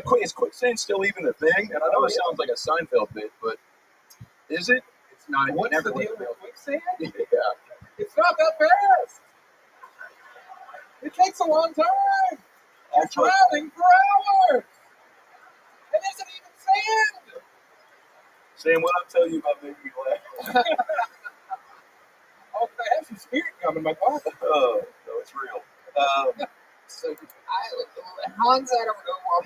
Yeah, is quicksand still even a thing? And I know it sounds like a Seinfeld bit, but is it? It's not. What's the deal with quicksand? Yeah. It's not that fast. It takes a long time. You're drowning for hours. And isn't even sand. Sam, what I'm telling you about making me laugh. Oh, I have some spirit gum in my pocket. Oh, no, it's real. So Hans had a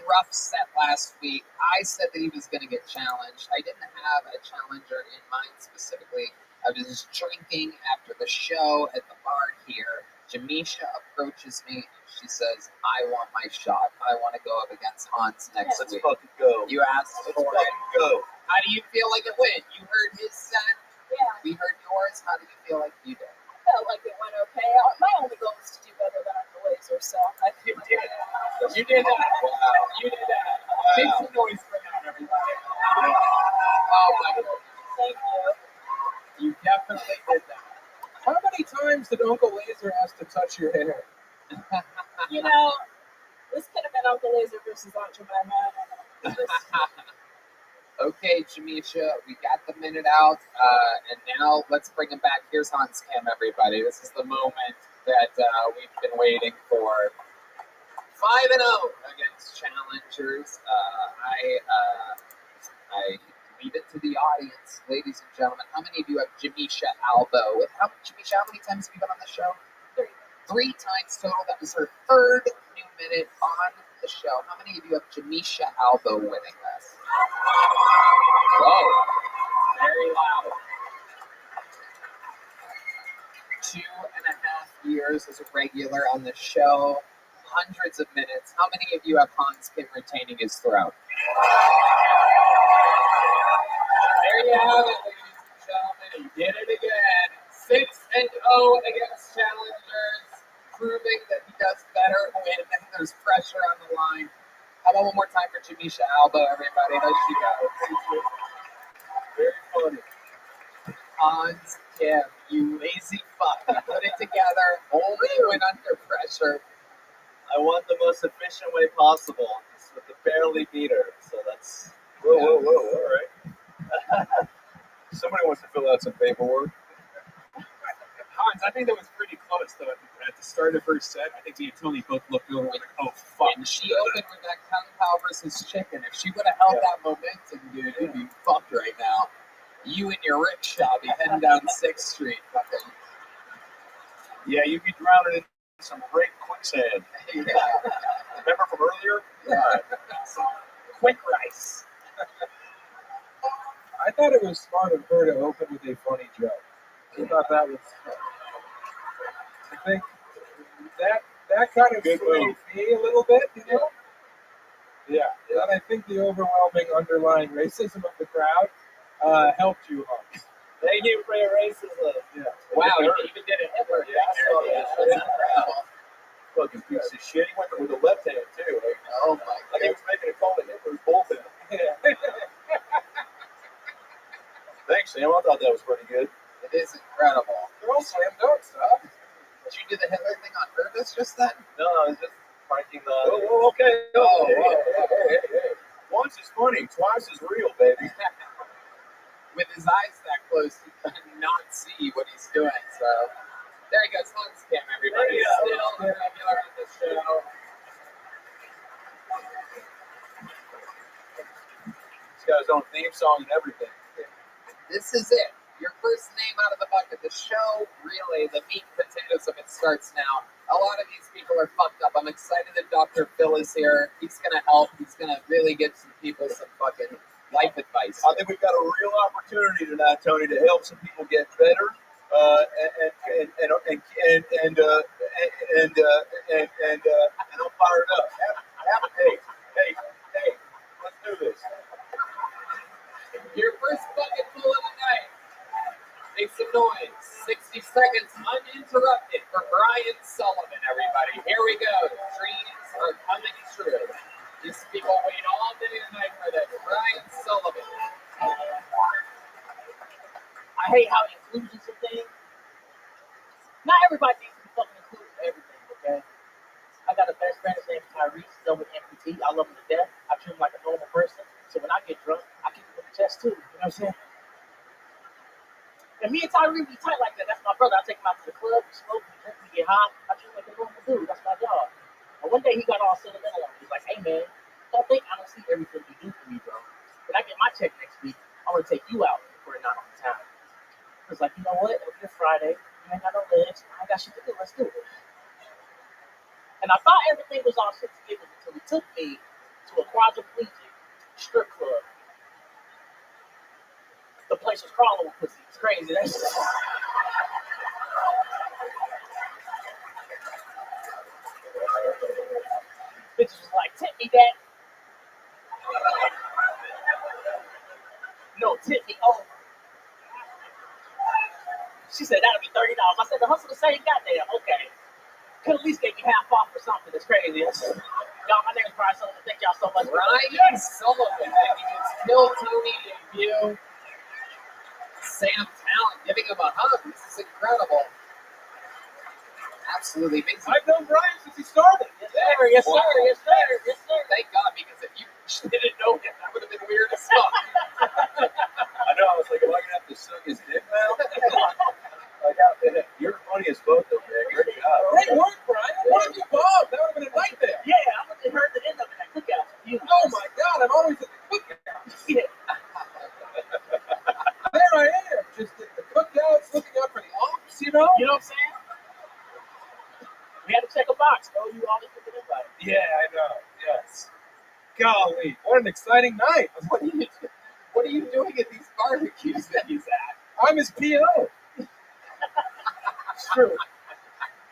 rough set last week. I said that he was going to get challenged. I didn't have a challenger in mind specifically. I was just drinking after the show at the bar here. Jamisha approaches me and she says, I want my shot. I want to go up against Hans next Let's week. fucking go. You asked Let's for it. fucking go. How do you feel like it went? You heard his set. Yeah, We heard yours. How do you feel like you did? I felt like it went okay. My only goal is to do better than Uncle Laser, so I You feel like did. You did that. Wow. You did that. Make some noise for him, everybody. Oh my goodness. Thank you. You definitely did that. How many times did Uncle Laser ask to touch your hair? You know, this could have been Uncle Laser versus Aunt Jemima. Okay, Jamisha, we got the minute out, and now let's bring him back. Here's Hans Kim, everybody. This is the moment that we've been waiting for. 5-0 against challengers. I leave it to the audience, ladies and gentlemen. How many of you have Jamisha Albo? Jamisha, how many times have you been on the show? 3 times total. That was her 3rd new minute on the show. How many of you have Jamisha Albo winning this? Whoa, very loud. 2.5 years as a regular on the show, hundreds of minutes. How many of you have Hans Kim retaining his throne? There you have it, ladies and gentlemen. He did it again. 6-0 against challengers, proving that he does better when there's pressure on the line. How about one more time for Jamisha Albo, everybody? There she goes. Very funny. Hans Kim, you lazy fuck. You put it together, only went under pressure. I want the most efficient way possible with the barely beater. So that's Whoa, all right. Somebody wants to fill out some paperwork. Hans, I think that was pretty close, though. At the start of her set, I think me and Tony both looked over like, oh, fuck. When she opened with that Kung Pao versus Chicken, if she would have held that momentum, dude, you'd be fucked right now. You and your rickshaw be heading down 6th Street. Fucking. Yeah, you'd be drowning in some great quicksand. Yeah. Remember from earlier? Yeah. Quick rice. I thought it was smart of her to open with a funny joke. I thought that was smart. I think that kind of swayed me a little bit, you know? Yeah. And I think the overwhelming underlying racism of the crowd helped you, Hans. thank you for your racism. Yeah. Wow, you even did a Hitler. Fucking piece of shit. He went with the left hand, too. Like, Oh my like he god. was making a call to Hitler's bullpen. Thanks, Sam. I thought that was pretty good. It is incredible. They're all slam dunks, huh? Did you do the Hitler thing on purpose just then? No, I was just pranking the. Oh, okay. Oh, Hey. Once is funny, twice is real, baby. With his eyes that close, he cannot see what he's doing. So there he goes, Hans Kim, everybody. There you go. Still a regular on the show. He's got his own theme song and everything. This is it. Your first name out of the bucket. The show, really, the meat and potatoes of it starts now. A lot of these people are fucked up. I'm excited that Dr. Phil is here. He's going to help. He's going to really give some people some fucking life advice. I think we've got a real opportunity tonight, Tony, to help some people get better. And I'm fired up. Hey, let's do this. Your first bucket full of the night. Make some noise. 60 seconds uninterrupted for Brian Sullivan, everybody. Here we go. Dreams are coming true. These people wait all day tonight for this. Brian Sullivan. I hate how inclusion's a thing. Not everybody needs to be fucking included in everything, okay? I got a best friend, his name's Tyrese, he's over at MPT. I love him to death. I treat him like a normal person. So when I get drunk, I kick him in the chest too. You know what I'm saying? And me and Tyree be tight like that. That's my brother. I take him out to the club, we smoke, we drink, we get high. I treat him like a normal dude. That's my dog. And one day he got all sentimental on me. He's like, hey man, don't think I don't see everything you do for me, bro. When I get my check next week, I want to take you out for a night on the town. I was like, you know what? It's Friday. You ain't got no legs. I ain't got shit to do. Let's do it. And I thought everything was all shit together until he took me to a quadriplegic strip club. The place was crawling with pussy. It's crazy. That's bitches was like, tip me that. No, tip me over. She said, that'll be $30. I said, the hustle the same goddamn. Okay. Could at least get me half off or something. It's crazy. Y'all, my name is Brian Sullivan. Thank y'all so much. Ryan Sullivan making his Kill Tony debut. Sam Talent giving him a hug. This is incredible. Absolutely amazing. I've known Brian since he started. Yes, sir. Yes, sir. Yes, sir. Yes, sir. Thank God, because if you didn't know him, that would have been weird as fuck. I know. I was like, am I gonna have to suck his dick now? Like, you're funny as fuck, though, man. Great job. Great work, Brian. Why don't you bob? That would have been a nightmare. Yeah, I would have heard the end of it at cookout. Oh my God, I'm always at the cookout. Yeah. There I am, just at the cookouts, looking out for the ops, you know? You know what I'm saying? We had to check a box, bro. You always put it in by. Yeah, I know. Yes. Golly, what an exciting night. What are you doing at these barbecues that he's at? I'm his PO. It's true.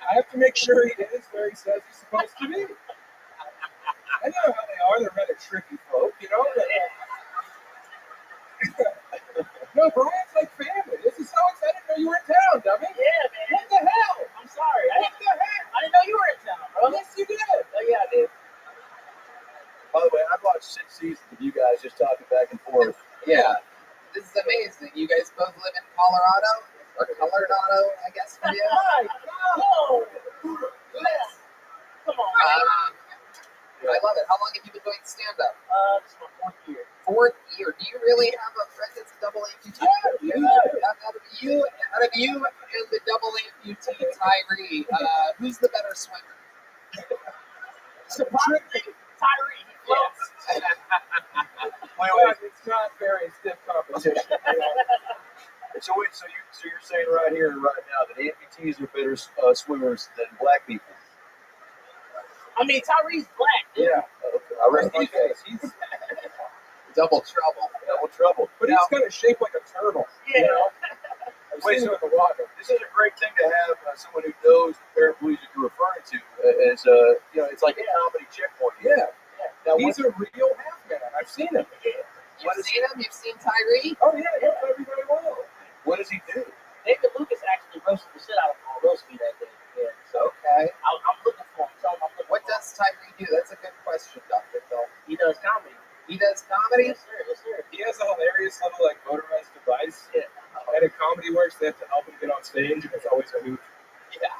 I have to make sure he is where he says he's supposed to be. I know how they are. They're rather tricky folk, you know? No, Brian's like family. This is so exciting to know you were in town, dummy. Yeah, man. What the hell? I'm sorry. What the heck? I didn't know you were in town, bro. Yes, you did. Oh, yeah, I did. By the way, I've watched 6 seasons of you guys just talking back and forth. Yeah. This is amazing. You guys both live in Colorado? Or Colorado, I guess, for you? Hi. Whoa. Yes. Come on, man. I love it. How long have you been doing stand-up? This is my 4th year. 4th year. Do you really have a friend that's a double amputee? Yeah. Out of you and the double amputee, Tyree, who's the better swimmer? Surprisingly, Tyree. He floats. But it's not very stiff competition. You know? So wait, so you're saying right here and right now that amputees are better swimmers than black people? I mean, Tyree's black. Yeah. I rest my case. He's Double trouble. Double trouble. But he's kind of shaped like a turtle. Yeah. You know? I've Wait, seen so him in the water. this is a great thing to have someone who knows the paraplegic you're referring to as you know, it's like a comedy checkpoint. Yeah. Now, He's a real half man. I've seen him. You've seen him? You've seen Tyree? Oh, yeah. He knows everybody well. what does he do? David Lucas actually roasted the shit out of him on roast me that day. Yeah. So Okay. I'm looking for him. Tell him I'm looking What for him. does Tyree do? That's a good question, Dr. Phil. He does comedy. He does comedy? Yes, sir. Yes, sir. He has a hilarious little, like, motorized device. Yeah. And at Comedy Works, they have to help him get on stage, and it's always a hoot. Yeah.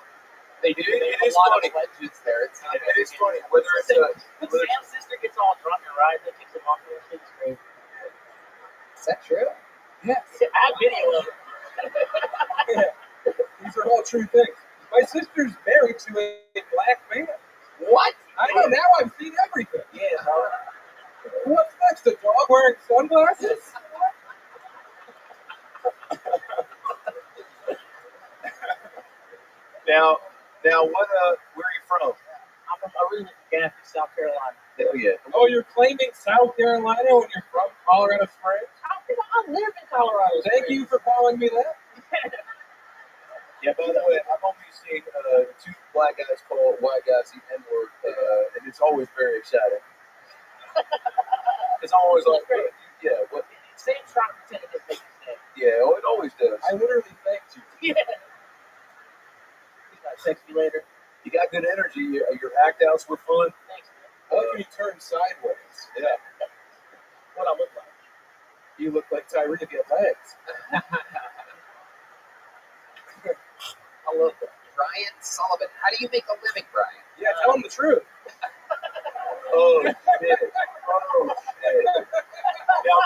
They do. It They have is a lot funny. of legends there. It's not It is funny whether it's When Sam's sister gets all drunk and rides and kicks him off there, shit's crazy. Is that true? Yes. I have video of it. Yeah. These are all true things. My sister's married to a black man. What? I know, now I've seen everything. Yeah, bro. What's next? A dog wearing sunglasses? now what where are you from? I'm originally from Gaffney, South Carolina. Hell yeah. Oh, you're claiming South Carolina when you're from Colorado Springs? I live in Colorado. Thank you for calling me that. Yeah, by the way, I've only seen 2 black guys call white guys the N-word, and it's always very exciting. It's always like, yeah, what? Sam's trying to pretend it doesn't make sense. Yeah, oh, it always does. I literally thanked you. Yeah. He's gonna text me later. You got good energy. Your act outs were fun. Thanks, man. I like when you turn sideways. Yeah. What I look like. You look like Tyree if you have legs. I love that. Brian Sullivan. How do you make a living, Brian? Yeah, tell him the truth. Oh shit! Oh shit! Now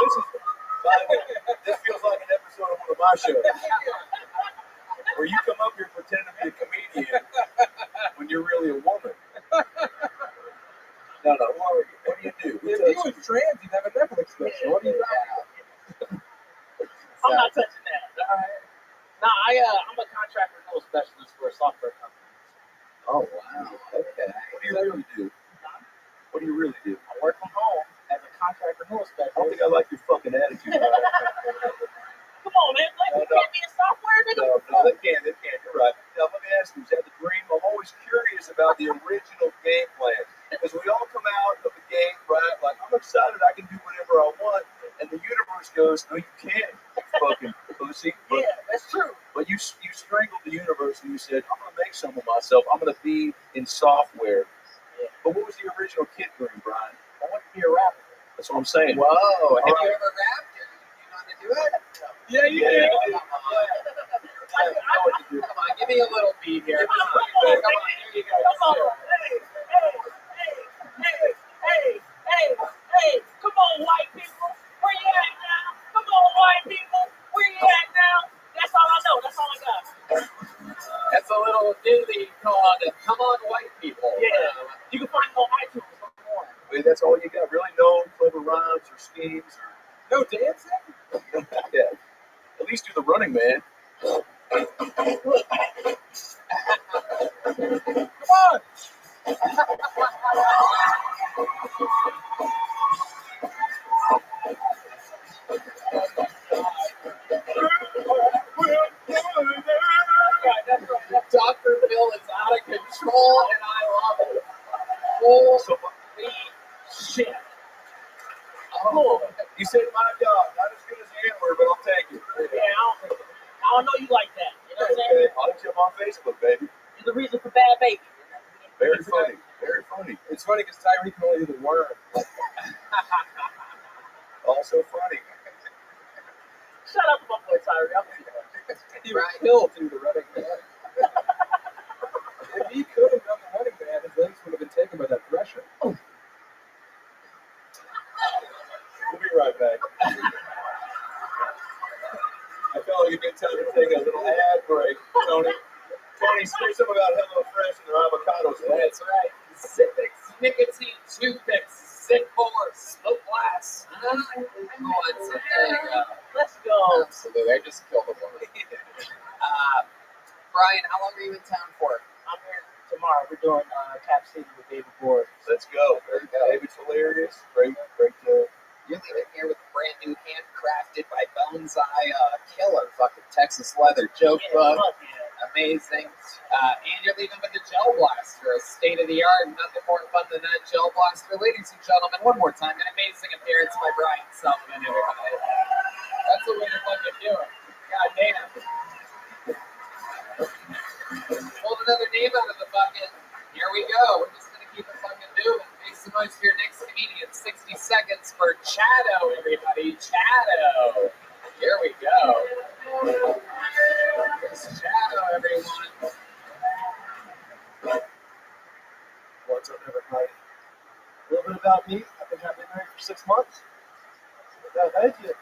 this feels like an episode of one of my shows, where you come up here pretending to be a comedian when you're really a woman. No, what do you do? If he was trans, he'd have a Netflix special. What do you think? I'm not touching that. All right. Nah, I'm a contract renewal specialist for a software company. Oh wow. Okay. What do you really do? What do you really do? I work from home as a contract renewal I don't specialist. think I like your fucking attitude. Ryan. Come on, man. Like, you can't be a software nigga. No, they can't. You're right. Now, let me ask you, is that the dream? I'm always curious about the original game plan. Because we all come out of the game, right? Like, I'm excited I can do whatever I want. And the universe goes, no, you can't, you fucking pussy. But, Yeah, that's true. but you strangled the universe and you said, I'm going to make some of myself. I'm going to be in software. Yeah. But what was the original kid dream, Brian? I want to be a rapper. That's what I'm saying. Whoa, have All you right. ever rapped? Do you know how to do it? Yeah, you Yeah. did. I know what to do. Come on, give me a little beat here. Come on, Come on, here you go. Come on. Hey. Come on, white people. Where you at now? Come on, white people. Where you at now? That's all I know. That's all I got. That's a little ditty called "Come On, White People." Yeah. You can find it on iTunes. No more. Wait, that's all you got? Really? No clever rhymes or schemes? No dancing? Yeah. At least do the Running Man. Come on! Dr. Phil is out of control, and I love it. Holy So, shit! oh, you said my God, not as good as the N-word, but I'll take it. Yeah, I don't know you like that. You know what I'm saying? Okay, I'll hit you up on Facebook, baby. You're the reason for Bad Baby. Very funny. Very funny. It's funny because Tyreek can only do the word. Also funny. Shut up, my boy Tyree. I'm He was killed through the running man. If he could have done the running man, his legs would have been taken by that pressure. We'll be right back. I felt like a good time to take a little ad break, Tony. Tony, say something about HelloFresh and their avocados. That's right. Zippix nicotine toothpicks, Zip 4, smoke glass. There you go. Let's go. Absolutely, I just killed a woman. Brian, how long are you in town for? I'm here tomorrow. We're doing Cap City with David Ford. Let's go. There you go. David's hilarious. Great. You're leaving here with a brand new handcrafted by Bones Eye killer fucking Texas leather joke book. Amazing. And you're leaving with the Gel Blaster, a state-of-the-art, nothing more fun than that Gel Blaster. Ladies and gentlemen, one more time, an amazing appearance by Brian Sullivan, everybody. That's the way to fucking do it. God damn. Pulled another name out of the bucket. Here we go. We're just going to keep it fucking moving. Make some noise for your next comedian. 60 seconds for Chado, everybody. Chado. Here we go. It's Chado, everyone. What's up, everybody? A little bit about me. I've been married for 6 months. Thank you.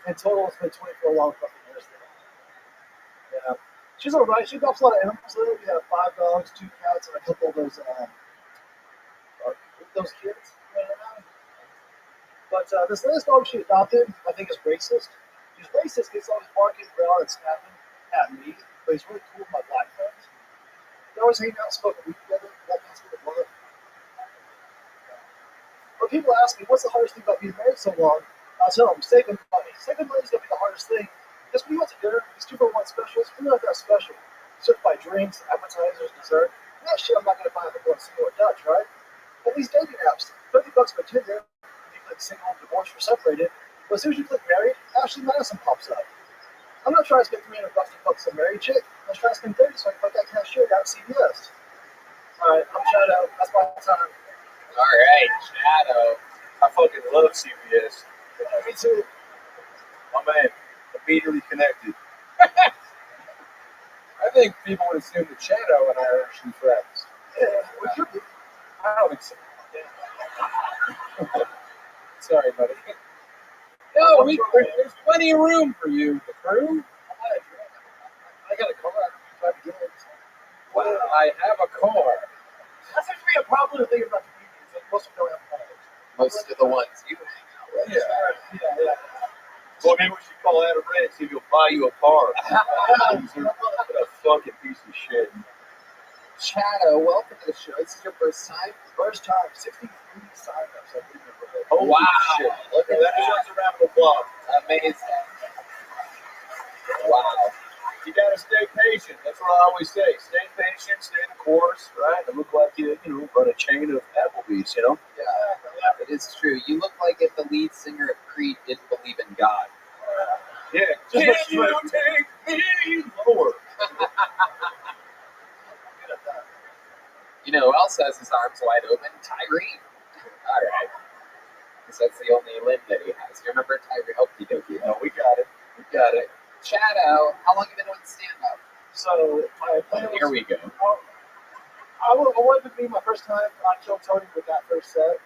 In total, it's been 24 long fucking years now. Yeah. She's all right. She adopts a lot of animals. Though. We have 5 dogs, 2 cats, and a couple of those kids. But this latest dog she adopted, I think, is racist. He's racist because he's always barking, growling, and snapping at me. But he's really cool with my black friends. They always hang out and smoke weed together. That makes me love. When people ask me, what's the hardest thing about being married so long, I'll tell them, saving money. Saving money is going to be the hardest thing. Because we went to dinner, these 2 for 1 specials, we're not that special. Served by drinks, appetizers, dessert. And that shit I'm not going to buy at the one single or Dutch, right? And these dating apps, $30 for Tinder, you click single, divorced, or separated. But as soon as you click married, Ashley Madison pops up. I'm not trying to spend $300 to fuck some married chick. I'm trying to spend $30 so I can fuck that cashier down at CVS. Alright, I'm Chado. That's my time. All right, Chado. I fucking love CBS. Yeah, me too. My man, immediately connected. I think people would assume that Chado and I are actually friends. Yeah, we could be. I don't think so. Sorry, buddy. No, there's plenty of room for you. The crew? I got a car. I can drive again. Well, I have a car. That seems to be a popular thing about comedians. Like most of them don't have cars. Most of the ones you hang out with. Yeah. Well, maybe we should call Adam Ray and see if he'll buy you a car. What a fucking piece of shit. Shadow, welcome to the show. This is your first time? First time, 63 sign-ups. I think Holy Wow. shit. Look at that. That's a round of applause. Amazing. Wow. You gotta stay patient. That's what I always say. Stay patient, stay the course, right? And look like you run a chain of Applebee's, Yeah, it is true. You look like if the lead singer of Creed didn't believe in God. Yeah. Can you take me lower? You know who else has his arms wide open? Tyree. All right. Because that's the only limb that he has. You remember Tyree? Okie dokie. No, we got it. We got it. Shadow, how long have you been doing stand-up? So my plan Here we go. I wanted to be my first time on Kill Tony with that first set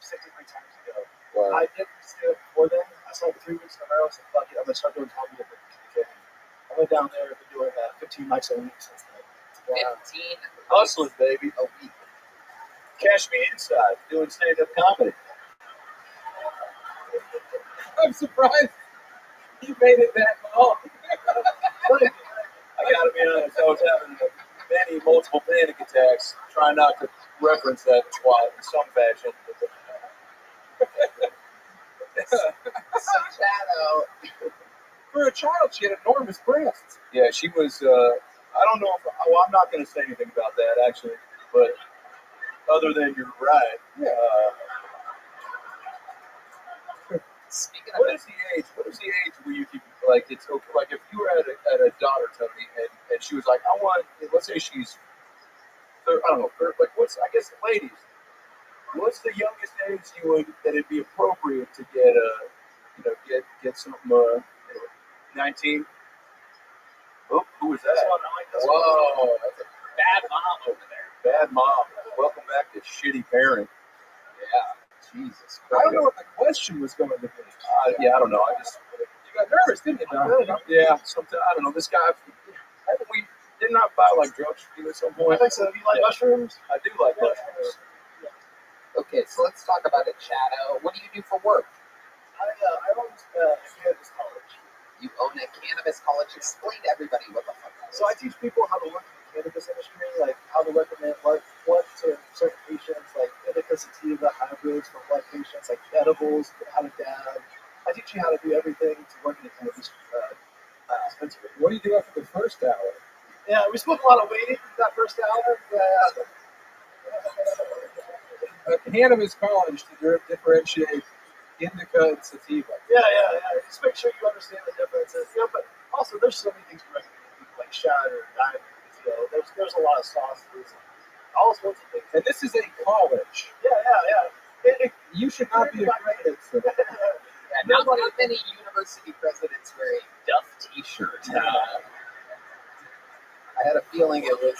63 times ago. Well, I did stand up before then. I saw it 3 weeks in a row. So fuck it, I'm gonna start doing comedy at the beginning. I went down there. I've been doing 15 mics a week since then. 15 Hustling, baby. a week. Cash me inside doing stand-up comedy. I'm surprised you made it that long. I gotta be honest, I was having many multiple panic attacks, trying not to reference that twat in some fashion. So Shadow, For a child, she had enormous breasts. Yeah, she was, I don't know if, well, I'm not gonna say anything about that actually, but other than you're right. speaking of What is the age where you can, like, it's okay, like if you were at a daughter, Tony, and she was like, I want, let's say she's, I don't know, like I guess ladies, what's the youngest age that it'd be appropriate to get get something, 19? Oh, who was that? Whoa, that's a bad mom over there. Bad mom. Welcome back to shitty parent. Yeah, Jesus I don't know Christ. what the question was going to be. Yeah, I don't know. You got nervous, didn't you, Don? Yeah, sometimes I don't know. This guy, we did not buy like drugs from you at some I point. think so. You like mushrooms? I do like mushrooms. Okay, so let's talk about it, Shadow. What do you do for work? I own a cannabis college. You own a cannabis college. Explain to everybody what the fuck that is. So I teach people how to work in the cannabis industry, like how to recommend what to certain patients, like indica sativa hybrids for blood patients, like edibles, how to dab. I teach you how to do everything to work in the cannabis dispensary. What do you do after the first hour? Yeah, we spoke a lot of waiting that first hour. A cannabis college to differentiate indica and sativa. Yeah. Just make sure you understand the differences. But also there's so many things to recommend people, like shatter, diamonds. There's a lot of sauces, all sorts of things. And this is a college. Yeah. You should not be accredited for that. Yeah, not many university presidents wear a Duff T-shirt. I had a feeling it was.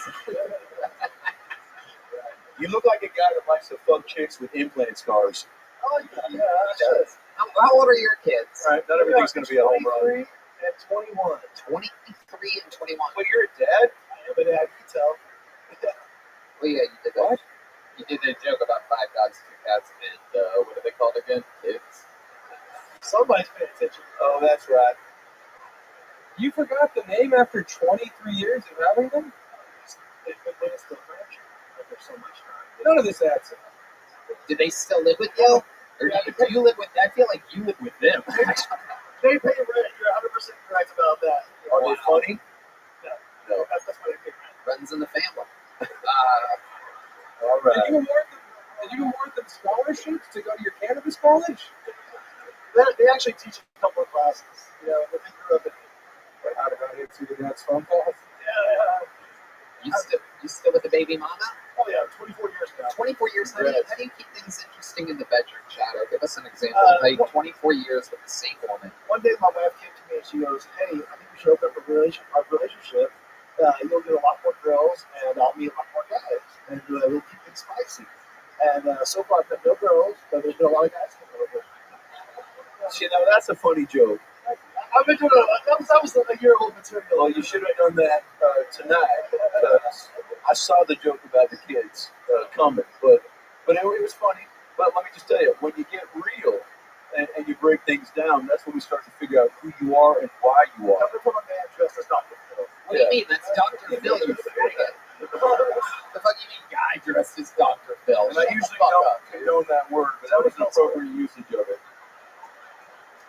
You look like a guy that likes to fuck chicks with implant scars. Oh, yeah, does. How old are your kids? All right, not everything's going to be a home run. 23 and 21. 23 and 21. Well, you're a dad? I am a dad, you can tell. Well, yeah, you did that. You did a joke about 5 dogs, 2 cats, and what are they called again? Kids. Somebody's paying attention. Oh, that's right. You forgot the name after 23 years of having them? They've been doing this for so much time. None of this adds up. Do they still live with you? Or do you live with? I feel like you live with them. They pay rent. You're 100% correct about that. Are they funny? No, that's why they pay rent. Runs in the family. All right. Did you award them scholarships to go to your cannabis college? They actually teach a couple of classes. They grew up in. How to answer your dad's phone calls? Yeah. You still with the baby mama? Oh yeah, 24 years now. 24 years. How do you keep things interesting in the bedroom, Shadow? Give us an example. How you 24 years with the same woman. One day my wife came to me and she goes, "Hey, I think we should open up our relationship. You'll get a lot more girls, and I'll meet a lot more guys, and we'll keep things spicy." And so far, I've met no girls. You know, that's a funny joke. I've been doing that was a year-old material. Well, you should have done that tonight because I saw the joke about the kids coming, but it was funny. But let me just tell you, when you get real and you break things down, that's when we start to figure out who you are and why you are. Coming from a man dressed as Dr. Phil. What do you mean? That's Dr. Phil, you faggot. The fuck you mean guy dressed as Dr. Phil? And I usually don't condone that word, but that was an appropriate usage of it.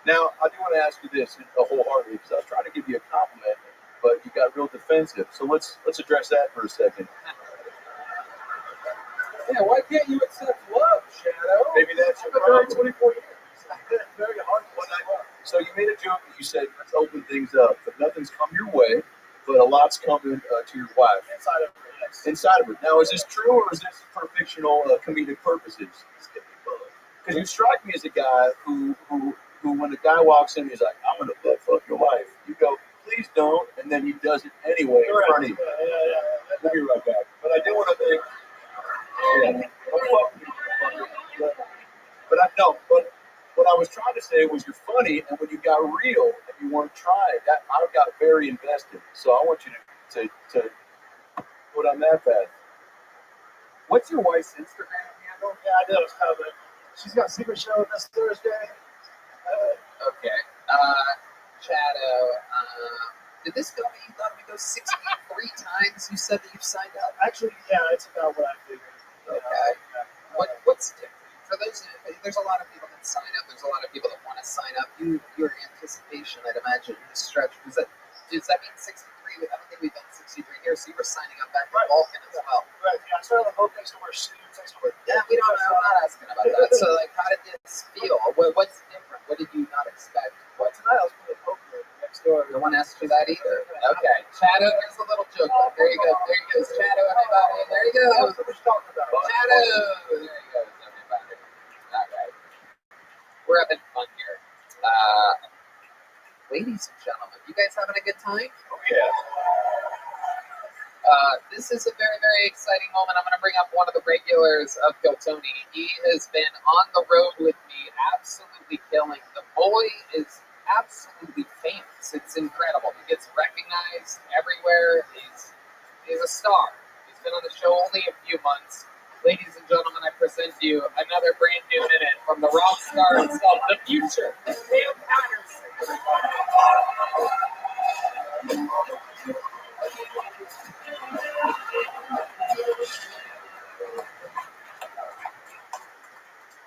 Now, I do want to ask you this wholeheartedly because I was trying to give you a compliment, but you got real defensive. So let's address that for a second. Yeah, why can't you accept love, Shadow? Maybe that's your I've been married problem. 24 years. It's very hard to So you made a joke that you said, let's open things up, but nothing's come your way, but a lot's coming to your wife. inside of it. Yes. Inside of it. Now, is this true or is this for fictional comedic purposes? Because you strike me as a guy who when a guy walks in, he's like, I'm going to butt fuck your wife. You go, please don't, and then he does it anyway in front of you. Yeah. We'll be right back. But I do want to think, but what I was trying to say was you're funny, and when you got real and you weren't trying, that I got very invested. So I want you to put on that path. What's your wife's Instagram handle? Yeah, I did. She's got a secret show this Thursday. Okay. Shadow, did this go you thought it would go 63 times? You said that you've signed up? Actually, yeah, it's about what I figured. Okay. What's different? For those, there's a lot of people that sign up. There's a lot of people that want to sign up. Your anticipation, I'd imagine, is stretched. Does that mean 63? I don't think we've done 63 here, so you were signing up back in Vulcan as well. Right, yeah, I started both things to wear suits, things to wear. Yeah, we don't. I'm not asking about that. So, like, how did this feel? What's different? What did you not expect? Well, tonight I was playing poker next door. No one asked you that either. Okay. Shadow, there's a little joke. There you go. There he goes. Shadow, everybody. There he goes. That's what we're talking about. Shadow. There he goes, everybody. All right. We're having fun here. Ladies and gentlemen, you guys having a good time? Oh, yeah. This is a very, very exciting moment. I'm going to bring up one of the regulars of Giltoni. He has been on the road with me, absolutely killing. The boy is absolutely famous. It's incredible. He gets recognized everywhere. He's a star. He's been on the show only a few months. Ladies and gentlemen, I present to you another brand new minute from the rock star himself, the future, Sam Patterson.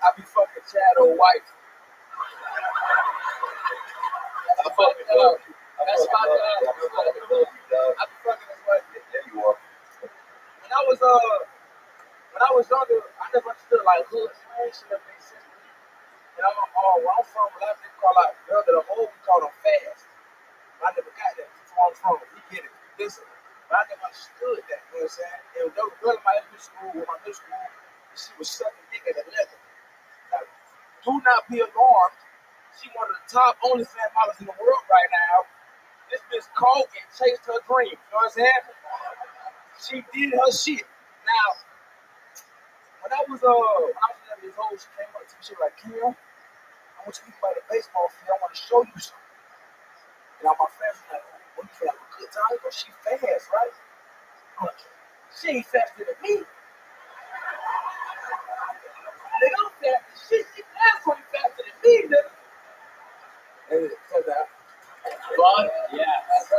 I be fucking Shadow wife. I fucking love you. That's my dog. I be fucking his wife. Yeah, you are. When I was younger, I never understood like hood slang shit that makes sense to me. And where I'm from, a lot of people call out girls that are old, we call them fast. I never got that. That's where I'm from. We get it. Listen. But I never understood that, you know what I'm saying? And there was a girl in my elementary school, and she was sucking dick at 11. Now, do not be alarmed. She one of the top OnlyFans models in the world right now. This bitch called and chased her dream. You know what I'm saying? She did her shit. Now, when I was 11 years old, she came up to me. She was like, Kim, I want you to play the baseball field. I want to show you something. And all my friends were like, well, you feel like a good time? But she fast, right? I'm like, she ain't faster than me. Nigga, I'm fast as shit. She way faster than me, nigga. And it turned out. Fuck yes.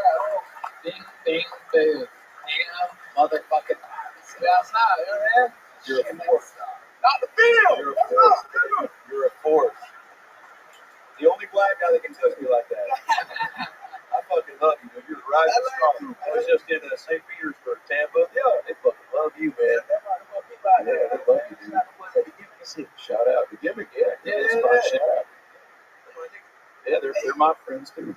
Bing, bing, boom. Damn motherfucking Patterson. That's how, you know what I'm saying? You're a force. Not the field. You're a force. You're a force. The only black guy that can touch me like that. I fucking love you, dude. You're a rising star. I was just in St. Petersburg, Tampa. Yeah, they fucking love you, man. Yeah, they love you, dude. Shout out. The gimmick, yeah. It's fun. Shout out. Yeah, they're my friends, too.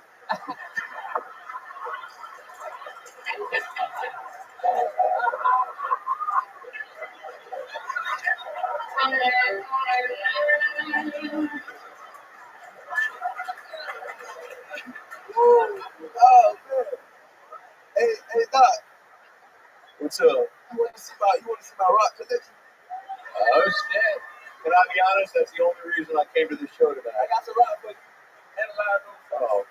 Oh, man. Hey, Doc. What's up? You want to see my rock collection? Oh, shit. Can I be honest? That's the only reason I came to this show tonight. I got some rock for you. allowed no fuss. Oh.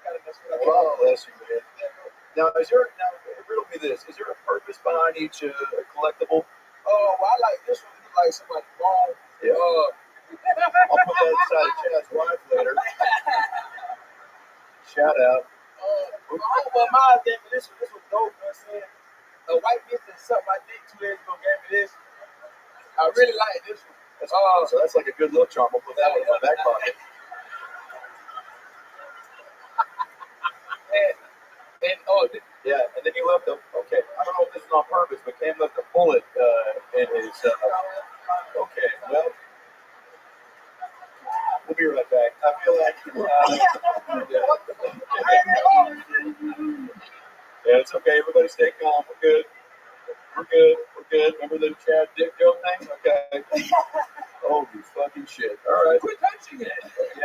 Gotta mess with God that. bless you, man. Now, riddle me this: is there a purpose behind each collectible? Oh, well, I like this one. It looks like somebody's ball. Yeah. I'll put that inside of Chad's wife later. Shout out. Well, mine gave me this one. This was dope. You know what I'm saying? A white bitch that sucked my dick 2 days ago gave me this. I really like this one. So that's like a good little charm. I'll put that one in my back pocket. Yeah, and then you left a, okay, I don't know if this is on purpose, but Cam left a bullet in his, okay, well, we'll be right back. I feel like, yeah, it's okay, everybody stay calm, we're good. Remember the Chad Dick joke thing? Okay. Holy fucking shit. All right. Quit touching it. Yeah,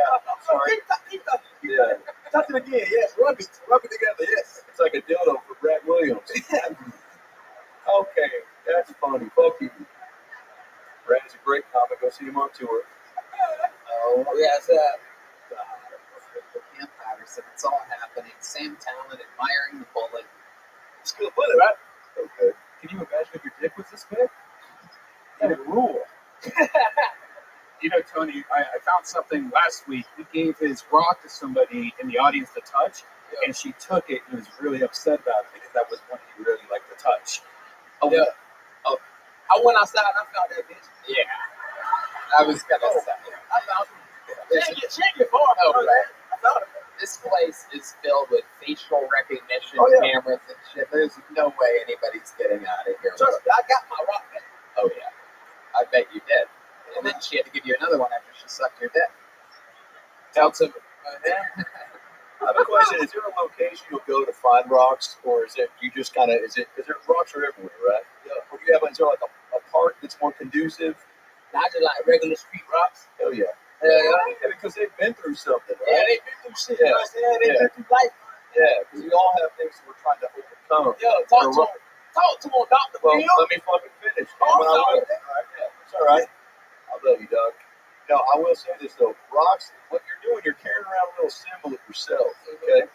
sorry. Keep touching it. Yeah, Touch it again. Yes. Rub it together. Yes. it's like a dildo for Brad Williams. Okay, that's funny. Fuck you. Brad is a great comic. Go see him on tour. Oh, Yes. Cam Patterson. It's all happening. Same talent, admiring the bullet. It's good bullet, right? Okay. Can you imagine if your dick was this big? That would rule. You know, Tony, I found something last week. He gave his rock to somebody in the audience to touch, and she took it and was really upset about it because that was one he really liked to touch. Oh, Yeah. Oh, I went outside and I found that bitch. yeah. I was gonna say. I found it. She ain't get far. Oh, right. I found it. This place is filled with facial recognition Oh, yeah. cameras and shit. There's no way anybody's getting out of here. Trust me, I got my rock back. Oh yeah, I bet you did. And then she had to give you another one after she sucked your dick. Tell to me. I have a question. Is there a location you'll go to find rocks, or is it you just kind of, is there rocks are everywhere, right? Yeah. Or do you have, is there like a park that's more conducive? Not just like regular street rocks. Hell yeah. Yeah, Because they've been through something, right? yeah, they been through shit. You know what I'm saying? They been through life. Yeah, because we all have things that we're trying to overcome. Yeah, talk to him. Talk to him, Dr. Well, Bill. let me fucking finish. Oh, I'm When I sorry. will. All right, yeah, it's all right. I love you, Doug. No, I will say this though. Rocks, what you're doing, you're carrying around a little symbol of yourself. Okay.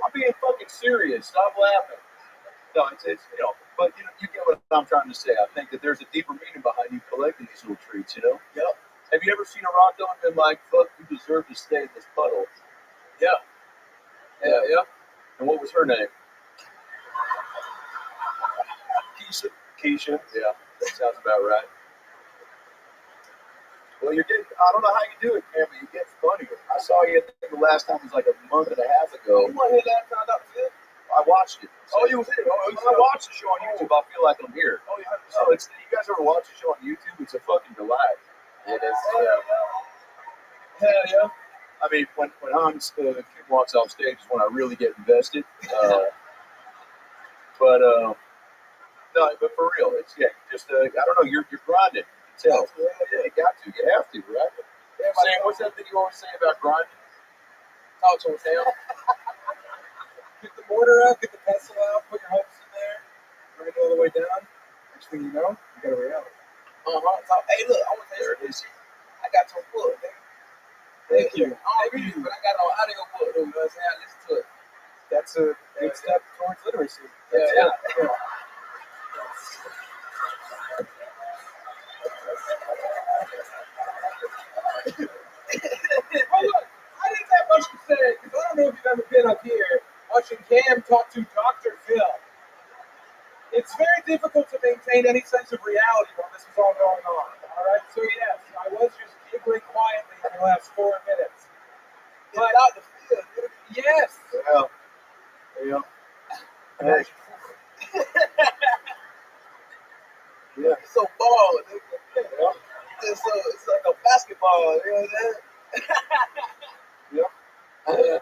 I'm being fucking serious. Stop laughing. No, it's you know, but you get what I'm trying to say. I think that there's a deeper meaning behind you collecting these little treats. You know. Yep. Have you ever seen a rock though and been like, "Fuck, you deserve to stay in this puddle"? Yeah. Yeah. And what was her name? Keisha. Keisha. Yeah, that sounds about right. Well, you're getting, I don't know how you do it, Cam, but you get funnier. I saw you, I think the last time was like a month and a half ago. You weren't here last time, Dr. Phil? I watched it. Oh, you was here. Oh, When I watch the show on YouTube, I feel like I'm here. Oh, you heard Oh, it's, you guys ever watch the show on YouTube? It's a fucking delight. It is. Hell yeah. I mean, when Hans the kid walks off stage is when I really get invested. No, but for real, it's just I don't know. You're grinding. You can tell. Yeah, you got to. You have to, right? Sam, what's that thing you always say about grinding? Talk to him, Sam. Get the mortar out, get the pestle out, put your hooks in there, bring it all the way down. Next thing you know, you got a reality. Hey, look, I want to tell you There it something. I got your book, man. Thank you. I don't read it, but I got it on audio book, though. You know what I'm saying? I listen to it. That's a good step towards literacy. Yeah. Well, look, I didn't have much to say because I don't know if you've ever been up here watching Cam talk to Dr. Phil. It's very difficult to maintain any sense of reality while this is all going on. All right, so yes, I was just giggling quietly for the last 4 minutes. But Dr. Phil, Yes. Yeah. Hey. Yeah. it's so ball. It's like a basketball. You know what I'm saying?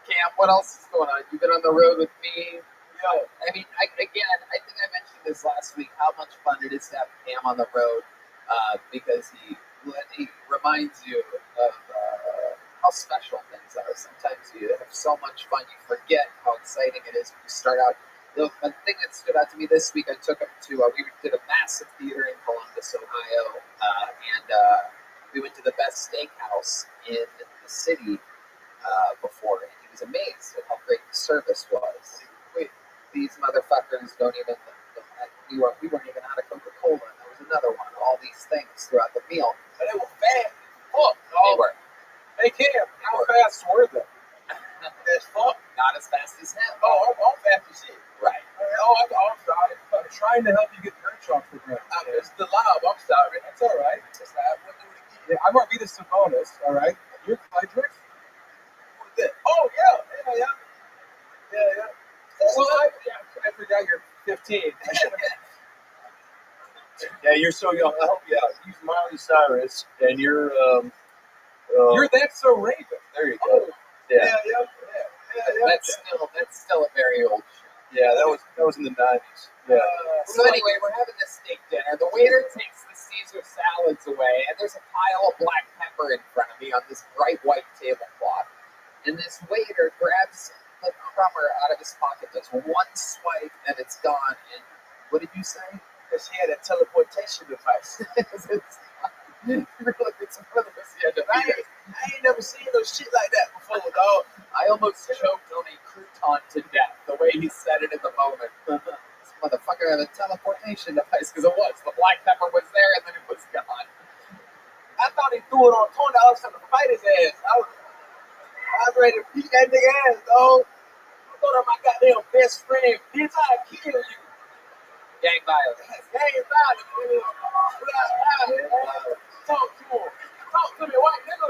Cam, what else is going on? You've been on the road with me. Yeah. I mean, I think I mentioned this last week, how much fun it is to have Cam on the road because he reminds you of how special things are. Sometimes you have so much fun, you forget how exciting it is when you start out. The thing that stood out to me this week, I took him to, we did a massive theater in Columbus, Ohio, and we went to the best steakhouse in the city before, and he was amazed at how great the service was. Wait, these motherfuckers don't even. We weren't even out of Coca-Cola. And there was another one. All these things throughout the meal. But they were fast. Fuck, They dog. were Hey, Cam, how fast were they? As fuck. not as fast as him. Oh, I'm fast as shit. Right. Oh, I'm sorry. I'm trying to help you get perch off the ground. It's the lob. I'm sorry. That's all right. That's all right. We'll do it again. Yeah, I'm Arvidas Sabonis, all right? You're Clydrix? Who's that? Oh, yeah. Yeah. Well, I forgot you're 15. I should have. Yeah, you're so young. I'll help you out. He's Miley Cyrus, and you're You're that so Raven. there you go. Yeah, That's still a very old show. yeah. That was in the '90s. Yeah. So anyway, we're having this steak dinner. The waiter takes the Caesar salads away, and there's a pile of black pepper in front of me on this bright white tablecloth. And this waiter grabs the crumber out of his pocket, does one swipe, and it's gone. And what did you say? Because he had a teleportation device. It's one of those you had to I ain't never seen no shit like that before, dog. I almost choked on a crouton to death the way he said it in the moment. This motherfucker had a teleportation device because it was. The black pepper was there and then it was gone. I thought he threw it on Tony. I was trying to fight his ass. I was ready to beat that nigga ass, dog. I thought I'm my goddamn best friend. Bitch, I'll kill you. Gang violence. Gang violence, nigga. Talk to him. Talk to me, white nigga.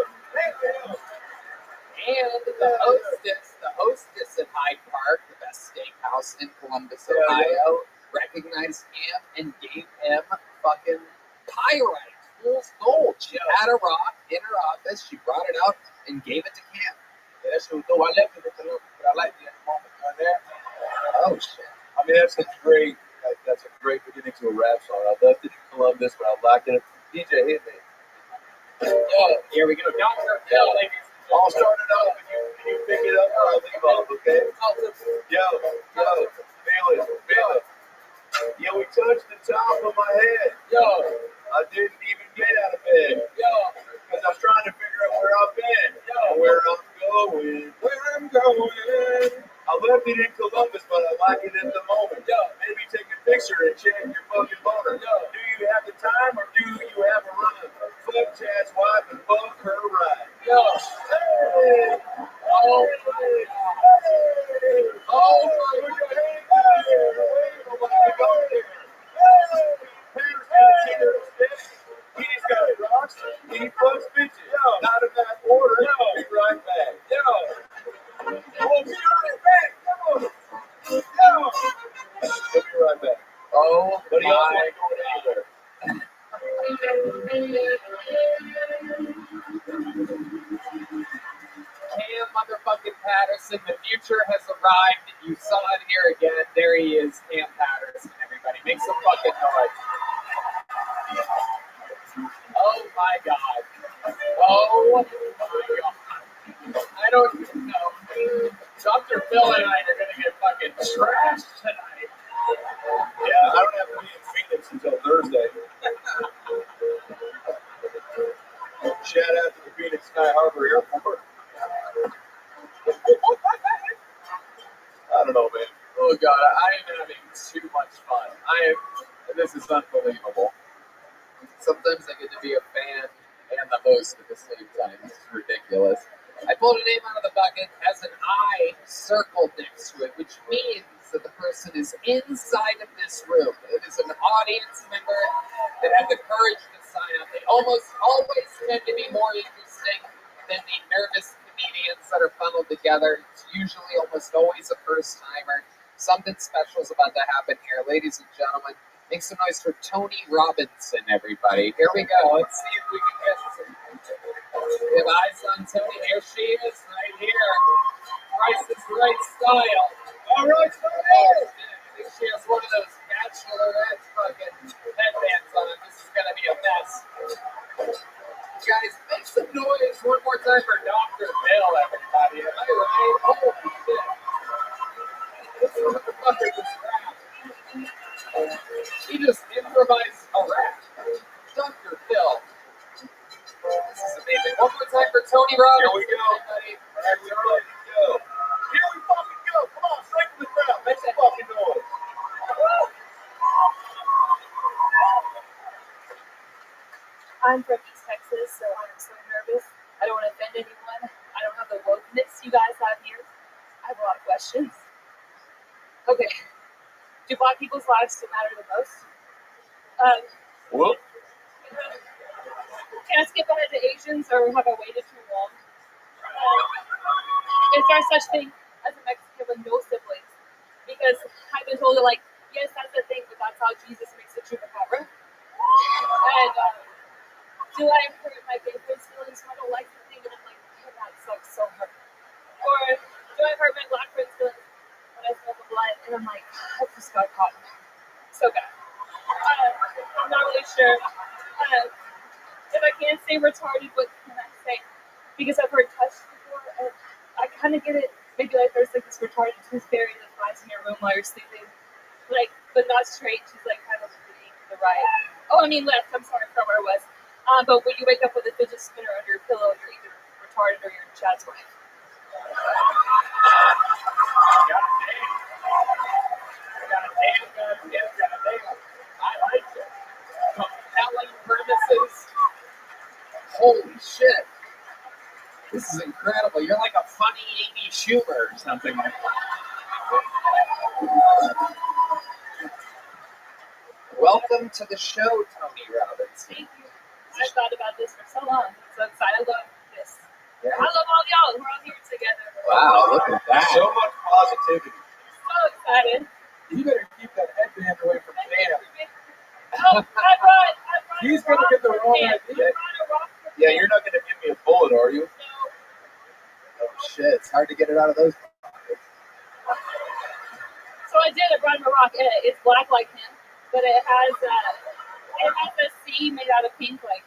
And the hostess at Hyde Park, the best steakhouse in Columbus, Ohio, recognized him and gave him fucking pyrite, fool's gold. She had a rock in her office. She brought it out and gave it to Cam. Yeah, that shit was dope. I left it at the loop, but I liked it at the moment right there. Oh shit. I mean, that's a great beginning to a rap song. I left it in Columbus, but I locked it up. DJ hit me. Here we go. Dr. Phil, ladies. I'll start it off and you pick it up or I'll leave off, okay? Yo, feel it. Yo, we touched the top of my head. Yo, I didn't even get out of bed. Because I was trying to figure out where I've been. And where I'm going. I left it in Columbus, but I like it at the moment. Maybe take a picture and check your fucking boner. Do you have the time or do you have a run? Fuck Chad's wife and fuck her right. Hey! Oh, hey! Oh, put your hands up here. Nobody go there. He's got rocks. He fucks bitches. Not in that order. Be right back. Oh, be right back. Come on. He'll be right back. Oh, But he also my ain't going anywhere. Cam motherfucking Patterson, the future has arrived. You saw it here again. There he is, Cam Patterson, everybody. Make some fucking noise. Oh my God. Oh my God. I don't even know. Dr. Phil and I are going to get fucking trashed tonight. Yeah, I don't have to be in Phoenix until Thursday. Shout out to the Phoenix Sky Harbor Airport. I don't know, man. Oh God, I am having too much fun. This is unbelievable. Sometimes I get to be a fan and the host at the same time. This is ridiculous. I pulled a name out of the bucket, has an I circled next to it, which means that the person is inside of this room. It is an audience member that had the courage to sign up. They almost always tend to be more interesting than the nervous comedians that are funneled together. It's usually almost always a first timer. Something special is about to happen here. Ladies and gentlemen, make some noise for Tony Robinson, everybody. Here we go. Let's see if we can get some. We have eyes on Tony. Here she is, right here. Price is Right style. All right, Tony. I think she has one of those bachelorette fucking headbands on. This is going to be a mess. Guys, make some noise one more time for Dr. Bill, everybody. Am I right? Holy shit. This motherfucker just rapped. He just improvised a rap. Dr. Phil. Tony Here Robbins. we go. Everybody. Here we fucking go. Here we fucking go. Come on, straight to the crowd. Make some fucking noise. I'm from East Texas, so I'm so nervous. I don't want to offend anyone. I don't have the wokeness you guys have here. I have a lot of questions. Okay. Do Black people's lives still matter the most? Whoop. Can I skip ahead to Asians, or have I waited too long? Is there such thing as a Mexican with no siblings? Because I've been told that, like, yes, that's the thing, but that's how Jesus makes the chupacabra. And do I hurt my boyfriend's feelings when I don't like something, and I'm like, oh, that sucks so hard? Or do I hurt my Black friend's feelings when I smell the blood, and I'm like, I just got caught. So bad. I'm not really sure. If I can't say retarded, what can I say? Because I've heard touched before, and I kind of get it. Maybe like there's like this retarded tooth fairy that flies in your room while you're sleeping, like, but not straight. She's like kind of leaning to the right. Oh, I mean left. I'm sorry, from where I was. But when you wake up with a fidget spinner under your pillow, you're either retarded or you're Chad's wife. I like it. Compelling premises. Holy shit. This is incredible. You're like a funny Amy Schumer or something like that. Welcome to the show, Tony Robbins. Thank you. I thought about this for so long. So excited. I love this. Yeah. I love all y'all. We're all here together. Wow, look at that. So much positivity. So excited. You better keep that headband away from Sam. Oh, I brought He's gonna get the wrong idea. Yeah, you're not going to give me a bullet, are you? Oh shit, it's hard to get it out of those. So I did. I brought him a rock. It's black like him, but it has a C made out of pink like.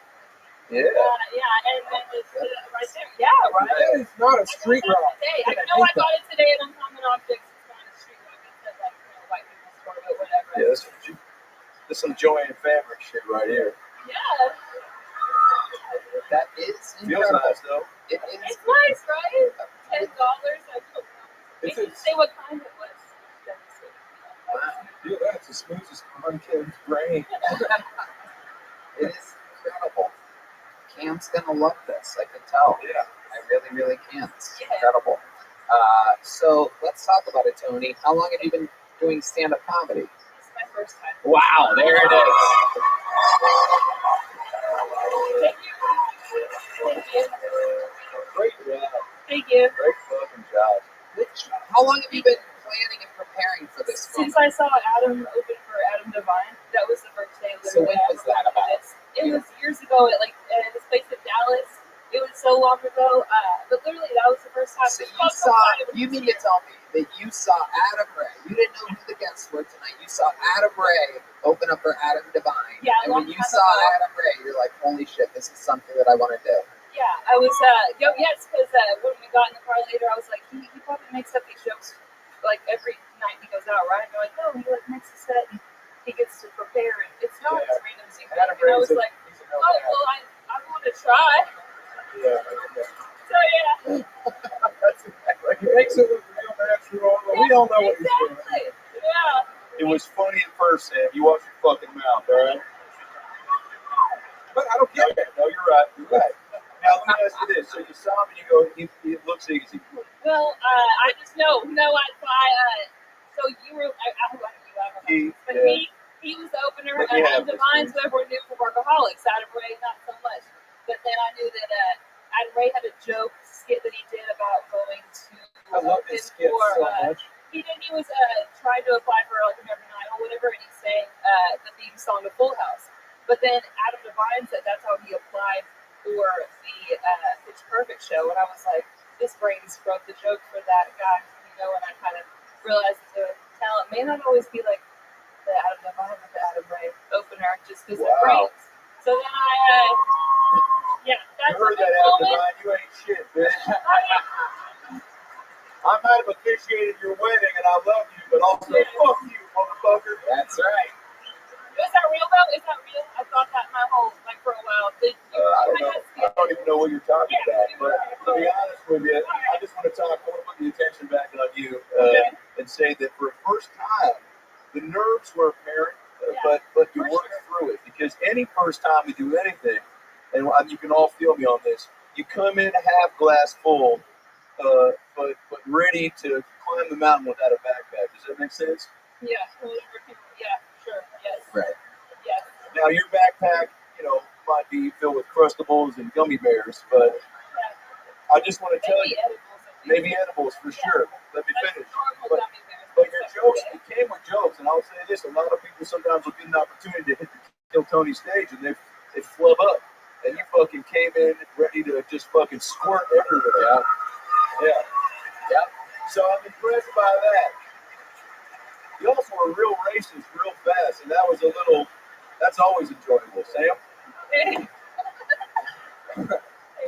Yeah. Yeah, and then it's right there. Yeah, right. That is not a street rock. I know I got it today at Uncommon Objects. It's not a street rock. It said like white people's store, but whatever. Yeah, this some Joanne fabric shit right here. Yeah. That is Feels incredible. nice though. It is. It's nice, right? $10. I don't know. It's They didn't say what kind it was. Dude, that's as smooth as on Kim's brain. It is incredible. Cam's gonna love this. I can tell. Yeah. I really, really can. It's Yeah. incredible. So let's talk about it, Tony. How long have you been doing stand-up comedy? This is my first time. Wow, there it is. Thank you. Thank you. Great job. Thank you. Great fucking job. How long have you been planning and preparing for this Since moment? I saw Adam open for Adam Devine, that was the first day. So when was that about? It was years ago at like this place in Dallas. It was so long ago, but literally that was the first time. So you mean to tell me that you saw Adam Ray? You didn't know who the guests were tonight. You saw Adam Ray open up for Adam Devine. Yeah, and when long you time saw ago. Adam Ray, you're like, holy shit, this is something that I want to do. Yeah, I was, yes, because when we got in the car later, I was like, he probably makes up these jokes like every night he goes out, right? And they're like, no, he like makes a set and he gets to prepare, and it's not Yeah. just random thing. Adam And I Ray's was like, he's a oh, well, I want to try. Yeah. So, yeah. That's exactly. He makes it look real natural, but we all know what he's doing. Exactly. Yeah. It was funny at first, Sam. You watch your fucking mouth, all right? But I don't get it. No, you're right. You're right. Now let me ask you this: so you saw him and you go, "It looks easy." Well, I just know. So you were, I don't know, Keith, but yeah. he was the opener. Let me have Adam Devine's who everyone knew from Workaholics. Adam Ray, not so much. But then I knew that Adam Ray had a joke skit that he did about going to. I love his skits so much. He was trying to apply for like American Idol, whatever, and he sang the theme song of Full House. But then Adam Devine said that's how he applied for the Pitch Perfect show, and I was like, this brains broke the joke for that guy, and I kind of realized the talent may not always be like the Adam Devine or the Adam Ray opener, just because it Wow. brings. So then You that's heard a that, big Adam moment. Devine? You ain't shit, bitch. I might have officiated your wedding, and I love you, but also fuck you, motherfucker. That's right. Is that real though? Is that real? I thought that my whole, like for a while. Did you I don't know. I don't even know what you're talking about. But that for the first time, the nerves were apparent, but you worked through it. Because any first time we do anything, and you can all feel me on this, you come in half glass full, but ready to climb the mountain without a backpack. Does that make sense? Yeah. Yeah. Sure. Yes. Right. Yes. Now your backpack, might be filled with Crustables and gummy bears, but I just want to tell you, maybe edibles for sure. Let me finish. But your jokes, it came with jokes, and I'll say this: a lot of people sometimes will get an opportunity to hit the Kill Tony stage, and they flub up, and you fucking came in ready to just fucking squirt everywhere. Yeah. So I'm impressed by that. You also were real racist, real fast, and that was that's always enjoyable. Sam?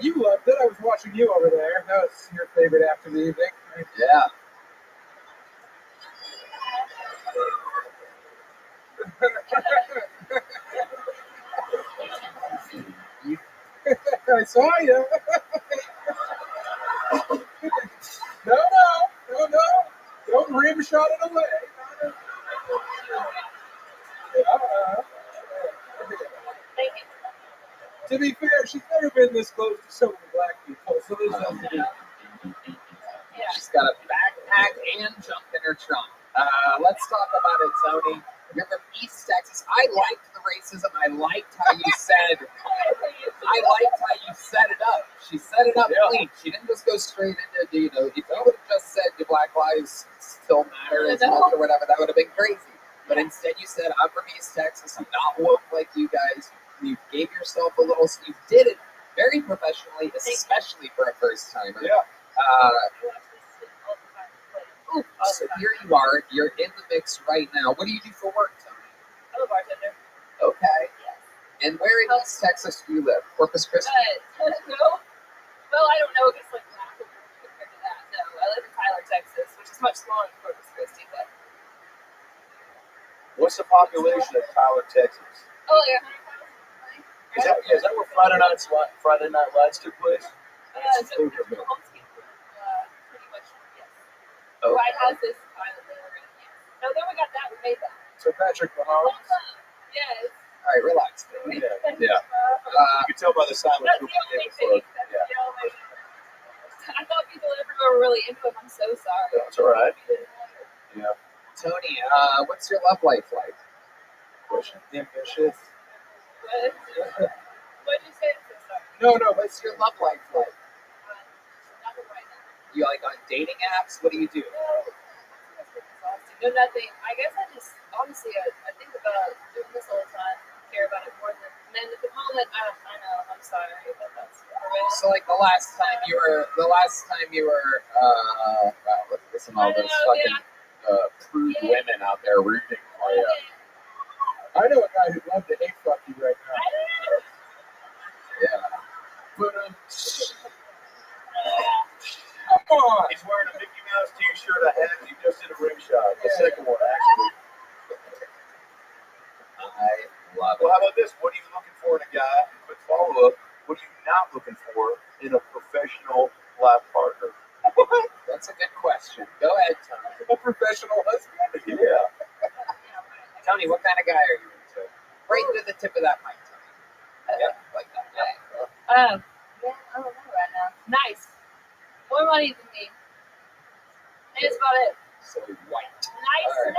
You loved it. I was watching you over there. That was your favorite after the evening. Yeah. I saw you. No. Don't rim shot it away. Thank you. To be fair, she's never been this close to so many black people, so this has to be. Yeah. She's got a backpack and junk in her trunk. Let's talk about it, Tony. You're from East Texas. I liked the racism. I liked how you said. I liked how you set it up. She set it up clean. She didn't just go straight into, if you would have just said, "Do Black Lives Still Matter" as much or whatever, that would have been crazy. But instead, you said, "I'm from East Texas. I'm not woke like you guys." You gave yourself a little. You did it very professionally, especially for a first timer. Yeah. So here you are. You're in the mix right now. What do you do for work, Tony? I'm a bartender. Okay. Yes. And where in East Texas do you live? Corpus Christi? No. Well, I don't know if it's like that compared to that. No, I live in Tyler, Texas, which is much smaller than Corpus Christi, but. What's the population of Tyler, Texas? Oh, yeah, 100,000. Is that where Friday Night Lights took place? So pretty much, yes. Okay. White House is Tyler, yes. So then we got that, we made that. So Patrick Mahomes. Yes. All right, relax. Yeah. You You can tell by the silence. That's the only thing. I thought people everywhere were really into it. I'm so sorry. That's all right. Yeah. Tony, what's your love life like? Ambitious. What did you say? I'm so sorry. No. What's your love life like? Nothing right now. You like on dating apps? What do you do? No, nothing. I guess I just, honestly, I think about doing this all the time. I care about it more than men at the moment. I know, I'm sorry, but that's So like the last time you were, listen to all those fucking prude women out there rooting for you. I know a guy who'd love to hate fuck you right now. Yeah. But come on. He's wearing a Mickey Mouse t-shirt, a hat, and he just did a rim shot. The second one, actually. I love Well, it. how about this? What are you looking for in a guy? Quick follow-up. What are you not looking for in a professional life partner? That's a good question. Go ahead, Tony. A professional husband. Yeah. Tony, what kind of guy are you into? Right to the tip of that mic, Tony. Yeah, like that. Yeah. Yeah, I don't know right now. Nice. More money than me. And that's about it. So white. Nice. All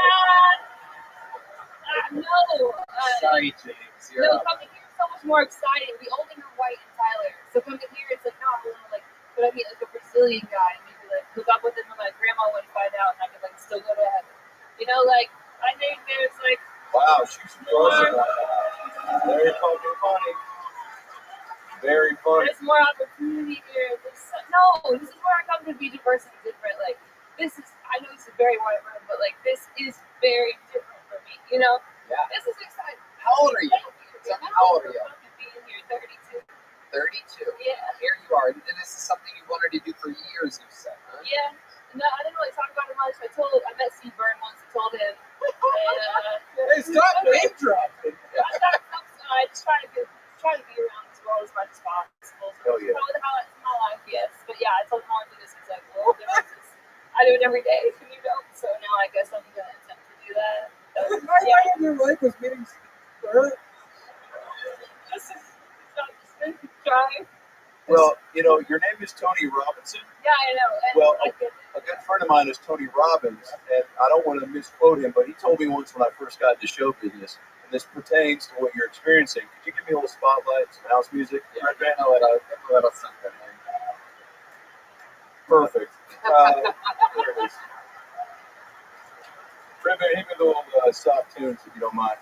right. No. Sorry, James. You're No, up. coming here is so much more exciting. We only have white in Tyler. So coming here, it's like, no, I want to, like, could I meet, like, a Brazilian guy and maybe, like, hook up with him and my grandma wouldn't find out and I could, like, still go to heaven. You know, like, I think there's, like, Wow, she's frozen. Very fucking funny. Very funny. there's more opportunity here. No, this is where I come to be diverse and different. Like, this is, I know this is very white room, but, like, this is very different for me, you know? Yeah. This is exciting. How old are you? Thank you. Tell me, how old are you? I'm being here, 32. 32. Yeah. Here you are. And this is something you wanted to do for years, you said, huh? Yeah. No, I didn't really talk about it much. I met Steve Byrne once and told him. And, Hey, stop name dropping. I just try to be around this world as much as possible. So Hell yeah. probably how it's my life, yes. But yeah, I told him I wanted to do this. He's like, well, I do it every day. You don't. So now I guess I'm gonna attempt to do that. The highlight of your life was meeting her. Just try. Well, you know, your name is Tony Robinson. Yeah, I know. And Well, I get it. A good friend of mine is Tony Robbins, and I don't want to misquote him, but he told me once when I first got into show business, and this pertains to what you're experiencing. Could you give me a little spotlight, some house music? Yeah, a little something. Perfect. There it is. Red Band, hit me with a little soft tunes if you don't mind.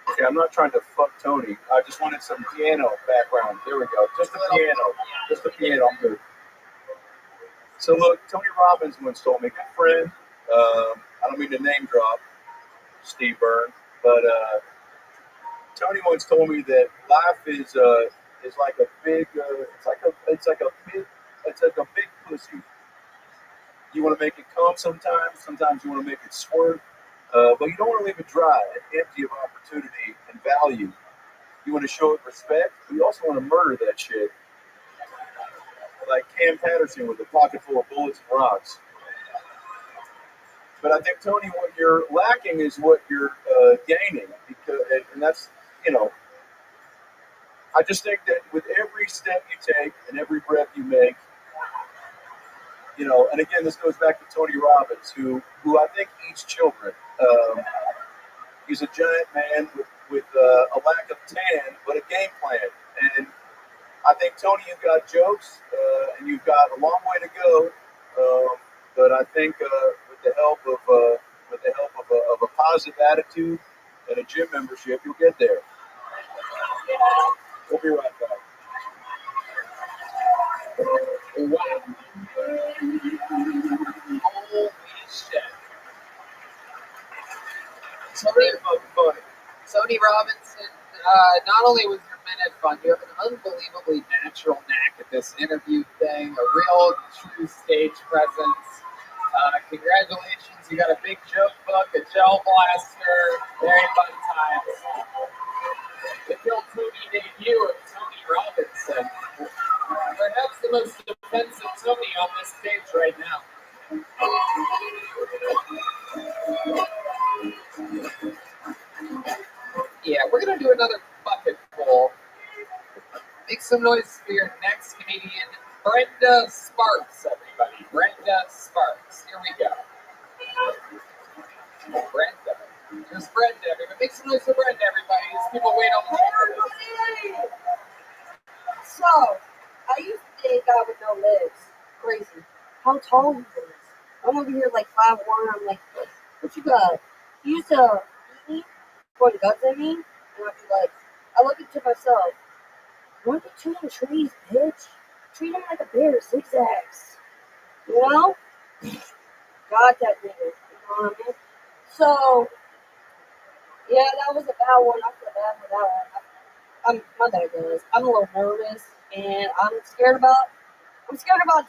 Okay, I'm not trying to fuck Tony. I just wanted some piano background. There we go. Just the piano. Just the piano. I'm good. So look, Tony Robbins once told me, good friend. I don't mean to name drop Steve Byrne, but Tony once told me that life is like a big it's like a big pussy. You want to make it come sometimes. Sometimes you want to make it squirt. But you don't want to leave it dry and empty of opportunity and value. You want to show it respect, but you also want to murder that shit. Like Cam Patterson with a pocket full of bullets and rocks. But I think, Tony, what you're lacking is what you're gaining. And that's, you know, I just think that with every step you take and every breath you make, you know, and again, this goes back to Tony Robbins, who I think eats children. He's a giant man with a lack of tan, but a game plan. And I think, Tony, you've got jokes, and you've got a long way to go. But I think with the help of a positive attitude and a gym membership, you'll get there. We'll be right back. Wow. Holy shit. Tony Robinson, not only was your minute fun, you have an unbelievably natural knack at this interview thing, a real true stage presence. Congratulations, you got a big joke book, a gel blaster, very fun times. The Kill Tony debut of Tony Robinson. Perhaps the most defensive Tony on this stage right now. Yeah, we're going to do another bucket full. Make some noise for your next comedian, Brenda Sparks, everybody. Brenda Sparks. Here we go. Brenda. There's Brenda, everybody. Make some noise for Brenda, everybody. These people wait on the camera. So, I used to date a guy with no legs. Crazy. How tall he is. I'm over here like 5'1". I'm like, what you got? He used to eat me, point guns at me, and I'd be like, I look into myself. Why are you chewing trees, bitch? Treat him like a bear, zigzags. You know? Got that nigga. You know what I mean? So, yeah, that was a bad one. I feel bad for that one. My bad, guys. I'm a little nervous, and I'm scared about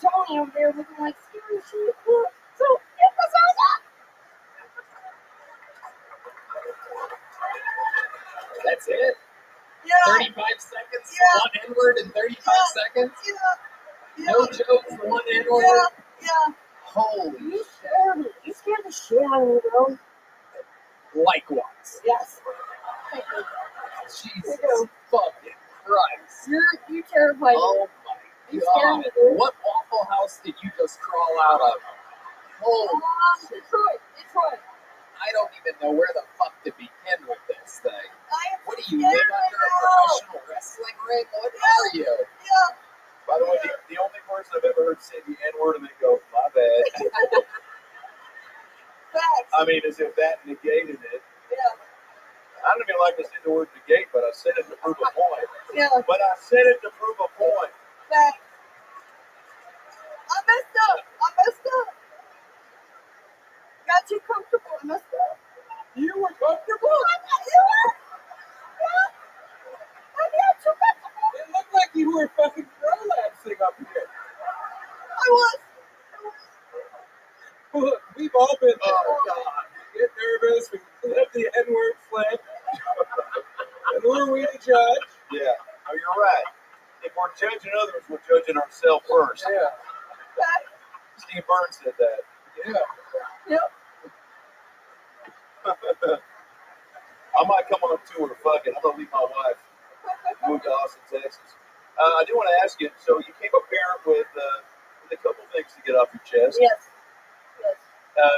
Tony over there looking like scary shit. So, get the sound up. That's it? Yeah. 35 seconds, Yeah. one N-word in 35 seconds? Yeah. No jokes, one N-word? Yeah. Holy You scared me. You scared the shit out of me, bro. Likewise. Yes. Jesus fucking Christ. You terrified me. Oh my God. What Waffle House did you just crawl out of? Holy shit. Detroit. I don't even know where the fuck to begin with this thing. What do you scared live under a professional wrestling ring? What are you? Yeah. By the way, the only person I've ever heard say the N-word and they go, my bad. Facts. I mean, as if that negated it. Yeah. I don't even like to say the word negate, but I said it to prove a point. Yeah. But I said it to prove a point. Facts. I messed up. Got too comfortable. I messed up. You were comfortable? You were? Yeah. I got too comfortable. It looked like you were fucking prolapsing up here. I was. Look, we've all been there. Oh, God. We get nervous, we let the N-word slip. And who are we to judge? Yeah. No, you're right. If we're judging others, we're judging ourselves first. Yeah. Steve Byrne said that. Yeah. Yep. I might come on tour. Fuck it. I'm gonna leave my wife. Move to Austin, Texas. I do want to ask you. So you came up here with a couple things to get off your chest. Yes. Yes.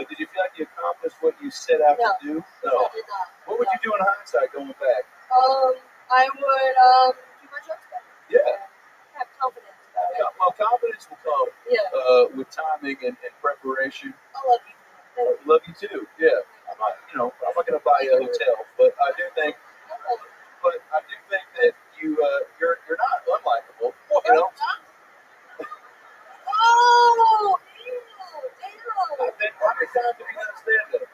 Did you feel like you accomplished what you set out No. to do? I No. did not. What would you do in hindsight going back? I would do my jokes better. Yeah. Have confidence about it. Well, confidence will come Yeah. with timing and preparation. I love you. Thank you. Love you too. Yeah. I'm not gonna buy you a hotel, but I do think that you're not unlikable. You know. Oh, I think how many times have you done stand up?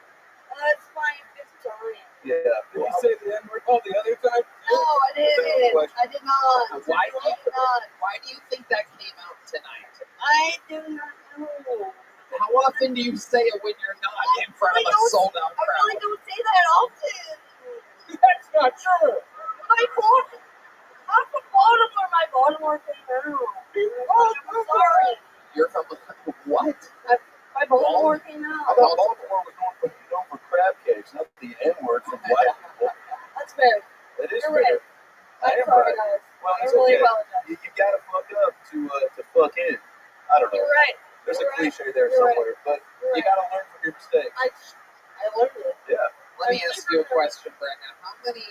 that's my fifth time. Yeah. Did you say the N-word all the other time? No, I didn't. I did not. Why I did not. do you think that came out tonight? I do not know. How often do you say it when you're not in front of a sold-out I really crowd? don't say that often. That's not true. I'm from Baltimore. My Baltimore came out. Oh, I'm sorry. You're from what? My Baltimore came I out. thought Baltimore was known for crab cakes, not the N-word from white people. That's fair. That is You're fair. right. I I'm am sorry, right. guys. Well, I it's really okay. apologize. You gotta fuck up to fuck in. I don't know. You're right. There's You're a right. cliche there You're right. somewhere, but You're you right. gotta learn from your mistakes. I learned it. Yeah. Let me ask you a question, Brandon. How many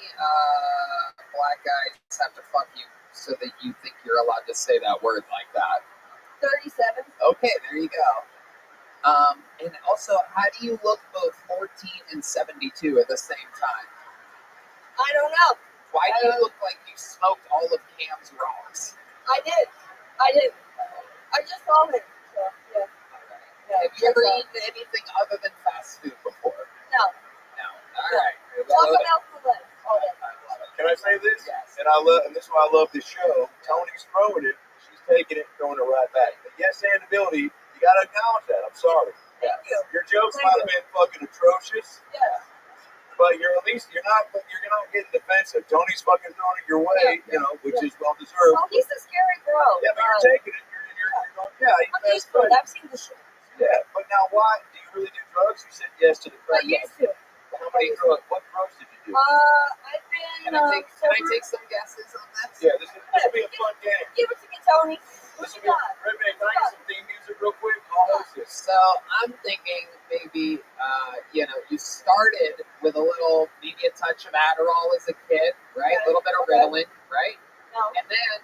black guys have to fuck you so that you think you're allowed to say that word like that? 37. Okay, there you go. And also, how do you look both 14 and 72 at the same time? I don't know. Why do you look like you smoked all of Cam's rocks? I did. I just saw him. So, yeah. Have you ever eaten anything other than fast food before? No. No. All right. Chocolate milk for lunch. All day. Can I say this? Yes. And this is why I love this show. Tony's throwing it, she's taking it, throwing it right back. The yes and ability, you gotta acknowledge that. I'm sorry. Thank you. Your jokes Thank might have been fucking atrocious, Yes. but you're not getting defensive. Tony's fucking throwing it your way, which is well deserved. Oh, he's a scary girl. Yeah, but you're taking it. You're going, I'm used to it. I've seen the shit. Yeah, but now why? Do you really do drugs? You said yes to the I crack. used to. How many drugs? What drugs did you do? I've been. Can I take some guesses on this? Yeah, this will be a fun game. Give it to me, Tony. What This you will be got? Rabbi, can I get some theme music real quick? I'll host this. So I'm thinking maybe, you started with a little, maybe a touch of Adderall as a kid, right? A little bit of Ritalin, right? No. And then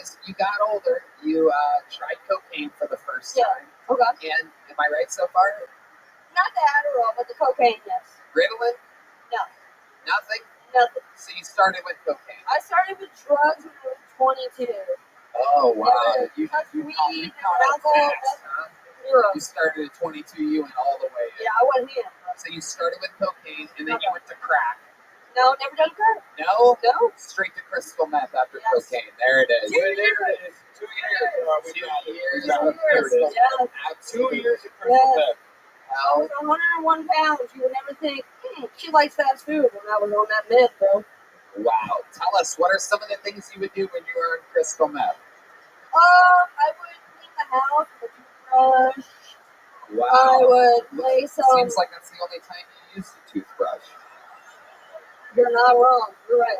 as you got older, you tried cocaine for the first Yeah. time. Okay. And am I right so far? Not the Adderall, but the cocaine, yes. Ritalin? No. Nothing? Nothing. So you started with cocaine. I started with drugs when I was 22. Oh, wow. Never You touched you weed, you never caught up alcohol, fast, huh? zero. You started at 22, you went all the way in. Yeah, I wasn't in. So you started with cocaine, and then you went to crack. No, never done crack. No? No. Straight to crystal meth after Yes. cocaine. There it is. 2 years. There it is. 2 years. We 2 got it. years We got of it. There it crystal is. Yeah. meth. 2 Absolutely. years of crystal Yes. meth. I Hell, was 101 pounds. You would never think, she likes fast food when I was on that meth, bro. wow. Tell us, what are some of the things you would do when you were on crystal meth? I would clean the house with a toothbrush. Wow. I would play some. Seems like that's the only time you use the toothbrush. You're not wrong. You're right.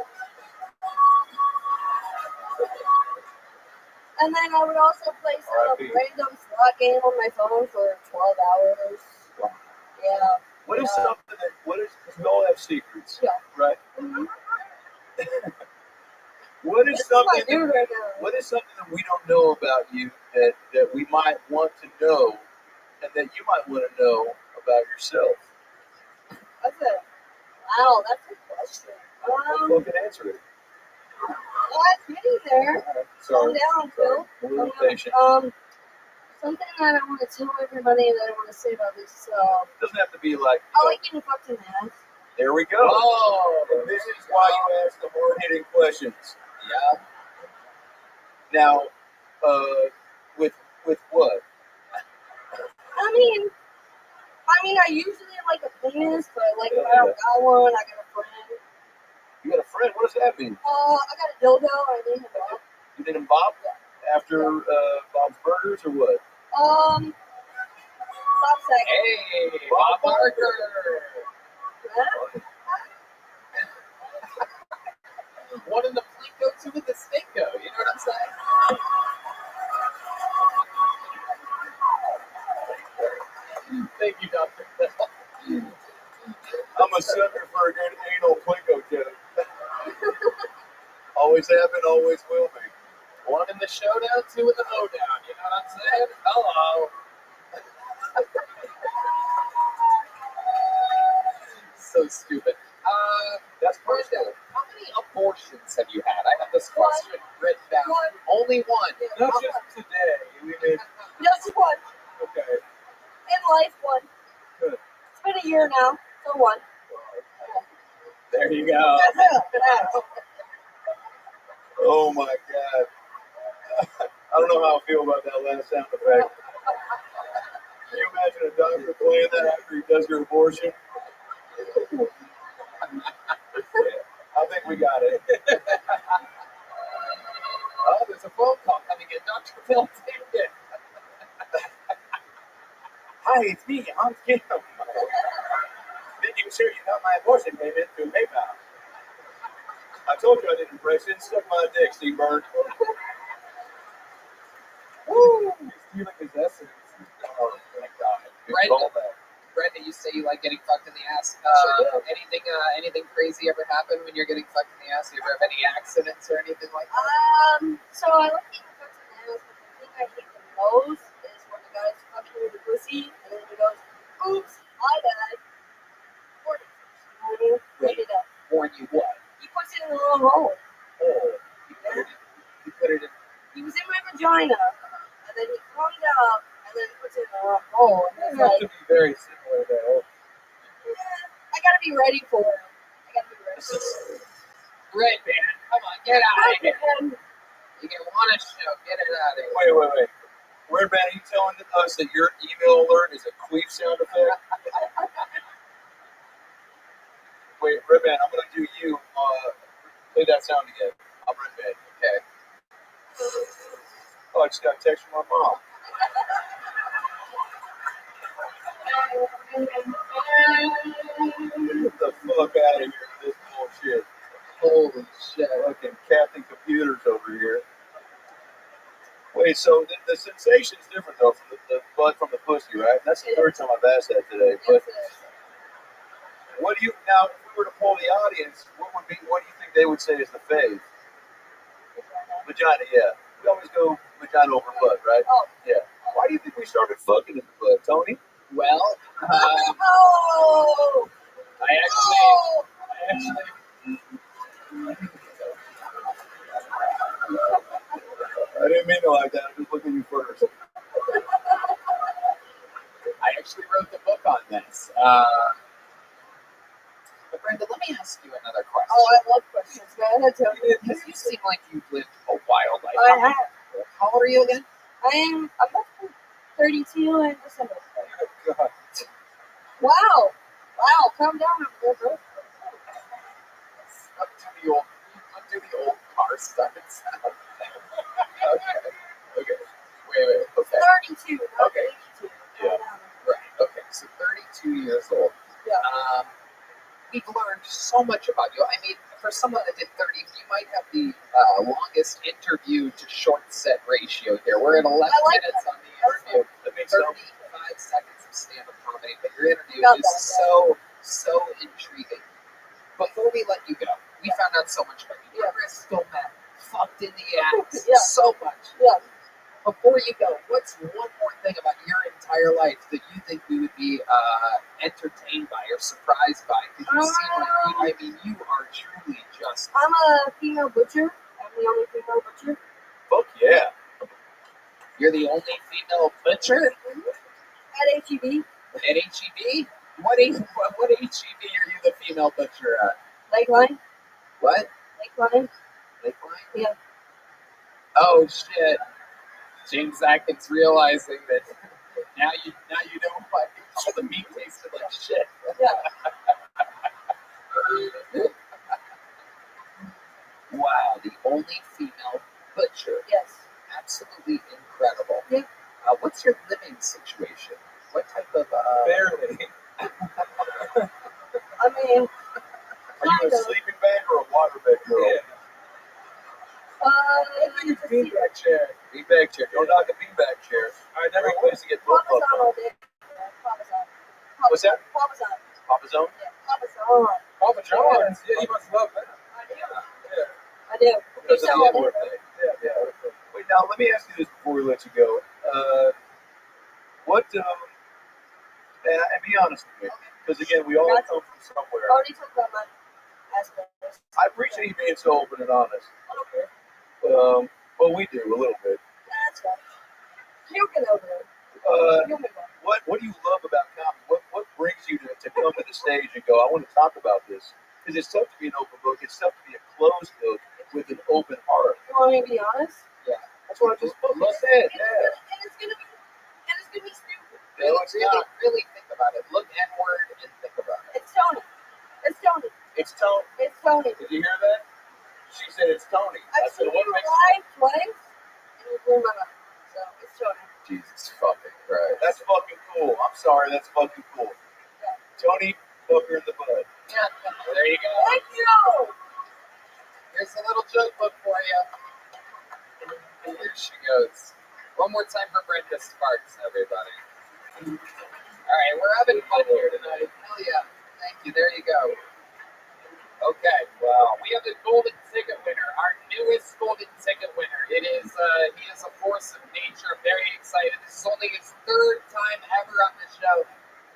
And then I would also play some R.I.P. random slot game on my phone for 12 hours. Wow. Yeah. What is something that, because we all have secrets, Yeah. right? Mm-hmm. What is This is my something dude right now. What is something that we don't know about you that we might want to know and that you might want to know about yourself? Wow, that's a question. Fucking answer it. Well, I'm getting there. Calm Sorry. down, Phil. We're a little patient. Something that I want to tell everybody that I want to say about myself. It doesn't have to be like, I like getting fucked in the ass. there we go. Oh. And this is why you ask the hard-hitting questions. Yeah. Now, with what? I usually like a penis, but like if I don't got one, I got a friend. You got a friend? What does that mean? I got a dildo. I named him Bob. You didn't Bob after Bob's Burgers or what? Stop second. Hey, Bob Barker. Huh? One in the Plinko, two in the Stinko. You know what I'm saying? Thank you, Dr. Phil. I'm a sucker for a good anal Plinko joke. Always have been, always will be. One in the showdown, two in the hoedown. You know what I'm saying? Hello. So stupid. That's Brenda, personal. how many abortions have you had? I have this question written down. One. Only one. Not just today. We made Just one. okay. In life, one. Good. It's been a year now, so one. There you go. Oh my God. I don't know how I feel about that last sound effect. Can you imagine a doctor playing that after he does your abortion? I think we got it. Oh, there's a phone call coming in. Dr. Phil, take it. Hi, it's me. I'm Kim. Making sure you got my abortion payment through PayPal. I told you I did impressions. Suck my dick, Steve Bird. Woo! He's stealing his essence. Oh my God. Good Right. callback. Brenda, you say you like getting fucked in the ass. Sure Anything crazy ever happen when you're getting fucked in the ass? You ever have any accidents or anything like that? So I like getting fucked in the ass, but the thing I hate the most is when the guy's fucking with the pussy and then he goes, oops, my bad. Warn it. You know what I mean? Clean it up. Warn you what? He puts it in the wrong hole. Oh, you put it in. He was in my vagina, and then he comes out, and then he puts it in the wrong hole. It And it's have like, to be very similar though. yeah, I gotta be ready for it. I gotta be ready for it. Red band, come on, get out of here. And You get one a show, get it out of here. Wait. Weird man, are you telling us that your email alert is a queef sound effect? Wait, Red Band, I'm gonna do you. Play that sound again. I'm Red Band. Okay. Oh, I just got a text from my mom. Get the fuck out of here with this bullshit. Holy shit. Fucking Captain Computers over here. Wait, so the sensation's different though from the butt from the pussy, right? That's the third time I've asked that today. But what do you now? If we were to poll the audience, what do you think they would say is the fave? Vagina, yeah. We always go vagina over butt, right? Oh. Yeah. Why do you think we started fucking in the butt, Tony? Well, oh, I actually. I didn't mean it like that. I just looked at you first. I actually wrote the book on this. But Brenda, let me ask you another question. oh, I love questions, man. That's how Because you seem like you've lived a wild life. I have. How old are you again? I'm about 32 in December. Oh, God. Wow, calm down up there, bro. Up to the old car stuff and sound. Okay. Wait. Okay. 32, not Okay. 82. Yeah. Right. Okay. So 32 years old. Yeah. We've learned so much about you. I mean, for someone that did 30, you might have the longest interview to short set ratio here. We're at 11 minutes on the interview. That makes sense. 35 seconds of stand-up comedy, but your interview Got is that, so intriguing. Before we let you go, we found out so much about you. Yeah. Crystal meth, fucked in the ass, Yeah. so much. Yeah. Before you go, what's one more thing about your entire life that you think we would be entertained by or surprised by? Because you seem like you are truly just. I'm a female butcher. I'm the only female butcher. Fuck yeah. You're the only female butcher At HEB. at HEB. What HEB are you the female butcher at? Lakeline. What? Lakeline. Lakeline? Yeah. Oh shit! James Atkins realizing that now you don't like all the meat tasted like shit. Yeah. Wow, the only female butcher. Yes. Absolutely incredible. Yeah. What's your living situation? What type of Barely. I mean, Are you a sleeping bag or a water bed girl? Yeah. I think it's beanbag chair. Beanbag chair. Don't knock a beanbag chair. I never Great place to get both Papa's of on all them. day. Papa's on. What's that? Papa's on. Papa Zone? Yeah, Papa's on. Papa John's. Yeah, you must love that. I do. Yeah. I do. Because of He's the on all N-word day. thing. Yeah. Wait, now let me ask you this before we let you go. And be honest with me, because again, we all come from somewhere. I already talked about my aspects. I appreciate you being so open and honest. I don't care. Well, we do a little bit. That's fine. You'll get over it. You'll move on. What do you love about comedy? What brings you to come to the stage and go, I want to talk about this? Because it's tough to be an open book. It's tough to be a closed book with an open heart. You want me to be honest? Yeah. That's what I just said. Yeah. And it's gonna be stupid. No, it's not. Really think about it. Look N-word and think about it. It's Tony. It's Tony. It's Tony. It's Tony. Did you hear that? She said it's Tony. I've said, seen you live twice, and you blew my mind. So it's Tony. Jesus fucking Christ. That's fucking cool. I'm sorry, that's fucking cool. Tony, Booker in the bud. Yeah. There you go. Thank you. Here's a little joke book for you. Here she goes. One more time for Brenda Sparks, everybody. All right, we're having fun here tonight. Hell yeah. Thank you. There you go. Okay. Wow. We have the golden ticket winner, our newest golden ticket winner. It is he is a force of nature. I'm very excited. This is only his third time ever on the show.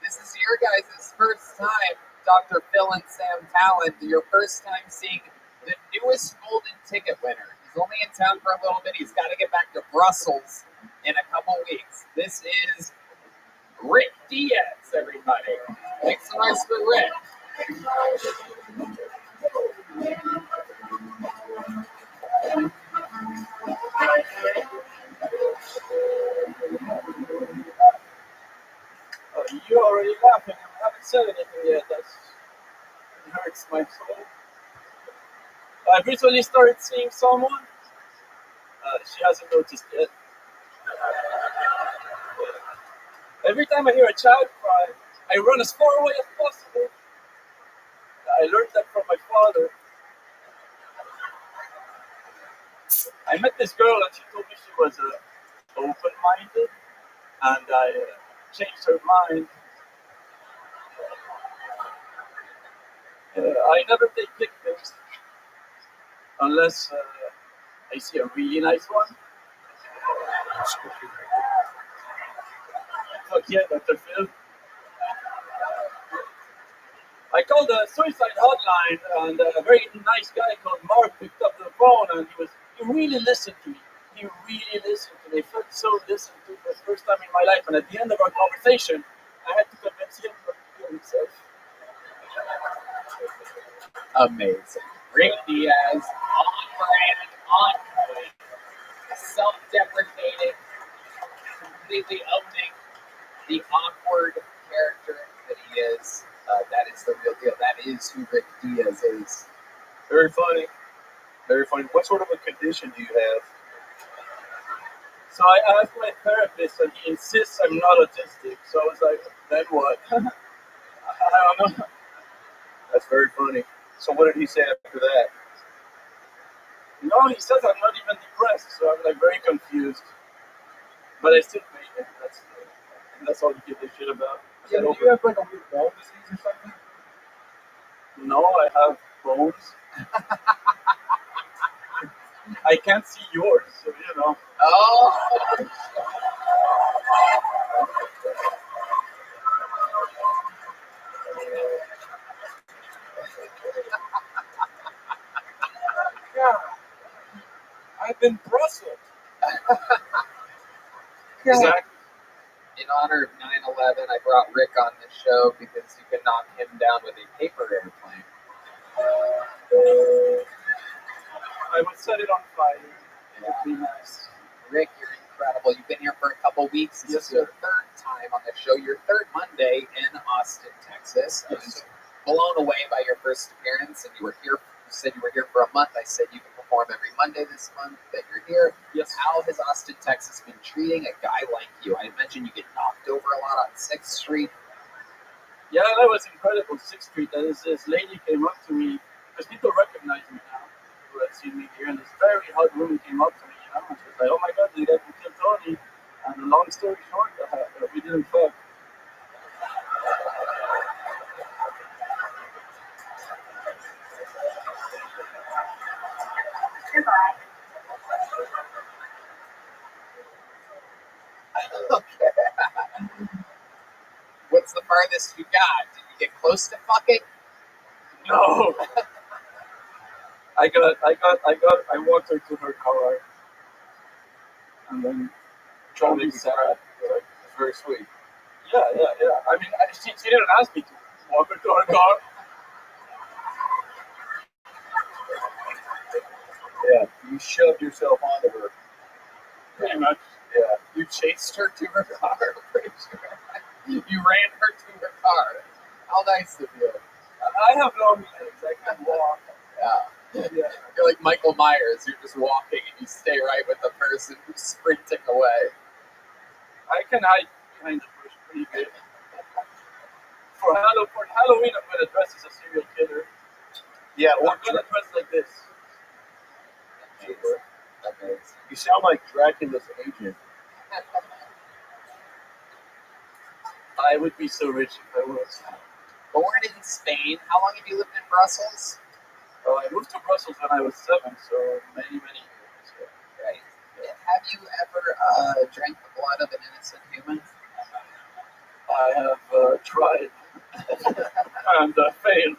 This is your guys' first time, Dr. Phil and Sam Talent. Your first time seeing the newest golden ticket winner. He's only in town for a little bit. He's got to get back to Brussels in a couple weeks. This is Rick Diaz, everybody. Make some noise for Rick. You're already laughing. I haven't said anything yet. That hurts my soul. I've recently started seeing someone. She hasn't noticed yet. Every time I hear a child cry, I run as far away as possible. I learned that from my father. I met this girl and she told me she was open-minded, and I changed her mind. I never take pictures unless I see a really nice one. Fuck yeah, Dr. Phil. I called a suicide hotline, and a very nice guy called Mark picked up the phone, and he really listened to me. He really listened to me. I felt so listened to for the first time in my life, and at the end of our conversation, I had to convince him to kill himself. Amazing. Rick Diaz, on brand, on point, self-deprecating, completely owning the awkward character that he is. That is the real deal. That is who Rick Diaz is. Very funny. Very funny. What sort of a condition do you have? So I asked my therapist, and he insists I'm not autistic. So I was like, then what? I don't know. That's very funny. So what did he say after that? No, he says I'm not even depressed. So I'm like very confused. But I still pay him. That's all he gives a shit about. Yeah, do you have like a weird bone disease or something? No, I have bones. I can't see yours, so you know. Oh! Yeah. I've been Brussels. Exactly. In honor of 9/11, I brought Rick on the show because you could knock him down with a paper airplane. I would set it on fire. Yeah. It'd be nice. Rick, you're incredible. You've been here for a couple weeks. This Yes, is your third time on the show. Your third Monday in Austin, Texas. I was blown away by your first appearance, and you were here. You said you were here for a month. I said you can perform perform every Monday this month that you're here. Yes. How has Austin, Texas been treating a guy like you? I mentioned you get knocked over a lot on 6th Street. Yeah, that was incredible. 6th Street. This lady came up to me because people recognize me now who had seen me here, and this very hot woman came up to me, and she was like, "Oh my God, you got to kill Tony." And long story short, we didn't fuck. Okay. What's the farthest you got? Did you get close to fucking? No. I walked her to her car, and then Totally Tony said, It's very sweet. Yeah. I mean, she didn't ask me to walk her to her car. Yeah, you shoved yourself onto her. Pretty much. Yeah. You chased her to her car, pretty sure. You ran her to her car. How nice of you. I have long legs. I can walk. Yeah. Yeah. You're like Michael Myers. You're just walking and you stay right with the person who's sprinting away. I can hide behind the bush pretty good. For Halloween, I'm gonna dress as a serial killer. Yeah, I'm gonna dress like this. Amazing. you sound like Dracula's agent. I would be so rich if I was. Born in Spain. How long have you lived in Brussels? I moved to Brussels when I was 7, so many years. Right. Have you ever drank the blood of an innocent human? I have tried and failed.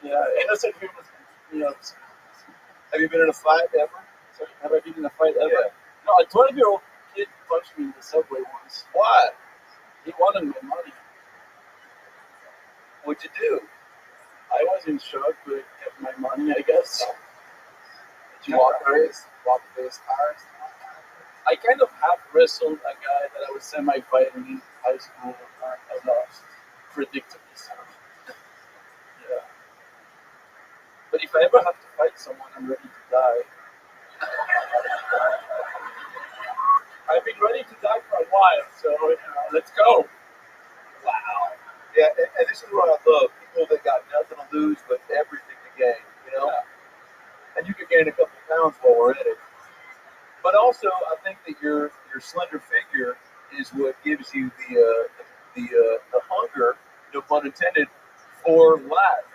Yeah, innocent humans. Yeah. Have you been in a fight ever? Sorry, have I been in a fight ever? Yeah. No, a 12-year-old kid punched me in the subway once. Why? He wanted my money. What'd you do? I was in shock, but kept my money, I guess. Did you walk through his cars? I kind of half wrestled a guy that I was semi-fighting in high school. I lost. Predictably so. Yeah. But if I ever have to fight someone, I'm ready to die. I've been ready to die for a while, so let's go. Wow. Yeah, and this is what I love. People that got nothing to lose but everything to gain, you know? Yeah. And you could gain a couple pounds while we're at it. But also, I think that your slender figure is what gives you the hunger, no pun intended, for life.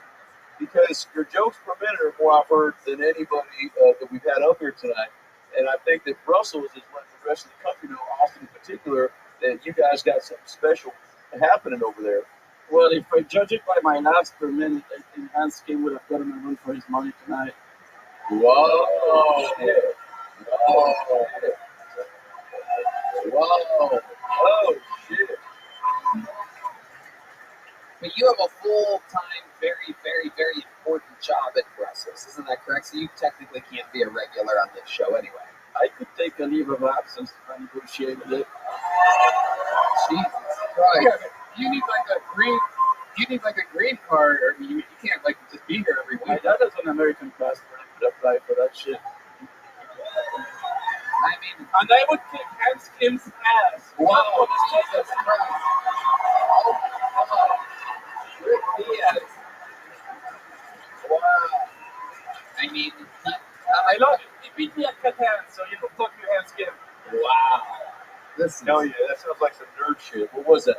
Because your jokes per minute are more I've heard than anybody that we've had up here tonight. And I think that Brussels is letting the rest of the country know, Austin in particular, that you guys got something special happening over there. Well, if I judge it by my laughs per minute, I think Hans Kim would have gotten a run for his money tonight. Whoa. Shit. Whoa. Whoa. Oh, shit. But you have a full-time, very, very, very important job at Brussels. Isn't that correct? So you technically can't be a regular on this show anyway. I could take a leave of absence if I negotiated it. Jesus Christ. You need like a green card, or you can't like just be here every My week. dad has an American passport. I could apply for that shit. I mean, And I would kick Hans Kim's ass. whoa, Jesus Christ. Oh, come on. Rick Diaz. Wow. I mean, I know he beat me at Catan, so fuck you, Hans Kim. wow. This is Hell yeah, that sounds like some nerd shit. What was that?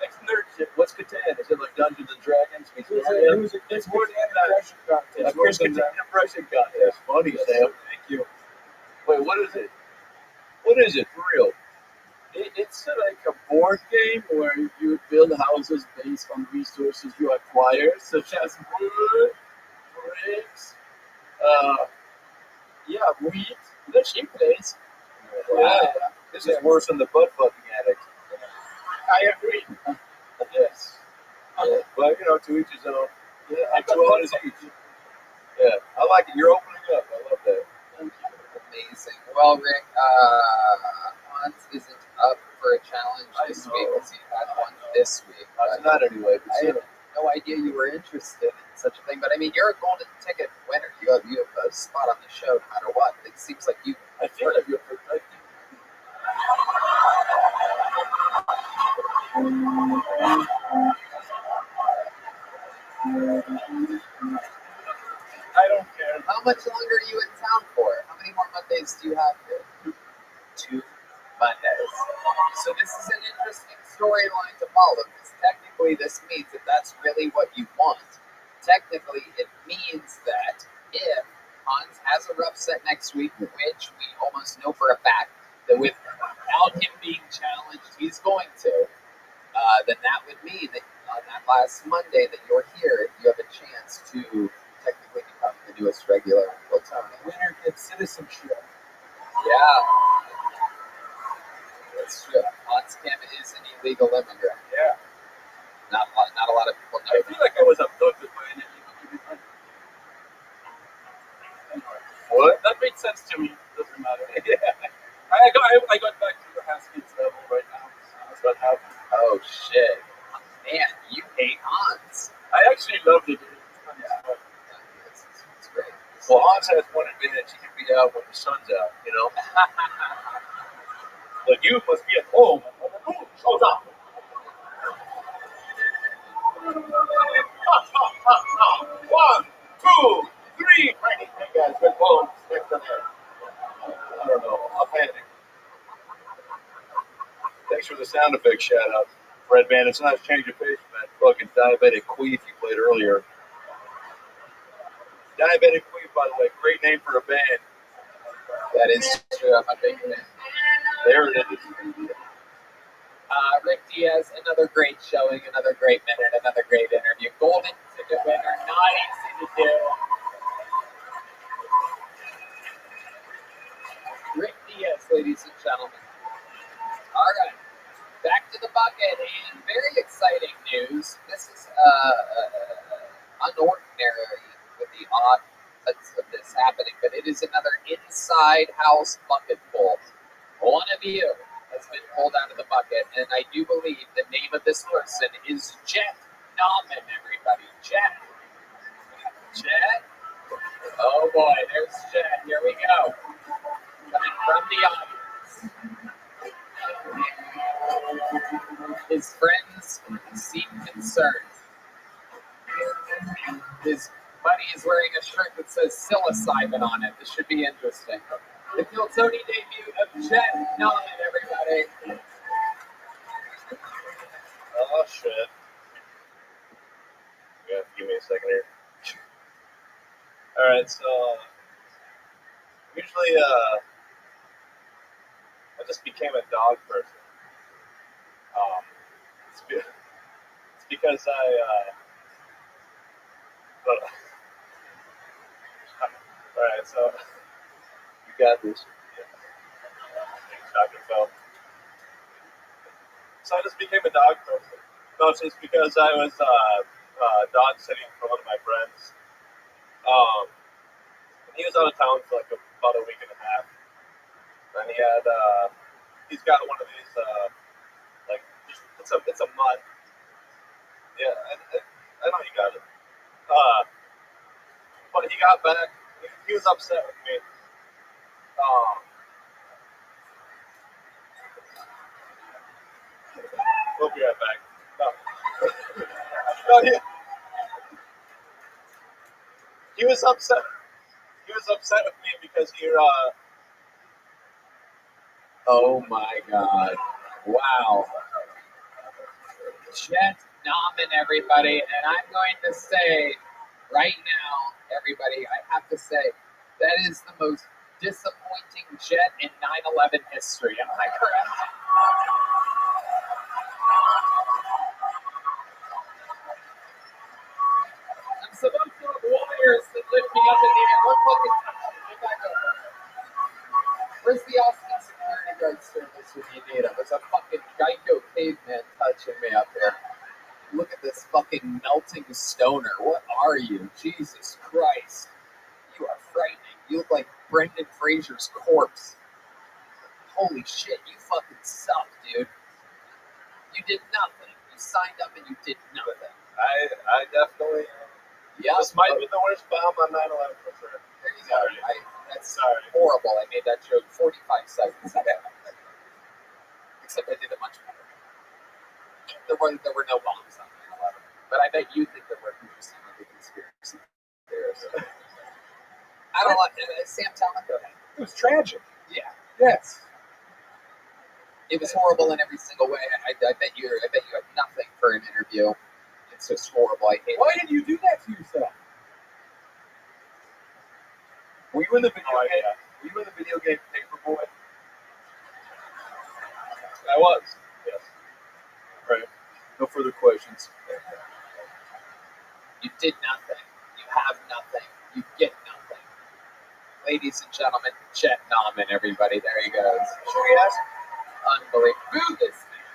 That's nerd shit. What's Catan? Is it like Dungeons and Dragons? It was a Chris impression contest. It's worse than that impression contest. Funny, Sam. Thank you. Wait, what is it? What is it, for real? It's like a board game where you build houses based on resources you acquire, such as wood, bricks, wheat. The cheap place. Wow. This is worse than the butt fucking addict. I agree. Yes. But, to each his own. Yeah, And to all his each. Yeah, I like it. You're opening up. I love that. amazing. Well, Rick, Hans isn't up for a challenge this week because he had one this week. It's not anyway. I had no idea you were interested in such a thing. But I mean, you're a golden ticket winner. You have a spot on the show no matter what. It seems like you. I feel like you're perfect. I don't care. How much longer are you in town for? How many more Mondays do you have here? 2 Mondays. So this is an interesting storyline to follow, because technically this means that that's really what you want. Technically, it means that if Hans has a rough set next week, which we almost know for a fact that without him being challenged, he's going to, then that would mean that on that last Monday that you're here, you have a chance to technically become the newest regular Platonic. Winner gets citizenship. Yeah, that's true. Hans Kim is an illegal immigrant. Yeah. Not a lot of people know I that. feel like I was abducted by an illegal immigrant. What? That makes sense to me. Doesn't matter. Yeah. I got back to the Haskins level right now. That's what happened. Oh shit. Man, you hate Hans. I actually loved it. Yeah. It's great. Well, Hans has one advantage. He can be out when the sun's out, you know? But you must be at home when the moon shows up. 1, 2, 3. Frankie, hey guys, my phone. Next to there. I don't know. I'll panic. Thanks for the sound effect shout out. Red Band, it's nice change of pace from that fucking diabetic queef you played earlier. Diabetic queef, by the way, great name for a band. That is true. I'm a big fan. There it is. Rick Diaz, another great showing, another great minute, another great interview. Golden ticket winner, not easy to do. Rick Diaz, ladies and gentlemen. All right, back to the bucket, and very exciting news. This is unordinary with the odds of this happening, but it is another inside house bucket pull. One of you has been pulled out of the bucket, and I do believe the name of this person is Jet Nauman, everybody. Jet. Jet. Oh boy, there's Jet. Here we go. Coming from the audience. His friends seem concerned. His buddy is wearing a shirt that says psilocybin on it. This should be interesting. The Kiltony debut of Jet Nauman, everybody. Oh, shit. You have to give me a second here. Alright, so usually I just became a dog person. It's because alright, so you got this. Thanks, Dr. Phil. So I just became a dog person. No, it's just because I was dog sitting for one of my friends. And he was out of town for like about a week and a half. And he had he's got one of these like it's a mud. Yeah, I know you got it. But he got back. He was upset with me. We'll be right back. No, he was upset. He was upset with me because he. Oh my God. Wow. Jet Nauman, everybody. And I'm going to say right now, everybody, I have to say, that is the most disappointing Jet in 9/11 history. Am I correct? I'm supposed to have wires that lift me up in the air. What fucking touch me? Get back over. Where's the Austin security guard service when you need them? It's a fucking Geico caveman touching me up here. Look at this fucking melting stoner. What are you? Jesus Christ. You are frightening. You look like Brendan Fraser's corpse. Holy shit, you fucking suck, dude. You did nothing. You signed up and you did nothing. I definitely. Yep. This might be the worst bomb on 9/11 for sure. there you go. That's horrible. I made that joke 45 seconds ago. Except I did it much better. There were no bombs on 9/11. But I bet you think there were. You seem like a conspiracy theorist. I don't like Sam, tell me. Go ahead. It was tragic. Yeah. Yes. It was horrible in every single way. I bet you have nothing for an interview. It's just horrible. I hate Why it. did you do that to yourself? Were you in the video game? Were you in the video game Paperboy? I was. Yes. Right. No further questions. You did nothing. You have nothing. You get nothing. Ladies and gentlemen, Chet Nauman, everybody. There he goes. Should we ask? Unbelievable. Boo this man.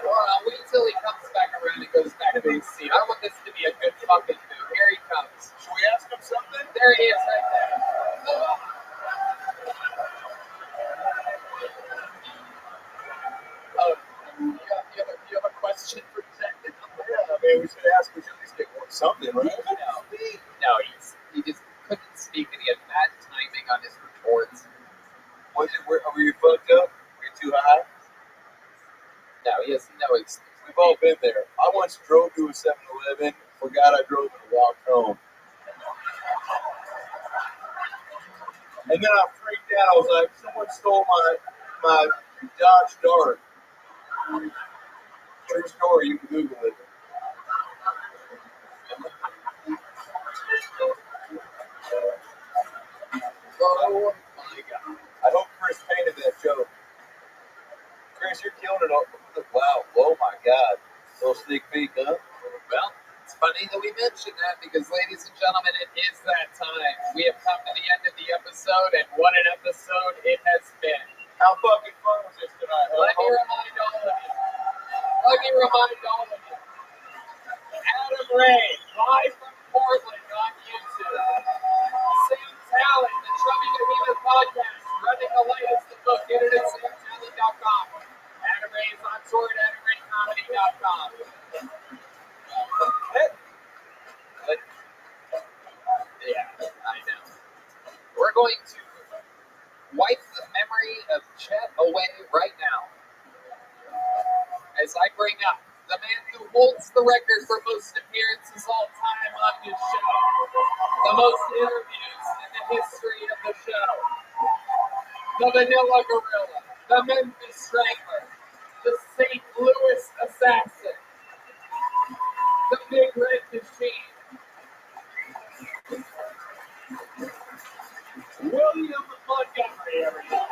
Well, wait till he comes back around and goes back to his seat. I want this to be a good fucking boo. Here he comes. Should we ask him something? There he is right there. Oh, you have a question for Chet? Yeah, I mean, we should ask. We should at least get something, right? No, he just couldn't speak, and he had bad timing on his retorts. Were you fucked up? Were you too high? No, he has no excuse. We've all been there. I once drove to a 7-Eleven, forgot I drove and walked home. And then I freaked out. I was like, someone stole my Dodge Dart. True story, you can Google it. Oh my God. I hope Chris painted that joke. Chris, you're killing it. Wow. Oh my God. Little sneak peek, huh? Well, it's funny that we mentioned that because, ladies and gentlemen, it is that time. We have come to the end of the episode, and what an episode it has been. How fucking fun was this tonight? Let me remind all of you. Adam Ray, live from Portland on YouTube. Sam Talent, the Chubby Behemoth Podcast, running the latest book. Get it at samtalent.com. Adam Ray is on tour at AdamRayComedy.com. Yeah, I know. We're going to wipe the memory of Chet away right now. As I bring up the man who holds the record for most appearances all time on this show, the most interviews in the history of the show, the Vanilla Gorilla, the Memphis Strangler, the St. Louis Assassin, the Big Red Machine, William Montgomery, everybody.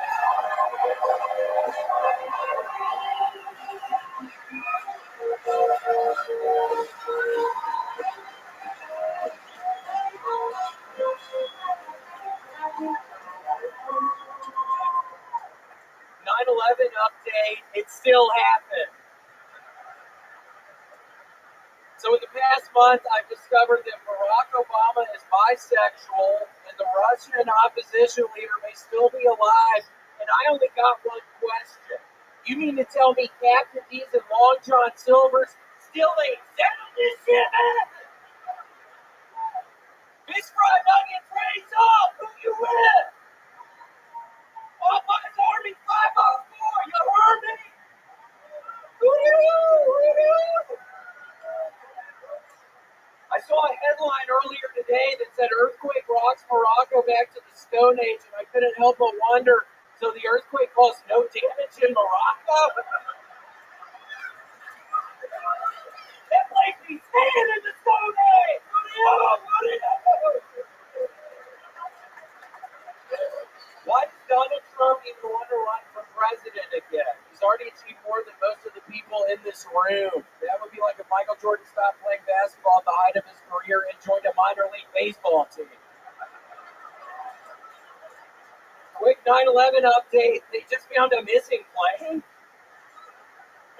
Update, it still happened. So in the past month, I've discovered that Barack Obama is bisexual and the Russian opposition leader may still be alive, and I only got one question. You mean to tell me Captain D's and Long John Silver's still ain't settled this shit, man? Fish fry nugget praise up! Who you with? Oh, my Army 504, you heard me? I saw a headline earlier today that said earthquake rocks Morocco back to the Stone Age, and I couldn't help but wonder, so the earthquake caused no damage in Morocco? That place be staying in the Stone Age! Why does Donald Trump even want to run for president again? He's already achieved more than most of the people in this room. That would be like if Michael Jordan stopped playing basketball at the height of his career and joined a minor league baseball team. Quick 9/11 update. They just found a missing plane.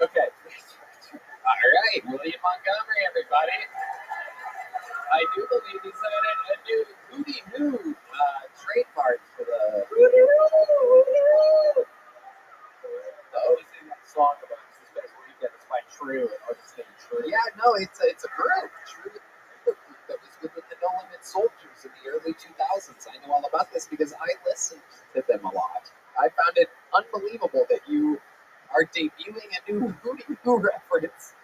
Okay. All right, William Montgomery, everybody. I do believe he's had a new Hootie Hoo trademark for the. Always sing that song about this past weekend. It's by True, and artist named True. Yeah, no, it's a group. True, that was with the No Limit Soldiers. 2000s. I know all about this because I listened to them a lot. I found it unbelievable that you are debuting a new Hootie Hoo reference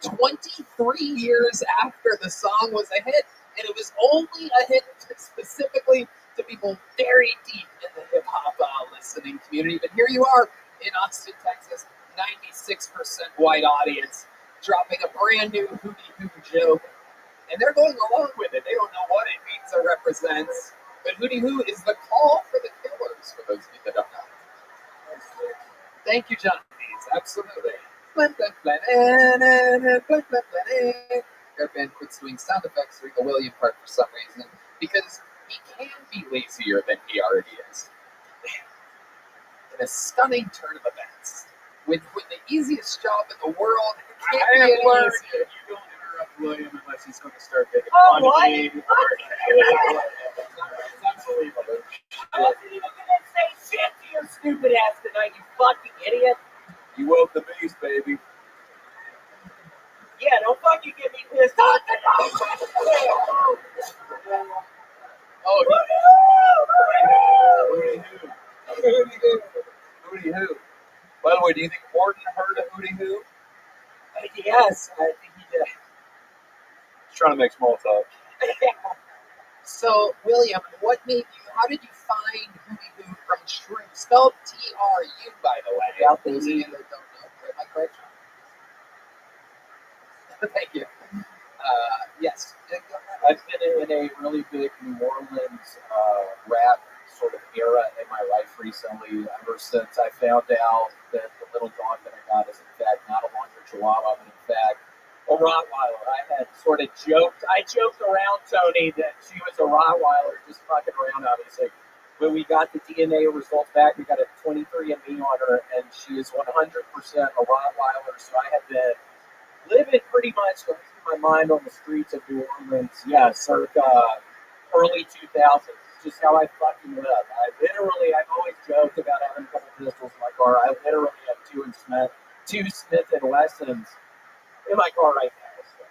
23 years after the song was a hit, and it was only a hit specifically to people very deep in the hip-hop listening community. But here you are in Austin, Texas, 96% white audience, dropping a brand new Hootie Hoo joke, and they're going along with it. They don't know what it means or represents, but Hootie Hoo is the call for the Killers, for those of you that don't know. Thank you, John Hayes. Absolutely. Our band quits doing sound effects during the William part for some reason, because he can be lazier than he already is. In a stunning turn of events, with the easiest job in the world, it can't be learned. You don't interrupt William unless he's going to start making Oh, fun of what? me. It's unbelievable. I wasn't even gonna say shit to your stupid ass tonight, you fucking idiot. You woke the beast, baby. Yeah, don't fucking get me pissed off. Oh, Hootie Hoo. By the way, do you think Orton heard of Hootie Hoo? Yes, I think he did. He's trying to make small talk. so William, how did you find Hootie Hoo from Shrew? Spelled TRU, by the way. Yeah, Those of you that don't know, am I correct? Thank you. Yes. I've been in a really big New Orleans rap sort of era in my life recently, ever since I found out that the little dog that I got is in fact not a longer Chihuahua, but in fact a Rottweiler. I had sort of joked around Tony that she was a Rottweiler, just fucking around obviously. When we got the DNA results back, we got a 23andMe on her, and she is 100% a Rottweiler, so I have been living pretty much going through my mind on the streets of New Orleans, circa early 2000s. Just how I fucking live. I've always joked about having a couple pistols in my car. I literally have two Smith and Wessons in my car right now. So.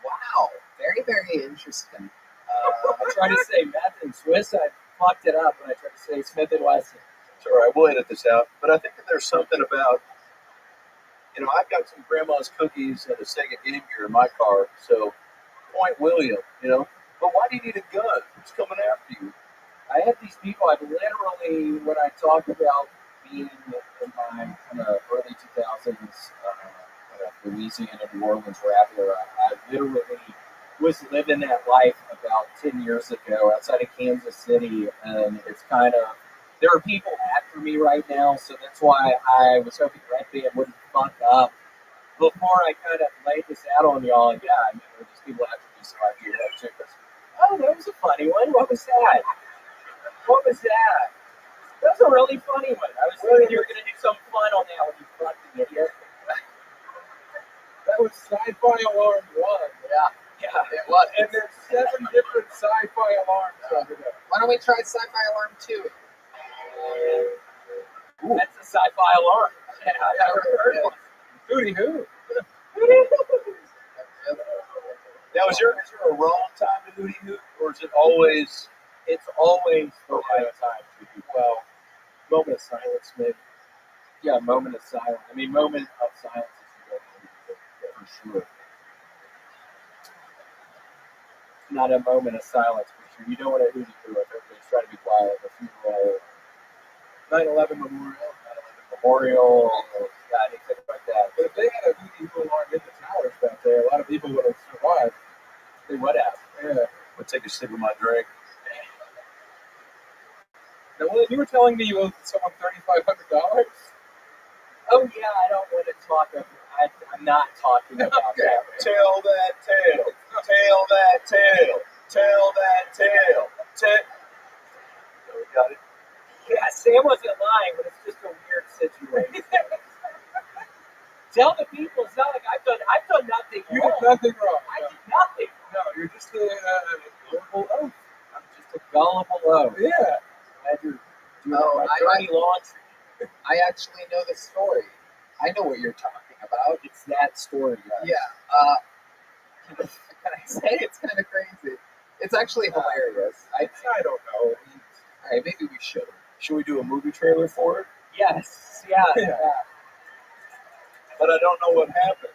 Wow. Very, very interesting. I try to say meth and Swiss. I fucked it up when I tried to say Smith and Wesson. It's all right. We'll edit this out. But I think that there's something about, I've got some grandma's cookies and a Sega Game Gear in my car. So, point William, But why do you need a gun? Who's coming after you? I have these people. I've literally, when I talk about being in my kind of early 2000s Louisiana, New Orleans rap era, I literally was living that life about 10 years ago outside of Kansas City, and it's kind of, there are people after me right now, so that's why I was hoping Red Band wouldn't fuck up before I kind of laid this out on y'all. And yeah, there's just people after me, so I do that too. Oh, that was a funny one. What was that? That was a really funny one. I was thinking you were going to do some fun on that one, you fucking idiot. That was Sci-Fi Alarm 1. Yeah, it was. And there's 7 different Sci-Fi Alarms over there. Why don't we try Sci-Fi Alarm 2? That's a sci-fi alarm. Yeah, I never heard one. Hootie Hoo. Now, is there a wrong time to Hootie Hoo, or is it always? It's always the right time to do well. Moment of silence, maybe. Yeah, moment of silence. Moment of silence is for sure. Not a moment of silence for sure. You don't want to Hootie Hoo if everybody's trying to be quiet. If you 9/11 Memorial. Anything like that. But if they had a Hootie Hoo alarm in the towers back there, a lot of people would have survived. They would have. Yeah. I'll take a sip of my drink. Now, William, you were telling me you owed someone $3,500? Oh yeah, I don't want to talk about. I'm not talking about that. Tell that tale. Tell that tale. Tell that tale. So we got it. Yeah, Sam wasn't lying, but it's just a weird situation. Tell the people, it's not like I've done nothing You wrong. did nothing wrong. I did nothing. No, you're just a gullible oaf. I'm just a gullible oaf. Yeah. Glad you're doing Oh, my dirty laundry. I actually know the story. I know what you're talking about. It's that story, guys. Yeah. Can I say it's kind of crazy? It's actually hilarious. I don't know. All right, maybe we should. Should we do a movie trailer for it? Yes. Yeah. But I don't know what happened.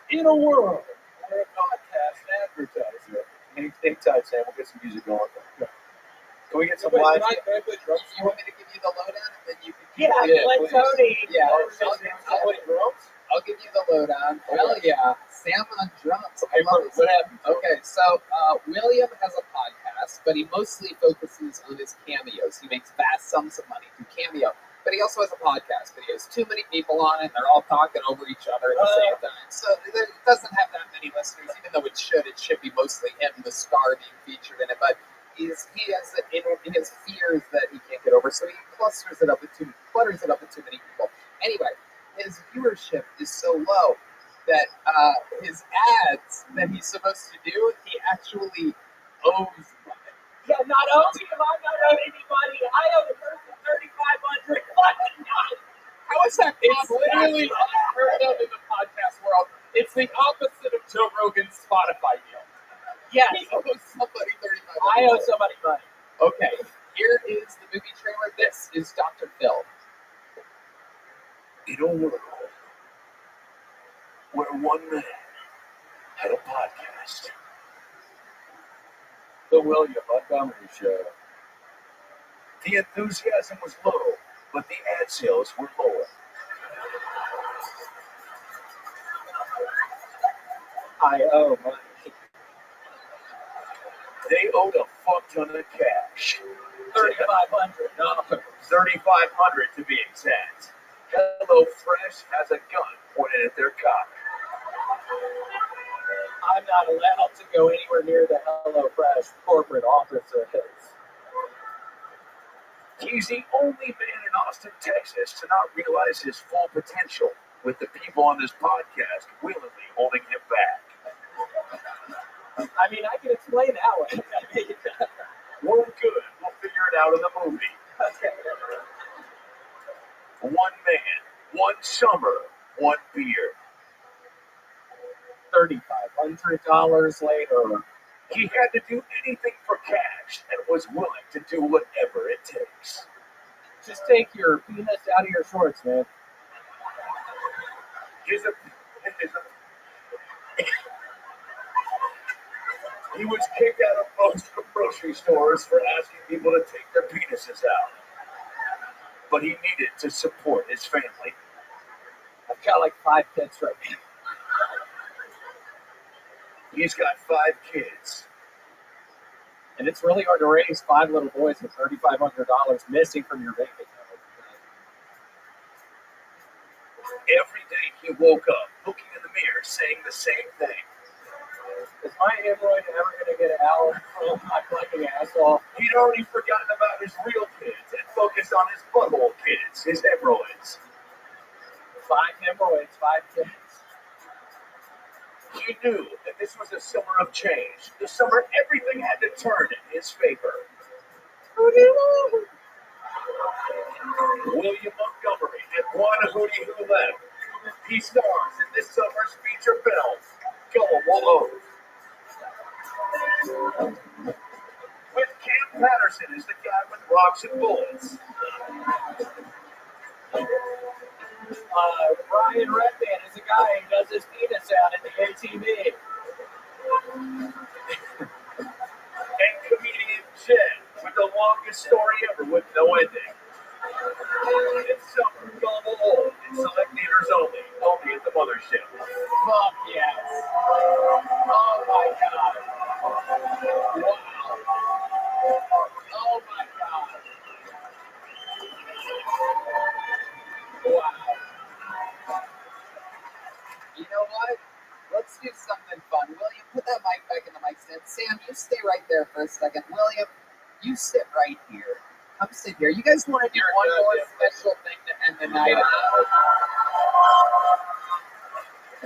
In a world where a podcast advertiser. Hang tight, Sam. We'll get some music going. Can we get some Wait, live? can I play drums? You want me to give you the lowdown and then you can. Let please. Tony. Yeah. I'll I'll give you the lowdown. Hell yeah. Sam on drums. I Hey, love this. what happened? Okay, so William has a podcast, but he mostly focuses on his cameos. He makes vast sums of money through Cameo, but he also has a podcast, but he has too many people on it, and they're all talking over each other at the same time. So it doesn't have that many listeners, even though it should be mostly him, the star, being featured in it, but he has it in his fears that he can't get over, so he clutters it up with too many people. Anyway, his viewership is so low that his ads that he's supposed to do, he actually owes money. Yeah, not only am I not owed anybody, I owe the person $3,500. How is that? It's literally unheard of in the podcast world. It's the opposite of Joe Rogan's Spotify deal. Yes, He owes somebody $3,500. I owe somebody money. Okay, here is the movie trailer. This is Dr. Phil. In a world where one man had a podcast. The William Montgomery Show. The enthusiasm was low, but the ad sales were lower. I owe money. They owed a fuck ton of cash. $3,500. No, $3,500 to be exact. HelloFresh has a gun pointed at their cock. I'm not allowed to go anywhere near the HelloFresh corporate office of his. He's the only man in Austin, Texas to not realize his full potential, with the people on this podcast willingly holding him back. I mean, I can explain that one. We're good. We'll figure it out in the movie. One man, one summer, one beer. $3,500 later. He had to do anything for cash and was willing to do whatever it takes. Just take your penis out of your shorts, man. He was kicked out of most grocery stores for asking people to take their penises out. But he needed to support his family. I've got like 5 kids right now. He's got 5 kids. And it's really hard to raise 5 little boys with $3,500 missing from your bank account. Every day he woke up looking in the mirror saying the same thing. Is my hemorrhoid ever going to get out from my fucking asshole? He'd already forgotten about his real kids and focused on his butthole kids, his hemorrhoids. 5 hemorrhoids, 5 kids. He knew that this was a summer of change. The summer everything had to turn in his favor. William Montgomery and one hootie who left. He stars in this summer's feature film, Gullible Oath. With Cam Patterson as the guy with rocks and bullets. Ryan Redman is a guy who does his penis out in the ATV. And comedian Jen with the longest story ever with no ending. It's summer, Gullible Oath, in select theaters only at the mothership. Fuck yes. Oh my god. Wow. Oh my god. Wow. You know what? Let's do something fun. William, put that mic back in the mic stand. Sam, you stay right there for a second. William, you sit right here. Come sit here. You guys want to do one more special thing to end the night on?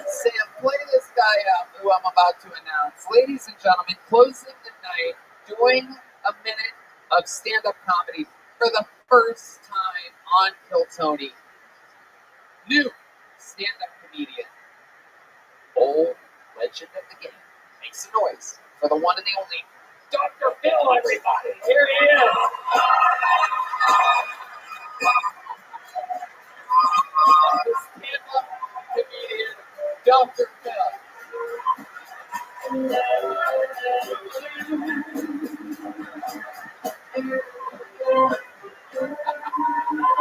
Sam, play this guy out who I'm about to announce. Ladies and gentlemen, closing the night, doing a minute of stand-up comedy for the first time on Kill Tony. New stand-up comedian. Old legend of the game. Make some noise for the one and the only Dr. Phil, everybody. Here he is. The stand-up comedian, Dr. Phil.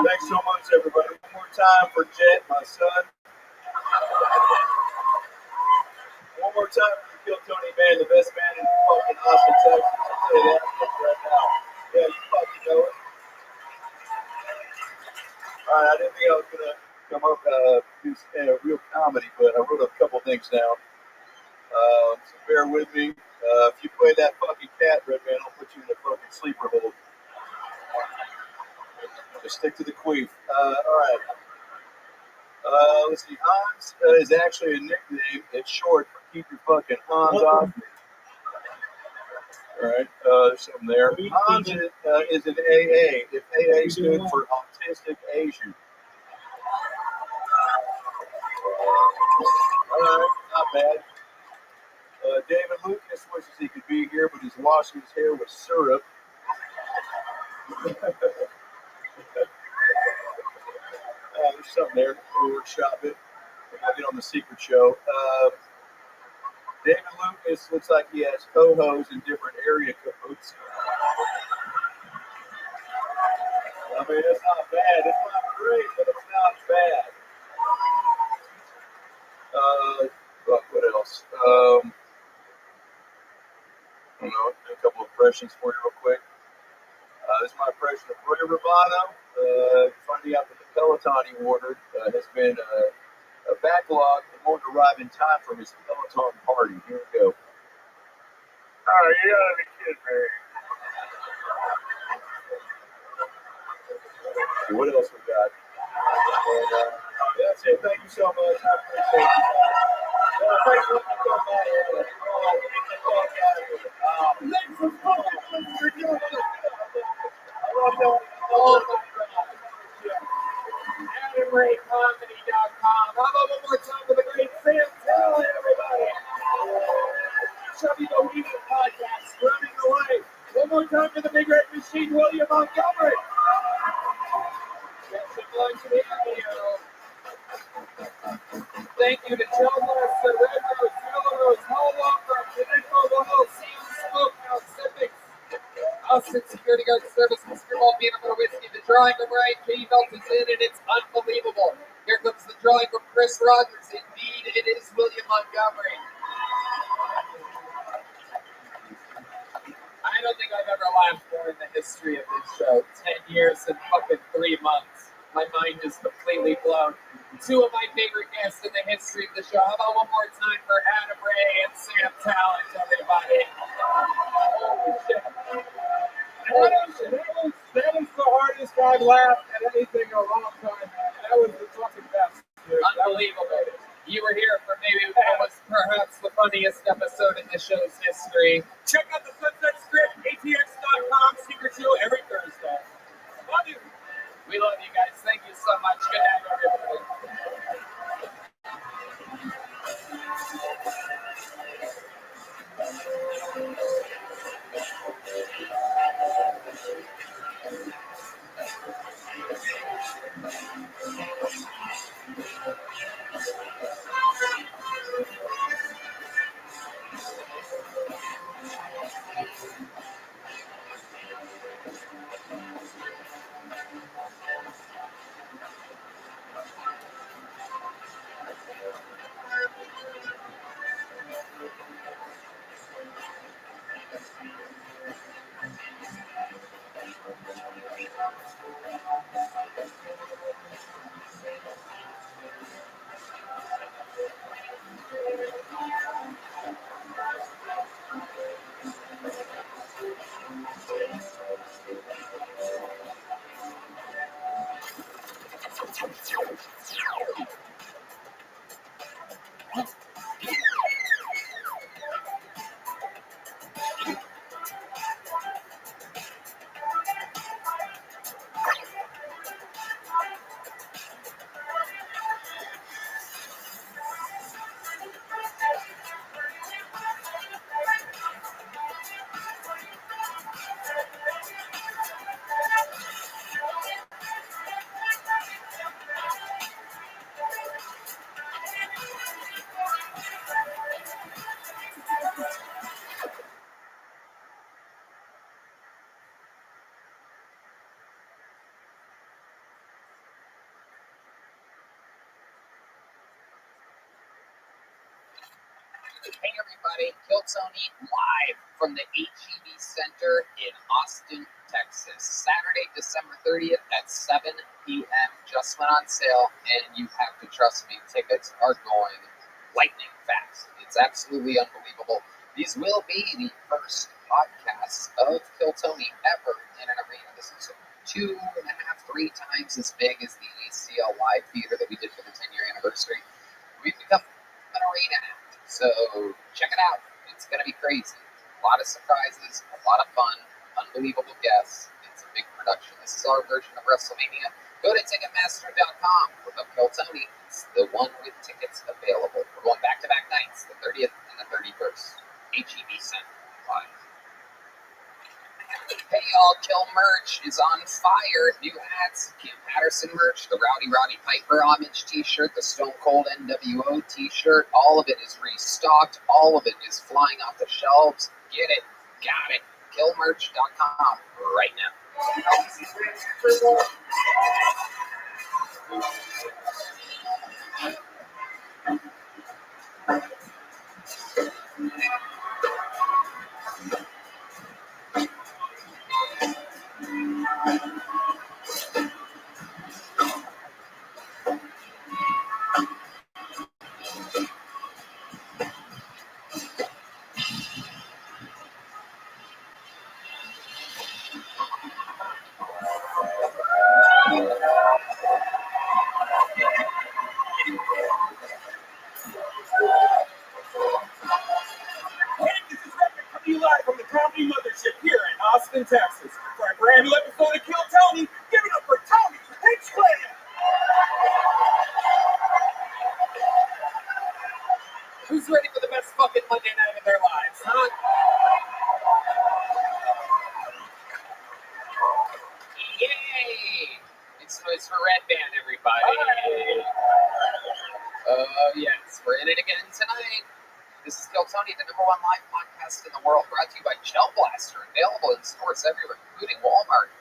Thanks so much, everybody. One more time for Jet, my son. One more time for the Kill Tony band, the best band in fucking Austin, Texas. I'll tell you that much right now. Yeah, you fucking know it. All right, I didn't think I was gonna come up do real comedy, but I wrote a couple things down. So bear with me. If you play that fucking cat, Red Man, I'll put you in a fucking sleeper hold. Just stick to the queef. All right. Let's see. Hans is actually a nickname. It's short for keep your fucking Hans off me. All right. There's something there. Hans is an AA. If AA stood for Autistic Asian. All right. Not bad. David Lucas wishes he could be here, but he's washing his hair with syrup. There's something there. We'll workshop it. I'll get on the secret show. David Lucas looks like he has co-hosts in different area codes. I mean, it's not bad. It's not great, but it's not bad. What else? I don't know. A couple of impressions for you real quick. This is my impression of Roy Romano. Finding out that the Peloton he ordered has been a backlog and won't arrive in time for his Peloton party. Here we go. All right, you gotta be kidding me. What else we got? And, that's it. Thank you so much. I appreciate you guys. Thanks for letting me come by. Thanks for fucking I love y'all. Oh my God. AdamRayComedy.com. How about one more time for the great Sam Tell, everybody? Chubby Bohemian Podcast, running away. One more time for the big red machine, William Montgomery. Thank you to Joe Lester, Red Rose, Yellow Rose, Hall Walker, Pinnacle, Royal, Sam Smokehouse, Civics, Austin Security Guard Service, Mr. Ball, Peanut Butter Whiskey, the drawing room right, Katie Belt is in, and it's unbelievable. Here comes the drawing from Chris Rogers. Indeed, it is William Montgomery. I don't think I've ever laughed more in the history of this show. 10 years and fucking 3 months. My mind is completely blown. Two of my favorite guests in the history of the show. How about one more time for Adam Ray and Sam Talent, everybody? Holy shit. That was the hardest I've laughed at anything in a long time, man. That was the fucking best. Dude. Unbelievable. You were here for maybe what was perhaps the funniest episode in the show's history. Check out the Sunset Script, ATX.com, secret show every Thursday. Love you. We love you guys. Thank you so much. Good night, everybody. Hey everybody, Kill Tony live from the HEB Center in Austin, Texas. Saturday, December 30th at 7 p.m. Just went on sale, and you have to trust me, tickets are going lightning fast. It's absolutely unbelievable. These will be the first podcasts of Kill Tony ever in an arena. This is 2.5, 3 times as big as the ACL Live Theater that we did for the 10-year anniversary. We've become an arena act, so check it out. It's going to be crazy. A lot of surprises, a lot of fun, unbelievable guests. It's a big production. This is our version of WrestleMania. Go to Ticketmaster.com. Look up Kill Tony. It's the one with tickets available. We're going back-to-back nights, the 30th and the 31st. HEB Center Live. Hey y'all, Kill merch is on fire. New hats, Kim Patterson merch, the Roddy Piper homage t-shirt, the Stone Cold NWO t-shirt. All of it is restocked. All of it is flying off the shelves. Get it, got it. Killmerch.com right now. This is Rabbi coming to you live from the Comedy Mothership here in Austin, Texas. For a brand new episode of Kill Tony, give it up for Tony Hinchcliffe! Who's ready for the best fucking Monday night of their lives, huh? Yay! It's noise for Red Band, everybody. Oh, yes, we're in it again tonight. This is Kill Tony, the #1 live podcast in the world, brought to you by Gel Blaster, available in stores everywhere, including Walmart.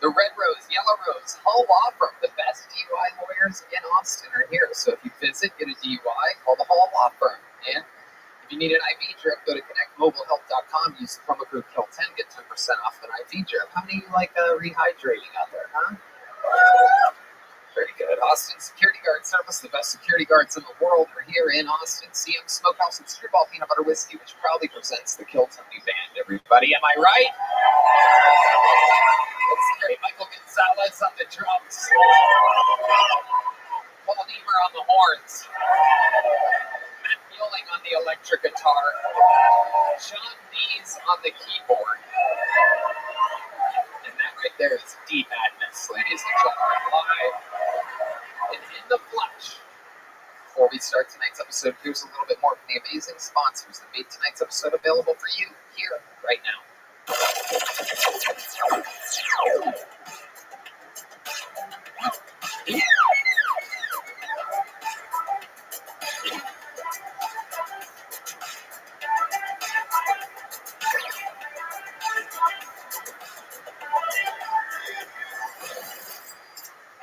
The Red Rose, Yellow Rose, Hull Law Firm, the best DUI lawyers in Austin are here. So if you visit, get a DUI, call the Hull Law Firm. And if you need an IV drip, go to connectmobilehealth.com, use the promo code KILL10, get 10% off an IV drip. How many of you like rehydrating out there, huh? Very good. Austin Security Guard Service, the best security guards in the world, are here in Austin. CM Smokehouse and Screwball Peanut Butter Whiskey, which proudly presents the Kill Tony Band, everybody. Am I right? Let's hear Michael Gonzalez on the drums. Paul Niemer on the horns. Matt Mueling on the electric guitar. Sean Dees on the keyboard. And that right there is deep madness, ladies and gentlemen, live and in the flesh. Before we start tonight's episode, here's a little bit more from the amazing sponsors that made tonight's episode available for you here right now.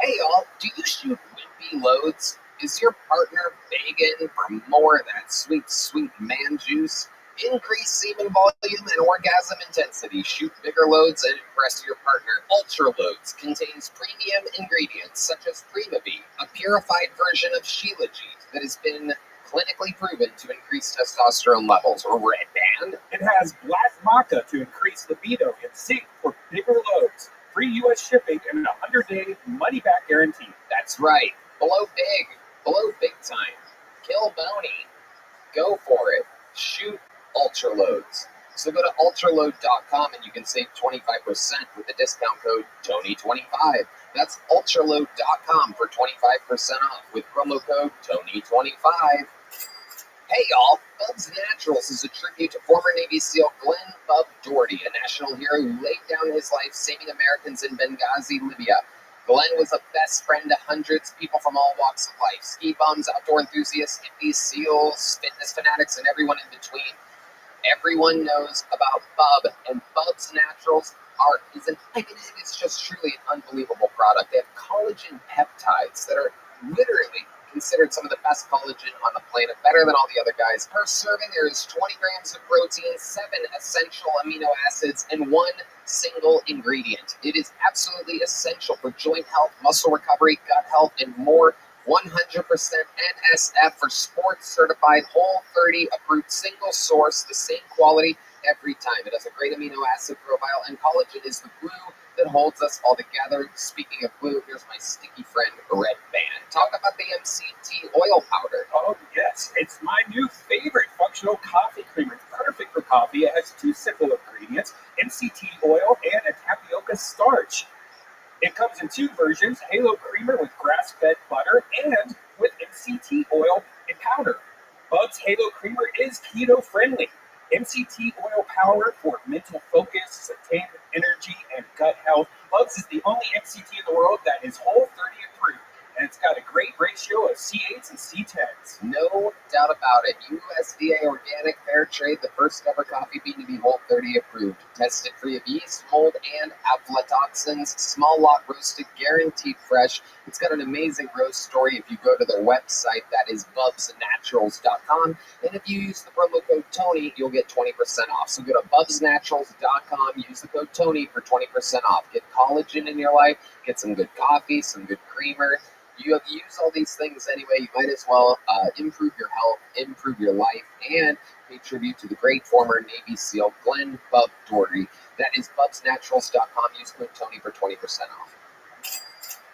Hey y'all, do you shoot wimpy loads? Is your partner begging for more of that sweet, sweet man juice? Increase semen volume and orgasm intensity. Shoot bigger loads and impress your partner. Ultra Loads contains premium ingredients such as Primavie, a purified version of Shilajit that has been clinically proven to increase testosterone levels. Red Band. It has Black Maca to increase libido and sync for bigger loads. Free U.S. shipping and a 100-day money-back guarantee. That's right. Blow big. Blow big time. Kill bony. Go for it. Shoot Ultra Loads. So go to ultraload.com and you can save 25% with the discount code TONY25. That's ultraload.com for 25% off with promo code TONY25. Hey y'all, Bub's Naturals is a tribute to former Navy SEAL Glenn Bub Doherty, a national hero who laid down his life saving Americans in Benghazi, Libya. Glenn was a best friend to hundreds of people from all walks of life: ski bums, outdoor enthusiasts, hippies, SEALs, fitness fanatics, and everyone in between. Everyone knows about Bub, and Bub's Naturals it's just truly an unbelievable product. They have collagen peptides that are literally considered some of the best collagen on the planet, better than all the other guys. Per serving, there is 20 grams of protein, 7 essential amino acids, and 1 single ingredient. It is absolutely essential for joint health, muscle recovery, gut health, and more. 100% NSF for sports certified, Whole30 approved, single source, the same quality every time. It has a great amino acid profile, and collagen is the glue that holds us all together. Speaking of glue, here's my sticky friend, Red Band. Talk about the MCT oil powder. Oh, yes. It's my new favorite functional coffee creamer. It's perfect for coffee. It has 2 simple ingredients, MCT oil and a tapioca starch. It comes in 2 versions, Halo Creamer with grass-fed butter and with MCT oil in powder. Bub's Halo Creamer is keto-friendly. MCT oil powder for mental focus, sustained energy, and gut health. Bub's is the only MCT in the world that is Whole30 approved, and it's got a great ratio of C8s and C10s. No doubt about it. USDA Organic Fair Trade, the first ever coffee bean to be Whole30 approved. Tested free of yeast, mold, and aflatoxins. Small lot roasted, guaranteed fresh. It's got an amazing roast story if you go to their website. That is bubsnaturals.com. And if you use the promo code Tony, you'll get 20% off. So go to bubsnaturals.com, use the code Tony for 20% off. Get collagen in your life, get some good coffee, some good creamer. You have used all these things anyway, you might as well improve your health, improve your life, and pay tribute to the great former Navy SEAL Glenn Bub Doherty. That is bubsnaturals.com. Use code Tony for 20% off.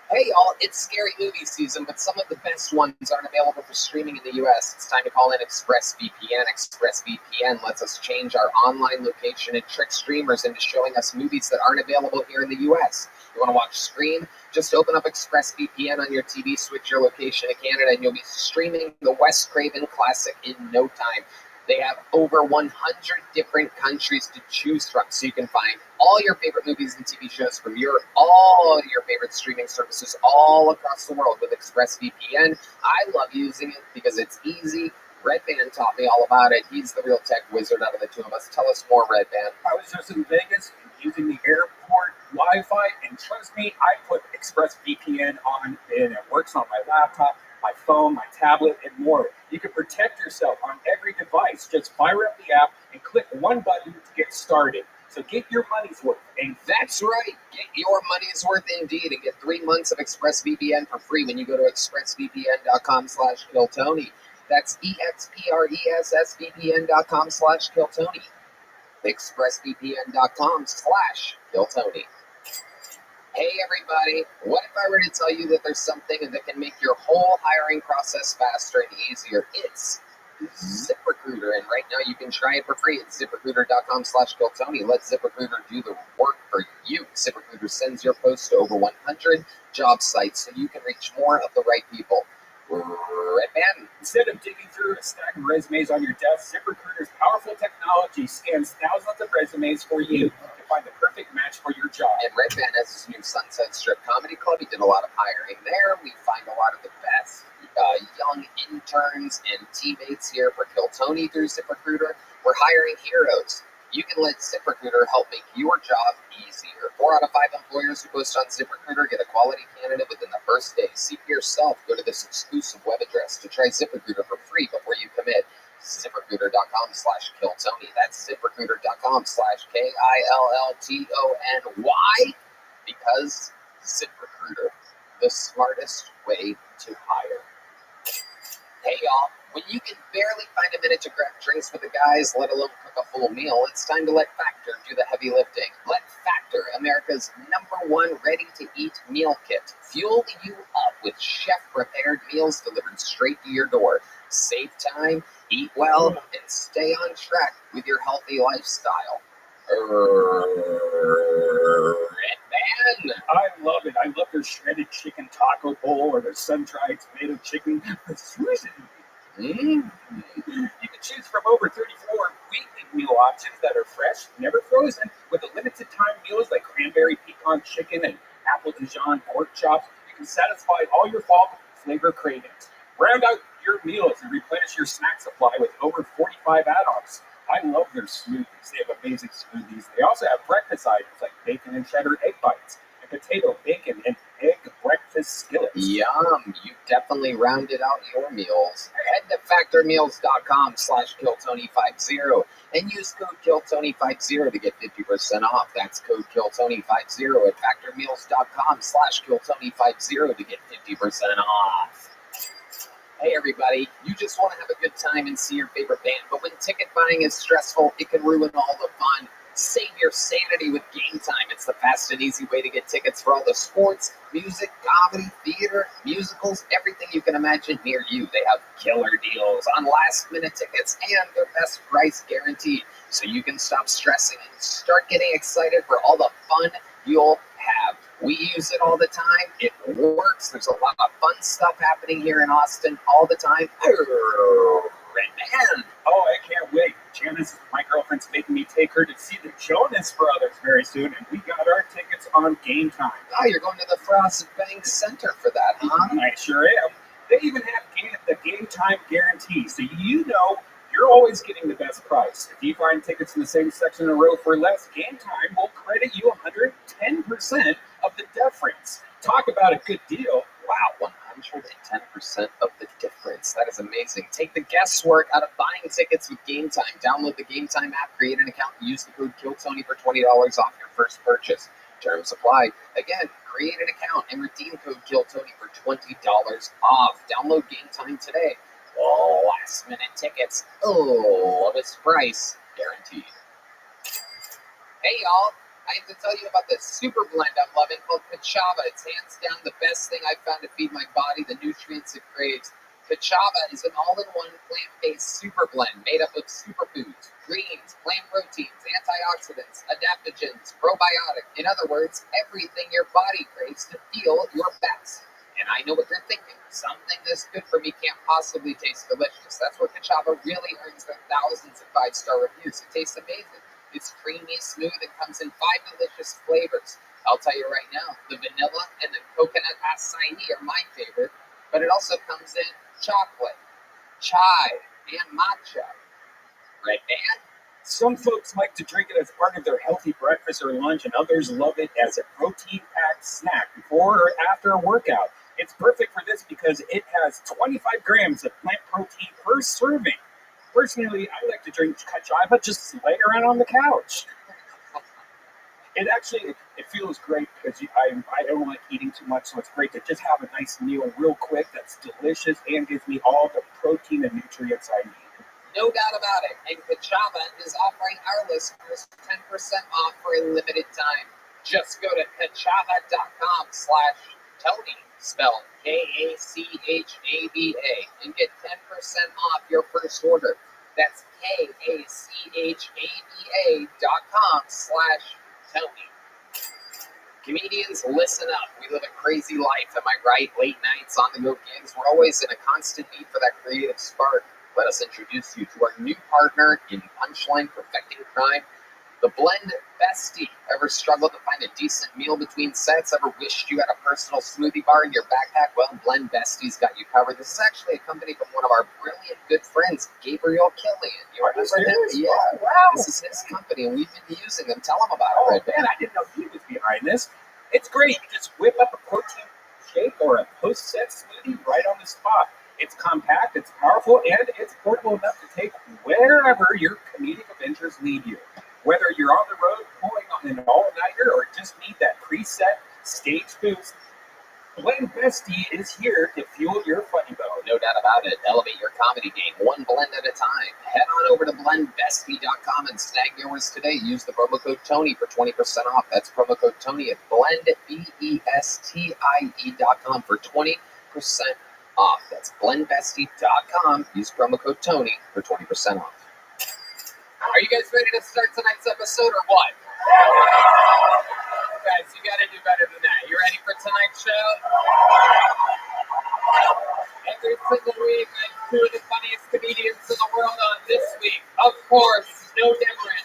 Hey y'all, it's scary movie season, but some of the best ones aren't available for streaming in the US. It's time to call in ExpressVPN. ExpressVPN lets us change our online location and trick streamers into showing us movies that aren't available here in the US. You want to watch Scream? Just open up ExpressVPN on your TV, switch your location to Canada, and you'll be streaming the Wes Craven classic in no time. They have over 100 different countries to choose from, so you can find all your favorite movies and TV shows from all your favorite streaming services all across the world with ExpressVPN. I love using it because it's easy. Red Band taught me all about it. He's the real tech wizard out of the two of us. Tell us more, Red Band. I was just in Vegas using the airport Wi-Fi, and trust me, I put ExpressVPN on, and it works on my laptop, my phone, my tablet, and more. You can protect yourself on every device. Just fire up the app and click one button to get started. So get your money's worth. And that's right. Get your money's worth indeed, and get 3 months of ExpressVPN for free when you go to expressvpn.com/KillTony. That's expressvpn.com/KillTony. expressvpn.com/KillTony. Hey everybody, what if I were to tell you that there's something that can make your whole hiring process faster and easier? It's ZipRecruiter, and right now you can try it for free at ZipRecruiter.com/KillTony. Let ZipRecruiter do the work for you. ZipRecruiter sends your post to over 100 job sites so you can reach more of the right people. Red Band. Instead of digging through a stack of resumes on your desk, ZipRecruiter's powerful technology scans thousands of resumes for you to find the perfect match for your job. And Red Band has his new Sunset Strip Comedy Club. He did a lot of hiring there. We find a lot of the best young interns and teammates here for Kill Tony through ZipRecruiter. We're hiring heroes. You can let ZipRecruiter help make your job easier. 4 out of 5 employers who post on ZipRecruiter get a quality candidate within the first day. See for yourself. Go to this exclusive web address to try ZipRecruiter for free before you commit. ZipRecruiter.com/KillTony. That's ZipRecruiter.com/KILLTONY. Why? Because ZipRecruiter, the smartest way to hire. Hey y'all, when you can barely find a minute to grab drinks with the guys, let alone cook a full meal, it's time to let Factor do the heavy lifting. Let Factor, America's #1 ready-to-eat meal kit, fuel you up with chef-prepared meals delivered straight to your door. Save time, eat well, and stay on track with your healthy lifestyle. Red Band. I love it. I love their shredded chicken taco bowl or their sun-dried tomato chicken with Susan. You can choose from over 34 weekly meal options that are fresh, never frozen, with the limited time meals like cranberry pecan chicken and apple Dijon pork chops. You can satisfy all your fall flavor cravings. Round out your meals and replenish your snack supply with over 45 add-ons. I love their smoothies. They have amazing smoothies. They also have breakfast items like bacon and cheddar egg bites, and potato, bacon, and egg breakfast skillets. Yum, you definitely rounded out your meals. Head to factormeals.com/KillTony50 and use code KillTony50 to get 50% off. That's code KillTony50 at factormeals.com/KillTony50 to get 50% off. Hey everybody, you just want to have a good time and see your favorite band, but when ticket buying is stressful, it can ruin all the fun. Save your sanity with Game Time. It's the fast and easy way to get tickets for all the sports, music, comedy, theater, musicals, everything you can imagine near you. They have killer deals on last-minute tickets and their best price guaranteed, so you can stop stressing and start getting excited for all the fun you'll have. We use it all the time. It works. There's a lot of fun stuff happening here in Austin all the time. Red Man. Oh, I can't wait. Janice, my girlfriend's making me take her to see the Jonas Brothers very soon, and we got our tickets on Game Time. Oh, you're going to the Frost Bank Center for that, huh? I sure am. They even have the Game Time guarantee, so you know you're always getting the best price. If you find tickets in the same section in a row for less, Game Time will credit you 110% of the difference. Talk about a good deal. Wow, 110% of the difference. That is amazing. Take the guesswork out of buying tickets with Game Time. Download the Game Time app, create an account, and use the code KillTony for $20 off your first purchase. Terms apply. Again, create an account and redeem code KillTony for $20 off. Download Game Time today. Oh, last minute tickets. Oh, lowest price guaranteed. Hey y'all, I have to tell you about this super blend I'm loving called Kachava. It's hands down the best thing I've found to feed my body the nutrients it craves. Kachava is an all-in-one plant-based super blend made up of superfoods, greens, plant proteins, antioxidants, adaptogens, probiotic. In other words, everything your body craves to feel your best. And I know what you're thinking. Something this good for me can't possibly taste delicious. That's where Kachava really earns their thousands of 5-star reviews. It tastes amazing. It's creamy, smooth, and comes in 5 delicious flavors. I'll tell you right now, the vanilla and the coconut acai are my favorite, but it also comes in chocolate, chai, and matcha. Right, man? Some folks like to drink it as part of their healthy breakfast or lunch, and others love it as a protein-packed snack before or after a workout. It's perfect for this because it has 25 grams of plant protein per serving. Personally, I like to drink Kachava just laying around on the couch. It feels great because I don't like eating too much, so it's great to just have a nice meal real quick that's delicious and gives me all the protein and nutrients I need. No doubt about it. And Kachava is offering our listeners 10% off for a limited time. Just go to kachava.com/Tony, spelled Kachava, and get 10% off your first order. That's kachava.com/Tony. Comedians, listen up. We live a crazy life, am I right? Late nights, on-the-go gigs. We're always in a constant need for that creative spark. Let us introduce you to our new partner in Punchline Perfecting Crime, the Blend Bestie. Ever struggled to find a decent meal between sets? Ever wished you had a personal smoothie bar in your backpack? Well, Blend Bestie's got you covered. This is actually a company from one of our brilliant good friends, Gabriel Killian. You remember him? Yeah. Wow. This is his company, and we've been using them. Tell him about it, Oh, Red man, I didn't know he was behind this. It's great. You just whip up a protein shake or a post-set smoothie right on the spot. It's compact, it's powerful, and it's portable enough to take wherever your comedic adventures lead you. Whether you're on the road pulling on an all-nighter or just need that preset stage boost, Blend Bestie is here to fuel your funny bone. No doubt about it. Elevate your comedy game one blend at a time. Head on over to blendbestie.com and snag yours today. Use the promo code Tony for 20% off. That's promo code Tony at blendbestie.com for 20% off. That's blendbestie.com. Use promo code Tony for 20% off. Are you guys ready to start tonight's episode or what? Guys, you gotta do better than that. You ready for tonight's show? Every single week, I have two of the funniest comedians in the world on. This week, of course, no different.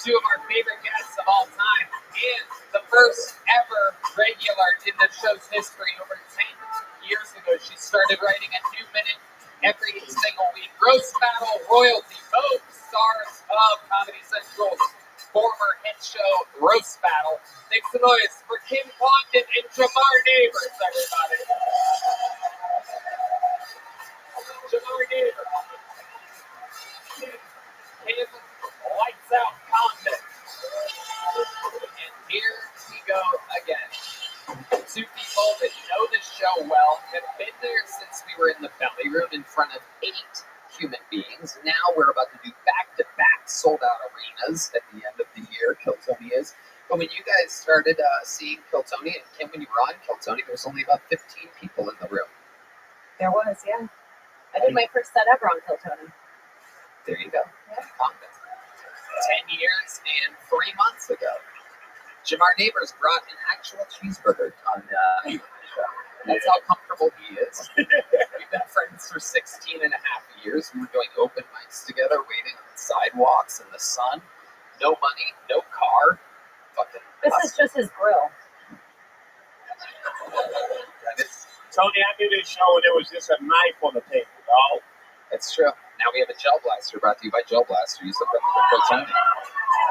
Two of our favorite guests of all time, and the first ever regular in the show's history. Over 10 years ago, she started writing a new minute every single week. Roast Battle royalty, both stars of Comedy Central's former hit show roast battle. Make some noise for Kim Condon and Jamar Neighbors, everybody. Jamar Neighbors. Kim lights out Condon. And here we go again. Two people that know the show well, have been there since we were in the belly room in front of 8 human beings. Now we're about to do back-to-back sold-out arenas at the end of the year. Kiltony is. But when you guys started seeing Kiltony, and Kim, when you were on Kiltony, there was only about 15 people in the room. There was, yeah. I did my first set ever on Kiltony. There you go. Yeah. 10 years and 3 months ago. Jamar Neighbors brought an actual cheeseburger on the show. That's how comfortable he is. We've been friends for 16 and a half years. We were doing open mics together, waiting on the sidewalks in the sun. No money, no car. Fucking This is just his grill. Tony, I did this show and there was just a knife on the table, dog. That's true. Now we have a gel blaster brought to you by Gel Blaster. Use the code Tony.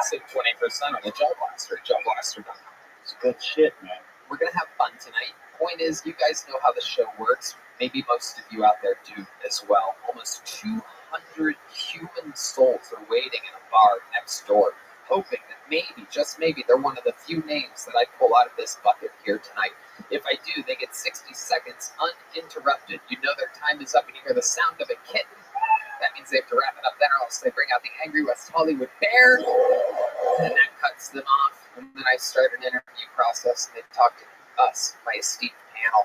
Save 20% on the Gel Blaster at gelblaster.com. It's good shit, man. We're going to have fun tonight. Point is, you guys know how the show works. Maybe most of you out there do as well. Almost 200 human souls are waiting in a bar next door, hoping that maybe, just maybe, they're one of the few names that I pull out of this bucket here tonight. If I do, they get 60 seconds uninterrupted. You know their time is up and you hear the sound of a kitten. That means they have to wrap it up then, or else they bring out the angry West Hollywood bear, and that cuts them off. And then I start an interview process, and they talk to us, my esteemed panel.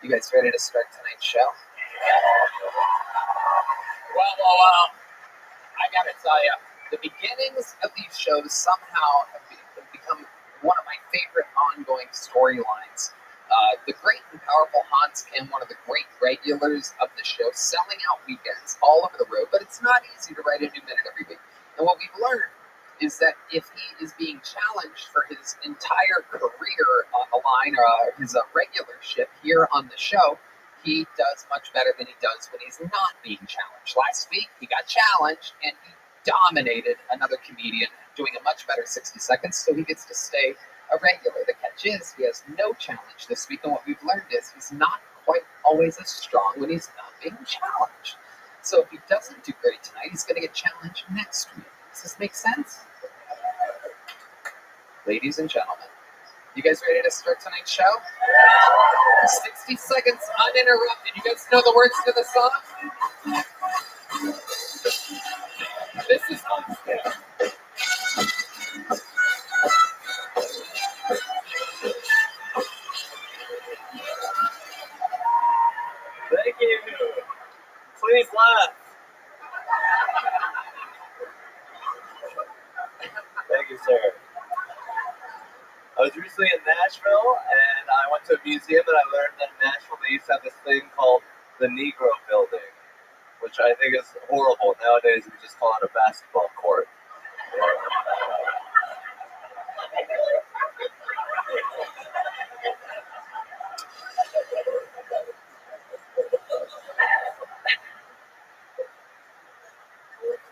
You guys ready to start tonight's show? Well, I gotta tell you, the beginnings of these shows somehow have become one of my favorite ongoing storylines. The great and powerful Hans Kim, one of the great regulars of the show, selling out weekends all over the road, but it's not easy to write a new minute every week. And what we've learned is that if he is being challenged for his entire career on the line, or his regularship here on the show, he does much better than he does when he's not being challenged. Last week, he got challenged, and he dominated another comedian, doing a much better 60 seconds, so he gets to stay a regular. The catch is, he has no challenge this week, and what we've learned is he's not quite always as strong when he's not being challenged. So if he doesn't do great tonight, he's going to get challenged next week. Does this make sense? Ladies and gentlemen, you guys ready to start tonight's show? 60 seconds uninterrupted. You guys know the words to the song? This is Homestead. Thank you. Please laugh. Thank you, sir. I was recently in Nashville, and I went to a museum, and I learned that in Nashville they used to have this thing called the Negro Building, which I think is horrible. Nowadays, we just call it a basketball court.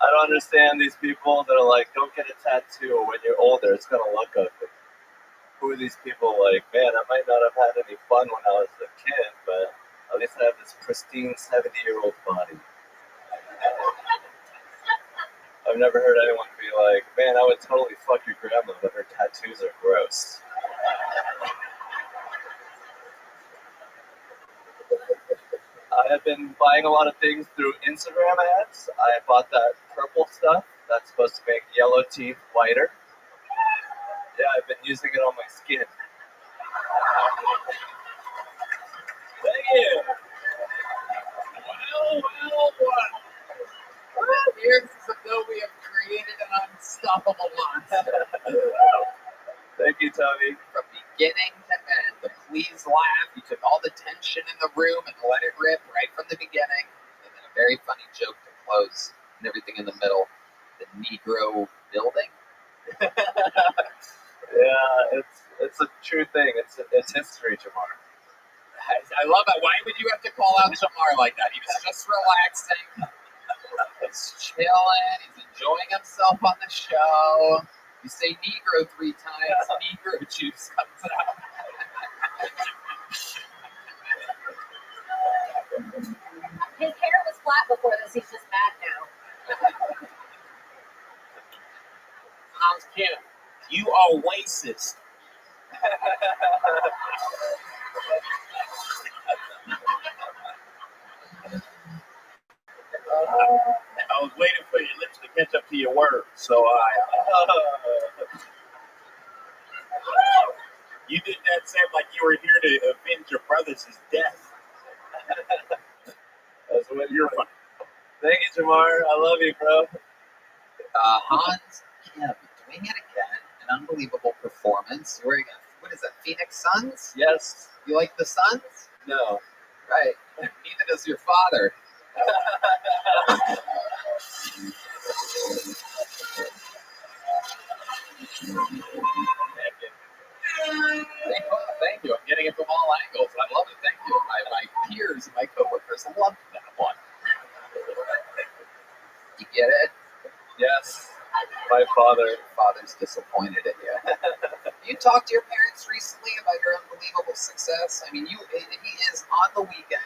I don't understand these people that are like, don't get a tattoo when you're older, it's gonna look ugly. Who are these people like, man, I might not have had any fun when I was a kid, but at least I have this pristine 70-year-old body. I've never heard anyone be like, man, I would totally fuck your grandma, but her tattoos are gross. I have been buying a lot of things through Instagram ads. I bought that purple stuff that's supposed to make yellow teeth whiter. Yeah, I've been using it on my skin. Thank you. Well, here's as though we have created an unstoppable monster. Thank you, Tony. From beginning to end, the please laugh. You took all the tension in the room and let it rip right from the beginning. And then a very funny joke to close and everything in the middle. The Negro building. Yeah, it's a true thing. It's history, Jamar. I love it. Why would you have to call out Jamar like that? He was just relaxing. He's chilling. He's enjoying himself on the show. You say Negro 3 times, Negro juice comes out. His hair was flat before this. He's just mad now. Hans Kim, you are racist. I was waiting for your lips to catch up to your words, so you did that sound like you were here to avenge your brother's death. That's what You're funny. Thank you, Jamar. I love you, bro. Hans Kim, doing it again. An unbelievable performance. You're wearing what is that, Phoenix Suns? Yes. You like the Suns? No. Right. Neither does your father. Thank you. I'm getting it from all angles. I love it. Thank you. My peers and my coworkers loved that one. You get it? Yes. My Father's disappointed in you. You talked to your parents recently about your unbelievable success. I mean, he is on the weekend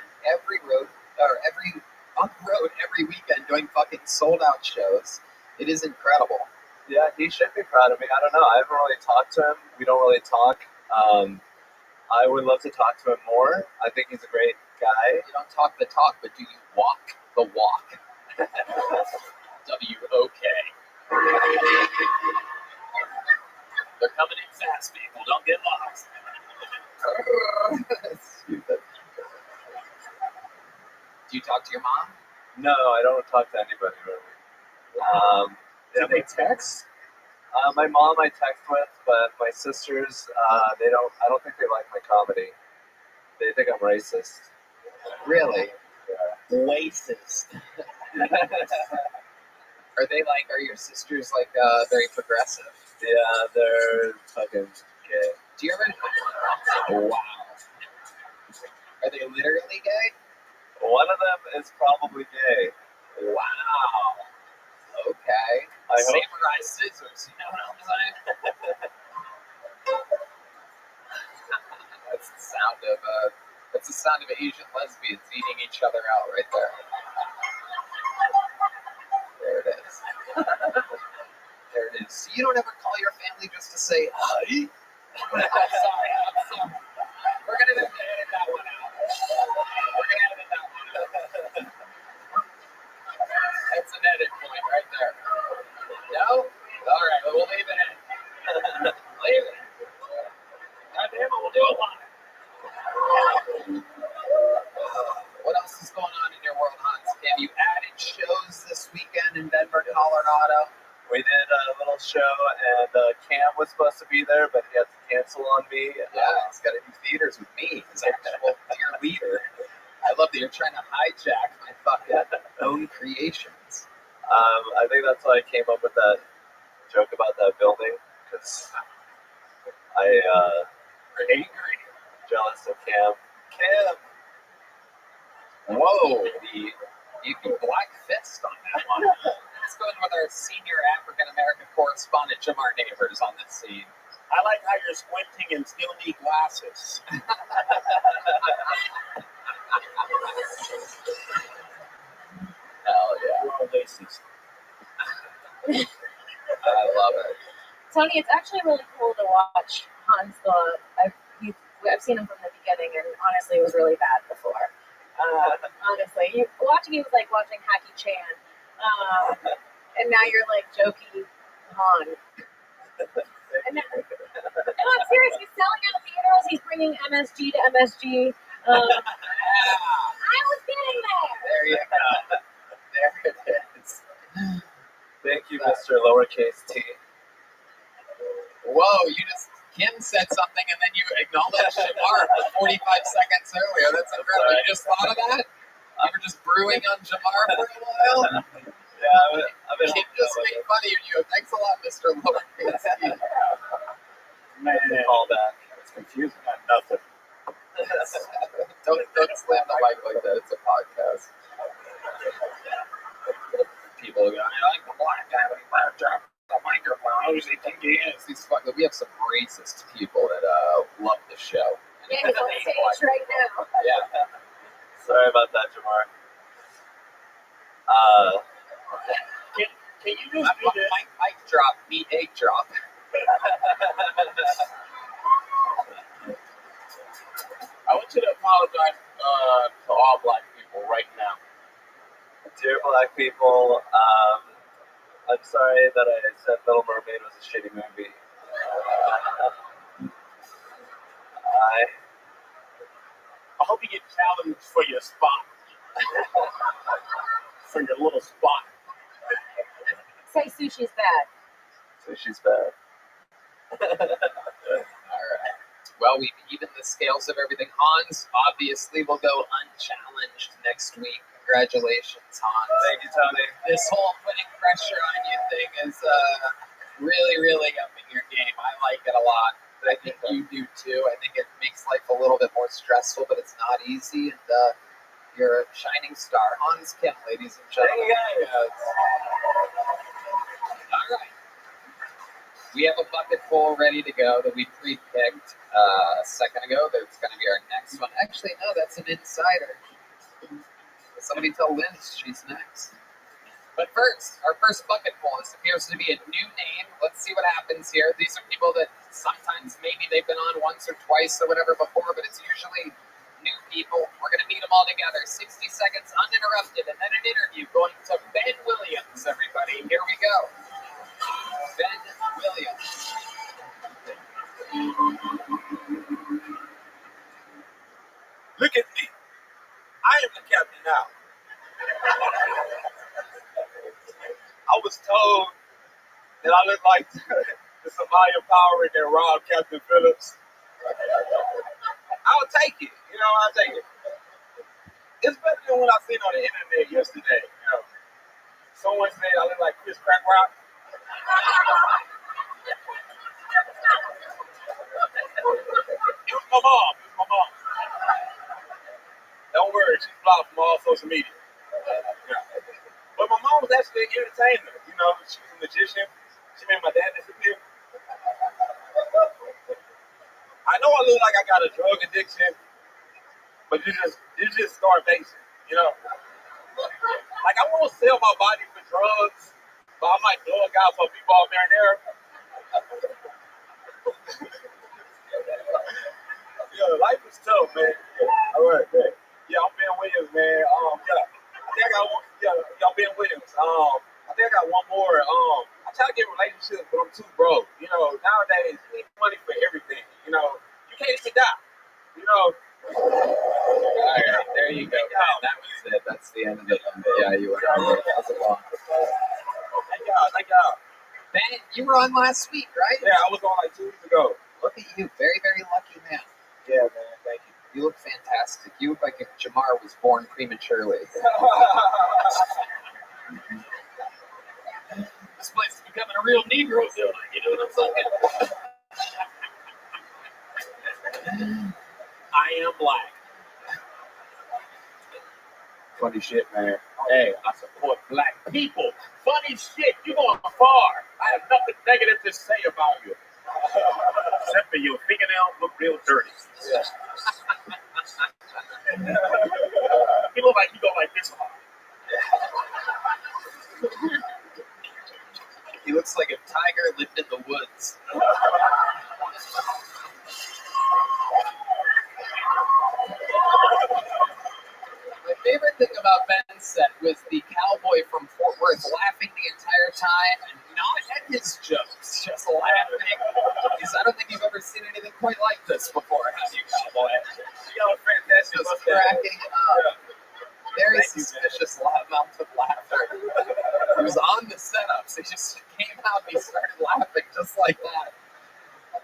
on the road every weekend doing fucking sold out shows. It is incredible. Yeah, he should be proud of me. I don't know. I haven't really talked to him. We don't really talk. I would love to talk to him more. I think he's a great guy. You don't talk the talk, but do you walk the walk? W-O-K. They're coming in fast, people. Don't get lost. Stupid. Do you talk to your mom? No, I don't talk to anybody really. Did they text? My mom I text with, but my sisters, they don't. I don't think they like my comedy. They think I'm racist. Really? Racist. Are your sisters like very progressive? Yeah, they're fucking gay. Do you ever? Wow. Are they literally gay? One of them is probably gay. Wow. Okay. I hope. Samurai scissors. You know what I'm saying? That's the sound of Asian lesbians eating each other out right there. There it is. There it is. So you don't ever call your family just to say hi? I'm sorry. We're gonna have to edit that one out. That's an edit point right there. No? All right, well, we'll leave it in. Leave it. God damn it, we'll do it live. What else is going on in your world, Hans? Have you added shows this weekend in Denver, Colorado? We did a little show, and Cam was supposed to be there, but he had to cancel on me. Yeah, he's got to do theaters with me, his actual dear leader. I love that you're trying to hijack my fucking own creations. I think that's why I came up with that joke about that building, because Angry. jealous of Cam. Cam! Whoa, the black fist on that one. Let's go in with our senior African-American correspondent, Jamar Neighbors, on this scene. I like how you're squinting and still need glasses. Hell yeah. We're all racist. I love it. Tony, it's actually really cool to watch Hans. I've seen him from the beginning, and honestly, it was really bad before. Honestly, watching you was like watching Hacky Chan, and now you're like jokey Han. And I'm serious. He's selling out theaters. He's bringing MSG to MSG. I was getting there. There you go. There it is. Thank you, Mr. Lowercase T. Whoa, Kim said something and then you acknowledged Jamar 45 seconds earlier. That's incredible. You just thought of that? You were just brewing on Jamar for a while? Yeah, I've been Kim just made fun of you. Thanks a lot, Mr. Lowercase. Man, all that. it's confusing on nothing. Don't slam the mic like that. It's a podcast. People are going, I like the black guy, but he burnt up the microphone. I was thinking we have some racist people that love the show. Yeah, he's on stage right now. Yeah. Sorry about that, Jamar. Can you just do this? Mic drop, meat egg drop. I want you to apologize to all black people right now. Dear black people, I'm sorry that I said Little Mermaid was a shitty movie. I hope you get challenged for your spot. For your little spot. Say sushi's bad. So she's bad. All right. Well, we've evened the scales of everything. Hans obviously will go unchallenged next week. Congratulations, Hans. Thank you, Tony. This whole putting pressure on you thing is really, really upping your game. I like it a lot. I think you do too. I think it makes life a little bit more stressful, but it's not easy. And you're a shining star. Hans Kim, ladies and gentlemen. Thank you, guys. All right. We have a bucket full ready to go that we pre-picked a second ago. That's going to be our next one. Actually, no, that's an insider. Somebody tell Linz she's next. But first, our first bucket full. This appears to be a new name. Let's see what happens here. These are people that sometimes maybe they've been on once or twice or whatever before, but it's usually new people. We're going to meet them all together. 60 seconds uninterrupted, and then an interview going to Ben Williams, everybody. Here we go. Ben Williams. Look at me. I am the captain now. I was told that I look like the Somalia Power and Rob Captain Phillips. I'll take it. You know, I'll take it. It's better than what I seen on the internet yesterday. You know, someone said I look like Chris Crackrock. It was my mom. It was my mom. Don't worry, she's blocked from all social media. Yeah. But my mom was actually an entertainer. You know, she was a magician. She made my dad disappear. I know I look like I got a drug addiction, but it's just starvation, you know. Like I won't sell my body for drugs, but I might blow a guy for a b-ball marinara. Yeah, life is tough, man. All right, man. Yeah, I'm Ben Williams, man. Yeah, I think I got one. Yeah, Ben Williams. I think I got one more. I try to get relationships, but I'm too broke. You know, nowadays you need money for everything. You know, you can't even die. You know. All right, there you go. Man, that was it. That's the end of it. Yeah, you were on. That's a long. Thank y'all. Ben, you were on last week, right? Yeah, I was on like 2 weeks ago. Look at you. Very, very lucky man. Yeah, man. Thank you. You look fantastic. You look like if Jamar was born prematurely. This place is becoming a real Negro building. You know what I'm saying? I am black. Funny shit, man. Hey, I support black people. Funny shit, you going far. I have nothing negative to say about you. Except for your fingernails look real dirty. Yeah. You look like you go like this far. He looks like a tiger lived in the woods. My favorite thing about Ben's set was the cowboy from Fort Worth laughing the entire time and not at his jokes, just laughing. Because I don't think you've ever seen anything quite like this before, have you, cowboy? You got a fantastic Just mustache. cracking up. Very Thank you, suspicious amount of laughter. He was on the setup, so he just came out and he started laughing just like that.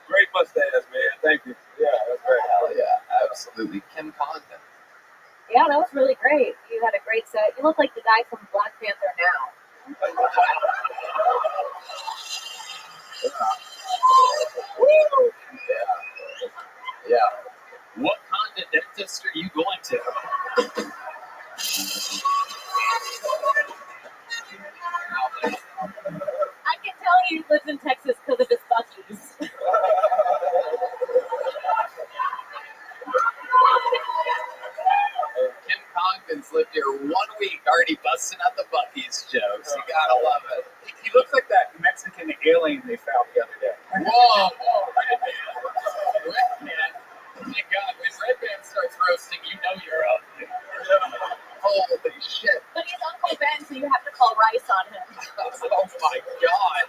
Great mustache, man. Thank you. Yeah, that's great. Hell yeah, absolutely. Kim Condon. Yeah, that was really great. You had a great set. You look like the guy from Black Panther now. Woo! Yeah. What Condon dentist are you going to? I can tell he lives in Texas because of his Buc-ee's. week, already busting out the Buc-ee's jokes. You gotta love it. He looks like that Mexican alien they found the other day. Whoa, Redman. Oh my God, when Redman starts roasting, you know you're up. Holy shit. But he's Uncle Ben, so you have to call rice on him. Oh my God.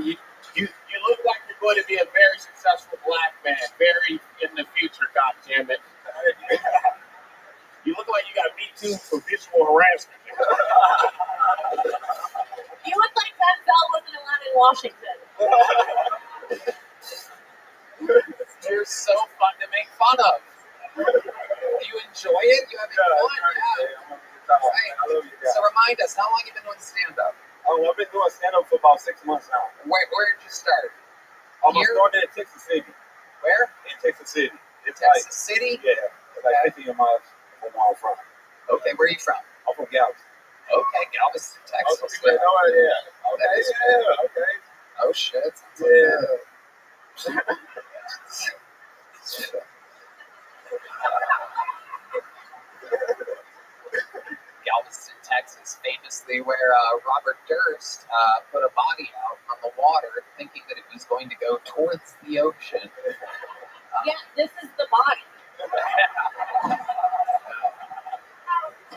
You look like you're going to be a very successful black man, very in the future, goddammit. You look like you got Me Too for visual harassment. You look like Denzel wasn't allowed in Washington. You're so fun to make fun of. Do you enjoy it? You having fun? Yeah. Right. So remind us, how long have you been doing stand-up? Oh, I've been doing stand-up for about 6 months now. Where did you start? I Here? started in Texas City. Where? In Texas City. It's Texas City? Yeah, it's like 50 miles from where I'm from. Okay, where are you from? I'm from Galveston. Okay, Galveston, Texas. Okay, yeah. Okay, That is yeah, okay. Oh shit. Yeah. Galveston, Texas, famously where Robert Durst put a body out on the water thinking that it was going to go towards the ocean. Yeah, this is the body.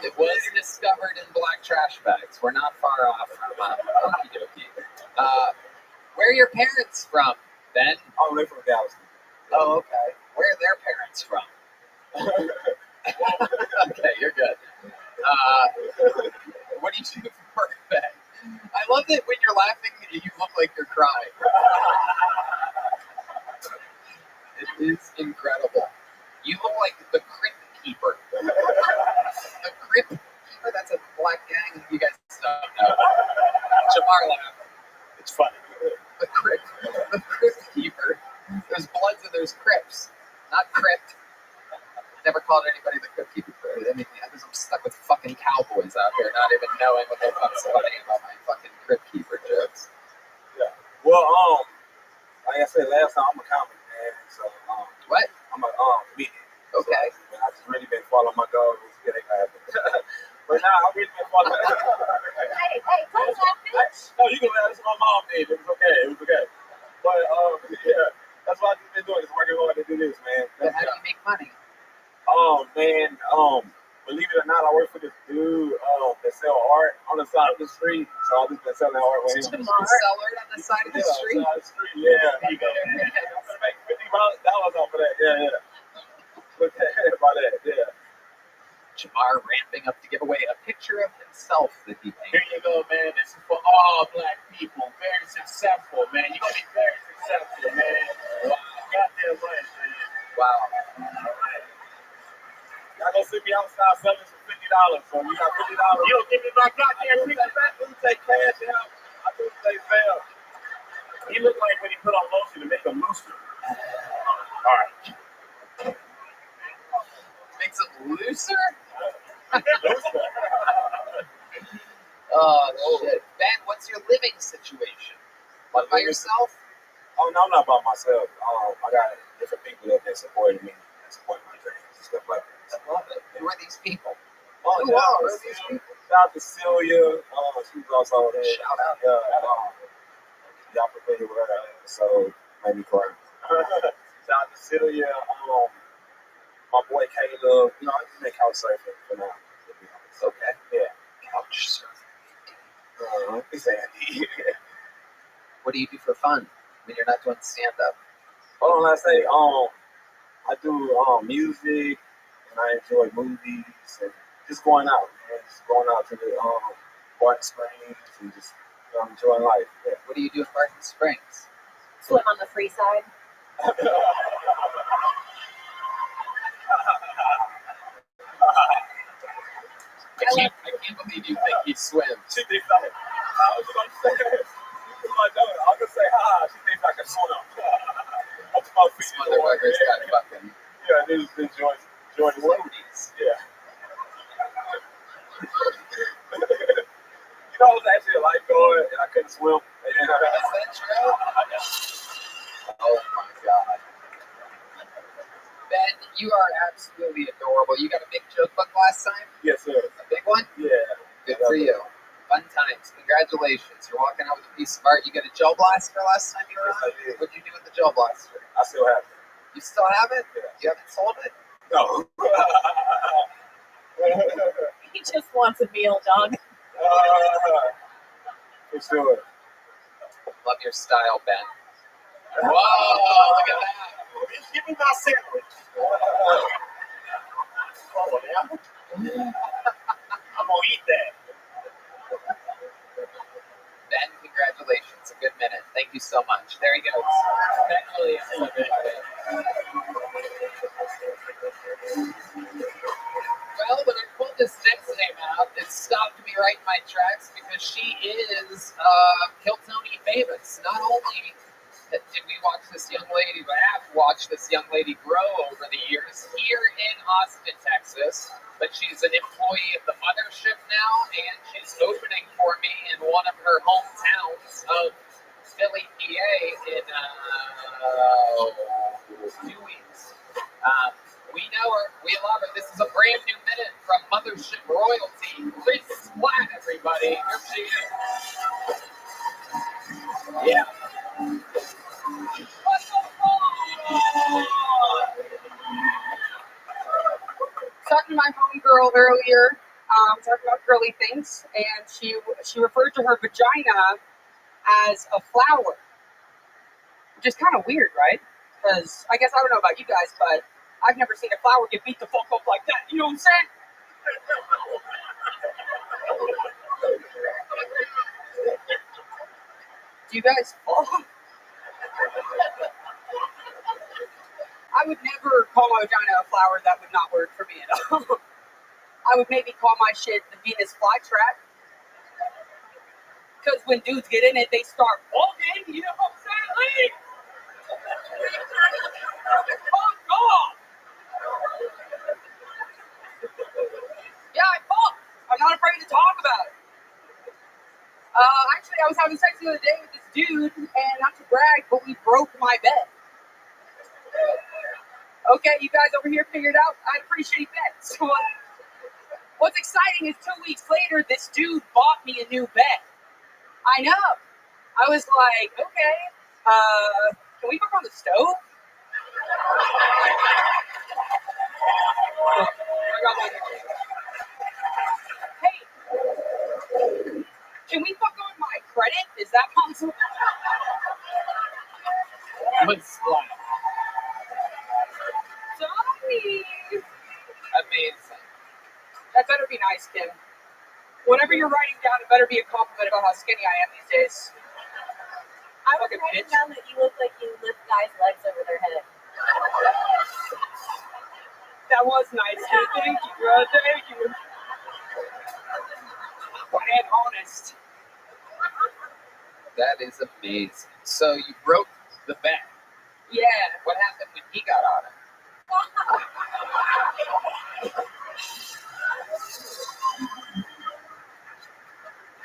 It was discovered in black trash bags. We're not far off from Okie Dokie. Where are your parents from, Ben? I'm from Galveston. Oh, okay. Where are their parents from? Okay, you're good. What do you do for work, Ben? I love that when you're laughing, you look like you're crying. It is incredible. You look like the Crypt Keeper. The Crypt Keeper? That's a black gang you guys don't know. Jamar laughed. It's funny. The Crypt Keeper. There's Bloods and there's Crips. Not Crypt. Never called anybody the Crypt Keeper. I mean, I'm stuck with fucking cowboys out here, not even knowing what the fuck's funny about my fucking Crypt Keeper jokes. Yeah. Well, like I said last time, I'm a comic, man. So, What? I'm a comedian. Okay. So, I just really been following my goals. It ain't gonna happen. But now I've really been following. Hey, please laugh, bitch. No, you can laugh. That's what my mom did. It was okay. It was okay. But yeah, that's what I've just been doing. Is working hard to do this, man. But how do you make money? Oh man, believe it or not, I work for this dude that sell art on the side of the street. So I've just been selling art with him. You sell art on the side of the street? Side of the street, yeah. I'm gonna make $50 off of that. Yeah. Look about that, yeah. Jamar ramping up to give away a picture of himself that he Here painted. you go, man. This is for all black people. Very successful, man. You're going to be very successful, man. Wow. Goddamn right, man. Wow. Y'all gonna see me outside selling for $50. So you got $50. You don't give me my goddamn picture back? I do take cash out. I do take sale. He looked like when he put on lotion to make him looser. All right. Makes him looser? Oh, shit. Ben, what's your living situation? What, by yourself? Oh no, I'm not by myself. I got different people that supported me and support my dreams and stuff like that. I love it. Who are these people? Oh, Who shout are out to these Celia. people? Shout out to Celia. She was also there. Shout out. Y'all familiar with her episode, made me cry. Shout out to Celia. My boy Caleb. You know, I just make house surfing for now. To be honest. Okay. Yeah. Couch surfing. Exactly. What do you do for fun when you're not doing stand-up? Hold on, I say, I do music and I enjoy movies and just going out, man. Just going out to the Barton Springs and just enjoying life. Yeah. What do you do in Barton Springs? Swim on the free side. I can't believe you think he swims. She thinks I was gonna say, I'm gonna say, she thinks I can swim. That's my This feet. motherfucker's got fucking Yeah, they just enjoy the floaties. Yeah. You know, I was actually a lifeguard and I couldn't swim. Is that true? Oh my god. Ben, you are absolutely adorable. You got a big joke book last time? Yes, sir. A big one? Yeah. Good for you. Fun times. Congratulations. You're walking out with a piece of art. You got a gel blaster last time you were Yes, on? I did. What'd you do with the gel blaster? I still have it. You still have it? Yeah. You haven't sold it? No. He just wants a meal, dog. For sure. Love your style, Ben. Whoa, look at that. Give me my sandwich. Oh, yeah. I'm gonna eat that. Ben, congratulations. A good minute. Thank you so much. There he goes. Ben Williams. Well, when I pulled this next name out, it stopped me right in my tracks because she is Hiltoni famous. Not only did we watch this young lady, but I have watched this young lady grow over the years here in Austin, Texas. But she's an employee of the mothership now, and she's opening for me in one of her hometowns of Philly, PA in 2 weeks. We know her, we love her. This is a brand new minute from Mothership Royalty. Chris Flat, everybody. Here she is. Yeah. Talking to my homegirl earlier, talking about girly things, and she referred to her vagina as a flower, which is kind of weird, right? Because I guess I don't know about you guys, but I've never seen a flower get beat the fuck up like that. You know what I'm saying? Do you guys? Oh. I would never call my vagina a flower. That would not work for me at all. I would maybe call my shit the Venus flytrap. Because when dudes get in it, they start walking. You know what I'm saying? Oh, God. Yeah, I fucked. I'm not afraid to talk about it. Actually, I was having sex the other day with this dude, and not to brag, but we broke my bed. Okay, you guys over here figured out I had a pretty shitty bed. So what's exciting is 2 weeks later, this dude bought me a new bed. I know. I was like, okay, can we fuck on the stove? Hey, can we fuck on my credit? Is that possible? Let's fly. Johnny! Amazing. That better be nice, Kim. Whatever you're writing down, it better be a compliment about how skinny I am these days. I was Fucking writing bitch. down that you look like you lift guys' legs over their head. That was nice, Kim. Thank you, bro. Thank you. And honest. That is amazing. So you broke the bed. Yeah. What happened when he got on it?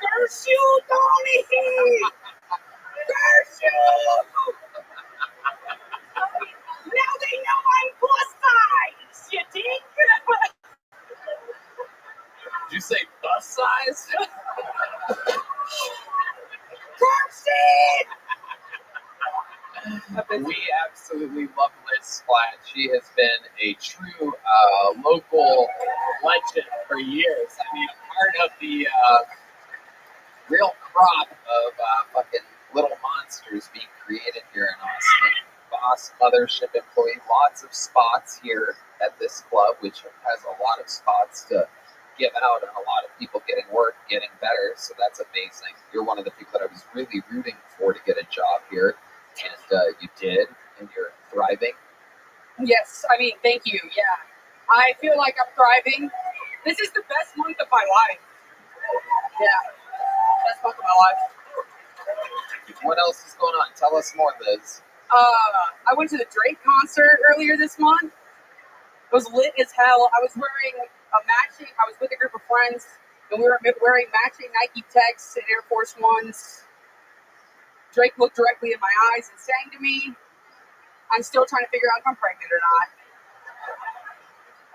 Curse you, Tony! Curse you! Now they know I'm plus size, you think? Did you say bus size? Curse it! We absolutely love Liz Flat. She has been a true local legend for years. I mean, a part of the real crop of fucking little monsters being created here in Austin. Boss, mothership employee, lots of spots here at this club, which has a lot of spots to give out and a lot of people getting work, getting better. So that's amazing. You're one of the people that I was really rooting for to get a job here. And you did, and you're thriving. Yes, I mean, thank you, yeah. I feel like I'm thriving. This is the best month of my life. Yeah, best month of my life. What else is going on? Tell us more, Liz. I went to the Drake concert earlier this month. It was lit as hell. I was wearing I was with a group of friends, and we were wearing matching Nike Techs and Air Force Ones. Drake looked directly in my eyes and sang to me. I'm still trying to figure out if I'm pregnant or not.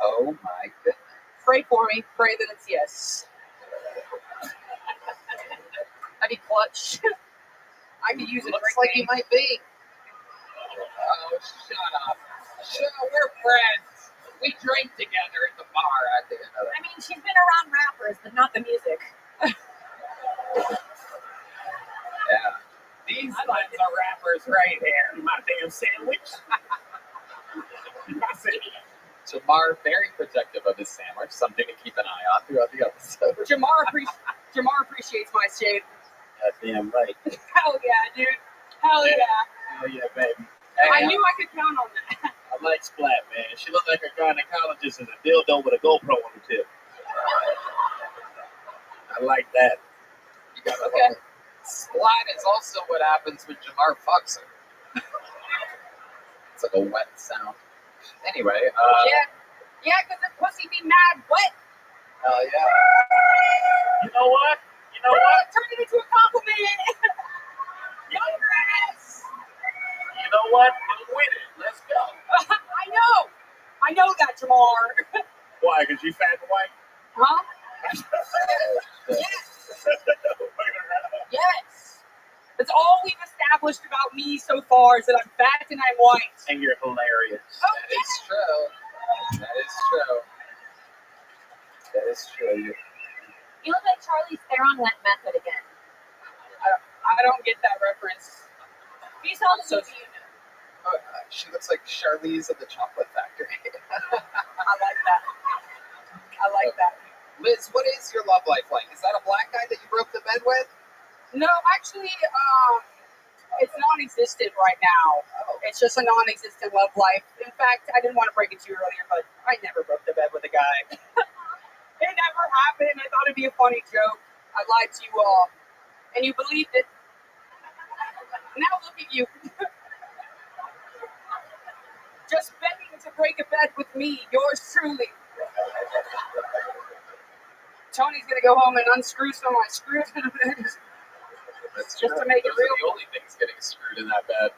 Oh my goodness. Pray for me. Pray that it's yes. That'd be clutch. I could use it. Looks like you might be. Oh, shut up. We're friends. We drink together at the bar at the end of I mean, she's been around rappers, but not the music. Yeah. These ones are rappers right here. My damn sandwich. Jamar, very protective of his sandwich, something to keep an eye on throughout the episode. Jamar appreciates my shade. Goddamn right. Hell yeah, dude. Hell yeah. Hell yeah, baby. Hey, I knew I could count on that. I like Splat, man. She looked like a gynecologist in a dildo with a GoPro on the tip. I like that. You got it. Okay. Splat is also what happens when Jamar fucks her. It's like a wet sound. Anyway, Yeah, because the pussy be mad wet. hell yeah. You know what? Turn it into a compliment. Congrats. You know what? I'm with it. Let's go. I know that, Jamar. Why? Because you fat and white? Huh? Yes. Yes. That's all we've established about me so far is that I'm fat and I'm white. And you're hilarious. That is true. That is true. That is true. You look like Charlie Theron went method again. I don't get that reference. If you saw the movie, you know. Oh, she looks like Charlize of the Chocolate Factory. I like that. Liz, what is your love life like? Is that a black guy that you broke the bed with? No, actually, it's non-existent right now. Oh. It's just a non-existent love life. In fact, I didn't want to break it to you earlier, but I never broke the bed with a guy. It never happened. I thought it'd be a funny joke. I lied to you all, and you believed it. Now look at you. Just begging to break a bed with me, yours truly. Tony's gonna go home and unscrew some of my screws. That's Just to make it Those are real. the only things getting screwed in that bed.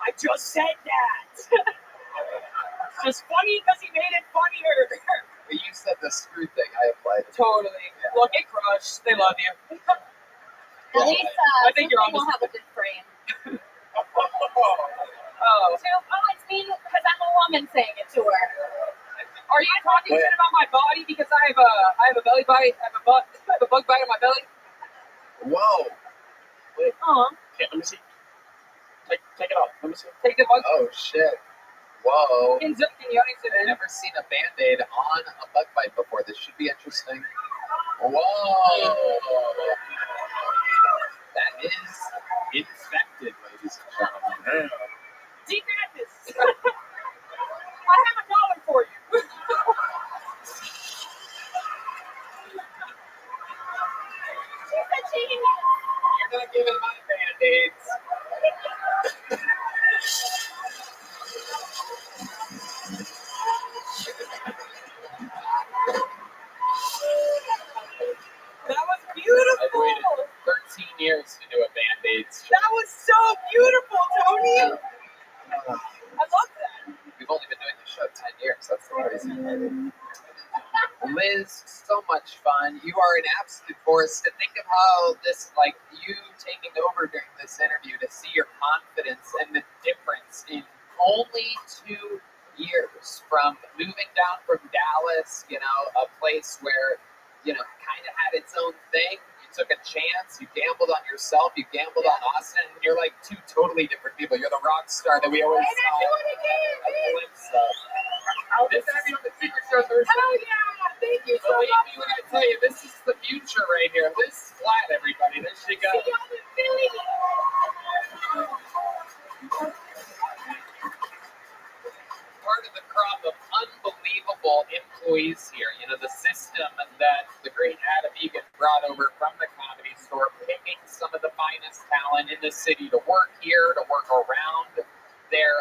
I just said that. It's just funny because he made it funnier. When you said the screw thing, I applied it. Totally. Look, it crushed. They love you. At least I think you're something will almost- have a good frame. Oh. It's me because I'm a woman saying it to her. Are you talking shit about my body because I have a belly bite? I have a bug bite on my belly. Whoa. Aw. Okay, let me see. Take it off. Let me see. Take the bug. Oh, shit. Whoa. Can you only sit I've in? never seen a Band-Aid on a bug bite before. This should be interesting. Whoa. That is infected, ladies and gentlemen. Deep madness. I have $1 for you. You're not giving my Band-Aids. That was I've beautiful. waited 13 years to do a Band-Aids. That was so beautiful, Tony. I love that. We've only been doing the show 10 years. That's the crazy part. Liz, so much fun. You are an absolute force. To think of how this, like you taking over during this interview, to see your confidence and the difference in only 2 years from moving down from Dallas, you know, a place where, you know, kind of had its own thing. You took a chance. You gambled on yourself. You gambled on us. And you're like 2 totally different people. You're the rock star that we always saw a glimpse of. This is on the Secret Show Thursday. Hell yeah. Thank you so Believe much. me when I tell you, this is the future right here. Liz Splat, everybody. There she goes. See y'all in Philly. Part of the crop of unbelievable employees here. You know, the system that the great Adam Egan brought over from the Comedy Store, picking some of the finest talent in the city to work here, to work around their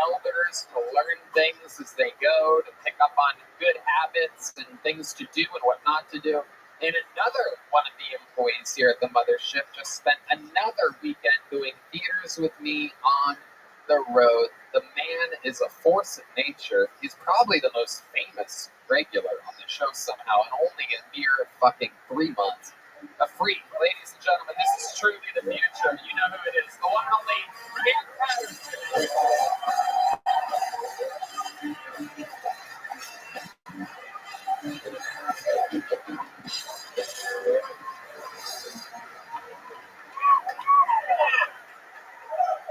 elders, to learn things as they go, to pick up on good habits and things to do and what not to do. And another one of the employees here at the mothership just spent another weekend doing theaters with me on the road. The man is a force of nature. He's probably the most famous regular on the show somehow, and only a mere fucking 3 months. A freak, ladies and gentlemen. This is truly the future. You know who it is. The one and only Cam Patterson.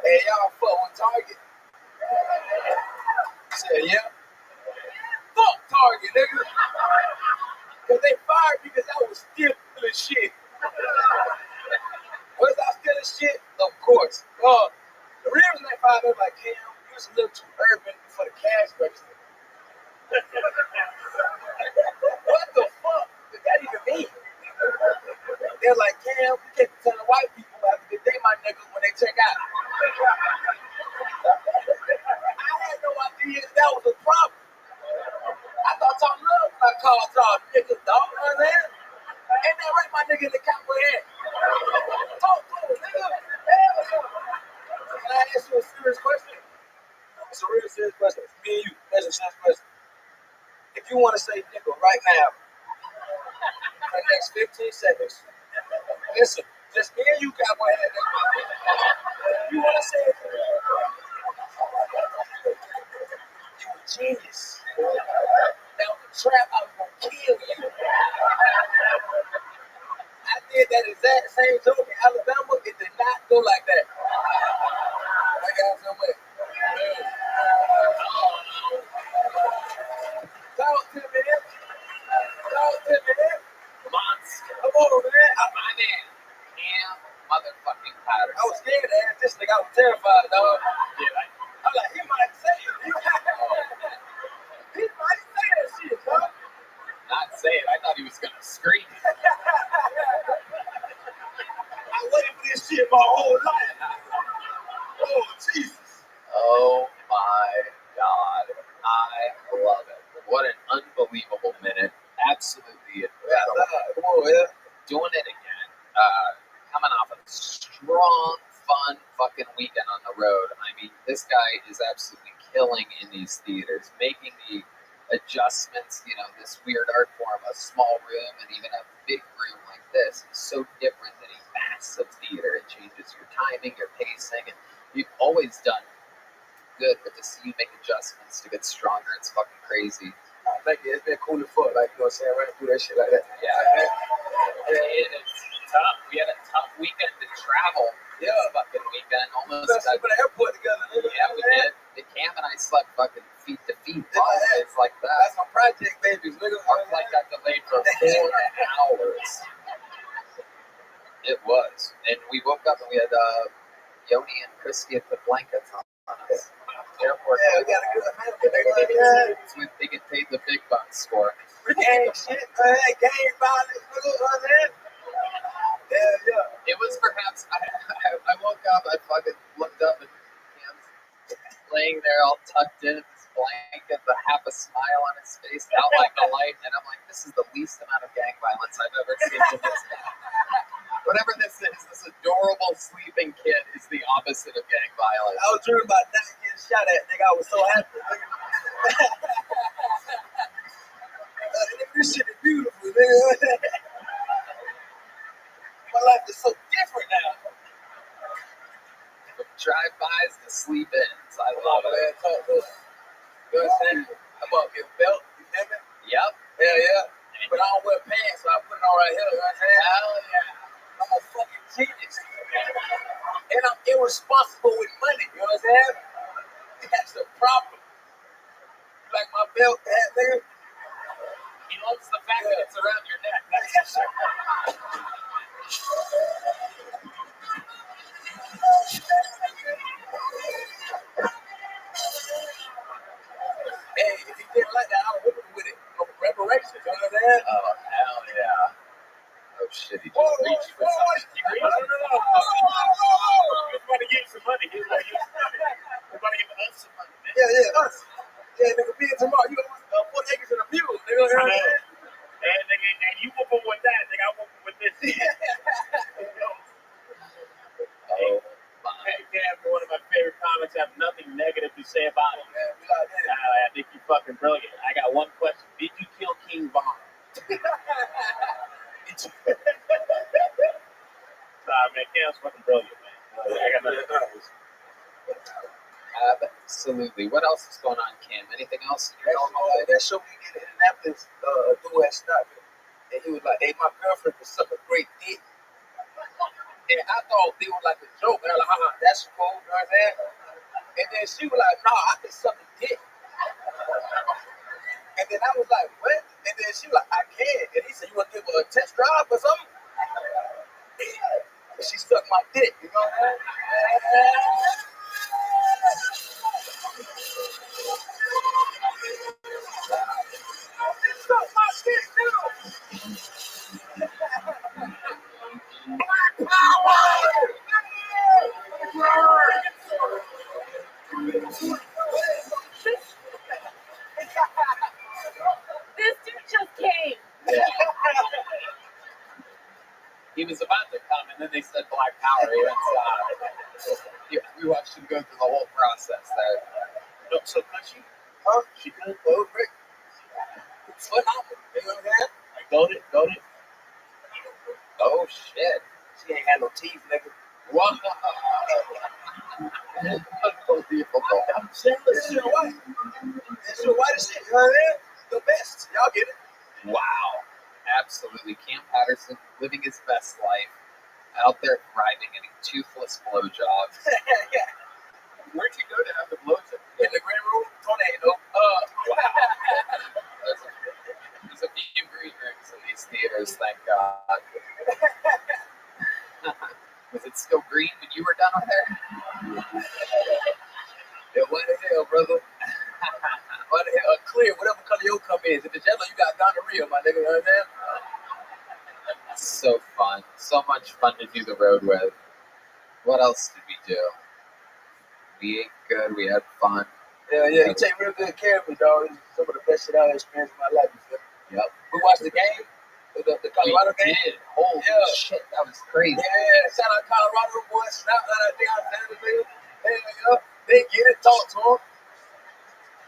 Hey, y'all fuck with Target. Said, yeah. Fuck Target, nigga. Because they fired me because I was still stealing shit. Was I stealing shit? Of course. The reason they fired me was like, Cam, you was a little too urban for the cash register. What the fuck does that even mean? They're like, Cam, you can't be telling white people after the day, my nigga, when they check out. I had no idea that was a problem. I thought y'all loved when I called y'all niggas, dog. You know what I'm saying? Ain't that right, my nigga in the cowboy hat? Talk to him, nigga. Hey, what's up? Can I ask you a serious question? It's a real serious question. It's me and you. That's a serious question. If you want to say nigga right now, for the next 15 seconds, listen, just me and you, cowboy hat, nigga. If you want to say it, you a genius. Now, the trap, I was going to kill you. I did that exact same joke in Alabama. It did not go like that. I got somewhere. Talk to me, man. Talk to me, man. Monster. Come on, man. My man, Cam motherfucking Patterson. I was scared to ask this nigga. I was terrified, dog. Yeah, I'm like, he might say it. He might say that shit, dog. not say it. I thought he was gonna scream. I waited for this shit my whole life. Oh, Jesus. Oh my God, I love it. What an unbelievable minute. Absolutely incredible. Come on, man. Doing it again. Coming off a strong, fun fucking weekend on the road. I mean, this guy is absolutely killing in these theaters, making the adjustments, you know, this weird art form, a small room and even a big room like this is so different than a massive theater. It changes your timing, your pacing, and you've always done good, but to see you make adjustments to get stronger, it's fucking crazy. Thank you. It's been cool as fuck, like, you know what I'm saying, running through that shit like that. Yeah, it is tough. We had a tough weekend to travel this fucking weekend. Almost Let's sleep in the airport together. yeah, we did. Cam and I slept fucking feet to feet. Always like that. That's my project babies, nigga. Our flight got delayed for 4 hours. It was. And we woke up and we had Yoni and Christy had put blankets on us. Airport. Yeah, we got a good family. So they get paid the big bucks for it. Gang shit, gang violence, nigga. Yeah. It was perhaps, I woke up, I fucking looked up and Cam's laying there all tucked in his blanket, but half a smile on his face, out like the light, and I'm like, this is the least amount of gang violence I've ever seen in this day. Whatever this is, this adorable sleeping kid is the opposite of gang violence. I was dreaming about not getting shot at, nigga. I was so happy, nigga. This shit is beautiful, nigga. My life is so different now. From drive-bys to sleep-ins, I love it. Man, talk to us. You know what I'm saying? I bought me a belt, you feel me? Yep. Yeah. But I don't wear pants, so I put it on right here, you know what I'm saying? Hell yeah. I'm a fucking genius. And I'm irresponsible with money, you know what I'm saying? That's the problem. You like my belt, hat, nigga? He loves the fact that it's around your neck. That's for sure. Hey, if he didn't like that, I'll whip him with it. No reparations, you know what I'm saying? Oh, hell yeah. Oh, shit, he just reached for something. He reached No. He's about to give you some money. He's about to give you some money. He's about to give us some money, man. Yeah, us. Yeah, nigga, me and tomorrow, you got 4 acres and a mule, nigga, you know what I'm saying? And you whoop him with that, nigga. I whoop him with this. Oh, my. Hey, Cam, one of my favorite comments have nothing negative to say about him. Man, we like that. I think you're fucking brilliant. I got one question. Did you kill King Von? Nah, man, Cam's fucking brilliant, man. I got nothing. Absolutely. What else is going on, Cam? Anything else in your normal life? That show we did in Indianapolis, dude had stopped me. And he was like, hey, my girlfriend can suck a great dick. And I thought they were like a joke. And I was like, that's cool, you know what I'm saying? And then she was like, nah, I can suck a dick. And then I was like, what? And then she was like, I can. And he said, you want to give her a test drive or something? And she sucked my dick, you know what I'm saying? Suck my dick, too. Black power! This dude just came. He was about to come, and then they said Black Power. He went, we watched him go through the whole process there. No, so could she? Huh? She could go great. It's phenomenal. You know what I'm saying? Like, goat it. Oh, shit. She ain't had no teeth, nigga. What? Unbelievable. I'm saying, this is your wife. This is your wife shit. You know what I mean? The best. Y'all get it? Wow. Absolutely. Cam Patterson living his best life. Out there thriving, getting toothless blowjobs. Where'd you go to have the blowjob? In the green room, tornado. Wow. There's a few green rooms in these theaters, thank God. Was it still green when you were done with there? Yeah, what the hell, brother? What the hell? Clear, whatever color your cup is. If it's yellow, you got gonorrhea, my nigga. You know what I'm saying? So fun. So much fun to do the road with. What else did we do? We ate good. We had fun. Yeah, you take real good care of me, dog. It's some of the best shit I experienced in my life. You feel me? Yep. We watched the game, the Colorado We game. did. Holy shit, that was crazy. Yeah, shout out Colorado, boys. Snap out there on Saturday. Hey, yeah, they get it, talk to them.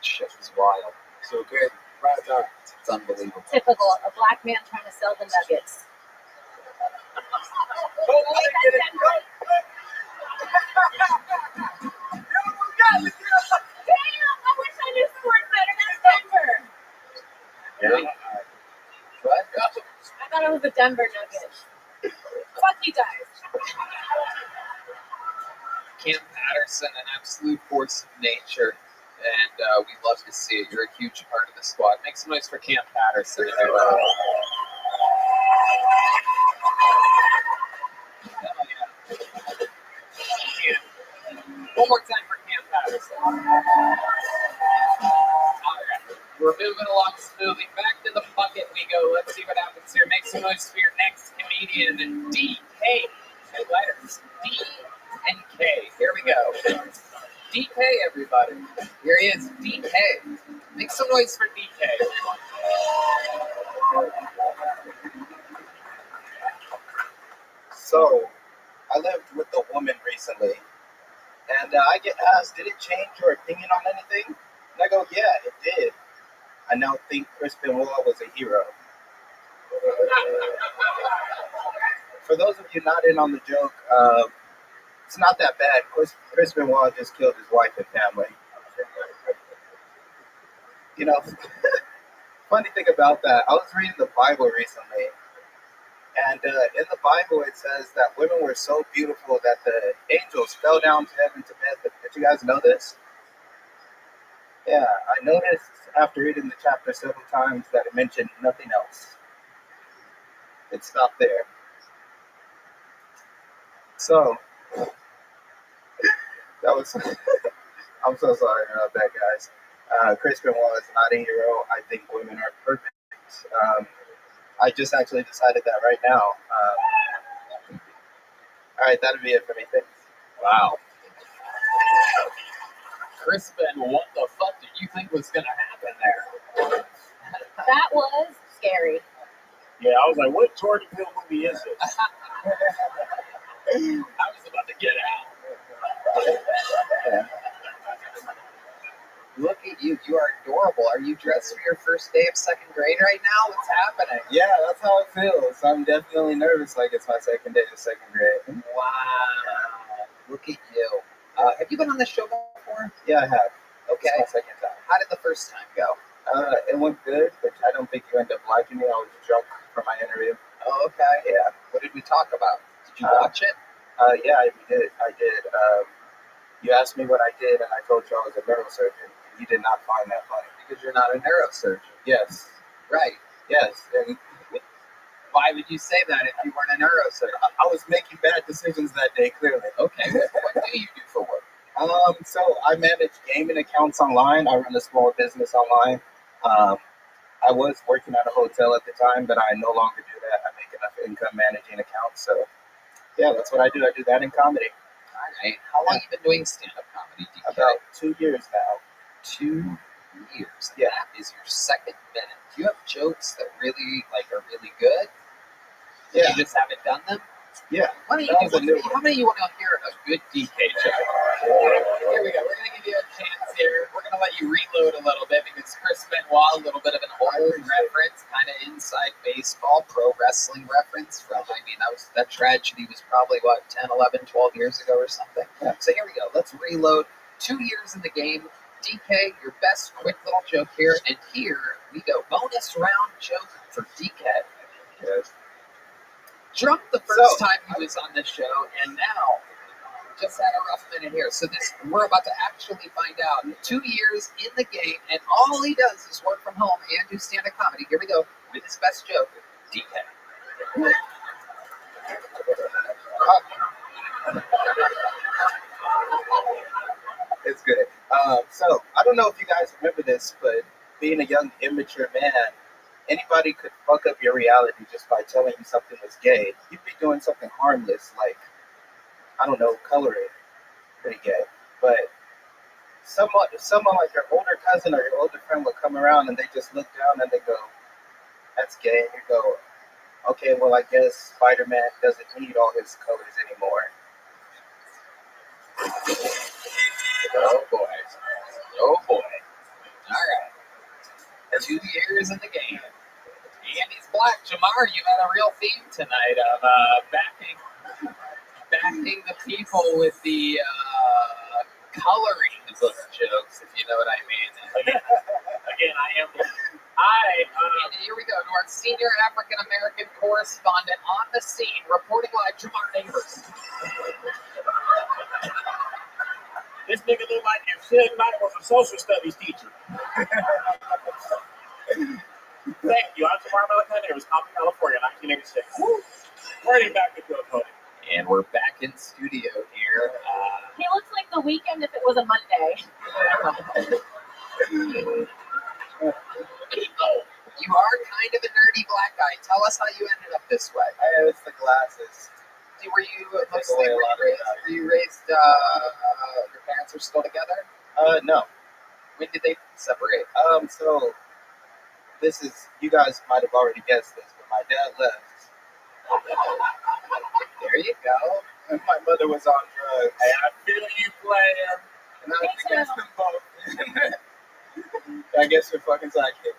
Shit was wild. So good. Right on. It's unbelievable. Typical, a black man trying to sell the nuggets. Nobody get it. Damn, I wish I knew sports better. That's Denver. Yeah. What? I thought it was the Denver Nuggets. Fuck you guys. Cam Patterson, an absolute force of nature, and we love to see it. You're a huge part of the squad. Make some noise for Cam Patterson. Hell yeah. One more time for Cam Patterson. All right. We're moving along smoothly. Back to the bucket we go. Let's see what happens here. Make some noise for your next comedian, DK. Two letters. D and K. Here we go. DK, everybody. Here he is, DK. Make some noise for DK, everyone. So, I lived with a woman recently, and I get asked, did it change your opinion on anything? And I go, yeah, it did. I now think Chris Benoit was a hero. For those of you not in on the joke, it's not that bad. Chris Benoit just killed his wife and family. You know, funny thing about that, I was reading the Bible recently, and in the Bible it says that women were so beautiful that the angels fell down to heaven to bed. Did you guys know this? Yeah, I noticed after reading the chapter several times that it mentioned nothing else. It stopped there. So, that was, I'm so sorry about that, guys. Chris Benoit is not a hero. I think women are perfect. I just actually decided that right now. All right, that'll be it for me. Thanks. Wow. Chris Benoit, what the fuck did you think was going to happen there? That was scary. Yeah, I was like, what Jordan Peele movie is this? I was about to get out. Look at you. You are adorable. Are you dressed for your first day of second grade right now? What's happening? Yeah, that's how it feels. I'm definitely nervous like it's my second day of second grade. Wow. Look at you. Have you been on this show before? Yeah, I have. Okay. It's my second time. How did the first time go? It went good, but I don't think you ended up liking me. I was drunk for my interview. Oh, okay. Yeah. What did we talk about? Did you watch it? Yeah, I did. You asked me what I did, and I told you I was a neurosurgeon. You did not find that funny. Because you're not a neurosurgeon. Yes. Right. Yes. And why would you say that if you weren't a neurosurgeon? I was making bad decisions that day, clearly. Okay. What do you do for work? So I manage gaming accounts online. I run a small business online. I was working at a hotel at the time, but I no longer do that. I make enough income managing accounts. So, yeah, that's what I do. I do that in comedy. All right. How long have you been doing stand-up comedy, DK? About 2 years now. 2 years. Yeah. That is your second minute. Do you have jokes that really are really good? Yeah. You just haven't done them? Yeah. How many of you want to hear a good DK joke? Here we go. We're going to give you a chance here. We're going to let you reload a little bit because Chris Benoit, a little bit of an old reference, kind of inside baseball, pro wrestling reference from, that tragedy was probably, 10, 11, 12 years ago or something. Yeah. So here we go. Let's reload. 2 years in the game. DK, your best quick little joke here. And here we go. Bonus round joke for DK. Yes. Drunk the first time he was on this show, and now just had a rough minute here. So we're about to actually find out. 2 years in the game, and all he does is work from home and do stand-up comedy. Here we go with his best joke, DK. It's good. So I don't know if you guys remember this, but being a young, immature man, anybody could fuck up your reality just by telling you something was gay. You'd be doing something harmless, like, I don't know, coloring. Pretty gay. But someone like your older cousin or your older friend will come around and they just look down and they go, that's gay. And you go, okay, well, I guess Spider-Man doesn't need all his colors anymore. Oh, boy. Oh, boy. All right. 2 years in the game. And he's black. Jamar, you had a real theme tonight of backing the people with the coloring book jokes, if you know what I mean. Again, I am. And here we go to our senior African American correspondent on the scene, reporting live, Jamar Neighbors. This nigga look like if Suge Knight was a social studies teacher. Thank you. I'm Jamar Malachi. It was Compton, California, 1986. Running back to Bill Cody. And we're back in studio here. He looks like the weekend if it was a Monday. You are kind of a nerdy black guy. Tell us how you ended up this way. It's the glasses. Were you raised, your parents are still together? No. When did they separate? So this is, you guys might have already guessed this, but my dad left. There you go. And my mother was on drugs. Hey, I feel you, player. And I was against them both. I guess you're fucking psychic.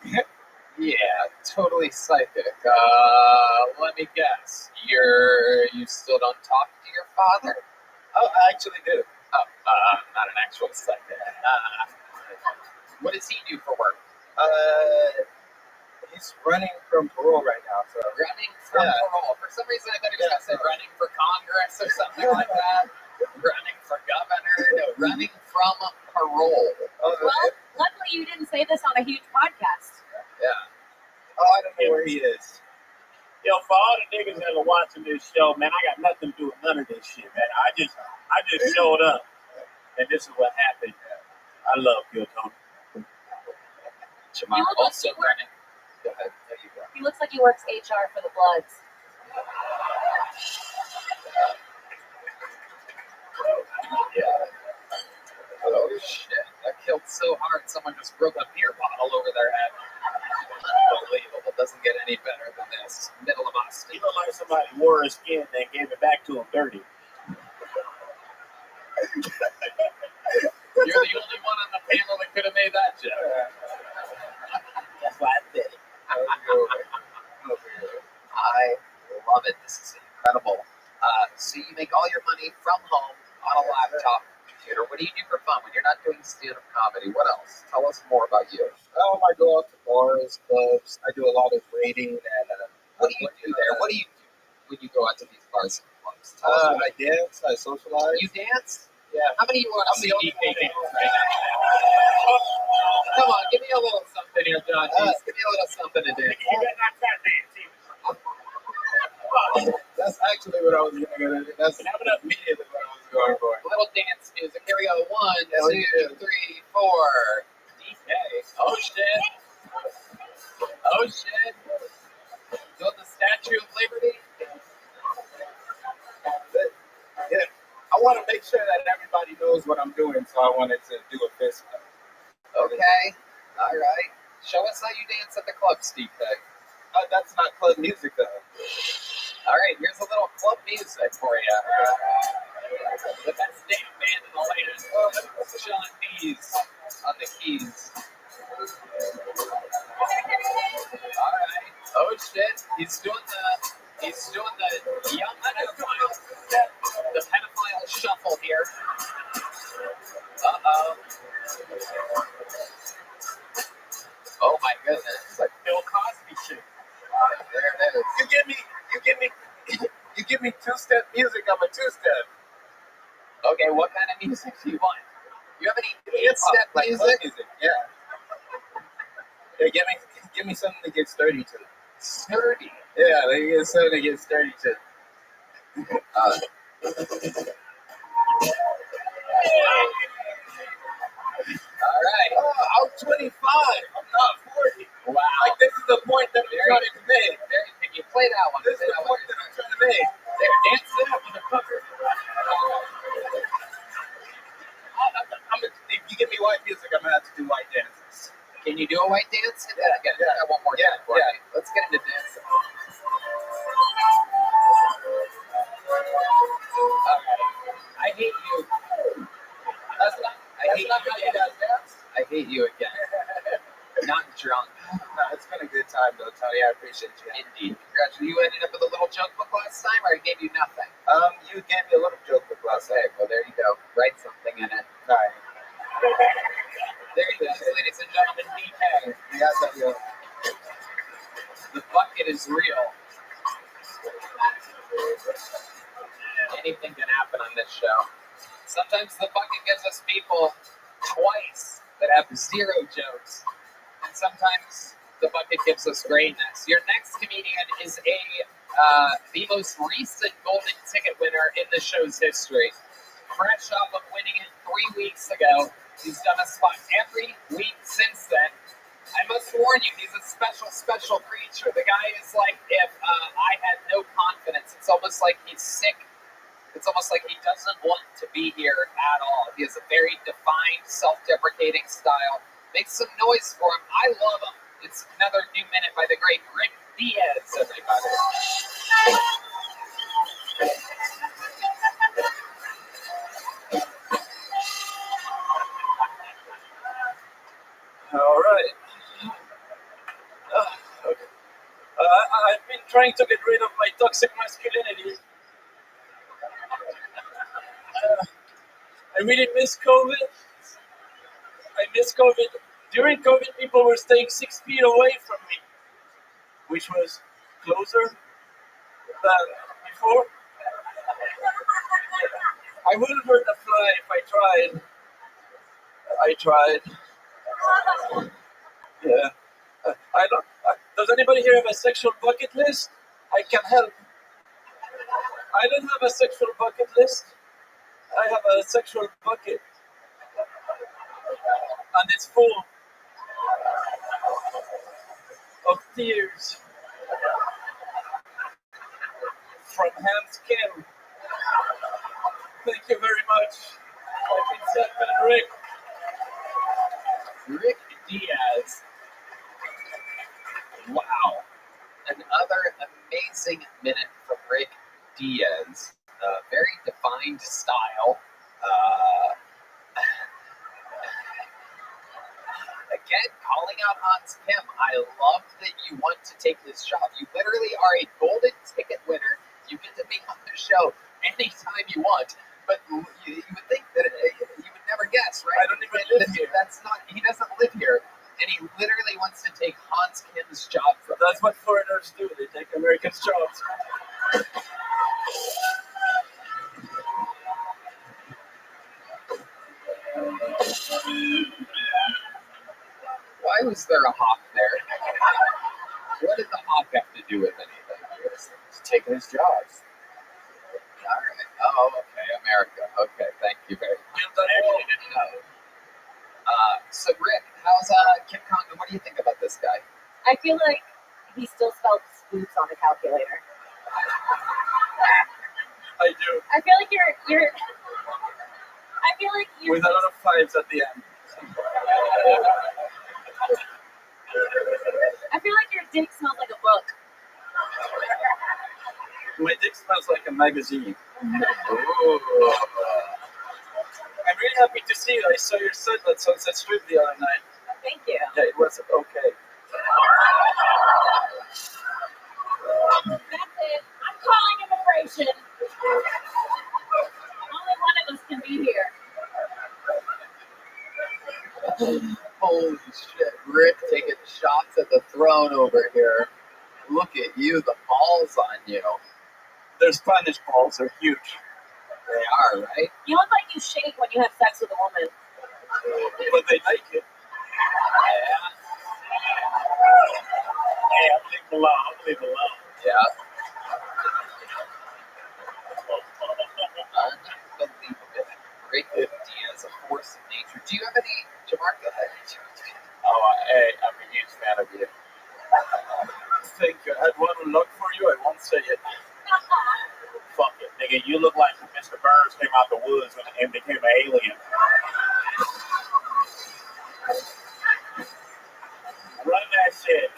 Yeah, totally psychic. Let me guess. You still don't talk to your father? Oh, I actually do. Oh, not an actual psychic. What does he do for work? He's running from parole right now. So Running from parole. For some reason, I thought he was going to say running for Congress or something like that. Running for governor. No, running from parole. Well, luckily you didn't say this on a huge podcast. Yeah. Oh, I don't know where he is. Yo, for all the niggas that are watching this show, man, I got nothing to do with none of this shit, man. I just showed up, and this is what happened. I love you, Tony. Jamar also running. Go ahead. There you go. He looks like he works HR for the Bloods. Yeah. Oh, shit. That killed so hard, someone just broke a beer bottle over their head. Unbelievable. Doesn't get any better than this. Middle of Austin. You look like somebody wore his skin and gave it back to him dirty. You're the only one on the panel that could have made that joke. That's why I did it. I love it. This is incredible. So you make all your money from home on a laptop computer. What do you do for fun when you're not doing stand-up comedy? What else? Tell us more about you. I go out to bars, clubs. I do a lot of raiding and. What do you do there? What do you do when you go out to these bars and clubs? Tell us I dance. I socialize. You dance? Yeah. How many of you want to see me only dance right now? Come on, give me a little something here, John. Give me a little something to dance. That's actually what I was going to do. That's immediately what I was going for. A little dance music. Here we go. 1, 2, 3, 4. DK. Oh shit. Oh shit. Build the Statue of Liberty. Yeah. I want to make sure that everybody knows what I'm doing, so I wanted to do a fist bump. Okay. All right. Show us how you dance at the club, Steve. That's not club music, though. All right, here's a little club music for you. The best damn band in the land. Sean Keys on the keys. All right. Oh shit. He's doing the young the pedophile shuffle here. Uh-oh. Oh my goodness. It's like Bill Cosby shit. There it is. You give me two-step music, I'm a two-step. Okay, what kind of music do you want? You have any Hip-hop, step like music? club music, yeah. Yeah, give me something to get sturdy to. Sturdy. Yeah, they get something to get sturdy to. All right. Oh, I'm 25. I'm not 40. Wow. Like, this is the point that I'm trying to make. Very big. You play that one. This is the point that I'm trying to make. There, dance it out, motherfucker. If you give me white music, I'm going to have to do white dances. Can you do a white dance? Yeah. I got one more time for you. Let's get into dancing. All right. I hate you. I hate you again. Not drunk. No, it's been a good time, though, Tony. I appreciate you. Indeed. Congratulations. You ended up with a little joke book last time, or I gave you nothing? You gave me a little joke book last Okay, well, there you go. Write something in it. night. There you go, ladies and gentlemen. DK. Yeah, that you. The bucket is real. Anything can happen on this show. Sometimes the bucket gives us people twice that have 0 jokes. And sometimes the bucket gives us greatness. Your next comedian is the most recent golden ticket winner in the show's history. Fresh off of winning it 3 weeks ago, he's done a spot every week since then. I must warn you, he's a special creature. The guy is like if I had no confidence. It's almost like he's sick. It's almost like he doesn't want to be here at all. He has a very defined, self-deprecating style. Make some noise for him. I love him. It's another new minute by the great Rick Diaz, everybody. All right. Okay. I've been trying to get rid of my toxic masculinity. I really miss COVID. During COVID, people were staying 6 feet away from me, which was closer than before. I wouldn't hurt a fly if I tried. Yeah. I don't. Does anybody here have a sexual bucket list? I can help. I don't have a sexual bucket list. I have a sexual bucket. And it's full of tears from Ham's Kim. Thank you very much. I've been Seth and Rick. Rick Diaz. Wow. Another amazing minute from Rick Diaz. Very defined style. again, calling out Hans Kim. I love that you want to take this job. You literally are a golden ticket winner. You get to be on the show anytime you want. But you would think that you would never guess, right? I don't even live here. That's not. He doesn't live here, and he literally wants to take Hans Kim's job from. That's what foreigners do. They take Americans' jobs. Why was there a hawk there? What did the hawk have to do with anything? He's taking his jobs. All right. Oh, okay. America. Okay. Thank you very much. I actually didn't know. So Rick, how's Kim Congo? What do you think about this guy? I feel like he still spelled spooks on a calculator. I do. I feel like you're. I feel like you're. With a lot of fives at the end. I feel like your dick smells like a book. My dick smells like a magazine. Ooh. I'm really happy to see you. I saw your set at Sunset Strip the other night. Thank you. Yeah, it was okay. That's it. I'm calling immigration. Only one of us can be here. Holy shit. Rick taking shots at the throne over here. Look at you, the balls on you. Their Spanish balls are huge. They are, right? You look like you shake when you have sex with a woman. But they like it. Yeah. Hey, I'll leave them alone. I'll leave them alone. Yeah. Unbelievable. Great Diaz, a force of nature. Do you have any, Jamarca? Oh, hey, I'm a huge fan of you. Thank you. I had one unlocked for you. I won't say it. Fuck it, nigga. You look like Mr. Burns came out the woods and became an alien. Run that shit.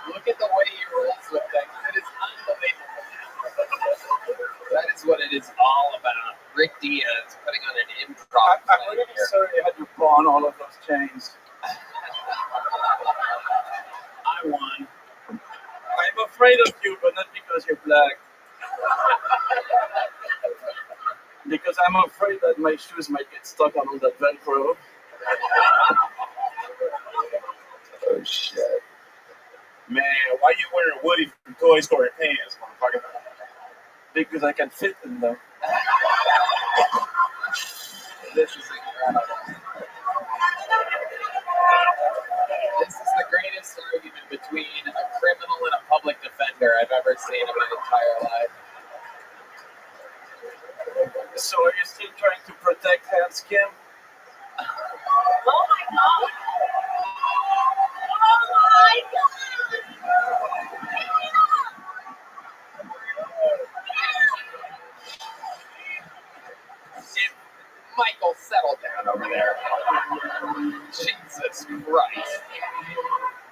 Look at the way he rolls with things. It is unbelievable. That is what it is all about. Rick Diaz putting on an improv. I'm really sorry you had to pawn all of those chains. I won. I'm afraid of you, but not because you're black. Because I'm afraid that my shoes might get stuck on that Velcro. Oh shit. Man, why you wearing Woody from Toy Story pants, motherfucker? Because I can fit in them. This is incredible. This is the greatest argument between a criminal and a public defender I've ever seen in my entire life. So are you still trying to protect Hans Kim? Oh my god! Oh my god! Michael, settle down over there. Jesus Christ.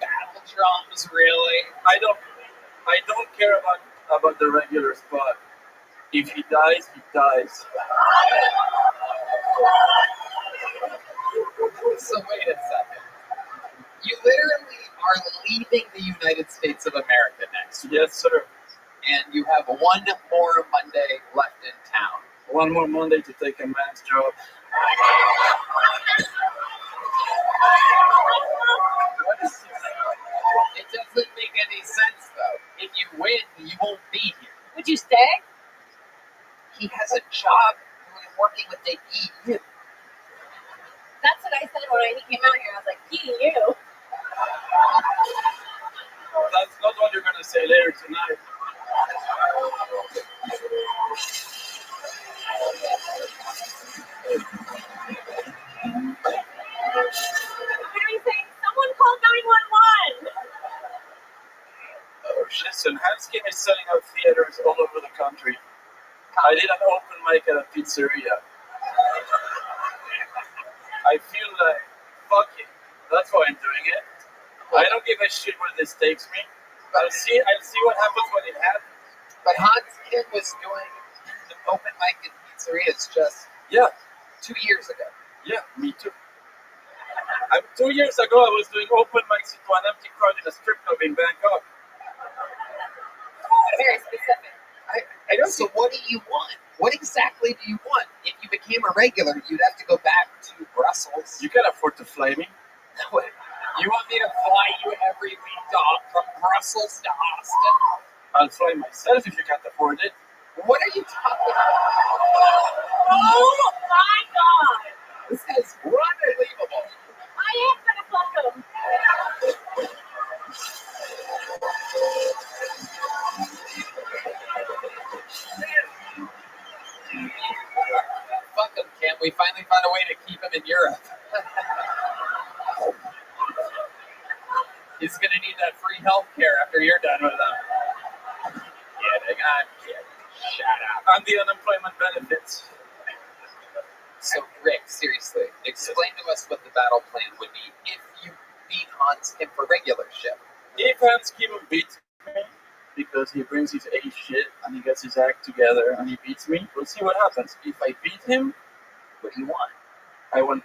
Battle drums, really? I don't care about the regular spot. If he dies, he dies. So wait a second. You literally are leaving the United States of America next week. Yes, sir. And you have one more Monday left in town. One more Monday to take a man's job. What is this? It doesn't make any sense, though. If you win, you won't be here. Would you stay? He has a job working with the EU. That's what I said when he came out here. I was like, EU. That's not what you're gonna say later tonight. What are you saying? Someone call 911. Oh, listen, Hans Kim is selling out theaters all over the country. I did an open mic at a pizzeria. I feel like, fuck it. That's why I'm doing it. I don't give a shit where this takes me. I'll see what happens when it happens. But Hans Kim was doing the open mic in pizzerias just 2 years ago. Yeah, me too. 2 years ago, I was doing open mics into an empty crowd in a strip club in Bangkok. Very specific. I don't. So what do you want? What exactly do you want? If you became a regular, you'd have to go back to Brussels. You can afford to fly me. You want me to fly you every week from Brussels to Austin? I'll fly myself if you can't afford it. What are you talking about? Oh my god! This guy's unbelievable. I am gonna fuck him. Fuck him, Kim. We finally found a way to keep him in Europe. He's gonna need that free health care after you're done with him. Kidding, I'm kidding. Shut up. And the unemployment benefits. So, Rick, seriously, explain to us what the battle plan would be if you beat Hans Kim for regular ship. If Hans Kim beats me, because he brings his A shit and he gets his act together and he beats me, we'll see what happens. If I beat him, What do you want?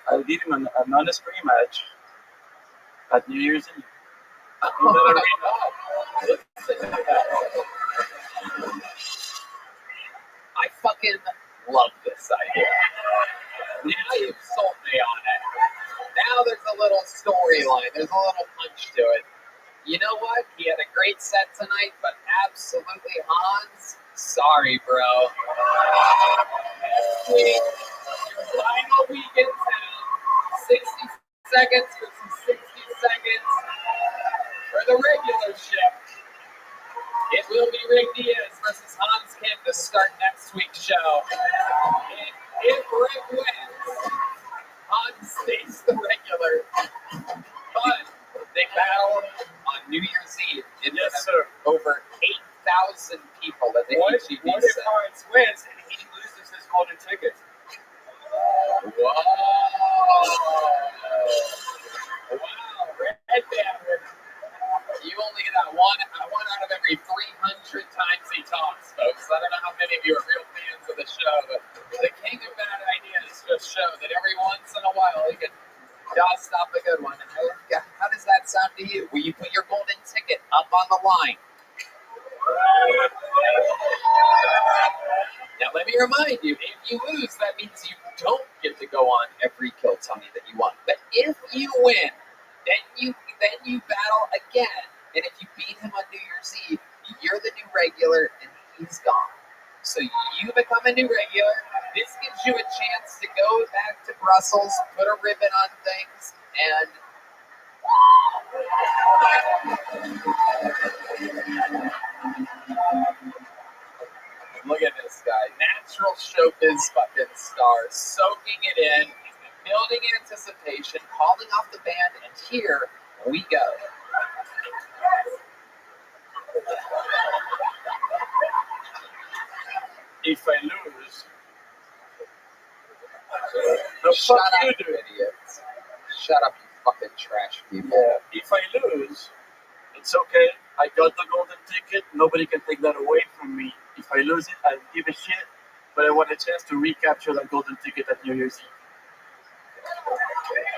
I'll give him an honest rematch at New Year's Eve. Oh my God. Listen to that. I fucking love this idea. Now you've sold me on it. Now there's a little storyline. There's a little punch to it. You know what? He had a great set tonight, but absolutely, Hans, sorry, bro. Next week, your final week in town, 60 seconds versus 60 seconds for the regular ship. It will be Rick Diaz versus Hans Kim to start next week's show. And if Rick wins, Hans stays the regular. But they battle on New Year's Eve in over 8,000 people at the HEB What if Center. Hans wins and he loses his golden ticket? Whoa! Wow, Red Banner. You only get that one out of every 300 times he talks, folks. I don't know how many of you are real fans of the show, but the king of bad ideas just show that every once in a while he can just stop a good one. How does that sound to you? Will you put your golden ticket up on the line? Now let me remind you, if you lose, that means you don't get to go on every Kill Tony that you want. But if you win, then you battle again. And if you beat him on New Year's Eve, you're the new regular and he's gone. So you become a new regular. This gives you a chance to go back to Brussels, put a ribbon on things, and look at this guy. Natural showbiz fucking star, soaking it in, building anticipation, calling off the band, and here we go. If I lose, Shut up, you idiots. Shut up, you fucking trash people. yeah, if I lose, it's okay. I got the golden ticket. Nobody can take that away from me. If I lose it, I'll give a shit. But I want a chance to recapture that golden ticket at New Year's Eve.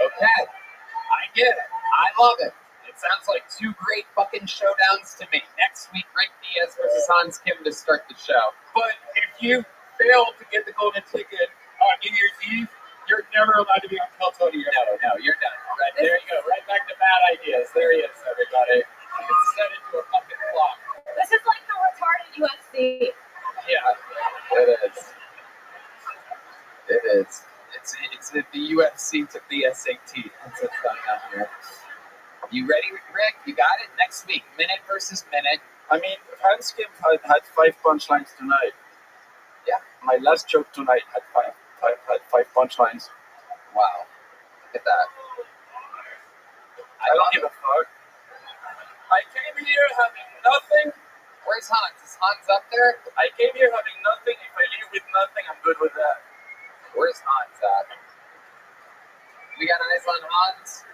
Okay, I get it. I love it. It sounds like two great fucking showdowns to me. Next week, Rick Diaz versus Hans Kim to start the show. But if you fail to get the golden ticket on New Year's Eve, you're never allowed to be on Kill Tony. No, you're done. Right, there you go. Right back to bad ideas. There he is, everybody. It's set into a fucking clock. This is like the retarded UFC. Yeah, it is. It is. It's the UFC took the SAT. That's what's going on here. You ready, Rick? You got it? Next week, minute versus minute. I mean, Hans Kim had 5 punchlines tonight. Yeah. My last joke tonight had five punchlines. Wow. Look at that. I don't give a fuck. I came here having nothing. Where's Hans? Is Hans up there? I came here having nothing. If I leave with nothing, I'm good with that. Where's Hans at? We got eyes on Hans?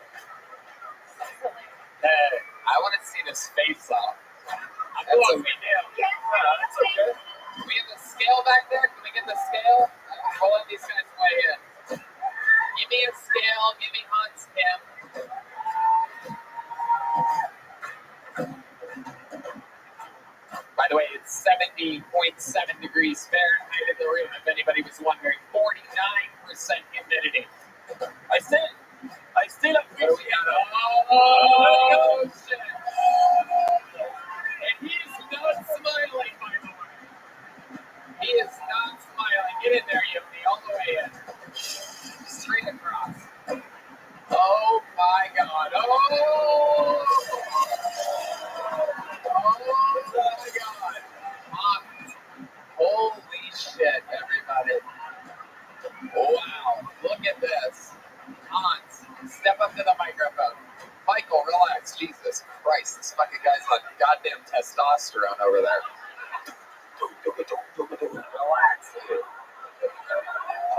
Hey, I want to see this face off. I'm going me down. Yeah, that's okay. Do we have the scale back there? Can we get the scale? I'm rolling these guys way in. Give me degrees Fahrenheit in the room, if anybody was wondering. 49% humidity. I still appreciate it. Oh, shit. And he is not smiling, by the way. He is not smiling. Get in there, Yoni, all the way in. Straight across. Oh, my God. Oh, my God. Holy shit, everybody. Wow, look at this. Hans, step up to the microphone. Michael, relax. Jesus Christ, this fucking guy's on goddamn testosterone over there. Relax.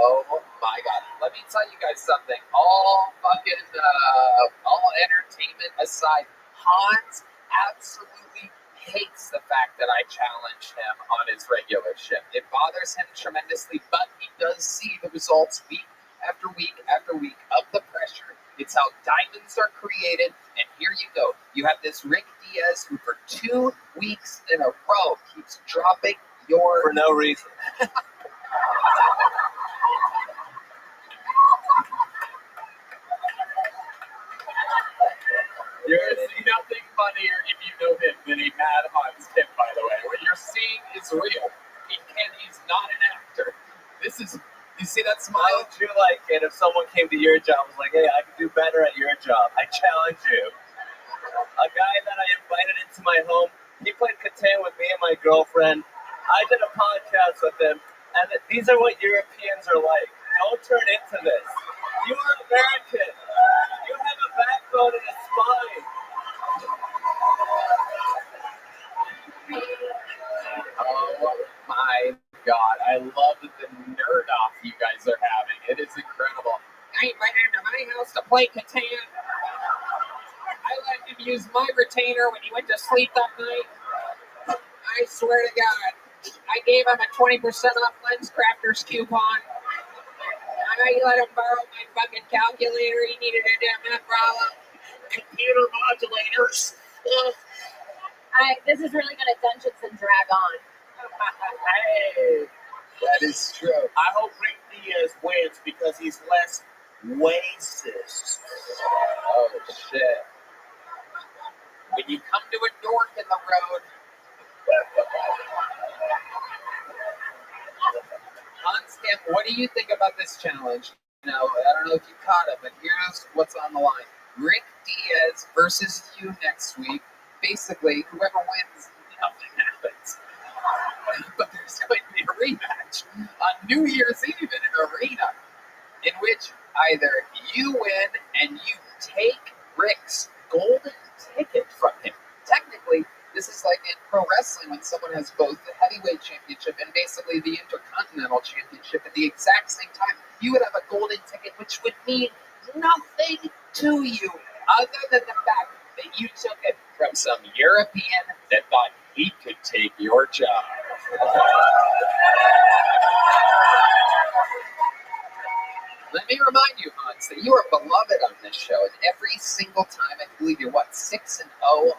Oh my God. Let me tell you guys something. All entertainment aside, Hans absolutely hates the fact that I challenged him on his regular shift. It bothers him tremendously, but he does see the results week after week after week of the pressure. It's how diamonds are created, and here you go. You have this Rick Diaz who for 2 weeks in a row keeps dropping your... For no reason. There's nothing funnier if you know him than a Mad Hans tip, by the way. What you're seeing is real. He's not an actor. This is, you see that smile? How would you like it if someone came to your job and was like, hey, I can do better at your job. I challenge you. A guy that I invited into my home, he played Catan with me and my girlfriend. I did a podcast with him, and these are what Europeans are like. Don't turn into this. You are American. You have a backbone and a spine. Oh my God. I love the nerd off you guys are having. It is incredible. I invited him to my house to play Catan. I let him use my retainer when he went to sleep that night. I swear to God. I gave him a 20% off Lens Crafters coupon. I let him borrow my fucking calculator. He needed a damn math problem. Computer modulators. This is really gonna Dungeons and Drag on. Hey, that is true. I hope Rick Diaz wins because he's less racist. Oh, shit. When you come to a dork in the road, Hans Kemp, what do you think about this challenge? Now, I don't know if you caught it, but here's what's on the line. Rick Diaz versus you next week. Basically, whoever wins, nothing happens. But there's going to be a rematch on New Year's Eve in an arena in which either you win and you take Rick's golden ticket from him. Technically, this is like in pro wrestling when someone has both the heavyweight championship and basically the intercontinental championship at the exact same time. You would have a golden ticket, which would mean nothing to you other than the fact that you took it from some European that thought he could take your job. Let me remind you, Hans, that you are beloved on this show, and every single time, I believe you're, 6-0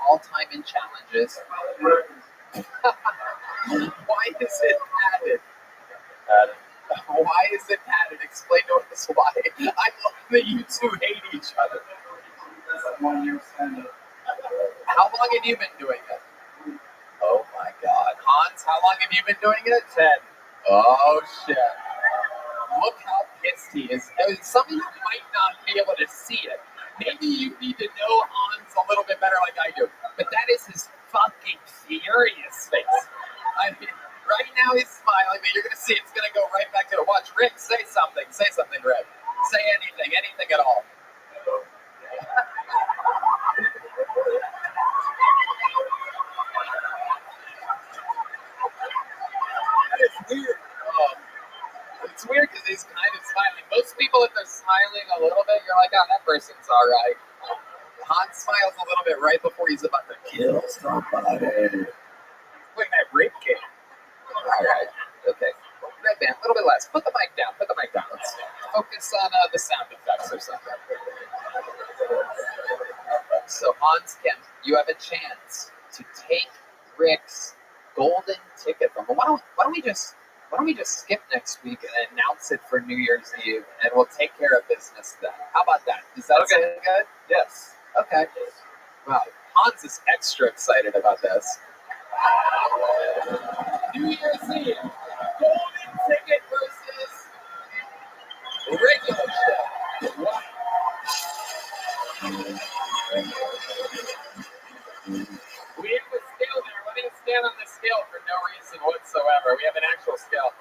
all-time in challenges. Why is it padded? Why is it padded? Explain to us why. I love that you two hate each other. 1 year standard. How long have you been doing it? Oh my God. Hans, how long have you been doing it? 10. Oh shit. Look how pissed he is. Some of you might not be able to see it. Maybe you need to know Hans a little bit better like I do. But that is his fucking furious face. I mean, right now he's smiling, but you're going to see it's going to go right back to it. Watch, Rick, say something. Say something, Rick. Say anything at all. That is weird. It's weird because he's kind of smiling. Most people, if they're smiling a little bit, you're like, oh, that person's all right. Hans smiles a little bit right before he's about to kill somebody. Like that rape game. All right. Okay. Red band, a little bit less. Put the mic down. Let's focus on the sound effects or something. So, Hans Kemp, you have a chance to take Rick's golden ticket from him. Why don't we just skip next week and announce it for New Year's Eve, and we'll take care of business then. How about that? Does that sound good? Yes. Okay. Wow, Hans is extra excited about this. New Year's Eve, golden ticket versus regular shit. Wow. We have a scale there. Let me stand on the scale for no reason whatsoever. We have an actual scale.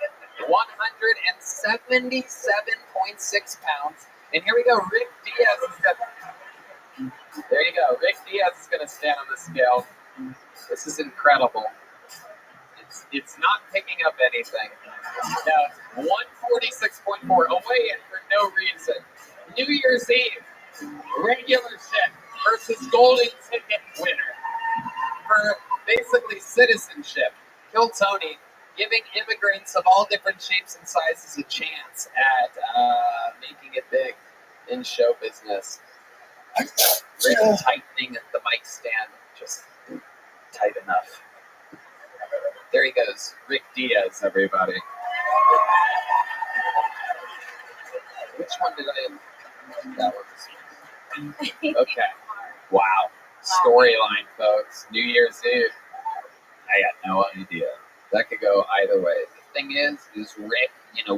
177.6 pounds. And here we go. Rick Diaz is gonna. There you go. Rick Diaz is gonna stand on the scale. This is incredible. It's not picking up anything. Now 146.4 away in for no reason. New Year's Eve, regular shit versus golden ticket winner for basically citizenship. Kill Tony, giving immigrants of all different shapes and sizes a chance at making it big in show business. Rick tightening the mic stand just tight enough. There he goes, Rick Diaz, everybody. Which one did I? That one. Okay. Wow. Storyline, folks. New Year's Eve. I got no idea. That could go either way. The thing is Rick,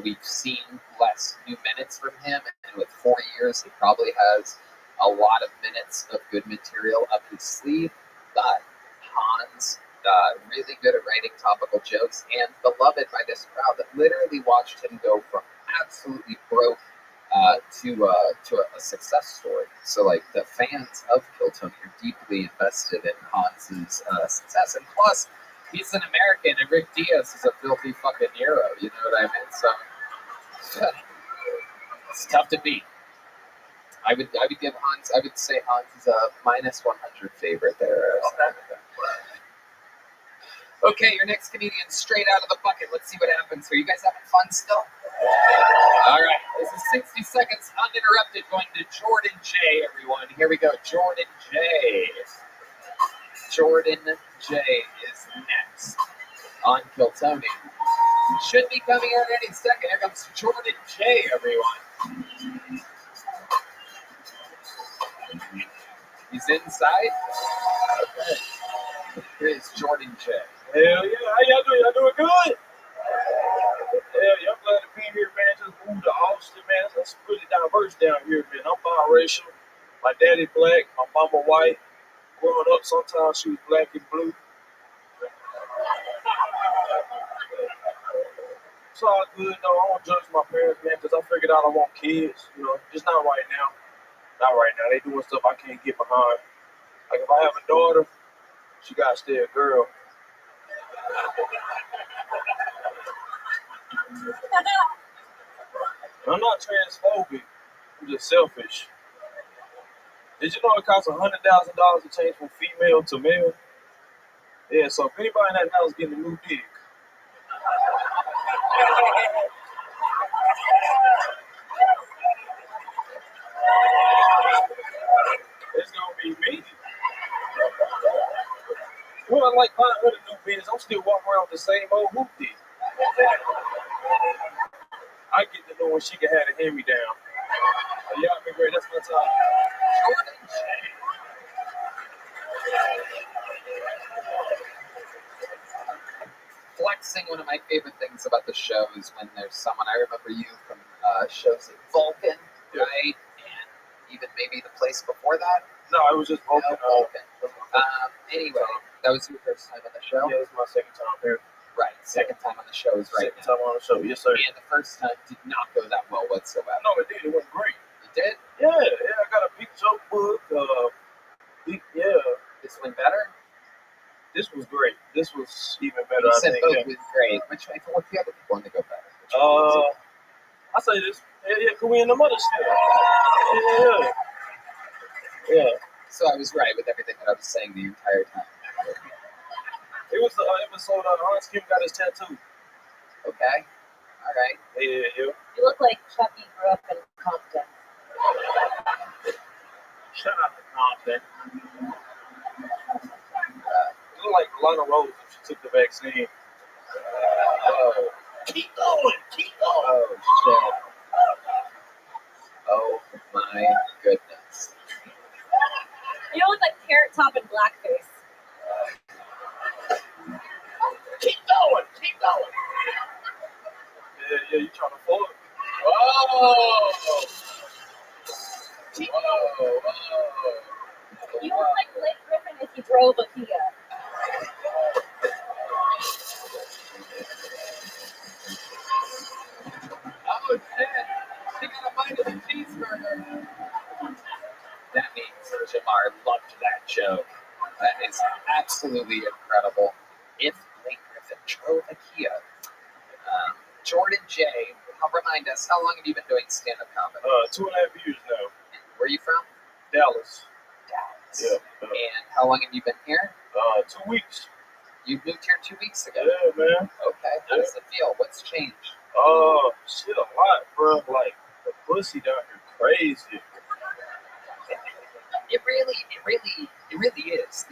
we've seen less new minutes from him, and with 4 years, he probably has a lot of minutes of good material up his sleeve. But Hans, really good at writing topical jokes, and beloved by this crowd that literally watched him go from absolutely broke to a success story. So, like, the fans of Kill Tony are deeply invested in Hans's success, and plus, he's an American, and Rick Diaz is a filthy fucking hero. You know what I mean? So it's tough to beat. I would give Hans. I would say Hans is a -100 favorite there. Okay, your next comedian straight out of the bucket. Let's see what happens here. You guys having fun still? All right, this is 60 seconds uninterrupted going to Jordan J, everyone. Here we go, Jordan J. Jordan J is next on Kill Tony. Should be coming out any second. Here comes Jordan J, everyone. He's inside. Okay. Here's Jordan J. Hell yeah, how y'all doing? Y'all doing good? Hell yeah, I'm glad to be here, man. Just moved to Austin, man. It's pretty diverse down here, man. I'm biracial. My daddy black, my mama white. Growing up, sometimes she was black and blue. It's all good, though. I don't judge my parents, man, because I figured out I want kids. Just not right now. Not right now. They doing stuff I can't get behind. Like, if I have a daughter, she got to stay a girl. I'm not transphobic. I'm just selfish. Did you know it costs $100,000 to change from female to male? Yeah, so if anybody in that house getting a new dick, it's gonna be me. Well, I like buying other new business. I'm still walking around with the same old hoop dick. I get to know when she can have a hand-me-down. Y'all be great. That's my time. Jordan J. Flexing, one of my favorite things about the show is when there's someone. I remember you from shows like Vulcan, right? And even maybe the place before that. No, it was just Vulcan. Anyway, that was your first time on the show? Yeah, it was my second time here. Right, second time on the show is right Second time on the show, yes sir. And the first time did not go that well whatsoever. No, it did. It went great. You did? Yeah. I got a big joke book. Yeah. This went better? This was great. This was even better, You I said think. both Yeah. was great. Which one? What the other one to go better? I say this. Yeah, could we in the mother still? Yeah. So I was right with everything that I was saying the entire time. It was the episode Hans Kim got his tattoo. Okay. All right. Yeah. You look like Chucky grew up in Compton. Shout out to Compton. You look like Lana Rose if she took the vaccine. my goodness. You look like Carrot Top in blackface. Keep going. Keep going. Yeah, you trying to fool it? Whoa! Keep Whoa! going. Whoa! You look like Blake Griffin if he drove a Kia. Oh shit! She got a bite of the cheeseburger. That means Jamar loved that joke. That is absolutely incredible. If Blake Griffin drove a Kia, Jordan J, remind us, how long have you been doing stand-up comedy? 2.5 years now. Where are you from? Dallas. Dallas. Yeah. And how long have you been here? 2 weeks. You moved here 2 weeks ago. Yeah, man. Okay. How does it feel? What's changed? Shit, a lot, bro. Like, the pussy down here crazy. It really is.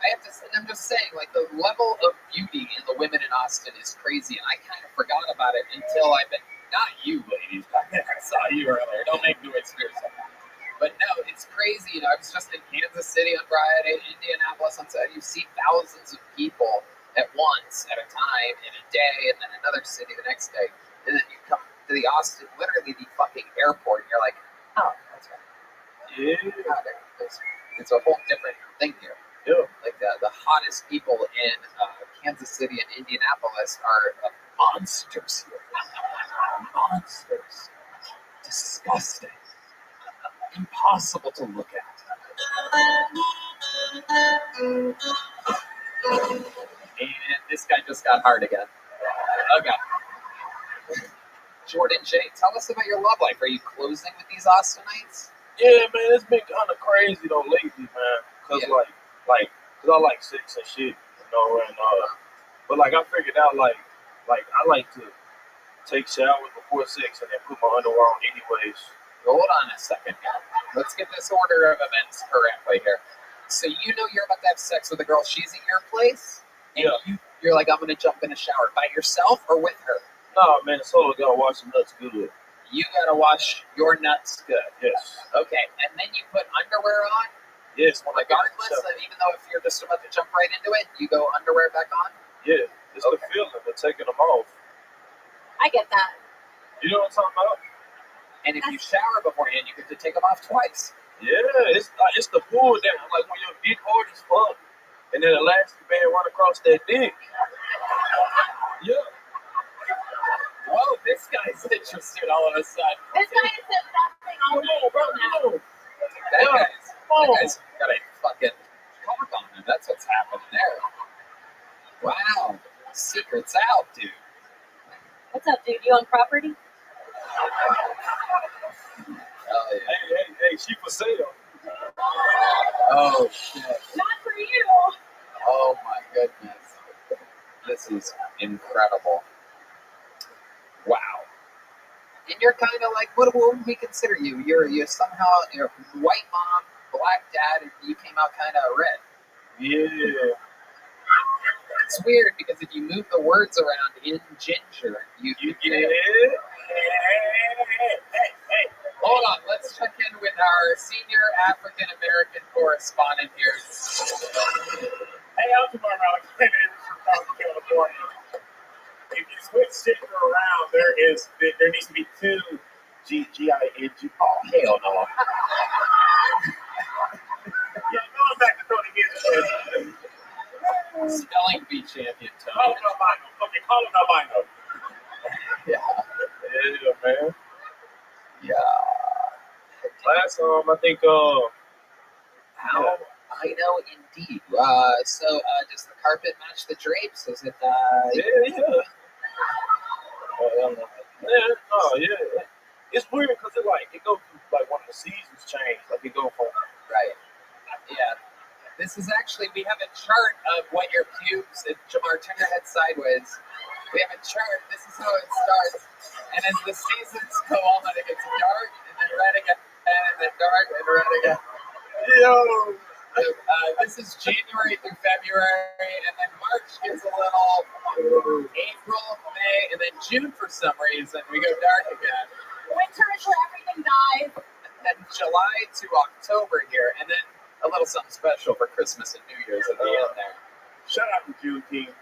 I have to say, I'm just saying, like, the level of beauty in the women in Austin is crazy, and I kind of forgot about it until I've been, not you ladies, I saw you earlier, don't make noise for yourself. But no, it's crazy, I was just in Kansas City on Friday, Indianapolis on Saturday, you see thousands of people at once, at a time, in a day, and then another city the next day, and then you come to the Austin, literally the fucking airport, and you're like, oh, that's right. Yeah. God, it's a whole different thing here. Yeah. Like the hottest people in Kansas City and Indianapolis are monsters here. Monsters. Disgusting. Impossible to look at. And this guy just got hard again. Okay. Jordan J, tell us about your love life. Are you closing with these Austinites? Yeah, man, it's been kind of crazy though lately, man. Cause cause I like sex and shit, and but like I figured out like I like to take showers before sex and then put my underwear on anyways. Hold on a second here. Let's get this order of events correctly here. So you know you're about to have sex with a girl. She's at your place, and you're like, I'm gonna jump in a shower by yourself or with her. Nah, man, solo gotta wash the nuts good. You gotta wash your nuts good. Yes. Okay, and then you put underwear on. Yes. Regardless of, even though if you're just about to jump right into it, you go underwear back on? Yeah, it's the feeling of taking them off. I get that. You know what I'm talking about? And if you shower beforehand, you get to take them off twice. Yeah, it's the pull down, like when your dick hard as fuck, and then the elastic band run across that dick. Yeah. Whoa, this guy's interested all of a sudden. This guy has said nothing all day. That guy's got a fucking cock on him. That's what's happening there. Wow. Secret's out, dude. What's up, dude? You on property? Oh, yeah. Hey, she for sale. Oh, shit. Not for you. Oh, my goodness. This is incredible. Wow. And you're kind of like, what would we consider you? You're white mom, black dad, and you came out kind of red. Yeah. It's weird because if you move the words around in ginger, you get it. Hey. Hold on, let's check in with our senior African American correspondent here. Hey, I'm Jamar Malik, from California. If you switch gender around, there needs to be two G-I-N-G. Oh, hell no. Yeah, going back to Tony Gibbs. Spelling bee champion, Tony. Call him albino. Okay, call him albino. Yeah, man. Yeah. Last I think How I know indeed. Does the carpet match the drapes? Is it yeah. Yeah. It's weird because it goes through like when the seasons change. Like it go from right. Yeah. This is actually, we have a chart of what your pubes, if Jamar, turn your head sideways. We have a chart. This is how it starts. And as the seasons go on, it gets dark and then red again, and then dark and red again. Yo. This is January through February, and then March gets a little April, May, and then June for some reason we go dark again. Winter is where everything dies. July to October here, and then a little something special for Christmas and New Year's at the end there. Shut up, Juneteenth.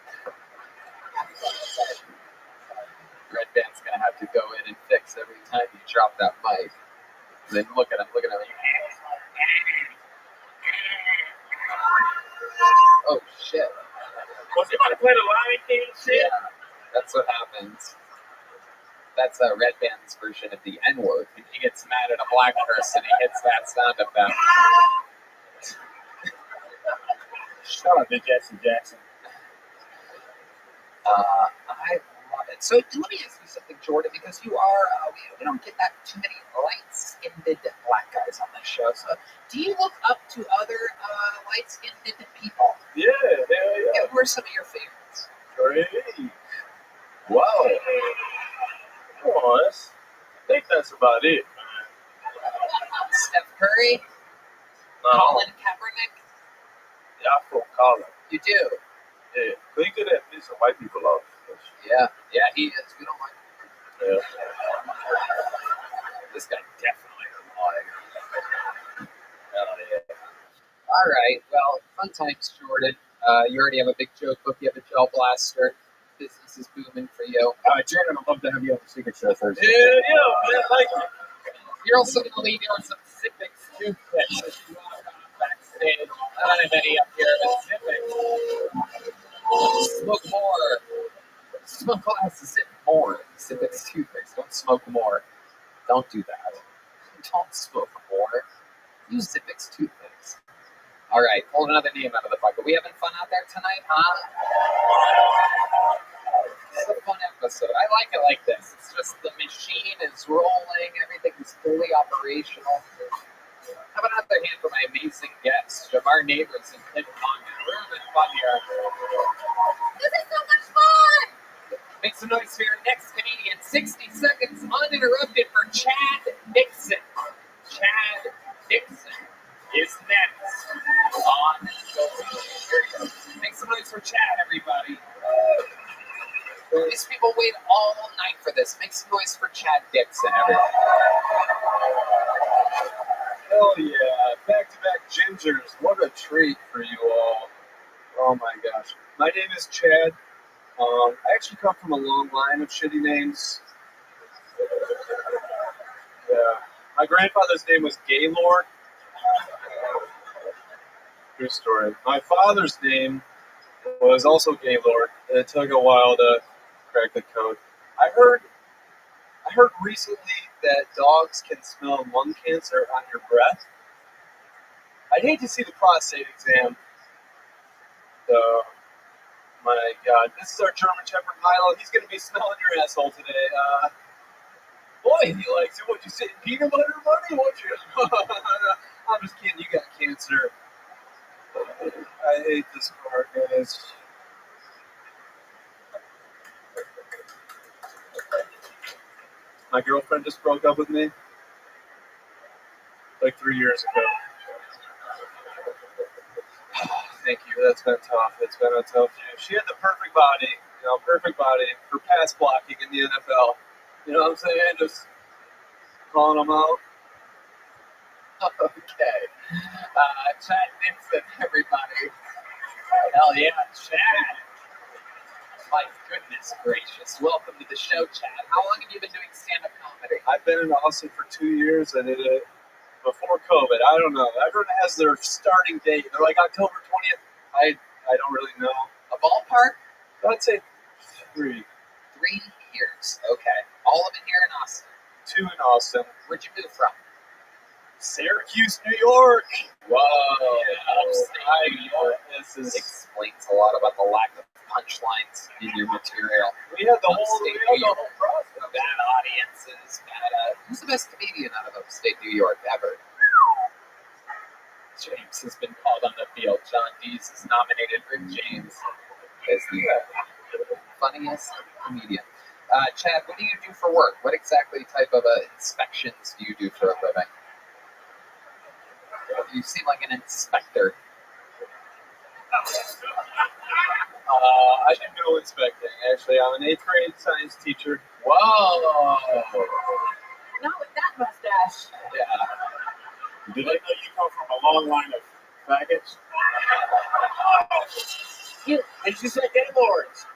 Red Band's gonna have to go in and fix every time you drop that mic. And then look at him. Oh shit. Was he about to play the Lion King shit? Yeah, that's what happens. That's Red Band's version of the N-word. When he gets mad at a black person, he hits that sound effect. Shut up, Jesse Jackson. I love it. So let me ask you something, Jordan, because you are, we don't get that too many light-skinned black guys on this show. So do you look up to other light-skinned people? Yeah, hell yeah. Who are some of your favorites? Great. Whoa. Come on, I think that's about it. Steph Curry? Colin Kaepernick? Yeah, I feel Colin. You do? Yeah, but he good at pissing white people off. Yeah, he is. We don't like him. Yeah. This guy definitely doesn't like. Hell yeah. All right, well, fun times, Jordan. You already have a big joke book. You have a gel blaster. Business is booming for you. Jordan, I'd love to have you on the Secret Show first. Yeah, man, like it. You're also going to leave here with some Zippix toothpicks as you walk off backstage. I don't have any up here, but Zippix. Smoke more. Smoke less, sip more. Zippix toothpicks. Don't smoke more. Don't do that. Don't smoke more. Use Zippix toothpicks. All right, pull another name out of the bucket. We having fun out there tonight, huh? It's a fun episode. I like it like this. It's just the machine is rolling. Everything is fully operational. How about another hand for my amazing guests, Jamar Neighbors and Tim Conga. We're having fun here. This is so much fun! Make some noise for your next comedian. 60 seconds uninterrupted for Chad Dixon. Chad Dixon is next on the show. Make some noise for Chad, everybody. These people wait all night for this. Make some noise for Chad Dixon, everybody. Hell yeah. Back-to-back gingers. What a treat for you all. Oh my gosh. My name is Chad. I actually come from a long line of shitty names. Yeah. My grandfather's name was Gaylord. True story. My father's name was also Gaylord. It took a while to crack the code. I heard recently that dogs can smell lung cancer on your breath. I'd hate to see the prostate exam. So, my God, this is our German Shepherd Milo. He's going to be smelling your asshole today. Boy, he likes it. What you say, peanut butter money? What you? I'm just kidding. You got cancer. I hate this card, guys. My girlfriend just broke up with me like 3 years ago. Thank you. That's been tough. It's been a tough year. She had the perfect body, perfect body for pass blocking in the NFL. You know what I'm saying? Just calling them out. Okay. Chad Dixon, everybody. Hell yeah, Chad. My goodness gracious. Welcome to the show, Chad. How long have you been doing stand-up comedy? I've been in Austin for 2 years. I did it before COVID. I don't know. Everyone has their starting date. They're like October 20th. I don't really know. A ballpark? I'd say 3. 3 years. Okay. All of it here in Austin. 2 in Austin. Where'd you move from? Syracuse, New York. Whoa. Yeah, Upstate New York. This explains a lot about the lack of punchlines in your material. We had the whole process. Bad audiences. Who's the best comedian out of upstate New York ever? James has been called on the field. John Dees is nominated for James as the funniest comedian. Chad, what do you do for work? What exactly type of inspections do you do for a living? You seem like an inspector. I do no inspecting. Actually, I'm an 8th grade science teacher. Whoa! Not with that mustache. Yeah. Do they know you come from a long line of faggots? And she said Gaylords.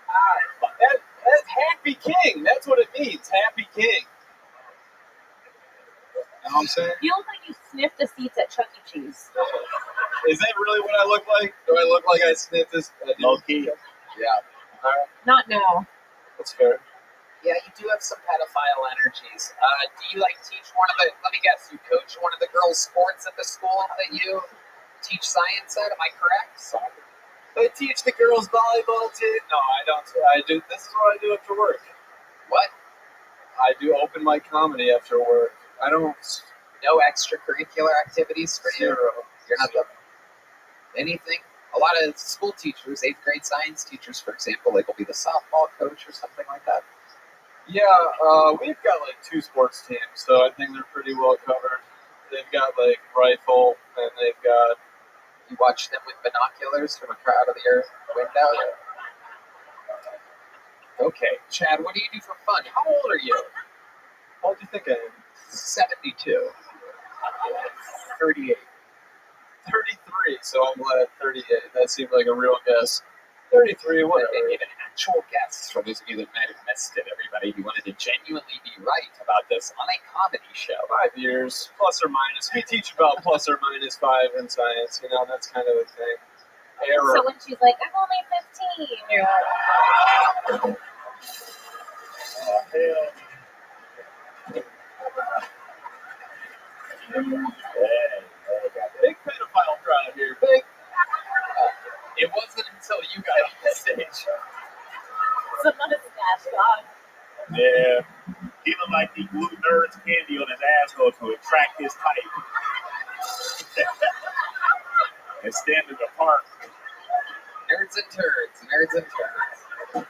That's Happy King. That's what it means. Happy King. You know what I'm saying? You look like you sniffed the seats at Chuck E. Cheese. Is that really what I look like? Do I look like I sniffed this? Low key. Yeah. All right. Not now. That's fair. Yeah, you do have some pedophile energies. Do you like teach one of the? Let me guess. You coach one of the girls' sports at the school that you teach science at? Am I correct? Soccer. I teach the girls volleyball too. No, I don't. I do. This is what I do after work. What? I do open mic comedy after work. I don't. No extracurricular activities for you? Zero. You're not the anything? A lot of school teachers, 8th grade science teachers, for example, like will be the softball coach or something like that. Yeah, we've got like 2 sports teams, so I think they're pretty well covered. They've got like rifle, and they've got. You watch them with binoculars from out of your window. Okay, Chad, what do you do for fun? How old are you? How old do you think I am? 72. 38. 33, so I'm glad 38. That seemed like a real guess. 33, whatever. They gave an actual guess for those of you that might have missed it, everybody. You wanted to genuinely be right about this on a comedy show. 5 years, plus or minus. We teach about plus or minus 5 in science. You know, that's kind of a thing. Error. So when she's like, I'm only 15, you're like, Hell. Big pedophile crowd here. Big. It wasn't until you got on the stage. it's a mustache, God. Yeah. He looked like he glued nerds candy on his asshole to attract his type. And stand in the park. Nerds and turds, nerds and turds.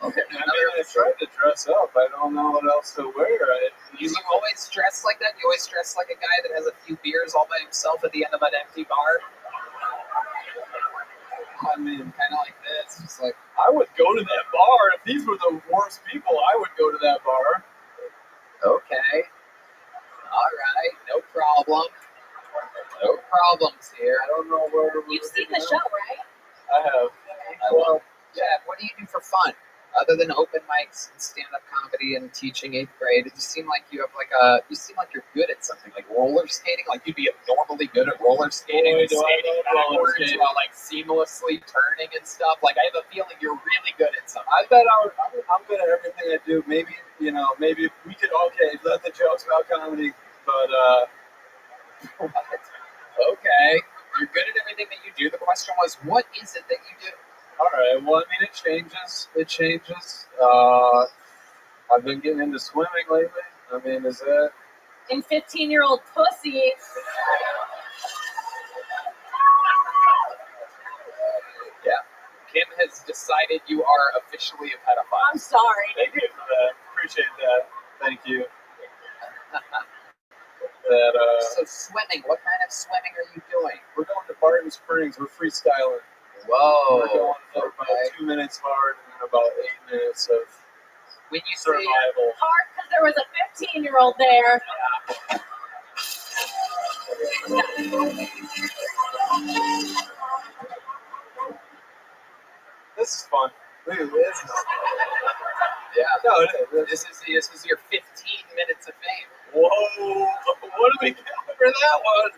Okay, I tried to dress up. I don't know what else to wear. You always dress like that? You always dress like a guy that has a few beers all by himself at the end of an empty bar? I mean, kind of like this. Just like, I would go to that bar. If these were the worst people, I would go to that bar. okay. All right, no problem. No problems here. I don't know where You've seen the show, right? I have. Well, Chad, what do you do for fun? Other than open mics and stand-up comedy and teaching 8th grade, it just seem like you have you seem like you're good at something, like roller skating. Like you'd be abnormally good at roller skating and skating backwards while like seamlessly turning and stuff. Like I have a feeling you're really good at something. I bet I'm good at everything I do. Maybe maybe we could let the jokes about comedy, but okay, you're good at everything that you do. The question was, what is it that you do? all right. Well, I mean, it changes. It changes. I've been getting into swimming lately. I mean, is that? In 15-year-old pussy. Yeah. Kim has decided you are officially a pedophile. I'm sorry. Thank you for that. Appreciate that. Thank you. So swimming, what kind of swimming are you doing? We're going to Barton Springs. We're freestyling. Whoa. We're going for about 2 minutes hard and then about 8 minutes of when you survival. Hard because there was a 15-year-old there. This is fun. Look at this. Yeah. No, it is. This is your 15 minutes of fame. Whoa. What do we get for that one?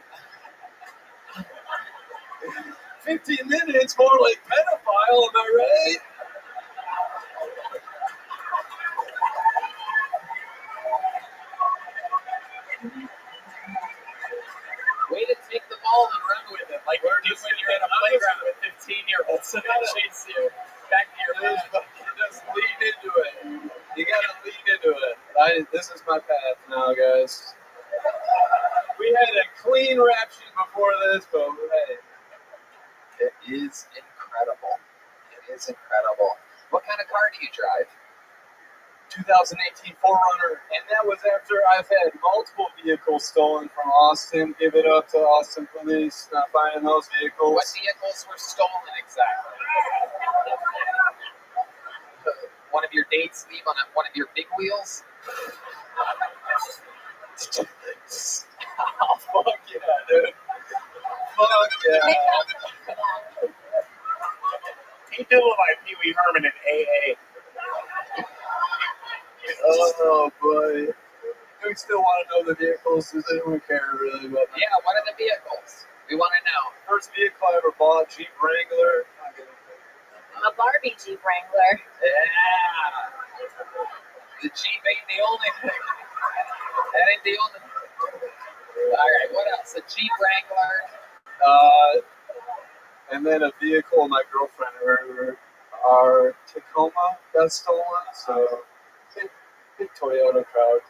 15 minutes, more like pedophile, am I right? Way to take the ball and run with it, like you do when you're in a playground with 15-year-olds and they chase you back to your room. Just lean into it. You gotta lean into it. This is my path now, guys. We had a clean rap sheet before this, but hey. It is incredible. It is incredible. What kind of car do you drive? 2018 4Runner, and that was after I've had multiple vehicles stolen from Austin. Give it up to Austin police, not finding those vehicles. What vehicles were stolen exactly? One of your dates leave on one of your big wheels? Oh, fuck yeah. Fuck yeah. He do look like Pee Wee Herman in AA. Oh boy. We still want to know the vehicles. Does anyone care really about that? Yeah, what are the vehicles? We want to know. First vehicle I ever bought, Jeep Wrangler. A Barbie Jeep Wrangler. Yeah. The Jeep ain't the only thing. That ain't the only thing. All right, what else? A Jeep Wrangler. And then a vehicle my girlfriend and our Tacoma got stolen. So big Toyota crowd.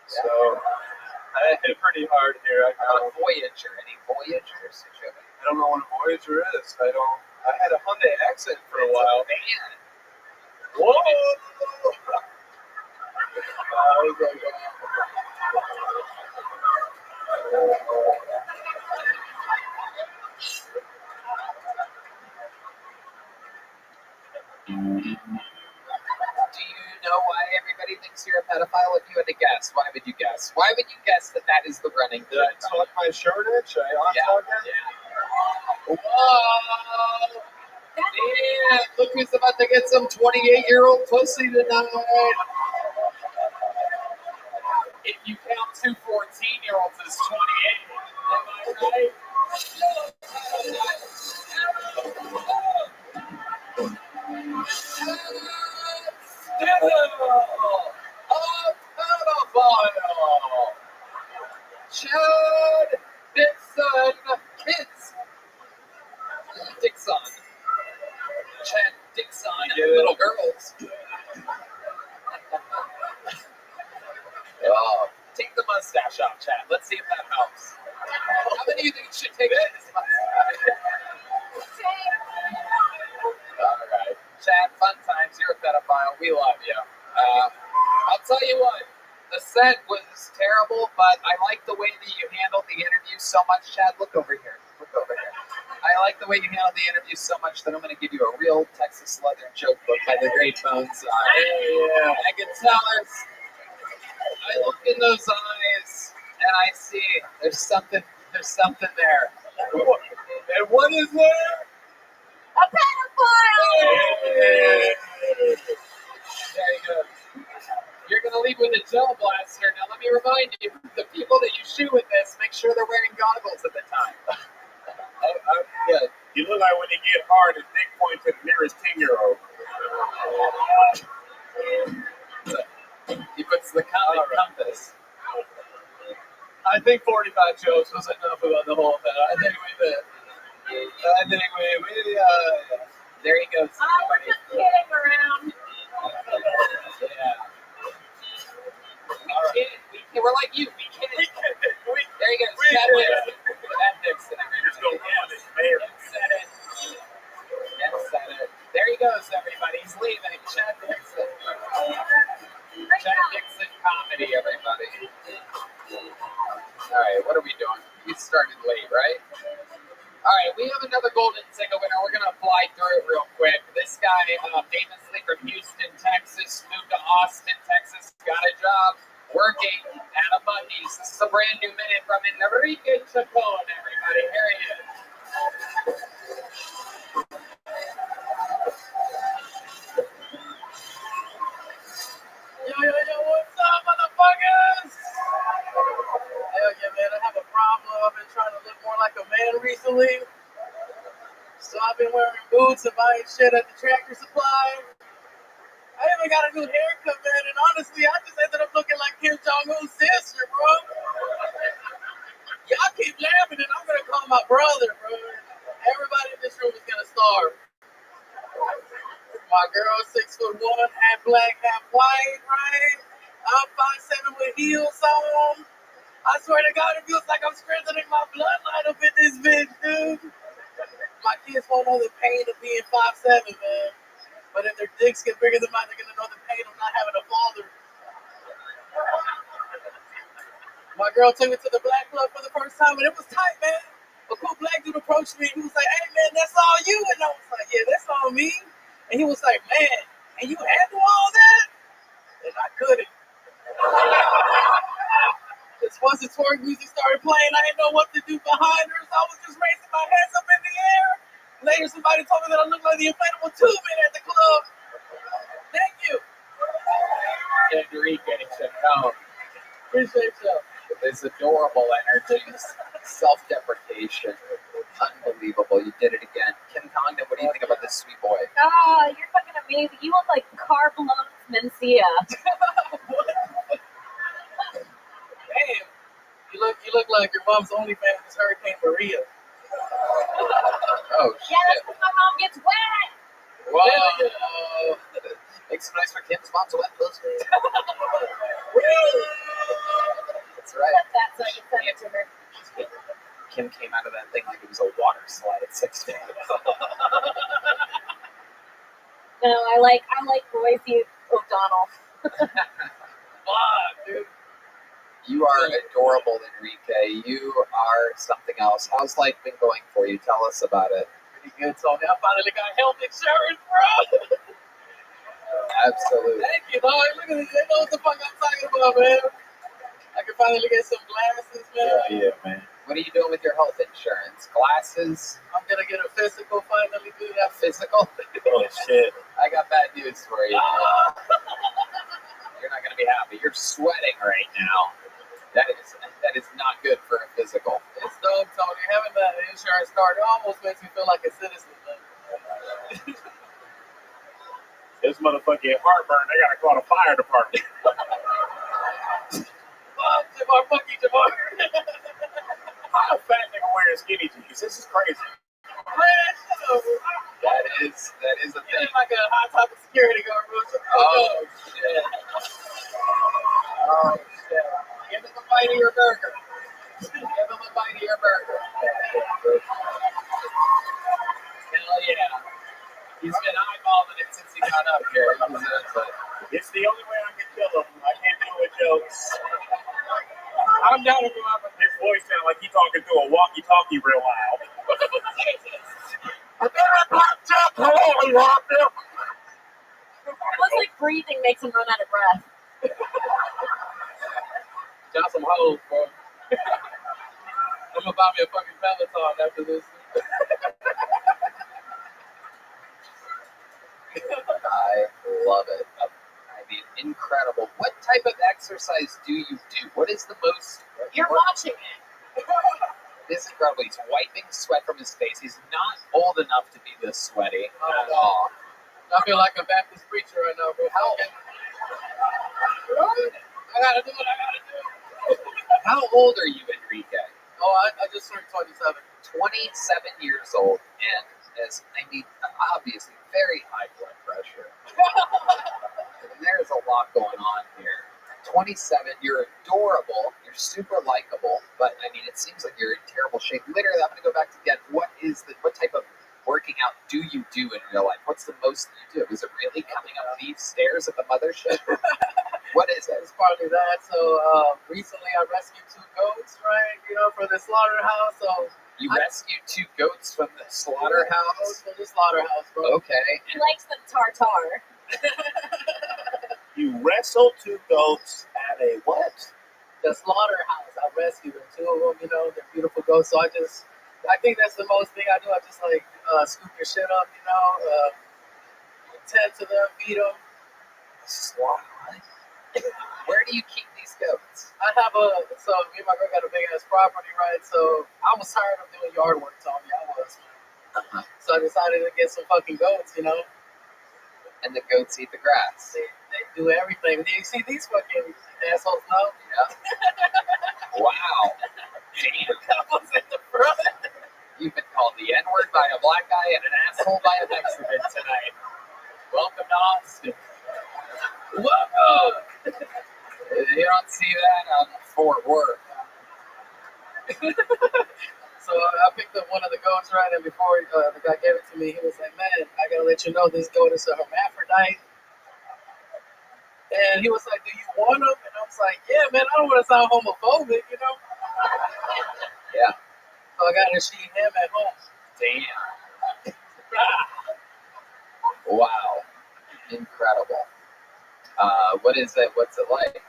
So I hit pretty hard here. How about Voyager? Any Voyagers? I don't know what a Voyager is. I had a Hyundai Accent for a while. Man. Whoa! Do you know why everybody thinks you're a pedophile? If you had to guess, why would you guess? Why would you guess that that is the running Did I tuck my shirt in? Should I untuck it? Yeah. Whoa! Yeah, look who's about to get some 28-year-old pussy tonight. If you count two 14-year-olds as 28, am I right? Chad Dixon kids. Dixon. Chad Dixon little girls. Oh, take the mustache off, Chad. Let's see if that helps. How many of you think you should take this mustache? All right. Chad, fun times. You're a pedophile. We love you. I'll tell you what. The set was terrible, but I like the way that you handled the interview so much. Chad, look over here. Look over here. I like the way you handled the interview so much that I'm going to give you a real Texas Southern joke book by the great Bones. Yeah. I can tell I look in those eyes and I see there's something there. And what is there? A pedophile! Hey. There you go. You're going to leave with a gel blaster. Now, let me remind you, the people that you shoot with this, make sure they're wearing goggles at the time. Yeah. You look like when they get hard, his dick point to the nearest 10-year-old. He puts the compass. I think 45 jokes was enough about the whole thing. I think we did. There he goes. We're just kidding around. Yeah. We're like you. We can't. There he goes. Chad Dixon. Just go run this bear. Said it. There he goes, everybody. He's leaving. Chad Dixon. Chad Dixon comedy, everybody. All right, what are we doing? We started late, right? All right, we have another golden ticket winner. We're going to fly through it real quick. This guy, famously from Houston, Texas, moved to Austin, Texas, got a job working at a Buc-ee's. This is a brand new minute from Enrique Chacon, everybody. Here he is. Yo, what's up, motherfuckers? Hell yeah, man, I have a problem. I've been trying to look more like a man recently. So I've been wearing boots and buying shit at the Tractor Supply. I even got a new haircut, man, and honestly, I just ended up looking like Kim Jong-un's sister, bro. Y'all keep laughing, and I'm gonna call my brother, bro. Everybody in this room is gonna starve. My girl's 6'1", half black, half white, right? I'm 5'7" with heels on. I swear to God, it feels like I'm strengthening my bloodline up in this bitch, dude. My kids won't know the pain of being 5'7", man. But if their dicks get bigger than mine, they're gonna know the pain of not having a father. My girl took me to the black club for the first time, and it was tight, man. A cool black dude approached me, and he was like, "Hey, man, that's all you?" And I was like, "Yeah, that's all me." And he was like, "Man, and you handle all that?" And I couldn't. once the twerk music started playing, I didn't know what to do behind her, so I was just raising my hands up in the air. Later, somebody told me that I looked like the inflatable tube at the club. Thank you. Enrique should know. Appreciate you. This adorable energy, self-deprecation. Unbelievable. You did it again. Kim Condon, what do you think about this sweet boy? Oh, you're fucking amazing. You look like Carb Loans Mencia. Damn. You look like your mom's OnlyFans is Hurricane Maria. Oh, Yeah, that's because my mom gets wet. Whoa. Make some nice for Kim's mom's wet pussy. That's right. Flip that so I can send it to her. Kim came out of that thing like it was a water slide at 16. No, I like Royce O'Donnell. Fuck, dude. You are adorable, Enrique. You are something else. How's life been going for you? Tell us about it. Pretty good, Tony. I finally got health insurance, bro. Absolutely. Thank you, Lord. Look at this. They know what the fuck I'm talking about, man. I can finally get some glasses, man. Yeah, man. What are you doing with your health insurance? Glasses? I'm gonna get a physical finally, dude. That Physical? Oh, shit. I got bad news for you. You're not gonna be happy. You're sweating right now. That is not good for a physical. It's dope, Tony. Having that insurance card, it almost makes me feel like a citizen, man. This motherfucking heartburn, they gotta call the fire department. Fuck, Jamar, fuck you, Jamar. How a fat nigga wearing skinny jeans? This is crazy. Man, shut up. That is a You thing. look like a hot topic security guard, bro. Shut the fuck Oh up. shit. Oh shit. Give him a bite of your burger. Give him a bite of your burger. Hell yeah. He's been eyeballing it since he got up here. He deserves it. It's the only way I can kill him. I can't deal with jokes. I'm down to go out with His voice sounds like he's talking through a walkie-talkie real loud. Looks like breathing makes him run out of breath. got some hoes, bro. I'm gonna buy me a fucking Peloton after this. I love it. I mean, incredible. What type of exercise do you do? What is the most? You're watching it. This is incredible. He's wiping sweat from his face. He's not old enough to be this sweaty at all. I feel like a Baptist preacher right now, bro. How? I gotta do what I gotta do. How old are you, Enrique? Oh, I just turned 27. 27 years old, and obviously very high blood pressure. There's a lot going on here. 27, you're adorable, you're super likable, but I mean, it seems like you're in terrible shape. Literally, I'm gonna go back to again. What type of working out do you do in real life? What's the most that you do? Is it really coming up these stairs at the mothership? What is it? It's partly that. So recently I rescued 2 goats, right? You know, for the slaughterhouse. So You rescued 2 goats from the slaughterhouse? From the slaughterhouse, bro. Okay. He likes the tartar. You wrestled 2 goats at a what? The slaughterhouse. I rescued them, 2 of them. You know, they're beautiful goats. So I think that's the most thing I do. I just like scoop your shit up, you know, tend to them, feed them. Where do you keep these goats? I have so me and my girl got a big ass property, right? So I was tired of doing yard work, Tony. I was. So I decided to get some fucking goats, you know. And the goats eat the grass. They do everything. You see these fucking assholes now? Yeah. Wow. Damn. That was in the front. You've been called the N-word by a black guy and an asshole by a Mexican tonight. Welcome to Austin. Whoa! You don't see that on Fort Worth. So I picked up one of the goats, right? And before the guy gave it to me, he was like, "Man, I gotta let you know this goat is a hermaphrodite." And he was like, "Do you want him?" And I was like, "Yeah, man. I don't want to sound homophobic, you know." Yeah. So I got to see him at home. Damn. Wow. Incredible. What is it? What's it like?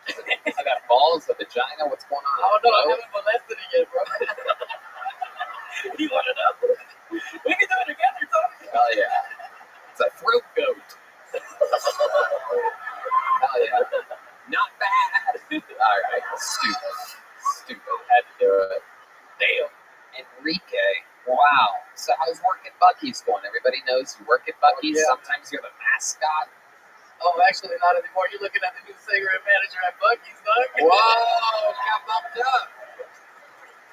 I got balls, a vagina? What's going on? I don't know. I haven't molested it yet, bro. You want to know? We can do it together, Tony. Hell yeah. It's a throat goat. Hell yeah. Not bad. All right. Stupid. Had to do it. Damn. Enrique. Wow. So how's work at Buc-ee's going? Everybody knows you work at Buc-ee's. Yeah. Sometimes you're the mascot. Oh, actually, not anymore. You're looking at the new cigarette manager at Buc-ee's, dog. Whoa. Got bumped up.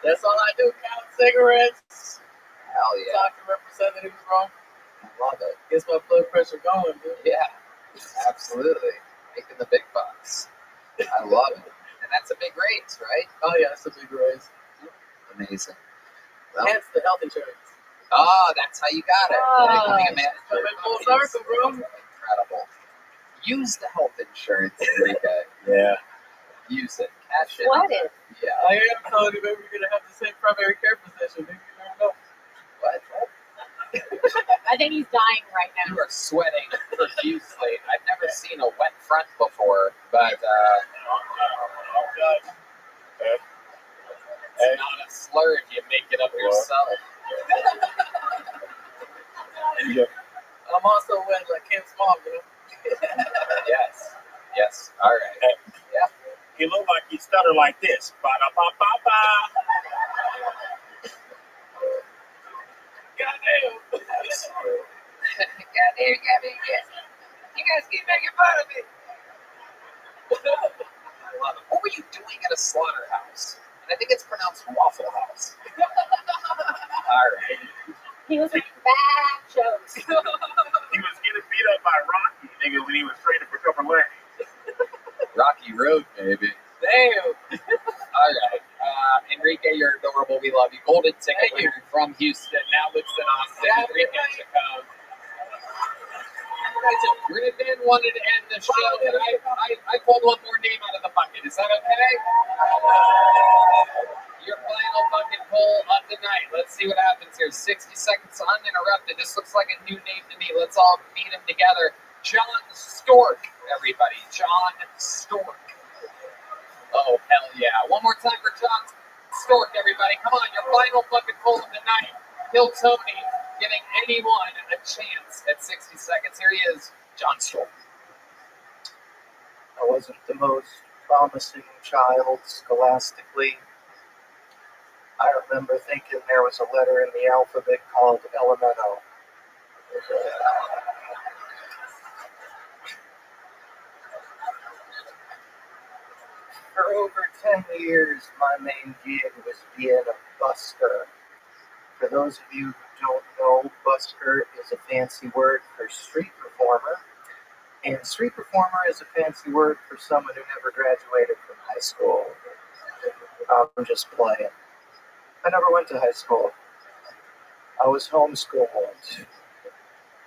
That's all I do. Count cigarettes. Hell yeah. Talk to representatives, bro. I love it. Gets my blood pressure going, dude. Yeah. Absolutely. Making the big bucks. I love it. And that's a big raise, right? Oh, yeah, that's a big raise. Amazing. Well, Hence the health insurance. oh, that's how you got it. Becoming a manager. Coming full Buc-ee's. circle, bro. Incredible. Use the health insurance, Enrique. Yeah. Use it. Cash it. Sweat it. Yeah. I am telling you, maybe we're going to have the same primary care physician. Maybe you never know. What? I think he's dying right You now. are sweating profusely. I've never seen a wet front before, but it's not a slur if you make it up yourself. I'm also wet like Kim Small, you know? Yes. All right. Yeah. He looked like he stuttered like this. Ba-da-ba-ba-ba. Goddamn. Goddamn, you guys keep making fun of me. I love it. What were you doing at a slaughterhouse? And I think it's pronounced Waffle House. All right. He was making bad jokes. He was getting beat up by Rocky, nigga, when he was training for Copper Lane. Rocky Road, baby. Damn. All right. Enrique, you're adorable. We love you. Golden ticket Thank you. winner from Houston. Now lives in Austin. Yeah, Enrique thank you. Chacon. Guys, if Griffin wanted to end the show, and I pulled one more name out of the bucket. Is that okay? Your final bucket pull of the night. Let's see what happens here. 60 seconds uninterrupted. This looks like a new name to me. Let's all meet him together. John Stork, everybody. John Stork. Oh, hell yeah. One more time for John Stork, everybody. Come on, your final bucket pull of the night. Kill Tony, giving anyone a chance at 60 seconds. Here he is, John Stork. I wasn't the most promising child scholastically. I remember thinking there was a letter in the alphabet called Elemento. For over 10 years, my main gig was being a busker. For those of you who don't know, busker is a fancy word for street performer. And street performer is a fancy word for someone who never graduated from high school. I'm just playing. I never went to high school. I was homeschooled.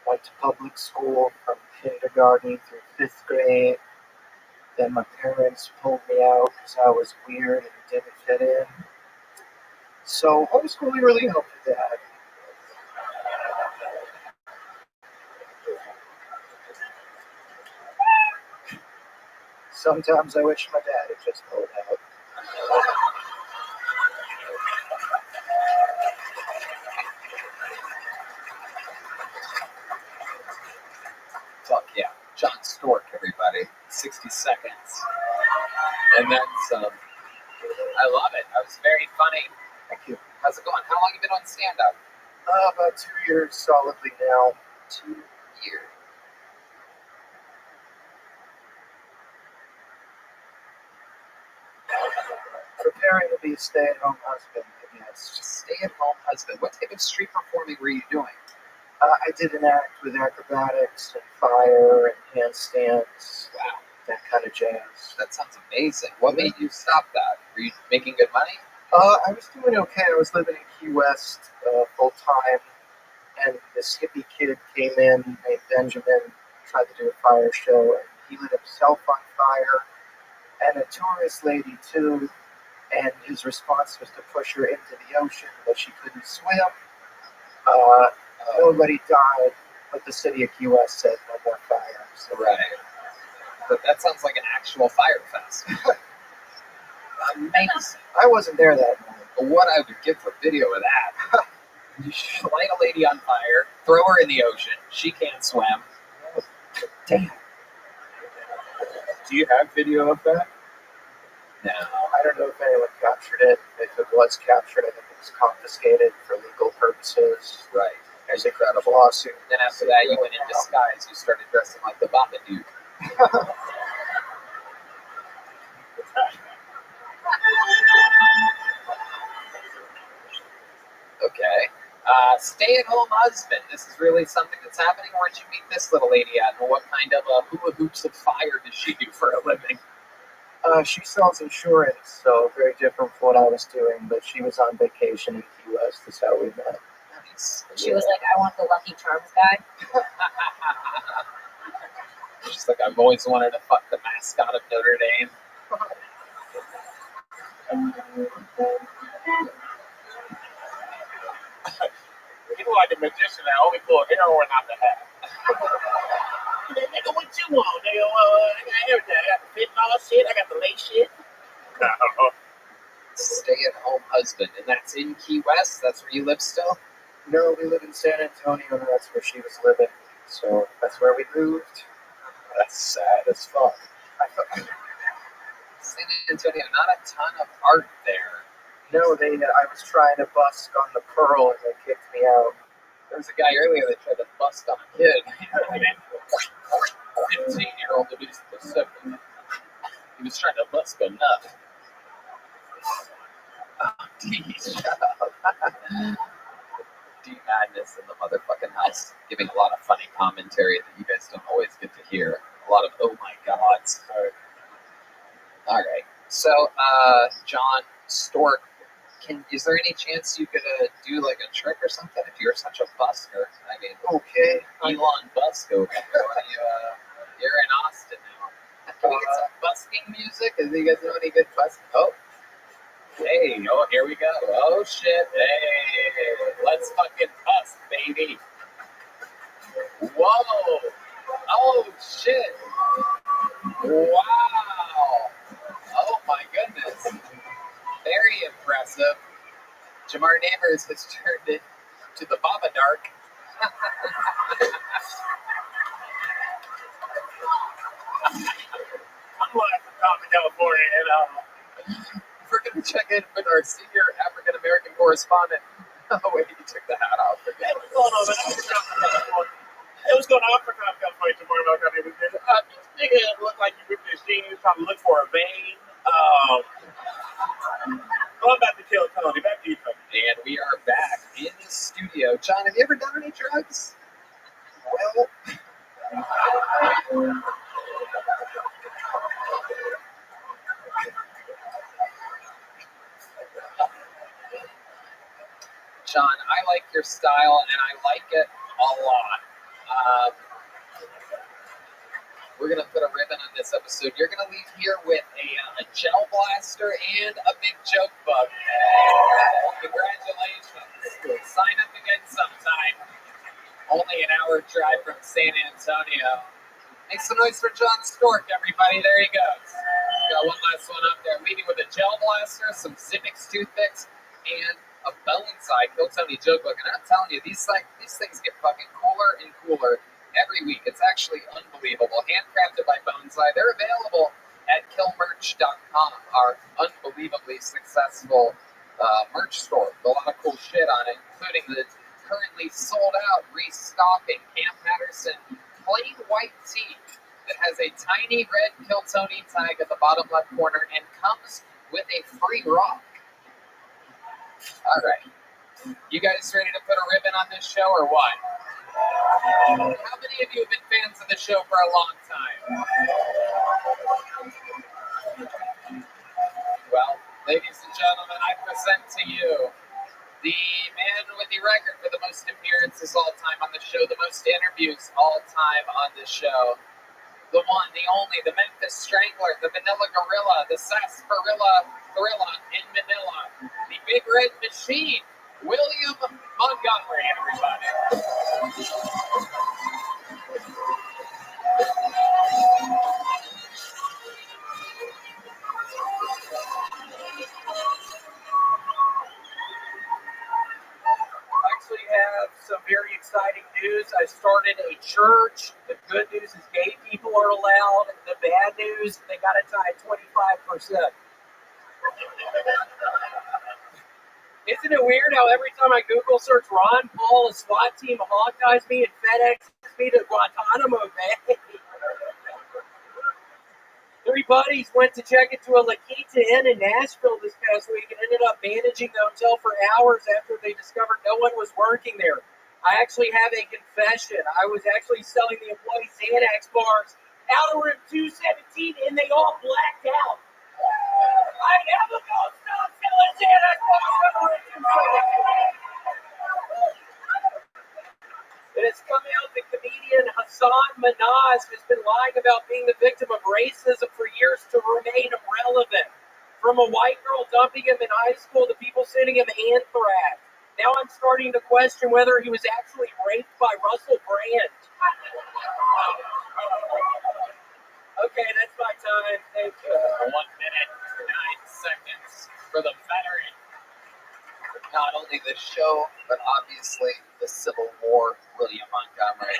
Went to public school from kindergarten through 5th grade. Then my parents pulled me out because I was weird and didn't fit in. So homeschooling really helped with that. Sometimes I wish my dad had just pulled out. Fuck yeah. John Stork, everybody. 60 seconds. And then some. I love it. That was very funny. Thank you. How's it going? How long have you been on stand-up? About 2 years solidly now. 2 years. Preparing to be a stay-at-home husband, I guess. Stay-at-home husband. What type of street performing were you doing? I did an act with acrobatics and fire and handstands. Wow. That kind of jazz. That sounds amazing. What made you stop that? Were you making good money? I was doing okay. I was living in Key West full time, and this hippie kid came in named Benjamin, tried to do a fire show, and he lit himself on fire, and a tourist lady too, and his response was to push her into the ocean, but she couldn't swim. Nobody died, but the city of Key West said no more fire. So. Right. But that sounds like an actual fire fest. Amazing. I wasn't there that night. But what I would give for video of that. You light a lady on fire, throw her in the ocean. She can't swim. Damn. Do you have video of that? No. I don't know if anyone captured it. If it was captured, I think it was confiscated for legal purposes. Right. There's a incredible lawsuit. Then after that, you went in disguise. You started dressing like the Babadook. Okay. Stay-at-home husband. This is really something that's happening. Where'd you meet this little lady at? And what kind of hula hoops of fire does she do for a living? She sells insurance, so very different from what I was doing, but she was on vacation in Key West. That's how we met. Nice. She was like, I want the Lucky Charms guy. She's like, I've always wanted to fuck the mascot of Notre Dame. People like the magician that only pull heroin out the hat. Nigga, what you want? Nigga, I got everything. I got the fentanyl shit. I got the lace shit. Stay-at-home husband. And that's in Key West? That's where you live still? No, we live in San Antonio, and that's where she was living. So that's where we moved. That's sad as fuck. San Antonio, not a ton of art there. No, I was trying to busk on the Pearl, and they kicked me out. There was a guy earlier that tried to bust on a kid. 15-year-old to be specific. He was trying to bust a nut. Oh, D, shut up. D Madness in the motherfucking house, giving a lot of funny commentary that you guys don't always get to hear. A lot of oh my gods. All right. So, John Stork, is there any chance you could do like a trick or something if you're such a busker? I mean, okay. Elon Musk over here. You're in Austin now. Can we get some busking music? Do you guys know any good busking? Oh. Hey, oh, here we go. Oh, shit. Hey, let's fucking bust, baby. Whoa. Oh, shit. Wow. Oh, my goodness. Very impressive. Jamar Neighbors has turned it to the Baba Dark. I'm live from Compton, California, and we're going to check in with our senior African American correspondent. Oh, wait, you took the hat off. hey, what's going on, man? Hey, what's going on? I'm from Compton, California. Tomorrow about Compton. This nigga looked like you ripped his jeans. He was trying to look for a vein. I'm about to kill Tony. Back to you, Tony. And we are back in the studio. John, have you ever done any drugs? Well, John, I like your style, and I like it a lot. We're going to put a ribbon on this episode. You're going to leave here with a gel blaster and a big joke book. Congratulations. Sign up again sometime. Only an hour drive from San Antonio. Make some noise for John Stork, everybody. There he goes. Got one last one up there. Leaving with a gel blaster, some Zippix toothpicks, and a Bone-Side Kill Tony joke book. And I'm telling you, these things get fucking cooler and cooler every week. It's actually unbelievable. Handcrafted by Bone-Side. They're available at killmerch.com, our unbelievably successful merch store with a lot of cool shit on it, including the currently sold out, restocking Cam Patterson plain white tee that has a tiny red Kill Tony tag at the bottom left corner and comes with a free rock. All right. You guys ready to put a ribbon on this show or what? How many of you have been fans of the show for a long time? Well, ladies and gentlemen, I present to you the man with the record for the most appearances all time on the show, the most interviews all time on the show. The one, the only, the Memphis Strangler, the Vanilla Gorilla, the Sarsaparilla Thrilla in Manila, the Big Red Machine, William Montgomery, everybody. very exciting news. I started a church. The good news is gay people are allowed. The bad news, they got to tie 25%. Isn't it weird how every time I Google search Ron Paul, a SWAT team Hawkeyes me and FedEx me to Guantanamo Bay? 3 buddies went to check into a La Quinta Inn in Nashville this past week and ended up managing the hotel for hours after they discovered no one was working there. I actually have a confession. I was actually selling the employee Xanax bars out of room 217 and they all blacked out. I never gonna stop selling Xanax bars out of room 217. It has come out that comedian Hassan Minhaj has been lying about being the victim of racism for years to remain relevant. From a white girl dumping him in high school to people sending him anthrax. Now I'm starting to question whether he was actually raped by Russell Brand. Okay, that's my time. Thank you. 1 minute, 9 seconds for the veteran. Not only this show, but obviously the Civil War, William Montgomery.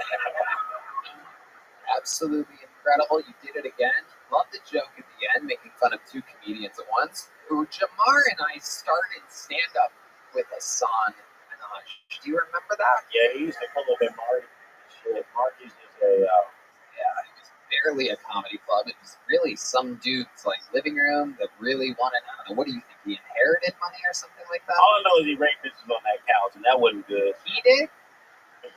Absolutely incredible. You did it again. Love the joke at the end, making fun of 2 comedians at once. Jamar and I started stand-up with Hassan Minhaj. Do you remember that? Yeah, he used to pull up at Marty. Shit, Marty used to say, Yeah, it was barely a comedy club. It was really some dude's like living room that really wanted, I don't know, what do you think? He inherited money or something like that? all I know is he raped bitches on that couch, and that wasn't good. He did?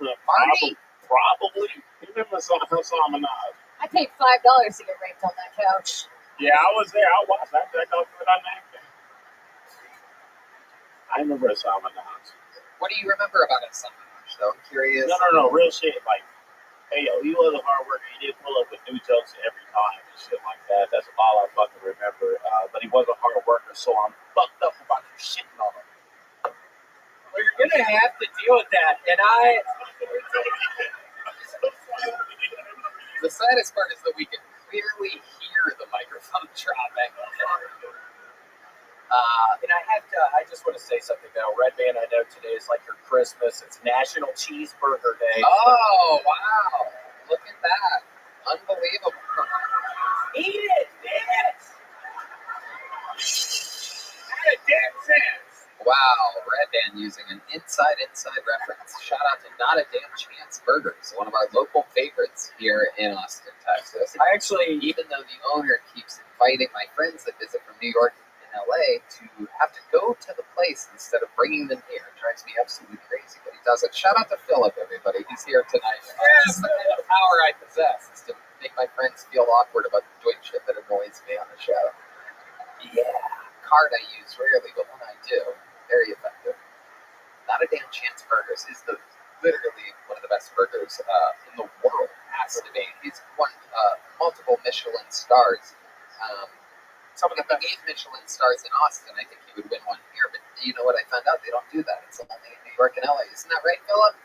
Marty? Probably. You remember Hassan Minhaj? I paid $5 to get raped on that couch. Yeah, I was there. I watched. I think I put our name there. I remember Hassan Minhaj. What do you remember about Hassan Minhaj, though? I'm curious. No, real shit. Like, hey, yo, he was a hard worker. He did pull up with new jokes every time and shit like that. That's all I fucking remember. But he was a hard worker, so I'm fucked up about you shitting on him. Well, you're going to have to deal with that. And The saddest part is that we can clearly hear the microphone dropping. I just want to say something though. Red Band, I know today is like your Christmas. It's National Cheeseburger Day. Oh, wow. Look at that. Unbelievable. Eat it, bitch! Not a damn chance. Wow, Red Band using an inside reference. Shout out to Not a Damn Chance Burgers, one of our local favorites here in Austin, Texas. Even though the owner keeps inviting my friends that visit from New York and LA to have to go to the place instead of bringing them here. It drives me absolutely crazy, but he does it. Shout out to Philip, everybody. He's here tonight. Yes, the kind of power I possess is to make my friends feel awkward about doing shit that annoys me on the show. Yeah, card I use rarely, but when I do, very effective. Not a Damn Chance Burgers is literally one of the best burgers in the world. Has to be. He's won multiple Michelin stars. Some of the 8 Michelin stars in Austin. I think he would win one here, but you know what I found out? They don't do that. It's only in New York and LA. Isn't that right, Philip?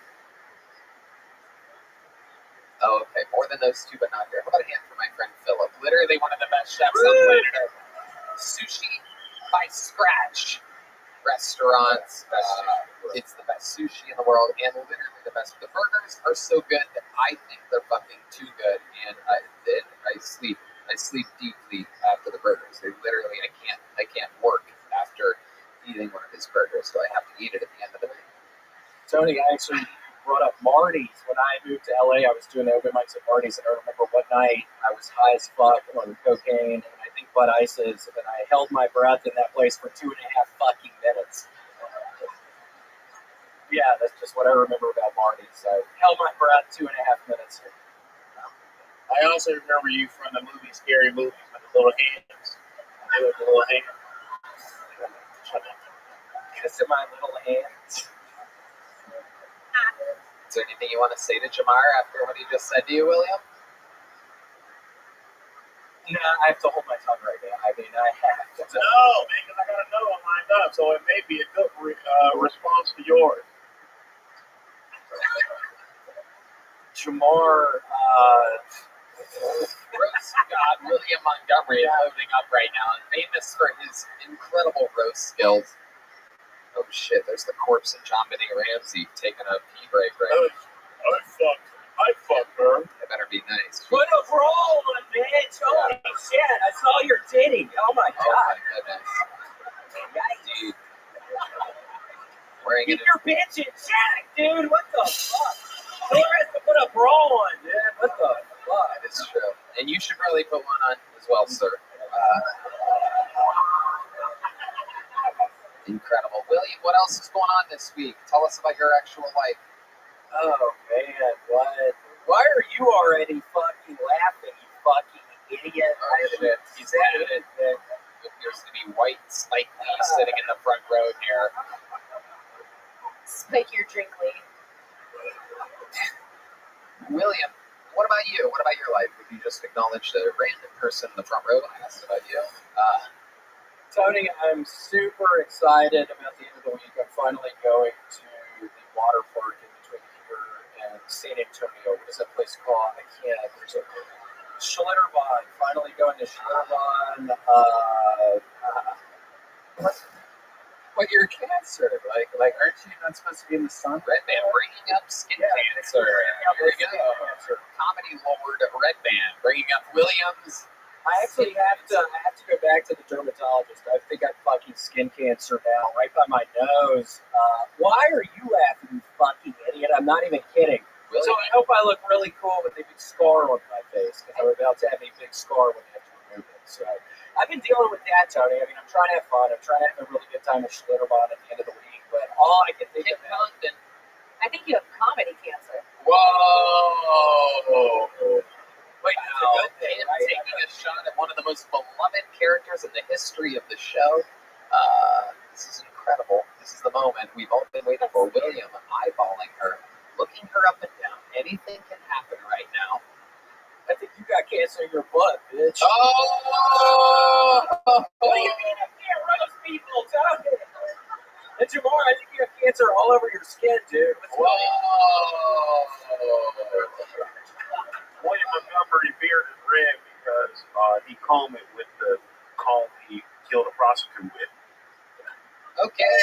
Oh, okay. More than those 2, but not here. How about a hand for my friend Philip? Literally one of the best chefs on planet Earth. Sushi by Scratch restaurants. It's the best sushi in the world, and literally the best. The burgers are so good that I think they're fucking too good, and I sleep deeply after the burgers. They literally, I can't work after eating one of his burgers, so I have to eat it at the end of the night. Tony, I actually brought up Marty's. When I moved to LA, I was doing open mics at Marty's, and I remember one night I was high as fuck on cocaine, and I think Bud Ices, and I held my breath in that place for 2.5 fucking minutes. Yeah, that's just what I remember about Marty's. I held my breath 2.5 minutes. I also remember you from the movie Scary Movie with the little hands. They with the little hands. Kissing my little hands. Is there anything you want to say to Jamar after what he just said to you, William? No, I have to hold my tongue right now. I mean, I have to. No, man, because I got another one lined up, so it may be a good response to yours. Jamar, roast god William Montgomery is loading up right now, and famous for his incredible roast skills. Oh shit, there's the corpse of John Benet Ramsey taking a pee break right now. I fucked her. That better be nice. Put a bra on, bitch. Holy shit. I saw your titty. Oh my Oh god. my goodness. Dude. Wearing Keep it. your bitch in check, dude. What the fuck? Who has to put a bra on, dude? What the fuck? That is true. And you should really put one on as well, sir. Incredible. William, what else is going on this week? Tell us about your actual life. Oh man, what? Why are you already fucking laughing, you fucking idiot? Oh shit. He's at it. It appears to be White Spike Lee sitting in the front row here. Spike your drink, lady. William, what about you? What about your life? Would you just acknowledge the random person in the front row when I asked about you? Tony, I'm super excited about the end of the week. I'm finally going to the water park in between here and San Antonio. What is that place called? I can't. There's a Schlitterbahn. Finally going to Schlitterbahn. But you're cancer. Like, aren't you not supposed to be in the sun? Red Band bringing up skin cancer. Here we go. Comedy Lord Red Band bringing up Williams. I actually have to go back to the dermatologist. I think I have fucking skin cancer now, right by my nose. Why are you laughing, you fucking idiot? I'm not even kidding. Really? So I hope I look really cool with a big scar on my face, because I'm about to have a big scar when I have to remove it. So I've been dealing with that, Tony. I mean, I'm trying to have fun. I'm trying to have a really good time at Schlitterbahn at the end of the week. But all I can think about is I think you have comedy cancer. Whoa! Wait, Wow, him taking a shot at one of the most beloved characters in the history of the show. This is incredible. This is the moment we've all been waiting for. William eyeballing her, looking her up and down. Anything can happen right now. I think you got cancer in your butt, bitch. Oh! What do you mean I can't roast people, Tony? And Jamar, I think you have cancer all over your skin, dude. Whoa! William Montgomery beard is red because he combed it with the comb he killed a prostitute with. Okay.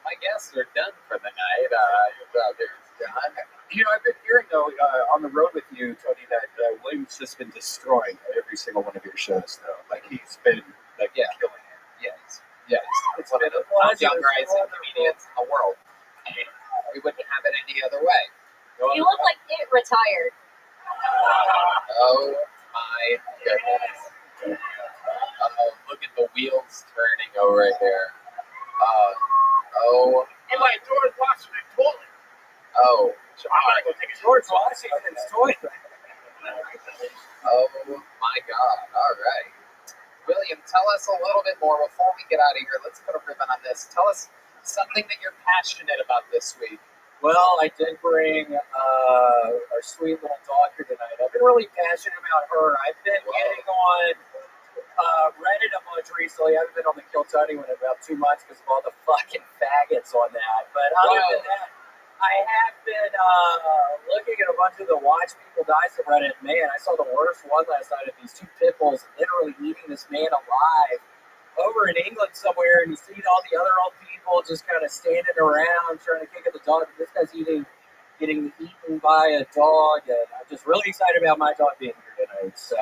My guests are done for the night. Your job here is done. You know, I've been hearing, though, on the road with you, Tony, that William's just been destroying every single one of your shows, though. Like, he's been, like, killing it. Yes. It's one of the top young rising comedians in the world. And we wouldn't have it any other way. You look like it retired. Oh my goodness. Look at the wheels turning over here. And like George Washington toilet. Oh. I'm gonna go take a George Washington's toilet. Oh my God. All right. William, tell us a little bit more before we get out of here. Let's put a ribbon on this. Tell us something that you're passionate about this week. Well, I did bring our sweet little dog here tonight. I've been really passionate about her. I've been getting on Reddit a bunch recently. I haven't been on the Kill Tony one in about 2 months because of all the fucking faggots on that. But other than that, I have been looking at a bunch of the Watch People Die subreddit. Man, I saw the worst one last night of these 2 pit bulls literally eating this man alive over in England somewhere, and you see all the other old people just kind of standing around trying to kick at the dog. And this guy's getting eaten by a dog, and I'm just really excited about my dog being here tonight. So,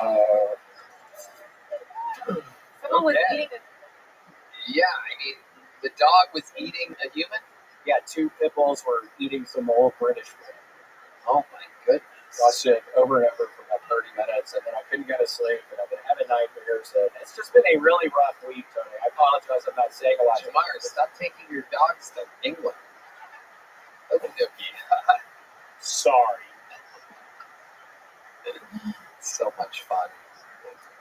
Someone was eating a... Yeah, I mean, the dog was eating a human? Yeah, 2 pit bulls were eating some old British food. Oh my goodness. Watched it over and over for about 30 minutes, and then I couldn't go to sleep, and I've been having nightmares, and it's just been a really rough week, Tony. I apologize, I'm not saying a lot. Jamar, stop taking your dogs to England. Okie dokie. Sorry. So much fun.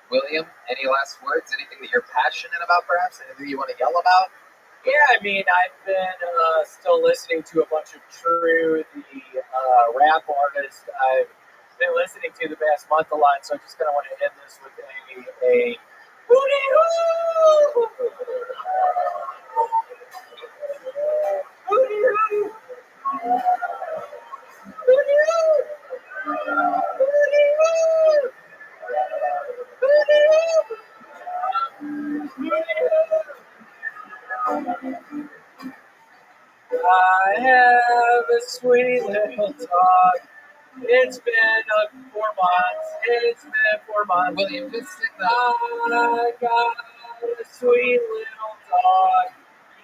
William, any last words? Anything that you're passionate about, perhaps? Anything you want to yell about? Yeah, I mean, I've been still listening to a bunch of True, the rap artist I've been listening to the past month a lot, so I just kind of want to end this with a hootie-hoo! Hootie-hoo! Hootie-hoo! Hootie-hoo! Hootie-hoo! Hootie-hoo! I have a sweet little dog. It's been 4 months. It's been 4 months. William, just sing that. I got a sweet little dog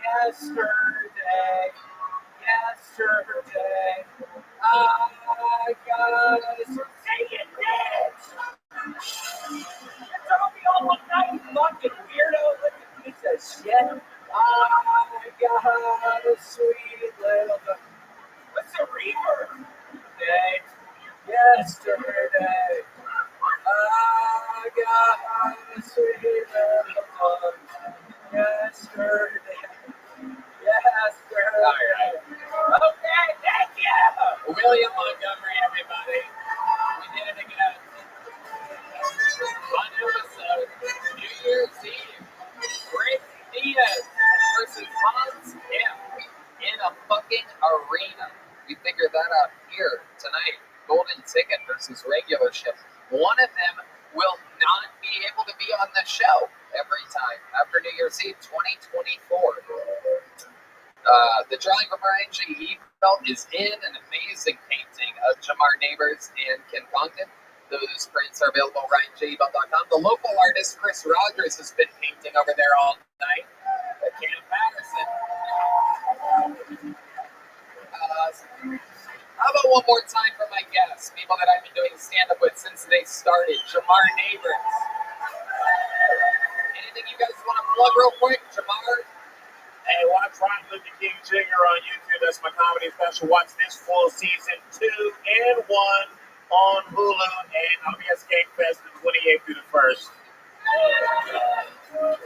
yesterday. Yesterday. I got a say it, bitch. You told me all night, you fucking weirdo. Look at piece of shit. I got a sweet little dog. What's the reverb? Yesterday, I got a sweet little dog. Yesterday. Okay, thank you. William Montgomery, everybody. We did it again. Fun episode. New Year's Eve. Rick Diaz versus Hans Kemp in a fucking arena. We figured that out here tonight. Golden Ticket versus regular ship. One of them will not be able to be on the show every time after New Year's Eve 2024. The drawing from Ryan G. Eatfeld is in an amazing painting of Jamar Neighbors and Ken Congdon. Those prints are available at RyanJeatfeld.com. The local artist Chris Rogers has been painting over there all night. Cam Patterson. How about one more time for my guests, people that I've been doing stand-up with since they started, Jamar Neighbors. Anything you guys want to plug real quick, Jamar? Hey, watch Martin Luther King Jr. on YouTube. That's my comedy special. Watch this full season 2 and 1 on Hulu. And I'll be at Skate Fest the 28th through the 1st.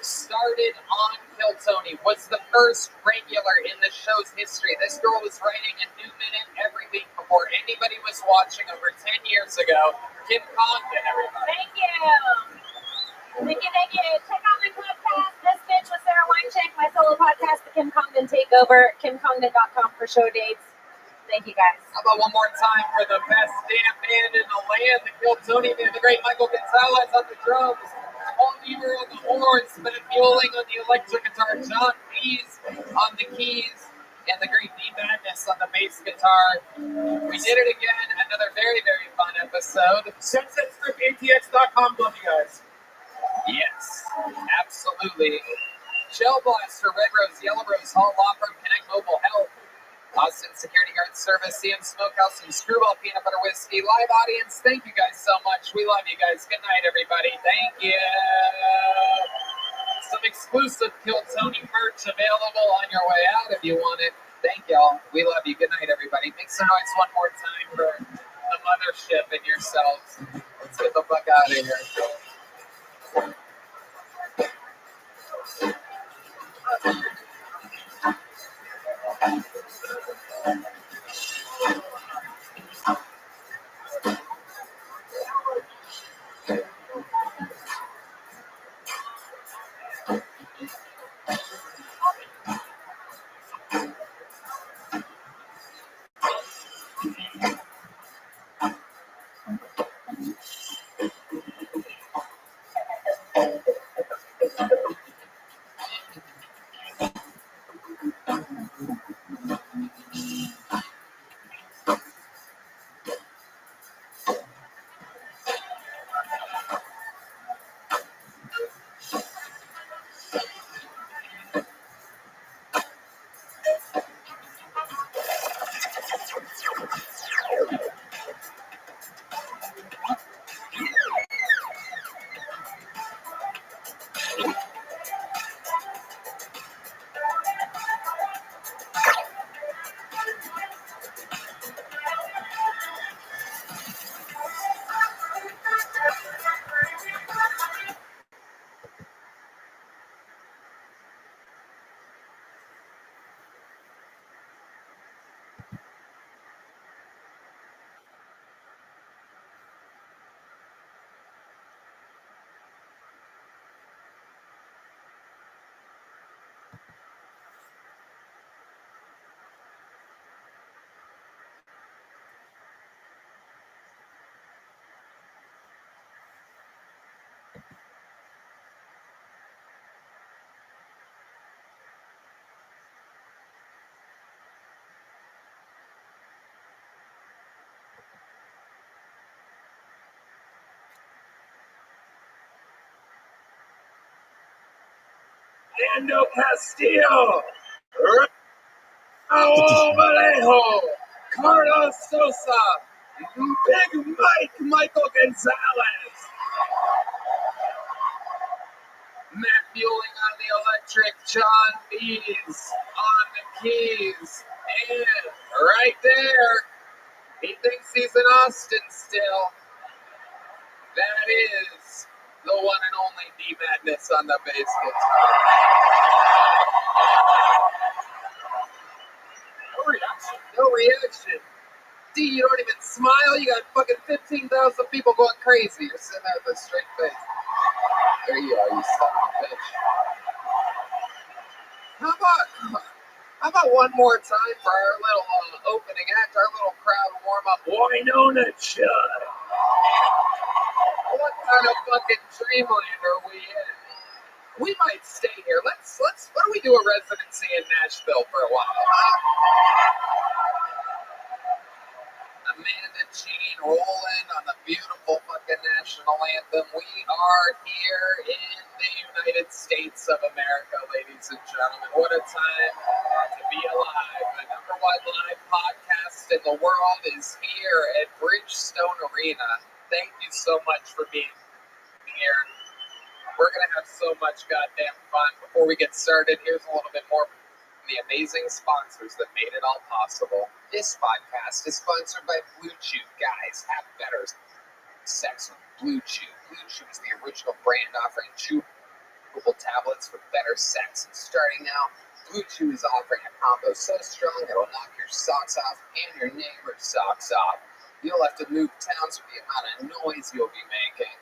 Started on Kill Tony, was the first regular in the show's history. This girl was writing a new minute every week before anybody was watching over 10 years ago. Kim Congdon, everybody. Thank you. Thank you. Check out my podcast, This Bitch with Sarah Weincheck, my solo podcast, The Kim Congdon Takeover, KimCongdon.com for show dates. Thank you, guys. How about one more time for the best damn band in the land, the Kill Tony band, the great Michael Gonzalez on the drums, Paul Bieber on the horns, Ben Bueling on the electric guitar, John Pease on the keys, and the great D Madness on the bass guitar. We did it again, another very, very fun episode. SunsetStripATX.com. Love you guys. Yes, absolutely. Shell Blaster, Red Rose, Yellow Rose, Hall Law Firm, Connect Mobile Health, Austin Security Guard Service, CM Smokehouse, and Screwball Peanut Butter Whiskey. Live audience, thank you guys so much. We love you guys. Good night, everybody. Thank you. Some exclusive Kill Tony merch available on your way out if you want it. Thank y'all. We love you. Good night, everybody. Make some noise one more time for the mothership and yourselves. Let's get the fuck out of here. Nando Castillo, Raul Vallejo, Carlos Sosa, Big Michael Gonzalez, Matt Bueling on the electric, John Bees on the keys, and right there, he thinks he's in Austin still. That is the one and only D Madness on the bass guitar. No reaction. No reaction. D, you don't even smile. You got fucking 15,000 people going crazy. You're sitting there with a straight face. There you are, you son of a bitch. How about one more time for our little opening act, our little crowd warm-up? Winona Chud. What kind of fucking dreamland are we in? We might stay here. Let's. Why don't we do a residency in Nashville for a while, huh? Amanda Jean rolling on the beautiful fucking national anthem. We are here in the United States of America, ladies and gentlemen. What a time to be alive. The #1 live podcast in the world is here at Bridgestone Arena. Thank you so much for being here. We're going to have so much goddamn fun. Before we get started, here's a little bit more from the amazing sponsors that made it all possible. This podcast is sponsored by Blue Chew. Guys, have better sex with Blue Chew. Blue Chew is the original brand offering chewable tablets for better sex. And starting now, Blue Chew is offering a combo so strong it'll knock your socks off and your neighbor's socks off. You'll have to move towns with the amount of noise you'll be making.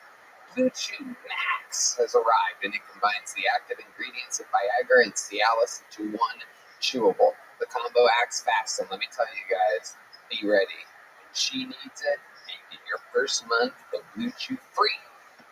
Blue Chew Max has arrived, and it combines the active ingredients of Viagra and Cialis into one chewable. The combo acts fast, and let me tell you guys, be ready. When she needs it, make it your first month of Blue Chew free.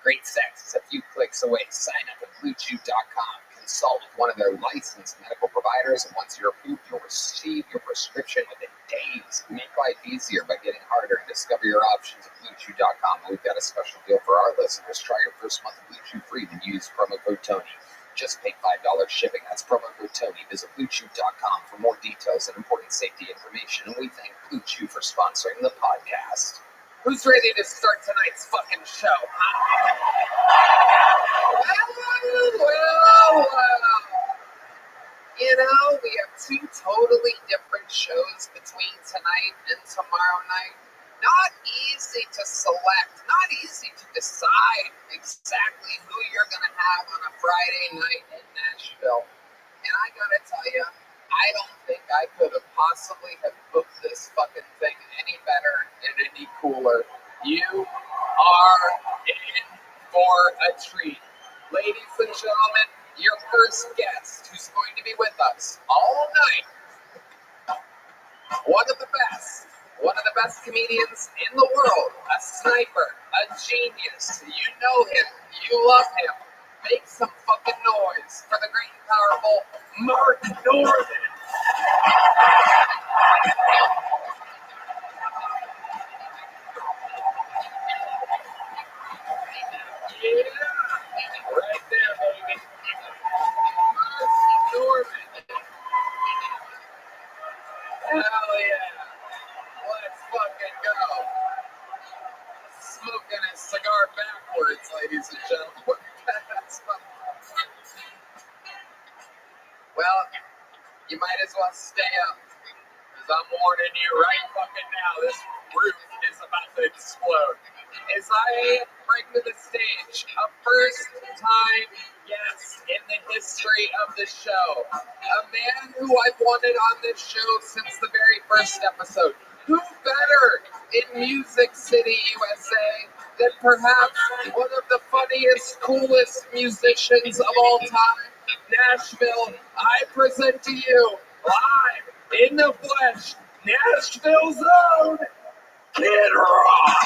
Great sex is a few clicks away. Sign up at BlueChew.com. Consult with one of their licensed medical providers, and once you're approved, you'll receive your prescription within days. Make life easier by getting harder and discover your options at BlueChew.com. And we've got a special deal for our listeners. Try your first month of Blue Chew free when you use promo code Tony. Just pay $5 shipping. That's promo code Tony. Visit BlueChew.com for more details and important safety information. And we thank Blue Chew for sponsoring the podcast. Who's ready to start tonight's fucking show, huh? Well. You know, we have two totally different shows between tonight and tomorrow night. Not easy to select, not easy to decide exactly who you're going to have on a Friday night in Nashville. And I got to tell you, I don't think I could have possibly have booked this fucking thing any better and any cooler. You are in for a treat. Ladies and gentlemen, your first guest who's going to be with us all night, one of the best comedians in the world, a sniper, a genius. You know him, you love him. Make some fucking noise for the great and powerful Mark Norman. Yeah, right there, baby. Mark Norman. Hell yeah. Let's fucking go. Smoking a cigar backwards, ladies and gentlemen. Well, you might as well stay up, because I'm warning you right fucking now, this roof is about to explode. As I bring to the stage a first-time guest in the history of the show, a man who I've wanted on this show since the very first episode. Who better in Music City, USA, than perhaps one of the funniest, coolest musicians of all time, Nashville? I present to you, live in the flesh, Nashville's own Kid Rock.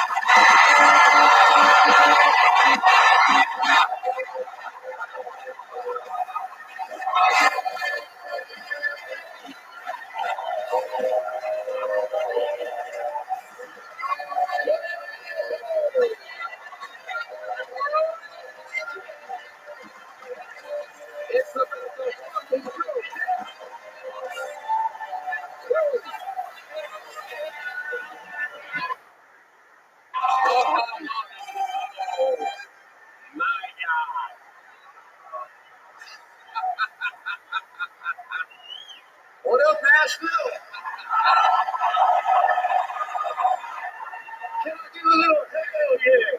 It's about love Nashville. Can I do a little hell yeah?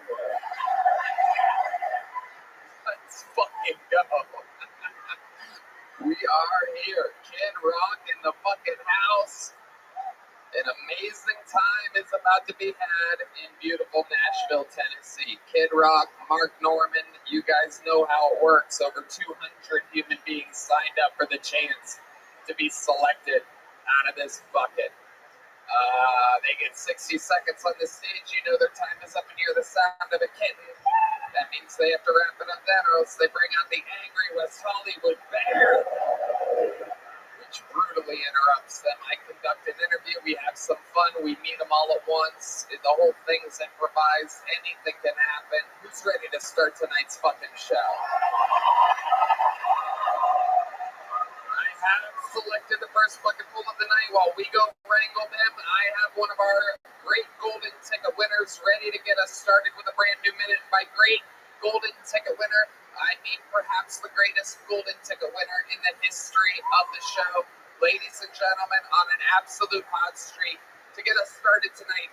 Let's fucking go. We are here. Kid Rock in the fucking house. An amazing time is about to be had in beautiful Nashville, Tennessee. Kid Rock, Mark Norman, you guys know how it works. Over 200 human beings signed up for the chance to be selected out of this bucket. They get 60 seconds on the stage. You know their time is up and you hear the sound of a kitten. That means they have to wrap it up then, or else they bring out the angry West Hollywood bear, which brutally interrupts them. I conduct an interview. We have some fun. We meet them all at once. The whole thing's improvised. Anything can happen. Who's ready to start tonight's fucking show? I have selected the first bucket full of the night. While we go wrangle them, I have one of our great golden ticket winners ready to get us started with a brand new minute. By great golden ticket winner, I mean perhaps the greatest golden ticket winner in the history of the show. Ladies and gentlemen, on an absolute hot streak, to get us started tonight,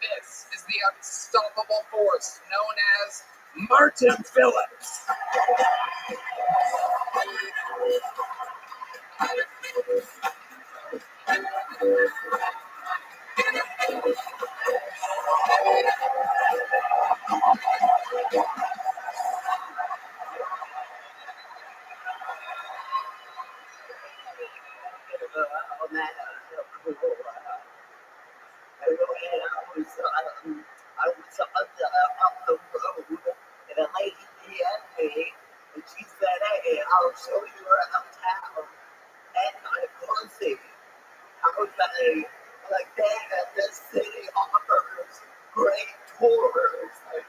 this is the unstoppable force known as Martin Phillips. I was up the road, and a lady DM'd me, and she said, "Hey, I'll show you around town." And my pussy, I was like, "Dang, this city offers great tours. Like,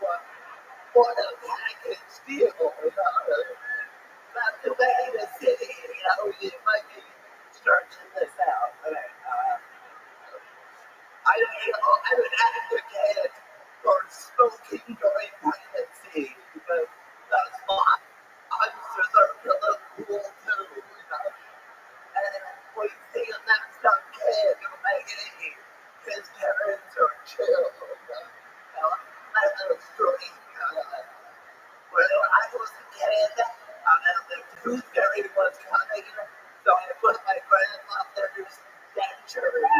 what a package deal, you know? That's the way the city, you know, you might be searching this out." I would advocate for smoking during pregnancy because those monsters are really cool too, you know. And we see a messed up kid who maybe his parents are chill, you know, let them stream. When I was a kid, the tooth fairy was coming, so I put my grandmother's dentures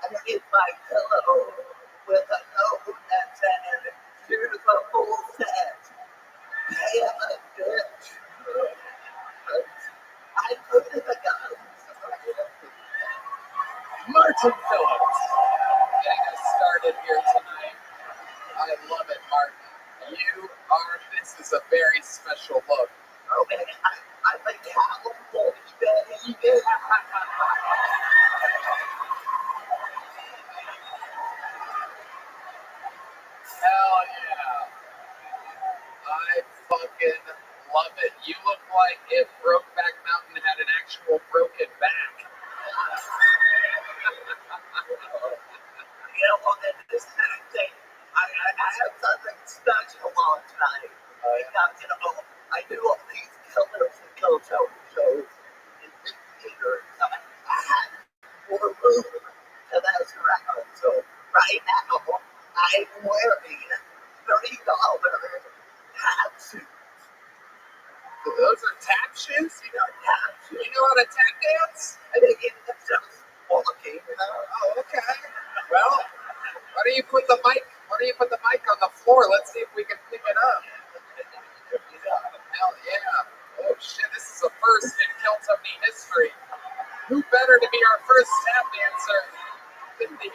underneath my pillow with a note that said, "Here's a full set. Pay him a bitch." I put in the guns. Martin Phillips getting us started here tonight. I love it, Martin. This is a very special look. Oh man, I'm a cowboy, baby. Hell yeah. I fucking love it. You look like if Brokeback Mountain had an actual broken back. You know what, this thing, I have something special on tonight. Because, you know, I do all these killers and kill shows in big theaters. So I had more room to mess around. So right now, I'm wearing $30 tap suits. Those are tap shoes? You know, tap shoes. You know how to tap dance? I think it's just walking, you know. Oh, okay. Well, why don't you put the mic on the floor? Let's see if we can pick it up. Hell yeah. Oh shit, this is a first in Keltopney history. Who better to be our first tap dancer than the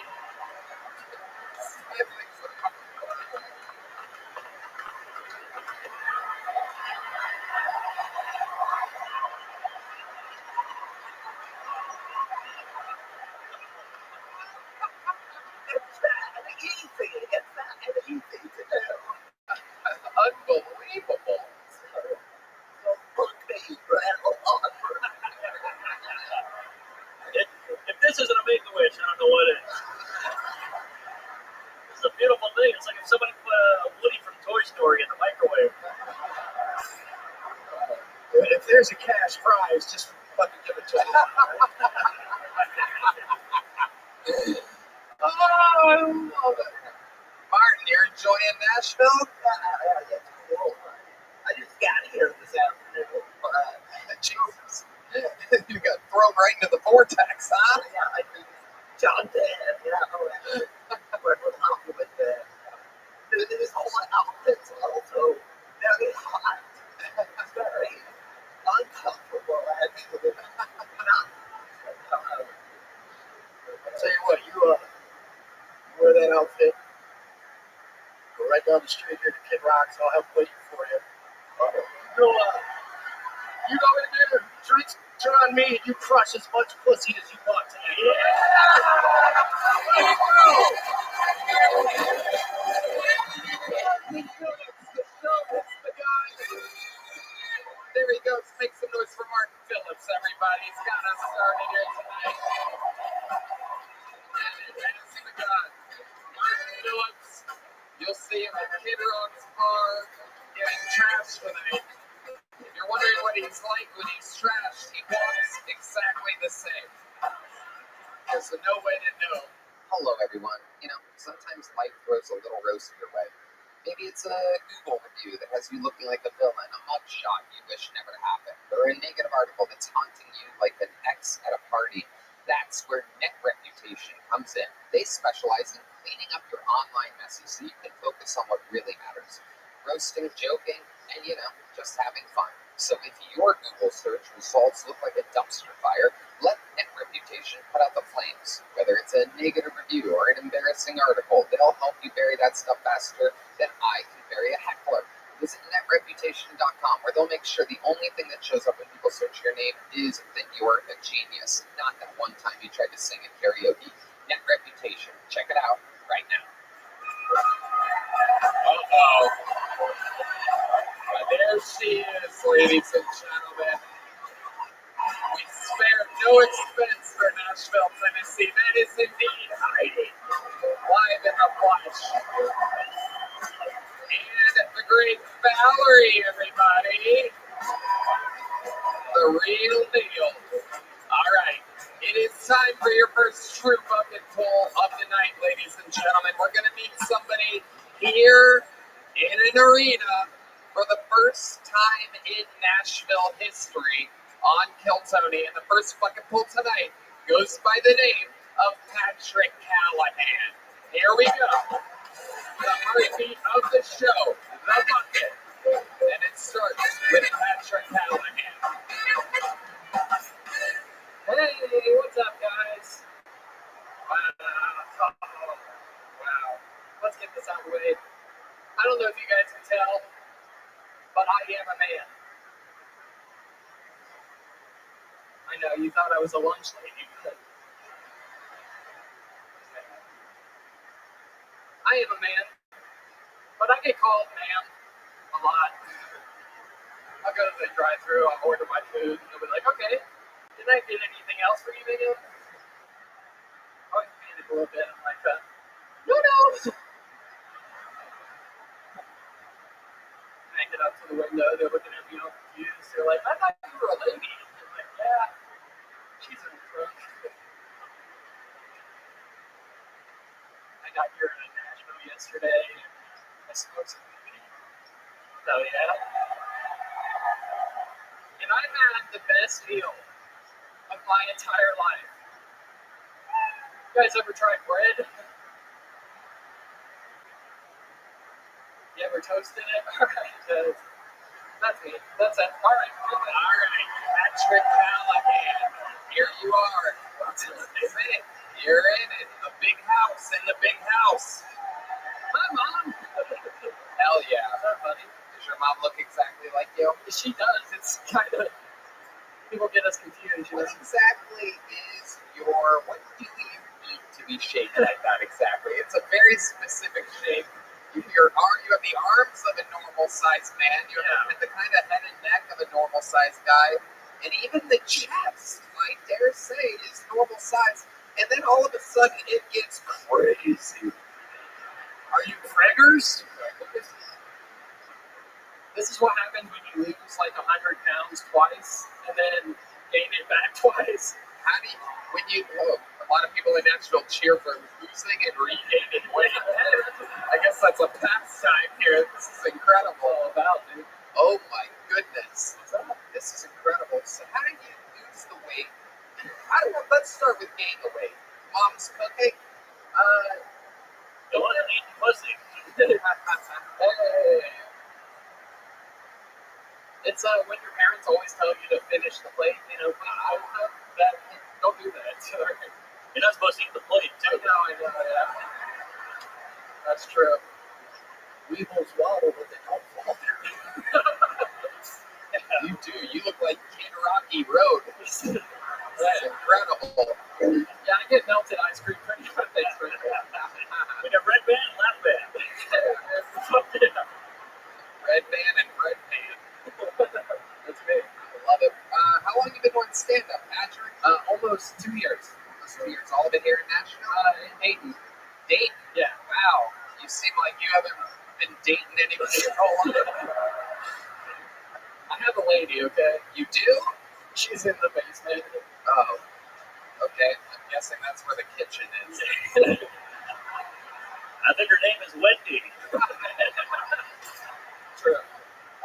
It's that easy to do. unbelievable. If this isn't a make-a-wish, I don't know what is. This is a beautiful thing. It's like if somebody put a Woody from Toy Story in the microwave. If there's a cash prize, just fucking give it to me. Oh, I love it. Martin, you're enjoying Nashville? Yeah, it's cool. I just got here this afternoon. Jesus. You got thrown right into the vortex, huh? Yeah, I just jumped in. You know, we're talking with that. This whole outfit's also very hot. Very uncomfortable, actually. I'll tell you what, you wear that outfit, go right down the street here to Kid Rock's, I'll have waiting for you. You go in there, drinks turn on me, and you crush as much pussy as you want today. There he goes. Make some noise for Martin Phillips, everybody. He's got us started here tonight. That's the guy. Martin Phillips. You'll see him at Kid Rock's bar getting trashed tonight. If you're wondering what he's like when he's trashed, he walks exactly the same. There's no way to know. Hello, everyone. You know, sometimes life throws a little roast your way. Maybe it's a Google review that has you looking like a villain, a mugshot you wish never happened, or a negative article that's haunting you like an ex at a party. That's where Net Reputation comes in. They specialize in cleaning up your online messes so you can focus on what really matters. Roasting, joking, and, you know, just having fun. So if your Google search results look like a dumpster fire, let Net Reputation put out the flames. Whether it's a negative review or an embarrassing article, they'll help you bury that stuff faster than I can bury a heckler. Visit netreputation.com, where they'll make sure the only thing that shows up when people search your name is that you're a genius, not that one time you tried to sing at karaoke. Net Reputation. Check it out right now. Uh-oh. There she is, ladies and gentlemen. We spared no expense for Nashville, Tennessee. That is indeed Heidi, live in the flesh. And the great Valerie, everybody. The real deal. All right. It is time for your first true bucket pull of the night, ladies and gentlemen. We're going to meet somebody here in an arena for the first time in Nashville history on Kiltony. And the first bucket pull tonight goes by the name of Patrick Callahan. Here we go. The heartbeat of the show, the bucket. And it starts with Patrick Callahan. Hey, what's up, guys? Wow. Let's get this out of the way. I don't know if you guys can tell, but I am a man. I know, you thought I was a lunch lady, but I am a man. But I get called man a lot. I'll go to the drive-thru, I'll order my food, and they'll be like, okay, did I get anything else for you, man? I always panic a little bit. I'm like, no. I get up to the window, they're looking at me all confused. They're like, I thought you were a lady. I'm like, yeah, she's in the trunk. I got here in Nashville yesterday, and I smoked some weed. So, yeah. And I've had the best meal of my entire life. You guys ever tried bread? You ever toasted it? Alright, that's me. That's it. Alright. Patrick Callahan. Here you are. That's it. You're in it. A big house in the big house. Hi, Mom. Hell yeah. What's up, buddy? Does your mom look exactly like you? She does. It's kind of... People get us confused. What exactly is your... What do you eat to be shaped like that exactly? It's a very specific shape. You have the arms of a normal-sized man. You have the kind of head and neck of a normal-sized guy. And even the chest, I dare say, is normal-sized. And then all of a sudden, it gets crazy. Are you preggers? This is what happens when you lose like 100 pounds twice and then gain it back twice. How do you, when you, a lot of people in Nashville cheer for losing and regaining weight. I guess that's a pastime here. This is incredible. Oh my goodness. This is incredible. So how do you lose the weight? I don't know. Let's start with gaining the weight. Mom's cooking. Don't want to eat pussy. Hey. It's when your parents always tell you to finish the plate, don't do that. You're not supposed to eat the plate, too. I know, yeah. That's true. Weevils waddle, but they don't fall. You do. You look like Kid Rocky Road. This is incredible. Yeah, I get melted ice cream pretty much. We got red band, left band. Red band and red band. That's me. I love it. How long have you been doing stand-up, Patrick? Almost 2 years. Almost 2 years. All of it here in Nashville? In Dayton. Dayton? Yeah. Wow. You seem like you haven't been dating anybody your whole life. I have a lady, okay? You do? She's in the basement. Oh. Okay. I'm guessing that's where the kitchen is. I think her name is Wendy. True.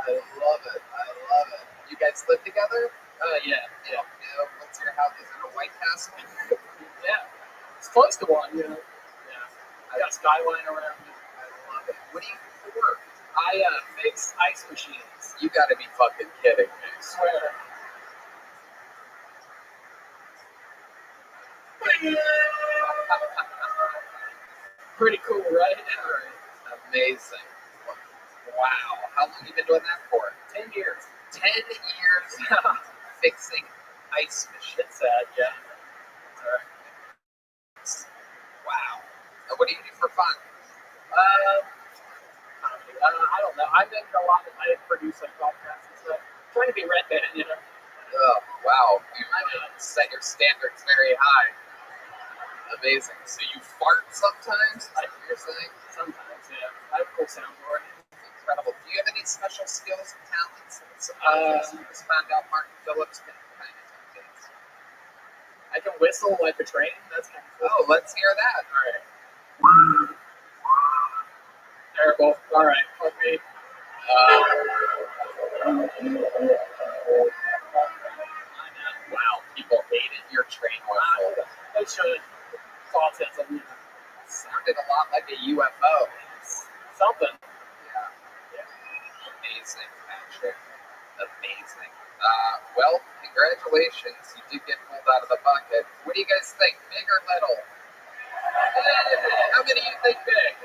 I love it. I love it. You guys live together? Yeah. What's your house? Is it a White Castle? Yeah. It's close to one, Yeah. I got skyline around it. I love it. What do you do for work? I fix ice machines. You gotta be fucking kidding me. I swear. Pretty cool, right? Amazing. Wow. How long have you been doing that for? 10 years. 10 years fixing ice machines. It's sad, yeah. Alright. Wow. What do you do for fun? I don't know. I make a lot of, I produce like podcasts and stuff. Trying to be red band, Oh, wow. You set your standards very high. Amazing. So you fart sometimes? Like you're saying? Sometimes, yeah. I have a cool soundboard. Incredible. Do you have any special skills and talents? You just found out Martin Phillips can kind of do things. I can whistle like a train. That's kind of cool. Oh, let's hear that. All right. Terrible. All right. Fuck me. Wow. People hated your train whistle. They should. It's autism. Sounded a lot like a UFO. Something. Yeah. Amazing, Patrick. Amazing. Well, congratulations. You did get pulled out of the bucket. What do you guys think? Big or little? How many of you think big?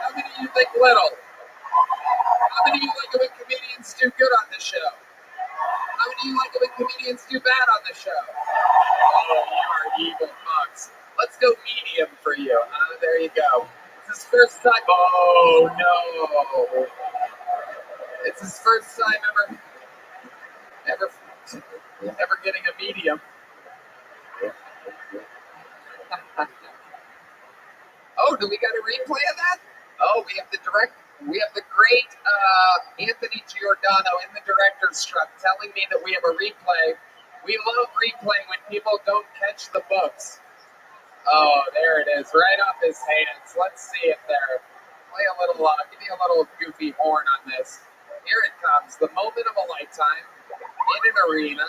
How many of you think little? How many of you like it when comedians do good on the show? How many of you like it when comedians do bad on the show? Oh, you are evil fucks. Let's go medium for you. There you go. It's his first time. Oh, no. It's his first time ever getting a medium. Oh, do we got a replay of that? Oh, we have the great Anthony Giordano in the director's truck telling me that we have a replay. We love replaying when people don't catch the books. Oh, there it is, right off his hands. Let's see it there. Play a little, give me a little goofy horn on this. Here it comes, the moment of a lifetime in an arena.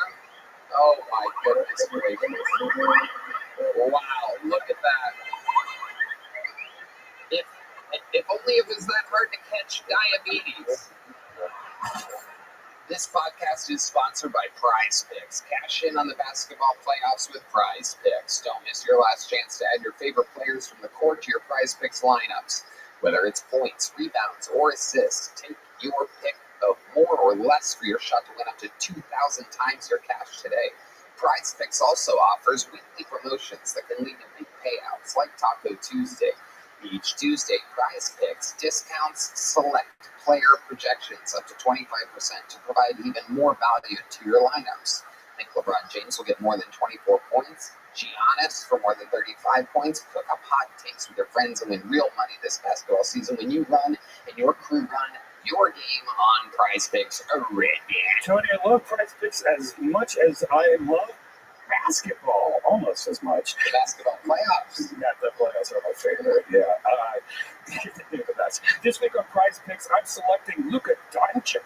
Oh my goodness gracious. Wow, look at that. If only it was that hard to catch diabetes. This podcast is sponsored by Prize Picks. Cash in on the basketball playoffs with Prize Picks. Don't miss your last chance to add your favorite players from the court to your Prize Picks lineups. Whether it's points, rebounds, or assists, take your pick of more or less for your shot to win up to 2,000 times your cash today. Prize Picks also offers weekly promotions that can lead to big payouts like Taco Tuesday. Each Tuesday, Prize Picks discounts select player projections up to 25% to provide even more value to your lineups. Think LeBron James will get more than 24 points? Giannis for more than 35 points? Cook up hot takes with your friends and win real money this basketball season when you run and your crew run your game on Prize Picks. A red band. Tony, I love Prize Picks as much as I love basketball, almost as much. The basketball playoffs. Yeah, the playoffs are my favorite. Yeah, the best. This week on Prize Picks, I'm selecting Luka Doncic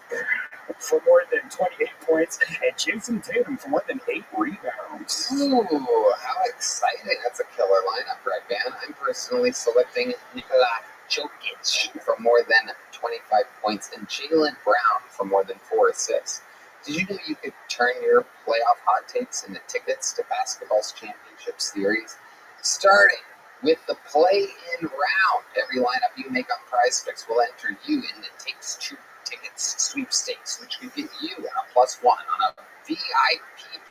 for more than 28 points and Jason Tatum for more than 8 rebounds. Ooh, how exciting. That's a killer lineup, right, man? I'm personally selecting Nikola Jokic for more than 25 points and Jaylen Brown for more than 4 assists. Did you know you could turn your playoff hot takes into tickets to basketball's championship series? Starting with the play-in round, every lineup you make on Prize Picks will enter you in the Takes 2 Tickets sweepstakes, which could get you a +1 on a VIP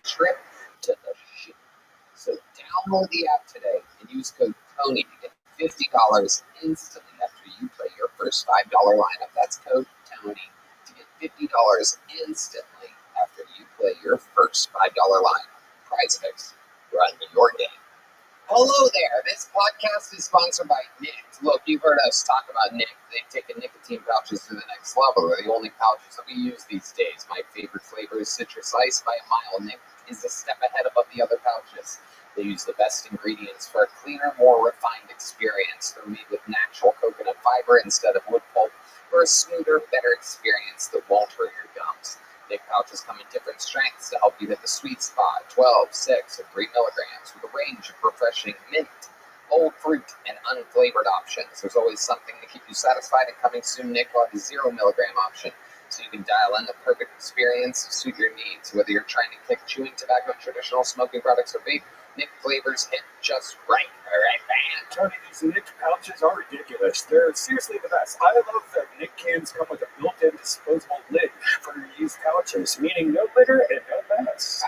trip to the ship. So download the app today and use code TONY to get $50 instantly after you play your first $5 lineup. That's code TONY to get $50 instantly after you play your first $5 lineup. Prize Picks, run your game. Hello there. This podcast is sponsored by Nick. Look, you've heard us talk about Nick. They've taken nicotine pouches to the next level. They're the only pouches that we use these days. My favorite flavor is citrus ice by a mile. Nick is a step ahead above the other pouches. They use the best ingredients for a cleaner, more refined experience. They're made with natural coconut fiber instead of wood pulp for a smoother, better experience that won't hurt your gums. Nick pouches come in different strengths to help you hit the sweet spot, 12, 6, and 3 milligrams, with a range of refreshing mint, bold fruit, and unflavored options. There's always something to keep you satisfied, and coming soon, Nick will have a 0 milligram option, so you can dial in the perfect experience to suit your needs. Whether you're trying to kick chewing tobacco, traditional smoking products, or vape, Nick flavors hit just right. All right, man. Tony, these Nick pouches are ridiculous. They're seriously the best. I love that Nick cans come with a built-in disposable lid for used pouches, meaning no litter and no mess.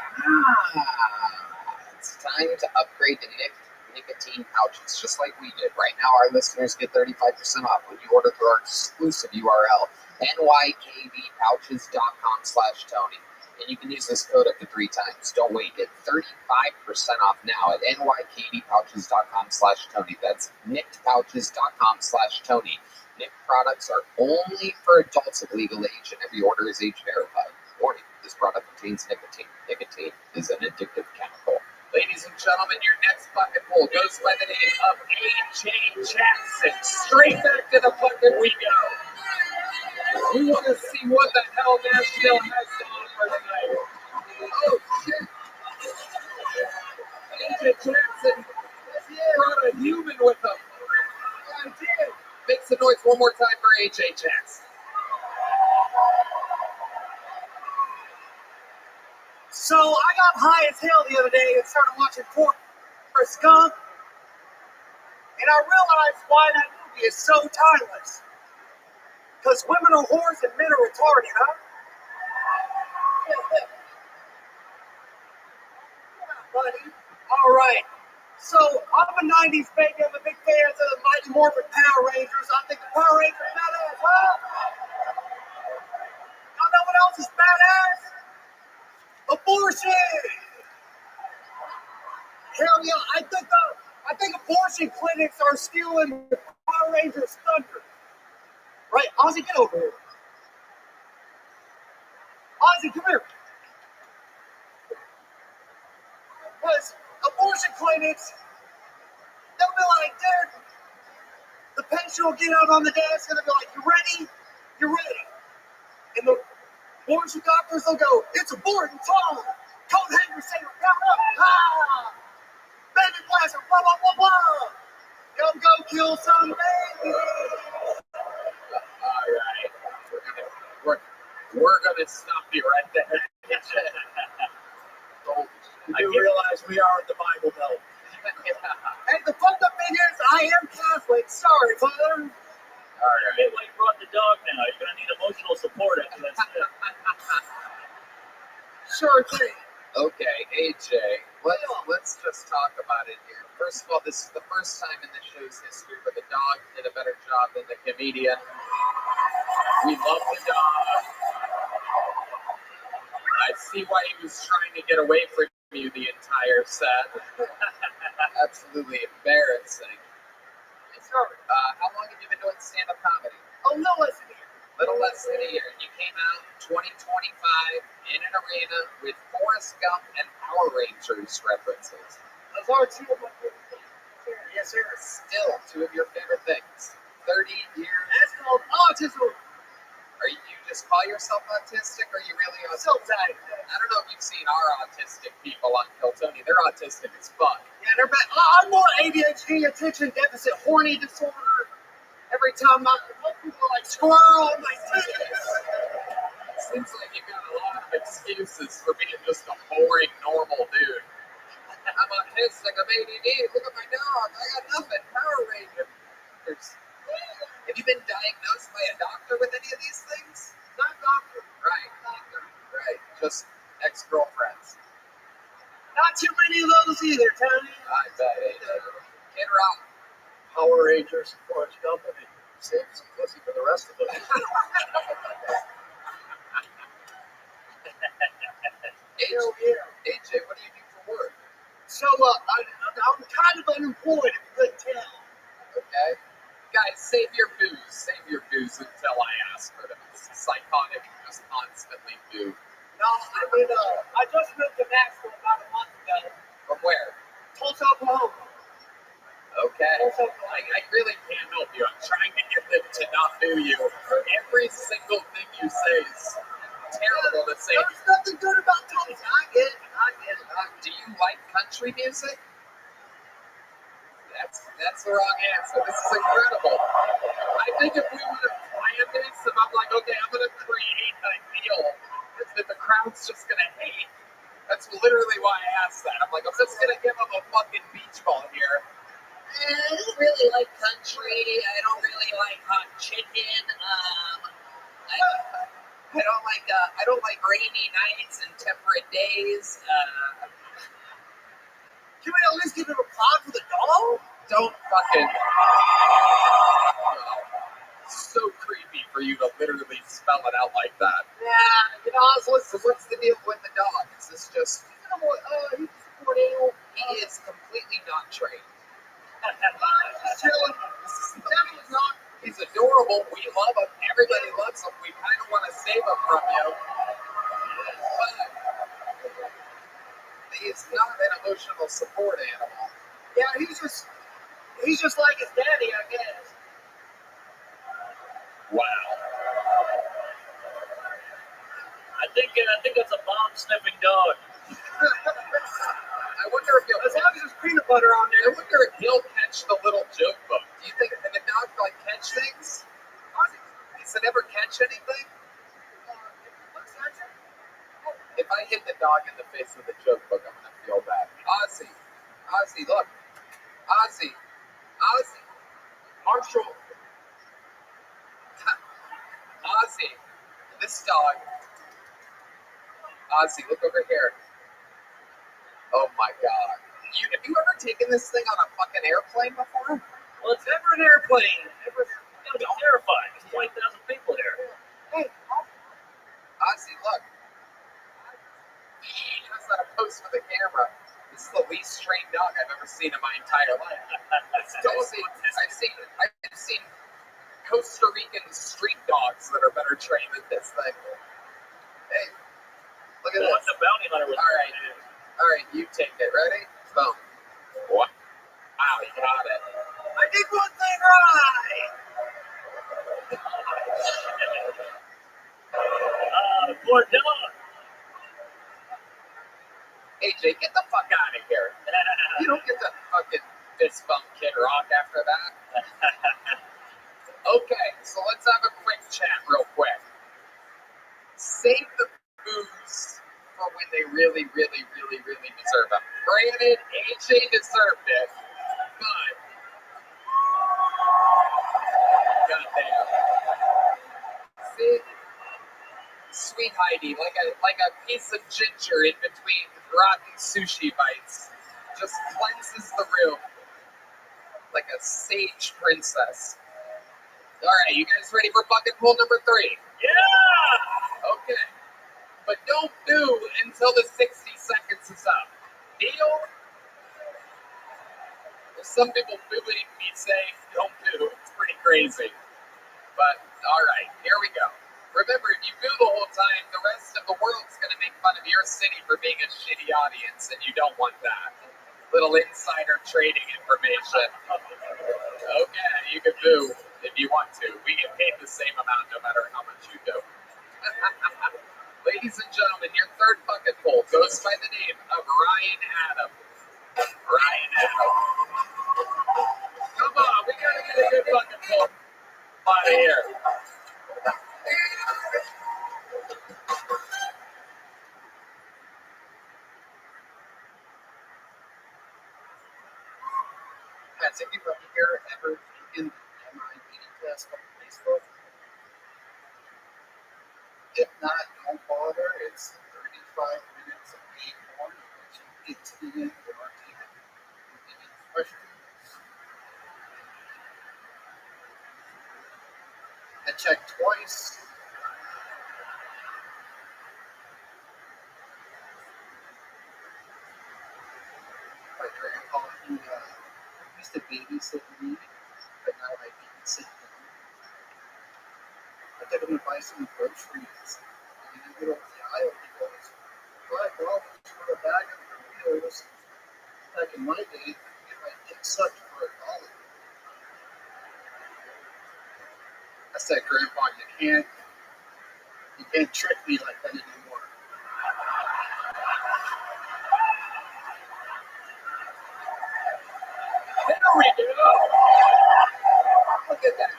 It's time to upgrade to Nick nicotine pouches, just like we did. Right now, our listeners get 35% off when you order through our exclusive URL, nykdpouches.com/Tony. And you can use this code up to 3 times. Don't wait. Get 35% off now at nykdpouches.com/Tony. That's nickpouches.com/Tony. Nick products are only for adults of legal age, and every order is age verified. Warning, this product contains nicotine. Nicotine is an addictive chemical. Ladies and gentlemen, your next bucket pool goes by the name of AJ Jackson. Straight back to the bucket we go. We want to see what the hell Nashville has to offer tonight. Oh, shit. AJ Jackson brought a human with him. I did. Make some noise one more time for AJ Jackson. So I got high as hell the other day and started watching Forrest Gump, and I realized why that movie is so timeless. Because women are whores and men are retarded, huh? Yeah, buddy. All right. So I'm a 90s baby. I'm a big fan of the Mighty Morphin Power Rangers. I think the Power Rangers are badass, huh? Y'all know what else is badass? Abortion! Hell yeah, I think abortion clinics are stealing the Power Rangers' thunder. Right, Ozzy, get over here. Ozzy, come here. Because abortion clinics, they'll be like, dude, the patient will get out on the desk and they'll be like, you ready? You're ready. And the abortion doctors will go, it's abortion time. Coat hanger saver, count up. Ah! Baby blaster, blah, blah, blah, blah. Go kill some babies. All right. We're gonna stop you right there. I realize we are in the Bible Belt. And the fucked up thing is, I am Catholic. Sorry, Father. All right. Hey, why you brought the dog now? You're gonna need emotional support after this. Sure thing. Okay, AJ, let's just talk about it here. First of all, this is the first time in the show's history where the dog did a better job than the comedian. We love the dog. I see why he was trying to get away from you the entire set. Absolutely embarrassing. How long have you been doing stand-up comedy? Oh, no, listen here. little less than a year. You came out in 2025 in an arena with Forrest Gump and Power Rangers references. Those are two of my favorite things. Yes, sir. Still two of your favorite things. 30 years. That's called autism. Are you just call yourself autistic, or are you really autistic? Sometimes. I don't know if you've seen our autistic people on Kill Tony. They're autistic as fuck. Yeah, they're bad. I'm more ADHD, attention deficit, horny disorder. Every time people are like, squirrel, I'm like, Seems like you got a lot of excuses for being just a boring, normal dude. I'm autistic, I'm ADD, look at my dog, I got nothing, Power Rangers. Have you been diagnosed by a doctor with any of these things? not doctor. Right, just ex-girlfriends. Not too many of those either, Tony. I bet it. Kid Rock. Power Rangers, Forrest Gump, I mean, save some pussy for the rest of us. AJ, what do you do for work? So, I'm kind of unemployed, if you couldn't tell. Okay. Guys, save your booze until I ask for them. This is psychotic, just constantly boo. No, I just moved to Nashville about a month ago. From where? Tulsa, Oklahoma. Okay. I really can't help you. I'm trying to get them to not boo you. Every single thing you say is terrible to say. There's nothing good about Tulsa. I get it. Do you like country music? That's the wrong answer. This is incredible. I think if we would have planned this, if I'm like, okay, I'm going to create a deal that the crowd's just going to hate, that's literally why I asked that. I'm like, I'm just going to give them a fucking beach ball here. I don't really like country. I don't really like hot chicken. I don't like rainy nights and temperate days. Can we at least give him a plot for the dog? Don't fucking. So creepy for you to literally spell it out like that. Yeah, What's the deal with the dog? Is this just. he's supporting. He is completely not trained. He's chilling. Definitely not. He's adorable. We love him. Everybody loves him. We kind of want to save him from you. But he is not an emotional support animal. Yeah, he's just like his daddy, I guess. Wow. I think that's a bomb sniffing dog. I wonder if as long as there's peanut butter on there. I wonder if he'll catch the little joke book. Do you think can a dog like catch things? Does it ever catch anything? If I hit the dog in the face with the joke book, I'm gonna feel bad. Ozzy, look. Ozzy. Marshall. Ozzy. This dog. Ozzy, look over here. Oh my god. Have you ever taken this thing on a fucking airplane before? Well, it's never an airplane. You're gonna be terrified. There's 20,000 people there. Hey, Ozzy, look. He knows how to pose for the camera. This is the least trained dog I've ever seen in my entire life. I've seen Costa Rican street dogs that are better trained than this thing. Hey, look at this. The bounty hunter was All right, you take it. Ready? Boom. What? Wow, you got it. I did one thing right. Poor dog. AJ, get the fuck out of here. You don't get to fucking fist bump Kid Rock after that. Okay, so let's have a quick chat real quick. Save the booze for when they really, really, really, really deserve them. Granted, AJ deserved it, but goddamn. See? Sweet Heidi, like a piece of ginger in between rotten sushi bites, just cleanses the room like a sage princess. All right, you guys ready for bucket pool number 3? Yeah. Okay, but don't do until the 60 seconds is up. Deal? There's some people booing me saying don't do. It's pretty crazy. But all right, here we go. Remember, if you boo the whole time, the rest of the world's going to make fun of your city for being a shitty audience, and you don't want that. Little insider trading information. Okay, you can boo if you want to. We get paid the same amount no matter how much you do. Ladies and gentlemen, your third bucket poll goes by the name of Ryan Adam. Ryan Adam. Come on, we gotta get a good bucket poll out of here. Has anybody here ever taken the MIP test on Facebook? If not, don't bother. It's 35 minutes of paid porn in which you get to the end or even questions. I checked twice. My grandpa, he used to babysit me, but now I babysit him. I took him to buy some groceries. And in the middle of the aisle, he goes, $5 for a bag of Doritos. Back in my day, I could get my dick sucked for $1. I said, Grandpa, you can't trick me like that anymore. There we go. Look at that.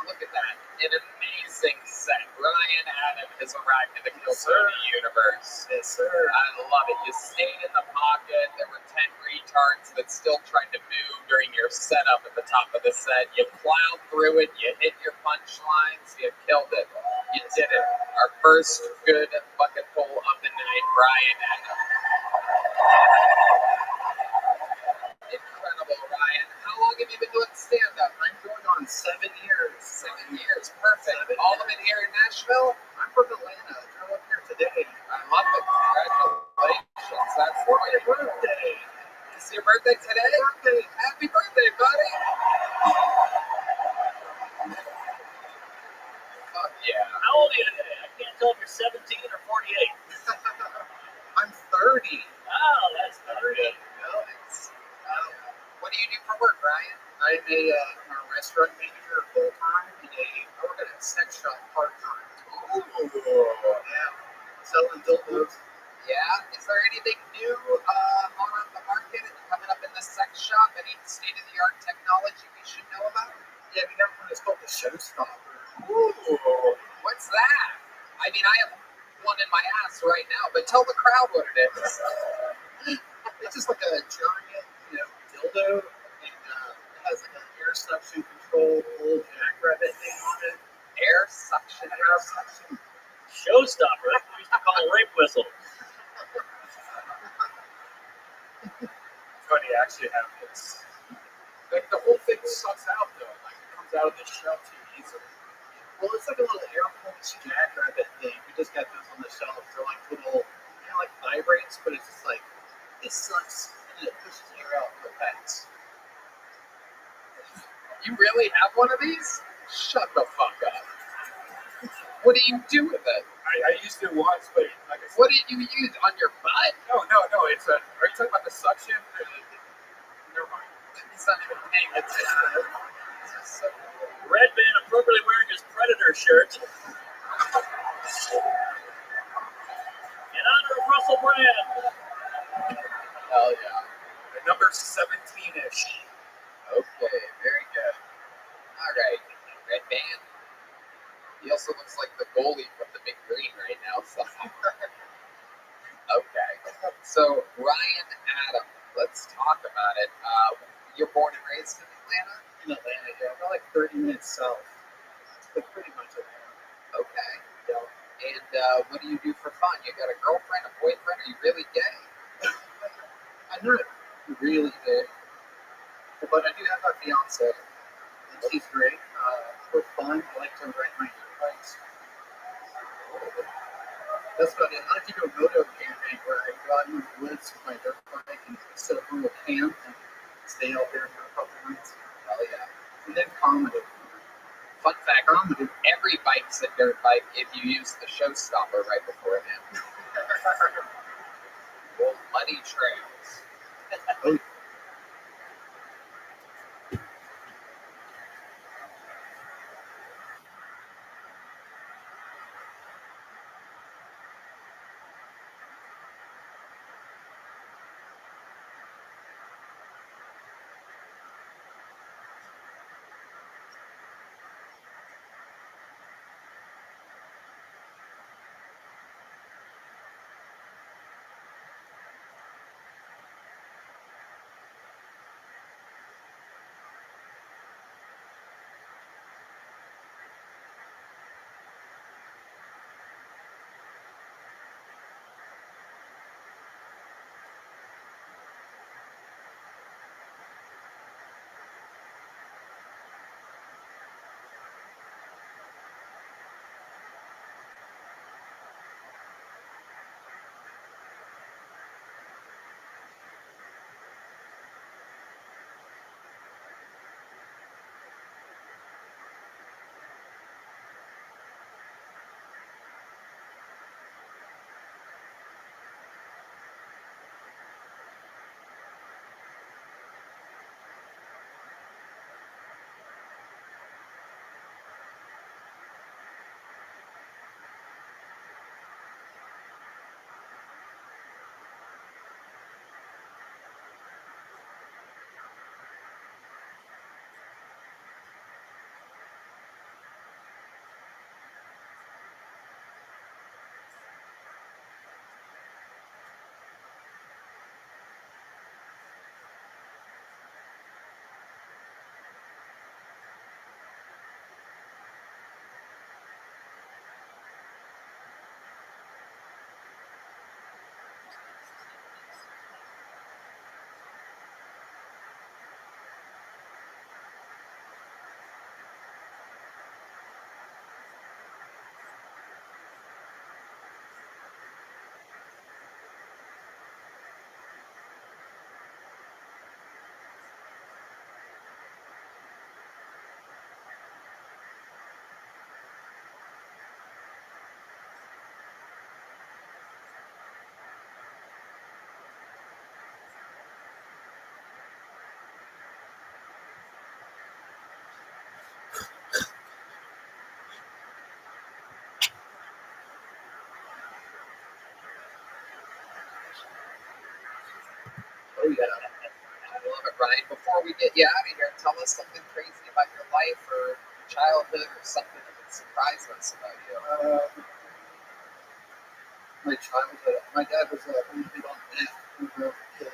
Look at that. An amazing set. Ryan Adam has arrived in the Kilsoni universe. Yes, sir. I love it. You stayed in the pocket. There were 10 retards that still tried to move during your setup at the top of the set. You plowed through it. You hit your punchlines. You killed it. You did it. Our first good bucket pull of the night, Ryan Adam. Incredible, Ryan. How long have you been doing stand-up? I'm going on 7 years. 7 years. Perfect. All of it here in Nashville? I'm from Atlanta. I drove up here today. I love it. Congratulations. That's For my birthday. It's your birthday today? Happy birthday, buddy. Oh, yeah. How old are you today? I can't tell if you're 17 or 48. I'm 30. Oh, that's 30. What do you do for work, Ryan? I'm a restaurant manager full-time and I work at a sex shop part-time. Ooh. Yeah. Selling dildos. Yeah. Is there anything new on the market coming up in the sex shop? Any state-of-the-art technology we should know about? Yeah, we got one that's called the Showstopper. Ooh. What's that? I mean, I have one in my ass right now, but tell the crowd what it is. It's just like a giant, dildo, and it has like an air suction control, old jackrabbit thing on it. Air suction. Showstopper. That's what we used to call a rape whistle. It's funny to actually have this. Like the whole thing sucks out though. Like it comes out of the shell too easily. Well, it's like a little air pulse jackrabbit thing. We just got those on the shelf. They're like little, like vibrates, but it's just like, it sucks and it pushes air out real fast. You really have one of these? Shut the fuck up. What do you do with it? I used it once, but like I said, What did you use on your butt? no. It's a. Are you talking about the suction? Never mind. He's not even paying attention. So, Red man appropriately wearing his Predator shirt. In honor of Russell Brand. hell yeah. The number 17-ish. Okay, very good. All right, Red Band. He also looks like the goalie from the Big Green right now. So. Okay, so Ryan Adam, let's talk about it. You're born and raised in Atlanta? In Atlanta, yeah, about like 30 minutes south. But pretty much Atlanta. Okay. And what do you do for fun? You got a girlfriend, a boyfriend? Are you really gay? I'm not really gay, but I do have a fiance. And she's great. For fun, I like to ride my dirt bikes. That's about it. I like to go moto camping where I go out in the woods with my dirt bike and set up a little camp and stay out there for a couple points. Hell yeah. And then comedy. Fun fact, every bike's a dirt bike if you use the showstopper right beforehand. Old muddy trails. Oh yeah. I love it, Ryan. Before we get you out of here, tell us something crazy about your life or childhood or something that would surprise us about you. My childhood. My dad was really big on math. When I was a kid.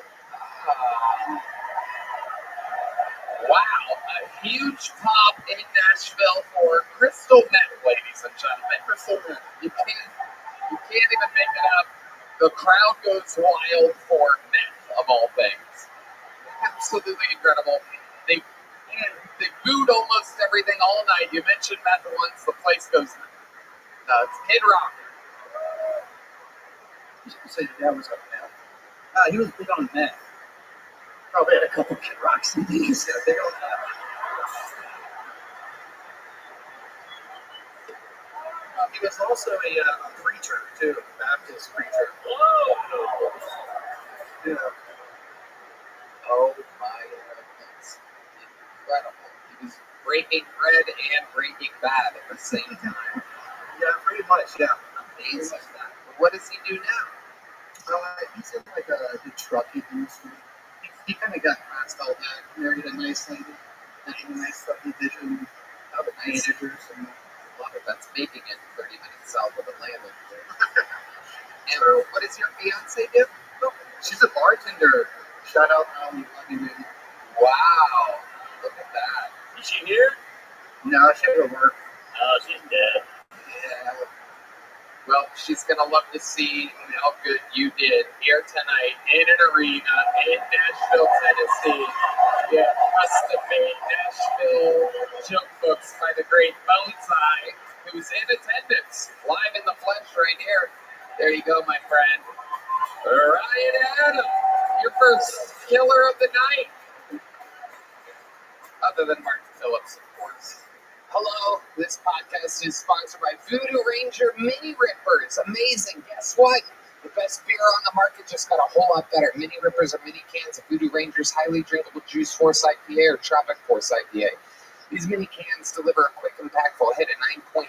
Wow, a huge pop in Nashville for crystal meth, ladies and gentlemen. Crystal meth. You can't even make it up. The crowd goes wild for meth, of all things. Absolutely incredible. They booed almost everything all night. You mentioned meth once, the place goes nuts. Kid Rock. You should say your dad was on meth. He was big on meth. Probably had a couple Kid Rock CDs. Yeah, big on meth. He was also a preacher too, a Baptist preacher. Whoa! Yeah. Oh my goodness. Incredible. He was breaking bread and breaking bad at the same time. Yeah, pretty much, yeah. Amazing that. What does he do now? He's in like the trucking industry. He kind of got past all that. Married a nice lady. Having a nice subdivision. Oh, nice. Managers and Love it. That's making it 30 minutes south of Atlanta. And what does your fiance do? she's a bartender. Shout out Molly, love you, baby. Wow. Look at that. Is she here? No, she had to work. Oh, she's dead. Yeah. Well, she's going to love to see how good you did here tonight in an arena in Nashville, Tennessee. Yeah, custom-made Nashville joke books by the great Bonsai, who's in attendance, live in the flesh right here. There you go, my friend. Ryan Adams, your first killer of the night. Other than Mark Phillips, of course. Hello, this podcast is sponsored by Voodoo Ranger Mini Rippers. Amazing. Guess what? The best beer on the market just got a whole lot better. Mini Rippers are mini cans of Voodoo Ranger's highly drinkable Juice Force IPA or Tropic Force IPA. These mini cans deliver a quick, impactful hit at 9.5%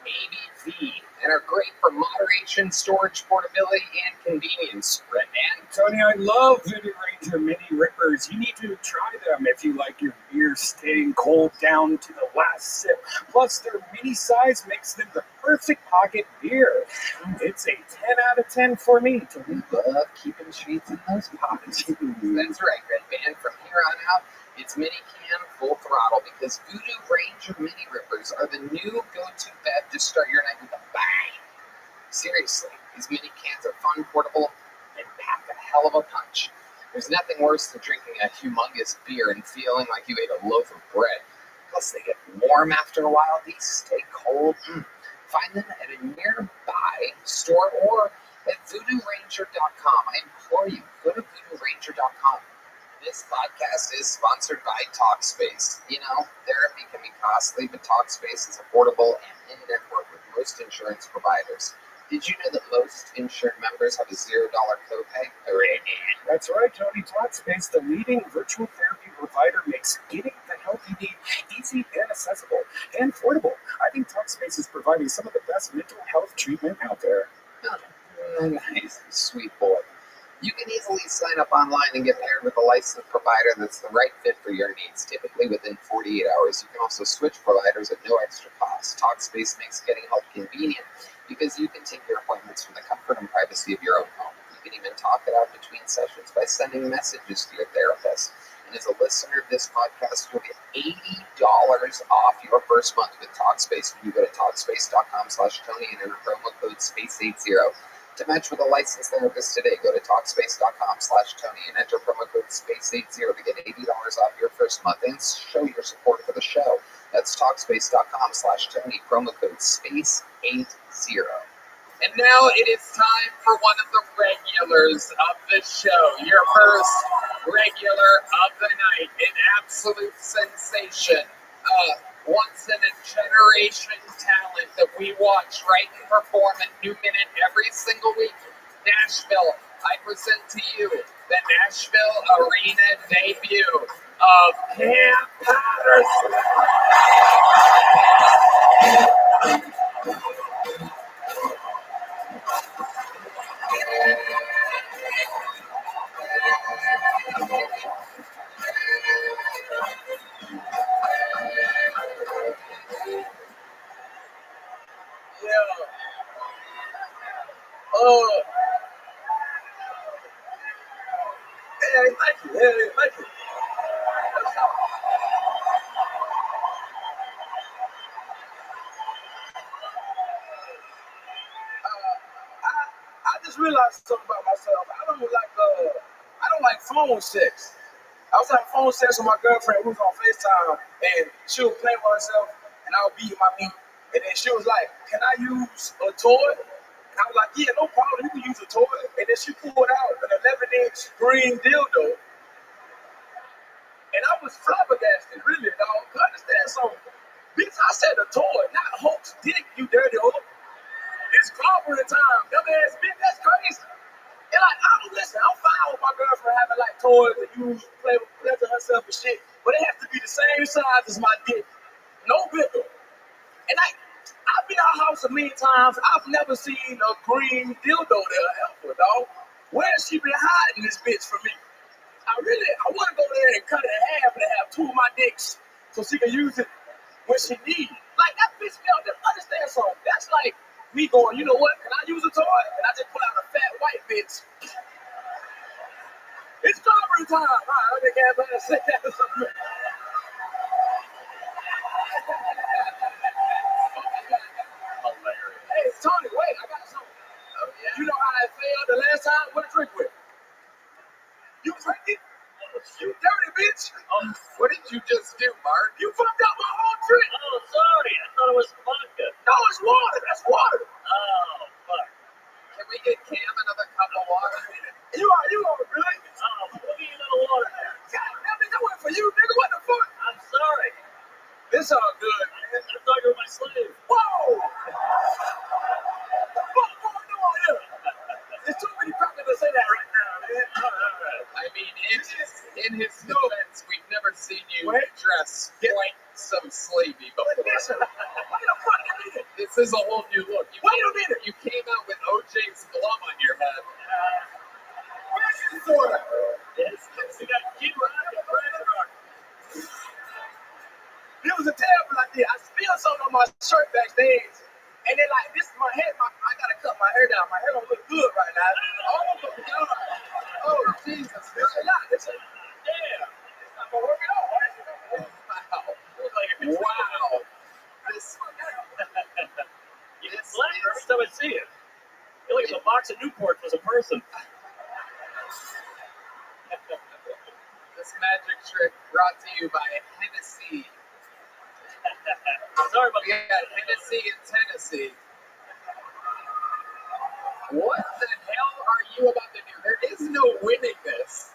ABV and are great for moderation, storage, portability, and convenience. And Tony, I love Voodoo Ranger Mini Rippers. You need to try them if you like your beer staying cold down to the last sip. Plus, their mini size makes them the perfect pocket beer. It's a 10 out of 10 for me. we love keeping treats in those pockets. That's right, Red Band. From here on out, it's mini can full throttle because Voodoo Ranger Mini Rippers are the new go-to bev to start your night with a bang. Seriously, these mini cans are fun, portable, and pack a hell of a punch. There's nothing worse than drinking a humongous beer and feeling like you ate a loaf of bread. Plus, they get warm after a while. These stay cold. Find them at a nearby store or at VoodooRanger.com. I implore you, go to VoodooRanger.com. This podcast is sponsored by TalkSpace. You know, therapy can be costly, but TalkSpace is affordable and in-network with most insurance providers. Did you know that most insured members have a $0 copay? That's right, Tony. TalkSpace, the leading virtual therapy provider, makes getting the help you need easy and accessible and affordable. I think TalkSpace is providing some of the best mental health treatment out there. Oh, nice, sweet boy. You can easily sign up online and get paired with a licensed provider that's the right fit for your needs, typically within 48 hours. You can also switch providers at no extra cost. TalkSpace makes getting help convenient because you can take your appointments from the comfort and privacy of your own home. You can even talk it out between sessions by sending messages to your therapist. And as a listener of this podcast, you'll get $80 off your first month with TalkSpace when you go to TalkSpace.com/Tony and enter promo code SPACE80. To match with a licensed therapist today, go to TalkSpace.com/Tony and enter promo code SPACE80 to get $80 off your first month and show your support for the show. That's TalkSpace.com/Tony, promo code SPACE80. And now it is time for one of the regulars of the show. Your first regular of the night, an absolute sensation. Once in a generation talent that we watch write and perform at New Minute every single week. Nashville, I present to you the Nashville Arena debut of Cam Patterson. Thank you. I just realized something about myself. I don't like phone sex. I was having phone sex with my girlfriend who was on FaceTime, and she was playing with herself, and I was beating my meat. And then she was like, "Can I use a toy?" And I was like, "Yeah, no problem. You can use a toy." And then she pulled out an 11-inch green dildo, and I was flabbergasted, really, dog. You understand something? Bitch, I said a toy, not Hulk's dick, you dirty hoe. It's clobbering time, dumbass bitch. That's crazy. And like, listen, I'm fine with my girlfriend having like toys to use, play with herself and shit, but it has to be the same size as my dick, no bigger. And I've been out house a million times. I've never seen a green dildo there ever, dog. Where has she been hiding this bitch from me? I want to go there and cut it in half and have two of my dicks so she can use it when she needs it. Like that bitch, just understand something. That's like me going, you know what? Can I use a toy? And I just pull out a fat white bitch. It's clobbering time. All right, I think everybody say that or something. Hilarious. Hey, Tony, wait, I got something. Oh, yeah? You know how I failed the last time? What a drink with? You drink it? You dirty bitch. What did you just do, Mark? You fucked up my whole drink. Oh, sorry. I thought it was vodka. No, it's water. That's water. Oh, fuck. Can we get Cam another cup of water? You are good. Oh, we'll give you a little water there. God damn it, that went for you, nigga. What the fuck? I'm sorry. It's all good, man. I thought you were my slave. Whoa! What the fuck going on here? There's too many crackers to say that right now, man. I mean, in his defense, we've never seen you dress quite so slavey before. Listen, wait a minute. This is a whole new look. Wait a minute. You came out with OJ's glove on your head. Where's his sword? Yes, we got Kid Rock and Brad Rock. It was a terrible idea. I spilled something on my shirt backstage, and then like this, my head, I gotta cut my hair down. My hair don't look good right now. Oh my God! Oh Jesus! It's a lot. It's not gonna work at all. Wow. This You get slapped every time I see it. I feel like if a box of Newport was a person. This magic trick brought to you by Hennessy. Sorry about We got Hennessy in Tennessee. What the hell are you about to do? There is no winning this.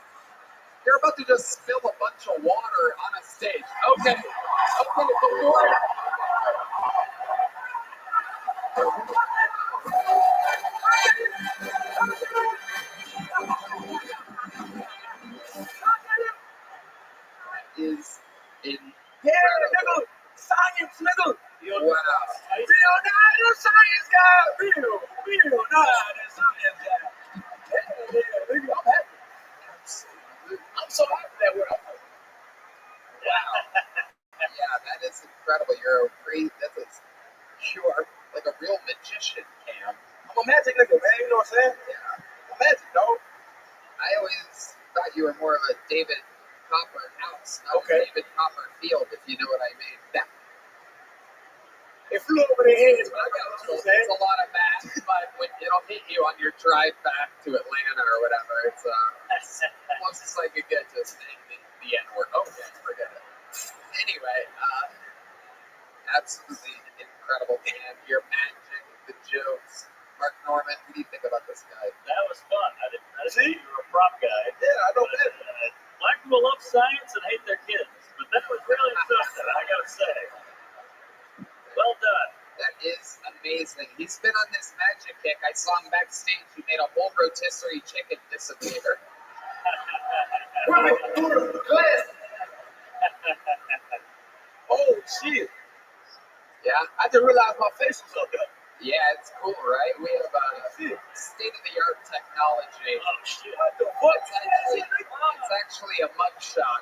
You're about to just spill a bunch of water on a stage. Okay, before. Is incredible. Nigga, science, nigga. Wow. Real nice science guy. Real nice science guy. Yeah, nigga, I'm happy. I'm so happy that we're up. Wow. Yeah, that is incredible. You're like a real magician, Cam. I'm a magic nigga, man. You know what I'm saying? Yeah. I'm magic, dog. I always thought you were more of a David Copperhouse, not a David Copperfield, if you know what I mean. It flew over their heads, but I got what you're saying. It's a lot of math, but when it'll hit you on your drive back to Atlanta or whatever, it's almost like you get just the N-word. Okay, forget it. Anyway, absolutely incredible, man. Your magic, the jokes. Mark Norman, what do you think about this guy? That was fun. I didn't think you were a prop guy. Yeah, I know that. Black people love science and hate their kids, but that was really something, I gotta say. Well done. That is amazing. He's been on this magic kick. I saw him backstage. He made a whole rotisserie chicken disappear. Oh, shit. Yeah? I just realized my face was up there. Yeah, it's cool, right? We have state-of-the-art technology. Oh, shit. What the fuck? It's actually a mugshot.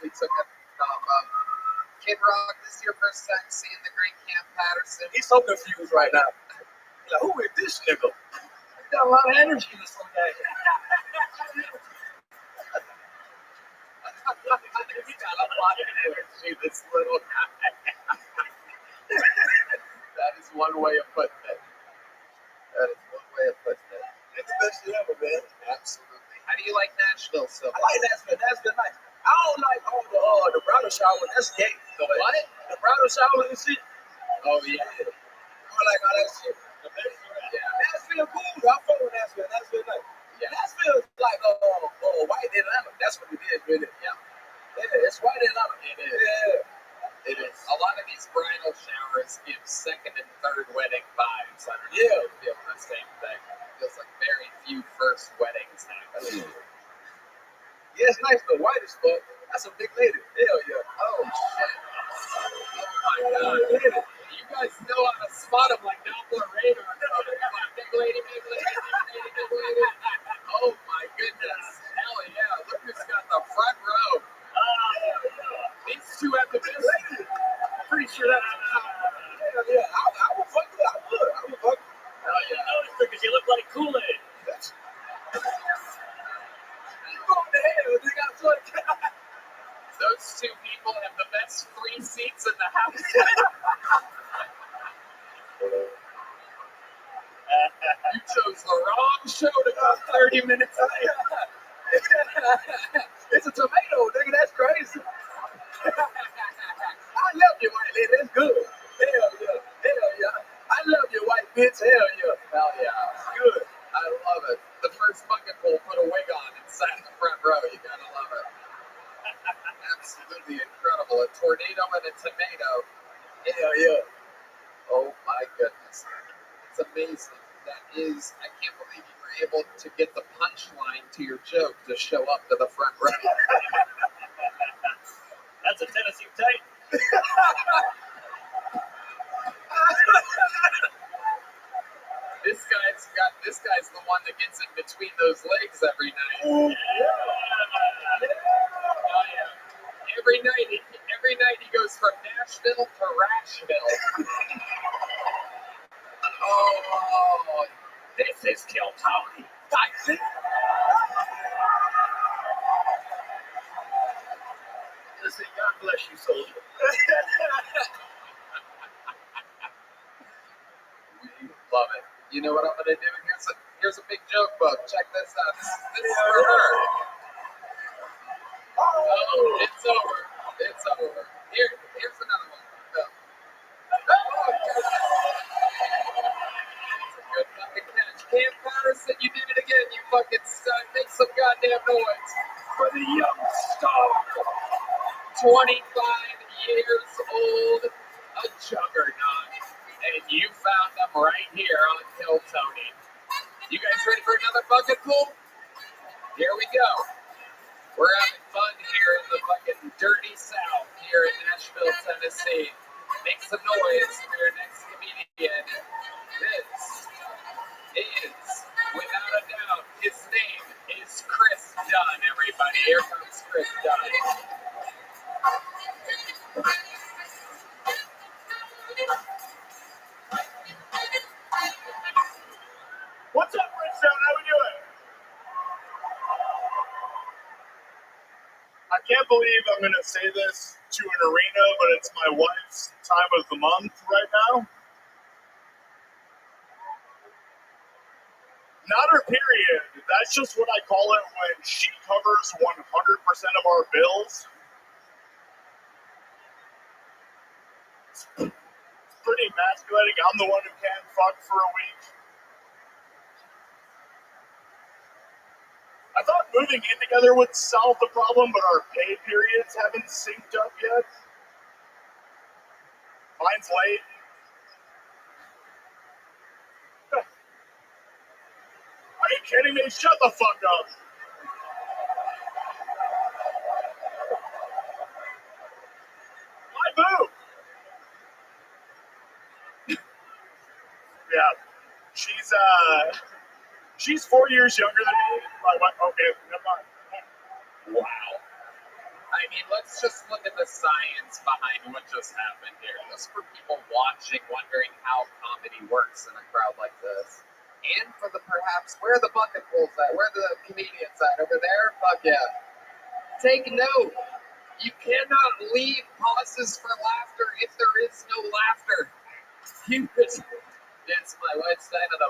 We took a Kid Rock. This is your first time seeing the great Cam Patterson. He's so confused right now. Like, who is this nigga? He's got a lot of energy in this one guy. He's got a lot of energy, this little guy. That is one way of putting it. It's the best shit ever, man. Absolutely. How do you like Nashville so I far? like Nashville. Nashville nice. I don't like all the bridal shower. That's gay. The what? The bridal shower and shit. Oh, yeah. I don't like all that shit. Yeah. Nashville cool. I fuck with Nashville. Nashville nice. Yeah. Nashville is like white Atlanta. That's what it is, really. Yeah. Yeah, it's white Atlanta. It is. Yeah. It is. A lot of these bridal showers give second and third wedding vibes. I don't know Yeah. if you feel the same thing. It feels like very few first weddings happen. Yeah, it's nice though. White as fuck. That's a big lady. Hell yeah. Oh, shit. Oh, my God. You guys know how to spot them like Doppler radar. Big lady, big lady, big lady, big lady. Oh, my goodness. Hell yeah. Look who's got the front row. These two have the best. I'm pretty sure that's a compliment. Hell yeah. I would fuck with it. I would fuck with it. Hell yeah. noticed because you look like Kool-Aid. You going to hell, nigga. I swear to God. Those two people have the best 3 seats in the house. You chose the wrong show to go 30 minutes late. It's a tomato, nigga. That's crazy. I love you, white lady. That's good. Hell yeah. Hell yeah. I love you, white bitch. Hell yeah. Hell yeah. Good. I love it. The first bucket full put a wig on and sat in the front row. You gotta love it. Absolutely incredible. A tornado and a tomato. Hell yeah. Oh my goodness. It's amazing. That is, I can't believe you were able to get the punchline to your joke to show up to the front row. That's a Tennessee Taik. This guy's the one that gets in between those legs every night. Ooh. Oh yeah. Every night he goes from Nashville to Rashville. Oh, this is Kill Tony. Taik. Listen, God bless you, soldier. We love it. You know what I'm gonna do? Here's a big joke book. Check this out. This is for her. Oh, it's over. It's over. Here's another one. No. Oh, it's a good fucking catch. Cam Patterson, you did it again. You fucking son. Make some goddamn noise for the young star. 25 years old, a juggernaut. And you found them right here on Kill Tony. You guys ready for another bucket pool? Here we go. We're having fun here in the fucking dirty South here in Nashville, Tennessee. Make some noise for your next comedian. This is, without a doubt, his name is Chris Dunn, everybody. Here comes Chris Dunn. What's up, Bridgestone? How we doing? I can't believe I'm going to say this to an arena, but it's my wife's time of the month right now. Not her period. That's just what I call it when she covers 100% of our bills. It's pretty emasculating. I'm the one who can't fuck for a week. I thought moving in together would solve the problem, but our pay periods haven't synced up yet. Mine's late. Are you kidding me? Shut the fuck up. My boo. Yeah. She's 4 years younger than me. Okay, never mind. Wow. I mean, let's just look at the science behind what just happened here. Just for people watching, wondering how comedy works in a crowd like this. And for the perhaps, where are the bucket pools at? Where are the comedians at? Over there? Fuck yeah. Take note. You cannot leave pauses for laughter if there is no laughter. Yes, my wife's side of the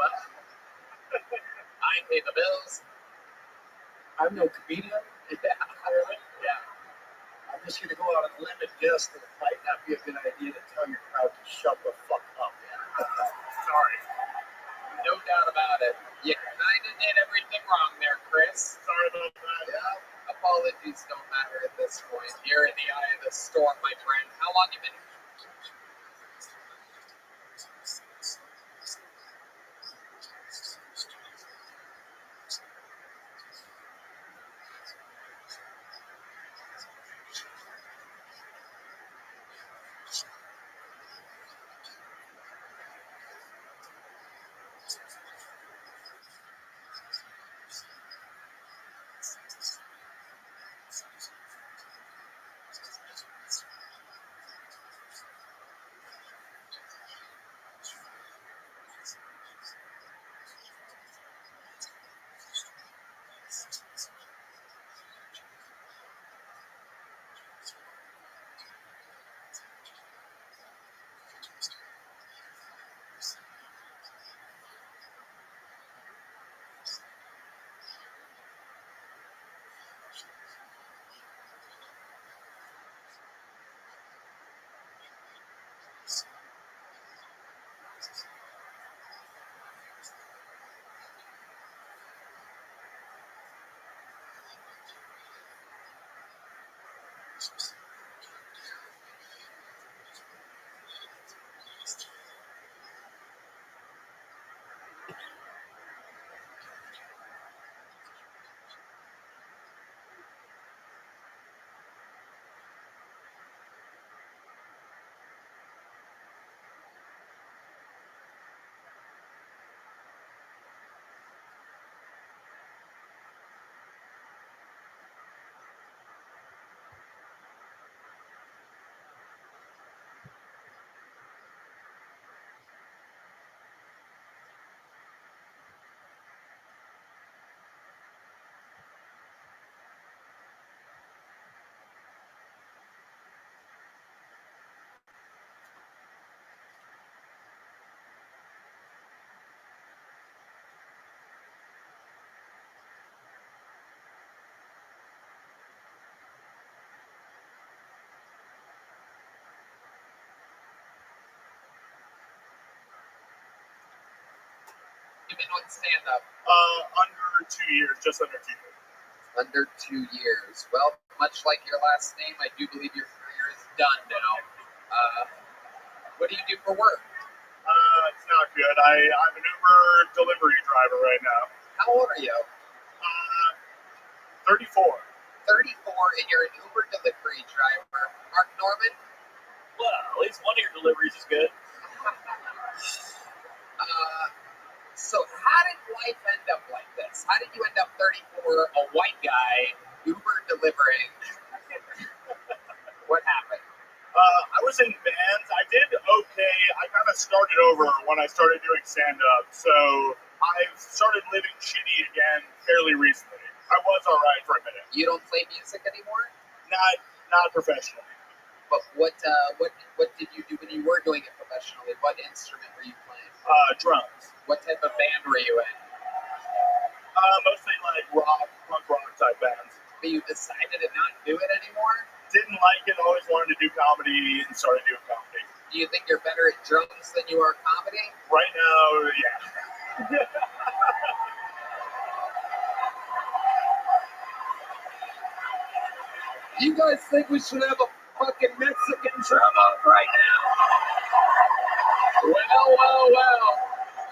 I I pay the bills. I'm no comedian. Yeah. I'm just going to go out on a limb and guess that it might not be a good idea to tell your crowd to shut the fuck up. Sorry. No doubt about it. You kind of did everything wrong there, Chris. Sorry about that. Yeah. Apologies don't matter at this point. You're in the eye of the storm, my friend. How long you been? You've been on stand-up Under 2 years, just under 2 years. under 2 years. Well, much like your last name, I do believe your career is done now. What do you do for work? It's not good. I'm an Uber delivery driver right now. How old are you? 34. 34, and you're an Uber delivery driver. Mark Norman? Well, at least one of your deliveries is good. So how did life end up like this? How did you end up 34, a white guy, Uber delivering? What happened? I was in bands. I did okay. I kind of started over when I started doing stand-up, so I've started living shitty again fairly recently. I was all right for a minute. You don't play music anymore? Not professionally. But what did you do when you were doing it professionally? What instrument were you playing? Drums. What type of band were you in? Mostly like rock, punk rock type bands. But you decided to not do it anymore? Didn't like it, always wanted to do comedy, and started doing comedy. Do you think you're better at drums than you are comedy? Right now, yeah. You guys think we should have a fucking Mexican drum up right now? Well.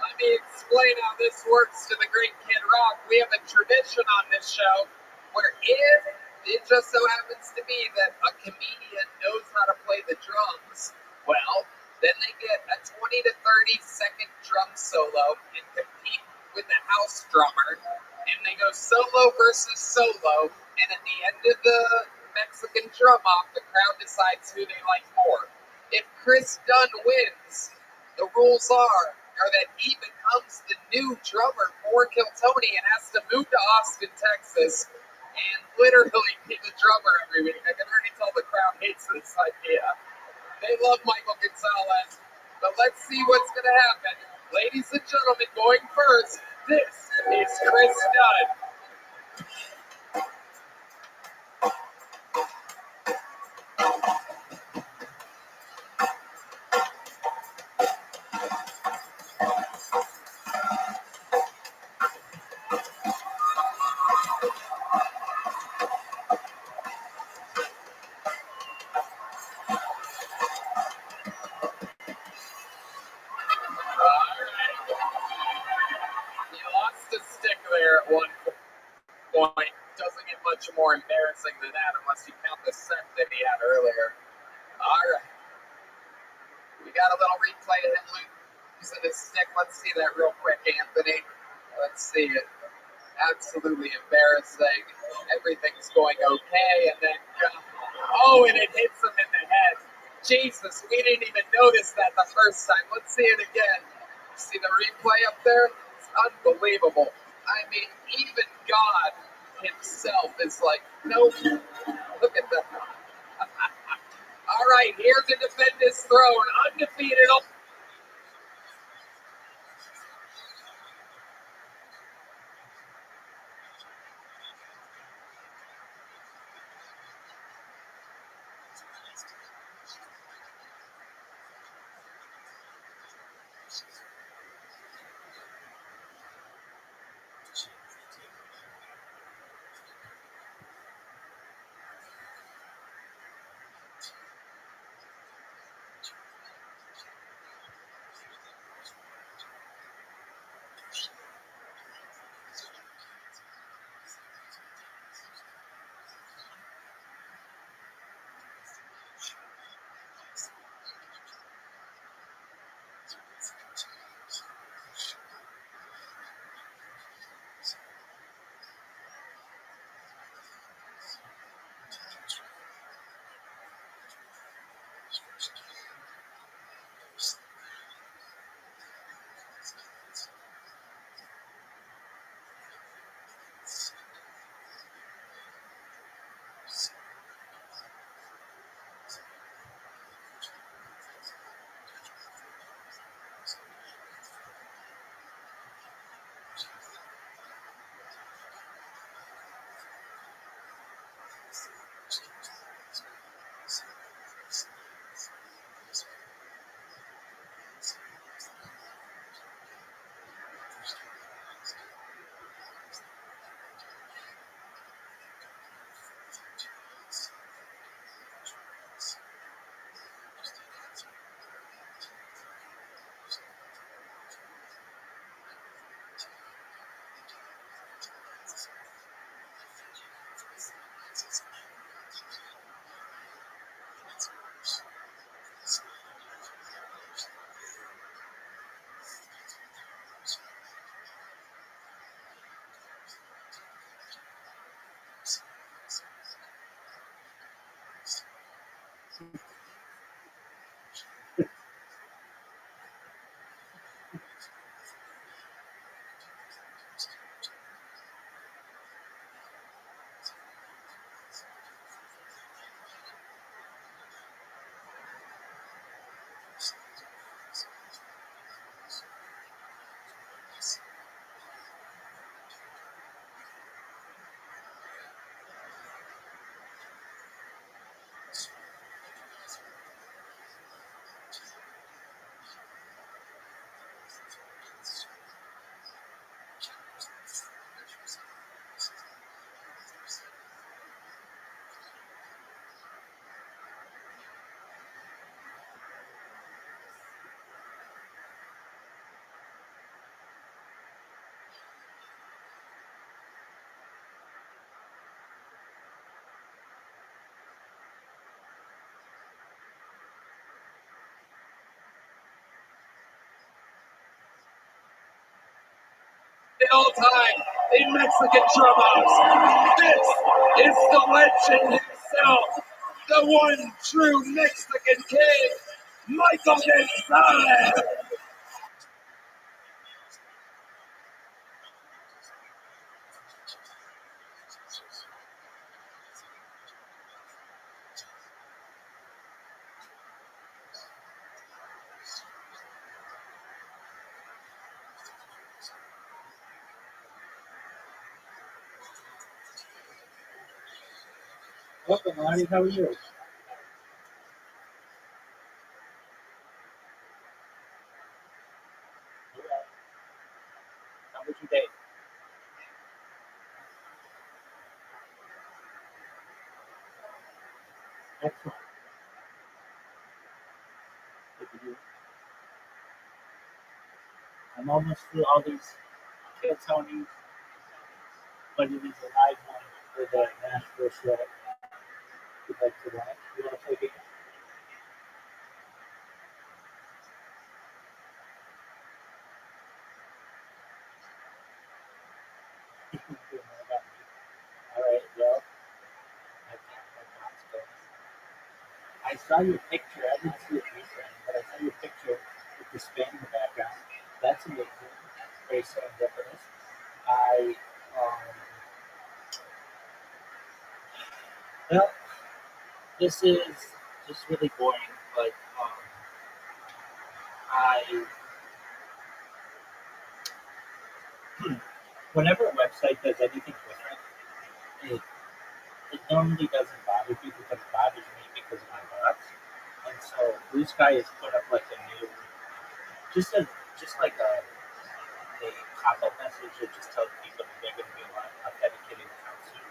Let me explain how this works to the great Kid Rock. We have a tradition on this show where if it just so happens to be that a comedian knows how to play the drums, well, then they get a 20 to 30 second drum solo and compete with the house drummer. And they go solo versus solo. And at the end of the Mexican drum off, the crowd decides who they like more. If Chris Dunn wins, the rules are that he becomes the new drummer for Kill Tony and has to move to Austin, Texas, and literally be the drummer every week. I can already tell the crowd hates this idea. They love Michael Gonzalez, but let's see what's going to happen. Ladies and gentlemen, going first, This is Chris Dunn. He lost a stick there at one point. Doesn't get much more embarrassing than that unless you count the set that he had earlier. All right. We got a little replay of him losing his stick. Let's see that real quick, Anthony. Let's see it. Absolutely embarrassing. Everything's going okay, and then, and it hits him in the head. Jesus, we didn't even notice that the first time. Let's see it again. See the replay up there? It's unbelievable. I mean, even God himself is like, nope. Look at that. All right, here to defend his throne, undefeated. At all time in Mexican drummers. This is the legend himself, the one true Mexican king, Michael Gonzalez. Welcome, Lonnie. How are you? How was your day? Excellent. Good to hear. I'm almost through all these kill Tonys, but it is a live one for the Nashville show. You'd like to run it? You want to play games? You know about me. All right, well, I can't my thoughts going. I saw your picture. I didn't see it recently, but I saw your picture with the span in the background. That's amazing. Very serendipitous. I, well, this is just really boring, but I, whenever a website does anything different, it normally doesn't bother people, but it bothers me because of my bots. And so Blue Sky has put up like a new, just a, just like a pop-up message that just tells people that they're going to be authenticating accounts soon.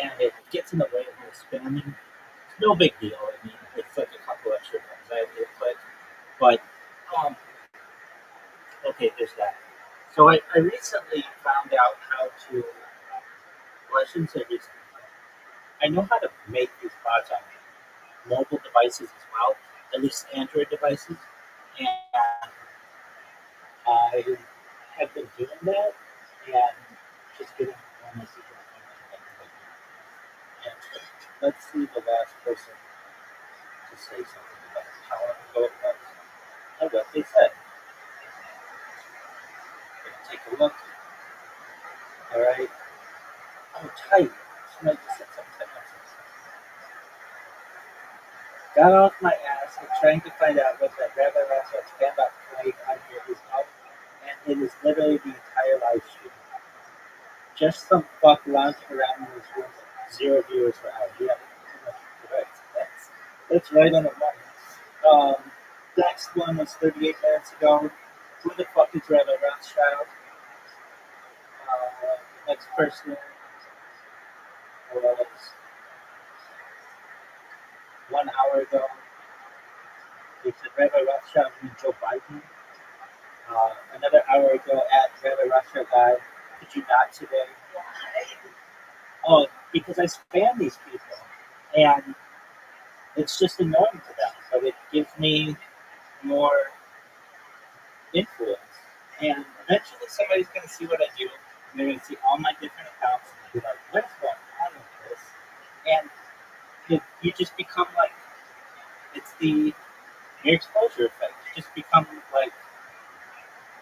And it gets in the way of the spamming. It's no big deal. I mean, it's like a couple extra things I have to click. But, okay, there's that. So I recently found out how to, well, I shouldn't say recently. I know how to make these bots on mobile devices as well, at least Android devices. And I have been doing that and just getting one message on my phone. And let's see the last person to say something about how long ago it was and what they said. Gonna take a look. All right. Oh, Taik. Somebody just said something. Got off my ass and trying to find out what that Rabbi Rashad's stand-up played on here is about, and it is literally the entire live stream. Just some fuck lounging around in this room, 0 viewers for hours. Yeah, correct. That's right on the money. Next one was 38 minutes ago. Who the fuck is Rabbi Rothschild? Next person was 1 hour ago. They said Rabbi Rothschild and Joe Biden. Another hour ago at Rabbi Rothschild guy. Did you not today? Oh, because I spam these people, and it's just annoying to them, but it gives me more influence. And eventually somebody's going to see what I do, and they're going to see all my different accounts, and be like, what's going on with this? And you just become like, it's the exposure effect. You just become like,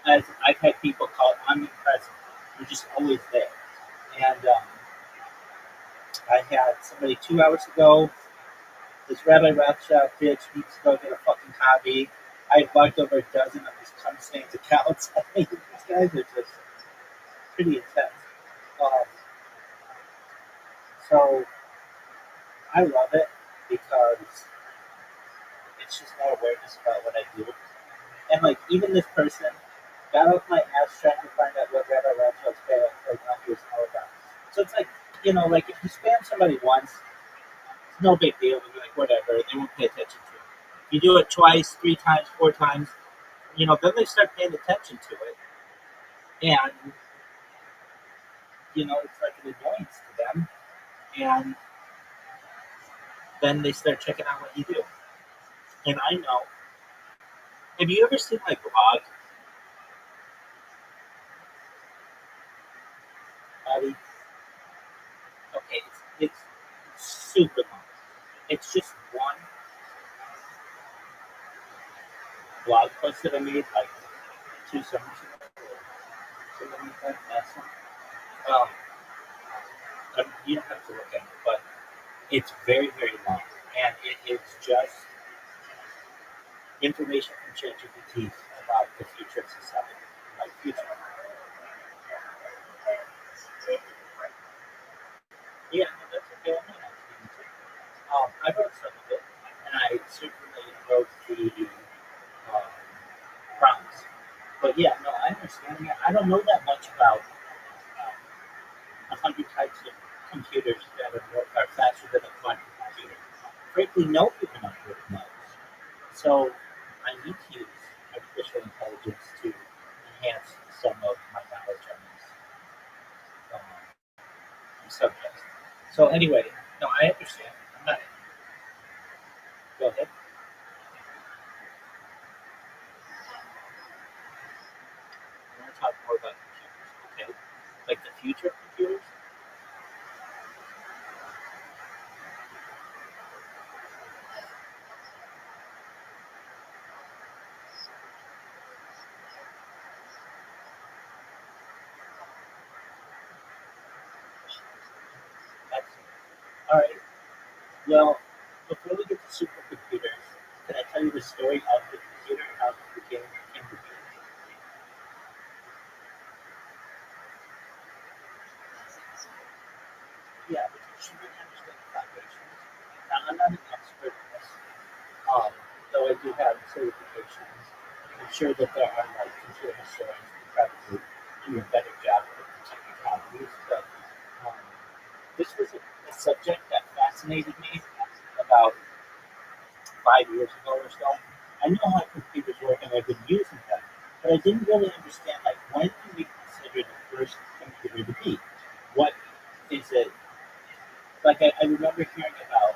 as I've had people call it, omnipresent. You're just always there. And I had somebody 2 hours ago, this Rabbi Rothschild bitch needs to go get a fucking hobby. I blocked over a dozen of these cum stains accounts. I mean, these guys are just pretty intense. So I love it because it's just more awareness about what I do. And like even this person got off my ass trying to find out what Rabbi Rothschild's like on here is all about. So it's like, you know, like if you spam somebody once, it's no big deal. They'll be like, whatever, they won't pay attention to it. If you do it twice, 3 times, 4 times, you know, then they start paying attention to it. And, you know, it's like an annoyance to them. And then they start checking out what you do. And I know. Have you ever seen my blog, Abby? Okay, it's super long. It's just one blog post that I made like 2 summers ago. Something like that. Last one. You don't have to look at it, but it's very, very long. And it is just information from ChatGPT about the future of society. Like future. Yeah, no, that's okay. I'm not asking you to. I wrote some of it, and I certainly wrote the prompts. But yeah, no, I understand that. I don't know that much about 100 types of computers that are faster than a quantum computer. Frankly, no human on Earth knows. So I need to use artificial intelligence to enhance some of my knowledge on these subjects. So anyway, no, I understand. I'm not. Go ahead. I want to talk more about computers. Okay, like the future of computers. Excellent. All right. Well, before we get to supercomputers, can I tell you the story of the computer and how it came to be? Yeah, because you really understand the foundations. Now, I'm not an expert in this, though I do have certifications. I'm sure that there are like computer historians who probably do a better job with the technicalities, but um, this was a subject that fascinated me about 5 years ago or so. I know how computers work and I've been using them, but I didn't really understand like when do we consider the first computer to be? What is it? Like I remember hearing about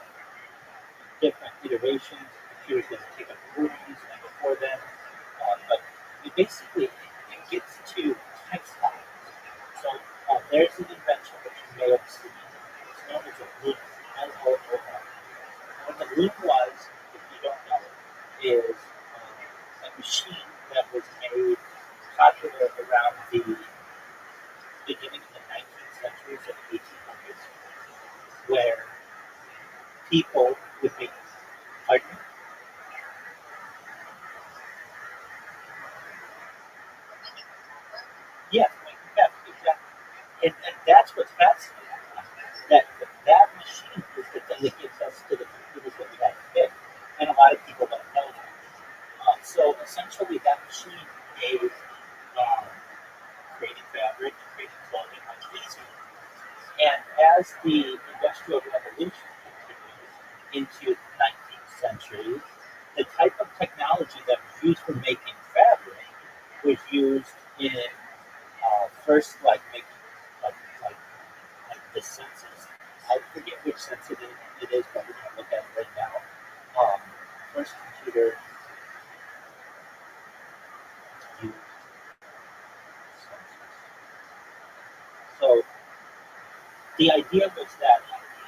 different iterations of computers that take up rooms and before then, but it basically it gets to textiles. So there's an invention that you may have seen. It's known as a loom, L-O-O-M. What the loom was, if you don't know, is a machine that was made popular around the beginning of the 19th centuries or 1800s, where people would make, pardon me? Yeah, exactly. And that's what's fascinating. That machine is the thing that gives us to the computers that we have today. And a lot of people don't know that. So essentially, that machine made creating fabric, creating clothing much easier. And as the Industrial Revolution continued into the 19th century, the type of technology that was used for making fabric was used in first like making like like like the census. I forget which census it is, but we're gonna look at it right now. First computer used census. So the idea was that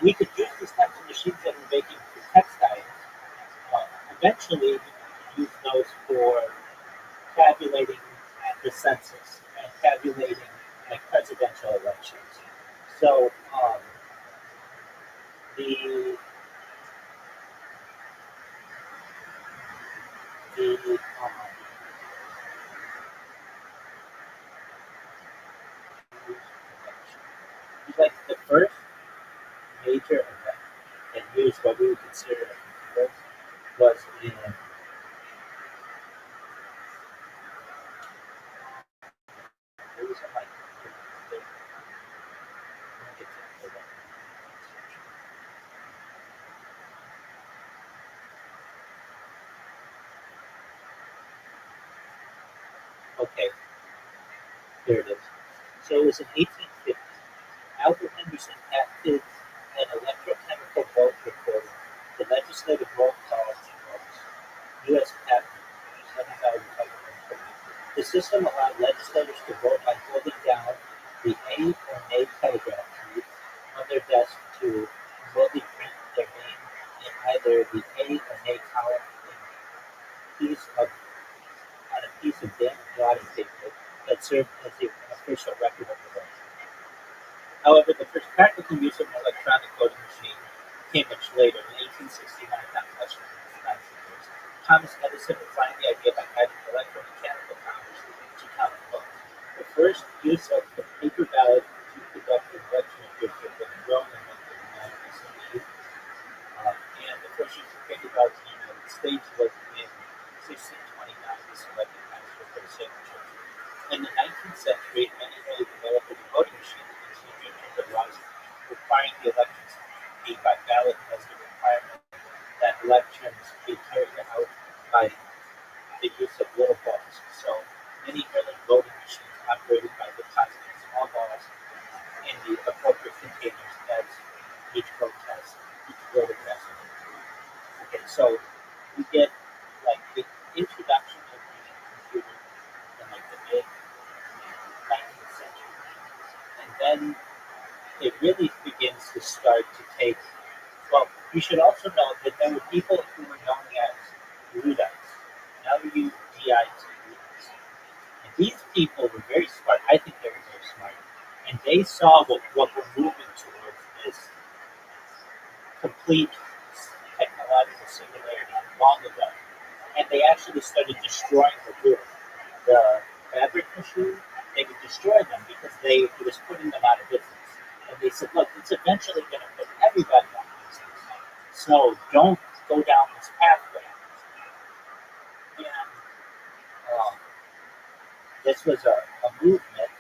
we could use these types of machines that we're making for textiles. Eventually, we could use those for tabulating the census and tabulating like presidential elections. So the the it was like the first major event that used what we would consider a computer was in it was in like okay, here it is. So it was in 1850. Albert Henderson acted an electrochemical vote recorder. The legislative roll call was U.S. Patent 7,520. The system allowed legislators to vote by holding down the A or nay telegraph key on their desk to remotely print their name in either the A or nay column on a piece of damp blotting paper that served as the official record of the vote. However, the first practical use of an electronic voting machine came much later, in 1869, not much in the 19th. Thomas Edison refined the idea by adding electromechanical counters to count votes. The first use of the paper ballot to conduct an election appears to have been in Rome in 139 BCE. about the United States was in 1629, the selected master for the sacred church. In the 19th century, many early developers of voting machines continued under laws requiring the elections be by ballot as the requirement that elections be carried out by the use of little balls. So many early voting machines operated by depositing small balls in the appropriate containers as each vote has. Okay, so we get like the introduction of the computer in like the mid 19th century, and then it really begins to start to take. Well, you should also know that there were people who were known as Luddites, Luddites. And these people were very smart. I think they were very smart. And they saw what we're moving towards this complete technological singularity long ago. And they actually started destroying the wood. The fabric machine, they would destroy them because it was putting them out of business. And they said, look, it's eventually going to put everybody out of business. So don't go down this pathway. And this was a movement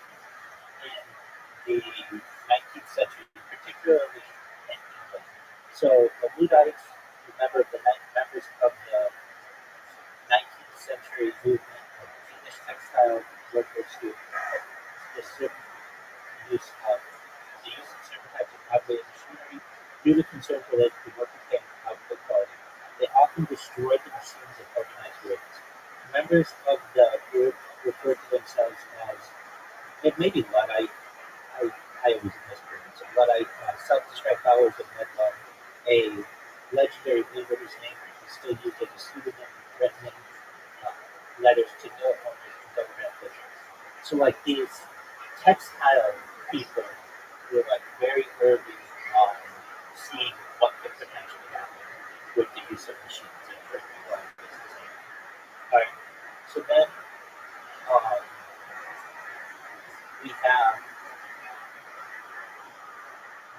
in the 19th century, particularly in England. So the Luddites, remember the members of the 19th century movement of English textile workers who the use of certain types of automated machinery due to concerns related to worker pay and output quality. They often destroyed the machines of organized workers. Members of the group referred to themselves as, it may be Luddite, I always mispronounce it, Luddite, self-described followers of Medlove, a legendary leader whose name is still used as a pseudonym, threatening letters to mill owners and government officials. So, like, these textile people were, like, very early on seeing what could potentially happen with the use of machines and turning people out of business. Alright, so then we have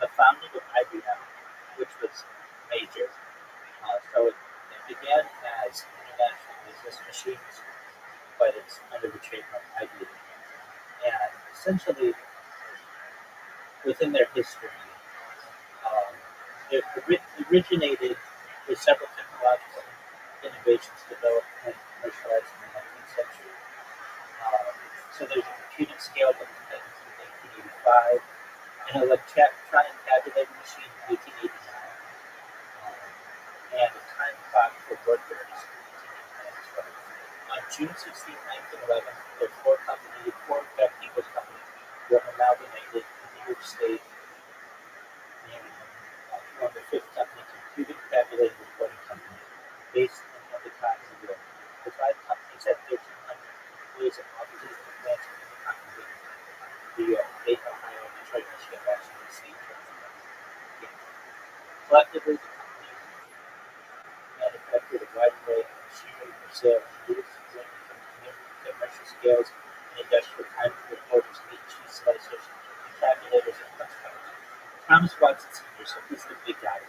the founding of IBM, which was major. So it began as International Business Machines, but it's under the trademark IBM. And essentially, within their history, it originated with several technological innovations developed and commercialized in the 19th century. So there's a computing scale that was invented in 1885, an electronic tabulating machine in 1889, and a time clock for workers in 1891. On June 16, 1911, the four People's Company were amalgamated in New York State, on the fifth company, Computing Tabulating Recording Company, based in Endicott, New York. The five companies had 1,300 employees and offices and plants in Endicott, New York, Dayton, Ohio, Detroit, Michigan, Washington, D.C., collectively, the companies manufactured a wide array of machinery for sale and use, ranging from commercial scales and industrial time recorders, meat, cheese slicers, and tabulators and punch cards. Thomas Watson Sr., so he's the big guy,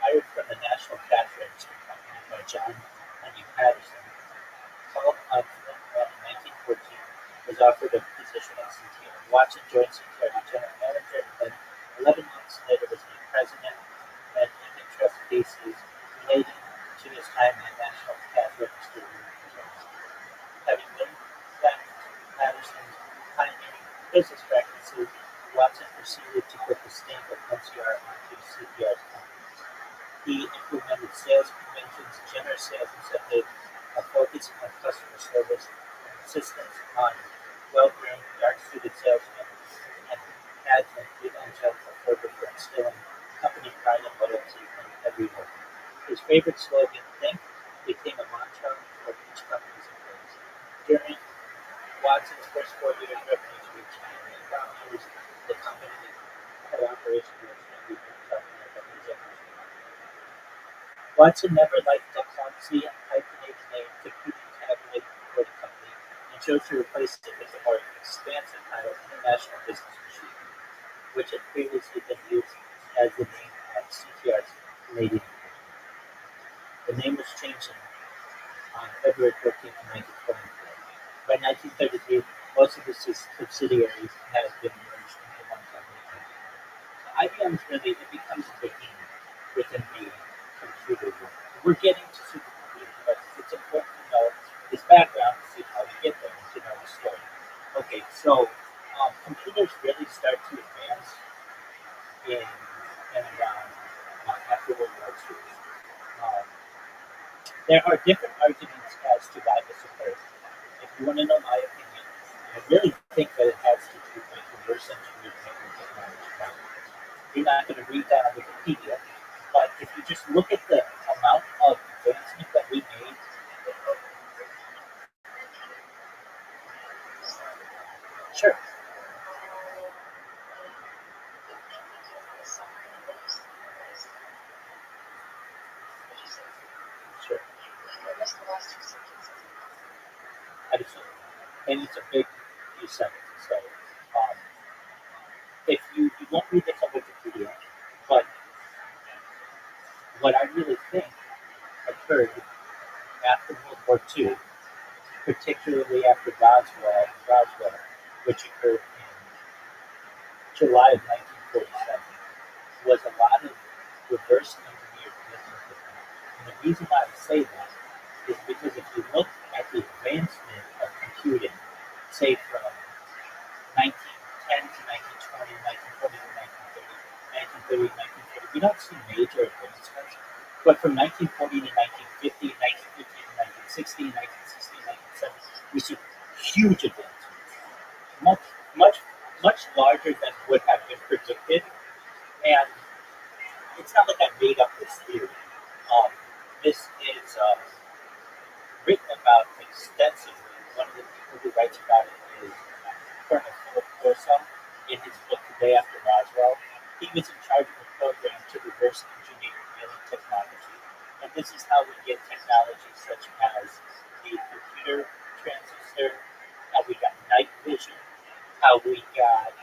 hired from the National Cash Register Company by John W. Patterson, called on Flint in 1914, was offered a position at CTR. Watson joined CTR as general manager, and then 11 months later was named president, and antitrust cases relating to his time at National Cash Register results. Having been Patterson's pioneering business practices, Watson proceeded to put the stamp of NCR onto CPR's companies. He implemented sales conventions, generous sales incentives, a focus on customer service, and insistence on well-groomed, dark-suited salesmen, and had an evangelical fervor for instilling company pride and loyalty in every worker. His favorite slogan, "Think," became a mantra for each company's employees. During Watson's first 4 years, revenues reached $9 million. The company had operations in Watson never liked the clumsy, hyphenated name Computing Tabulating Recording Company and chose to replace it with the more expansive title International Business Machine, which had previously been used as the name of CTR's Canadian division. The name was changed on February 14th, 1924. By 1933, most of the subsidiaries had been merged into one company. So IBM is really, it becomes a behemoth within the computer world. We're getting to supercomputers, but it's important to know this background to see how we get there and to know the story. Okay, so computers really start to advance in and around after World War II. There are different arguments as to why this occurred. If you want to know my opinion, I really think that it has to do with reverse engineering technology. You're not going to read that on Wikipedia, but if you just look at the amount of advancement that we made, sure. Sure. Absolutely. And it's a big few sentences. So if you won't read this on Wikipedia, but what I really think occurred after World War II, particularly after Roswell, which occurred in July of 1947, was a lot of reverse engineered business. And the reason why I say that is because if you look at the advancement of computing, say from 1910 to 1920, 1920 to 1930, 1930 to 1940, we don't see major advancements. But from 1940 to 1950, 1950 to 1960, 1960 to 1970, we see huge advancements, much larger than would have been predicted. And it's not like I made up this theory. This is written about extensively. One of the people who writes about it is Colonel Philip Corso in his book The Day After Roswell. He was in charge of a program to reverse engineer alien technology. And this is how we get technology such as the computer transistor, how we got night vision, how we got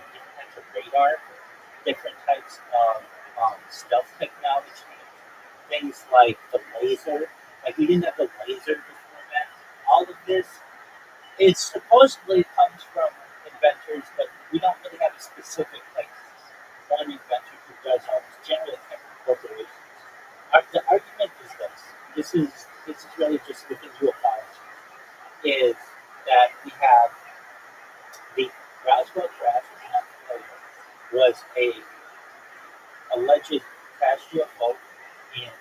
different types of radar, different types of stealth technology, things like the laser. Like we didn't have the laser before that. All of this is supposedly comes from inventors, but we don't really have a specific like one inventor who does all this. Generally, corporations. The argument is this. This is really just within ufology. Is that we have the Roswell crash, was a alleged crash UFO in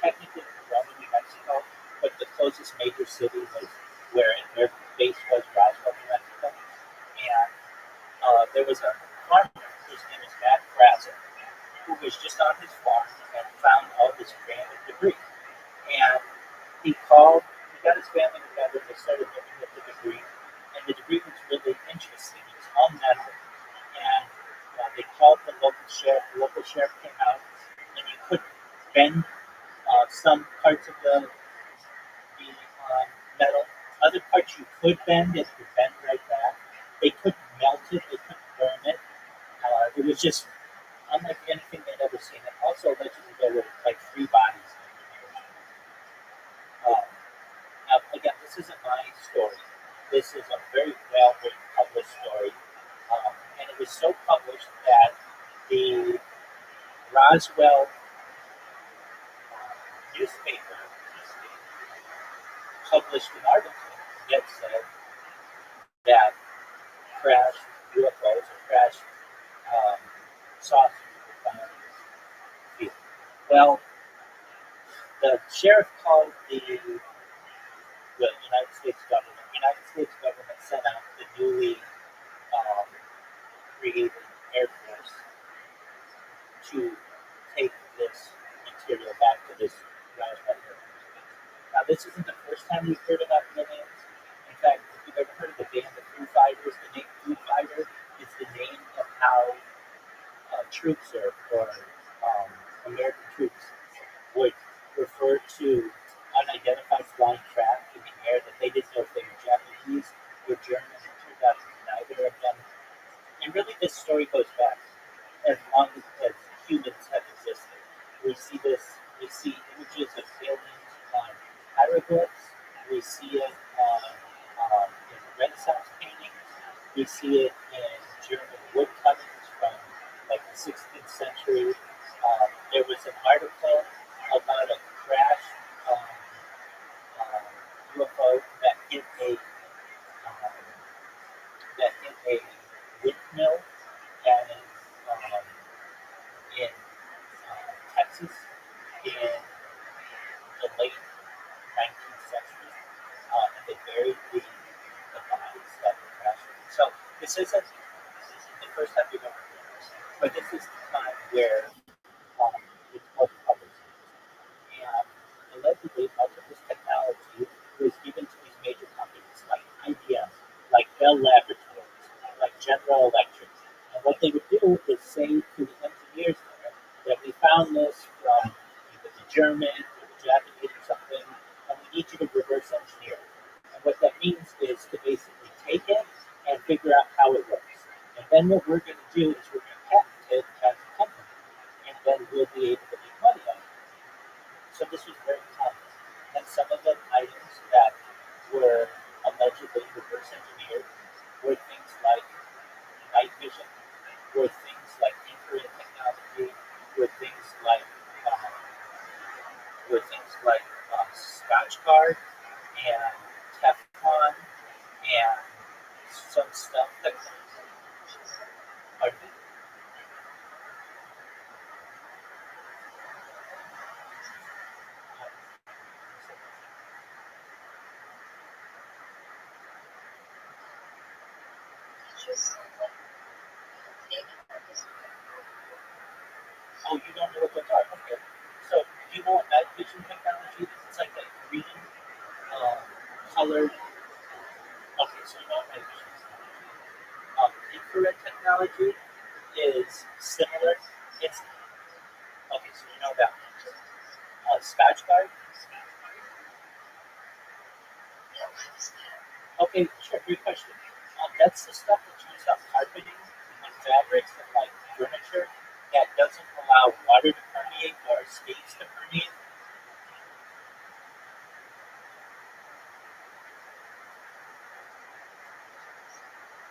technically Rome, New Mexico, but the closest major city was where their base was Roswell, New Mexico. And there was a farmer whose name was Matt Brazel, who was just on his farm and found all this random debris. And he got his family together, they started looking at the debris, and the debris was really interesting. It was all metal. And they called the local sheriff. The local sheriff came out, and you could bend some parts of the metal. Other parts you could bend, and it would bend right back. They couldn't melt it. They couldn't burn it. It was just unlike anything they'd ever seen. And also, allegedly, there were like 3 bodies. Now, again, this isn't my story. This is a very well-written, published story. And it was so published that the Roswell newspaper published an article that said that crashed UFOs or crashed saucers were found in this field. Well, the sheriff called the United States government. The United States government sent out the newly created Air Force to take this material back to this Roswell area. Now, this isn't the first time we've heard about aliens. In fact, if you've ever heard of the band the Foo Fighters, the name Foo Fighter is the name of how troops or American troops would refer to unidentified flying craft in the air that they didn't know if they were Japanese or German. It turned out to be neither of them. And really, this story goes back as long as humans have existed. We see this We see images of aliens on hieroglyphs. We see it on in Renaissance paintings. We see it in German woodcuttings from like the 16th century. There was an article about a crash UFO that hit a windmill and in Texas in the late 19th century, and they buried the bodies that were crashing. So this isn't the first time we've ever heard this, but this is the time where it's more public. And allegedly, much of this technology was given to these major companies like IBM, like Bell Laboratories, like General Electric. And what they would do is say to the engineers there that we found this from either the German or the Japanese or something, and we need you to reverse engineer it. And what that means is to basically take it and figure out how it works. And then what we're going to do is we're going to patent it as a company, and then we'll be able to make money on it. So this was very common. And some of the items that were allegedly reverse engineered were things like night vision, were things like infrared technology, were things like Scotch guard and Teflon and some stuff that are oh, you don't know what those are? Okay. So do you know what night vision technology is? It's like a green colored. Okay, so you know what night vision is. Infrared technology is similar. It's okay, so you know that. Scotch guard. Okay, sure. Great question. That's the stuff that's used on carpeting and fabrics and like furniture that doesn't allow water to permeate or space to permeate.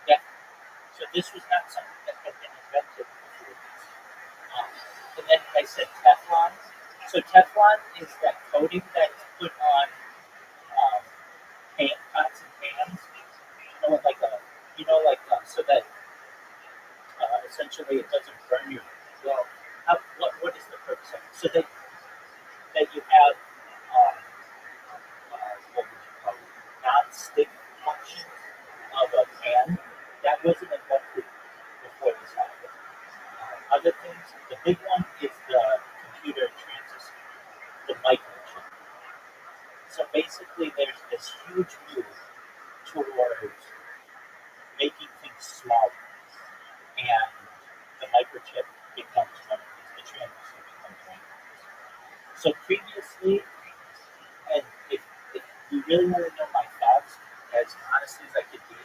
Yeah. So this was not something that had been invented before this. And then I said Teflon. So Teflon is that coating that's put on pan pots and pans. You know, so that essentially it doesn't burn you. Well, what is the purpose of it? So that you have what would you call it? Non-stick function of a pan. That wasn't invented before this happened. Other things, the big one is the computer transistor, the microchip. So basically, there's this huge move towards making things smaller, and the microchip becomes one of these. The transistor becomes one of these. So previously, and if you really want to know my thoughts, as honestly as I could be,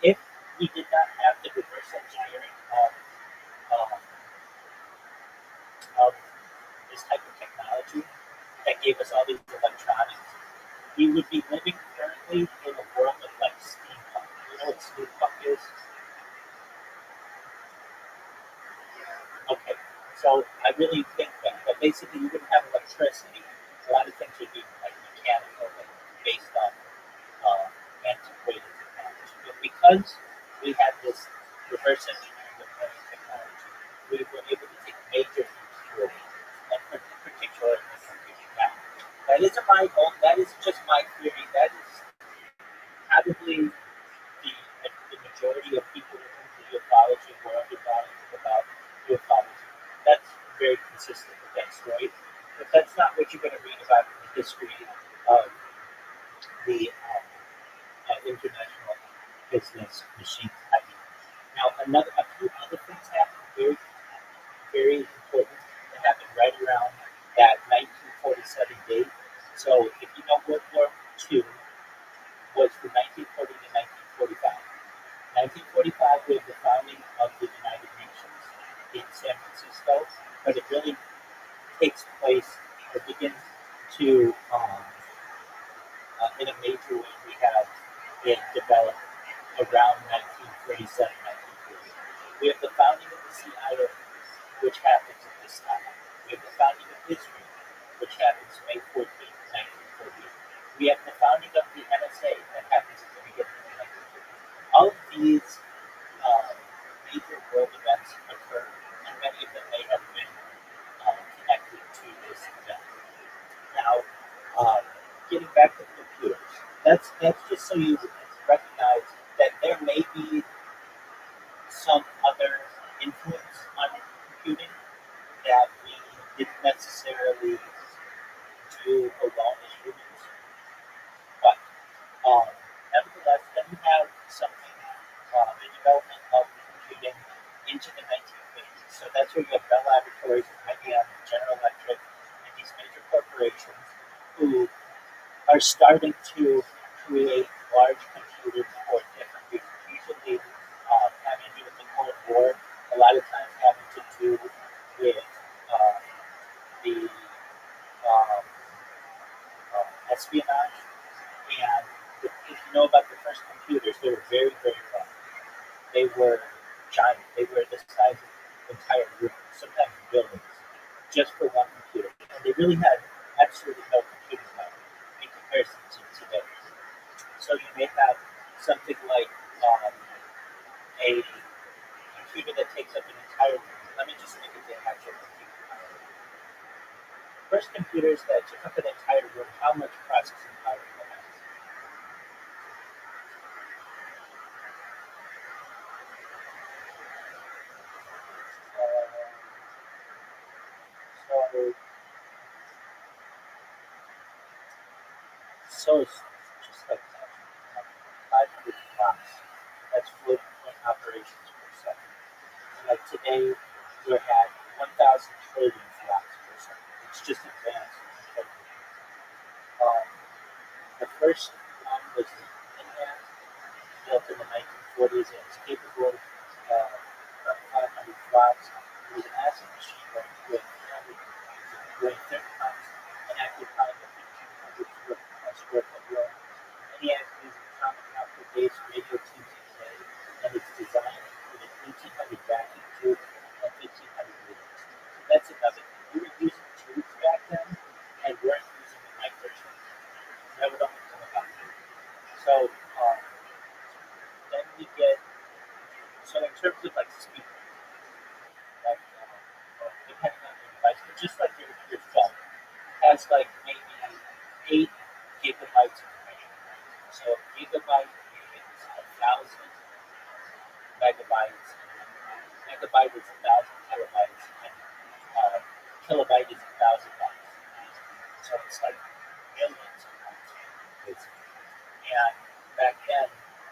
if we did not have the reverse engineering of this type of technology that gave us all these electronics, we would be living currently in a world of like steampunk. You know what steampunk is? Okay, so I really think that, but basically you wouldn't have electricity. A lot of things would be like mechanical and based on antiquated technology. But because we had this reverse engineering of learning technology, we were able to take major leaps forward, and particularly in computing. Now, that isn't my own. That is just my theory. That is probably the majority of people in the ufology world about ufology. That's very consistent with that story. But that's not what you're going to read about in the history of the international business machine typing. Now, a few other things happened, very, very important. That happened right around that 1947 date. So, if you know World War II was from 1940 to 1945. 1945 was the founding of the United Nations in San Francisco, but it really takes place or begin to, in a major way, we have it developed around 1947, 1948. We have the founding of the CIA, which happens at this time. We have the founding of Israel, which happens May 14th, 1948. We have the founding of the NSA that happens at the beginning of 1948. All of these major world events occur, and many of them may have been connected to this event. Now, getting back to the computers, that's just so you recognize that there may be some other influence on computing that we didn't necessarily do alone as humans. But nevertheless, then we have something, the development of computing into the 1950s. So that's where you have Bell Laboratories, IBM, General Electric, and these major corporations who are starting to create large computers for different reasons. Usually having to do with the Cold War, a lot of times having to do with the espionage. And if you know about the first computers, they were very, very large. They were giant. They were the size of entire rooms, sometimes buildings, just for one computer. And they really had absolutely no computing power in comparison to today. So you may have something like a computer that takes up an entire room. Let me just make it the actual computer power. First computers that took up an entire room, how much processing power do they have? So it's just like 500 watts. That's floating point operations per second. And like today, we're at 1,000 trillion watts per second. It's just advanced. The first one was the Internet, built in the 1940s, and it's capable of 500 watts. It was an acid machine with 30 tons, an active time of 1,500 square foot long. And he has these atomic output-based radio tubes in today, and it's designed with an 1,800 vacuum tube and 1,500 liters. So that's another thing. We were using tubes back then, and weren't using the microchip. That would only come about here. So then we get, so in terms of like speed, like depending on your device, but just like your phone has like maybe 8 gigabytes of RAM. So a gigabyte is 1,000 megabytes, megabyte is 1,000 kilobytes, and kilobyte is 1,000 bytes. So it's like millions of bytes, basically. And back then,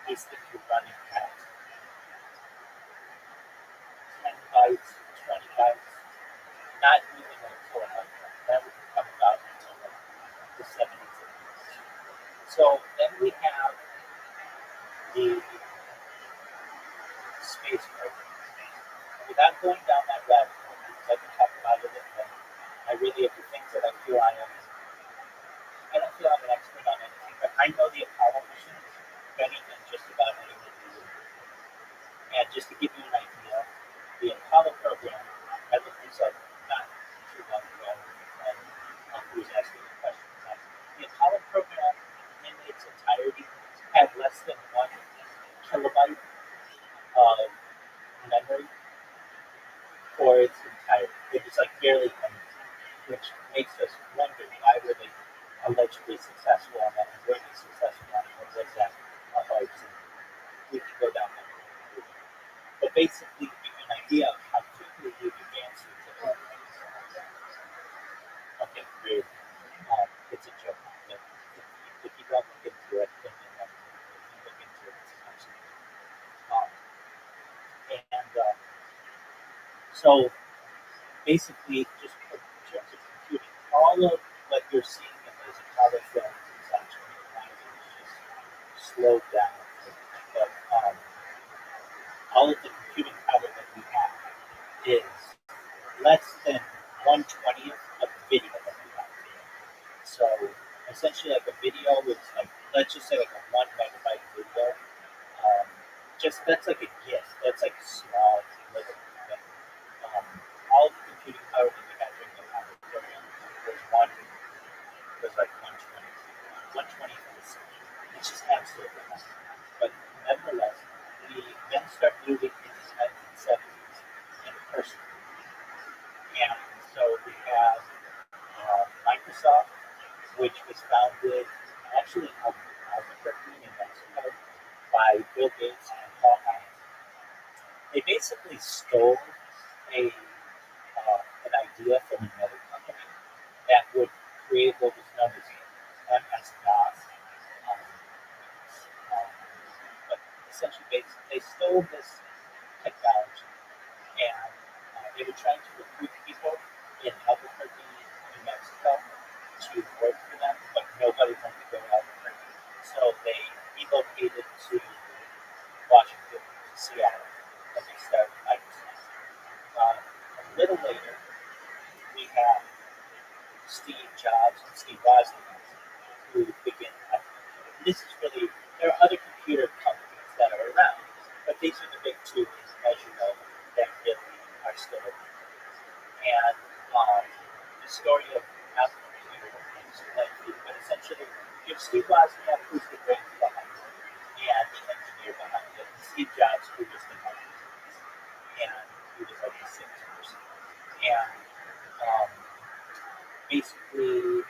these things were running at 10 bytes, 20 bytes, not even a kilobyte. That would come about until the 70s and 80s. So then we have the space program. Without going down that rabbit hole, because I can talk about it and I really have the things that I feel I don't feel I'm an expert on anything, but I know the Apollo missions better than just about anyone in the world. And just to give you an idea, the Apollo program, I looked this up not too long ago, and who was asking the question. The Apollo program, in its entirety, had less than 1 kilobyte of memory for its entirety. It was like barely anything, which makes us wonder why were they allegedly successful on that, and were they successful on it, or was that a hard thing? We can go down that road. But basically, to give you an idea of how quickly we've advanced with technology. Okay, great. It's a joke. But if you don't look into it, then you'll never know. If you look into it, it's absolutely. So basically, just in terms of computing, all of what you're seeing in those Apollo films is actually just slowed down. But all of the computing power that we have is less than 1/20th of the video that we have. essentially like a video is like, let's just say like a 1 megabyte video. Just that's like a GIF. That's like a small little thing. All the computing power that we had during the laboratorium was like 120. 120 for the system. It's just absolutely nothing. But nevertheless, we then start moving into the 1970s in person. And so we have Microsoft, which was founded actually in Albuquerque, New Mexico, by Bill Gates and Paul Allen. They basically stole an idea from another company that would create what was known as MS-DOS. But essentially, they stole this technology, and they were trying to recruit people in Albuquerque, New Mexico, to work for them, but nobody wanted to go to Albuquerque. So they relocated to Washington, Seattle, and they started Microsoft. A little later, we have Steve Jobs and Steve Wozniak, who begin. This is really, there are other computer companies that are around, but these are the big two, as you know, that really are still around. And the story of Apple Computer is lengthy, but essentially, you have Steve Wozniak, who's the brains behind it, and the engineer behind it, and Steve Jobs, who was the marketer, and he was like the salesperson. And basically,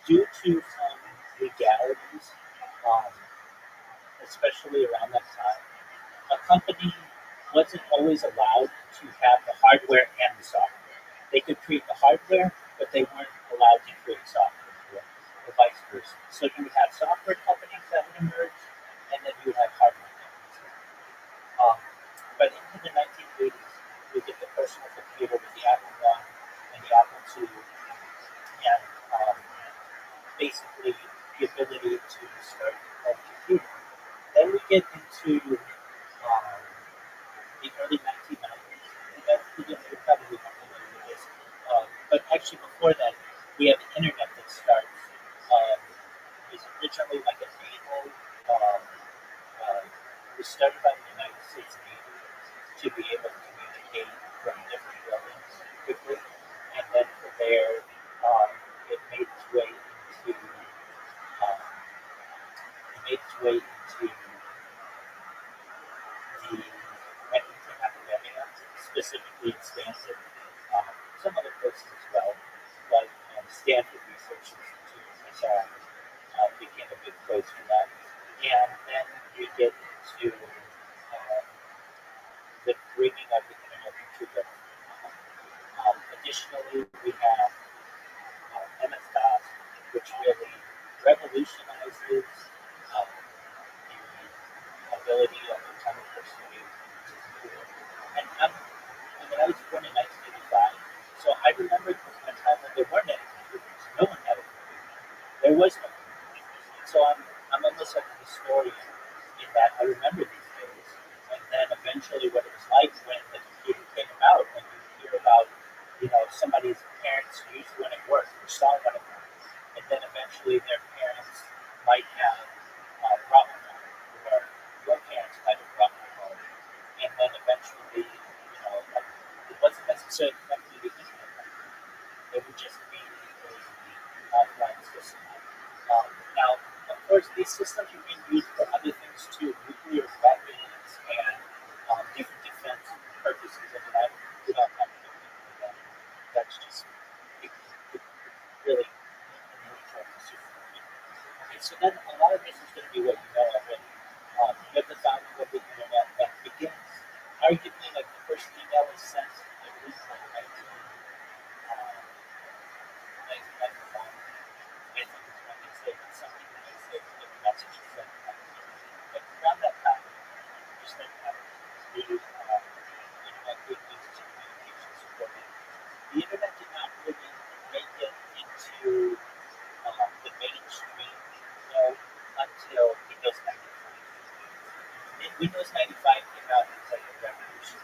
due to some legalities, especially around that time, a company wasn't always allowed to have the hardware and the software. They could create the hardware, but they weren't allowed to create software, or vice versa. So you would have software companies that would emerge, and then you would have hardware companies. But into the 1980s, we get the personal computer with the Apple I and the Apple II, and basically the ability to start a computer. Then we get into the early 1990s. You're probably not familiar with this. But actually, before that, we have the internet that starts. It was originally like a naval. It was started by the United States Navy to be able to communicate from different buildings quickly. And then from there, it made its way into the Remington Academia, specifically in Stanford, some other places as well, but Stanford Research Institute became a big place for that. And then we get into the bringing of the internet into the additionally, we have MS-DOS, which really revolutionizes the ability of a ton of person to use a computer. And I was born in 1985, so I remember a time when there weren't any computers. No one had a computer. There was no computer. So I'm almost like a historian in that I remember these days, and then eventually what it was like when the computer came about, when you hear about, somebody's parents used one at work or saw one at work, and then eventually their parents might have brought one home, or your parents might have brought one home, and then eventually, like, it wasn't necessarily connected to the internet. It would just be an offline system. Now, of course, these systems are being used for other things too, nuclear weapons and different defense purposes. I mean, we don't have to get into that. That's just really in the nature of the supermarket. Okay, so then a lot of this is going to be what you know already. You have the founding of the internet that begins, arguably, like the first email is sent, I believe, like 1995. I think it's when they say that some people may say that the message is sent. But around that time, you start having the internet being used as a communication support. The internet did not really make it into the mainstream, until Windows 95. Windows 95 came out as like a revolution.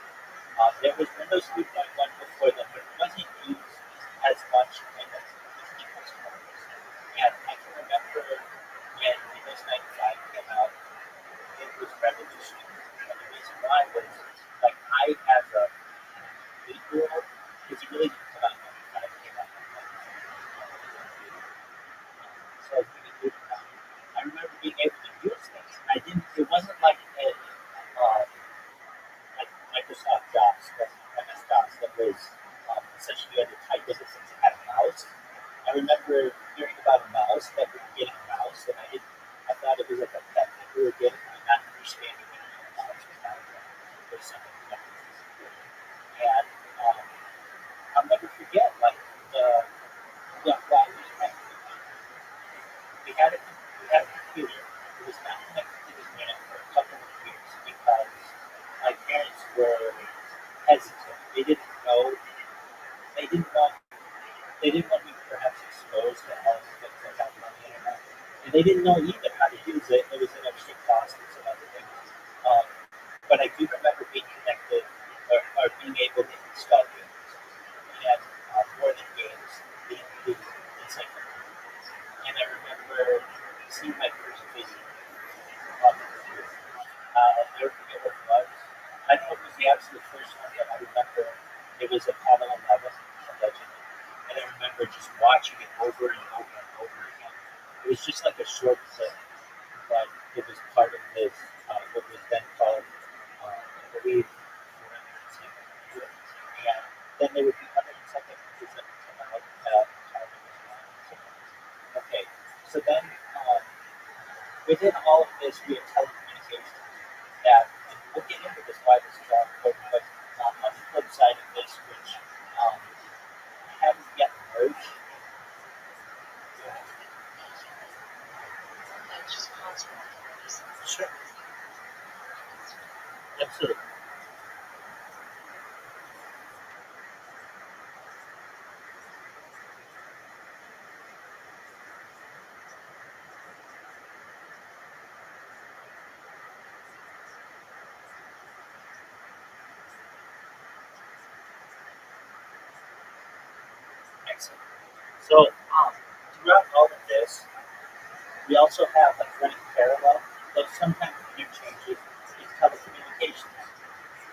There was Windows 3.1 before then, but it wasn't used as much in the people's homes. And I wasn't like like Microsoft DOS, but MS DOS that was essentially you had to type in it since it had a mouse. I remember hearing about a mouse, that we were getting a mouse, and I thought it was like a pet that we were getting, and not understanding what a mouse was not. There's something connected to it. And I'll never forget, like, while we had a computer, it was not connected to the internet for a couple of years because my parents were hesitant. They didn't know. They didn't want. They didn't want me perhaps exposed to all the things that happened on the internet, and they didn't know either how to use it. It was an extra cost and some other things. Um, but I do remember being connected or being able to install games, and more than games, being the encyclopedia. And I remember seeing my first video on the computer. I'll never forget what it was. I know it was the absolute first one that I remember. It was Apollo 11, a legend. And I remember just watching it over and over and over again. It was just like a short clip, but it was part of this, what was then called, I believe, forensic encyclopedia. And then there would be other encyclopedias that would come out time as well. Okay, so then within all of this, we have telecommunications that, and we'll get into this why this is all important, but on the flip side of this, which haven't yet merged. Sure. Absolutely. Excellent. So throughout all of this, we also have like running parallel, though sometimes interchanges in telecommunications.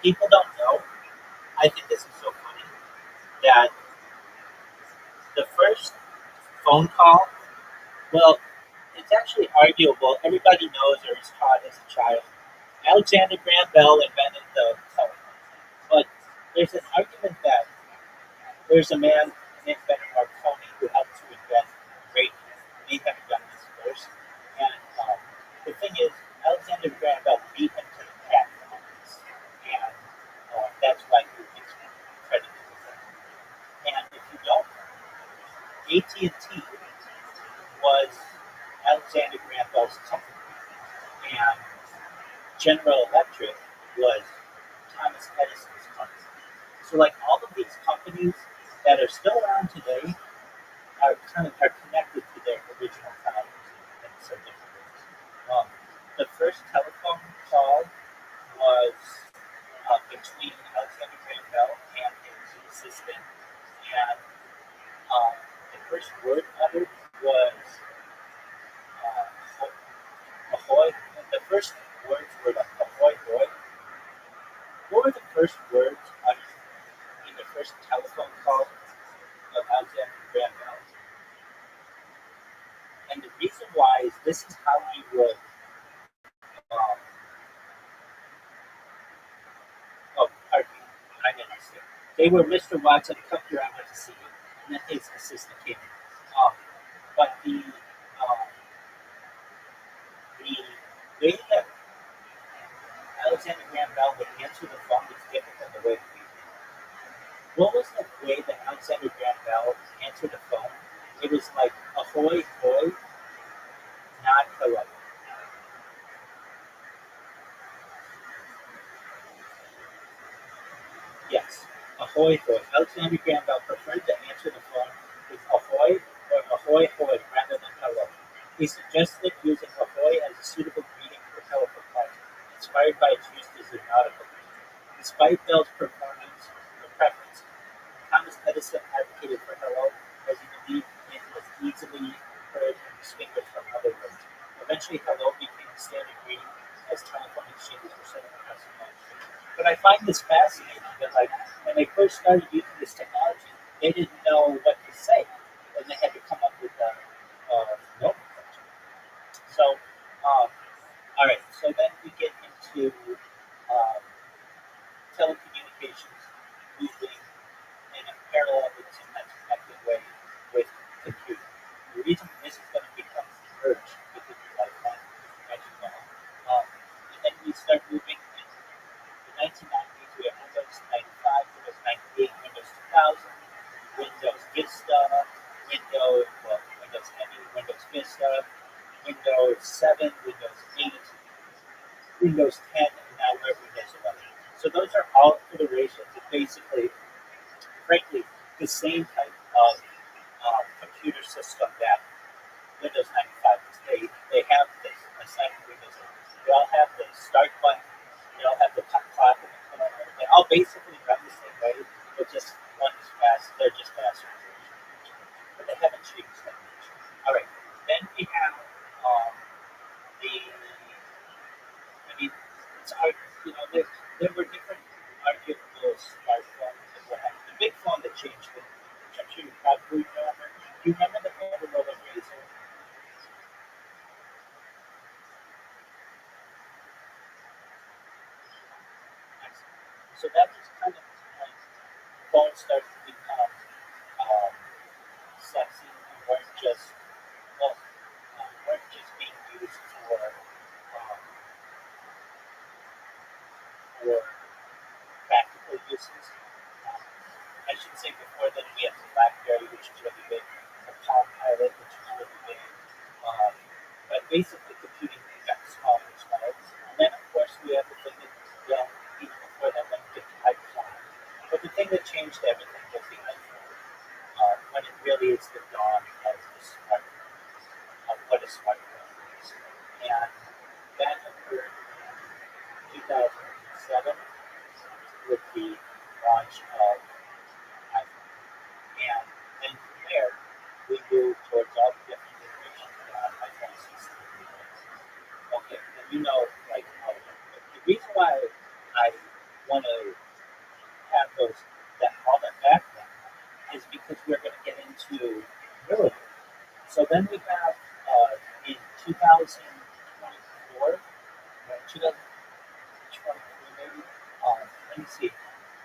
People don't know. I think this is so funny that the first phone call, well, it's actually arguable. Everybody knows or is taught as a child. Alexander Graham Bell invented the telephone. But there's an argument that there's a man named Benjamin Marconi who helped to invent radio. He had done this first. And the thing is, Alexander Graham Bell beat him to the patent on this. And that's why he gets credited with that. And if you don't know, AT&T was Alexander Graham Bell's company. And General Electric was Thomas Edison's company. So like all of these companies that are still around today are connected to their original founders in some different ways. The first telephone call was between Alexander Graham Bell and his assistant, and the first word uttered was ahoy. The first words were like ahoy hoy. What were the first words uttered in the first telephone call of Alexander Graham Bell? And the reason why is this is how you would pardon me, I didn't understand. They were Mr. Watson, come here, I want to see you. And then his assistant came in. But the way that Alexander Graham Bell would answer the phone was different than the way we did. What was the way that Alexander Graham Bell answered the phone? It was like ahoy hoy, not hello. Yes, ahoy hoy. Alexander Graham Bell preferred to answer the phone with ahoy or ahoy hoy rather than hello. He suggested using ahoy as a suitable greeting for telephone calls, inspired by its use as a nautical greeting. Despite Bell's preference, Thomas Edison advocated for hello as he believed it was easily heard and distinguished from other words. Eventually, hello became the standard greeting as telephone exchanges were set up across the United States. But I find this fascinating that, like, when they first started using this technology, they didn't know what to say, and they had to come up with a nomenclature. So, all right. so then we get into um, telecommunications moving in a parallel with sometimes connected way with computing. The reason this is going to become merged within your lifetime, as you know, and then we start moving in the 1990s. We have Windows 95, Windows 98, Windows 2000, Windows Vista, Windows NE, Windows Vista, Windows 7, Windows 8, Windows 10, and now we're at Windows 11. So those are all iterations of basically, frankly, the same type of computer system that Windows 95 is. They have this, aside from Windows 8, they all have the start button, they all have the clock in the corner, they all basically run the same way, but just one is fast, they're just faster. But they haven't changed that much. All right, then we have it's hard, there were different arguable smartphones and what happened. The big phone that changed it, which I'm sure you probably remember. Do you remember the Motorola Razr? So that was kind of when phones started to become sexy and weren't just being used for practical uses. Um, I should say before then we had the BlackBerry, which is really big, the Palm Pilot, which is really big. But basically computing got smaller and smaller. And then of course we have the thing that, even before that, when we get to iPhone. But the thing that changed everything was the iPhone. When it really is the dawn of the smartphone, of what a smartphone is. And that occurred in 2007 with the launch of iPhone. And then from there, we moved towards all the different iterations of iPhone 6. Okay, and like, the reason why I want to have all that background is because we're going to get into Neuralink. So then we have in 2024, 2023 maybe. Let me see.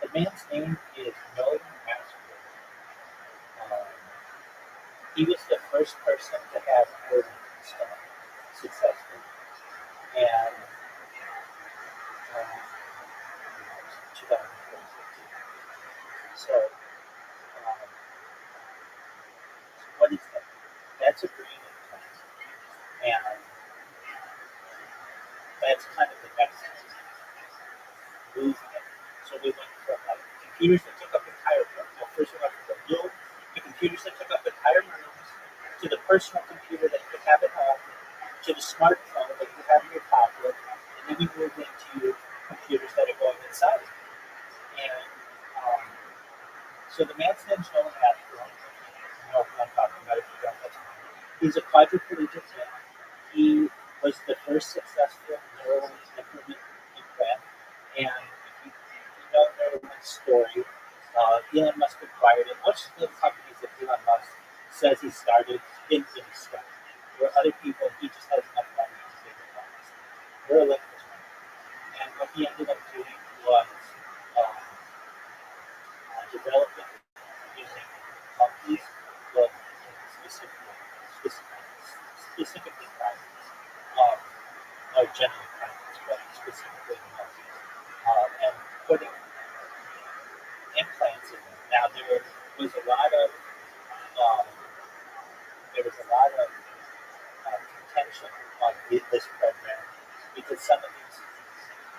The man's name is Nolan Ashford. He was the first person to have Neuralink installed successfully, and 2014. So, what is that? That's a brain implant, and that's kind of the next movement. So we went from computers that took up entire rooms. Well, first we went from the room to computers that took up entire rooms, to the personal computer that you could have at home, to the smartphone that you could have in your pocket, and then we moved into computers that are going inside. And so the man's name's Nolan Ashford. You know who I'm talking about. If you don't, that's fine. He's a quadriplegic man. He was the first successful Neuralink implant. And if you know Neuralink's story, Elon Musk acquired it. Most of the companies that Elon Musk says he started didn't really start. There were other people, he just had enough money to take the companies. Neuralink was one. And what he ended up doing was developing using monkeys, but specifically primates, or generally primates, but specifically monkeys, and putting implants in them. Now was a lot of um, contention on this program because some of these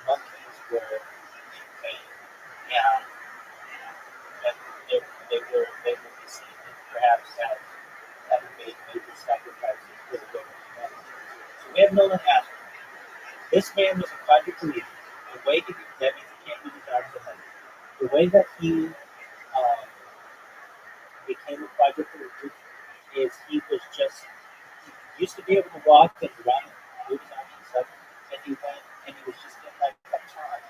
monkeys were in pain, and they were deceived, perhaps having made major sacrifices for the good of humanity. So we have Nolan Ashford. This man was a quadriplegic. The way that means he can't use his arms and legs. The way that he became a quadriplegic is he used to be able to walk and run and move his arms and stuff, and he went and he was just in like a pond.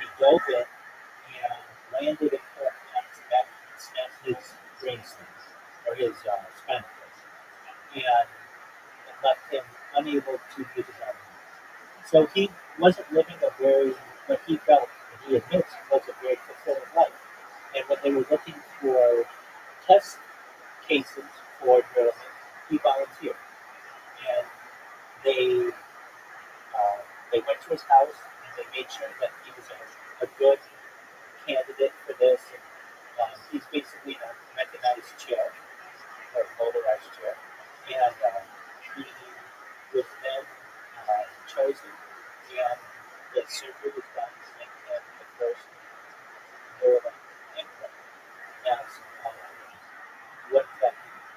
He dove in and landed incorrectly on his back and snapped his brainstem or his spinal cord, and it left him unable to use his arms. So he wasn't living a very, what he felt, and he admits, was a very fulfilling life. And when they were looking for test cases for drilling, he volunteered. And they they went to his house and they made sure that he was a good candidate for this. And, he's basically in a mechanized chair or motorized chair. And he was then chosen, and the surgery was done to make him the first neural implant. Now, what that means?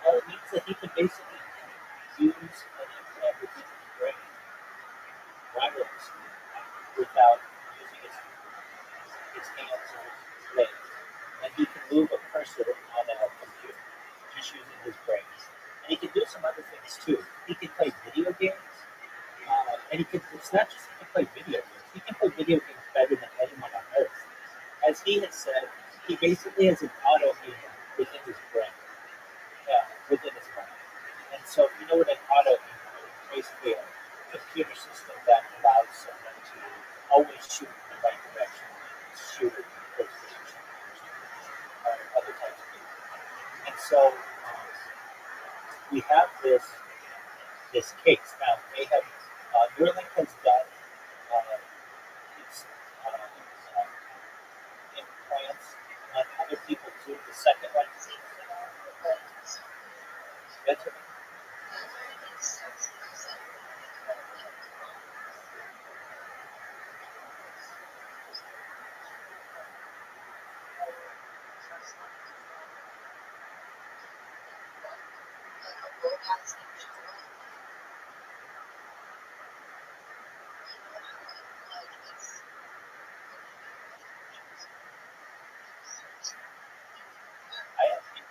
Well, it means that he can basically use an implant within his brain wirelessly without using his hands or his legs. And he can move a cursor on a computer just using his brain. And he can do some other things too. He can play video games. And it's not just he can play video games. He can play video games better than anyone on earth. As he has said, he basically has an autohuman within his brain, within his mind. And so, you know what an autohuman is? Basically a computer system that allows someone to always shoot in the right direction and shoot it in the first position, or other types of things. And so, we have this case. Now, they have, Neuralink has done its implants on other people too. The second one, that's it.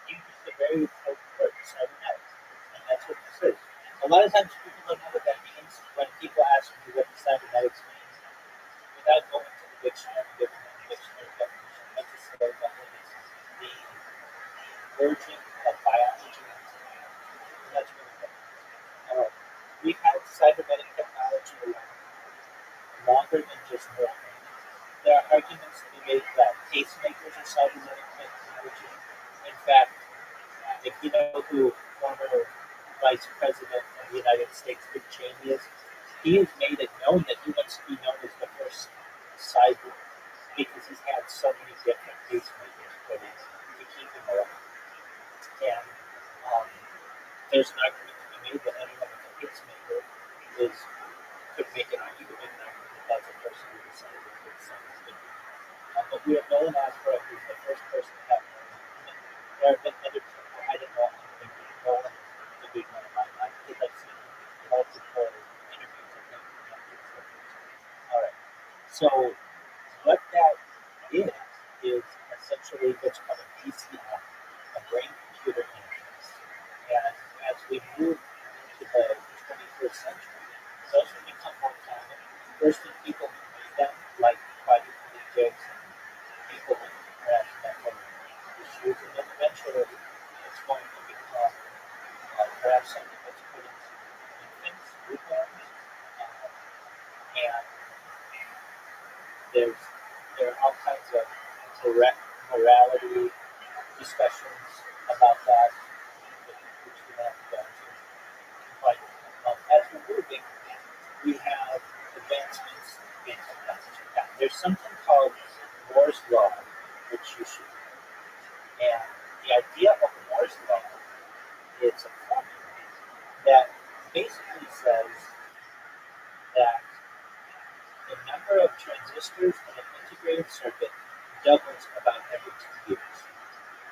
You used a very important word, cybernetics, and that's what this is. A lot of times people don't know what that means. When people ask me what cybernetics means, without going to the dictionary, giving them the dictionary definition, I just say that it is the merging of biology and technology. And that's really what it is. We've had cybernetic technology around longer than just normal. There are arguments to be made that pacemakers are cybernetic technology. In fact, if you know who former Vice President of the United States Dick Cheney is, he has made it known that he wants to be known as the first cyborg because he's had so many different pacemakers put in to keep him alive. And there's an argument to be made that anyone with a pacemaker could make an argument that that's a person who is cyborg with some ability. But we have Nolan Asbrook, who's the first person to have Nolan. There have been other people. I didn't know anything. Nolan is a big one of mine. I think I've seen multiple interviews of him. All right. So what that is essentially what's called a BCI, a brain-computer interface. And as we move into the 21st century, those will become more common. First, in people who need them, like quadriplegics and people with perhaps mental issues, and then eventually it's going to become perhaps something that's put into infants, newborns, and there are all kinds of morality discussions about that, which we have to go into. But as we're moving, we have advancements in technology. Now, there's something called Moore's Law, which you should know. And the idea of Moore's Law is a formula that basically says that the number of transistors in an integrated circuit doubles about every 2 years.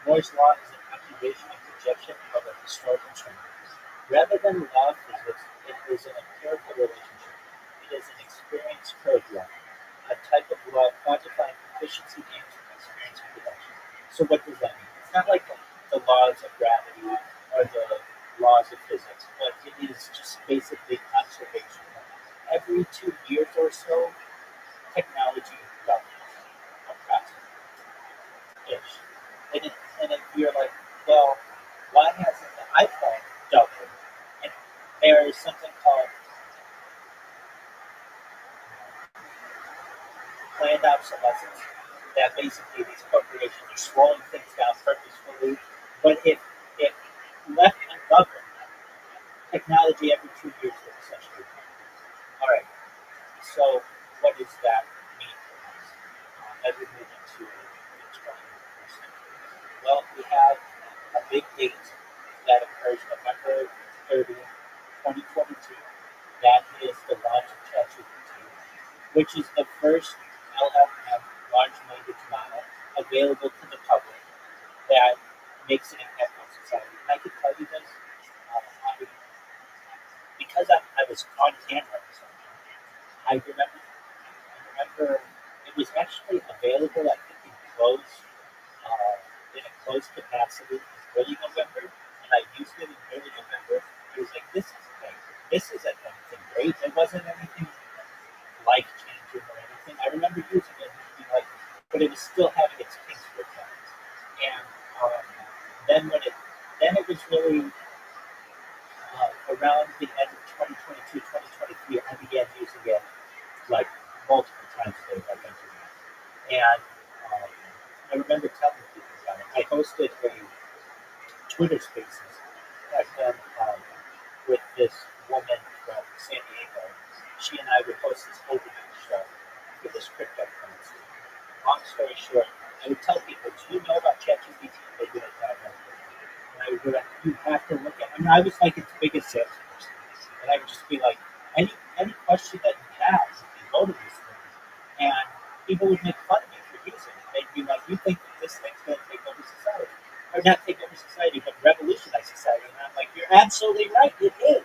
Moore's Law is an observation and projection of a historical trend. Rather than a law of physics, it is an empirical relationship. It is an experience curve law, a type of law quantifying efficiency gains from experience and production. So what does that mean? It's not like the laws of gravity or the laws of physics, but it is just basically observation. Every 2 years or so, technology doubles, approximately. And if you're like, well, why hasn't the iPhone doubled? And there is something called planned obsolescence, that basically these corporations are slowing things down purposefully. But if left ungoverned, technology every 2 years will essentially come. All right. So what does that mean for us as we move into the 21st century? Well, we have a big date that occurs November 30th, 2022. That is the launch of ChatGPT, which is the first LLM large language model available to the public that makes an impact on society. And I can tell you this, because I was on camera or something, I remember it was actually available, I think, in a closed capacity in early November, and I used it in early November. It was like, this is great. This isn't anything great. It wasn't anything life changing or anything. I remember using it and being like, but it was still having its kinks worked out. And then it was really around the end of 2022, 2023, I began using it like multiple times a day, like I do now. And I remember telling people about it. I hosted a Twitter Spaces back then with this woman from San Diego. She and I would host this overnight show for this cryptocurrency. Long story short, I would tell people, do you know about ChatGPT? They didn't know. And I would be like, you have to look at it. I mean, I was like its biggest salesperson. And I would just be like, any question that you have, you can go to this thing. And people would make fun of me for using it. They'd be like, you think that this thing's going to take over society? Or not take over society, but revolutionize society. And I'm like, you're absolutely right, it is.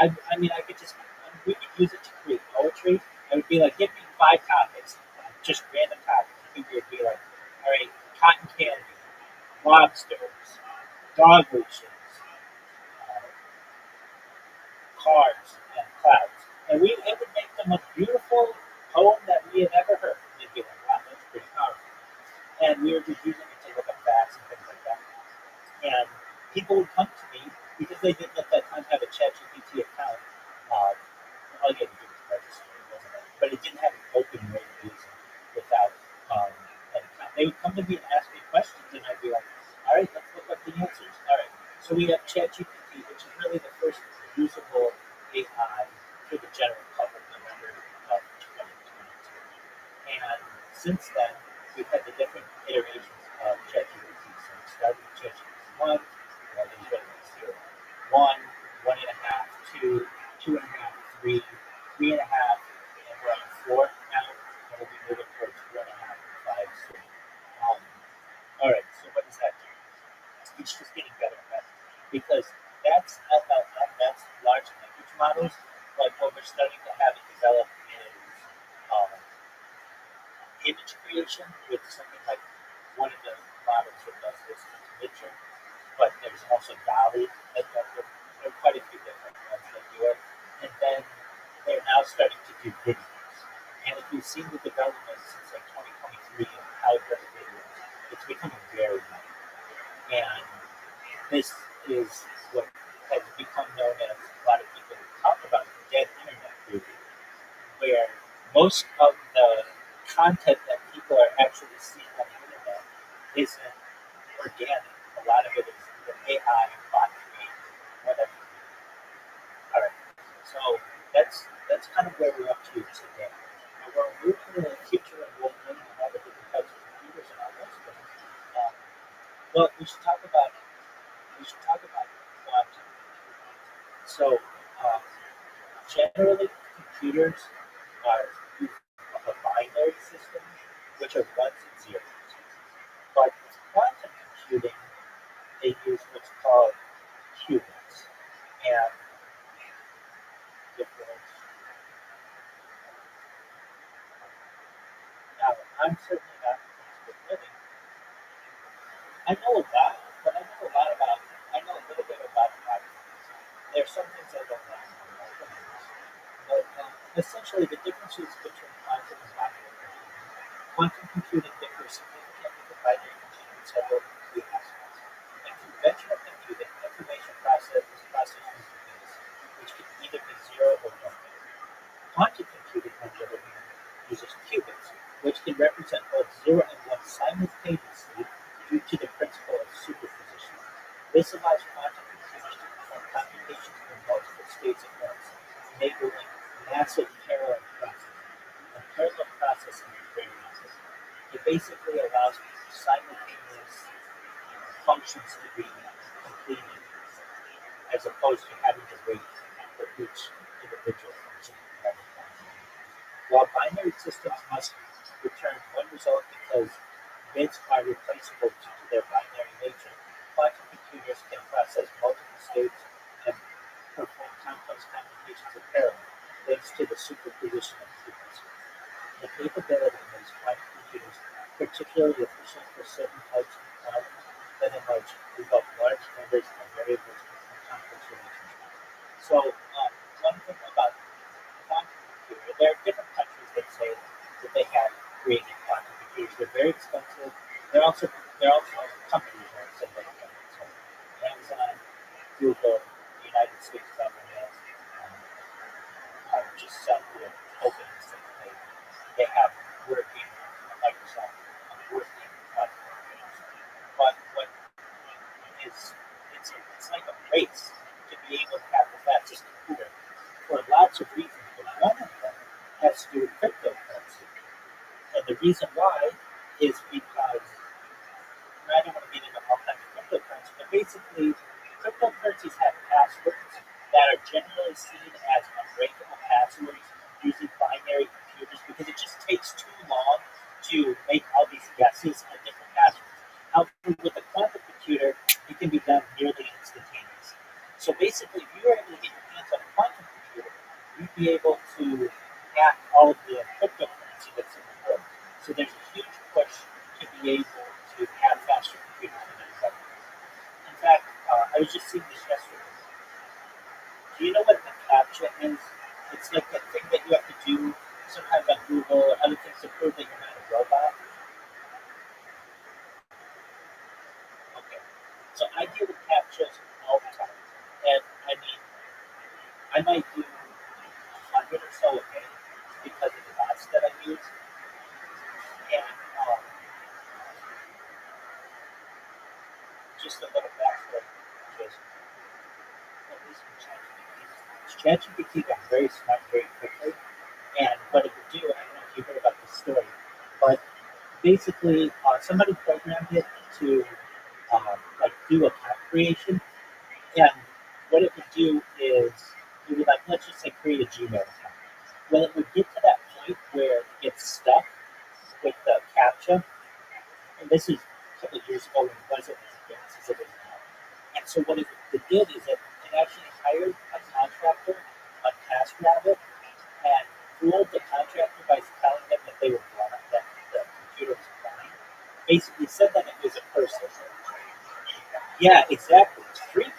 I mean, we could use it to create poetry. I would be like, give me 5 topics, just random topics. People would be like, all right, cotton candy, lobsters, dog leashes, cars, and clouds. And it would make the most beautiful poem that we had ever heard. They'd be like, wow, that's pretty powerful. And we were just using it to look up facts and things like that. And people would come to me because they didn't at that time have a ChatGPT account. All you had to do was register, but it didn't have an open way of using without an account. They would come to me and ask me questions, and I'd be like, all right, let's look up the answers. All right, so we have ChatGPT, which is really the first usable AI for the general public November of 2022. And since then, we've had the different iterations of ChatGPT. So we started with ChatGPT 1, there's really 0, 1, 1.5, 2, 2.5, 3, 3.5, and we're on 4 now, and we'll be moving towards 4.5 and 5 soon. All right, so what does that do? It's just getting better and better because that's LLM, that's large language models. Like what we're starting to have it develop is image creation with something like one of the models that does this is Picture, but there's also Dolly. There are quite a few different ones that do it. And then they're now starting to do videos. And if you've seen the development since like 2023 of how it does videos, it's becoming very nice. And this is what has become known as a lot of people talk about the dead internet theory, where most of the content that people are actually seeing on the internet isn't organic. A lot of it is the AI and bot created, whatever. All right, so that's kind of where we're up to today. And we'll move to the future and we'll learn all the different types of computers and all those things. Well, we should talk about quantum. So generally, computers are a binary system, which are ones and zeros. But with quantum computing, they use what's called qubits. And now, I'm certainly not with living. I know a lot, but I know a little bit about quantum. There are some things I don't know. But essentially, the differences between quantum and binary computing. Quantum computing differs significantly from binary computing in several key aspects. In conventional computing, information processed using bits, which can either be 0 or 1. Quantum computing, on the other hand, uses qubits, states at once, enabling massive parallel processing. And parallel processing is very easy. It basically allows simultaneous functions to be completed as opposed to having to wait for each individual function. While binary systems must return one result because bits are replaceable due to their binary nature, quantum computers can process multiple states and perform complex computations in parallel, thanks to the superposition of frequencies. The capability makes quantum computers particularly efficient for certain types of problems that involve large numbers of variables and complex relationships. So, one thing about quantum computer, there are different countries that say that they have created quantum computers. They're very expensive. They're also companies that say they have it. So, Amazon, Google, the United States government are just set with open and they have working Microsoft working quantum computers. But what is it's like a race to be able to have the fastest computer for lots of reasons, but one of them has to do with cryptocurrency. And the reason why is because, and I don't want to get into all kinds of cryptocurrency, but basically, cryptocurrencies have passwords that are generally seen as unbreakable passwords using binary computers because it just takes too long to make all these guesses on different passwords. However, with a quantum computer, it can be done nearly instantaneously. So basically, if you were able to get your hands on a quantum computer, you'd be able to hack all of the cryptocurrency that's in the world. So there's a huge push to be able to have faster computers than anybody else. In fact, I was just seeing this yesterday. Do you know what the CAPTCHA is? It's like that thing that you have to do sometimes on Google or other things to prove that you're not a robot. Okay. So I deal with CAPTCHAs all the time. And I mean, I might do 100 or so a day because of the bots that I use. And just a little backstory. Just at least with ChatGPT got very smart very quickly. And what it would do, I don't know if you heard about this story, but basically somebody programmed it to like do account creation. And what it would do is it would, like, let's just say create a Gmail account. Well, it would get to that point where it gets stuck with the CAPTCHA, and this is a couple of years ago when it wasn't as advanced as it is now. And so what it did is it actually hired a contractor on TaskRabbit and fooled the contractor by telling them that they were blind, that the computer was blind. Basically said that it was a person. Yeah, exactly. It's free.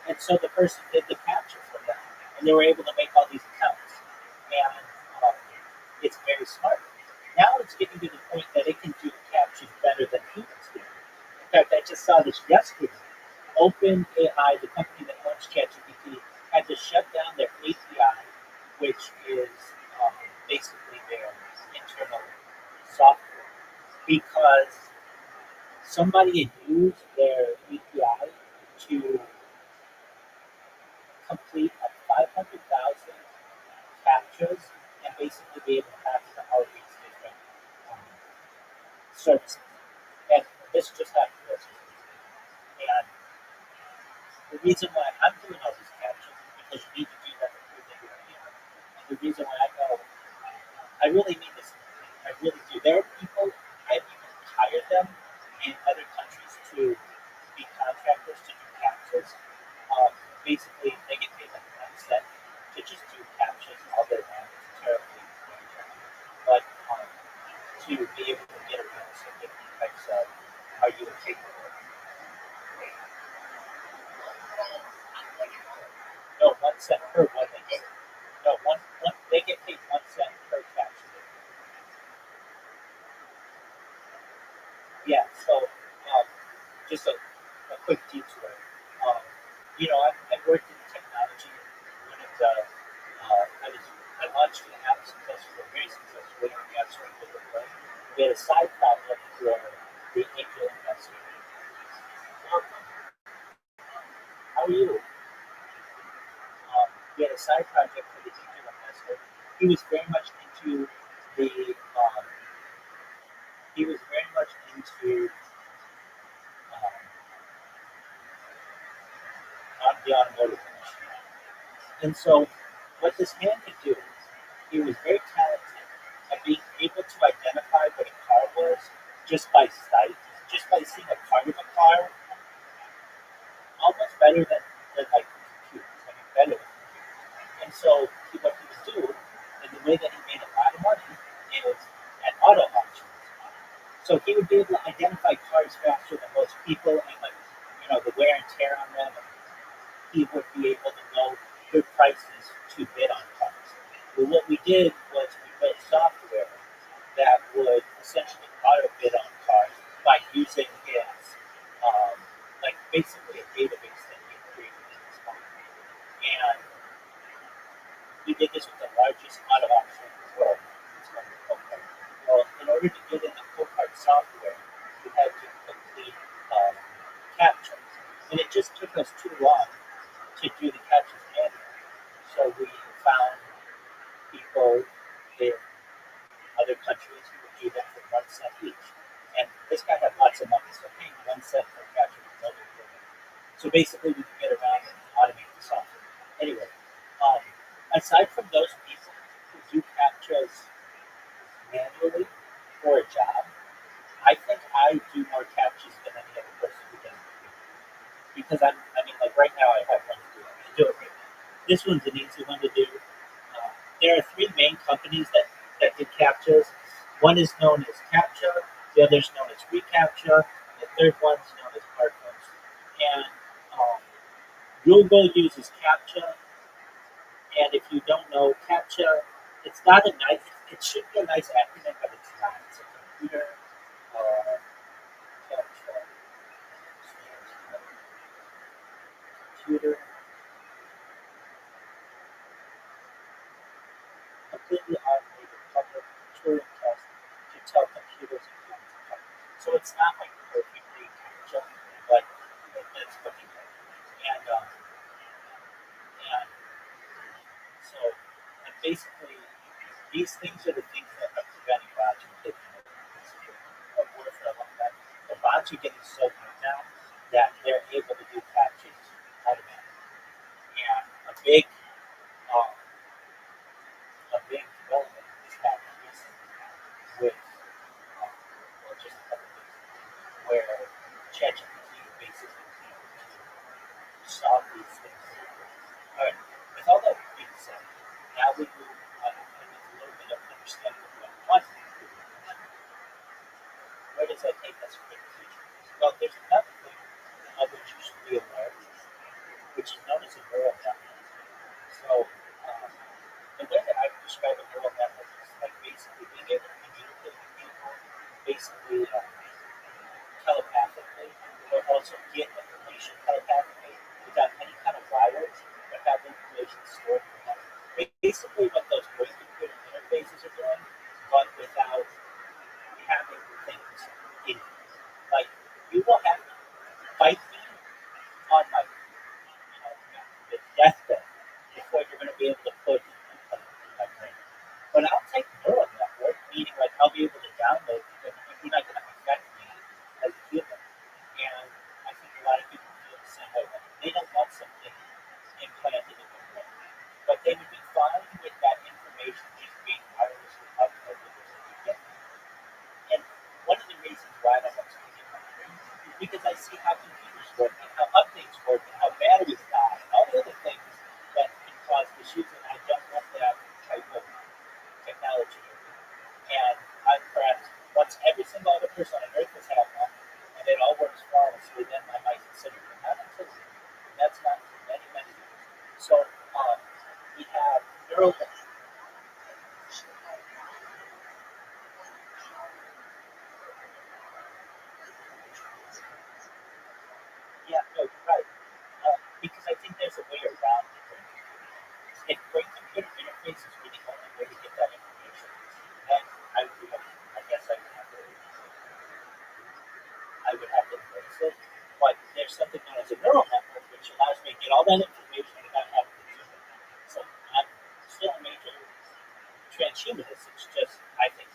And so the person did the capture for them, and they were able to make all these accounts. And it's very smart. Now it's getting to the point that it can do captures better than humans do. In fact, I just saw this yesterday. OpenAI, the company that owns ChatGPT, had to shut down their API, which is basically their internal software, because somebody had used their API to complete a 500,000 captures and basically be able to capture all these different services. And this just happened yesterday. And the reason why I'm doing all these captures is because you need to do that to prove that you're a human. And the reason why I go, I really mean this. I really do. There are people, I've even hired them in other countries to be contractors to do captures. Basically, they get paid like 1 cent to just do captures all day long. It's terribly but to be able to get around some different types of, are you capable? No, 1 cent per one they get. No, they get paid 1 cent per capture. Yeah, so just a quick detour. I worked in technology when it, I launched an app successfully, very successfully on the App Store with the play. We had a side project for the angel investor. How are you? he had a side project for the angel investor. He was very much into the he was very much into the automotive industry. And so, what this man could do, he was very talented at being able to identify what a car was just by sight, just by seeing a part of a car, almost better than like computers. I mean, better than computers. And so, what he would do, and the way that he made a lot of money, is at auto auctions. So he would be able to identify cars faster than most people, and like the wear and tear on them. He would be able to know good prices to bid on cars. Well, what we did was we built software that would essentially auto bid on cars by using his, like basically a database that he created in his mind. And we did this with the largest auto auction in the world. It's called the Copart. Well, in order to get in the Copart software, you had to complete captchas. And it just took us too long to do the captchas manually. So we found people in other countries who would do that for 1 cent each. And this guy had lots of money, so paying 1 cent for a captcha was no big deal. So basically, we could get around and automate the software. Anyway, aside from those people who do captchas manually for a job, I think I do more captchas than any other person who does it. Because like right now I have one to do. I do it right now. This one's an easy one to do. There are 3 main companies that do captchas. One is known as CAPTCHA, the other is known as reCAPTCHA, the third one's known as Hardpost. And Google uses CAPTCHA, and if you don't know CAPTCHA, it's not a nice. It should be a nice acronym, but it's not. It's a computer CAPTCHA. Computer completely automated public Turing test to tell computers and humans apart. So it's not like perfectly CAPTCHA, but it's looking good. And so basically, these things are the things that are preventing bots from taking over for a long time. The bots are getting so good now that they're able to do captchas automatically. And a big development is happening recently with just a couple of things where ChatGPT basically solve these things. All right. With all that being said, now we move on with a little bit of understanding of what quantum computing is. Where does that take us for the future? Well, there's another thing of which you should be aware, which is known as a neural network. So, the way that I describe a neural network is like basically being able to communicate with people, basically telepathically, or also get information telepathically without any kind of wires, but have information stored in them. Basically, what those brain-computer interfaces are doing, but without having things in you. Like, you will have to fight me on my the deathbed before you're going to be able to put in my brain. But I'll take neural network, meaning like I'll be able to download it, and you're not going to affect me as a human. And I think a lot of people feel the same way. Like they don't want something implanted in their brain, but they would be fine with that information just being wirelessly uploaded as they get. And one of the reasons why I don't want something in my brain is because I see how computers work and how updates work and how batteries die and all the other things that can cause issues, and I don't want that type of technology. And perhaps once every single other person on Earth has had one, and it all works flawlessly, then I might consider it. Not until then. And that's not for many, many years. So we have neural networks. Yeah, no, you're right. Because I think there's a way around the brain computer. If brain computer interface is really the only way to get that information, then I guess I would have to embrace it. But there's something known as a neural network which allows me to get all that information without having to do it. transhumanist. It's just, I think,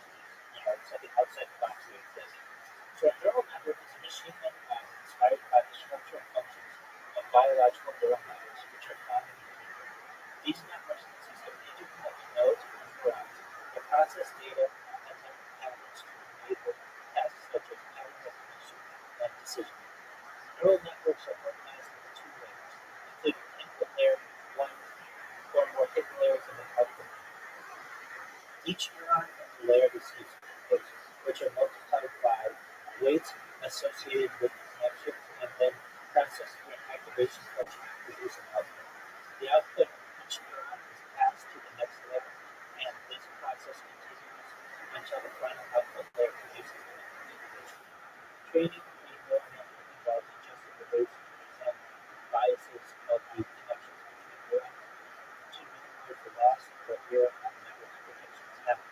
something outside the box way of thinking. So a neural network is a machine learning model inspired by the structure and functions of biological neural networks, which are found in the human brain. These networks consist of interconnected nodes and neurons that process data and learn patterns to enable tasks such as pattern recognition and decision making. Neural networks are organized into two layers, including input layer, one or more hidden layers, and an output layer. Each neuron in the layer receives inputs, which are multiplied by weights associated with the connections and then processed through an activation function to produce an output. The output of each neuron is passed to the next layer, and this process continues until the final output layer produces an information. Training a neural network involves adjusting the weights and biases of the connections between neurons to minimize the loss or error in the network's predictions happen.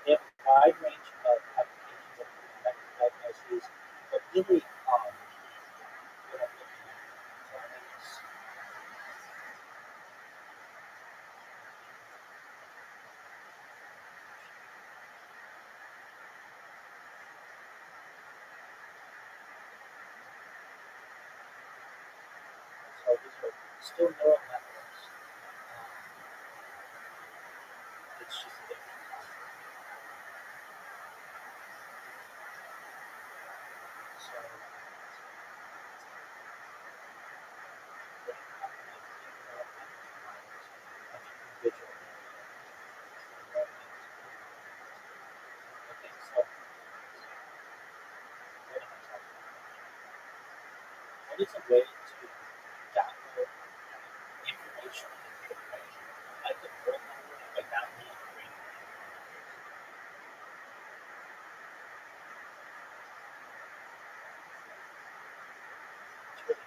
They have a wide range of applications that include medical diagnoses, but really, what I'm looking at is so these are still neural networks. It's just a different concept. So brain companies and neural network models of individual neural networks. Okay, so what am I talking about? What is a way to download information into the brain, like a neural network, but not need a brain? It's really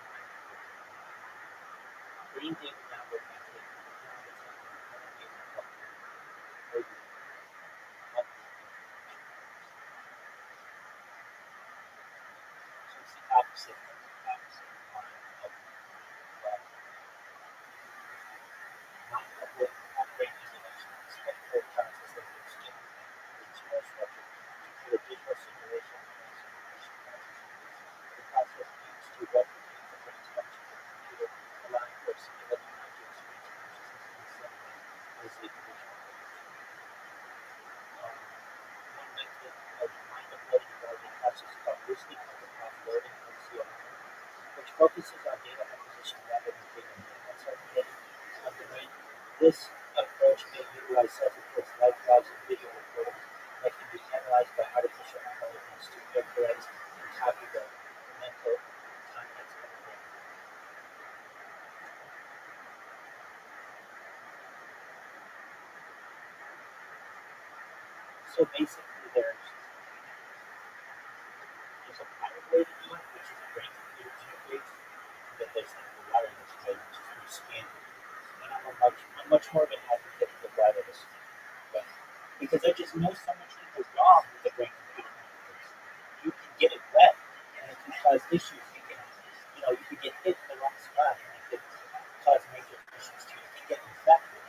brain data download method. So it's the opposite line of non-public brain isolation. It's a full process of extending its neural structure to create a digital simulation of brain simulation processes. The process aims to replicate the brain's function of a computer, allowing for simulating objects whose consciousness is the same as the original image. One method of mind uploading involves a process called loosely coupled offloading, or COM, which focuses on data acquisition rather than data maintenance of the brain. This approach may utilize self-reports, life logs, and video recordings that can be analyzed by artificial intelligence to characterize and copy the mental contents of the brain. So basically, there's a wired way to do it, which is a brain-computer interface, and then there's like the wireless way, which is through scanning. And I'm much more of an advocate of the wireless way, because I just know so much things goes wrong with the brain-computer interface. You can get it wet, and it can cause issues. You can get hit in the wrong spot, and it can cause major issues too. You can get infected.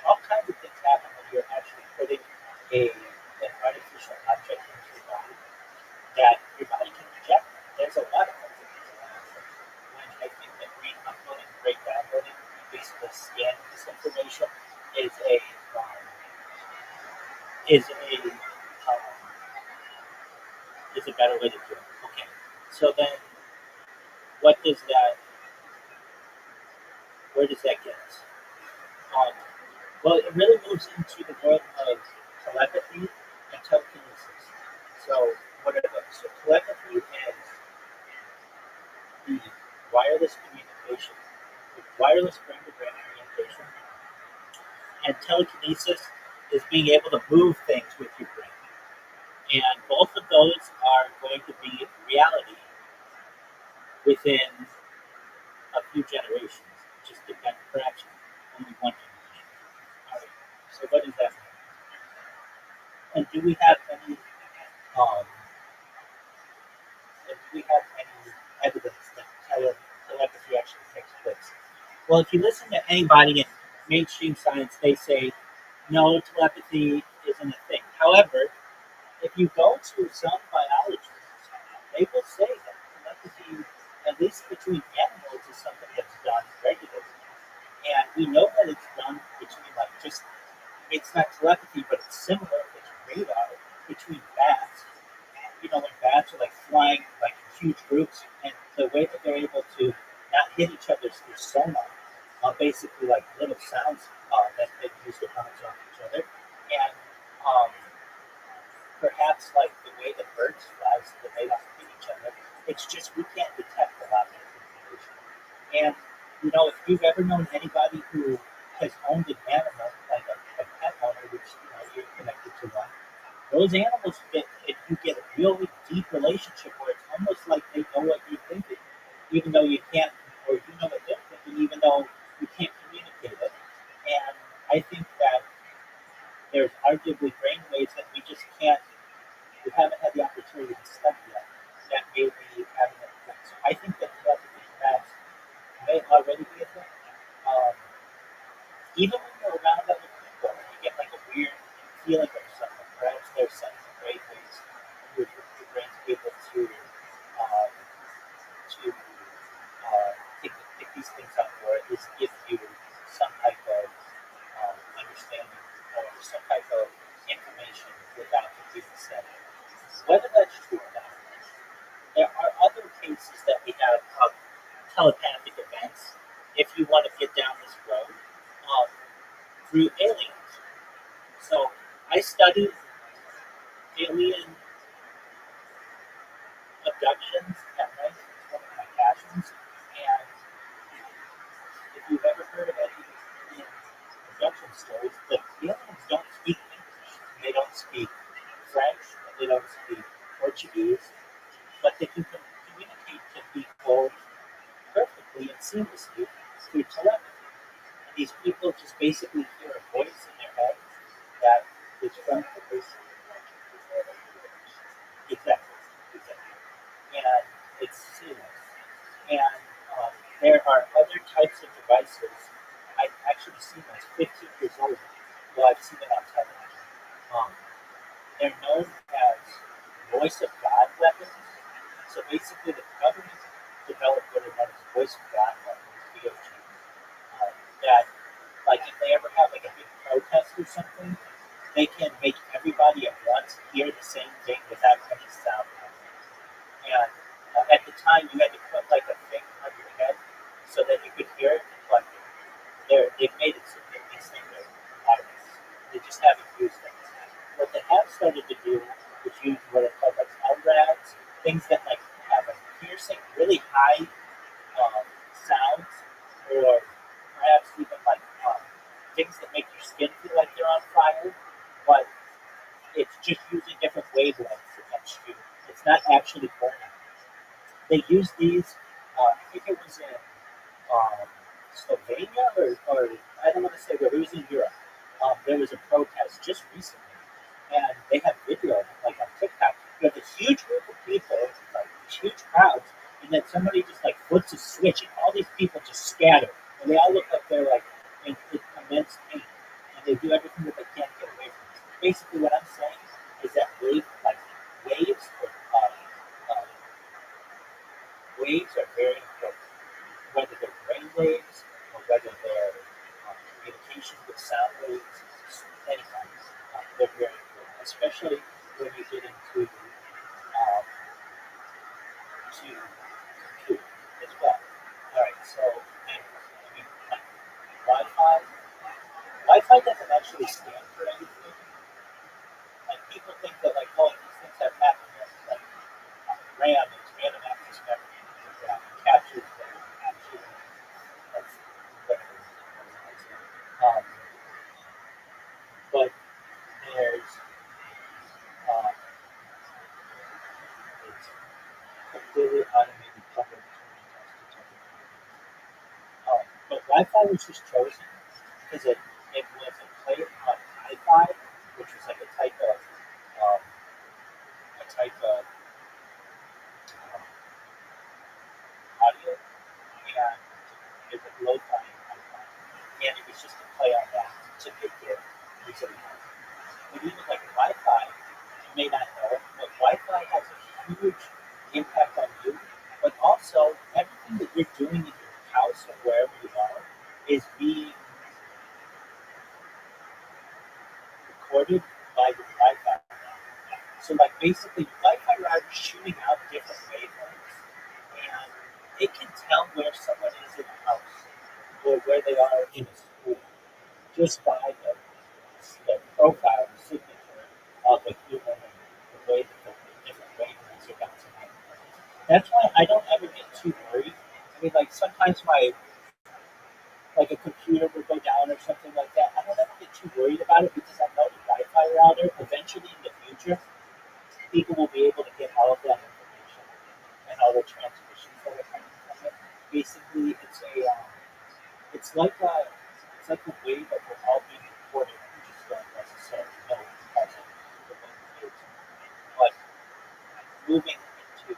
All kinds of things happen when you're actually putting an artificial object into your body that your body can reject. There's a lot of things that can happen. When I think that brain uploading, brain downloading, basically scanning this information is a better way to do it. Okay, so then where does that get us? Well, it really moves into the world of telepathy and telekinesis. So what are those? So telepathy is the wireless communication, wireless brain-to-brain communication, and telekinesis is being able to move things with your brain. And both of those are going to be reality within a few generations, just depending, perhaps only one generation. All right. So what does that mean? And do we have any evidence that telepathy actually takes place? Well, if you listen to anybody in mainstream science, they say no, telepathy isn't a thing. However, if you go to some biologists, they will say that telepathy, at least between animals, is something that's done regularly. And we know that it's done between like just, it's not telepathy, but it's similar, it's radar between bats. You know, when bats are like flying like in huge groups, and the way that they're able to not hit each other through sonar, basically like little sounds that they use to bounce off each other. And um, perhaps like the way that birds fly, so that they don't hit each other. It's just we can't detect a lot of information. And you know, if you've ever known anybody who has owned an animal, like a pet owner, which you know you're connected to one, those animals get you get a really deep relationship where it's almost like they know what you're thinking, even though you can't, or you know what they're thinking, even though you can't communicate it. And I think that there's arguably brain waves that we just can't, we haven't had the opportunity to study yet, that may be having an effect. So I think that telepathy perhaps may already be a thing. Um, Even when you're around other people, you get like a weird feeling of something. Perhaps there's some great ways your brain's able to pick these things up, or at least give you some type of understanding or some type of information without it being said. Whether that's true or not, there are other cases that we have of telepathic events. If you want to get down this road, through aliens. So I studied alien abductions at night. It's one of my passions. And if you've ever heard of any alien abduction stories, the aliens don't speak English. They don't speak French. They don't speak Portuguese. But they can communicate to people perfectly and seamlessly through telepathy. And these people just basically hear a voice in their head that is from the person. Exactly. And it's seamless. And there are other types of devices. I've actually seen them as 15 years old. Well, I've seen them on television. They're known as voice of God weapons. So basically, the government developed what are known as voice of God weapons, VOG. That, like, if they ever have like a big protest or something, they can make everybody at once hear the same thing without any sound. And at the time, you had to put like a thing on your head so that you could hear it. But they've made it so that these things are wireless. They just haven't used them. What they have started to do is use what are called like LRADs, things that like have a piercing, really high sounds, or perhaps even like things that make your skin feel like they're on fire, but it's just using different wavelengths against you. It's not actually burning. They use these, I think it was in Slovenia, or I don't want to say where, it was in Europe. There was a protest just recently, and they have video of it, like on TikTok. You have this huge group of people, like huge crowds, and then somebody just like flips a switch, and all these people just scatter, and they all look like they're like in immense pain, and they do everything that they can to get away from it. Basically, what I'm saying is that waves are very important. Whether they're brain waves or whether they're communication with sound waves, anything, they're very important, especially when you get into to compute as well. All right, so like Wi-Fi, Wi-Fi doesn't actually stand for anything. Like people think that like, oh, these things have happiness, like RAM is random access memory, that captures the actual, that's whatever. But there's it's completely automated public but Wi-Fi was just chosen because it was a play on Wi-Fi, which was like a type of audio, and it was lo-fi Wi-Fi, and it was just a play on that to make it easily happen. But even like Wi-Fi, you may not know it, but Wi-Fi has a huge impact on you. But also, everything that you're doing in your house or wherever you are is being recorded by your Wi-Fi router. So, like, basically, your Wi-Fi router is shooting out different wavelengths, and it can tell where someone is in a house or where they are in a school just by the profile, the signature of the human and the way that the different wavelengths are bouncing off. That's why I don't ever get too worried. I mean, like, sometimes like a computer will go down or something like that. I don't ever get too worried about it because I know the Wi-Fi router, eventually in the future, people will be able to get all of that information and all the transmissions that are coming from it. Basically, it's like a way that we're all being recorded. We just don't necessarily know it because of the way it is. But moving into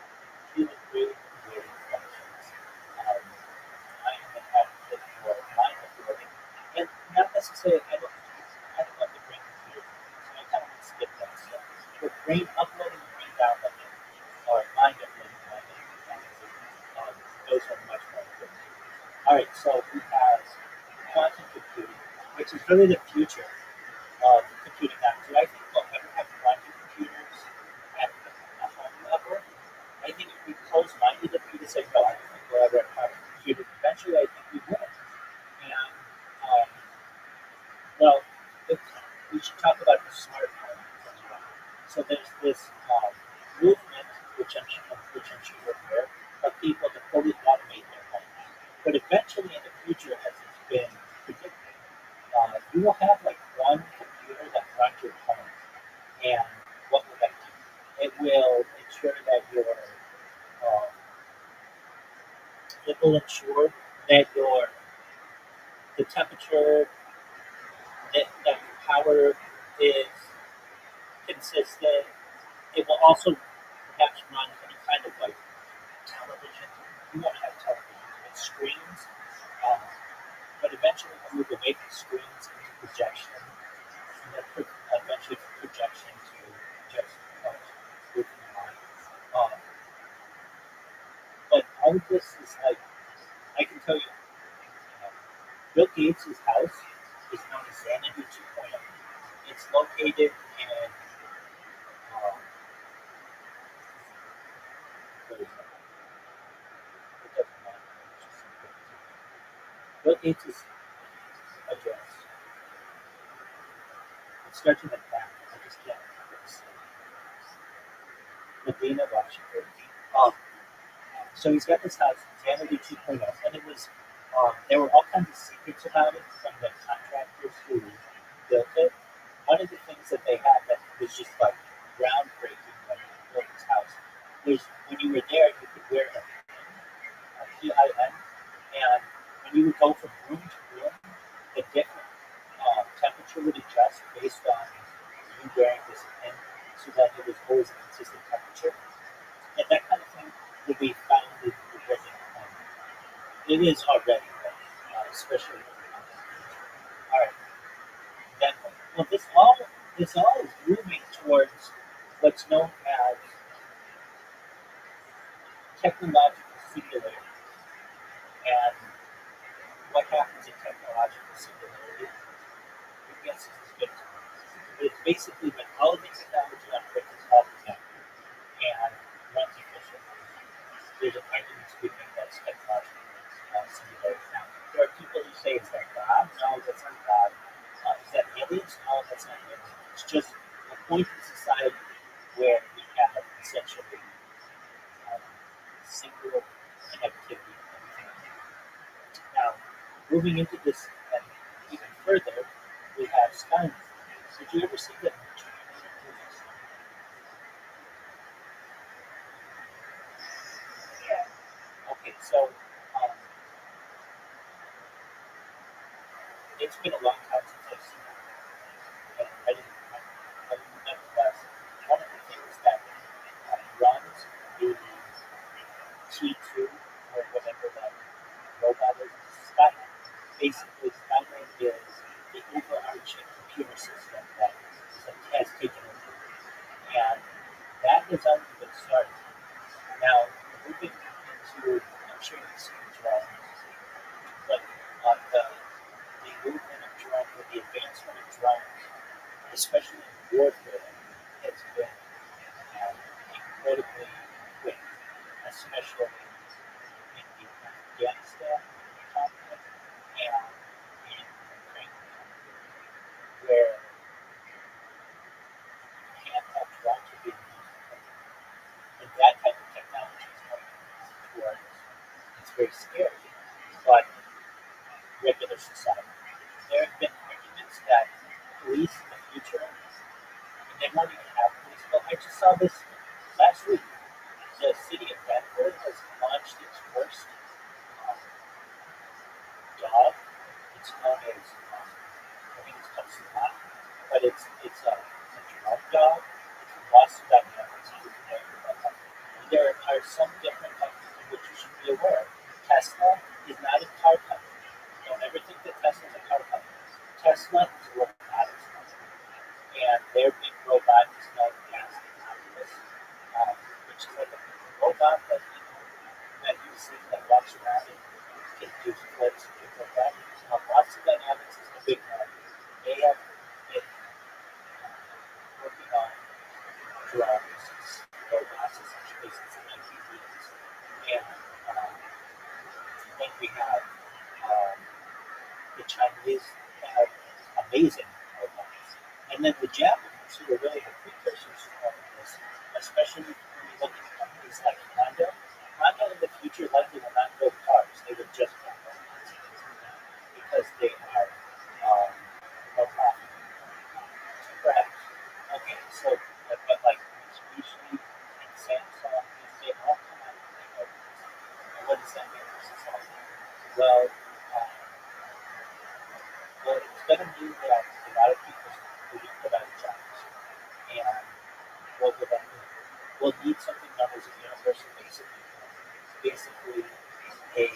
human brain creating functions, I am an advocate for mind uploading, and not necessarily. I don't love the brain computer, so I kind of want to skip that stuff. But brain uploading and brain downloading, or mind uploading, mind downloading, those are much more important. All right, so we have quantum computing, which is really the future of computing now. Do I think we'll ever have quantum computers at a home level? I think if we close-minded if we could say, no, I don't think we'll ever have quantum computers. Eventually, I think we will. And, well, we should talk about the smart home as well. So there's this movement, which I'm sure you're aware, of people to fully automate their homes. But eventually, in the future, as it's been predicted, you will have like one computer that runs your home. And what will that do? It will ensure that the temperature, that your power is consistent. It will also perhaps run any kind of like television. You won't have television, but screens. Um, but eventually we'll move away from screens into projection, and then eventually from projection to just with your mind. Um, but all of this is like, I can tell you, Bill Gates' house is known as Xanadu 2.0. It's located in where is that? It doesn't matter. It's just something. Bill Gates' address. It starts with a back. I just can't remember this. Medina, Washington. So he's got this house, Xanadu 2.0, and it was, there were all kinds of secrets about it from the contractors who built it. One of the things that they had that was just like groundbreaking when he built his house was when you were there, you could wear a PIN, and when you would go from room to room, the different temperature would adjust based on you wearing this pin, so that it was always a consistent temperature. And that kind of thing will be found in the building. It is already, especially. All right. Then, well, this all is moving towards what's known as technological singularity. And what happens in technological singularity? I guess this is good. It's basically when all of the technology on Earth is all connected and runs efficiently. There's an argument speaking that's technological singularity. Now, there are people who say, is that God? No, that's not God. Is that aliens? No, that's not aliens. It's just a point in society where we have essentially single connectivity. Now, moving into this and even further, we have Skynet. Did you ever see the Terminator movies? Yeah. Okay, so it's been a long time since I've seen it. But nonetheless, one of the things that runs the T2 or whatever that robot is Skynet. Basically, Skynet is the overarching computer system the advancement of drones, especially in warfare, has been incredibly quick, especially in the Afghanistan conflict and in Ukraine conflict, where handheld drones are being used. And that type of technology is coming towards, it's very scary, but regular society. There have been arguments that police in the future, and they won't even have police, but I just saw this last week. The city of Denver has launched its first dog. It's known as, I think it's called SWAT, but it's a drone dog. It's a Boston Dynamics. There are some different companies in which you should be aware of. Tesla is not a car company. Don't ever think that Tesla is a car company. Tesla is a robotics company. And their big robot is known as Optimus, which is like a robot that you see that walks around and can do flips and things like that. Boston Dynamics is the big one. They have been working on drones, robots, essentially since the 1980s. And then we have the Chinese have amazing robots. And then the Japanese, who are really the precursors of this, especially when you look at companies like Honda. Honda in the future likely will not build cars. They will just build robots because they are more profitable. Perhaps. Okay, so, but like Mitsubishi and Samsung, they all come out of robots. And what does that mean for society? Well, it's going to mean that a lot of people will be put out of jobs. And what will that mean? We'll need something known as a universal basic income. Basically, a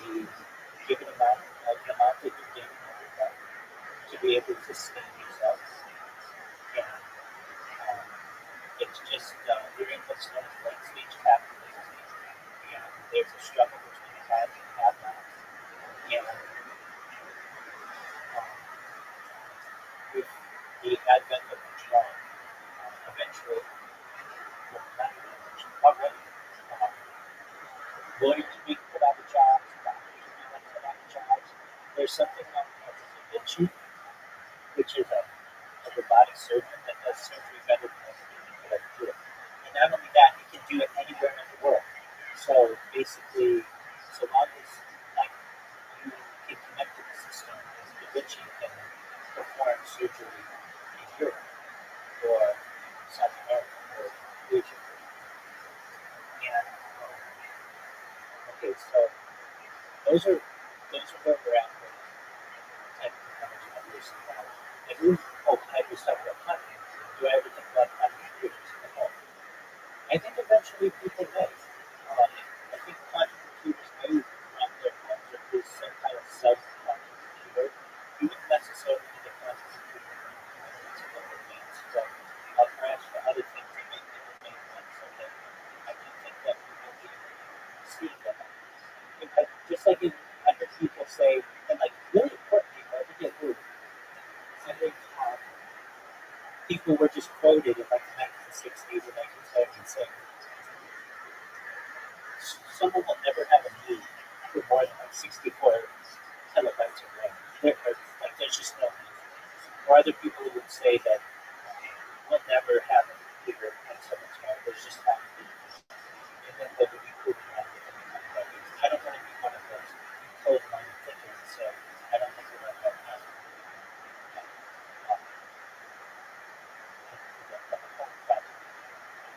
given amount, the amount that you're getting every month to be able to sustain yourself. And it's just, we're in what's known as late stage capitalism. And there's a struggle between have and have not. And with the advent of the drone, eventually, well, not eventually, already, lawyers are being put out of jobs, doctors are being put out of jobs. There's something known as a Da Vinci, which is a robotic surgeon that does surgery better than most people could ever do it. And not only that, it can do it anywhere in the world. So basically, so long as like you can connect to the system, Da Vinci can perform surgery in Europe or South America or Asia. And okay, so those are where we're at with type of technology that we're seeing now. And I was talking about quantum computers. Do I ever think about quantum computers? No. I think eventually people may. I think quantum computers may run their own or do some kind of sub-quantum computer. You wouldn't necessarily need a quantum computer to look advanced, but perhaps for other things that make people make one someday. I do think that we will be seeing that. Just like I heard people say, and like really important people, I forget who, saying people were just quoted in like the 1960s or 1970s saying, someone will never have a need for more than like 64 kilobytes of RAM. There's just no need. Or other people who would say that we'll never have a computer on someone's home. There's just not a need. And then they would be proven wrong within a couple of years. I don't want to be one of those closed-minded thinkers and say, I don't think we're going to have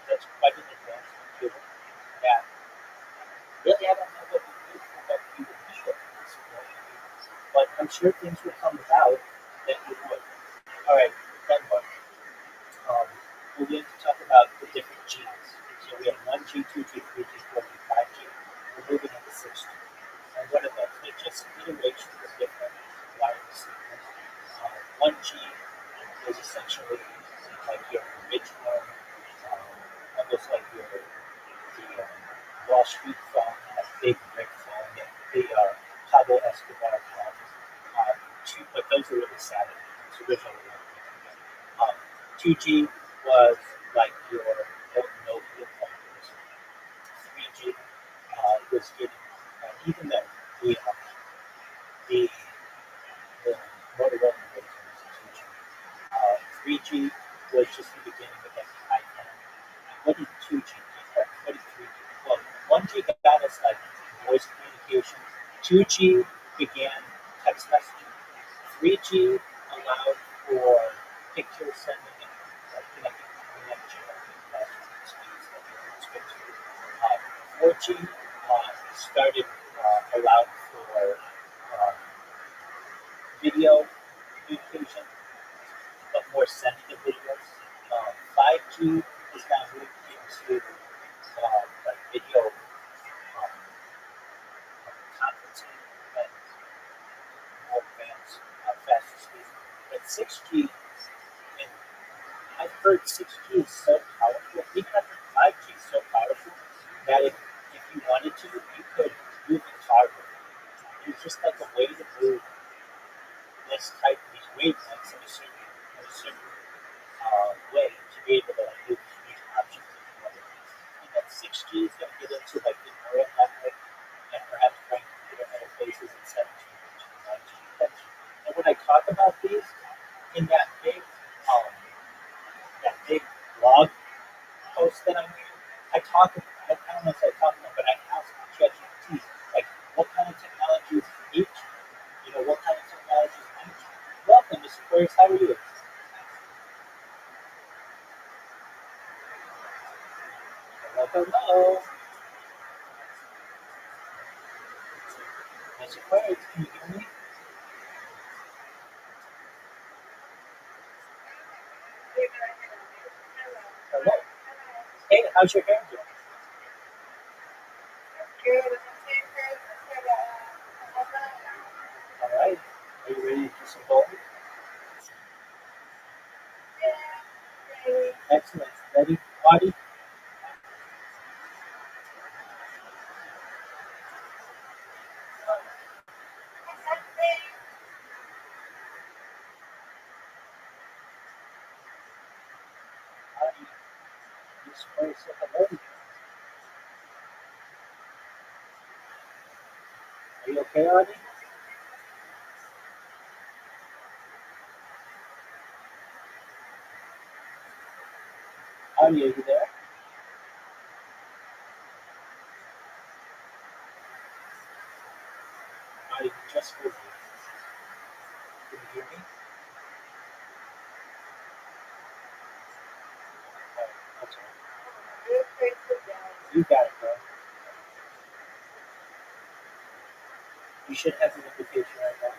that's quite an advanced computer that really I don't know what we do for what we would need it for. But I'm sure things will come about that we would. Alright, then what? We're going to talk about the different Gs. So we have 1G, 2G, 3G, 4G, 5G. We're moving into 6G. And what are those? They're just iterations of different wireless signals. 1G is essentially like your original, almost like the Wall Street phone, that big brick phone, the Pablo Escobar phone. But those are really satellite. original. 2G was like your Nokia phones. 3G was getting, even the Motorola was 2G. 3G was just the beginning of that iPhone. What did 2G do? What did 3G? Well, 1G got us like voice communication. 2G began text messaging. 3G allowed for picture sending and connection speeds that you could switch to. 4G started allowed for video communication, but more sensitive videos. 5G is now moved into like video conferencing and more advanced, faster speed. But 6G, and I've heard 6G is so powerful, even I've heard 5G is so powerful that if you wanted to, you could move the car with it. It's just like a way to move this type of these wavelengths in a certain way to be able to like move these options if you want to. And that 6G is going to get into like the neural network and perhaps bring computer interfaces in 7G, 9G, 10G. And when I talk about these in that big blog post that I'm reading, I don't know if I talk about, but I ask ChatGPT, like, what kind of technology is each? What kind of technology is each? Welcome, Mr. Aquarius, how are you? Hello. Mr. Aquarius, can you hear me? Hello. Hey, how's your hair doing? All right. Are you ready to do some bowling? Excellent. Ready, Audie? Audie, Mr. Aquarius said hello. Are you okay, Audie? Audie, are you there? Audie, just heard you. Can you hear me? That's all right. You got it, bro. You should have an invitation right now.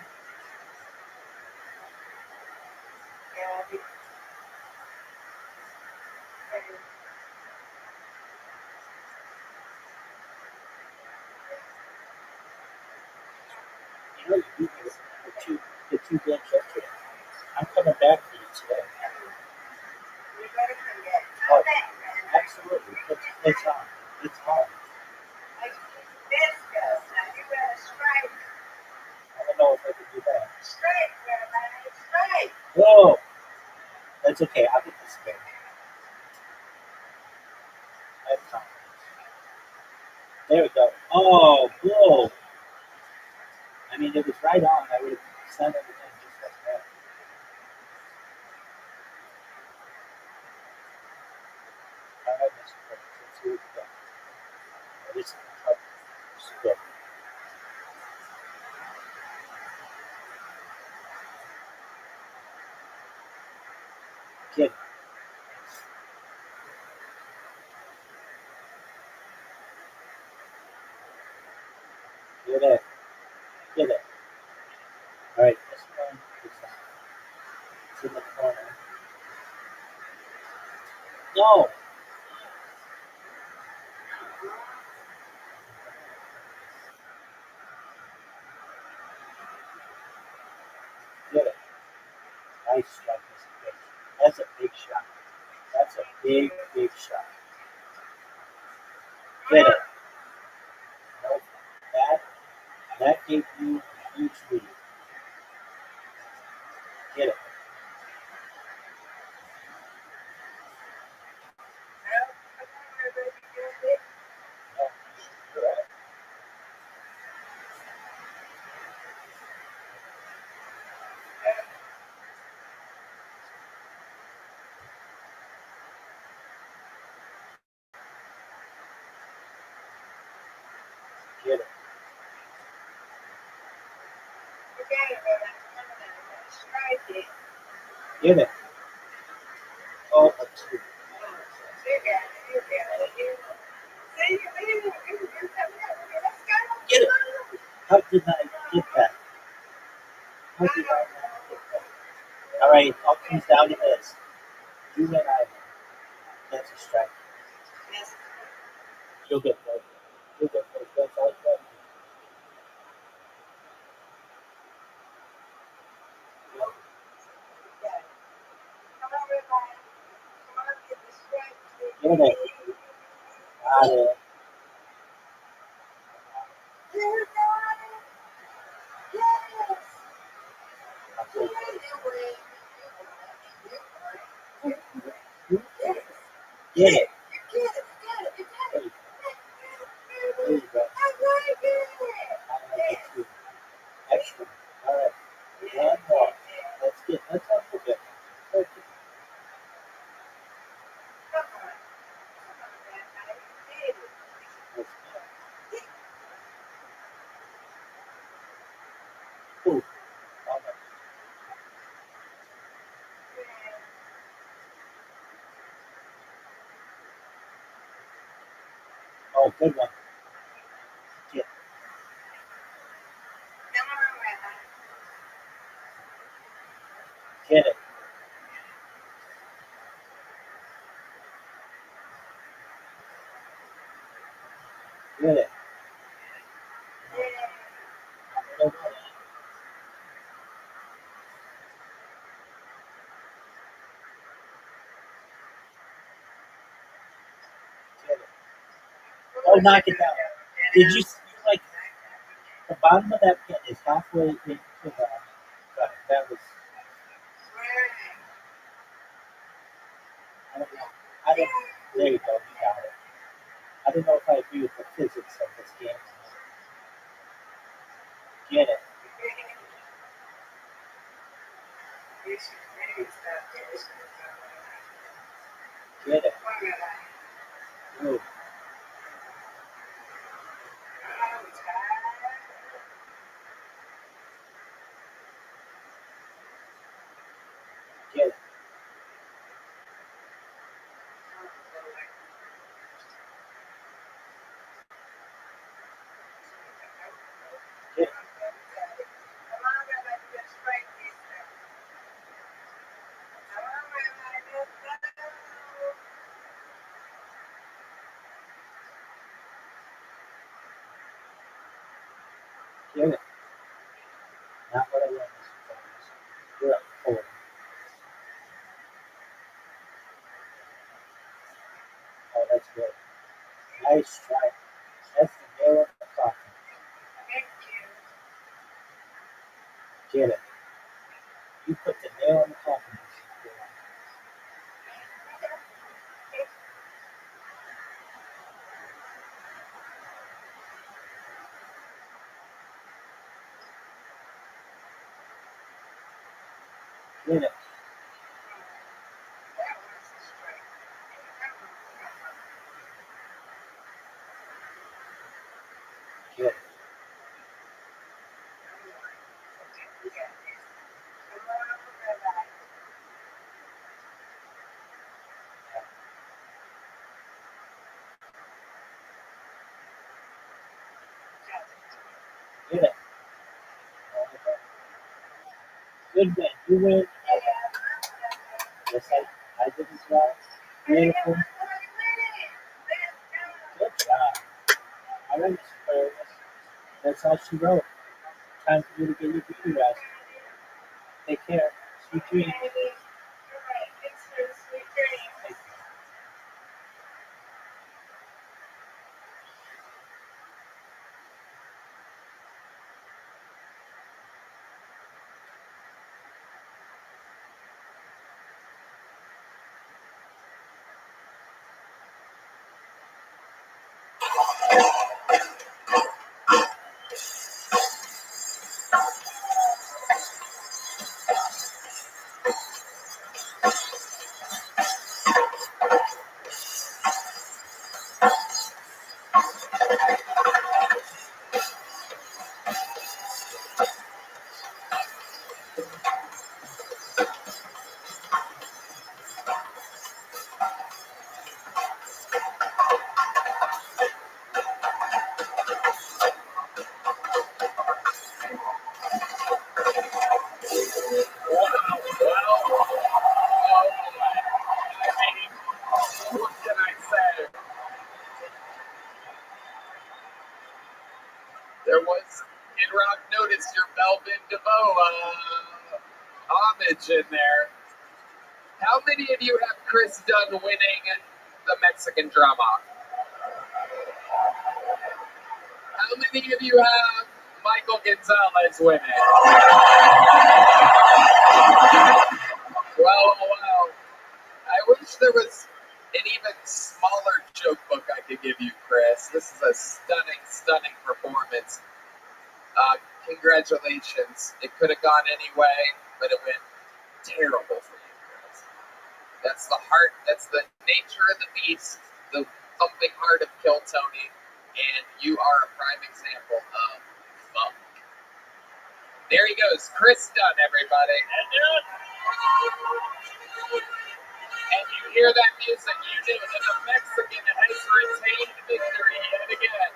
You know, you beat the two games yesterday. I'm coming back for you today. Oh, absolutely. It's on. It's on. I don't know if I can do that. Whoa! That's okay. I'll get this thing. I have confidence. There we go. Oh, whoa! I mean, it was right on. I would have sent everything just like that. All right, Mr. President. Let's see what we got. This is good. Kid. Get it. Get it. All right, this one is it's in the corner. No! Get it. Nice strike, Mr. President. That's a big shot. That's a big, big shot. Get it. Nope. That gave you a huge lead. Get it. Get it. Get it. Oh, a 2. Get it. How did I get that? How did I not get that? All right, all comes down to this. You and I. That's a strike. You'll get both. You'll get both. That's all you got. Get it. Got it. Get it. There you go. I like it too. Excellent. All right. One more. Let's have a bit. Okay. Let's go. Cool. All right. Oh, good one. Get it. Get it. Get it. Get it. Oh, knock it down. Did you see, like, the bottom of that pin is halfway into the. That was. I don't know. There you go. You got it. I don't know if I agree with the physics of this game. Get it. Get it. Ooh. Get it. Get it. Get it. Not what I want. You're up 4. Oh, that's good. Nice try. That's the nail of the coffin. Get it. You put the nail in the coffin. Get it. Get it. Get it. Good win. You win. Yes, I did as well. Beautiful. Good job. I like this. That's all she wrote. Time for you to get your beauty rest. Take care. Sweet dreams. message in there. How many of you have Chris Dunn winning the Mexican drama? How many of you have Michael Gonzalez winning? Well. I wish there was an even smaller joke book I could give you, Chris. This is a stunning performance. Congratulations. It could have gone any way, but it went terrible for you, Chris. That's the heart, that's the nature of the beast, the thumping heart of Kill Tony, and you are a prime example of funk. There he goes, Chris Dunn, everybody. And you hear that music, you knew that the Mexican has retained victory yet again.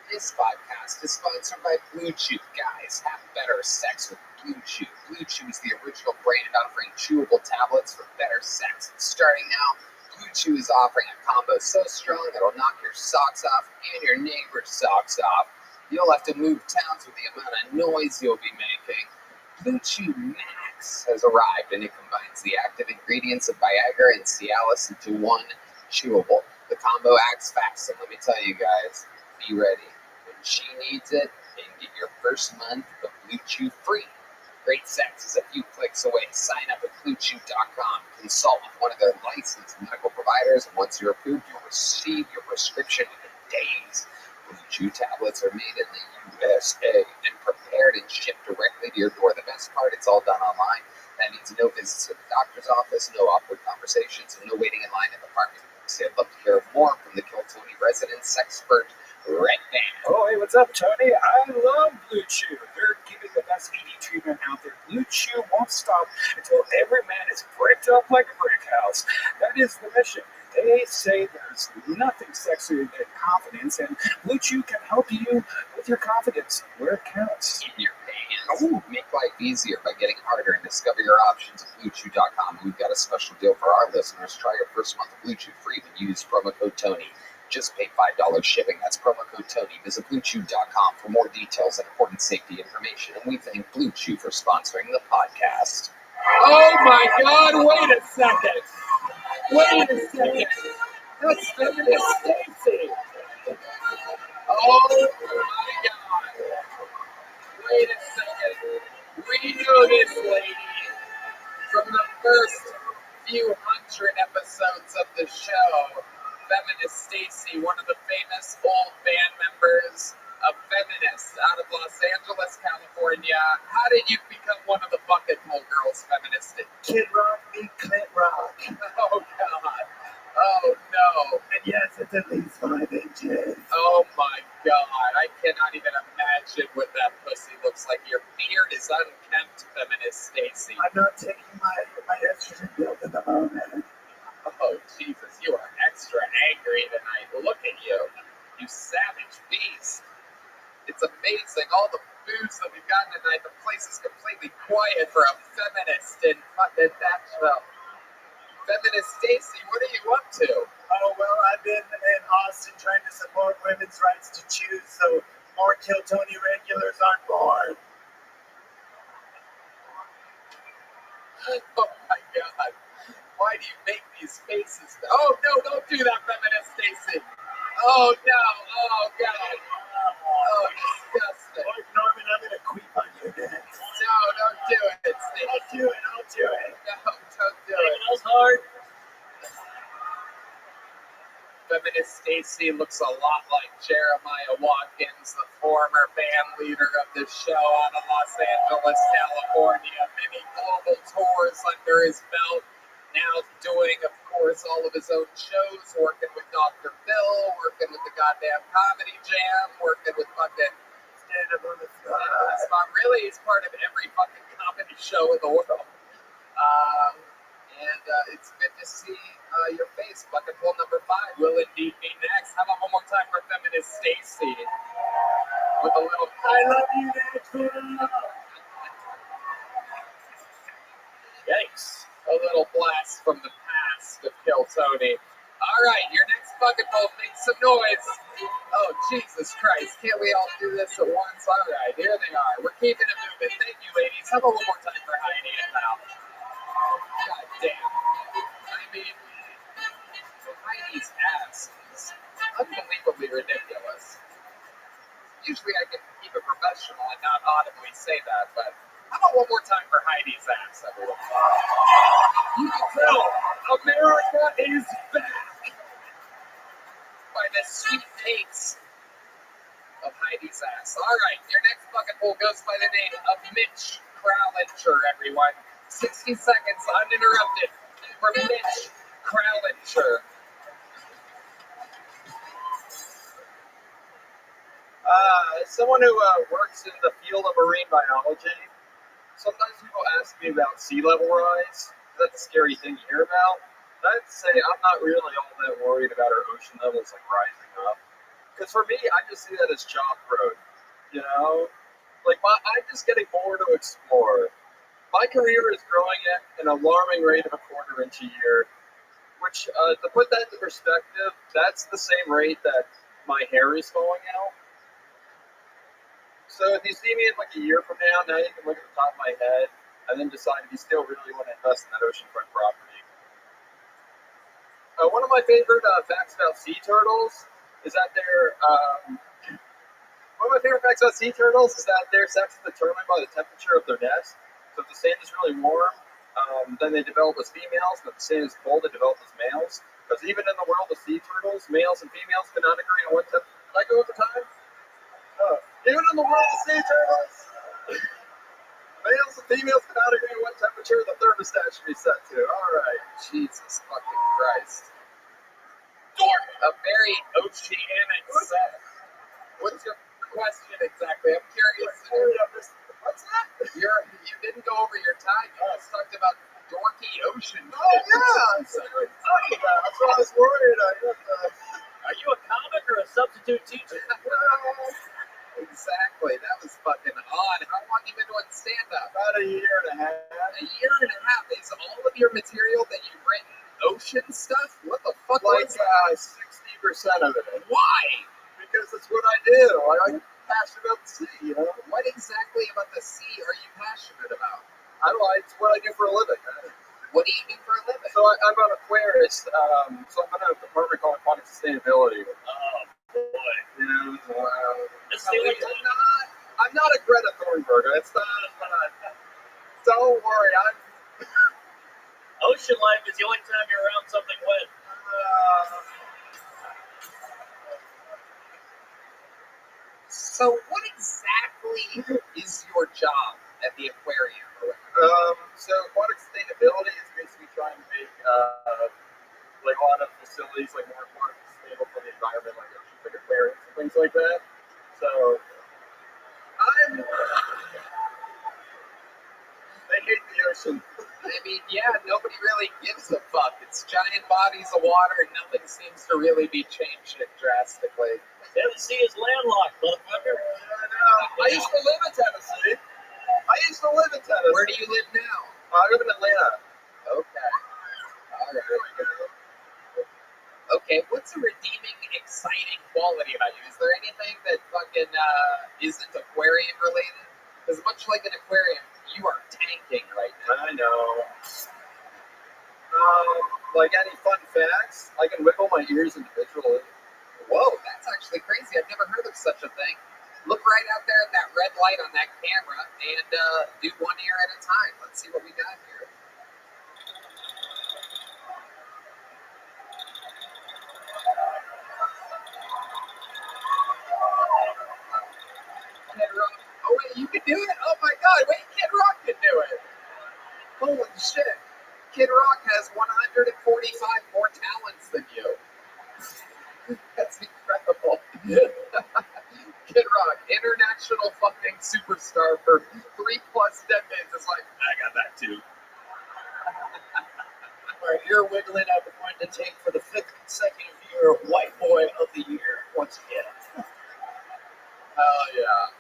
This podcast is sponsored by Blue Chew. Guys, have better sex with Blue Chew. Blue Chew is the original brand offering chewable tablets for better sex. Starting now, Blue Chew is offering a combo so strong it'll knock your socks off and your neighbor's socks off. You'll have to move towns with the amount of noise you'll be making. Blue Chew Max has arrived, and it combines the active ingredients of Viagra and Cialis into one chewable. The combo acts fast, and let me tell you guys, be ready when she needs it, and get your first month of Blue Chew free. Great sex is a few clicks away. Sign up at BlueChew.com. Consult with one of their licensed medical providers, and once you're approved, you'll receive your prescription within days. Blue Chew tablets are made in the USA and prepared and shipped directly to your door. The best part, it's all done online. That means no visits to the doctor's office, no awkward conversations, and no waiting in line at the pharmacy. I'd love to hear more from the Kill Tony resident sexpert, Rabbi. Oh, hey, what's up, Tony? I love Blue Chew. They're giving the best ED treatment out there. Blue Chew won't stop until every man is bricked up like a brick house. That is the mission. They say there's nothing sexier than confidence, and Blue Chew can help you with your confidence where it counts. In your pants. Oh. Make life easier by getting harder and discover your options at BlueChew.com. We've got a special deal for our listeners. Try your first month of Blue Chew free when you use promo code Tony. Just pay $5 shipping. That's promo code Tony. Visit BlueChew.com for more details and important safety information. And we thank Blue Chew for sponsoring the podcast. Oh my God! Wait a second. Wait a second. That's Feminist Stacy. Oh my God. Wait a second. We know this lady from the first few hundred episodes of the show. Feminist Stacy, one of the famous old band members of Feminists out of Los Angeles, California. How did you become one of the Bucket Hole Girls, Feminists? Kid Rock beat Clint Rock. Oh, God. Oh, no. And yes, it's at least 5 inches. Oh, my God. I cannot even imagine what that pussy looks like. Your beard is unkempt, Feminist Stacy. I'm not taking my estrogen pills at the moment. Oh, Jesus, you are extra angry tonight. Look at you. You savage beast. It's amazing. All the booze that we've gotten tonight, the place is completely quiet for a feminist in Nashville. Feminist Stacy, what are you up to? Oh, well, I've been in Austin trying to support women's rights to choose so more Kill Tony regulars aren't born. Oh, my God. Why do you make these faces? Oh, no, don't do that, Feminist Stacy. Oh, no. Oh, God. Oh, disgusting. Lord Norman, I'm going to queef on you next. No, don't do it, Stacy. I'll do it. No, don't do it. That was hard. Feminist Stacy looks a lot like Jeremiah Watkins, the former band leader of the show out of Los Angeles, California. Many global tours under his belt. Now doing, of course, all of his own shows, working with Dr. Phil, working with the goddamn Comedy Jam, working with fucking Stand Up on the Spot. Really, he's part of every fucking comedy show in the world. It's good to see your face. Bucket hole number 5 will indeed be next. How about one more time for Feminist Stacy? With a little I love you, Nashville. Yikes. A little blast from the past of Kill Tony. All right, your next bucket hole, make some noise. Oh, Jesus Christ. Can't we all do this at once? All right, here they are. We're keeping it moving. Thank you, ladies. How about one more time for Heidi and Val? God damn. I mean, Heidi's ass is unbelievably ridiculous. Usually I can keep it professional and not audibly say that, but how about one more time for Heidi's ass, everyone? You can tell America is back by the sweet taste of Heidi's ass. All right, your next bucket pool goes by the name of Mitch Crowlinger, everyone. 60 seconds uninterrupted for Mitch Crowlinger. As someone who works in the field of marine biology, sometimes people ask me about sea level rise. That's a scary thing to hear about. And I have to say, I'm not really all that worried about our ocean levels like rising up. Because for me, I just see that as job growth. You know, like I'm just getting more to explore. My career is growing at an alarming rate of a quarter-inch a year, which, to put that into perspective, that's the same rate that my hair is falling out. So if you see me in like a year from now you can look at the top of my head and then decide if you still really want to invest in that oceanfront property. One of my favorite facts about sea turtles is that one of my favorite facts about sea turtles is that their sex is determined by the temperature of their nest. So if the sand is really warm, then they develop as females, and if the sand is cold, they develop as males. Because even in the world of sea turtles, males and females cannot agree on what temperature. Did I go over time? Even in the world of sea turtles, males and females cannot agree on what temperature the thermostat should be set to. All right. Jesus fucking Christ. Dork! A very oceanic set. What's your question exactly? I'm curious. What's that? You didn't go over your time. You just talked about dorky ocean. Oh, yeah. That's what I was worried. Are you a comic or a substitute teacher? Exactly. That was fucking odd. How long have you been doing stand-up? About a year and a half. A year and a half. Is all of your material that you've written ocean stuff? What the fuck like was that? 60% of it. Why? Because it's what I do. I'm passionate about the sea, you know? What exactly about the sea are you passionate about? I don't know. It's what I do for a living. What do you do for a living? So I'm an aquarist. So I'm in a department called aquatic sustainability. Oh, boy. You know, It's the only time. I'm not a Greta Thunberg. It's not. Don't worry. Ocean life is the only time you're around something wet. So what exactly is your job at the aquarium? So aquatic sustainability is basically trying to make like a lot of facilities like more sustainable for the environment, like oceans, like aquariums and things like that. So I hate the ocean. I mean, yeah, nobody really gives a fuck. It's giant bodies of water and nothing seems to really be changing drastically. Yeah, the sea is landlocked, motherfucker. I used to live in Tennessee. Where do you live now? I live in Atlanta. Okay. All right. Okay, what's a redeeming, exciting quality about you? Is there anything that fucking isn't aquarium related? Because much like an aquarium, you are tanking right now. I know. Like any fun facts, I can wiggle my ears individually. Whoa, that's actually crazy. I've never heard of such a thing. Look right out there at that red light on that camera and do one ear at a time. Let's see what we got here. Kid Rock. Oh, wait, you can do it? Oh, my God. Wait, Kid Rock can do it. Holy shit. Kid Rock has 145 more talents than you. That's incredible. Kid Rock, international fucking superstar for 3+ decades, is like, I got that too. All right, you're wiggling up and going to take for the 5th consecutive year White Boy of the Year once again. Oh, yeah.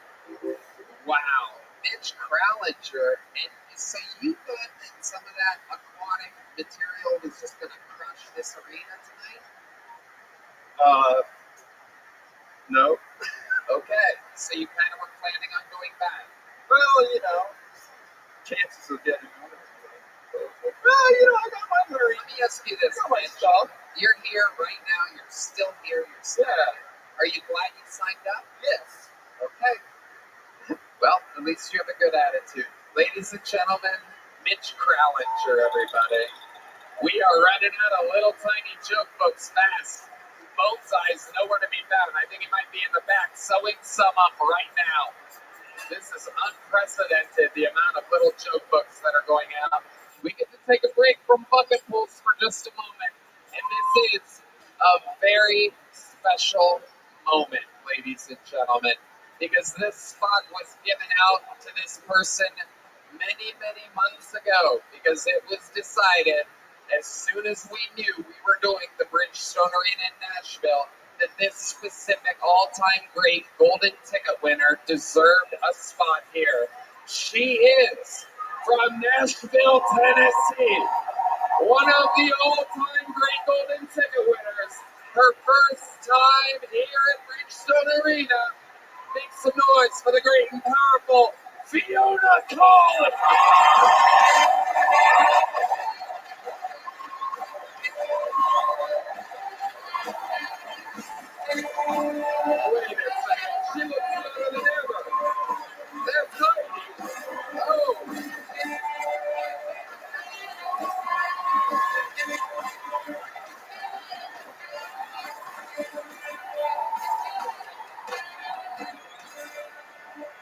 Wow. Mitch Crowlinger. And so you thought that some of that aquatic material was just going to crush this arena tonight? No. Okay, so you kind of were planning on going back. Well, you know, chances of getting out of it. Well, you know, I got my money. Let me ask you this, I got my man. stuff. You're here right now. You're still here. You're still here. Are you glad you signed up? Yes. Okay. Well, at least you have a good attitude. Ladies and gentlemen, Mitch Crowlinger, everybody. We are running out of little tiny joke books fast. Both sides nowhere to be found. I think he might be in the back sewing some up right now. This is unprecedented, the amount of little joke books that are going out. We get to take a break from bucket pulls for just a moment. And this is a very special moment, ladies and gentlemen, because this spot was given out to this person many, many months ago, because it was decided as soon as we knew we were doing the Bridgestone Arena in Nashville that this specific all-time great golden ticket winner deserved a spot here. She is from Nashville, Tennessee, one of the all-time great golden ticket winners. Her first time here at Bridgestone Arena. Make some noise for the great and powerful Fiona Collins. Wait a second, she looks better than ever. That's Taik. Oh.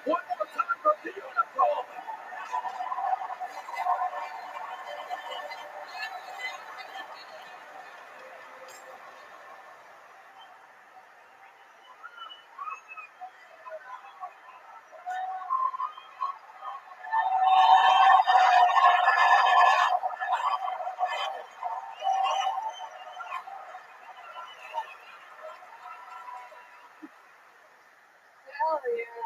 One more time for Fiona Collins. Hell yeah.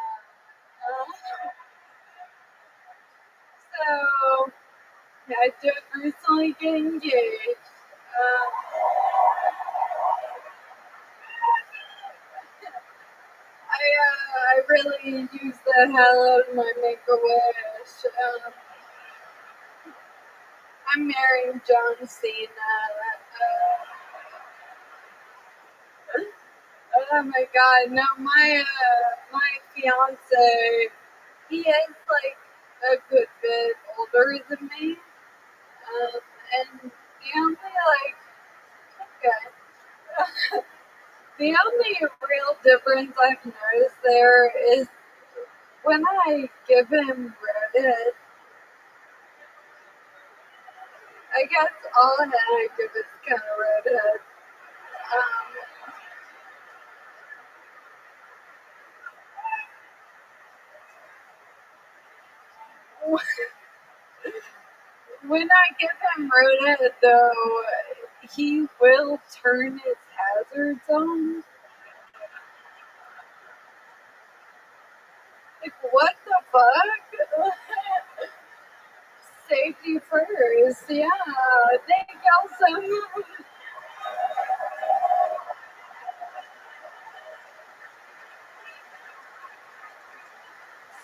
So, I just recently get engaged. I really use the hell out of my Make-A-Wish. I'm marrying John Cena. Oh my god, no, my fiance, he is like a good bit older than me. And the only okay. The only real difference I've noticed there is when I give him Reddit, I guess all I give is kind of Reddit. When I give him Reddit, though, he will turn his hazards on. Like, what the fuck? Safety first, yeah. Thank y'all so much.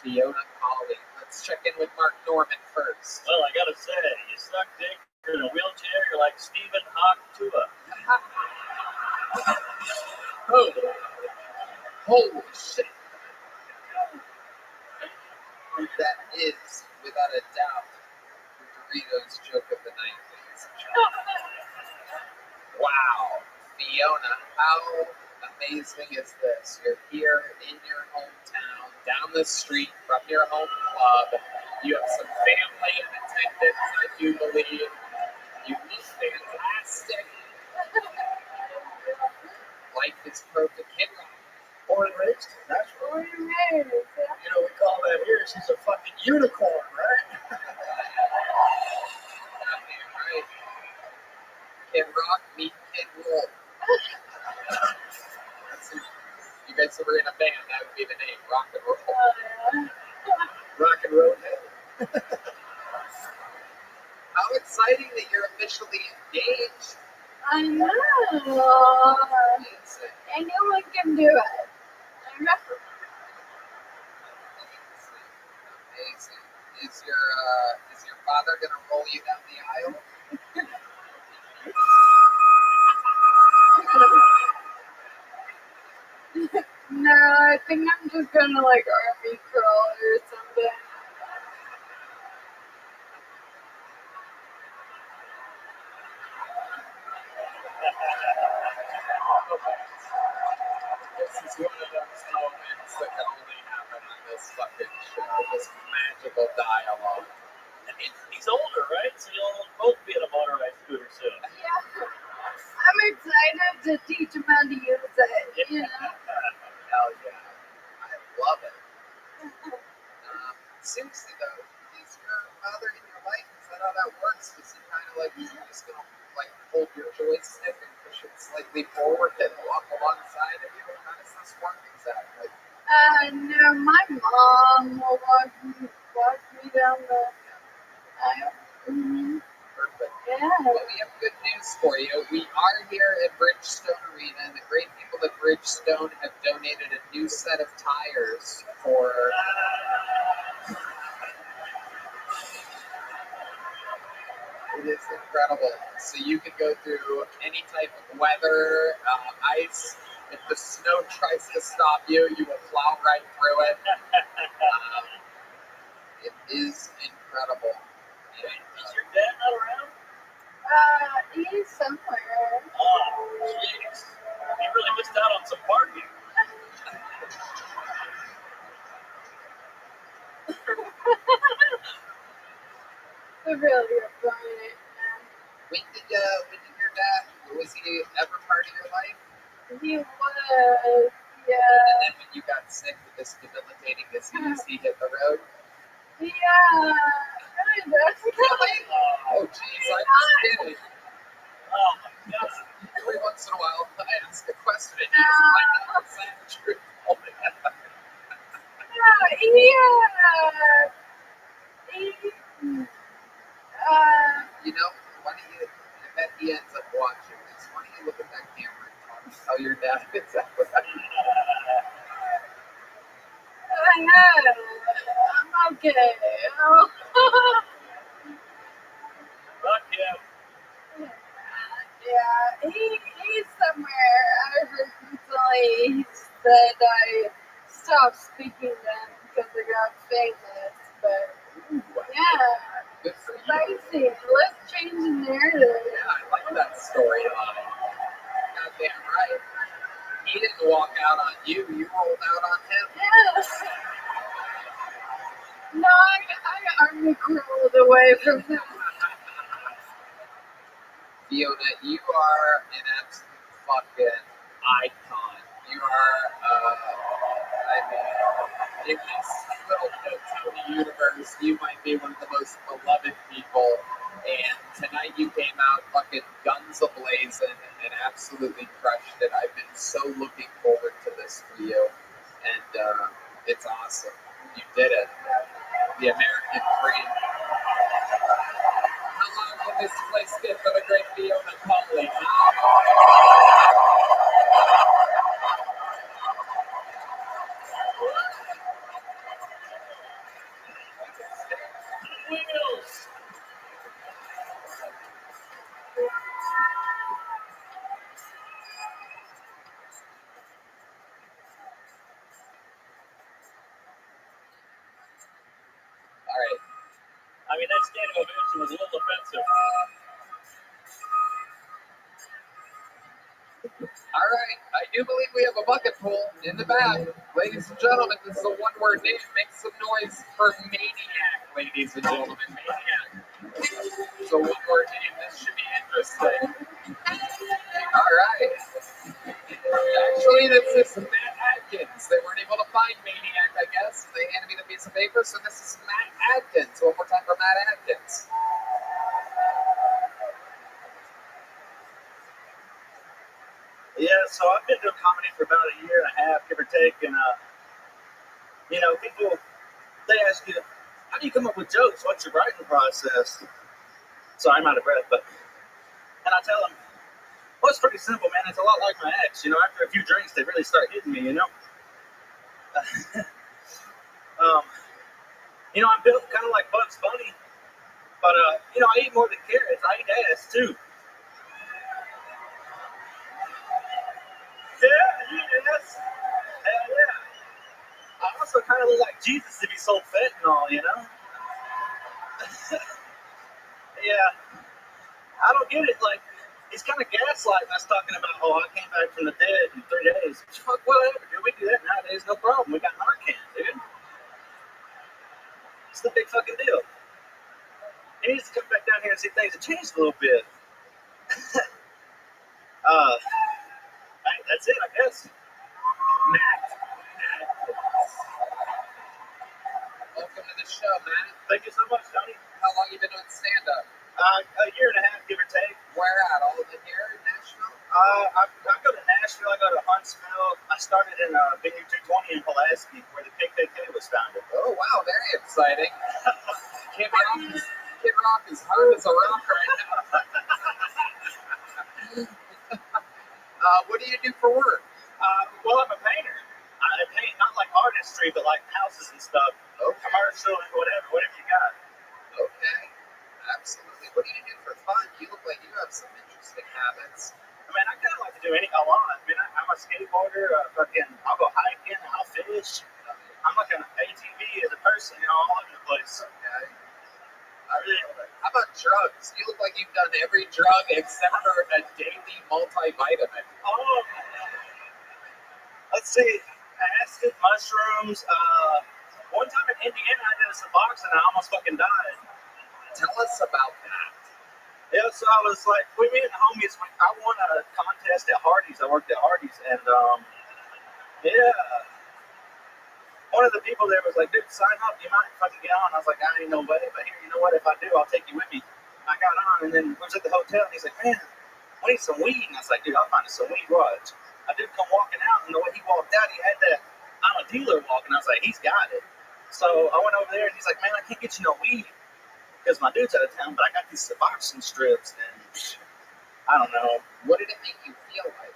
Fiona Collins. Let's check in with Mark Norman first. Well, I gotta say, you suck dick, you're in a wheelchair, you're like Stephen Hawk Tua. Holy shit. That is, without a doubt, the Doritos joke of the night, ladies and gentlemen. Wow. Fiona, how amazing is this? You're here in your hometown, down the street from your home club. You have some family in attendance, I do believe. You look fantastic. Life is perfect. Kid Rock. Born and raised, natural. You know, we call that here, she's a fucking unicorn, right? Right. Kid Rock, meet Kid Roll. You guys were in a band, that would be the name, Rock and Roll. Rock and roll. How exciting that you're officially engaged. I know. Anyone can do it. Amazing. Is your father gonna roll you down the aisle? No, I think I'm just gonna like army crawl or something. This is one of those moments that can only happen on this fucking show. This magical dialogue. And he's older, right? So you'll both be in a motorized scooter soon. Yeah, I'm excited to teach him how to use it. You know. Hell yeah. I love it. Seriously though, is your father in your life? Is that how that works? Is he kind of like, is he just gonna like hold your joystick and push it slightly forward and walk alongside of you? How does this work exactly? No, my mom will walk me down the aisle. Mm-hmm. Perfect. Yeah. Well, we have good news for you. We are here at Bridgestone Arena, and the great people at Bridgestone have donated a new set of tires for. It is incredible. So you can go through any type of weather, ice. If the snow tries to stop you, you will plow right through it. It is incredible. Is your dad not around? He's somewhere. Oh, jeez. You really missed out on some parking. We're really funny. When did your dad, was he ever part of your life? He was, yeah. And then when you got sick with this debilitating disease, he hit the road? Yeah, kind of. Really? Oh, jeez, I'm just kidding. Oh, my God. Every once in a while, I ask a question and you just find out it's not true. You know, why don't you, I bet he ends up watching this. Why don't you look at that camera and tell your dad exactly what I'm okay. Fuck him. Yeah, he's somewhere. I heard recently he said I stopped speaking to him because I got famous, but yeah, spicy. Let's change the narrative. Yeah, I like that storyline. Goddamn right. He didn't walk out on you, you rolled out on him. Yes. No, I army crawled away from him. Fiona, you are an absolute fucking icon. You are, I mean, in this little Tony universe, you might be one of the most beloved people. And tonight you came out fucking guns a-blazing and absolutely crushed it. I've been so looking forward to this for you. And it's awesome. You did it. The American dream. How long will this place get for the great Fiona Conley? Wheels. All right. I mean, that standing ovation was a little offensive. All right. I do believe we have a bucket pool in the back. Ladies and gentlemen, this is a one-word name. Make some noise for Maniac, ladies and gentlemen. Maniac. It's a one-word name. This should be interesting. All right. Actually, this is Matt Adkins. They weren't able to find Maniac, I guess. They handed me the piece of paper, so this is Matt Adkins. One more time for Matt Adkins. Yeah, so I've been doing comedy for about a year and a half, give or take, and you know, people they ask you, how do you come up with jokes? What's your writing process? So I'm out of breath, and I tell them, well, it's pretty simple, man. It's a lot like my ex. You know, after a few drinks, they really start hitting me. You know, You know, I'm built kind of like Bugs Bunny, but you know, I eat more than carrots. I eat ass too. Yeah, you eat ass. Hell yeah. I also kind of look like Jesus if he sold fentanyl, you know? Yeah, I don't get it. Like, he's kind of gaslighting us talking about, oh, I came back from the dead in 3 days. Fuck, whatever, dude. We do that nowadays, no problem. We got Narcan, dude. It's the big fucking deal. He needs to come back down here and see things have changed a little bit. That's it, I guess. Matt. Welcome to the show, Matt. Thank you so much, Tony. How long you been doing stand-up? A year and a half, give or take. Where at? All of it here in Nashville? I go to Nashville, I go to Huntsville. I started in Venue 220 in Pulaski, where the KKK was founded. Oh, wow, very exciting. Kid Rock is hard as a rock right now. What do you do for work? Well, I'm a painter. I paint not like artistry, but like houses and stuff. Okay. Commercial and whatever you got. Okay, absolutely. What do you do for fun? You look like you have some interesting habits. I mean, I kind of like to do a lot. I mean, I'm a skateboarder. I'll go hiking. I'll fish. I'm like an ATV as a person, you know, all over the place. Okay. How about drugs? You look like you've done every drug except for a daily multivitamin. Oh, let's see. Acid, mushrooms. One time in Indiana, I did a Suboxone and I almost fucking died. Tell us about that. Yeah, so I was like, me and the homies, I won a contest at Hardee's. I worked at Hardee's, and yeah. One of the people there was like, dude, sign up. You might fucking get on. I was like, I ain't no way. But here, you know what? If I do, I'll take you with me. I got on, and then we was at the hotel, and he's like, man, we need some weed. And I was like, dude, I'll find us some weed. Watch. I did come walking out, and the way he walked out, he had that I'm a dealer walk, and I was like, he's got it. So I went over there, and he's like, man, I can't get you no weed because my dude's out of town, but I got these Suboxone strips, and I don't know. What did it make you feel like?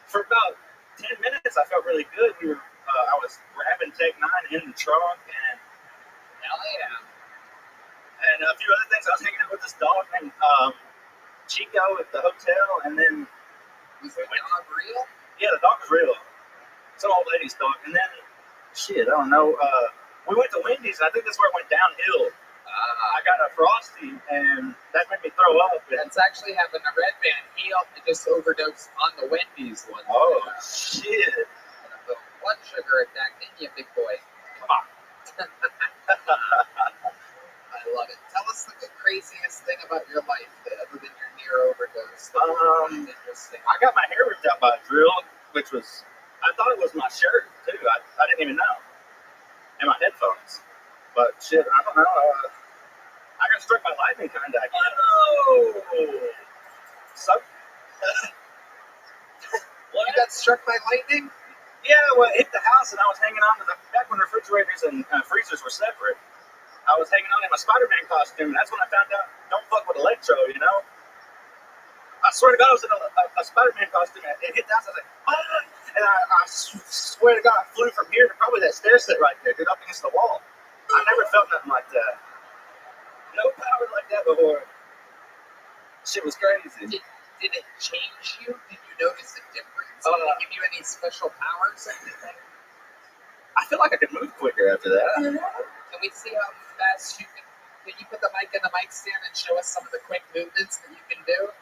For about 10 minutes, I felt really good. I was grabbing Taik 9 in the trunk, and hell yeah. And a few other things. I was hanging out with this dog named Chico at the hotel, and then was the dog real? Yeah, the dog was real. Some old lady's dog, and then shit, I don't know. We went to Wendy's, and I think that's where it went downhill. I got a Frosty, and that made me throw up. That's actually happened to Red Band. He just overdosed on the Wendy's one. Oh, shit. The blood sugar attack, didn't you, big boy? Come on. I love it. Tell us the craziest thing about your life, other than your near overdose. Interesting. I got my hair ripped out by a drill, which was, I thought it was my shirt, too. I didn't even know. And my headphones. But shit, I don't know. I got struck by lightning, kind of. Oh! So, you got struck by lightning? Yeah, well, it hit the house, and I was hanging on to back when refrigerators and freezers were separate. I was hanging on in my Spider-Man costume, and that's when I found out, don't fuck with electro, you know? I swear to God, I was in a Spider-Man costume, and it hit the house, I was like, ah! And I swear to God, I flew from here to probably that stair set right there, dude, up against the wall. I never felt nothing like that. No power like that before. Shit was crazy. Did it change you? Did you notice a difference? Did it give you any special powers or anything? I feel like I could move quicker after that. Can we see how fast you can? Can you put the mic in the mic stand and show us some of the quick movements that you can do?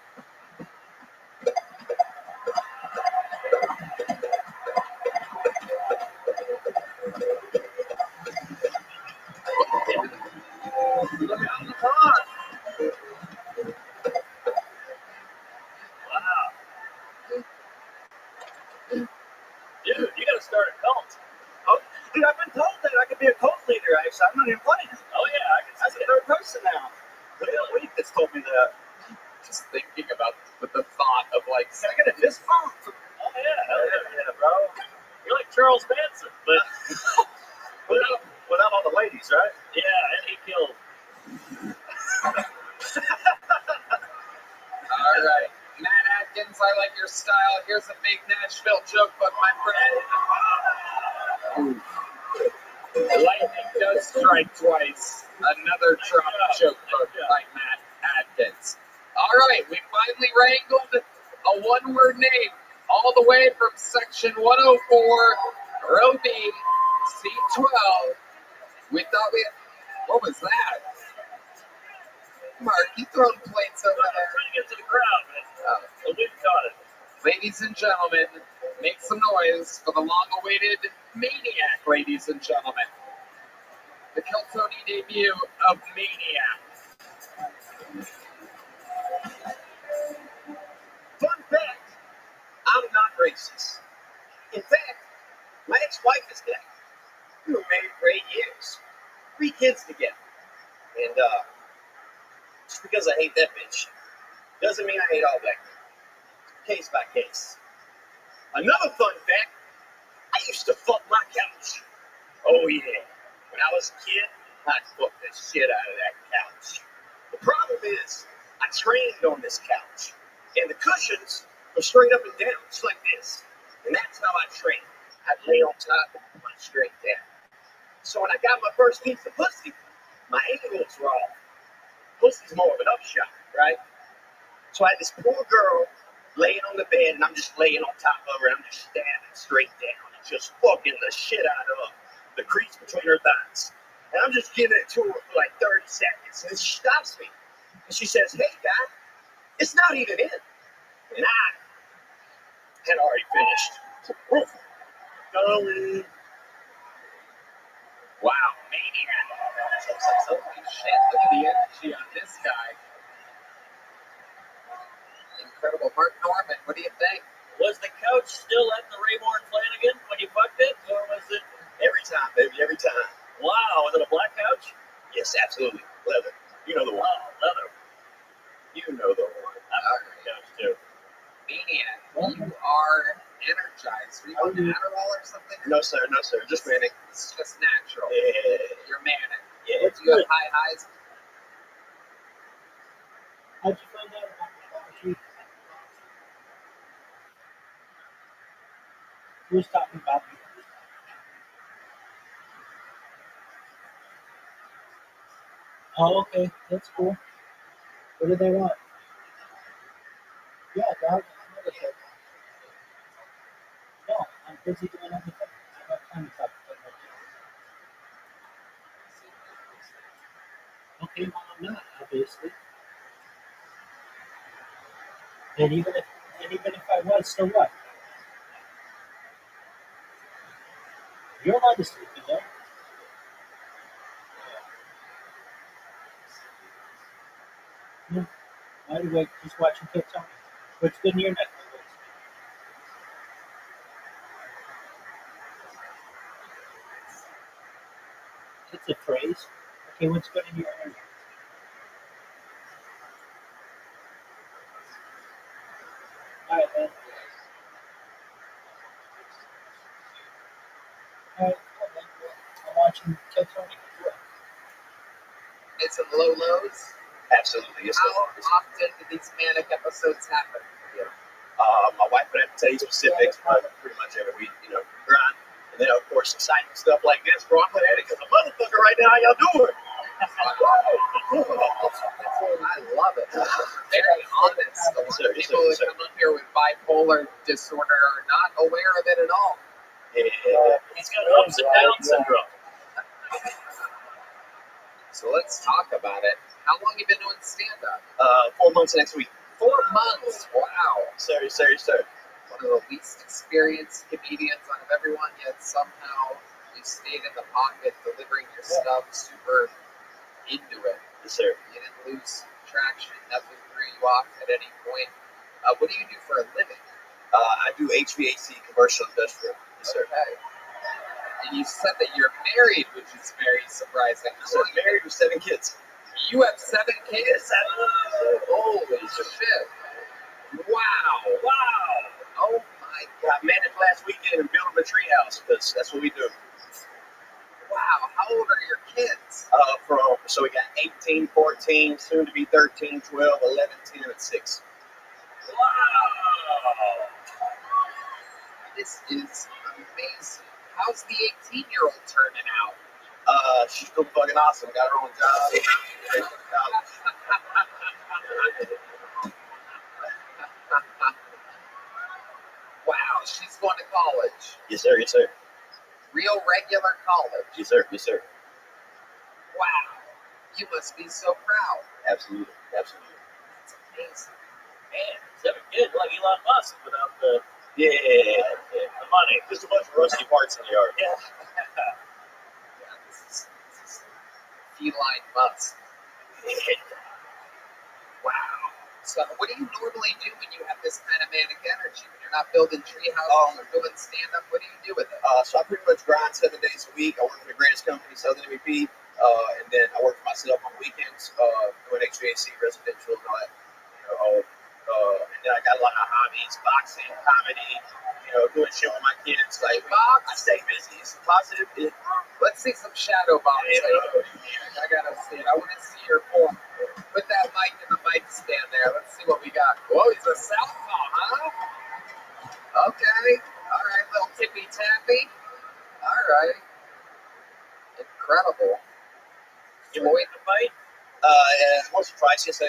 Look out the front. Wow. Dude, you gotta start a cult. Oh, dude, I've been told that I could be a cult leader, actually. I'm not even playing. Oh, yeah, I can see the third person now. The whole week that's told me that. Just thinking about the thought of like, can I get a fist bump? Oh, yeah, hell yeah, bro. You're like Charles Manson, but without all the ladies, right? Yeah, and he killed. All right, Matt Atkins, I like your style. Here's a big Nashville joke book, my friend. Lightning does strike twice. Another drop choke by Matt Adkins. All right, we finally wrangled a one-word name all the way from section 104, row B, C12. We thought we had, what was that? Mark, you throwing plates over there. Trying to get to the crowd, man. The wind caught it. Ladies and gentlemen, make some noise for the long-awaited Maniac, ladies and gentlemen. The Kiltony debut of Maniac. Fun fact, I'm not racist. In fact, my ex-wife is gay. We were married for 8 years. 3 kids together. And just because I hate that bitch doesn't mean I hate all black men. Case by case. Another fun fact, I used to fuck my couch. Oh yeah. When I was a kid, I'd fuck the shit out of that couch. The problem is, I trained on this couch. And the cushions were straight up and down, just like this. And that's how I trained. I'd lay on top and punch straight down. So when I got my first piece of pussy, my angles were off. Pussy's more of an upshot, right? So I had this poor girl laying on the bed, and I'm just laying on top of her, and I'm just stabbing straight down and just fucking the shit out of the crease between her thighs. And I'm just giving it to her for like 30 seconds, and then she stops me. And she says, "Hey, guy, it's not even in." And I had already finished. Golly. Wow, Maniac. Holy shit, look at the energy on this guy. Incredible. Mark Norman, what do you think? Was the couch still at the Rayborn Flanagan when you fucked it, or was it? Every time, baby, every time. Wow, was it a black couch? Yes, absolutely. Leather. You know the one. Oh, leather. You know the one. I like the couch too. Maniac, you are energized. Are you on Adderall or something? No, sir. No, sir. Just manic. It's just natural. Yeah. You're manic. Yeah. Do you have high highs? How'd you find out about the poetry? Who was talking about me? Oh, okay. That's cool. What do they want? Yeah, dog. No, I'm busy doing other things. I don't have time to talk about that. Okay, well, I'm not, obviously. And even if I was, so what? You're allowed to sleep in there. Yeah. Wide awake, just watching kids on me. What's good in your neck? It's a phrase. Okay, what's good in your area? All right, man. All right, cool, man. I'm watching kids on me. It's some low lows. Absolutely. Yes, How often do these manic episodes happen for you? My wife would have to tell you specifics, but pretty much every week, you know, grind. And then, of course, exciting stuff like this. Bro, I'm at it because a motherfucker right now. How y'all doing? I love it. Very honest. A lot of people that come up here with bipolar disorder are not aware of it at all. Yeah. He's got ups and downs syndrome. So let's talk about it. How long have you been doing stand-up? 4 months next week. 4 months. Wow. Sir. One of the least experienced comedians out of everyone, yet somehow you stayed in the pocket, delivering your stuff super into it. Yes, sir. You didn't lose traction. Nothing threw you off at any point. What do you do for a living? I do HVAC commercial industrial. Yes, sir. Okay. And you said that you're married, which is very surprising. Yes, sir. Married with 7 kids. You have 7 kids? Holy shit. Wow. Oh my God. Got married last weekend and built them a treehouse because that's what we do. Wow. How old are your kids? So we got 18, 14, soon to be 13, 12, 11, 10, and 6. Wow. This is amazing. How's the 18-year-old turning out? She's still fucking awesome. Got her own job. Wow, she's going to college. Yes, sir. Yes, sir. Real regular college. Yes, sir. Yes, sir. Wow, you must be so proud. Absolutely. Absolutely. That's amazing. Man, 7 kids like Elon Musk without the The money. Just a bunch of rusty parts in the yard. Yeah. Yeah, this is feline Musk. Wow. So what do you normally do when you have this kind of manic energy? When you're not building tree houses or doing stand-up, what do you do with it? So I pretty much grind 7 days a week. I work for the greatest company, Southern MVP, and then I work for myself on weekends, doing HVAC, residential, and all that. And then I got a lot of hobbies: boxing, comedy, doing shit with my kids. Like, I stay busy. It's positive. Let's see some shadow boxing. I gotta see it. I want to see your form. Put that mic in the mic stand there. Let's see what we got. Whoa, he's a southpaw, huh? Okay. All right, little tippy tappy. All right. Incredible. You wait to fight? What's the price? Yes, say.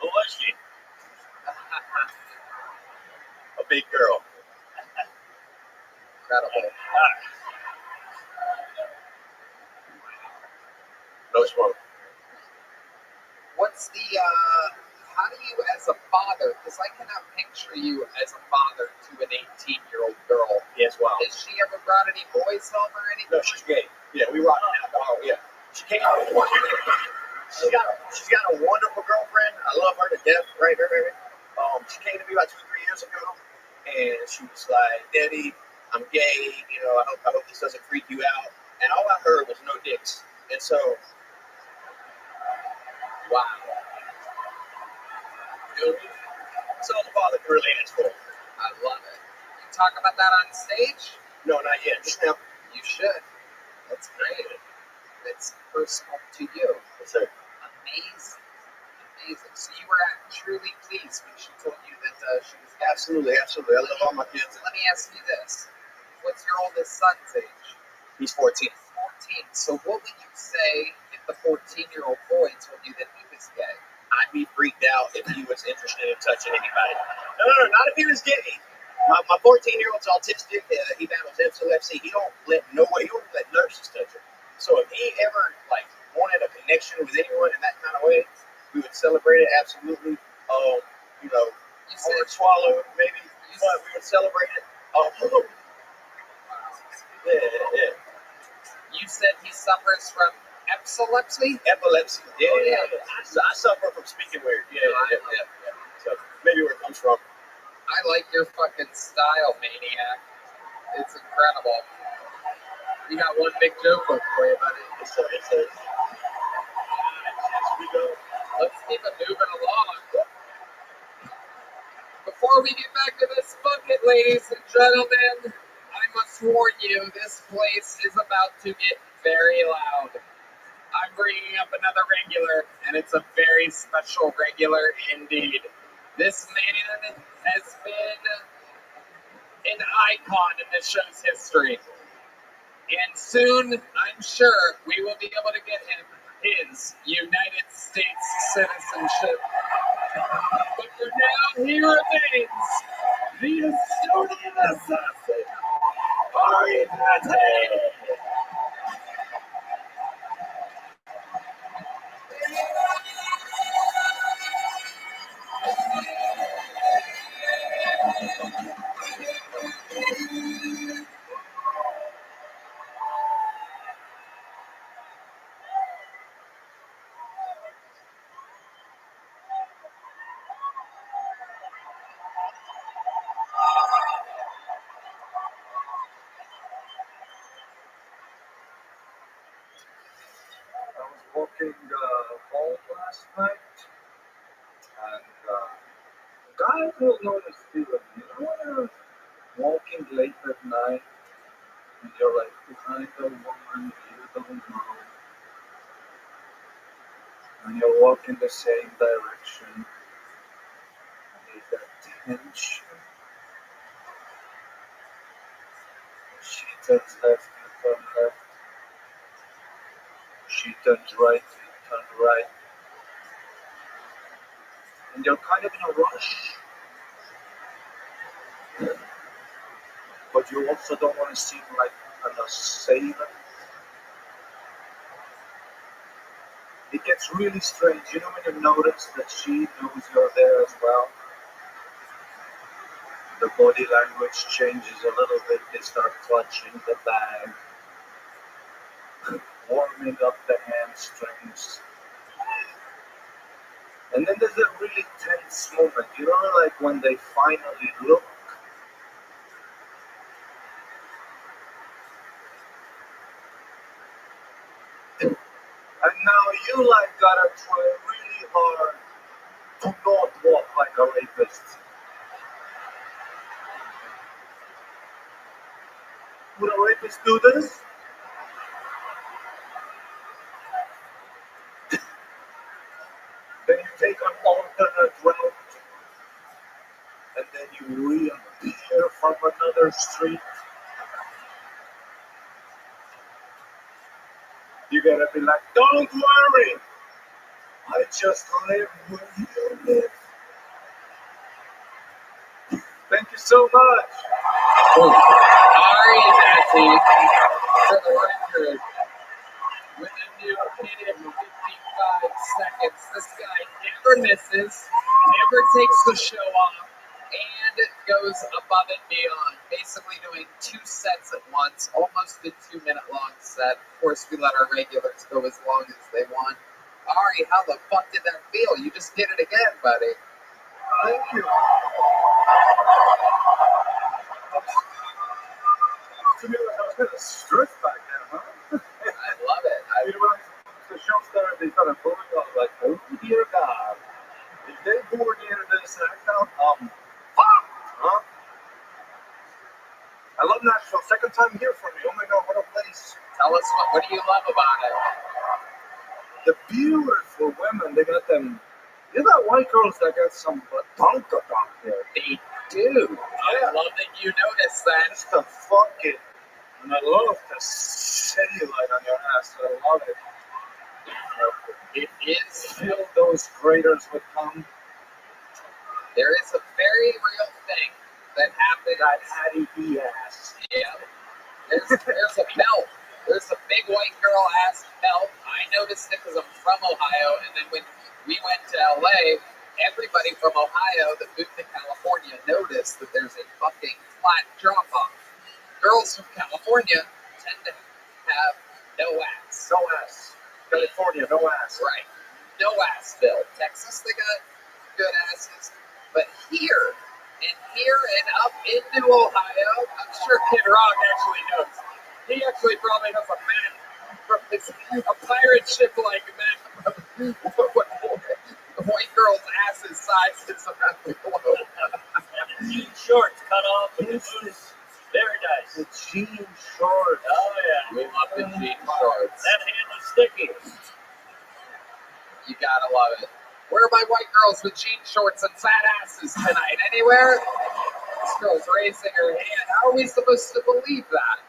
Who was she? A big girl. Incredible. No smoke. What's the, how do you as a father, because I cannot picture you as a father to an 18-year-old girl. Yes, wow. Has she ever brought any boys home or anything? No, she's gay. Yeah, we rock now. Oh, yeah. She came out. She's got a wonderful girlfriend. I love her to death. Right. She came to me about 2 or 3 years ago, and she was like, "Daddy, I'm gay. I hope this doesn't freak you out." And all I heard was no dicks. And so, wow. That's all the father can really ask for. I love it. You talk about that on stage? No, not yet. Just now. You should. That's great. It's personal to you. Yes, sir. Amazing. So you were truly pleased when she told you that she was gay? Absolutely. I love all my kids. Let me ask you this. What's your oldest son's age? He's 14. 14. So what would you say if the 14-year-old boy told you that he was gay? I'd be freaked out if he was interested in touching anybody. No, not if he was gay. My 14-year-old's autistic. He battles epilepsy. He don't let nurses touch him. So if he ever wanted a connection with anyone in that kind of way, we would celebrate it absolutely. Hard swallow maybe, but we would celebrate it. Yeah. You said he suffers from epilepsy? Epilepsy. Yeah. I suffer from speaking weird. Yeah. So maybe where it comes from. I like your fucking style, maniac. It's incredible. We got one big joke book for you, buddy. Let's keep it moving along. Before we get back to this bucket, ladies and gentlemen, I must warn you, this place is about to get very loud. I'm bringing up another regular, and it's a very special regular indeed. This man has been an icon in the show's history. And soon, I'm sure, we will be able to get him his United States citizenship. But for now, he remains the Estonian assassin, ROTHSCHILD. I was walking home last night, and a guy told me, Steven, you know when you're walking late at night, and you're like behind a woman you don't know, and you're walking the same direction, and there's that tension. Shit turns left, you turn left. She turns right, you turn right. And you're kind of in a rush, but you also don't want to seem like an assailant. It gets really strange. You know when you notice that she knows you're there as well? The body language changes a little bit. They start clutching the bag, warming up the hamstrings. And then there's a really tense moment, you know, like when they finally look. And now you like gotta try really hard to not walk like a rapist. Would a rapist do this? Then you take an alternate route, and then you reappear from another street. You gotta be like, don't worry, I just live where you live. Thank you so much. Ari is actually, for the record, with a new minute and 55 seconds. This guy never misses, never takes the show off, and goes above and beyond. Basically doing 2 sets at once, almost a 2-minute long set. Of course, we let our regulars go as long as they want. Ari, how the fuck did that feel? You just did it again, buddy. Thank you. To me, I was kind of stripped back then, huh? I love it. You know, when the show started, they started booing. I was like, oh dear God. If they boo near this act out, fuck! Huh? I love Nashville. Second time here for me. Oh my God, what a place. Tell us what do you love about it? The beautiful women, they got them. You got white girls that got some batonka down there. They do. I love that you noticed that. Just to fuck it. And I love the cellulite on your ass. I love it. It is. Fill those craters with cum. There is a very real thing that happens. That Hattie B ass. Yeah. There's a belt. There's a big white girl ass belt. I noticed it because I'm from Ohio, and then when we went to LA, everybody from Ohio that moved to California noticed that there's a fucking flat drop off. Girls from California tend to have no ass. No ass. California, no ass. Right. No ass build. Texas, they got good asses. But here and up into Ohio, I'm sure Kid Rock actually knows. He actually probably knows a map from a pirate ship like map of white girls' asses sizes around the globe. Jean shorts cut off with the boots. Very nice. The jean shorts. Oh, yeah. We love the jean shorts. That hand is sticky. You gotta love it. Where are my white girls with jean shorts and fat asses tonight? Anywhere? This girl's raising her hand. How are we supposed to believe that?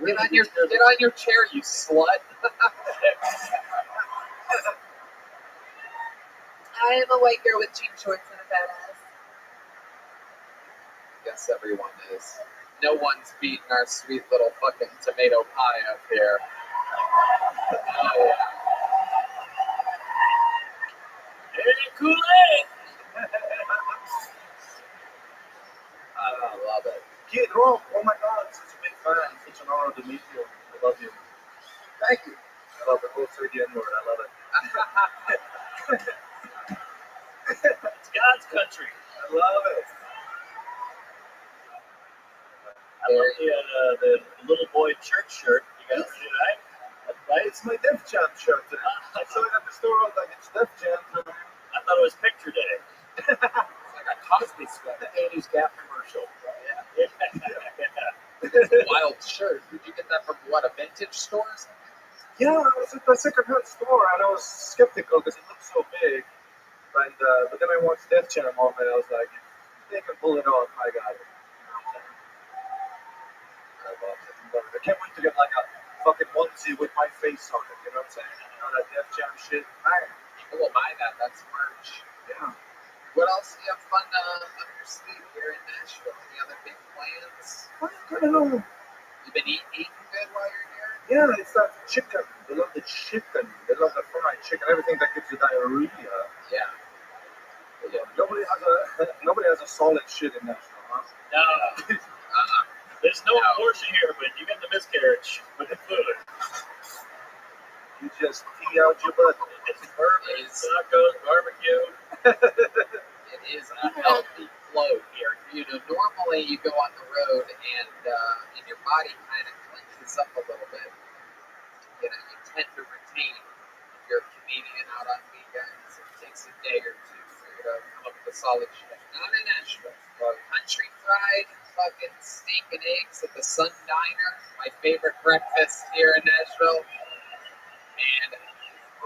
Get on your chair, you slut. I am a white girl with jean shorts and a fat ass. Guess everyone is. No one's beating our sweet little fucking tomato pie up here. Oh, yeah. Hey, Kool-Aid! I love it. Kid Rock, oh my God, such a big fan. Such an honor to meet you. I love you. Thank you. I love the whole 3D N-word. I love it. It's God's country. I love it. I love the little boy church shirt you got tonight. That's right. It's my Def Jam shirt today. I saw it at the store. I was like, it's Def Jam time. I thought it was picture day. It's like a Cosby sweat. The 80s Gap commercial. Yeah. Wild shirt. Did you get that from what, a vintage store or something? Yeah, I was at the second-hand store, and I was skeptical because it looked so big. And but then I watched Def Jam on, and I was like, if they can pull it off, I got it. learn. I can't wait to get like a fucking onesie with my face on it. You know what I'm saying? You know that Def Jam shit. Man. People will buy that. That's merch. Yeah. What else do you have fun up your sleeve here in Nashville? Any other big plans? I don't know. You've been eating good while you're here? Yeah, it's that chicken. They love the chicken. They love the fried chicken. Everything that gives you diarrhea. Yeah. Nobody has a solid shit in Nashville, huh? No. There's no abortion here, but you get the miscarriage with the food. You just pee out your butt. It's bourbon, tacos, barbecue. It is a healthy flow here. You know, normally you go on the road and your body kind of clenches up a little bit. You know, you tend to retain. If you're a comedian out on weekends, it takes a day or two for you to come up with a solid shit. Not in Nashville. Country fried fucking steak and eggs at the Sun Diner, my favorite breakfast here in Nashville. And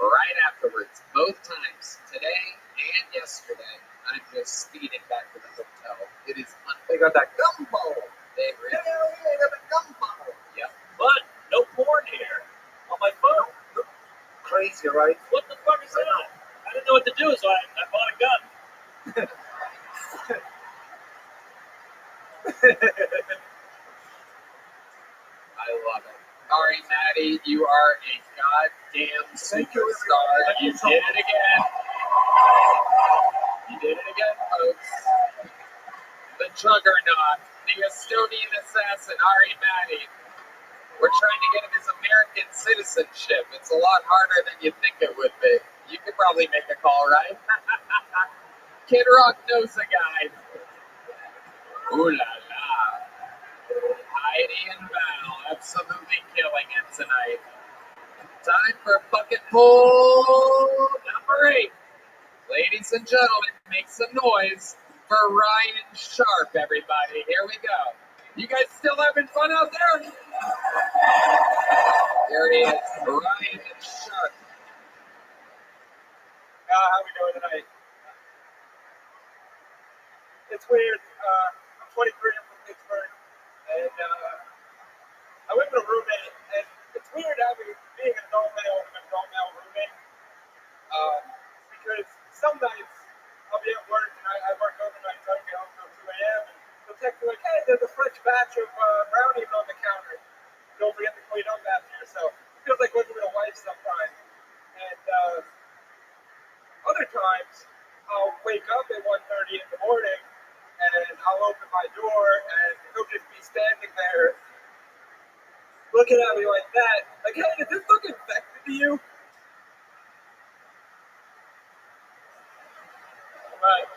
right afterwards, both times, today and yesterday, I'm just speeding back to the hotel. It is They got that gumbo. They really they got the gumbo. Yep. But no porn here on my phone. Crazy, right? What the fuck is that? I didn't know what to do, so I bought a gun. I love it. All right, Maddie, you are a goddamn superstar. You did it again. You did it again, folks. The juggernaut, the Estonian assassin, Ari Maddie. We're trying to get him his American citizenship. It's a lot harder than you think it would be. You could probably make a call, right? Kid Rock knows a guy. Ooh la la. Heidi and Val absolutely killing it tonight. Time for bucket poll number 8. Ladies and gentlemen, make some noise for Ryan Sharp, everybody. Here we go. You guys still having fun out there? There he is, Ryan Sharp. How we doing tonight? It's weird. I'm 23. I'm from Pittsburgh, and I live with a roommate. And it's weird being an adult male with an adult male roommate, because some nights I'll be at work and I work overnight, so I don't get home until 2 a.m. and they'll text me like, "Hey, there's a fresh batch of brownies on the counter. Don't forget to clean up after yourself." It feels like living with a wife sometimes. And other times, I'll wake up at 1:30 in the morning, and I'll open my door, and he'll just be standing there, looking at me like that. Like, "Hey, does this look infected to you?" But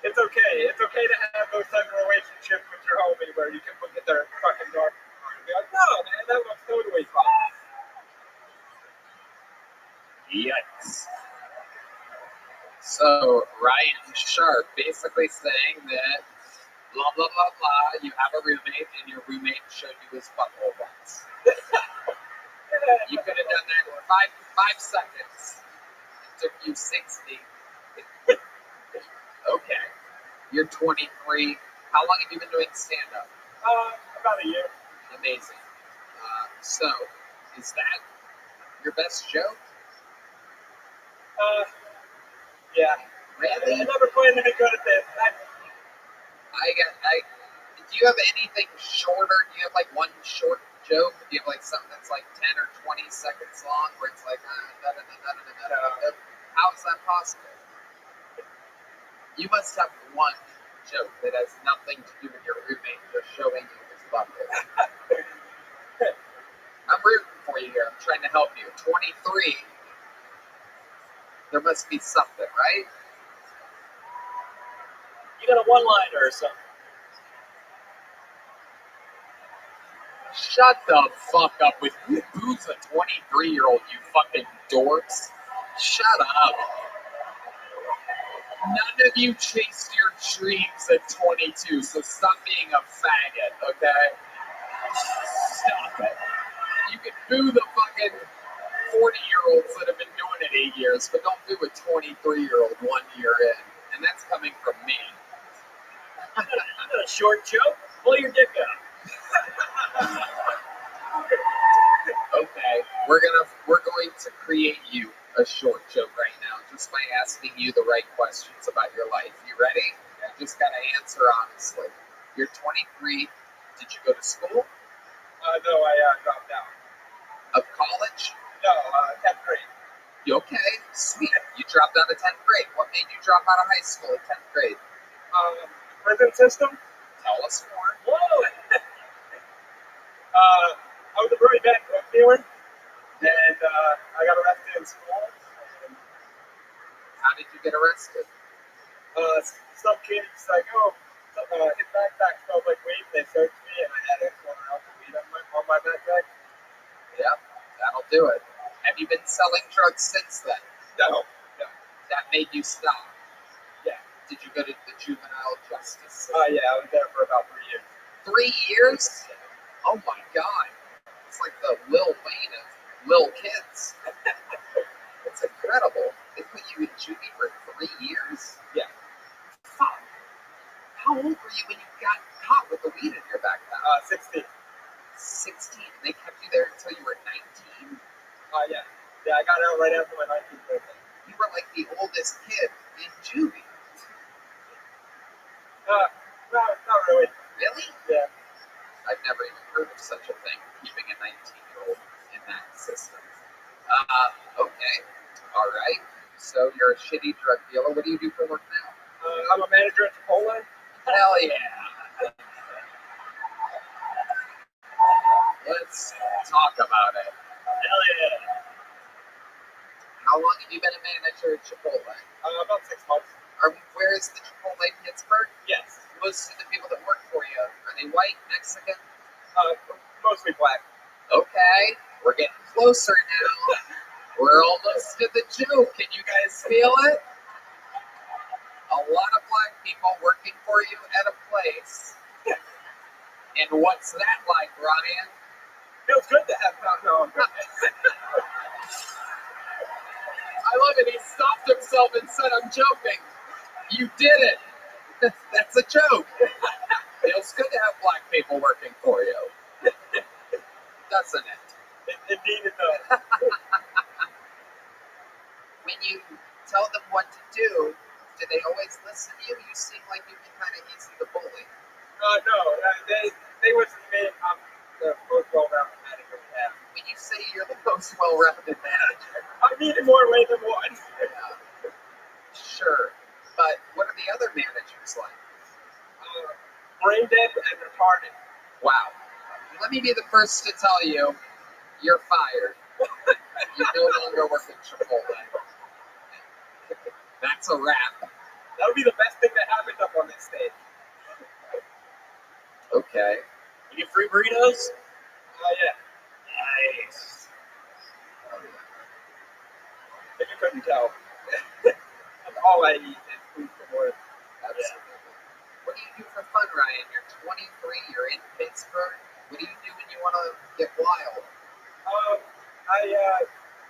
it's okay. It's okay to have those type of relationships with your homie where you can look at their fucking dark and be like, "No, man, that looks totally fine." Yikes. So, Ryan Sharp basically saying that blah, blah, blah, blah, you have a roommate and your roommate showed you his butthole once. You could have done that in 5 seconds. It took you 60. Okay. You're 23. How long have you been doing stand-up? About a year. Amazing. So, is that your best joke? Yeah. Really? I never planned to be good at this. Do you have anything shorter? Do you have like one short joke? Do you have like something that's like 10 or 20 seconds long where it's like, how is that possible? You must have one joke that has nothing to do with your roommate just showing you his butthole. I'm rooting for you here. I'm trying to help you. 23. There must be something, right? You got a one-liner or something. Shut the fuck up with who's a 23-year-old, you fucking dorks. Shut up. None of you chased your dreams at 22, so stop being a faggot, okay? Stop it. You can boo the fucking 40-year-olds that have been doing it 8 years, but don't boo a 23-year-old 1 year in. And that's coming from me. A short joke? Pull your dick out. Okay, we're going to create you a short joke right now, just by asking you the right questions about your life. You ready? You just gotta answer honestly. You're 23. Did you go to school? No, I dropped out. Of college? No, 10th grade. Okay, sweet. You dropped out of 10th grade. What made you drop out of high school in 10th grade? Prison system? Tell us more. Whoa! I was a very bad drug dealer, and I got arrested in school. And, how did you get arrested? Some kids like, his backpack smelled like weed, and they searched me, and I had X ounce of weed on my backpack. Yeah, that'll do it. Have you been selling drugs since then? No. That made you stop? Yeah. Did you go to the juvenile justice? Yeah, I was there for about 3 years. 3 years? Oh my God. It's like the Lil Wayne of Lil Kids. It's incredible. They put you in juvie for 3 years? Yeah. Fuck. How old were you when you got caught with the weed in your backpack? 16. 16. They kept you there until you were 19? Yeah. Yeah, I got out right after my 19th birthday. You were like the oldest kid in juvie. No, not really. Really? Yeah. I've never even heard of such a thing, keeping a 19-year-old in that system. Okay. All right. So you're a shitty drug dealer. What do you do for work now? I'm a manager at Chipotle. Hell yeah. Let's talk about it. Hell yeah. How long have you been a manager at Chipotle? About 6 months. Where is the Chipotle in Pittsburgh? Yes. Most of the people that work for you, are they white, Mexican? Mostly black. Okay, we're getting closer now. We're almost to the joke. Can you guys feel it? A lot of black people working for you at a place. And what's that like, Ryan? Feels good to have no. I love it. He stopped himself and said, I'm joking. You did it. That's a joke. Feels good to have black people working for you. Doesn't it? Indeed it does. When you tell them what to do they always listen to you? You seem like you can kind of easy to bully. No, they listen to me. I'm the most well-rounded manager we have. When you say you're the most well-rounded manager, I mean in more ways than one. Sure, but what are the other managers like? Brain dead and retarded. Wow. Let me be the first to tell you, you're fired. You no longer work at Chipotle. That's a wrap. That would be the best thing that happened up on this stage. Okay. You get free burritos? Yeah. Nice. If you couldn't tell. All I eat is food from work. Absolutely. What do you do for fun, Ryan? You're 23, you're in Pittsburgh. What do you do when you want to get wild?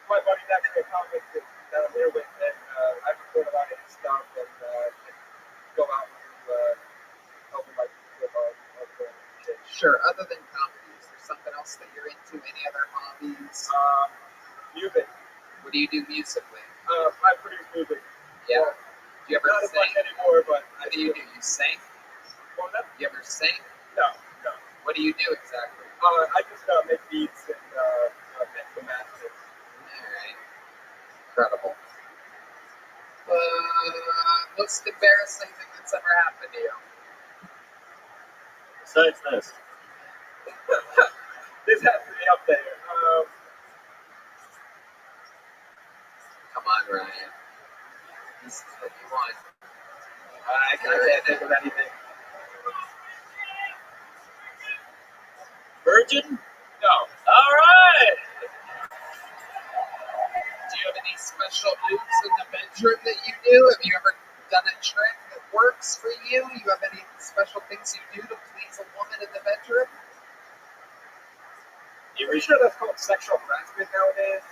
My buddy's actually a comic that I'm here with, and I record a lot of his stuff and go out and help him like with our shit. Sure, other than comedy, is there something else that you're into? Any other hobbies? Music. What do you do musically? I produce music. Yeah. Do you ever Not as sing? much anymore, but What do you do? You sing? What was that? You ever sing? No. What do you do exactly? I just make beats and mix and master. Alright. Incredible. Most embarrassing thing that's ever happened to you? Besides this. This has to be up there. Come on, Ryan. This is what you want. I can't think of anything. Virgin? No. All right. Do you have any special moves in the bedroom that you do? Have you ever done a trick that works for you? You have any special things you do to please a woman in the bedroom? You sure that's called sexual harassment nowadays?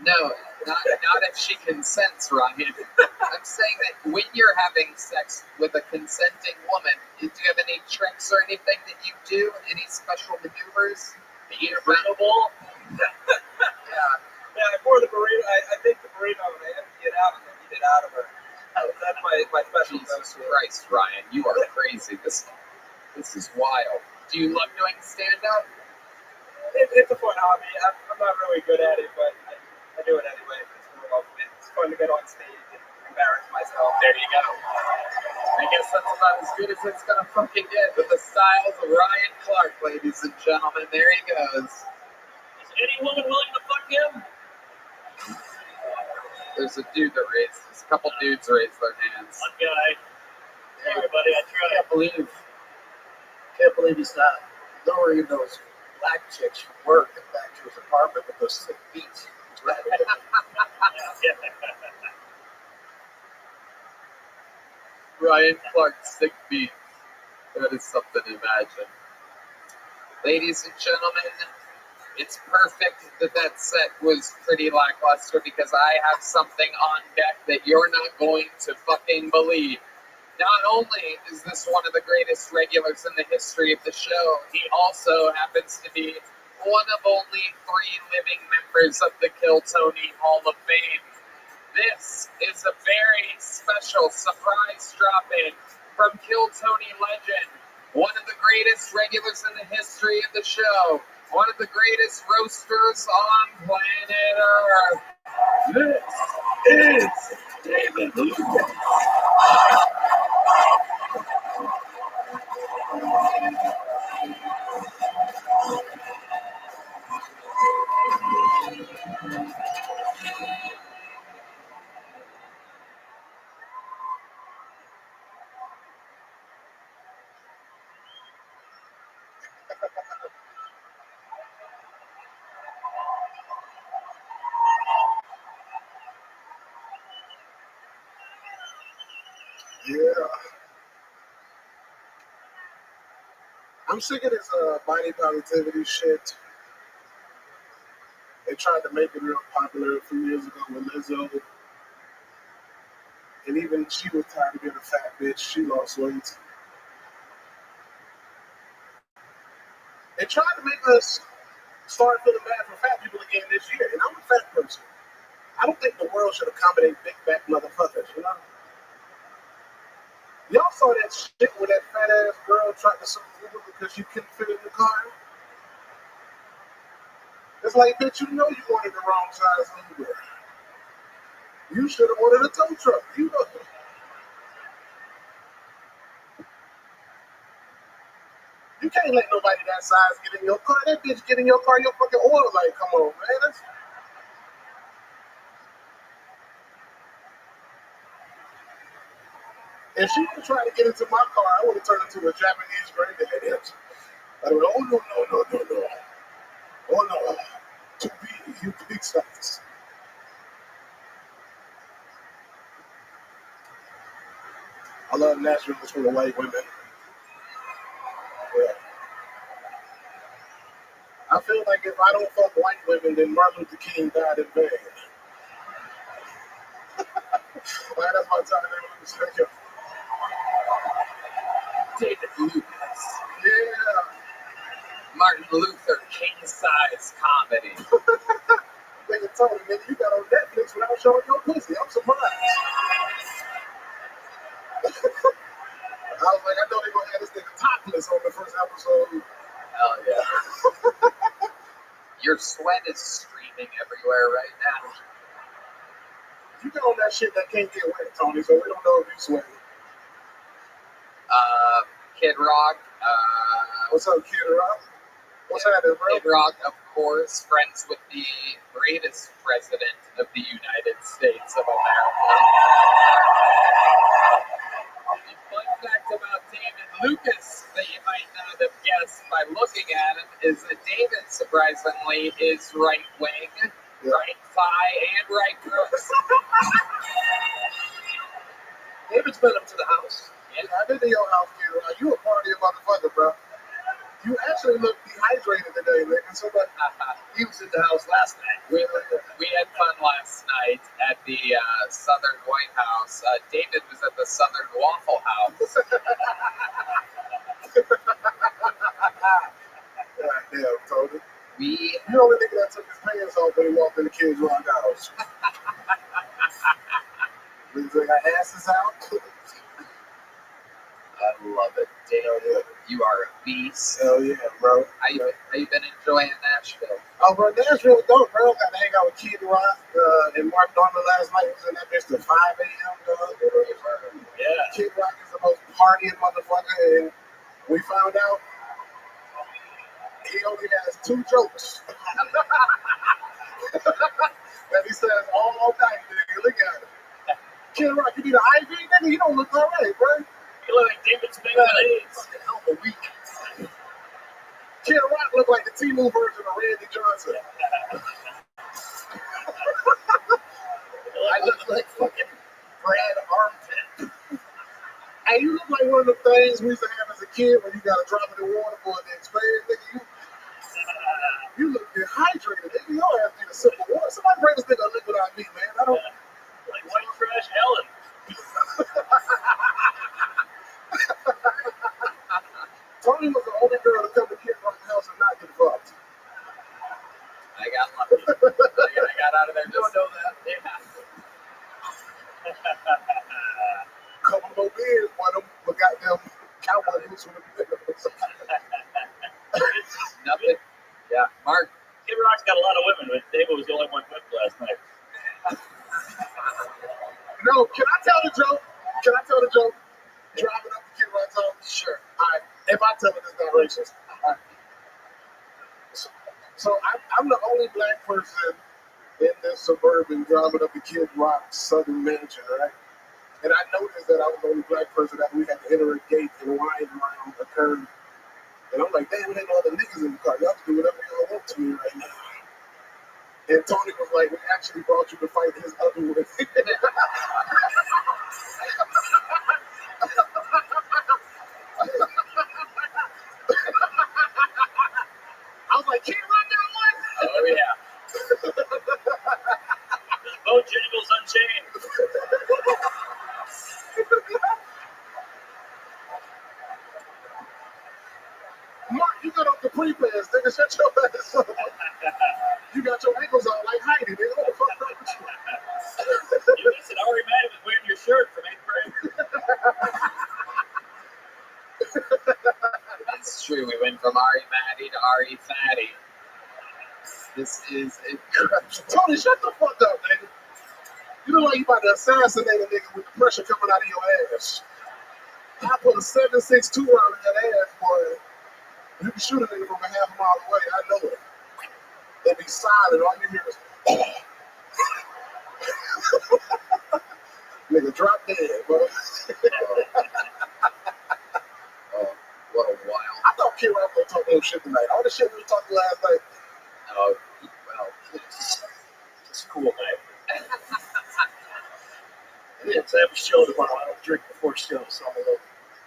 No, not if she consents, Ryan. I'm saying that when you're having sex with a consenting woman, do you have any tricks or anything that you do? Any special maneuvers that you burrito bowl? Yeah, for the burrito, I think the burrito, I empty it out and then eat it out of her. That's my special Jesus Christ, Ryan, you are crazy. This is wild. Do you love doing stand-up? It's a fun hobby. I'm not really good at it, but I do it anyway. It's fun to get on stage and embarrass myself. There you go. I guess that's about as good as it's gonna fucking get with the styles of Ryan Clark, ladies and gentlemen. There he goes. Is any woman willing to fuck him? There's a dude that raised, a couple dudes raised their hands. One guy. Hey, buddy, I tried. Can't believe he's not lowering those black chicks from work and back to his apartment with those sick beats. Ryan Clark's sick beat. That is something to imagine. Ladies and gentlemen, it's perfect that set was pretty lackluster because I have something on deck that you're not going to fucking believe. Not only is this one of the greatest regulars in the history of the show, he also happens to be one of only 3 living members of the Kill Tony Hall of Fame. This is a very special surprise drop-in from Kill Tony legend, one of the greatest regulars in the history of the show, one of the greatest roasters on planet Earth. This is David Lucas. Yeah. I'm sick of this body positivity shit. They tried to make it real popular a few years ago with Lizzo. And even she was tired of being a fat bitch. She lost weight. They tried to make us start feeling bad for fat people again this year. And I'm a fat person. I don't think the world should accommodate big fat motherfuckers, you know? Y'all saw that shit where that fat ass girl tried to sue Uber because she couldn't fit in the car? It's like, bitch, you know you wanted the wrong size Uber. You should have ordered a tow truck. You know. You can't let nobody that size get in your car. That bitch get in your car, your fucking oil light come on, man. That's... If she was trying to get into my car, I would have turned into a Japanese granddad. I would, oh, no. Oh, no. Too big, you big size. I love naturals for the white women. Yeah. I feel like if I don't fuck white women, then Martin Luther King died in vain. Right, that's my time. David Lucas. Yeah. Martin Luther King-size comedy. Nigga told me, nigga, you got on Netflix without showing your pussy. I'm surprised. I was like, I know they're gonna have this nigga topless on the first episode. Hell yeah. Your sweat is streaming everywhere right now. You got on that shit that can't get wet, Tony, so we don't know if you sweating. Kid Rock. What's up, Kid Rock? What's happening, bro? Kid Rock, of course, friends with the greatest president of the United States of America. The fun fact about David Lucas that you might not have guessed by looking at him is that David, surprisingly, is right wing, right thigh, and right crooks. David's been up to the house. Yeah. I've been to your house, Kid Rock. You a party motherfucker, bro. You actually look dehydrated today, nigga. Somebody, he was at the house last night. We had fun last night at the Southern White House. David was at the Southern Waffle House. God damn, Tony. You the only nigga that took his pants off when he walked in the Kids Rock house. Niggas got asses out. I love it, Dave. You are a beast. Hell yeah, bro. How you been enjoying Nashville? Oh, bro, Nashville dope, bro. Got to hang out with Kid Rock and Mark Norman last night. Was in that bitch till 5 a.m. dog. Yeah. Kid Rock is the most partying motherfucker, and we found out he only has 2 jokes. That he says all night, nigga. Look at him. Kid Rock, you need an IV, nigga? You don't look all right, bro. You look like David Spade on AIDS. Fucking hell of a week. Kid Rock look like the T-Move version of Randy Johnson. I look like fucking Brad Armpit. Hey, you look like one of the things we used to have as a kid when you got to drop it in water for it to expand, nigga. You look dehydrated, nigga. Your ass need a sip of water. Somebody bring this nigga a liquid IV, man. I don't. Like white trash Ellen. Tony was the only girl to come to Kid Rock's house and not get fucked. I got lucky. I got out of there. You don't know that. Yeah. Couple more beers, one of them got them cowboy boots with the Nothing. Yeah, Mark. Kid Rock's got a lot of women, but David was the only one whipped last night. No, can I tell the joke? Can I tell the joke? Driving up to Kid Rock's house? Sure. All right. If I tell it, it's not racist. All right. So I'm the only black person in this suburban driving up to Kid Rock's southern mansion, right? And I noticed that I was the only black person that we had to enter a gate and wind around a curve. And I'm like, damn, it ain't all the niggas in the car. Y'all can do whatever y'all want to me right now. And Tony was like, we actually brought you to fight his other way. I was like, can't run that one? Oh, yeah. Bojangles Unchained. Mark, you got off the pre-pass, nigga. Shut your ass up. You got your ankles out like Heidi, nigga. What the fuck wrong with you? You listen, Ari Maddie was wearing your shirt from 8th grade. It's true. We went from Ari Maddie to Ari Fatty. This is incredible. Tony, shut the fuck up, nigga. You look like you about to assassinate a nigga with the pressure coming out of your ass. I put a 7.62 round in that ass, boy. You can shoot a nigga from a half a mile away. I know it. They be silent. All you hear is, nigga, drop dead, bro. What a wild. I thought Kid Rock was talking no shit tonight. All the shit we were talking last night. Oh, well, It's a cool night. Let's have a show tomorrow. I don't drink before show, so I'm a little.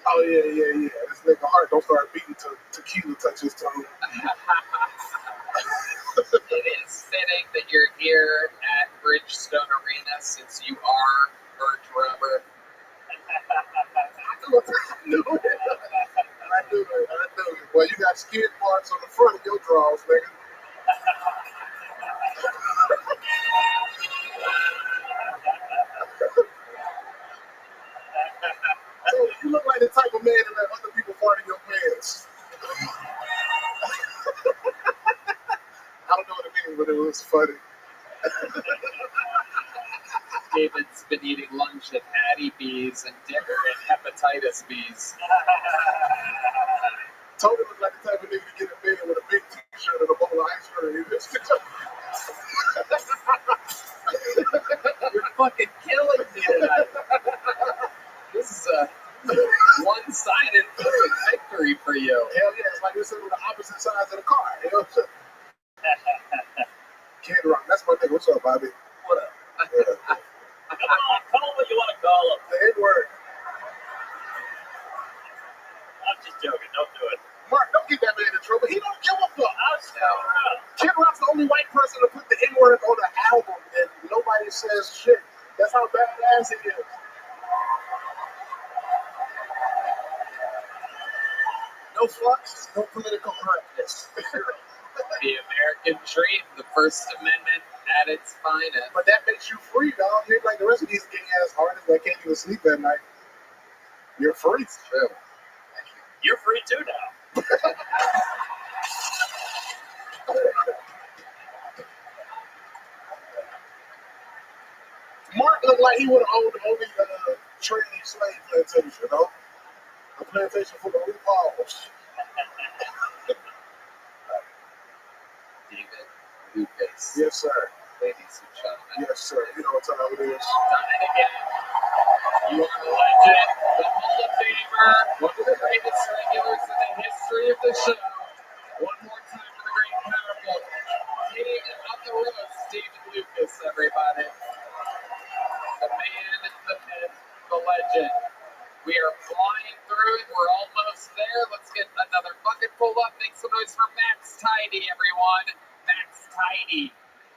Oh, yeah. This nigga heart don't start beating till tequila touches his tongue. It is fitting that you're here at Bridgestone Arena since you are Birch Rubber. I knew it. Well, you got skid marks on the front of your drawers, nigga. You look like the type of man that let other people fart in your pants. I don't know what it means, but it was funny. David's been eating lunch at Hattie B's and dinner at Hepatitis B's. Tony looked like the type of nigga to get in bed with a big t-shirt and a bowl of ice cream. You're fucking killing me tonight. This is a one-sided victory for you. Hell yeah, it's like you're sitting on the opposite sides of the car. You know what I'm saying? Kid Rock, that's my nigga. What's up, Bobby? What up? Come on, call him what you want to call him. The N-word. I'm just joking. Don't do it. Mark, don't get that man in trouble. He don't give a fuck. Kid Rock's the only white person to put the N-word on an album, and nobody says shit. That's how badass he is. No fucks, no political correctness. The American dream, the First Amendment at its finest. But that makes you free, dog. You're like the rest of these gay-ass artists that can't even sleep at night. You're free. It's true. You're free too now. Mark looked like he would have owned only trading slave plantation, you know? A plantation full of RuPaul's. David Lucas. Yes, sir. Ladies and gentlemen. Yes, sir. You know what time it is. Done it again. You are the legend, the Hall of Famer, one of the greatest regulars in the history of the show. One more time for the great and powerful king of the roast, David Lucas, everybody. The man, the myth, the legend. We are flying through it. We're almost there. Let's get another bucket full up. Make some noise for Max Tidy, everyone. Max Tidy.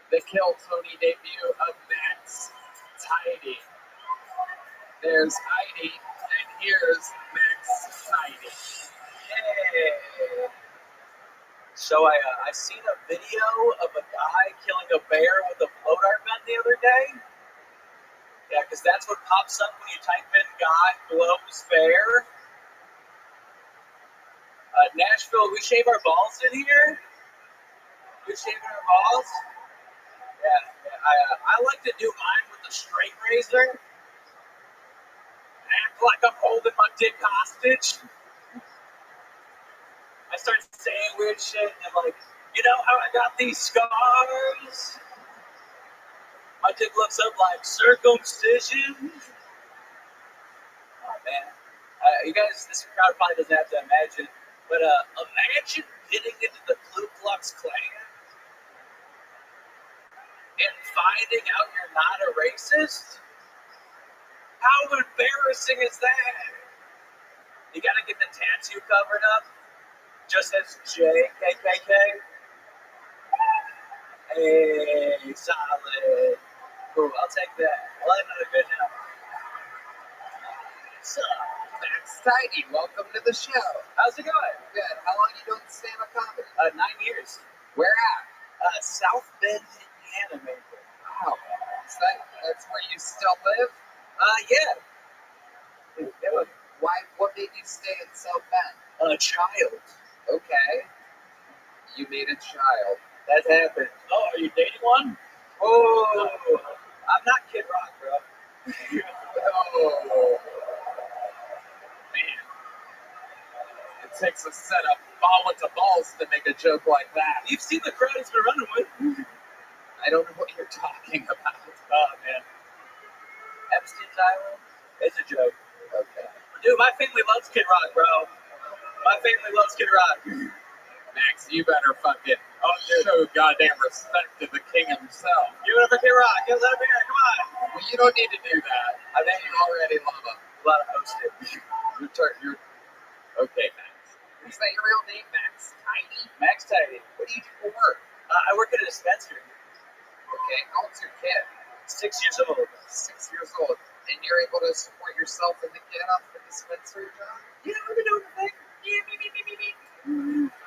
The Kill Tony debut of Max Tidy. There's Heidi, and here's Max Tidy. Hey. So I seen a video of a guy killing a bear with a blow dart gun the other day. Yeah, because that's what pops up when you type in guy blows bear. Nashville, we shave our balls in here. We shaving our balls. Yeah. I like to do mine with a straight razor. Act like I'm holding my dick hostage. I start saying weird shit, and I'm like, you know how I got these scars? My dick looks up like circumcision. Oh man, you guys, this crowd probably doesn't have to imagine, but imagine getting into the Ku Klux Klan and finding out you're not a racist. How embarrassing is that? You gotta get the tattoo covered up. Just as JKKK. Hey, solid. Cool, I'll take that. I'll have another good now. So, Max Tidy, welcome to the show. How's it going? Good. How long you doing stand-up comedy? 9 years. Where at? South Bend, Indiana, maybe. Wow. That's where you still live? Yeah. Why? What made you stay in South Bend? A child. Okay. You made a child. That happened. Oh, are you dating one? Oh, I'm not Kid Rock, bro. Oh. Man. It takes a set of ball to balls to make a joke like that. You've seen the crowd he's been running with. I don't know what you're talking about. Oh, man. Epstein's Island? It's a joke. Okay. Dude, my family loves Kid Rock, bro. My family loves Kid Rock. Max, you better fucking show goddamn respect to the king himself. Give it up for Kid Rock. Get let him in. Come on. Well, you don't need to do that. I think you already love him. A lot of hosted. You're okay, Max. Is that your real name, Max Tidy? Max Tidy. What do you do for work? I work at a dispensary. Okay, how old's your kid? 6 years old. 6 years old. And you're able to support yourself and the kid off the dispensary job? Yeah, I've been doing the thing.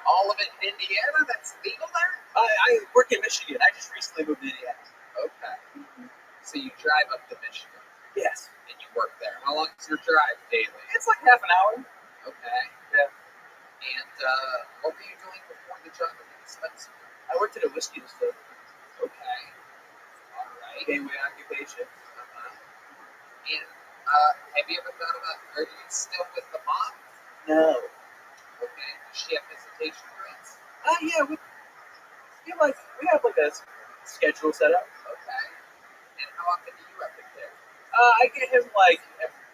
All of it in Indiana? That's legal there? I work in Michigan. I just recently moved to Indiana. Okay. So you drive up to Michigan? Yes. And you work there. How long is your drive daily? It's like half an hour. Okay. Yeah. And what were you doing before the job at the dispensary? I worked at a whiskey distillery. Okay. All right. Gateway occupation. And have you ever thought about, are you still with the mom? No. Okay. Does she have visitation rights? Yeah. We have like a schedule set up. Okay. And how often do you have the kid? I get him like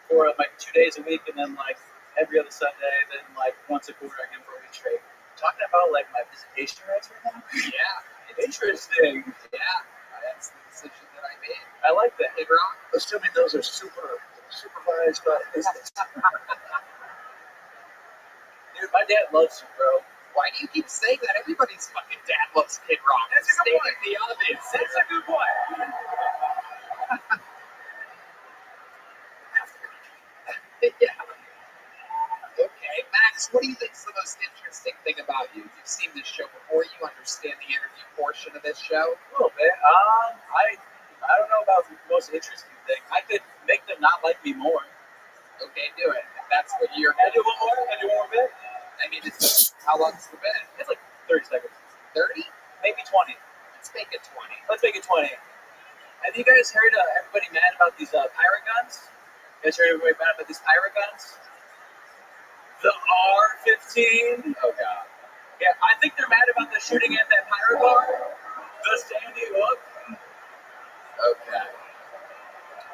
for like 2 days a week, and then like every other Sunday, then like once a quarter I get him for a week straight. Talking about like my visitation rights right now. Yeah. Interesting. Yeah. That's the decision that I made. I like that. Hey, Ron? Assuming those are supervised by business. Dude, Dude, my dad loves you, bro. Why do you keep saying that? Everybody's fucking dad loves Kid Rock. That's a good point. Stating the obvious. That's a good point. Yeah. Okay, Max, what do you think's the most interesting thing about you? You've seen this show before. You understand the interview portion of this show. A little bit. I don't know about the most interesting thing. I could make them not like me more. Okay, do it. If that's what you're. Can I do one more? Can I do one more bit? I mean, it's, how long's the bit? It's like 30 seconds. 30? Maybe 20. Let's make it 20. Let's make it 20. Have you guys heard everybody mad about these pirate guns? You guys heard everybody mad about these pirate guns? The R-15. Oh, God. Yeah, I think they're mad about the shooting at that pirate bar. The Sandy Hook. Okay.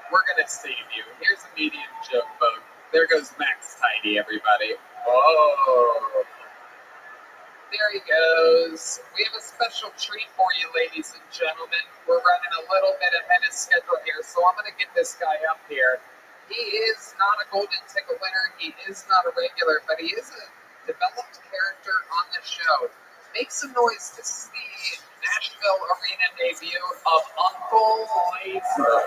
We're going to save you. Here's a medium joke boat. There goes Max Tidy, everybody. Oh. There he goes. We have a special treat for you, ladies and gentlemen. We're running a little bit ahead of schedule here, so I'm going to get this guy up here. He is not a golden ticket winner. He is not a regular, but he is a developed character on the show. Make some noise. This is the Nashville Arena debut of Uncle Laser.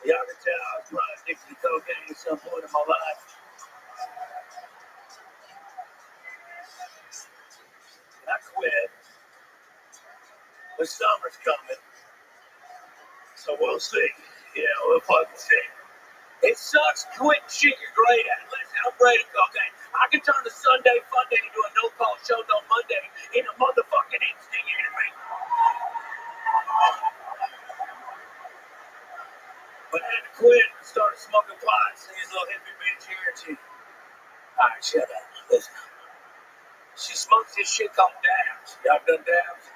Y'all can tell I was probably addicted to cocaine at some point in my life. I quit. The summer's coming, so we'll see. Yeah, we'll fucking see. It sucks quitting shit you're great at. Listen, I'm great at cocaine. I can turn a Sunday fun day into a no-call show on Monday in a motherfucking instant, you hear me? But I had to quit and started smoking pot, see his little hippie bitch here, and alright, shut up. Listen. She smokes this shit called dabs. Y'all done dabs?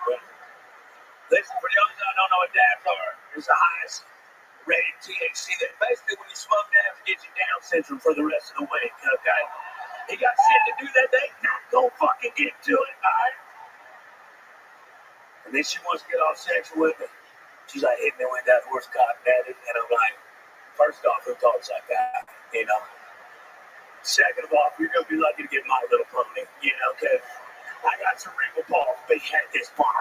Well, listen, for those that don't know what dabs are, it's the highest rated THC that basically when you smoke dabs, it gets you Down syndrome for the rest of the week, okay? He got shit to do that day, not gonna fucking get to it, alright? And then she wants to get all sexual with me. She's like, hit me with that horse cock, daddy. And I'm like, first off, who talks like that? You know? Second of all, you're going to be lucky to get My Little Pony. You know, because I got cerebral palsy at this point.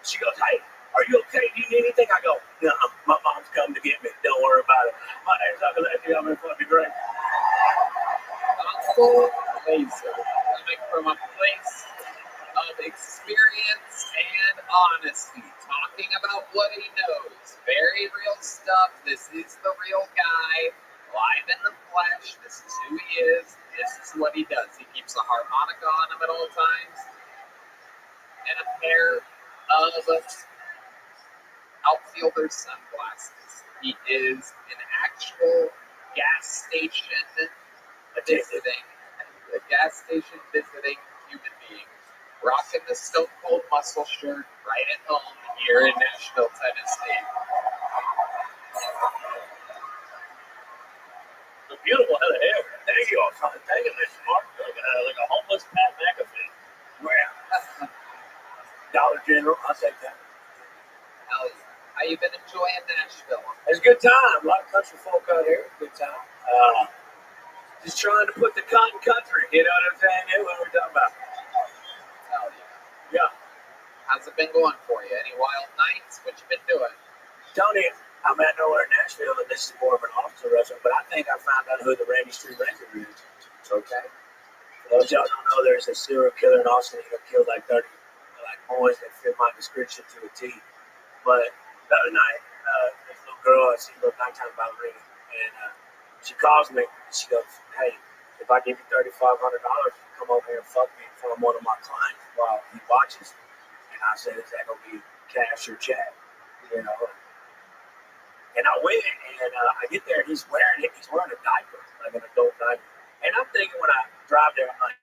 She goes, hey, are you okay? Do you need anything? I go, no, my mom's coming to get me. Don't worry about it. My name's Uncle Leslie. I'm in fucking great. Uncle Laser, coming from a place of experience and honesty, talking about what he knows. Very real stuff. This is the real guy, live in the flesh. This is who he is. This is what he does. He keeps a harmonica on him at all times, and a pair of outfielder sunglasses. He is an actual gas station visiting human being. Rocking the Stone Cold Muscle shirt right at home here in Nashville, Tennessee. The beautiful head of hair. Thank you all, son. Thank you, Mr. Mark. Like a homeless Pat McAfee. Well, Dollar General, I'll take that. Hell yeah. How you been enjoying Nashville? It's a good time. A lot of country folk out here. Good time. Just trying to put the cotton country. You know what I'm saying? Yeah, what are we talking about? Hell yeah. Yeah. How's it been going for you? Any wild nights? What you been doing? Tony, I'm at nowhere in Nashville, and this is more of an officer restaurant, but I think I found out who the Randy Street Ranger is. Okay? For those y'all don't know, there's a serial killer in Austin. He killed like 30 boys that fit my description to a T. But the other night, this little girl, she's a little nighttime ballerina, and she calls me, and she goes, hey, if I give you $3,500, come over here and fuck me in front of one of my clients while he watches. And I said, is that going to be cash or check? You know? And I went, and I get there, and he's wearing a diaper, like an adult diaper. And I'm thinking when I drive there, I'm like,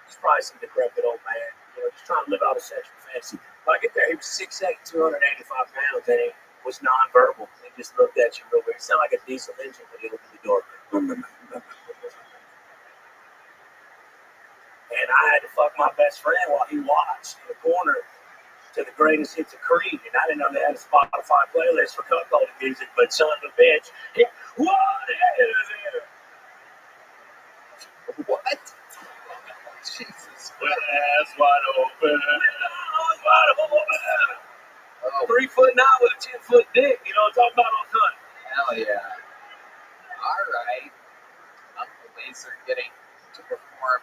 he's probably some decrepit old man, just trying to live out a sexual fantasy. But I get there, he was 6'8", 285 pounds, and he was nonverbal. He just looked at you real weird. He sounded like a diesel engine when he opened the door. And I had to fuck my best friend while he watched in the corner to the greatest hits of Creed. And I didn't know they had a Spotify playlist for cuckolding music, but son of a bitch, what is it? What? Jesus. With ass wide open. Wide open. Oh. 3'9" with a 10-foot dick. You know what I'm talking about all the time. Hell yeah. All right. Uncle Laser getting to perform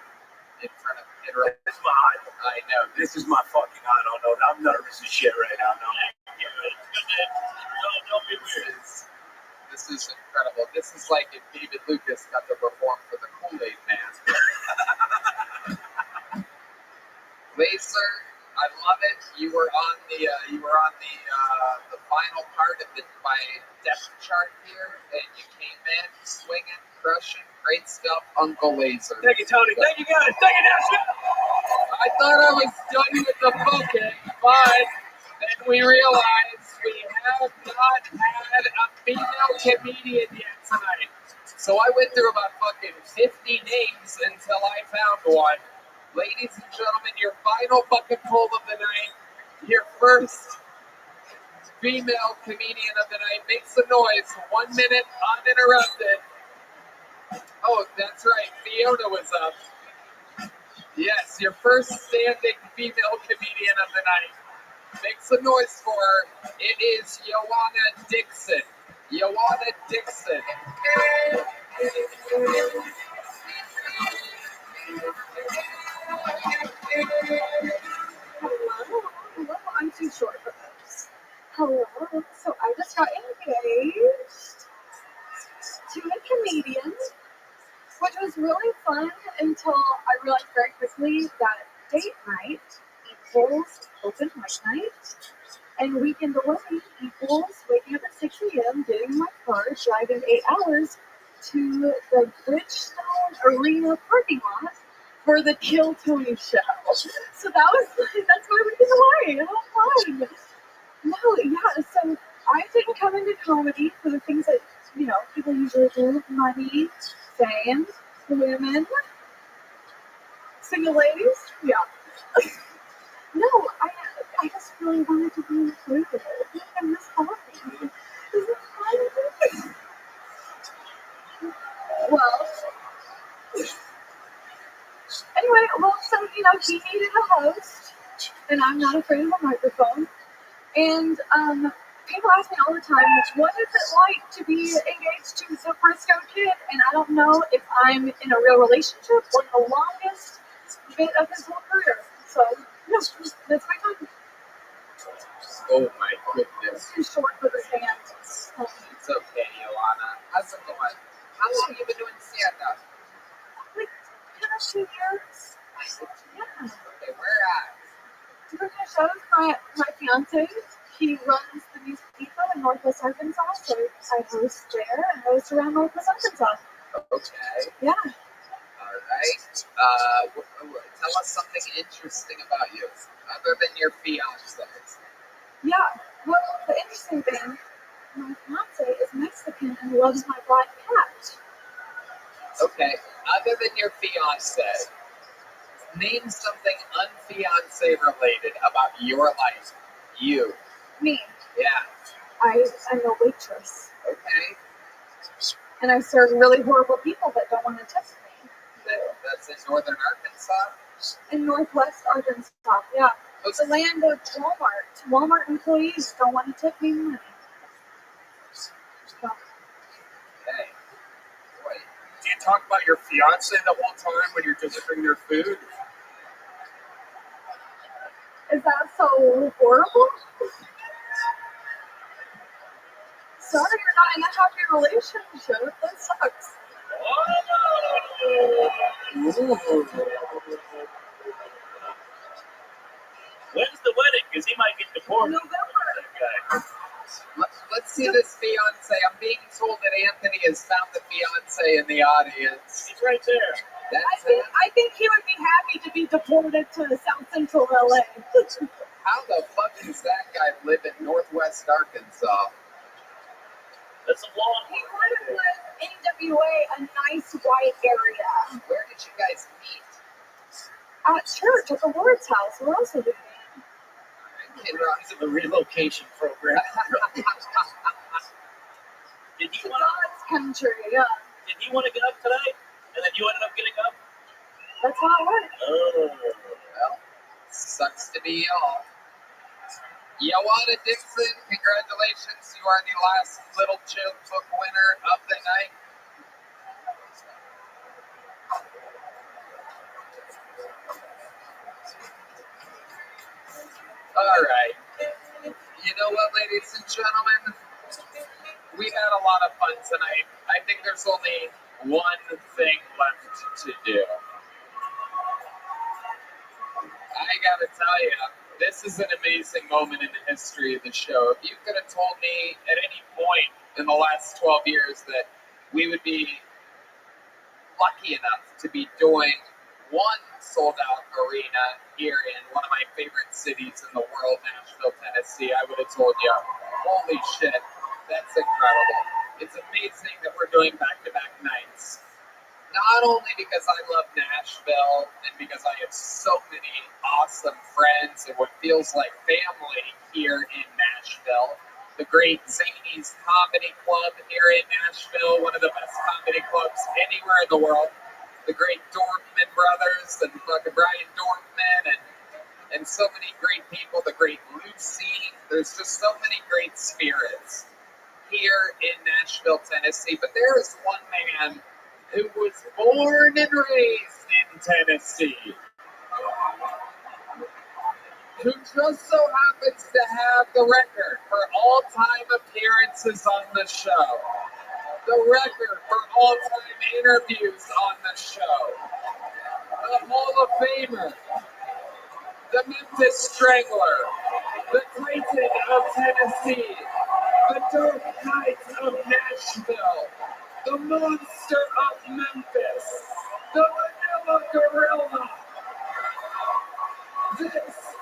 in front of Pedro. This is my idol. I know. This is my fucking idol. I'm nervous as shit right now. No. Don't be weird. This is incredible. This is like if David Lucas got to perform for the Kool-Aid Man. Laser, I love it. You were on the final part of my depth chart here, and you came in swinging, crushing, great stuff, Uncle Laser. Thank you, Tony. Thank you, guys. Thank you, Nancy. I thought I was done with the booking, but then we realized we have not had a female comedian yet tonight. So I went through about fucking 50 names until I found one. Ladies and gentlemen, your final fucking poll of the night, your first female comedian of the night. Make some noise. 1 minute uninterrupted. Oh, that's right. Fiona was up. Yes, your first standing female comedian of the night. Make some noise for her. It is Joanna Dixon. Joanna Dixon. Hello, I'm too short for this. Hello, so I just got engaged to a comedian, which was really fun until I realized very quickly that date night equals open mic night, and weekend away equals waking up at 6 a.m., getting in my car, driving 8 hours to the Bridgestone Arena parking lot for the Kill Tony show. So that's my weekend away. How fun! No, yeah. So I didn't come into comedy for the things that people usually do: money, fame, women, single ladies. Yeah. No, I just really wanted to be included. I miss coffee. Is it fun? Well. Anyway, so, he needed a host, and I'm not afraid of a microphone. And people ask me all the time, what is it like to be engaged to the Frisco kid? And I don't know if I'm in a real relationship or the longest bit of his whole career. So, yeah, that's my time. Oh my goodness. Too short for the stand. It's okay, Joanna. How's it going? How long have you been doing stand-up? Like, 2 years. Yeah. Okay, where at? Doing a show with my fiance. He runs the Music Depot in Northwest Arkansas, so I host there and host around Northwest Arkansas. Okay. Yeah. All right. Tell us something interesting about you, other than your fiance. Yeah. Well, the interesting thing, my fiance is Mexican and loves my black cat. Okay. Other than your fiance, name something unfiance related about your life. You. Me. Yeah. I'm a waitress. Okay. And I serve really horrible people that don't want to tip me. That's in northern Arkansas? In northwest Arkansas, yeah. It's the land of Walmart. Walmart employees don't want to tip me money. So. Okay. Boy. Do you talk about your fiance the whole time when you're delivering their food? Is that so horrible? Sorry, you're not in a happy relationship. That sucks. When's the wedding? Because he might get deported. November. Okay. Let's see this fiance. I'm being told that Anthony has found the fiance in the audience. right there. I think he would be happy to be deported to South Central LA. How the fuck does that guy live in Northwest Arkansas? That's a long He wanted to live NWA, a nice white area. Where did you guys meet? At church, at the Lord's house. Where else would we be? He's in the relocation program. Did It's he want God's country, yeah. Did he want to get up today? And then you ended up getting up? That's how it works. Oh. Well, sucks to be y'all. Yawada Dixon, congratulations. You are the last Little Joke Book winner of the night. All right. You know what, ladies and gentlemen? We've had a lot of fun tonight. I think there's only one thing left to do. I gotta tell you, this is an amazing moment in the history of the show. If you could have told me at any point in the last 12 years that we would be lucky enough to be doing one sold-out arena here in one of my favorite cities in the world, Nashville, Tennessee, I would have told you, holy shit, that's incredible. It's amazing that we're doing back-to-back nights. Not only because I love Nashville and because I have so many awesome friends and what feels like family here in Nashville. The great Zany's Comedy Club here in Nashville, one of the best comedy clubs anywhere in the world. The great Dorfman brothers and fucking Brian Dorfman and so many great people. The great Lucy. There's just so many great spirits here in Nashville, Tennessee. But there is one man who was born and raised in Tennessee, who just so happens to have the record for all-time appearances on the show, the record for all-time interviews on the show, the Hall of Famer, the Memphis Strangler, the Titan of Tennessee, the Dark Knight of Nashville, the Monster of Memphis, the Vanilla Gorilla. This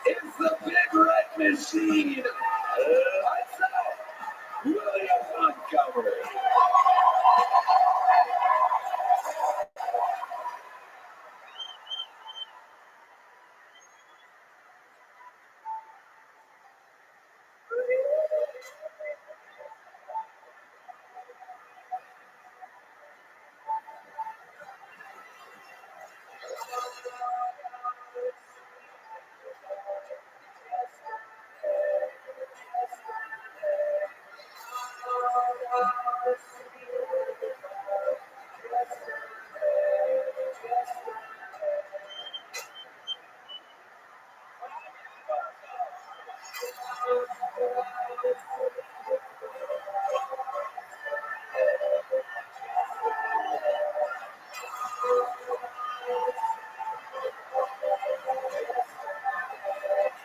is the Big Red Machine. What's up, William Montgomery?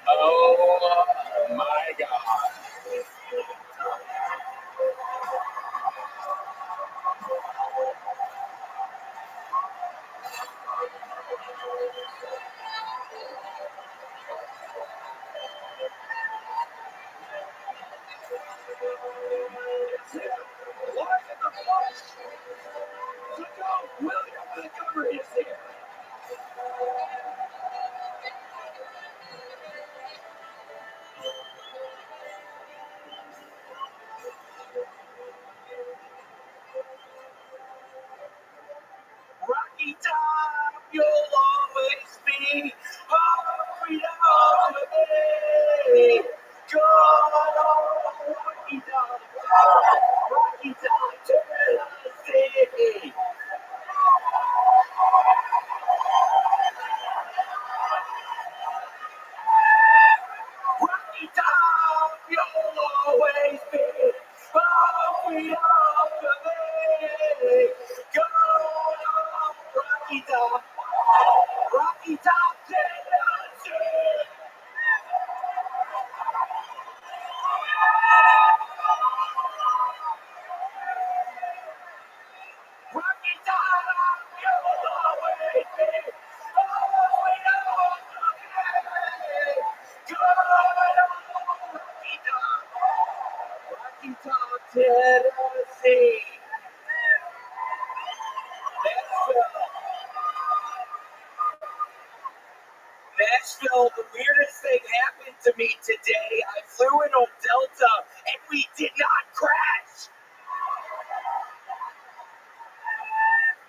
Oh my God. Tennessee. Nashville, the weirdest thing happened to me today. I flew in on Delta and we did not crash.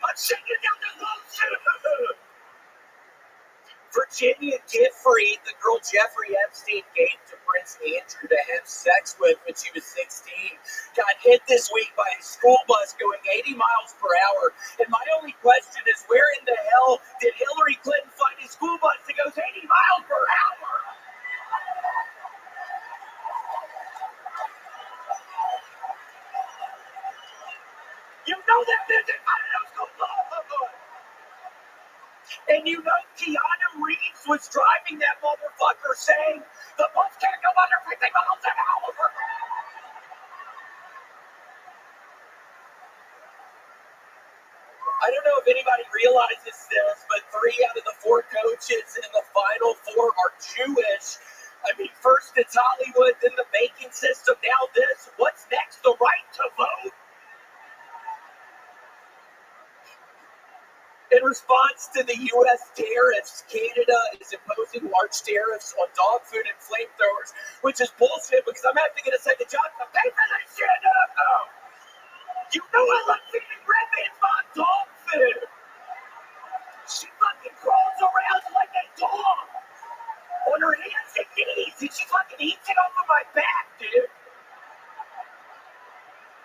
I'm shaking down the lotion. Virginia Giffrey, the girl Jeffrey Epstein gave to Prince Andrew to have sex with when she was 16, got hit this week by a school bus going 80 miles per hour. And my only question is, where in the hell did Hillary Clinton find a school bus that goes 80 miles per hour? You know that music, I don't know. And you know Keanu Reeves was driving that motherfucker saying, the bus can't go under 50 miles an hour. I don't know if anybody realizes this, but 3 out of the 4 coaches in the Final Four are Jewish. I mean, first it's Hollywood, then the banking system, now this. What's next? The right to vote? In response to the U.S. tariffs, Canada is imposing large tariffs on dog food and flamethrowers, which is bullshit because I'm having to get a second job to pay for this shit. You know I love feeding Redman's mom dog food. She fucking crawls around like a dog on her hands and knees, and she fucking eats it off of my back, dude.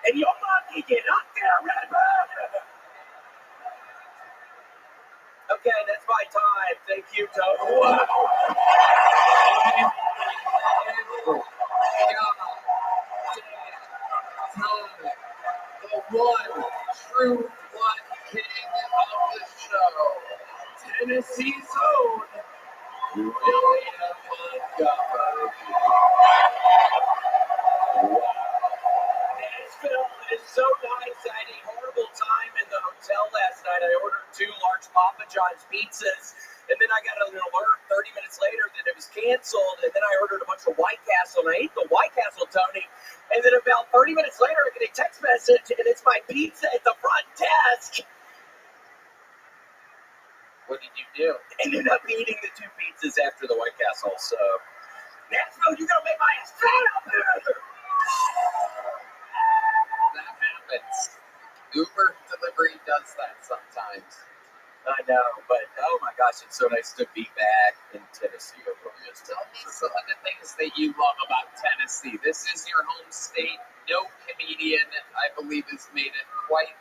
And your mom can get up there, Redman. Okay, that's my time. Thank you, Toby. Wow. The one true one king of the show, Tennessee's own William Montgomery. Nashville is so nice. I had a horrible time in the hotel last night. I ordered 2 large Papa John's pizzas, and then I got an alert 30 minutes later that it was canceled, and then I ordered a bunch of White Castle, and I ate the White Castle, Tony, and then about 30 minutes later I get a text message, and it's my pizza at the front desk. What did you do? Ended up eating the 2 pizzas after the White Castle, so Nashville, you're gonna make my ass fat up there. That happens. Uber delivery does that sometimes. I know, but oh my gosh, it's so nice to be back in Tennessee. Just tell me some of the things that you love about Tennessee. This is your home state. No comedian, I believe, has made it quite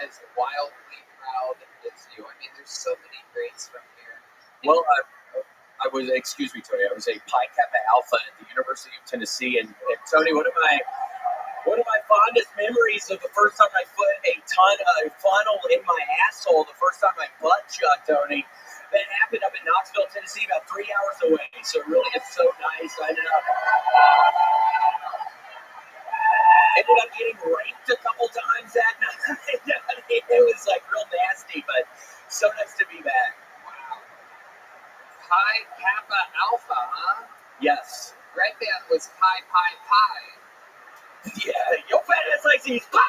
as wildly proud as you. I mean, there's so many greats from here. Well, I was, excuse me, Tony, I was a Pi Kappa Alpha at the University of Tennessee, and Tony, one of my fondest memories of the first time I put a funnel in my asshole, the first time I butt chugged, Tony, that happened up in Knoxville, Tennessee, about 3 hours away. So it really is so nice. I ended up getting raped a couple times that night. It was like real nasty, but so nice to be back. Wow. Pi Kappa Alpha, huh? Yes. Red Band was Pi Pi Pi. Yeah, your fat ass likes these pie.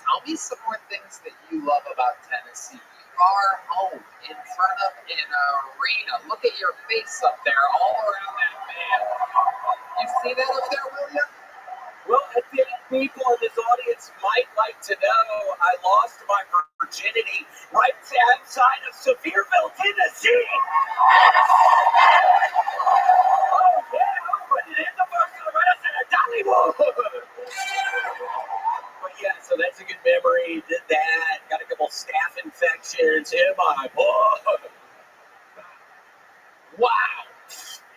Tell me some more things that you love about Tennessee. You are home in front of an arena. Look at your face up there, all around that man. You see that up there, William? Well, I think people in this audience might like to know I lost my virginity right outside of Sevierville, Tennessee. Oh, yeah, but it is the first of the rest of Dollywood. But yeah, so that's a good memory. Did that. Got a couple staph infections in my boy. Wow.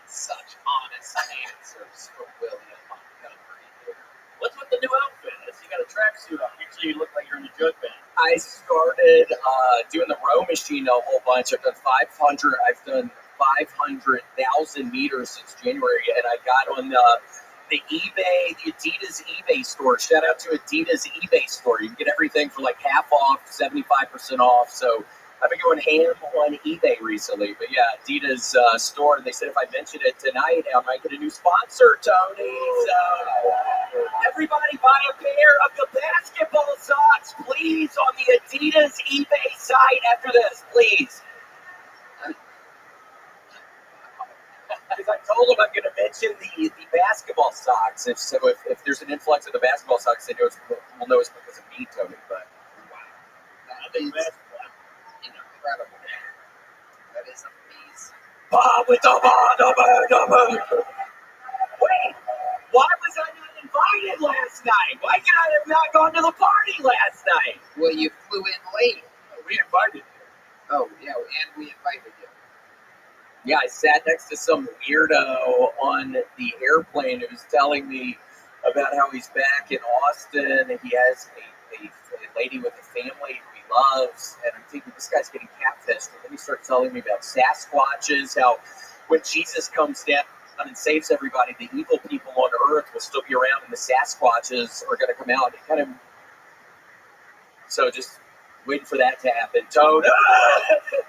Such honest answers for William Montgomery here. What's with the new outfit? You got a tracksuit on. Usually you look like you're in a jug band. I started doing the row machine a whole bunch. I've done 500,000 meters since January, and I got on the Adidas eBay store. Shout out to Adidas eBay store. You can get everything for like half off, 75% off. So I've been going ham on eBay recently, but yeah, Adidas store, and they said if I mention it tonight, I might get a new sponsor, Tony. So everybody buy a pair of the basketball socks, please, on the Adidas eBay site after this, please. Because I told them I'm going to mention the basketball socks. If there's an influx of the basketball socks, we'll know it's because of me, Tony. But wow, I think basketball. Incredible. That is amazing. Bob with the Wait, why was I not invited last night? Why could I have not gone to the party last night? Well, you flew in late. We invited you. Oh, yeah, and we invited you. Yeah, I sat next to some weirdo on the airplane who was telling me about how he's back in Austin and he has a lady with a family who he loves. And I'm thinking, this guy's getting catfished. And then he starts telling me about Sasquatches, how when Jesus comes down and saves everybody, the evil people on earth will still be around and the Sasquatches are going to come out. So just waiting for that to happen. Toad.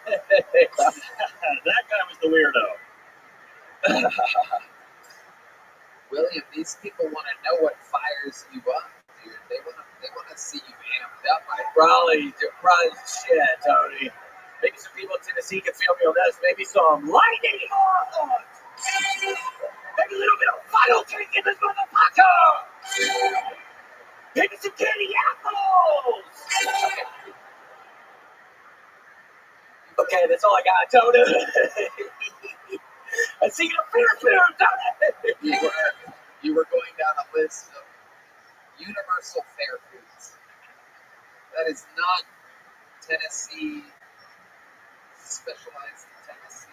That guy was the weirdo. William, these people want to know what fires you up, dude. They want to see you amped up. Probably shit, Tony. Maybe some people in Tennessee can feel me on this. Maybe some lightning horns. Maybe a little bit of funnel cake in this motherfucker. Maybe some candy apples. Okay, that's all I got, Tony. I see the fear, Tony. You were going down a list of universal fair foods. That is not Tennessee, specialized in Tennessee.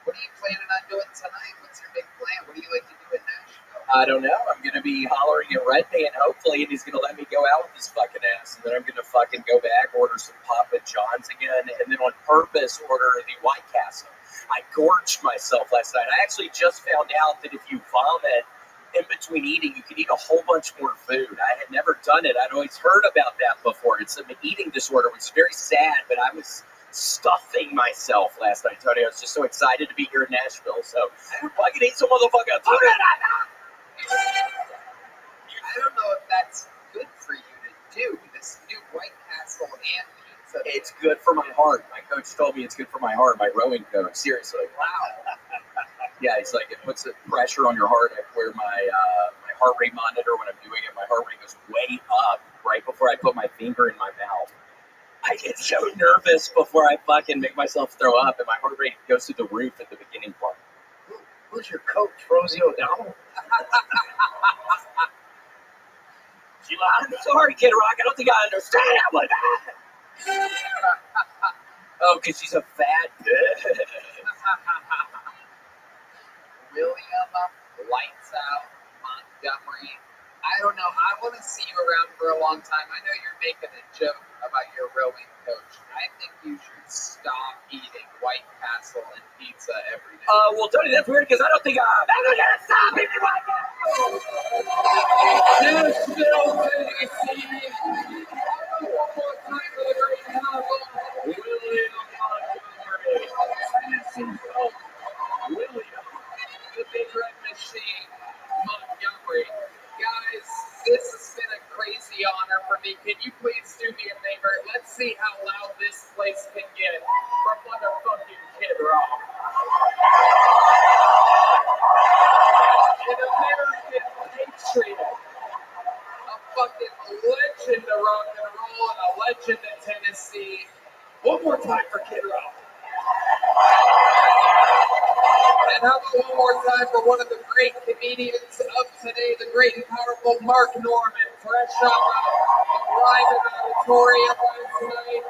What are you planning on doing tonight? What's your big plan? What do you like to do in Nashville? I don't know. I'm going to be hollering at Redby, and hopefully he's going to let me go out with his fucking ass. And then I'm going to fucking go back, order some Papa John's again, and then on purpose order the White Castle. I gorged myself last night. I actually just found out that if you vomit in between eating, you can eat a whole bunch more food. I had never done it. I'd always heard about that before. It's an eating disorder, which is very sad, but I was stuffing myself last night, Tony. I was just so excited to be here in Nashville, so I can eat some motherfucker. I don't know if that's good for you to do, this new White Castle and pizza. It's good for my heart. My coach told me it's good for my heart, my rowing coach. Seriously. Wow. Yeah, he's like, it puts the pressure on your heart. I wear my heart rate monitor when I'm doing it. My heart rate goes way up right before I put my finger in my mouth. I get so nervous before I fucking make myself throw up, and my heart rate goes through the roof at the beginning part. Who's your coach, Rosie O'Donnell? I'm sorry, Kid Rock. I don't think I understand what that. Oh, because she's a fat bitch. William, lights out, Montgomery. I don't know. I want to see you around for a long time. I know you're making a joke about your rowing coach. I think you should stop eating White Castle and pizza every day. Well, Tony, that's weird because I don't think I'm ever going to stop eating White Castle. Nashville, Tennessee. One more time for the great powerful William Montgomery. Tennessee's own William, the Big Red Machine Montgomery. Guys, this has been a crazy honor for me. Can you please do me a favor? Let's see how loud this place can get for motherfucking Kid Rock. An American patriot, a fucking legend of rock and roll, and a legend of Tennessee. One more time for Kid Rock. And how about one more time for one of the great comedians of today, the great and powerful Mark Norman, fresh out of Ryman Auditorium last night.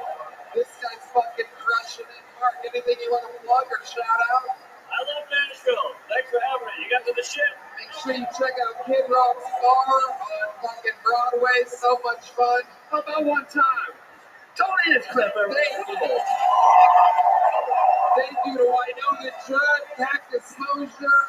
This guy's fucking crushing it. Mark, anything you want to plug or shout out? I love Nashville. Thanks for having me. You got to the ship. Make sure you check out Kid Rock's bar on fucking Broadway. So much fun. How about one time? Tony is Clipper. Thank you. Thank you to Winona Judd, Cactus Mosier,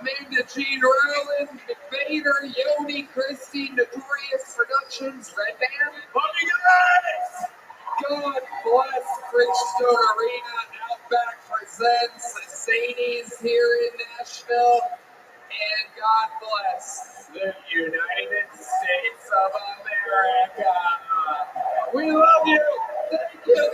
Amanda Jean Rowland, McVader, Yoni, Christine, Notorious Productions, Red Band. Bobby Guys! God bless Bridgestone Arena. Outback presents Zanies here in Nashville. And God bless the United States of America. We love you. Thank you.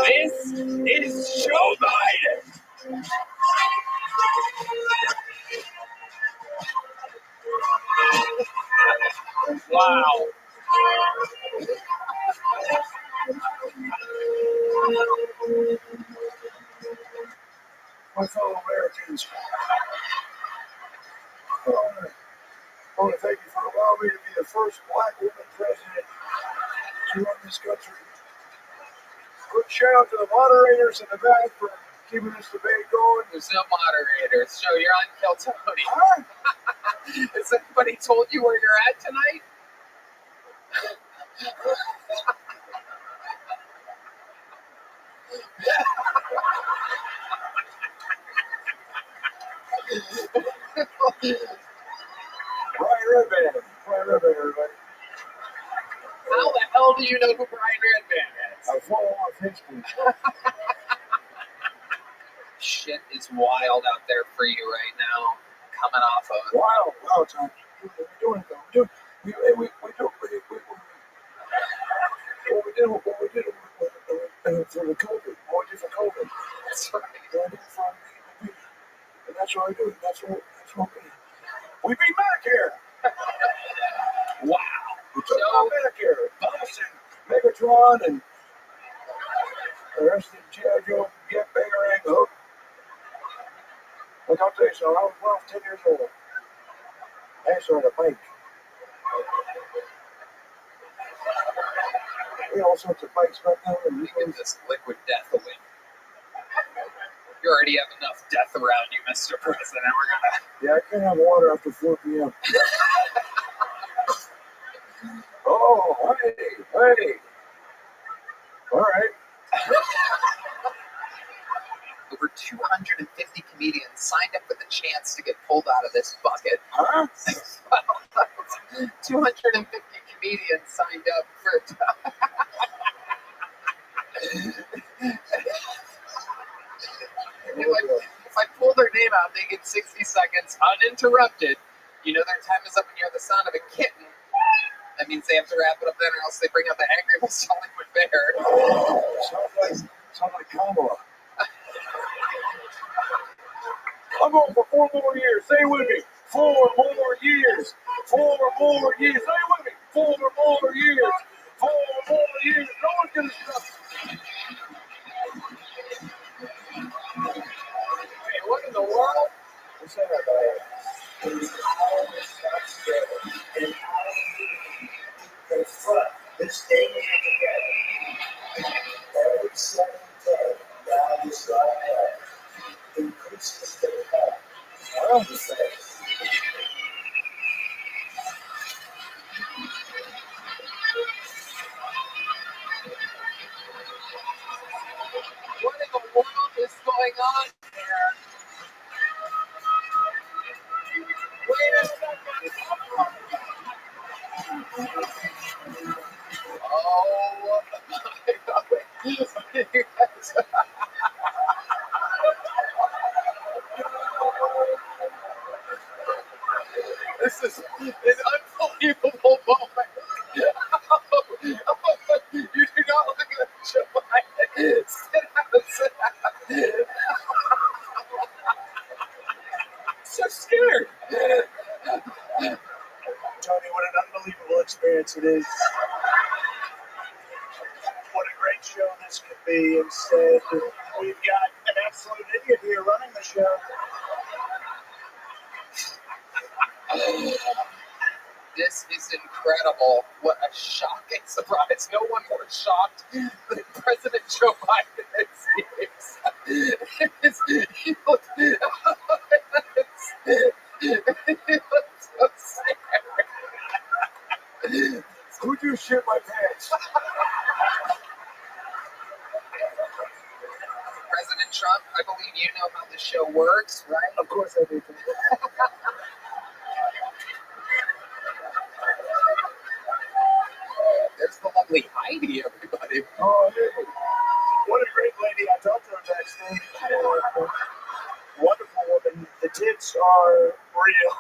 This is Joe Biden. Wow. My fellow Americans, I want to thank you for allowing me to be the first black woman president to run this country. Quick shout out to the moderators in the back for keeping this debate going. There's no moderators. Joe, you're on Kill Tony. Huh? Has anybody told you where you're at tonight? Brian Redband, everybody. How the hell do you know who Brian Redband is? I follow on Facebook. Shit is wild out there for you right now. Coming off of Wow, Tom. We're doing it though. We're doing what we did for the COVID. What we did for COVID. That's right. And that's what I do. That's what we beat Medicare. Wow. We took out Medicare. Us and Megatron and the rest of the G.I. Joe Get Bangering Hook. Look, I'll tell you something. I was 10 years old. I started a bike. We had all sorts of bikes back then. And we get this liquid death away. You already have enough death around you, Mr. President. We're gonna. Yeah, I can't have water after 4 p.m. Oh, hey. All right. Over 250 comedians signed up with a chance to get pulled out of this bucket. Huh? 250 comedians signed up for pounding in 60 seconds, uninterrupted. You know their time is up when you're the son of a kitten. That means they have to wrap it up then, or else they bring out the angry Mr. Hollywood Bear. Sounds like Kamala. I'm going for 4 more years. Stay with me. 4 more years. 4 more years. Stay with me. 4 more years. 4 more years. No one's gonna stop. Hey, what in the world? What's that about? Confront this day together. Every second day, God is right there. Increases the power. Around the face. What in the world is going on here? Wait a second. Oh my God. This is an unbelievable moment. You do not look at Joe Biden. Sit down. So scared. Tony, what an unbelievable experience it is. What a great show this could be. Instead, we've got an absolute idiot here running the show. This is incredible. What a shocking surprise. No one more shocked than President Joe Biden. He looks so scared. Who just shit my pants? President Trump, I believe you know how the show works, right? Of course I do. There's the lovely Heidi, everybody. Oh, yeah. What a great lady. I talked to her backstage. Wonderful woman. The tits are real.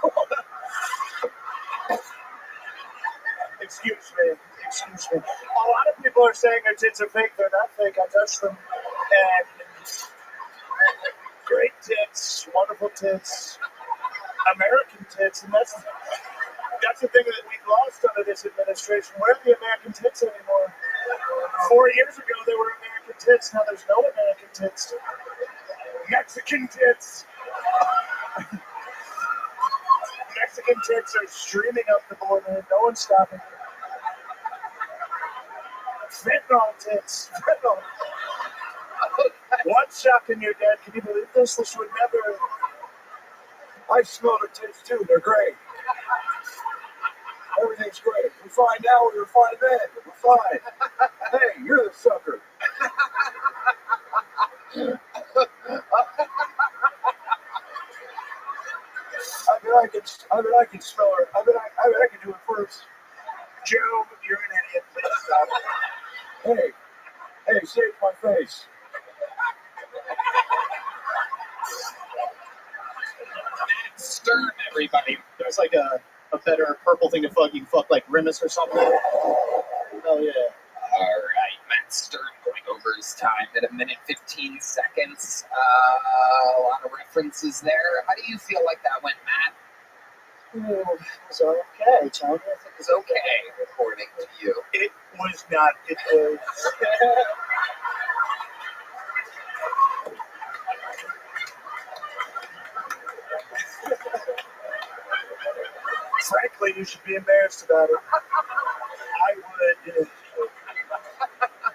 Excuse me. A lot of people are saying her tits are fake. They're not fake. I touched them. And great tits. Wonderful tits. American tits. And that's the thing that we've lost under this administration. Where are the American tits anymore? 4 years ago, there were American tits. Now there's no American tits. Mexican tits. Mexican tits are streaming up the border. No one's stopping them. Fentanyl tits. Fentanyl. One shot and you're dead. Can you believe this? This would never. I smell the tits too. They're great. Everything's great. We're fine now. We were fine then. We're fine. Hey, you're the sucker. I bet I can smell her. I bet I can do it first. Joe, you're an idiot. Please stop. Hey, save my face. Stern, everybody. There's like a better purple thing to fuck. You can fuck like Grimace or something. Hell yeah. All right, Matt Stern going over his time at 1:15. A lot of references there. How do you feel like that went, Matt? It was okay, Tony. I think It was okay, according to you. It was not. It was. Frankly, you should be embarrassed about it. I would.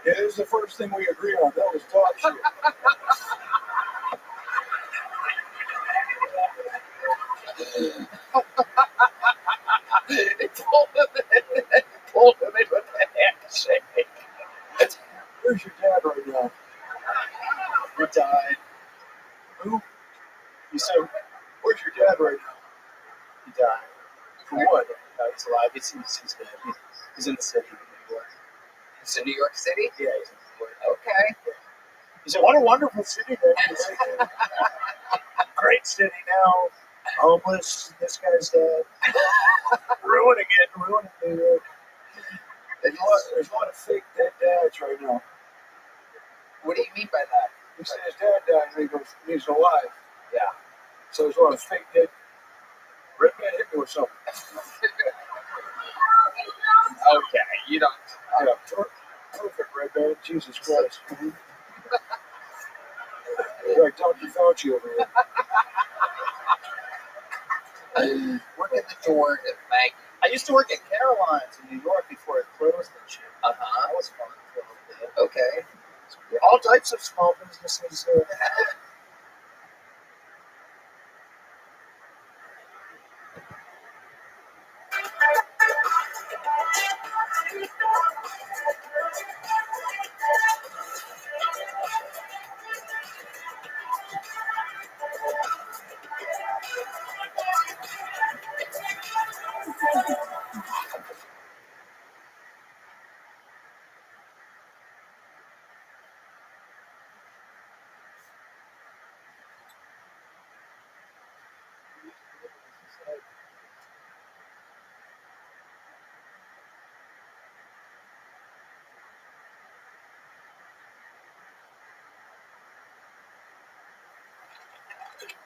Yeah, this is the first thing we agree on. That was dog shit. It pulled him in with a handshake. Where's your dad right now? He died. Who? You said, Where's your dad right now? he died. For what? He's alive. He's dead. He's in the city of New York. He's in New York City? Yeah, he's in New York. Okay. He said, "What a wonderful city that is." Great city now. Homeless. This guy's dead. Ruining New York. There's a lot of fake dead dads right now. What do you mean by that? He said his dad died and he goes, he's alive. Yeah. So there's a lot of fake dead. Red Man hit me with something. Okay, you don't. Yeah, perfect, Red Man. Jesus Christ. Like Dr. Fauci over here. Work at the door at Maggie. I used to work at Caroline's in New York before it closed and shit. Uh-huh. That was fun for a little bit. Okay. All types of small businesses.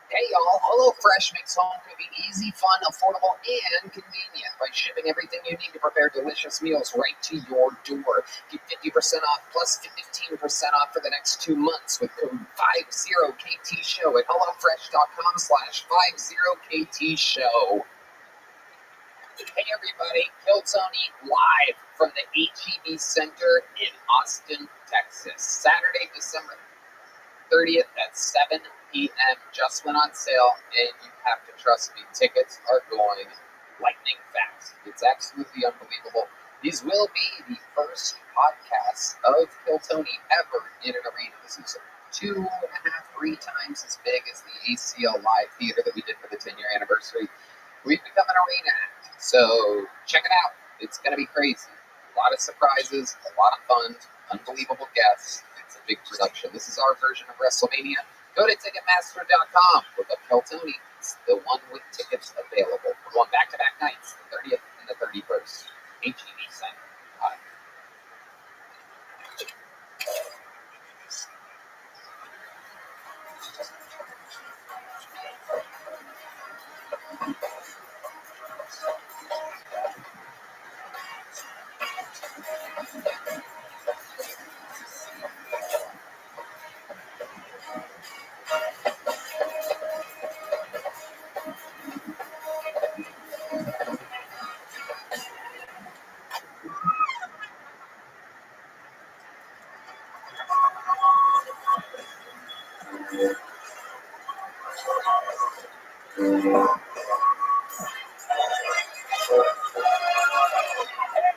Hey y'all, HelloFresh makes home cooking easy, fun, affordable, and convenient by shipping everything you need to prepare delicious meals right to your door. Get 50% off plus 15% off for the next 2 months with code 50KTShow at HelloFresh.com/50KTShow. Hey everybody, Kill Tony live from the HEB Center in Austin, Texas. Saturday, December 30th at 7 p.m. Just went on sale, and you have to trust me, tickets are going lightning fast. It's absolutely unbelievable. These will be the first podcasts of Kill Tony ever in an arena. This is 2.5, 3 times as big as the ACL Live Theater that we did for the 10-year anniversary. We've become an arena act, so check it out. It's going to be crazy. A lot of surprises, a lot of fun, unbelievable guests. It's a big production. This is our version of WrestleMania. Go to Ticketmaster.com. Look up Kill Tony. It's the one with tickets available. We're going back-to-back nights, the 30th and the 31st. HEB Center. Bye.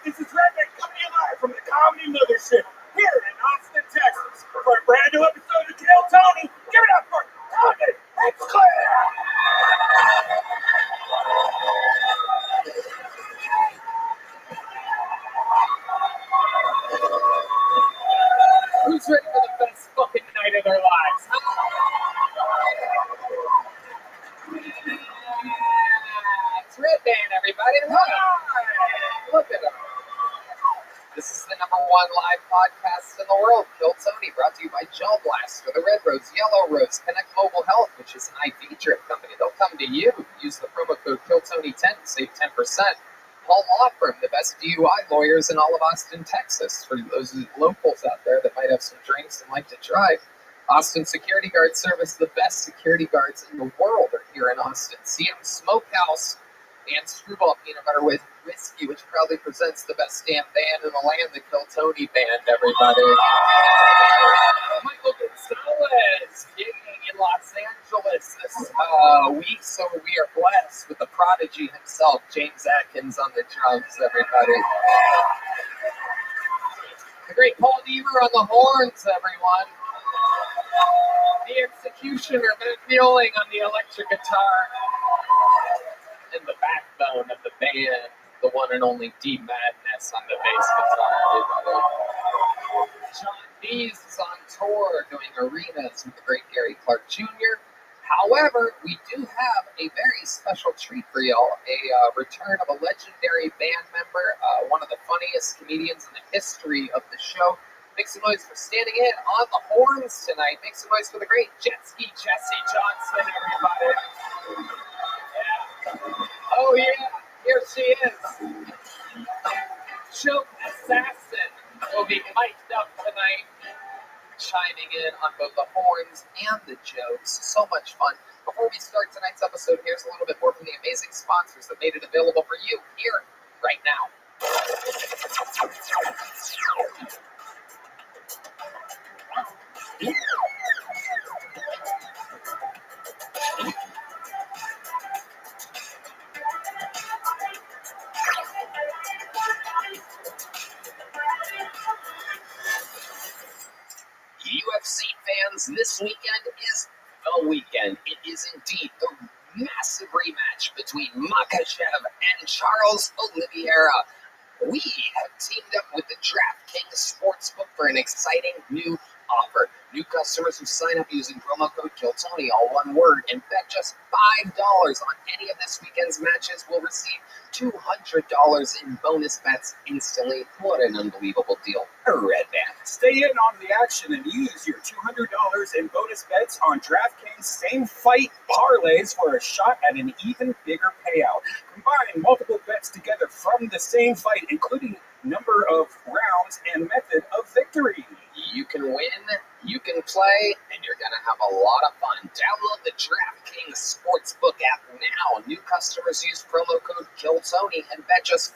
This is Rabbi coming to you live from the Comedy Mothership here in Austin, Texas for a brand new episode of Kill Tony. Give it up for Tony. It's clear. Who's ready for the best fucking night of their lives? It's Red Band, everybody. Hi. Look at him. This is the #1 live podcast in the world, Kill Tony, brought to you by Gel Blast for the Red Rose, Yellow Rose, Connect Mobile Health, which is an IV drip company. They'll come to you. Use the promo code KillTony10 to save 10%. Paul Law Firm, the best DUI lawyers in all of Austin, Texas. For those locals out there that might have some drinks and like to drive. Austin Security Guard Service, the best security guards in the world are here in Austin. CM Smokehouse and Screwball Peanut Butter with Whiskey, which proudly presents the best damn band in the land, the Kill Tony Band, everybody. Michael Gonzalez, gigging in Los Angeles this week, so we are blessed with the prodigy himself, James Atkins on the drums, everybody. The great Paul Deaver on the horns, everyone. The executioner, Matt Mueling on the electric guitar. And the backbone of the band, the one and only D Madness on the bass guitar, everybody. John Dees is on tour doing arenas with the great Gary Clark Jr. However, we do have a very special treat for y'all, a return of a legendary band member, one of the funniest comedians in the history of the show. Make some noise for standing in on the horns tonight. Make some noise for the great Jet Ski Jessie Johnson, everybody. Yeah. Oh yeah, here she is. Choke Assassin will be mic'd up tonight, chiming in on both the horns and the jokes. So much fun. Before we start tonight's episode, here's a little bit more from the amazing sponsors that made it available for you here, right now. UFC fans, this weekend is the weekend. It is indeed the massive rematch between Makhachev and Charles Oliveira. We have teamed up with the DraftKings Sportsbook for an exciting new offer. New customers who sign up using promo code KILLTONY, all one word, and bet just $5 on any of this weekend's matches will receive $200 in bonus bets instantly. What an unbelievable deal. Red Band. Stay in on the action and use your $200 in bonus bets on DraftKings same fight parlays for a shot at an even bigger payout. Combine multiple bets together from the same fight, including number of rounds and method of victory. You can win, you can play, and you're going to have a lot of fun. Download the DraftKings Sportsbook app now. New customers use promo code KILLTONY and bet just $5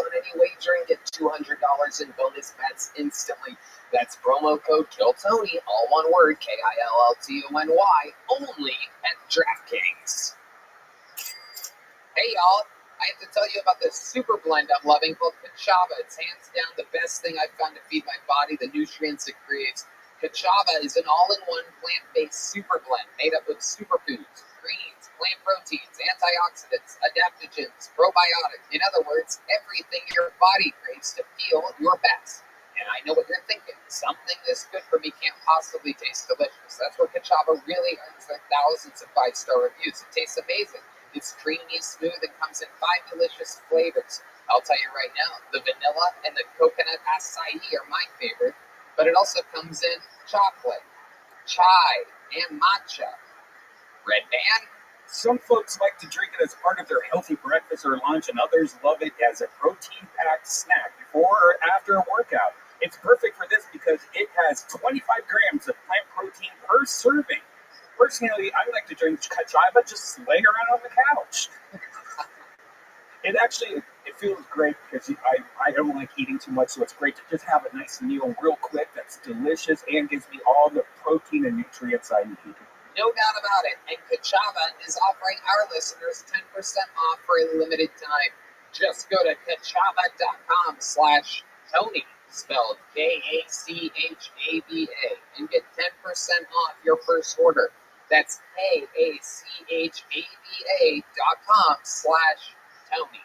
on any wager and get $200 in bonus bets instantly. That's promo code KILLTONY, all one word, KILLTONY, only at DraftKings. Hey y'all, I have to tell you about this super blend I'm loving called Kachava. It's hands down the best thing I've found to feed my body the nutrients it creates. Kachava is an all-in-one plant-based super blend made up of superfoods, greens, plant proteins, antioxidants, adaptogens, probiotics. In other words, everything your body craves to feel your best. And I know what you're thinking. Something this good for me can't possibly taste delicious. That's where Kachava really earns their thousands of 5-star reviews. It tastes amazing. It's creamy, smooth, and comes in 5 delicious flavors. I'll tell you right now, the vanilla and the coconut acai are my favorite, but it also comes in chocolate, chai, and matcha. Red Band? Some folks like to drink it as part of their healthy breakfast or lunch, and others love it as a protein-packed snack before or after a workout. It's perfect for this because it has 25 grams of plant protein per serving. Personally, I like to drink Kachava just laying around on the couch. It feels great because I don't like eating too much, so it's great to just have a nice meal real quick that's delicious and gives me all the protein and nutrients I need. No doubt about it. And Kachava is offering our listeners 10% off for a limited time. Just go to kachava.com/Tony, spelled Kachava, and get 10% off your first order. That's kachava.com/Tony.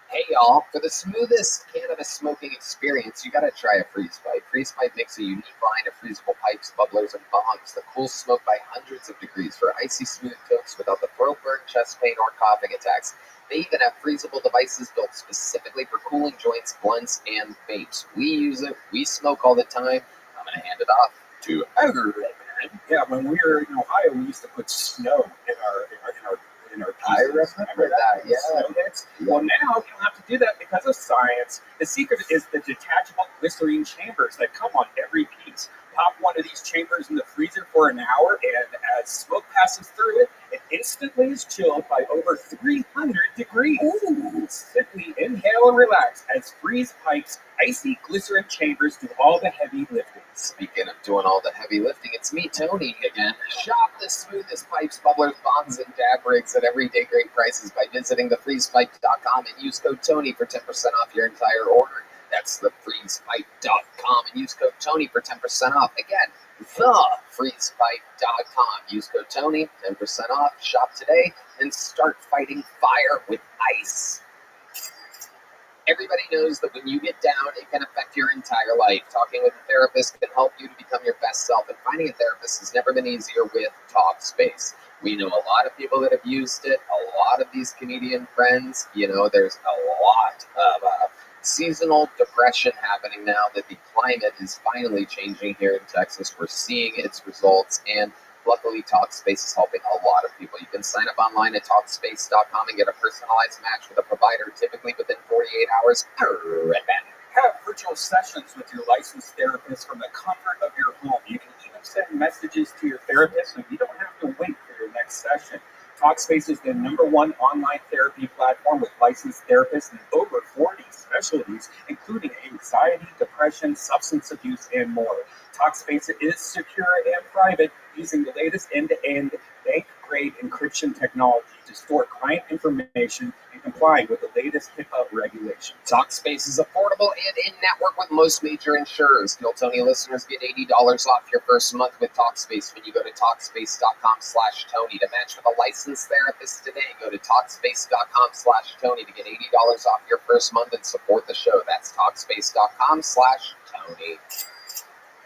Hey y'all, for the smoothest cannabis smoking experience, you gotta try a freeze pipe. Freeze pipe makes a unique line of freezable pipes, bubblers, and bongs that cool smoke by hundreds of degrees for icy smooth toast without the throat burn, chest pain, or coughing attacks. They even have freezable devices built specifically for cooling joints, blunts, and vapes. We use it, we smoke all the time. I'm gonna hand it off to Edgar. Yeah, when we were in Ohio, we used to put snow in our I remember that, yeah. Well, now you don't have to do that because of science. The secret is the detachable glycerine chambers that come on every piece. Pop one of these chambers in the freezer for an hour, and as smoke passes through it, it instantly is chilled by over 300 degrees. Ooh. Simply inhale and relax as freeze pipes, icy glycerin chambers do all the heavy lifting. Speaking of doing all the heavy lifting, it's me, Tony, again. Shop the smoothest pipes, bubblers, bongs, and dab rigs at everyday great prices by visiting thefreezepipe.com and use code Tony for 10% off your entire order. That's thefreezepipe.com and use code Tony for 10% off. Again, thefreezepipe.com. Use code Tony, 10% off. Shop today and start fighting fire with ice. Everybody knows that when you get down, it can affect your entire life. Talking with a therapist can help you to become your best self, and finding a therapist has never been easier with Talkspace. We know a lot of people that have used it, a lot of these comedian friends. You know, there's a lot of seasonal depression happening now that the climate is finally changing here in Texas. We're seeing its results, and luckily Talkspace is helping a lot of people. You can sign up online at Talkspace.com and get a personalized match with a provider, typically within 48 hours. Have virtual sessions with your licensed therapist from the comfort of your home. You can even send messages to your therapist, and you don't have to wait for your next session. Talkspace is the #1 online therapy platform with licensed therapists in over 40 specialties, including anxiety, depression, substance abuse, and more. Talkspace is secure and private, using the latest end-to-end bank-grade encryption technology to store client information and comply with the latest HIPAA regulations. Talkspace is affordable and in-network with most major insurers. Kill Tony listeners get $80 off your first month with Talkspace when you go to Talkspace.com/Tony. To match with a licensed therapist today, go to Talkspace.com/Tony to get $80 off your first month and support the show. That's Talkspace.com/Tony.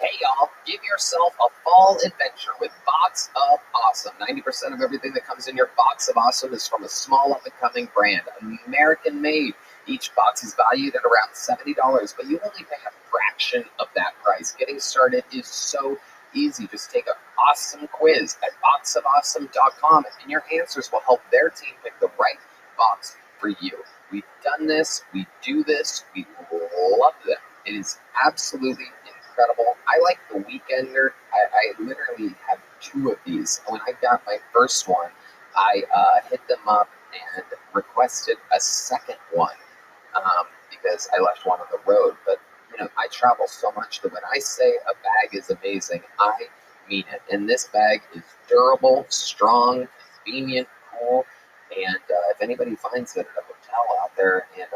Hey y'all, give yourself a fall adventure with Box of Awesome. 90% of everything that comes in your Box of Awesome is from a small up-and-coming brand, American made. Each box is valued at around $70, but you only pay a fraction of that price. Getting started is so easy. Just take an awesome quiz at boxofawesome.com, and your answers will help their team pick the right box for you. We've done this, we do this, we love them. It is absolutely incredible. I like the Weekender. I literally have 2 of these. When I got my first one, I hit them up and requested a second one because I left one on the road. But, you know, I travel so much that when I say a bag is amazing, I mean it. And this bag is durable, strong, convenient, cool. And if anybody finds it at a hotel out there in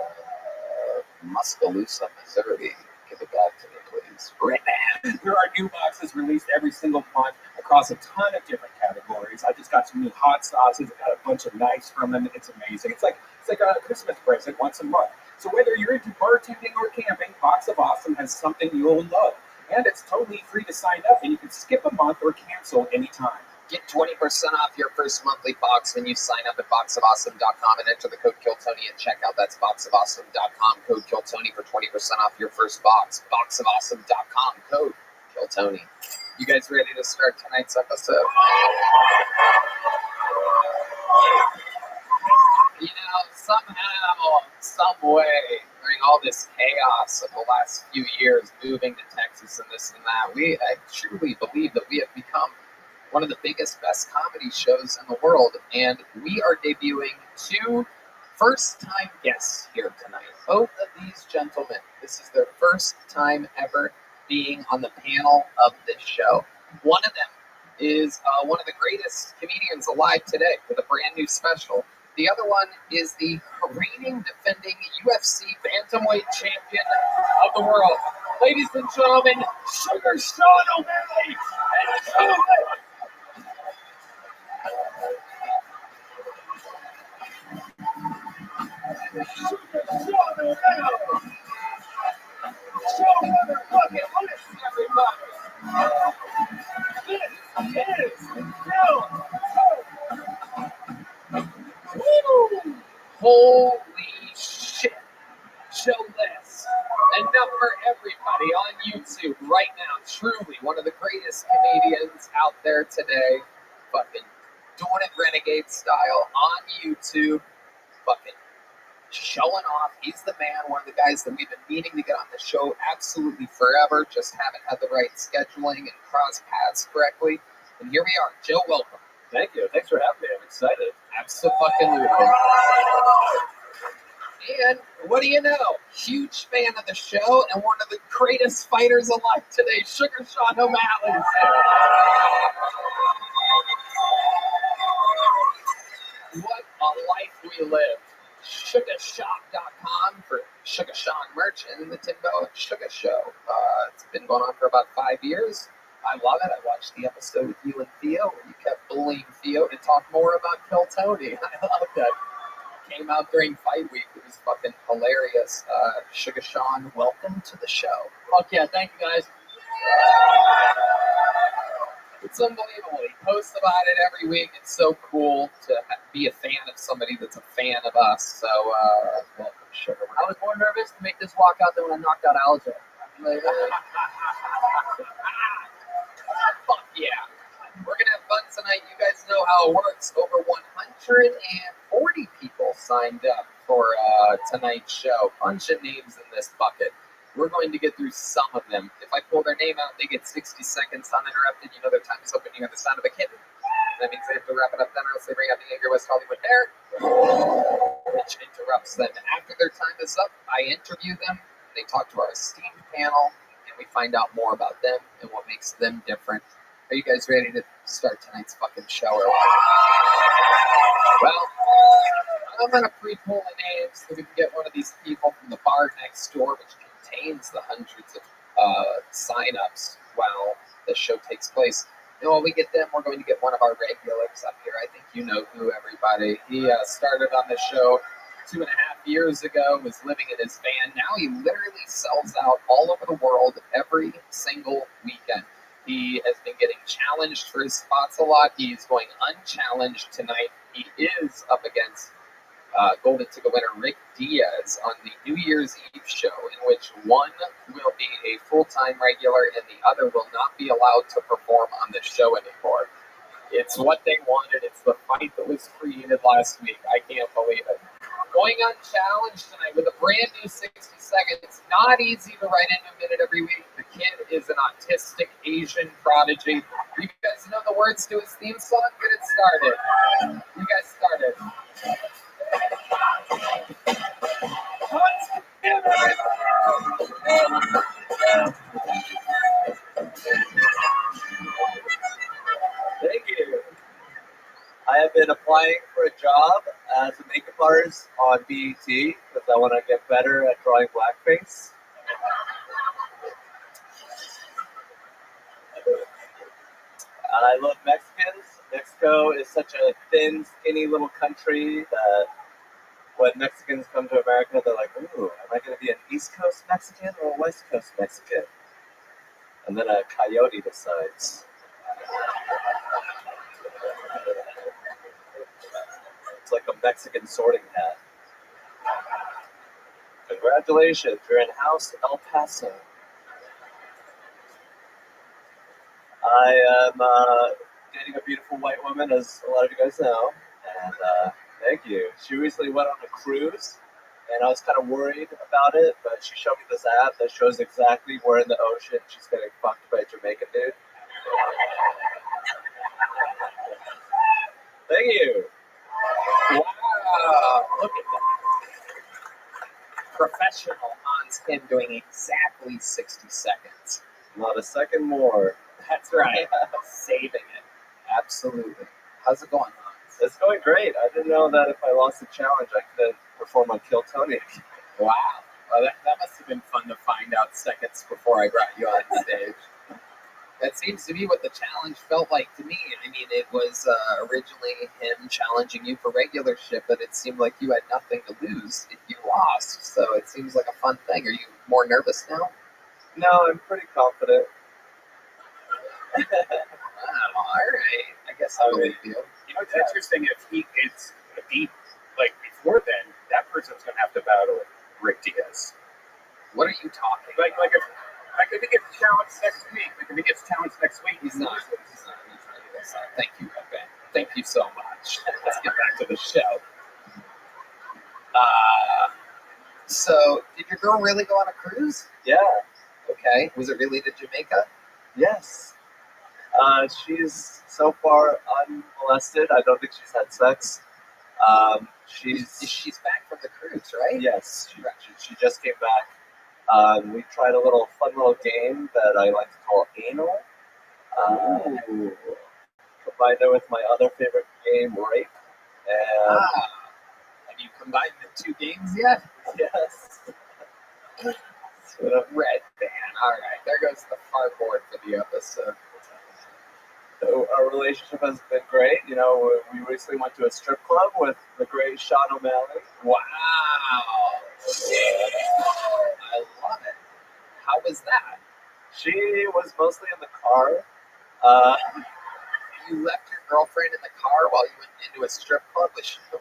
Muscaloosa, Missouri, give it back to me, please. Right now. There are new boxes released every single month across a ton of different categories. I just got some new hot sauces. I got a bunch of knives from them. It's amazing. It's like a Christmas present once a month. So whether you're into bartending or camping, Box of Awesome has something you'll love. And it's totally free to sign up, and you can skip a month or cancel anytime. Get 20% off your first monthly box when you sign up at boxofawesome.com and enter the code KILLTONY at checkout. That's boxofawesome.com, code KILLTONY for 20% off your first box. Boxofawesome.com, code KILLTONY. You guys ready to start tonight's episode? You know, somehow, some way, during all this chaos of the last few years, moving to Texas and this and that, I truly believe that we have become one of the biggest, best comedy shows in the world, and we are debuting 2 first-time guests here tonight. Both of these gentlemen, this is their first time ever being on the panel of this show. One of them is one of the greatest comedians alive today with a brand new special. The other one is the reigning, defending UFC bantamweight champion of the world. Ladies and gentlemen, Sugar Sean O'Malley and Joe List. Holy shit. Show this. Enough for everybody on YouTube right now. Truly one of the greatest comedians out there today. Fucking doing it renegade style on YouTube. Fucking showing off. He's the man, one of the guys that we've been meaning to get on the show absolutely forever. Just haven't had the right scheduling and cross paths correctly. And here we are. Joe, welcome. Thank you. Thanks for having me. I'm excited. Absolutely. And what do you know? Huge fan of the show and one of the greatest fighters alive today, Sugar Sean O'Malley. What a life we live. SugarShop.com for Sugar Sean merch and the Timbo Sugar Show. It's been going on for about 5 years. I love it. I watched the episode with you and Theo where you kept bullying Theo to talk more about Kill Tony. I love that. came out during fight week. It was fucking hilarious. Sugar Sean, welcome to the show. Fuck yeah, thank you guys. It's unbelievable. He posts about it every week. It's so cool to be a fan of somebody that's a fan of us. So, welcome, Sugar. I was more nervous to make this walk out than when I knocked out Aljo. Like, fuck yeah. We're going to have fun tonight. You guys know how it works. Over 140 people signed up for tonight's show. Bunch of names in this bucket. We're going to get through some of them. If I pull their name out, they get 60 seconds uninterrupted. You know their time is up when you have the sound of a kitten. That means they have to wrap it up then, or else they bring out the angry West Hollywood bear, which interrupts them. After their time is up, I interview them. They talk to our esteemed panel, and we find out more about them and what makes them different. Are you guys ready to start tonight's fucking show? Well, I'm going to pre-pull the names so we can get one of these people from the bar next door, which contains the hundreds of sign-ups while the show takes place. And while we get them, we're going to get one of our regulars up here. I think you know who, everybody. He started on the show 2.5 years ago, was living in his van. Now he literally sells out all over the world every single weekend. He has been getting challenged for his spots a lot. He's going unchallenged tonight. He is up against Golden Ticket winner Rick Diaz on the New Year's Eve show, in which one will be a full-time regular and the other will not be allowed to perform on the show anymore. It's what they wanted. It's the fight that was created last week. I can't believe it. Going unchallenged tonight with a brand new 60 seconds. Not easy to write into a minute every week. The kid is an autistic Asian prodigy. You guys know the words to his theme song? Get it started. You guys started. Thank you. I have been applying for a job as a makeup artist on BET because I want to get better at drawing blackface. I love Mexicans. Mexico is such a thin, skinny little country that when Mexicans come to America, they're like, ooh, am I going to be an East Coast Mexican or a West Coast Mexican? And then a coyote decides. It's like a Mexican sorting hat. Congratulations, you're in House El Paso. I am dating a beautiful white woman, as a lot of you guys know, and thank you. She recently went on a cruise, and I was kind of worried about it, but she showed me this app that shows exactly where in the ocean she's getting fucked by a Jamaican dude. Thank you. Wow, look at that. Professional on skin doing exactly 60 seconds. Not a second more. That's right. Saving it. Absolutely. How's it going, Hans? It's going great. I didn't know that if I lost the challenge, I could perform on Kill Tony. Wow. Well, that must have been fun to find out seconds before I brought you on stage. That seems to be what the challenge felt like to me. I mean, it was originally him challenging you for regularship, but it seemed like you had nothing to lose if you lost. So it seems like a fun thing. Are you more nervous now? No, I'm pretty confident. Wow, all right. I guess I believe you. You know, it's interesting if like before then, that person's going to have to battle Rick Diaz. What are you talking about? Like if he gets challenged next week, he's not. Thank you, Rabbi. Thank you so much. Let's get back to the show. So, did your girl really go on a cruise? Yeah. Okay. Was it really to Jamaica? Yes. She's so far unmolested. I don't think she's had sex. She's back from the cruise, right? Yes. She just came back. We tried a fun game that I like to call anal. Combined it with my other favorite game, rape. And have you combined the two games yet? Yes. Red band. All right, there goes the cardboard for the episode. So, our relationship has been great. You know, we recently went to a strip club with the great Sean O'Malley. Wow. I love it. How was that? She was mostly in the car. You left your girlfriend in the car while you went into a strip club with the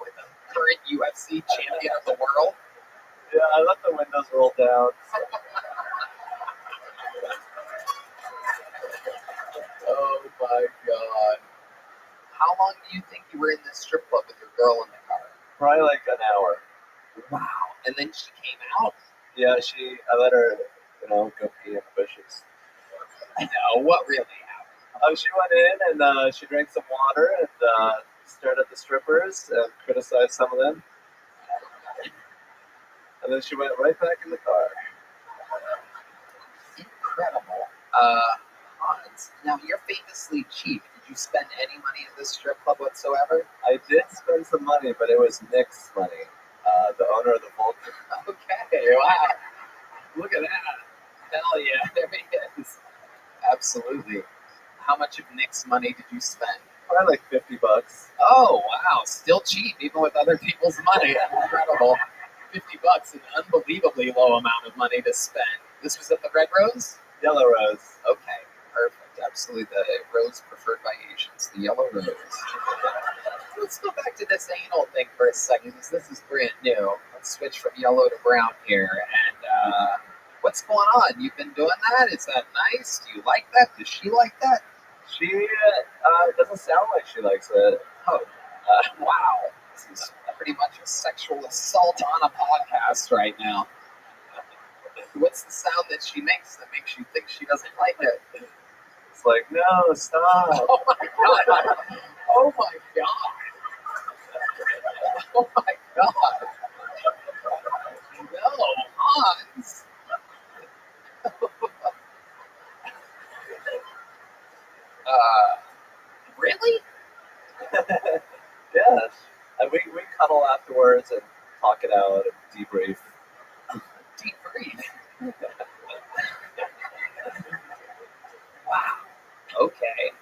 current UFC champion of the world? Yeah, I let the windows roll down. Oh my god. How long do you think you were in this strip club with your girl in the car? Probably like an hour. Wow. And then she came out? Yeah, I let her, go pee in the bushes. No, what really happened? She went in and she drank some water and stared at the strippers and criticized some of them. And then she went right back in the car. Incredible. Hans, now you're famously cheap. Did you spend any money at this strip club whatsoever? I did spend some money, but it was Nick's money, the owner of the Vulcan. Okay, wow. Look at that. Hell yeah, there he is. Absolutely. How much of Nick's money did you spend? Probably like $50. Oh, wow. Still cheap, even with other people's money. Incredible. $50, an unbelievably low amount of money to spend. This was at the Red Rose? Yellow Rose. Okay, perfect. Absolutely. The rose preferred by Asians, the Yellow Rose. Let's go back to this anal thing for a second, because this is brand new. Let's switch from yellow to brown here. And what's going on? You've been doing that? Is that nice? Do you like that? Does she like that? She doesn't sound like she likes it. Oh, wow. This is pretty much a sexual assault on a podcast right now. What's the sound that she makes that makes you think she doesn't like it? It's like, no, stop. Oh my god. Oh my god. Oh my god. No, Hans. Really? Yes. And we cuddle afterwards and talk it out and debrief. Debrief? Wow. Okay.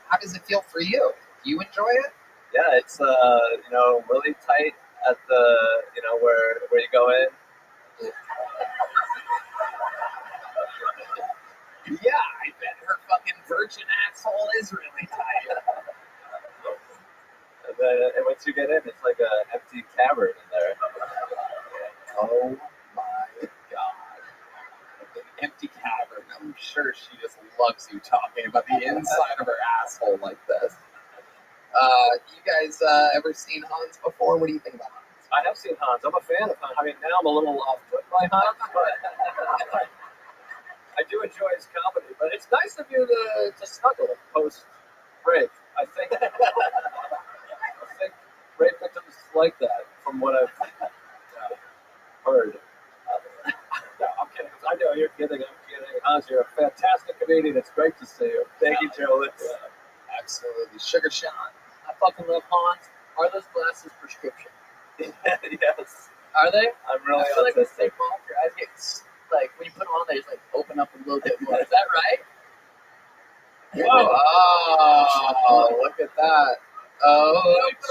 How does it feel for you? Do you enjoy it? Yeah, it's really tight at the where you go in. Yeah, I bet her fucking virgin asshole is really tight. And then once you get in, it's like an empty cavern in there. Oh my god. An empty cavern. I'm sure she just loves you talking about the inside of her asshole like this. You guys ever seen Hans before? What do you think about Hans? I have seen Hans. I'm a fan of Hans. I mean, now I'm a little off put by Hans, but I do enjoy his comedy. But it's nice of you to snuggle post rape. I think rape victims like that, from what I've heard. No, I'm kidding. I know you're kidding. I'm kidding. Hans, you're a fantastic comedian. It's great to see you. Thank you, Joe. Absolutely. Sugar Sean. I fucking love Hans. Are those glasses prescription? Yes. Are they? I'm really I feel like when autistic. you take them off, your eyes get, like, when you put them on, they just, like, open up a little bit more. Is that right? Whoa. Oh, look at that. Oh, Is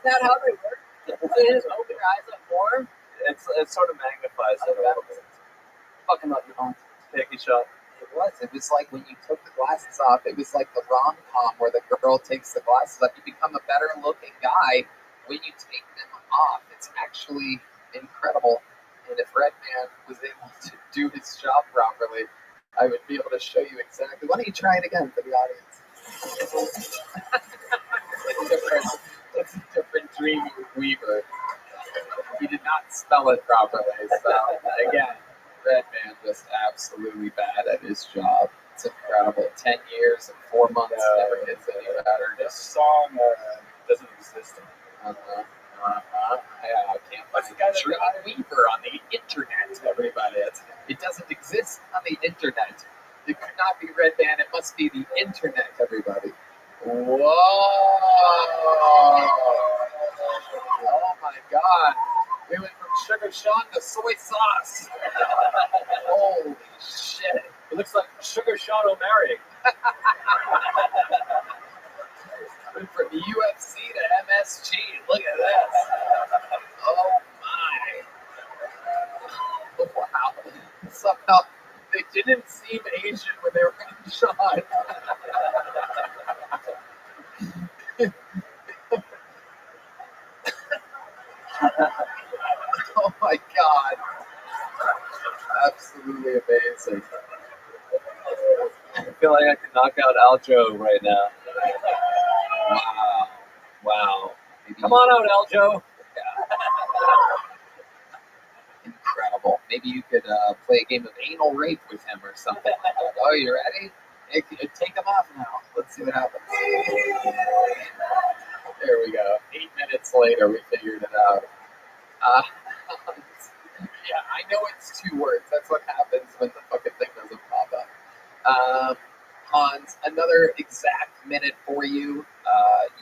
that how they work? So they just open your eyes up more? It sort of magnifies it a little bit. Fucking love you, Hans. Thank you, Sean. It was like when you took the glasses off, it was like the rom-com where the girl takes the glasses off. You become a better looking guy when you take them off. It's actually incredible. And if Redman was able to do his job properly, I would be able to show you exactly. Why don't you try it again for the audience? It's a different dream weaver. He did not spell it properly, so again, Redman just absolutely bad at his job. It's incredible. 10 years and 4 months never gets any better. This song doesn't exist. Yeah, I can't find Dream Weaver on the internet, everybody. It doesn't exist on the internet. It could not be Redman. It must be the internet, everybody. Whoa! Oh my God! We went from Sugar Sean to soy sauce. Holy shit! It looks like Sugar Sean O'Malley. Went from UFC to MSG. Look at this. Oh my. Wow. Somehow they didn't seem Asian when they were getting shot. Oh my god. Absolutely amazing. I feel like I could knock out Aljo right now. Wow. Wow. Maybe Come on out, Aljo. incredible. Maybe you could play a game of anal rape with him or something. Oh, you ready? Take him off now. Let's see what happens. There we go. 8 minutes later, we figured it out. Yeah, I know it's 2 words. That's what happens when the fucking thing doesn't pop up. Hans, another exact minute for you.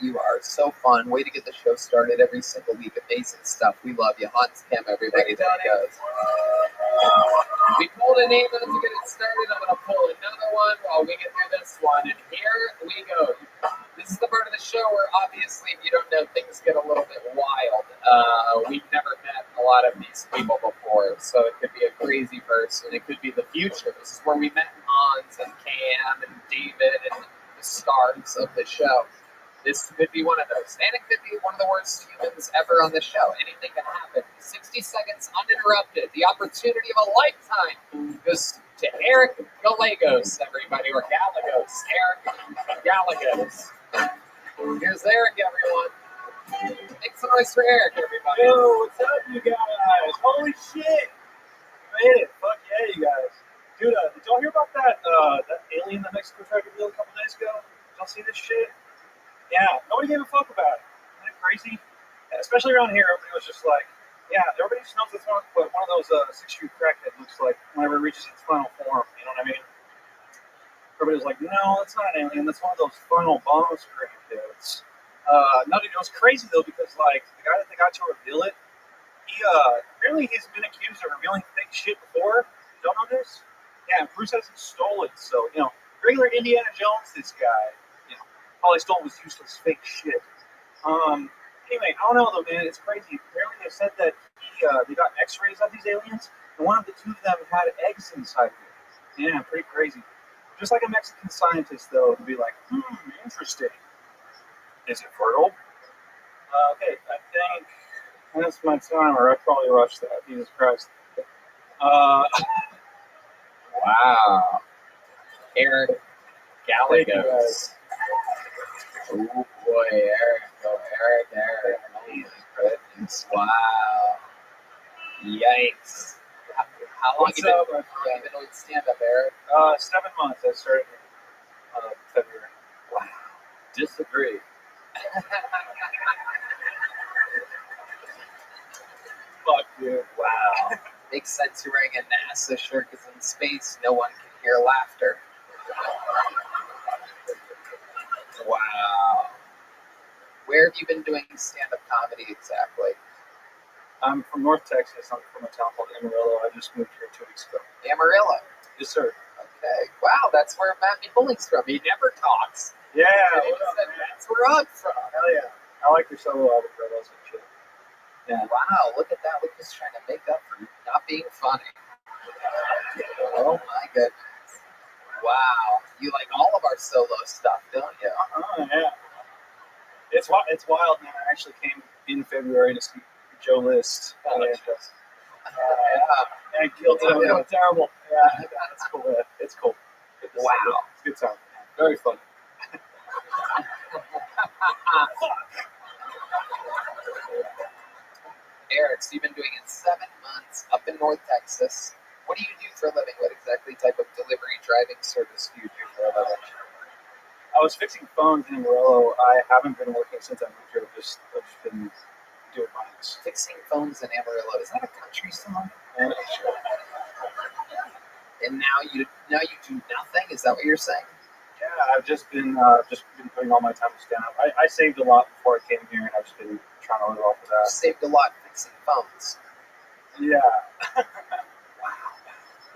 You are so fun. Way to get the show started every single week. Amazing stuff. We love you. Hans Kim, everybody that goes. We pulled a name to get it started. I'm going to pull another one while we get through this one. And here we go. This is the part of the show where obviously, if you don't know, things get a little bit wild. We've never met a lot of these people before, so it could be a crazy person. It could be the future. This is where we met Hans and Cam and David and the stars of the show. This could be one of those. And it could be one of the worst humans ever on the show. Anything can happen. 60 seconds uninterrupted. The opportunity of a lifetime goes to Eric Gallegos, everybody, or Gallegos. Eric Gallegos. Here's Eric, everyone. Make some noise for Eric, everybody. Yo, what's up, you guys? Holy shit! Made it. Fuck yeah, you guys. Dude, did y'all hear about that alien that Mexico tried to build a couple days ago? Did y'all see this shit? Yeah, nobody gave a fuck about it. Isn't that crazy? Yeah, especially around here, everybody was just like, yeah, everybody just knows that's what one of those 6-shoot crackhead looks like whenever it reaches its final form. You know what I mean? Everybody was like, no, that's not an alien. That's one of those final bombs crackheads. No, dude, it was crazy though because like the guy that they got to reveal it, he apparently he's been accused of revealing fake shit before. You don't know this? Yeah, Bruce hasn't stole it, so you know, regular Indiana Jones, this guy, you know, all he stole was useless fake shit. Anyway, I don't know though, man. It's crazy. Apparently they said that they got X-rays of these aliens, and one of the 2 of them had eggs inside of it. Yeah, pretty crazy. Just like a Mexican scientist, though, to be like, interesting. Is it fertile? Okay, I think that's my timer. I probably rushed that. Jesus Christ. Wow. Eric Gallegos. Oh boy, Eric. Oh, Eric. Oh my goodness. Wow. Yikes. How long have you been doing stand-up, Eric? 7 months. I started in February. Wow. Disagree. Fuck you. Wow. Makes sense you're wearing a NASA shirt because in space no one can hear laughter. Wow. Where have you been doing stand-up comedy exactly? I'm from North Texas. I'm from a town called Amarillo. I just moved here 2 weeks ago. Amarillo? Yes, sir. Okay. Wow, that's where Matthew Bulling's from. He never talks. Yeah, that's where I'm from. Hell yeah. I like your solo album, bro. That's good shit. Yeah. Wow, look at that. Look who's trying to make up for not being funny. Oh my goodness. Wow. You like all of our solo stuff, don't you? Yeah. It's wild, man. I actually came in February to see Joe List. Yeah. And killed it. It was terrible. Yeah, that's cool. Man. It's cool. Wow. It's a good time. Very fun. Eric, so you've been doing it 7 months up in North Texas. What do you do for a living? What exactly type of delivery driving service do you do for a living? I was fixing phones in Amarillo. I haven't been working since I moved here. I've just been doing mics. Fixing phones in Amarillo. Is that a country song? Yeah, sure. And now you do nothing? Is that what you're saying? Yeah, I've just been putting all my time to stand up. I saved a lot before I came here, and I've just been trying to live off of that. You saved a lot fixing phones. Yeah. Wow.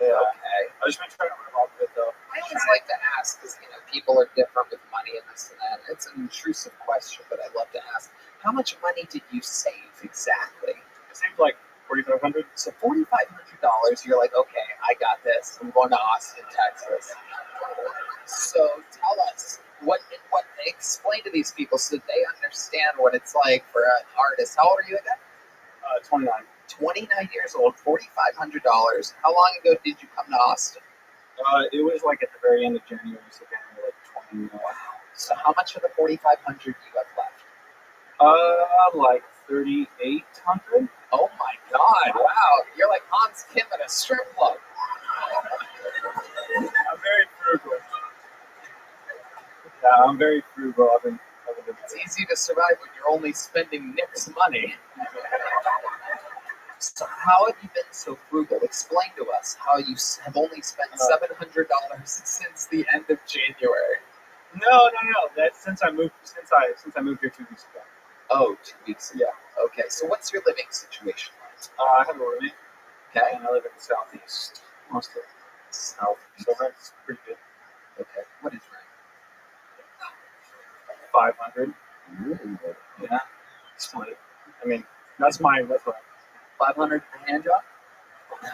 Yeah. Okay. I've just been trying to live off of it though. I always like to ask because people are different with money and this and that. It's an intrusive question, but I love to ask. How much money did you save exactly? It seems like $4,500. So $4,500. You're like, okay, I got this. I'm going to Austin, Texas. So tell us explain to these people so they understand what it's like for an artist. How old are you again? 29. 29 years old, $4,500. How long ago did you come to Austin? It was like at the very end of January, so January like 20. Wow. So how much of the $4,500 do you have left? Like 3,800. Oh my God! Wow, you're like Hans Kim at a strip club. I'm very frugal. Yeah, I'm very frugal. It's easy to survive when you're only spending Nick's money. So how have you been so frugal? Explain to us how you have only spent $700 since the end of January. No. That's since I moved here 2 weeks ago. Oh, 2 weeks ago. Okay, so what's your living situation like? I have a roommate. Okay. And I live in the southeast, mostly. South. So rent's pretty good. Okay. What is rent? 500. Ooh. Yeah. Split. I mean, that's what 500 for hand job?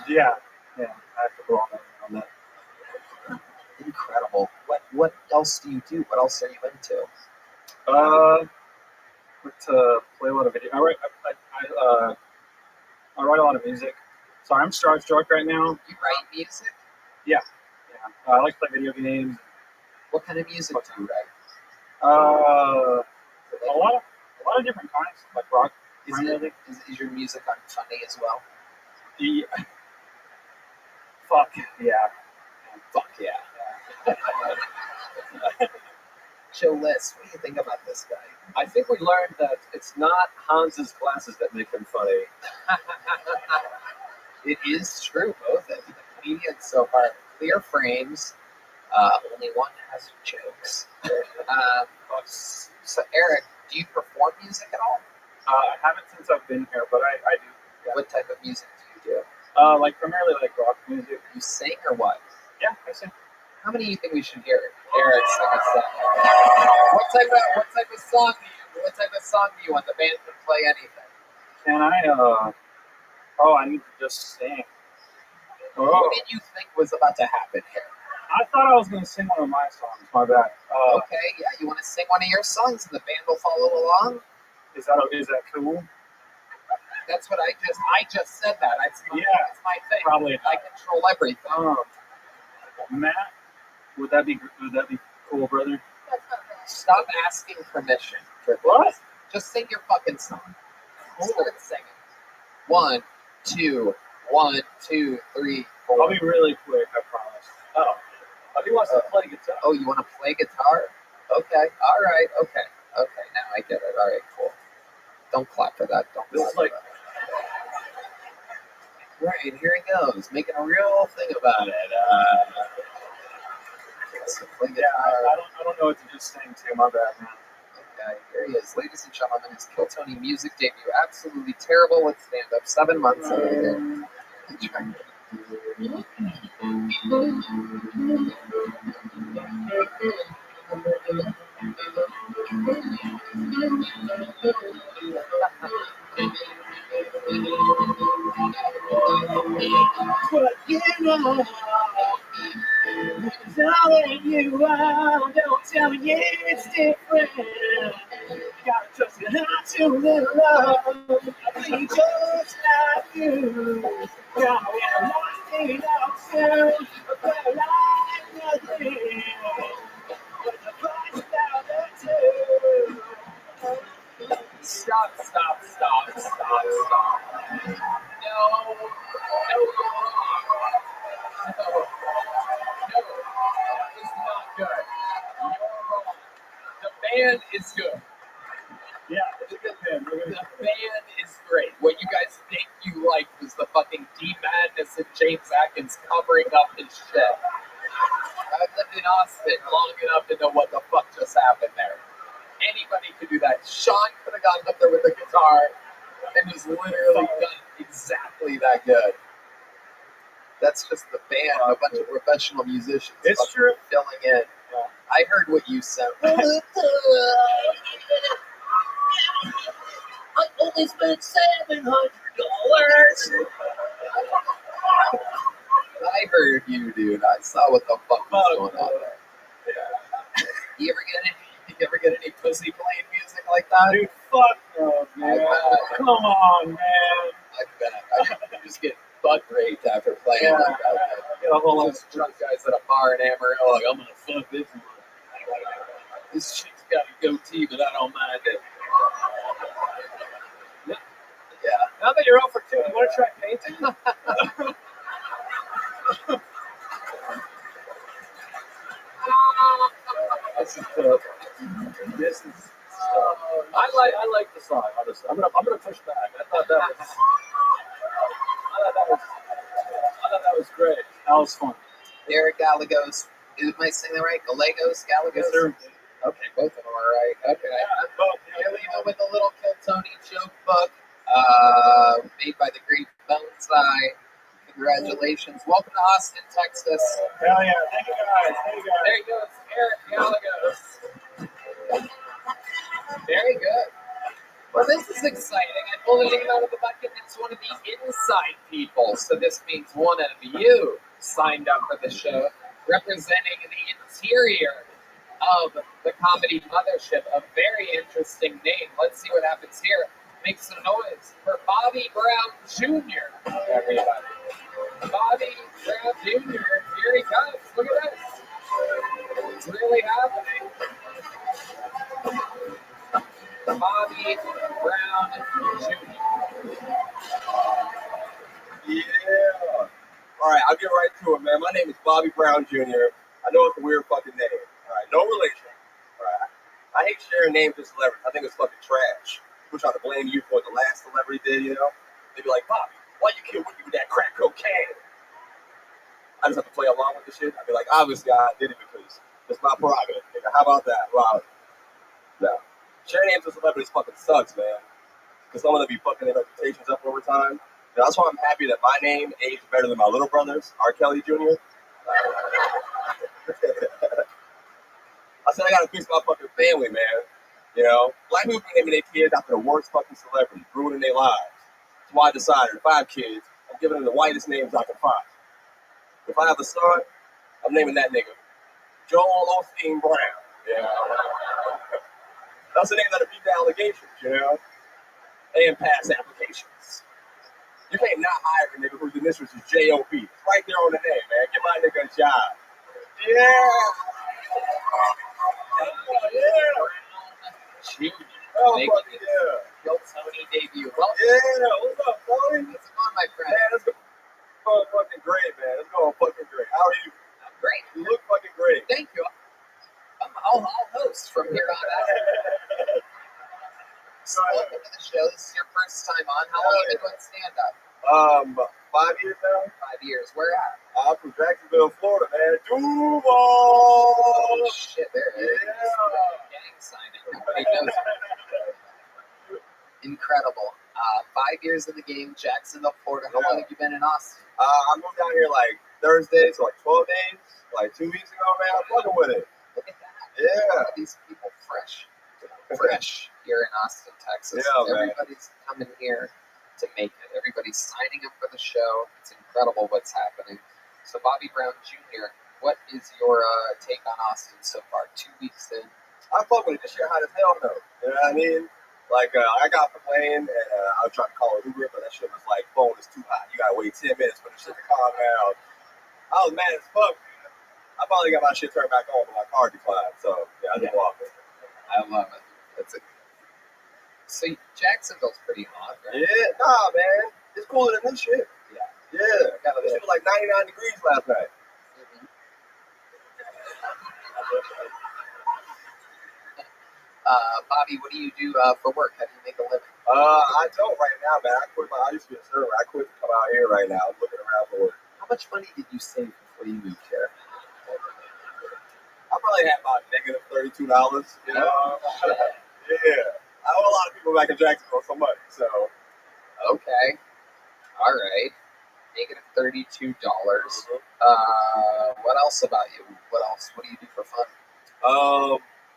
Yeah. I have to go on that. Incredible. What else do you do? What else are you into? To play a lot of video. I write a lot of music. Sorry, I'm starstruck right now. You write music? Yeah. I like to play video games. What kind of music do you write? A lot of different kinds, like rock. Is your music funny as well? Yeah. Fuck yeah. Fuck yeah. Joe Liss, what do you think about this guy? I think we learned that it's not Hans's glasses that make him funny. It is true, both of you. The comedians so far have clear frames. Only one has jokes. So Eric, do you perform music at all? I haven't since I've been here, but I do. Yeah. What type of music do you do? Like primarily like rock music. You sing or what? Yeah, I sing. How many do you think we should hear? Eric sing a song. What type of song do you want? The band can play anything. Can I I need to just sing. What did you think was about to happen here? I thought I was going to sing one of my songs. My bad. Okay, yeah, you want to sing one of your songs and the band will follow along? Is that cool? That's what I just said that. It's my thing. Probably I control everything. Matt, would that be cool, brother? Stop asking permission for what? Just sing your fucking song. Start singing. 1, 2, 1, 2, 3, 4. I'll be really quick, I promise. Oh, he wants to play guitar. Oh, you want to play guitar? Okay, all right, okay, now I get it. All right, cool. Don't clap for that. Don't clap for that. Right, here he goes, making a real thing about it. So play guitar. I don't know what to just sing to. My bad, man. Okay, here he is, ladies and gentlemen. His Kill Tony music debut. Absolutely terrible with stand-up. 7 months later. But you know, telling you I don't tell me it's different. Gotta trust you not to live love. I think just like you. Gotta get one thing out soon. A better life, nothing. But the price down there too. Stop. No, you're wrong. No, that is not good. You're wrong. The band is good. Yeah, it's a good band. The band is great. What you guys think you liked was the fucking D Madness and James Atkins covering up his shit. I've lived in Austin long enough to know what the fuck just happened there. Anybody could do that. Sean could have gotten up there with the guitar and just literally done exactly that good. That's just the band, a bunch of professional musicians. It's true. Filling in. I heard what you said. I only spent $700. I heard you, dude. I saw what the fuck was going on there. You ever get any pussy playing music like that? Dude, fuck no, man. Come on, man. I just get butt raped after playing like that. Get a whole lot Those drunk guys at a bar in Amarillo, like, I'm gonna fuck this one. This chick's got a goatee, but I don't mind it. Yeah. Now that you're out for 2, you want to try painting? This is tough. I like the song. Honestly, I'm gonna push back. I thought that was great. That was fun. Derek Gallegos. Am I saying that right? Gallegos? Gallegos? Yes, sir. Okay, both of them are right. Okay. Here we go with a little Kill Tony joke book made by the great Bonsai. Congratulations. Welcome to Austin, Texas. Hell yeah. Thank you guys. There you go. It's Eric Gallegos. Very good. Well, this is exciting. I pulled a name out of the bucket. It's one of the inside people. So this means one of you signed up for the show, representing the interior of the comedy mothership. A very interesting name. Let's see what happens here. Make some noise for Bobby Brown Jr. Everybody. Bobby Brown Jr. Here he comes. Look at this. It's really happening. Bobby Brown Jr. Yeah. All right, I'll get right to it, man. My name is Bobby Brown Jr. I know it's a weird fucking name. All right, no relation. All right. I hate sharing names with celebrities. I think it's fucking trash. We're trying to blame you for what the last celebrity did, you know? They'd be like, Bobby, why you kill Wiki with that crack cocaine? I just have to play along with the shit. I'd be like, obviously I did it because it's my prerogative, nigga. How about that? Wow. No. Sharing names with celebrities fucking sucks, man. Because some of them be fucking their reputations up over time. You know, that's why I'm happy that my name aged better than my little brother's, R. Kelly Jr. I said I gotta fix my fucking family, man. You know, black people been naming their kids after the worst fucking celebrities, ruining their lives. That's why I decided if I have kids, I'm giving them the whitest names I can find. If I have a son, I'm naming that nigga Joel Osteen Brown. You know? That's the name that'll beat the allegations, you know? And pass applications. You can't not hire a nigga whose initials is J.O.B. It's right there on the name, man. Give my nigga a job. Yeah! Oh, making Kill Tony debut. Well, what's up, Tony? What's on, my friend? Man, it's going fucking great, man. It's going fucking great. How are you? I'm great. You look fucking great. Thank you. I'll host from here on out. So welcome to the show. This is your first time on. How long have you been doing stand-up? 5 years now. 5 years. Where at? I'm from Jacksonville, Florida, man. Duval! Oh, shit, there it is. Gang signing. Nobody knows. Incredible. 5 years in the game, Jacksonville, Florida. How long have you been in Austin? I moved down here like Thursday, so like 12 days, like 2 weeks ago, man. I'm fucking with it. Look at that. Yeah. Look at these people fresh here in Austin, Texas. Yeah, man. Everybody's coming here to make it. Everybody's signing up for the show. It's incredible what's happening. So Bobby Brown Jr., what is your take on Austin so far? 2 weeks in. I fuck with it. This shit hot as hell, though. You know what I mean? Like, I got off the plane, and I was trying to call it Uber, but that shit was like, phone is too hot. You gotta wait 10 minutes for the shit to calm down. I was mad as fuck, man. I finally got my shit turned back on, but my car declined. So, yeah, I just walked it. I love it. That's it. So Jacksonville's pretty hot, right? Yeah, nah, man. It's cooler than this shit. Yeah. Yeah. This shit was like 99 degrees last night. Bobby, what do you do for work? How do you make a living? I don't right now, man. I used to be a server. I quit to come out here right now. I'm looking around for work. How much money did you save before you moved here? I probably had about negative $32, you know? Yeah. I owe a lot of people back in Jacksonville so much, so. Okay. All right. Negative $32. What else about you? What else? What do you do for fun?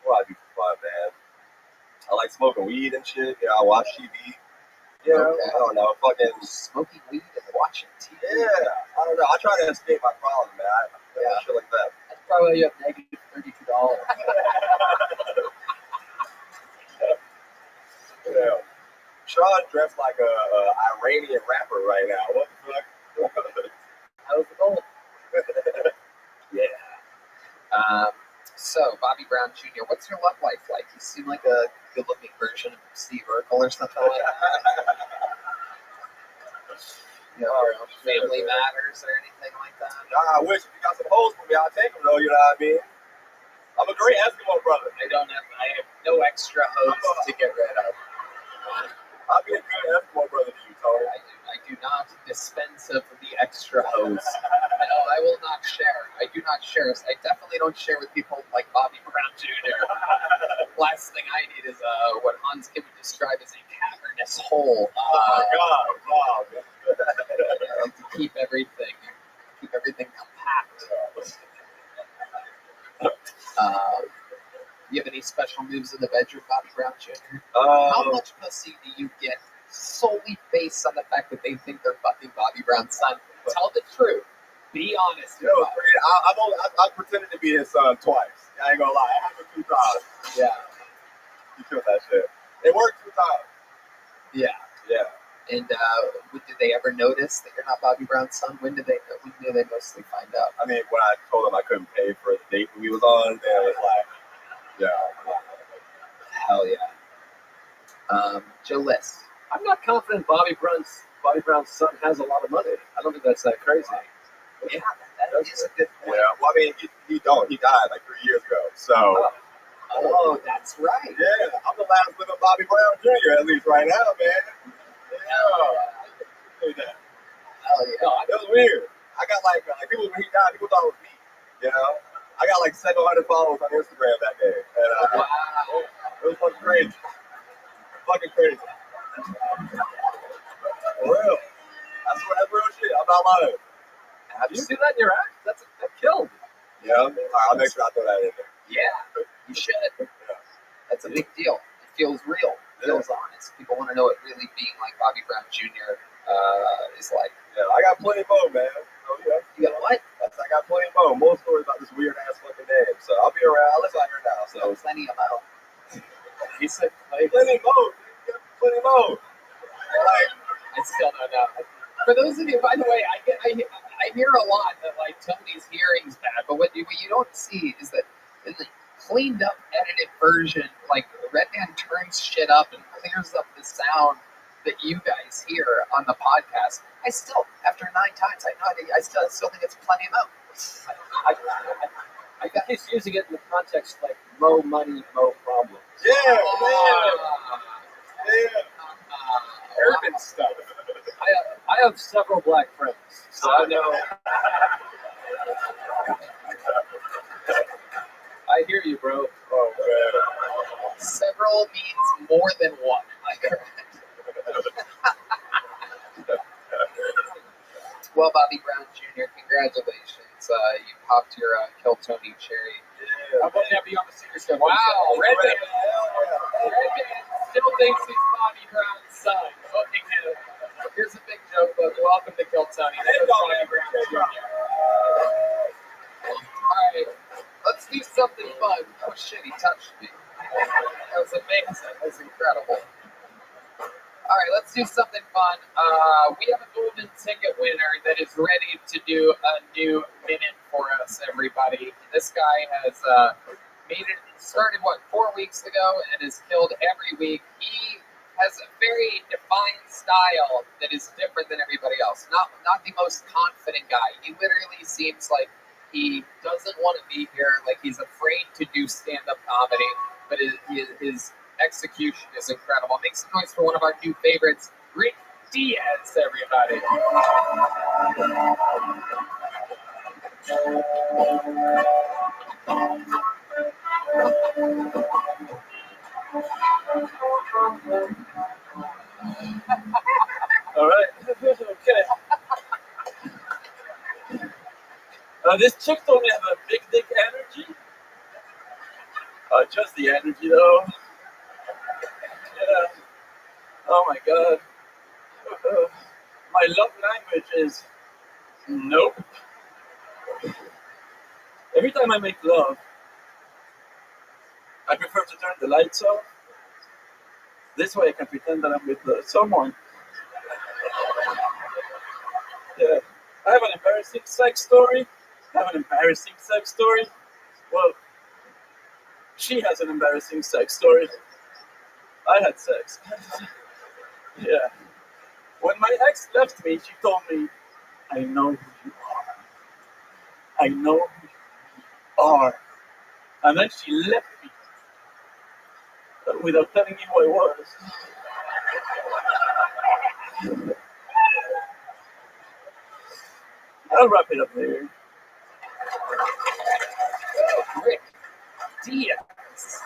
What I do for fun, man. I like smoking weed and shit. Yeah, I watch TV. Yeah, Okay. I don't know, fucking. Smoking weed and watching TV. Yeah, I don't know. I try to escape my problem, man. Shit like that. That's probably why you have negative $32. Yeah. Sean dressed like a Iranian rapper right now. What the fuck? How's it going? Yeah. So, Bobby Brown Jr., what's your love life like? You seem like a good-looking version of Steve Urkel or something like that. You know, Family Matters or anything like that. Nah, I wish if you got some hoes for me, I'll take them though, you know what I mean? I'm a great Eskimo brother. I have no extra hoes to get rid of. I'll be a good Eskimo brother to you, Tony. I do not dispense of the extra hose. No, I will not share. I do not share. I definitely don't share with people like Bobby Brown Jr. Last thing I need is what Hans Kim would describe as a cavernous hole. Oh my God! Wow. I like to keep everything compact. You have any special moves in the bedroom, Bobby Brown Jr.? How much pussy do you get solely based on the fact that they think they're fucking Bobby Brown's son? Tell the truth. Be honest. Yo, I pretended to be his son twice. I ain't gonna lie. It happened 2 times. Yeah. You killed that shit. It worked 2 times. Yeah. Yeah. And did they ever notice that you're not Bobby Brown's son? When did they mostly find out? I mean, when I told them I couldn't pay for the date we was on, they was like, yeah. Hell yeah. Joe List. I'm not confident Bobby Brown's son has a lot of money. I don't think that's that crazy. Yeah, that is a good point. Yeah, well, I mean, he died like 3 years ago, so. Oh, that's right. Yeah, I'm the last living Bobby Brown Jr. at least right now, man. Yeah. Hell yeah. It was weird. I got like people when he died, people thought it was me. You know, I got like 700 followers on Instagram that day, and wow. It was fucking crazy. Fucking crazy. For real. That's real shit. I'm not lying. Did you do that in your act? That killed. Yeah. All right, I'll make sure I throw that in there. Yeah, you should. That's a big deal. It feels real. It feels honest. People want to know what really being like Bobby Brown Jr. Is like. Yeah, I got plenty more, man. So, yeah. You got what? I got plenty more. More stories about this weird ass fucking name. So I'll be around. I'll listen out here now. So plenty of more. He said plenty more. Plenty more. Like, I still don't know. For those of you, by the way, I hear a lot that like Tony's hearing's bad, but what you don't see is that in the cleaned up, edited version, like Redman turns shit up and clears up the sound that you guys hear on the podcast. I still, after 9 times, I still think it's plenty of I think he's using it in the context like mo money, mo problems. Yeah, urban stuff. I have several black friends, so I know. I hear you, bro. Oh man. Several means more than one. Am I correct? Well, Bobby Brown Jr., congratulations. You popped your Kill Tony cherry. How about that be on the senior show? Wow, Redman Still thinks he's Bobby Brown's son. Hooking him. Here's a big joke, but welcome to Kill Tony. That's Bobby Brown Jr. Alright, let's do something fun. Oh shit, he touched me. That was amazing. That was incredible. Alright, let's do something fun. We have a golden ticket winner that is ready to do a new minute for us, everybody. This guy has started 4 weeks ago and has killed every week. He has a very defined style that is different than everybody else. Not the most confident guy. He literally seems like he doesn't want to be here, like he's afraid to do stand-up comedy, but his execution is incredible. Make some noise for one of our new favorites, Rick Diaz, everybody. All right. Okay. This chick told me I have a big dick energy. Just the energy though. Yeah. Oh my god. My love language is nope. Every time I make love, I prefer to turn the lights off. This way I can pretend that I'm with someone. Yeah. I have an embarrassing sex story. Well, she has an embarrassing sex story. I had sex. Yeah. When my ex left me, she told me, I know who you are. I know who you are. And then she left me without telling me who I was. I'll wrap it up there. Rick Diaz.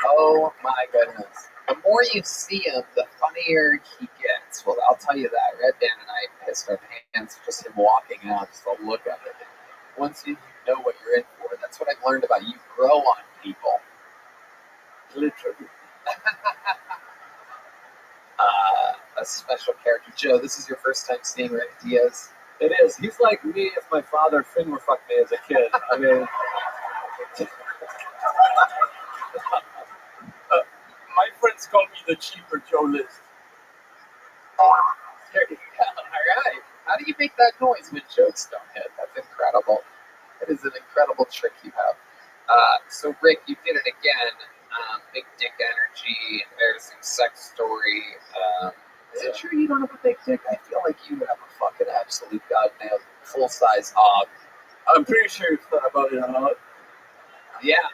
Oh my goodness. The more you see him, the funnier he gets. Well, I'll tell you that. Red Dan and I pissed our pants just him walking out, just the look of it. Once you know what you're in for, that's what I've learned about you. Grow on people. Literally. A special character. Joe, this is your first time seeing Rick Diaz? It is. He's like me if my father Finwar fucked me as a kid. I mean, my friends call me the cheaper Joe List. There you go. All right. How do you make that noise when jokes don't hit? That's incredible. That is an incredible trick you have. So, Rick, you did it again. Big dick energy, embarrassing sex story. Is it true you don't have a big dick? I feel like you have a fucking absolute goddamn full-size hog. I'm pretty sure you've thought about it a lot. Yeah.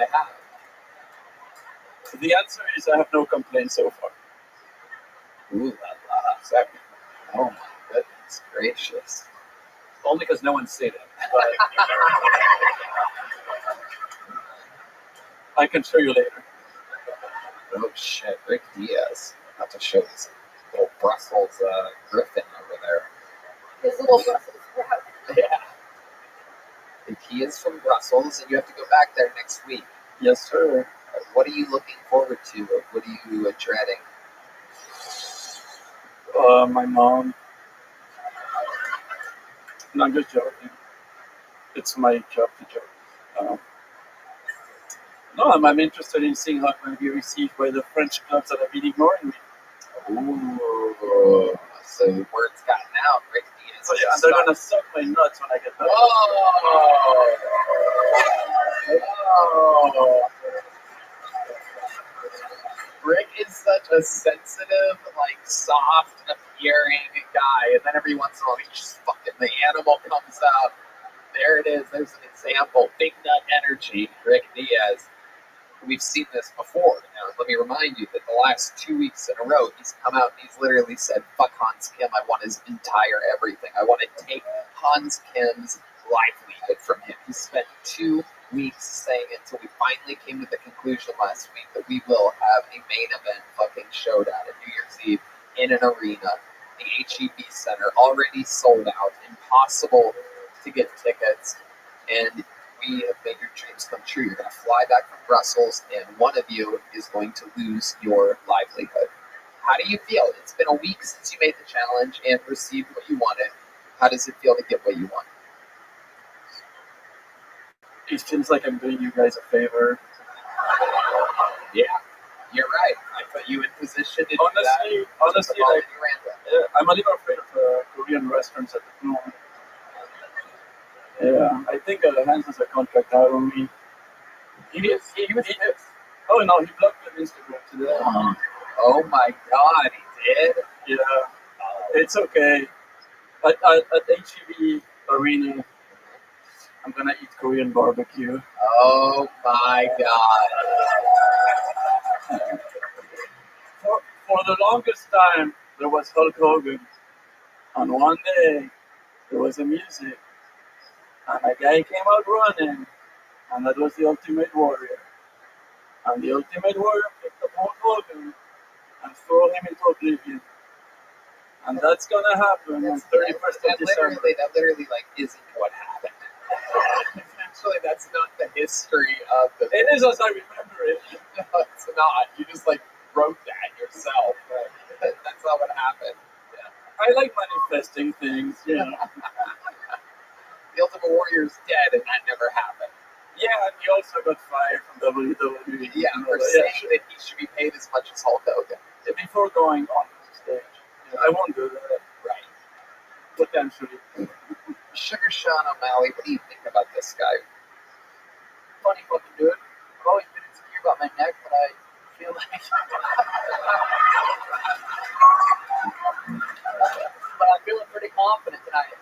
I have. The answer is I have no complaints so far. Ooh la la. Exactly. Oh my goodness gracious. Only because no one's seen it. But I can show you later. Oh shit, Rick Diaz. I have to show this little Brussels griffin over there. His little Brussels sprout. Yeah. He is from Brussels, and you have to go back there next week. Yes, sir. What are you looking forward to? What are you dreading? My mom. No, I'm just joking. It's my job to joke. No, I'm interested in seeing how I'm going to be received by the French clubs that have been ignoring me. Ooh. So word's gotten out. Rick Diaz. So yeah, and they're going to suck my nuts when I get back. Whoa. Rick is such a sensitive, like, soft, appearing guy, and then every once in a while, he just fucking, the animal comes out. There it is. There's an example. Big nut energy. Rick Diaz. We've seen this before. Now, let me remind you that the last 2 weeks in a row, he's come out and he's literally said, fuck Hans Kim. I want his entire everything. I want to take Hans Kim's livelihood from him. He spent 2 weeks saying it until we finally came to the conclusion last week that we will have a main event fucking showdown at New Year's Eve in an arena, the HEB Center, already sold out, impossible to get tickets, and we have made your dreams come true. You're going to fly back from Brussels, and one of you is going to lose your livelihood. How do you feel? It's been a week since you made the challenge and received what you wanted. How does it feel to get what you want? It feels like I'm doing you guys a favor. Yeah, you're right. I put you in position to Honestly, do that. honestly, like, I'm a little afraid of Korean restaurants at the moment. Yeah, I think Hans has a contract out on me. He was pissed. Oh no, he blocked me on Instagram today. Oh my god, he did? Yeah, it's okay. At HEB Arena, I'm gonna eat Korean barbecue. Oh my god. For the longest time, there was Hulk Hogan. On one day, there was a music. And a guy came out running, and that was the Ultimate Warrior. And the Ultimate Warrior picked up Hulk Hogan and threw him into oblivion. And that's gonna happen on 31st of December. That literally like isn't what happened. Actually, that's not the history of the. It is as I remember it. No, it's not. You just like wrote that yourself. That's not what happened. Yeah. I like manifesting things, you know. The Ultimate Warrior's dead, and that never happened. Yeah, and he also got fired from WWE. Yeah, for saying that he should be paid as much as Hulk Hogan. Before going on stage. Yeah, I won't do that. Right. Potentially. Sugar Sean O'Malley, what do you think about this guy? Funny fucking dude. I've always been insecure about my neck, but I feel like. But I'm feeling pretty confident tonight.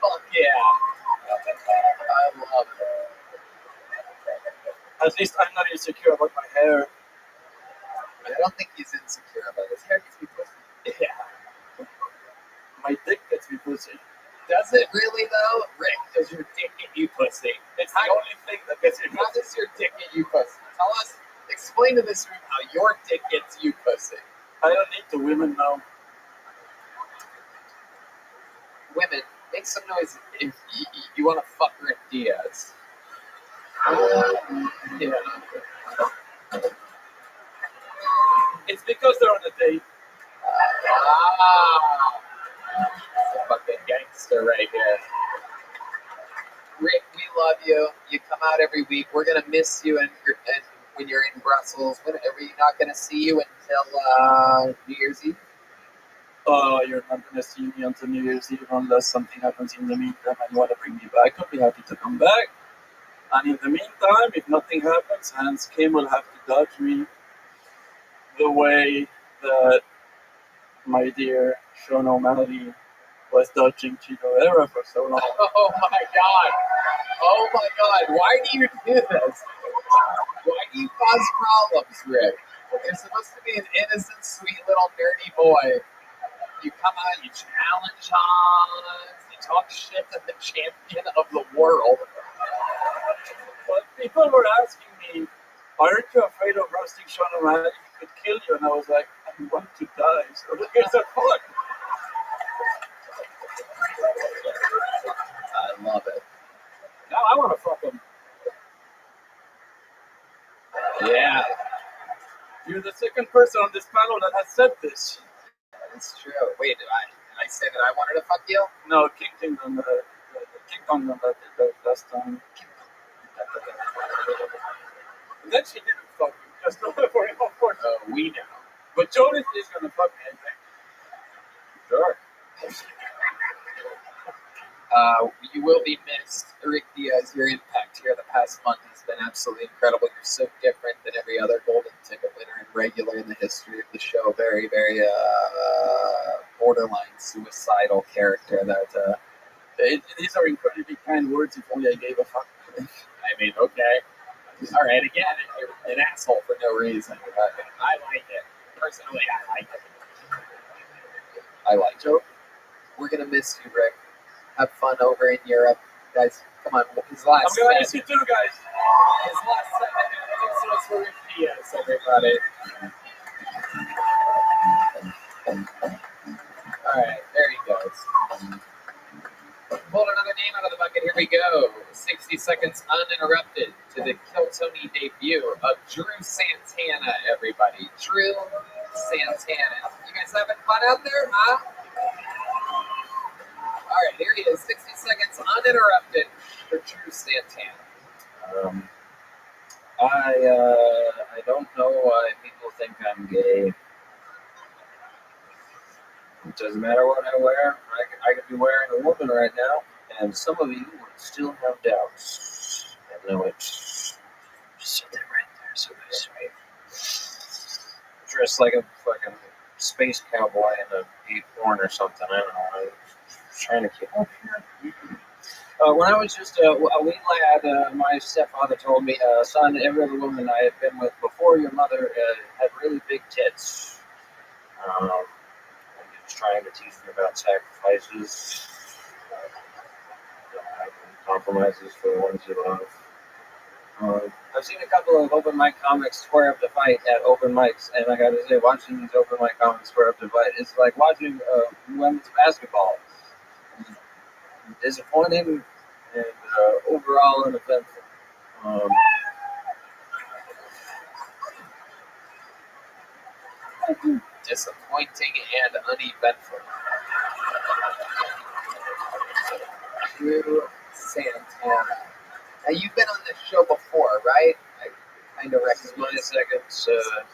Fuck yeah. I love it. At least I'm not insecure about my hair. I don't think he's insecure about his hair. Gets me pussy. Yeah. My dick gets me pussy. Does it really though? Rick, does your dick get you pussy? It's the only thing that gets you pussy. How does your dick get you pussy? Tell us, explain to this room how your dick gets you pussy. I don't need the women now. Women, make some noise if you want to fuck Rick Diaz. Yeah. It's because they're on a date. That's a fucking gangster right here. Rick, we love you. You come out every week. We're gonna miss you, and when you're in Brussels, we're not gonna see you until New Year's Eve. Oh, you're not gonna see me until New Year's Eve unless something happens in the meantime and you want to bring me back. I'll be happy to come back. And in the meantime, if nothing happens, Hans Kim will have to dodge me the way that my dear Sean O'Malley was dodging Chico Era for so long. Oh my god. Oh my god. Why do you do this? Why do you cause problems, Rick? You're supposed to be an innocent, sweet little nerdy boy. You come out, you challenge Hans, you talk shit to the champion of the world. But people were asking me, aren't you afraid of roasting Sean O'Malley? He could kill you. And I was like, I want to die. So here's the fun. I love it. Now I want to fuck him. Yeah. You're the second person on this panel that has said this. That's true. Wait, did I say that I wanted to fuck you? No, King Kingdom, the King Kongdom that did that last time. And then she didn't fuck me, just for him, of course. Oh, we know. But Jonas is going to fuck me, I think. Sure. You will be missed. Rick Diaz, your impact here the past month has been absolutely incredible. You're so different than every other golden ticket winner and regular in the history of the show. Very, very borderline suicidal character that these are incredibly kind words if only I gave a fuck. I mean, okay. All right, again, you're an asshole for no reason. I like it. Personally, I like it. I like it. We're going to miss you, Rick. Have fun over in Europe. Guys, come on. His last I'm going to miss you too, guys. His last 7 minutes for Rick Diaz, everybody. All right, there he goes. Pulled another name out of the bucket. Here we go. 60 seconds uninterrupted to the Kill Tony debut of Drew Santana, everybody. Drew Santana. You guys having fun out there, huh? All right, here he is. 60 seconds uninterrupted for Drew Santana. I don't know why people think I'm gay. It doesn't matter what I wear. I could be wearing a woman right now, and some of you would still have doubts. I know it. Just sit there right there, so sweet. Dressed like a fucking space cowboy in a gay porn or something. I don't know. I'm trying to keep up here. When I was just a wee lad, my stepfather told me, son, every other woman I had been with before your mother had really big tits. He was trying to teach me about sacrifices, compromises for the ones you love. I've seen a couple of open mic comics square up to fight at open mics, and I gotta say, watching these open mic comics square up to fight, it's like watching women's basketball. Disappointing and overall uneventful. Disappointing and uneventful. Drew Santana. Now you've been on this show before, right? I kind of recognize. This is my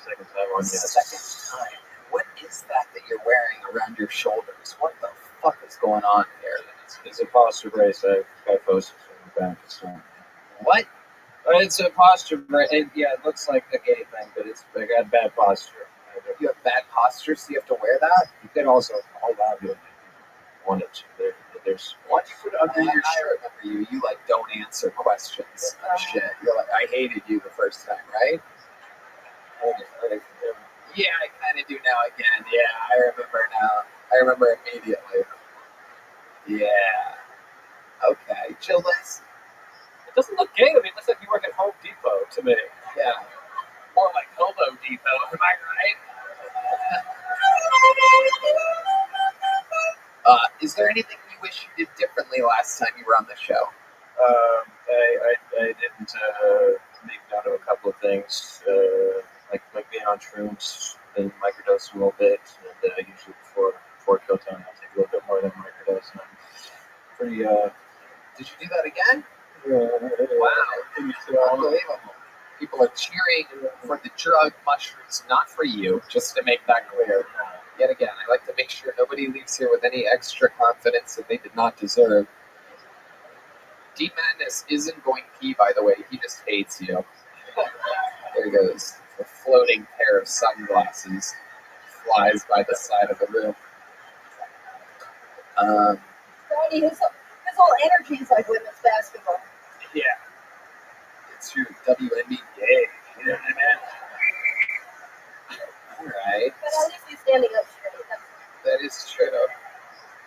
second time on this. Second time. What is that you're wearing around your shoulders? What the fuck is going on here? It's a posture brace. I posted from the back. So. What? It's a posture brace. Yeah, it looks like a gay thing, but I got bad posture. You have bad posture, so you have to wear that? You could also hold out if you wanted to. There's what you put under your shirt. I remember you like don't answer questions and shit. You're like, I hated you the first time, right? Yeah, I kind of do now again. Yeah, I remember now. I remember immediately. Yeah. Okay. Chill this. It doesn't look gay to me. It looks like you work at Home Depot to me. Yeah. More like Hobo Depot, am I right? Is there anything you wish you did differently last time you were on the show? I didn't make note of a couple of things, like being on shrooms and microdose a little bit, and usually before Kotan, I'll take a little bit more than microdose. And I'm pretty. Did you do that again? Wow, unbelievable. People are cheering for the drug mushrooms, not for you, just to make that clear. Yet again, I like to make sure nobody leaves here with any extra confidence that they did not deserve. Deep Madness isn't going pee, by the way. He just hates you. There he goes. A floating pair of sunglasses flies by the side of the room. His whole energy is like women's basketball. Yeah. It's your WNBA. You know what I mean? Alright. But at least he's standing up straight. That is true.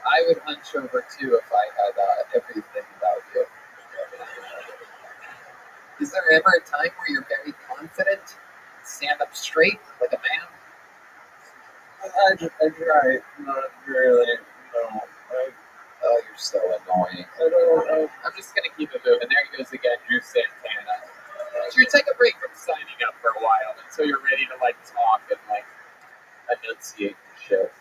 I would hunch over too if I had everything about you. Is there ever a time where you're very confident? Stand up straight like a man? I try. Not really. No. Oh, you're so annoying. I'm just going to keep it moving. There he goes again, Drew Santana. Drew, take a break from signing up for a while until you're ready to, like, talk and, like, enunciate the shit.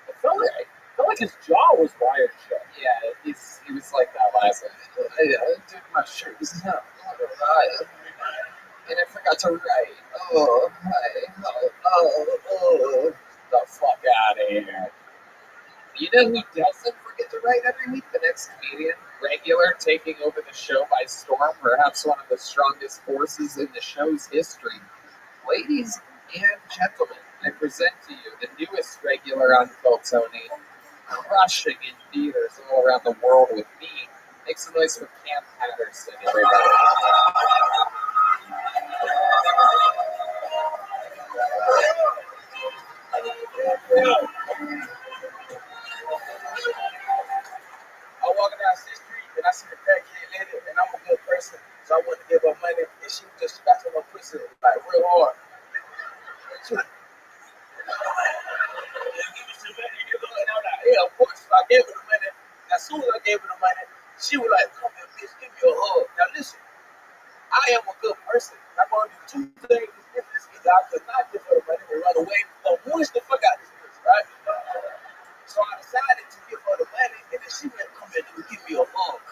I felt like his jaw was wired shut. Yeah, he was like that last time. I took my shirt. This is how. And I forgot to write. The fuck out of here. You know who doesn't forget to write every week? The next comedian, regular, taking over the show by storm, perhaps one of the strongest forces in the show's history. Ladies and gentlemen, I present to you the newest regular on Phil Tony, crushing in theaters all around the world with me. Make some noise for Cam Patterson, everybody. I walking down 6th Street and I see the crackhead lady, and I'm a good person, so I wanted to give her money, and she was just scratching her pussy like real hard. She was like, give me some money, nigga. And I'm like, yeah, of course. So I gave her the money. As soon as I gave her the money, she was like, come here, bitch, give me a hug. Now listen, I am a good person. I'm going to do two things. Either I could not give her the money and run away, or push the fuck out of this bitch, right? So I decided to give her the money, and then she went, come here, nigga, give me a hug.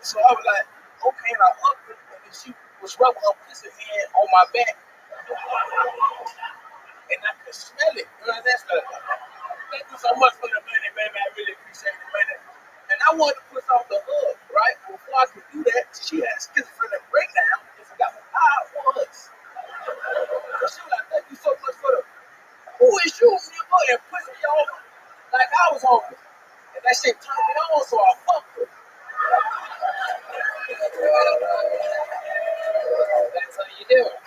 So I was like, okay, and I hugged her, and then she was rubbing her pussy hand on my back. And I could smell it. You know what I'm saying? Thank you so much for the money, baby. I really appreciate the money. And I wanted to push off the hug, right? Before I could do that, she had a schizophrenic breakdown and forgot who I was. So she was like, thank you so much for the, who is you? And pushed me off like I was homeless. And that shit turned me on, so I fucked her. That's how you do it.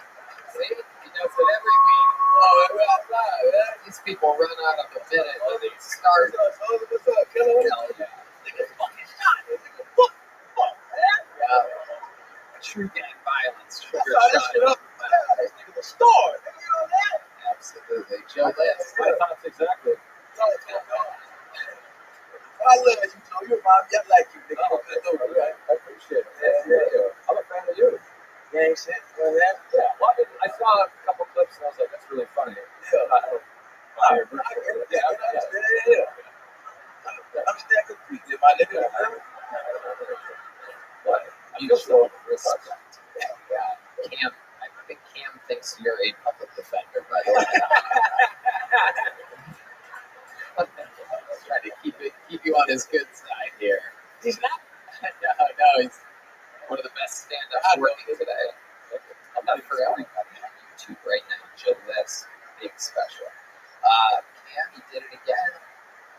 See? He does it every week. These people run out of a minute when they start. What's up, killer? Hell yeah. Nigga fucking shot. Nigga fuck, man. Yeah. true gang violence. I Sugar saw that shot shit up. Yeah, this nigga was star. Nigga, you know that? Absolutely. Joe List. My thoughts exactly. I love you, Joe. You're my, I like you, nigga. Oh, You're good, dude, I right? appreciate it. Yeah. I'm a fan of you. Gang shit. You know that? Yeah, well, I saw a couple clips and I was like, that's really funny. Yeah. I understand completely, my nigga. Mutual respect. Yeah. Cam, I think Cam thinks you're a public defender, by the way. Trying to keep you on his good side here. He's not. No, he's one of the best stand-ups working today. I'm not for everybody on YouTube right now. Joe List, big special. Cam, he did it again.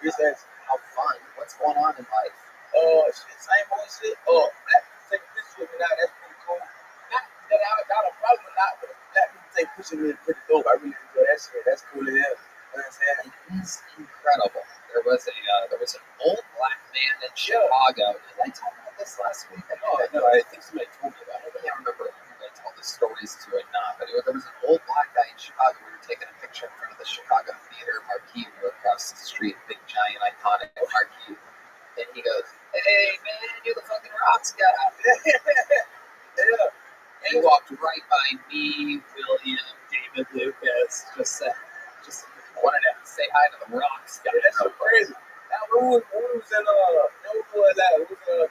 He says, how fun? What's going on in life? Oh, shit, same old shit. Oh, black people take pictures with me now. That's pretty cool. Not that I got a problem with that, but black people take pictures with me pretty dope. I really enjoy that shit. That's cool as hell. You know what I'm saying? It is incredible. There was an old black man in Chicago. Did I talk about this last week? No, I think somebody told me about it. I can't remember who I told the stories to or not, but there was an old black guy in Chicago. We were taking a picture in front of the Chicago Theater marquee. We were across the street, big, giant, iconic marquee. And he goes, "Hey, man, you're the fucking ROTHSCHILD." Yeah. He walked right by me, William, David Lucas, just wanted to say hi to the ROTHSCHILD. Yeah, that's so crazy. Now, who was in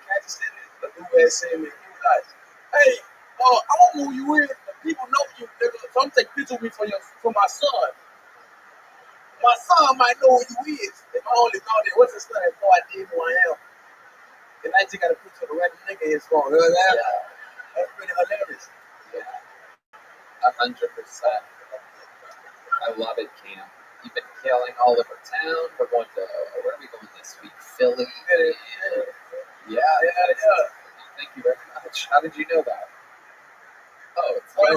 Kansas City? The dude had seen me. He was like, "Hey, I don't know who you is, but people know you, nigga. So I'm taking pictures with me for my son. My son might know who you is. If I only thought it was his son, had no idea who I am. And I just got a picture of the random nigga in his phone. You know that? Yeah. That's pretty hilarious. Yeah. 100%. I love it, Cam. You've been killing all over town. We're going to, where are we going this week? Philly. Yeah. Thank you very much. How did you know that? Oh, it's my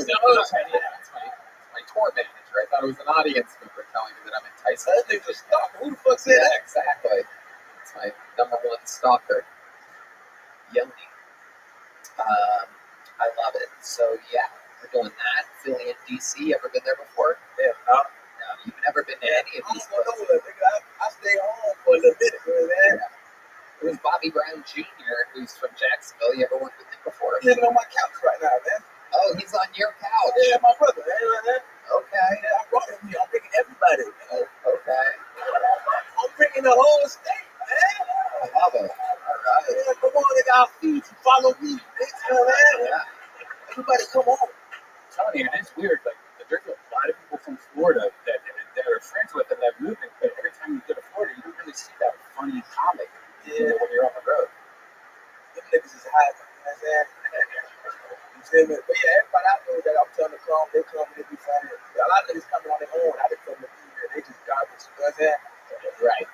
tour manager. I thought it was an audience member telling me that I'm enticing. That nigga's a stalker. Who the fuck said that? Exactly. It's my number one stalker. Yummy. I love it. So yeah, we're doing that. Philly and DC. Ever been there before? Yeah, no. No, you've never been to any of these places. I stay home for a little bit. It was Bobby Brown Jr., who's from Jacksonville. You ever worked with him before? He's living on my couch right now, man. Oh, he's on your couch. Yeah, my brother. Man. Okay. Yeah, I brought him here. I'm bringing everybody. Oh, okay. I'm bringing the whole state, man. I love it. All right. Yeah, come on, nigga. I'll feed you. Follow me. Bitch, you know that? Yeah. Everybody come on. I'm telling you, and it's weird. Like, there's a lot of people from Florida that are friends with and that movement, but every time you go to Florida, you don't really see that funny comic when you're on the road. Them niggas is hot. You know what I'm saying? You feel me? But yeah, everybody I know that I'm telling to come, they come and they be funny. A lot of niggas coming on their own. I didn't come to be here. They just garbage. You know what I'm saying? Right.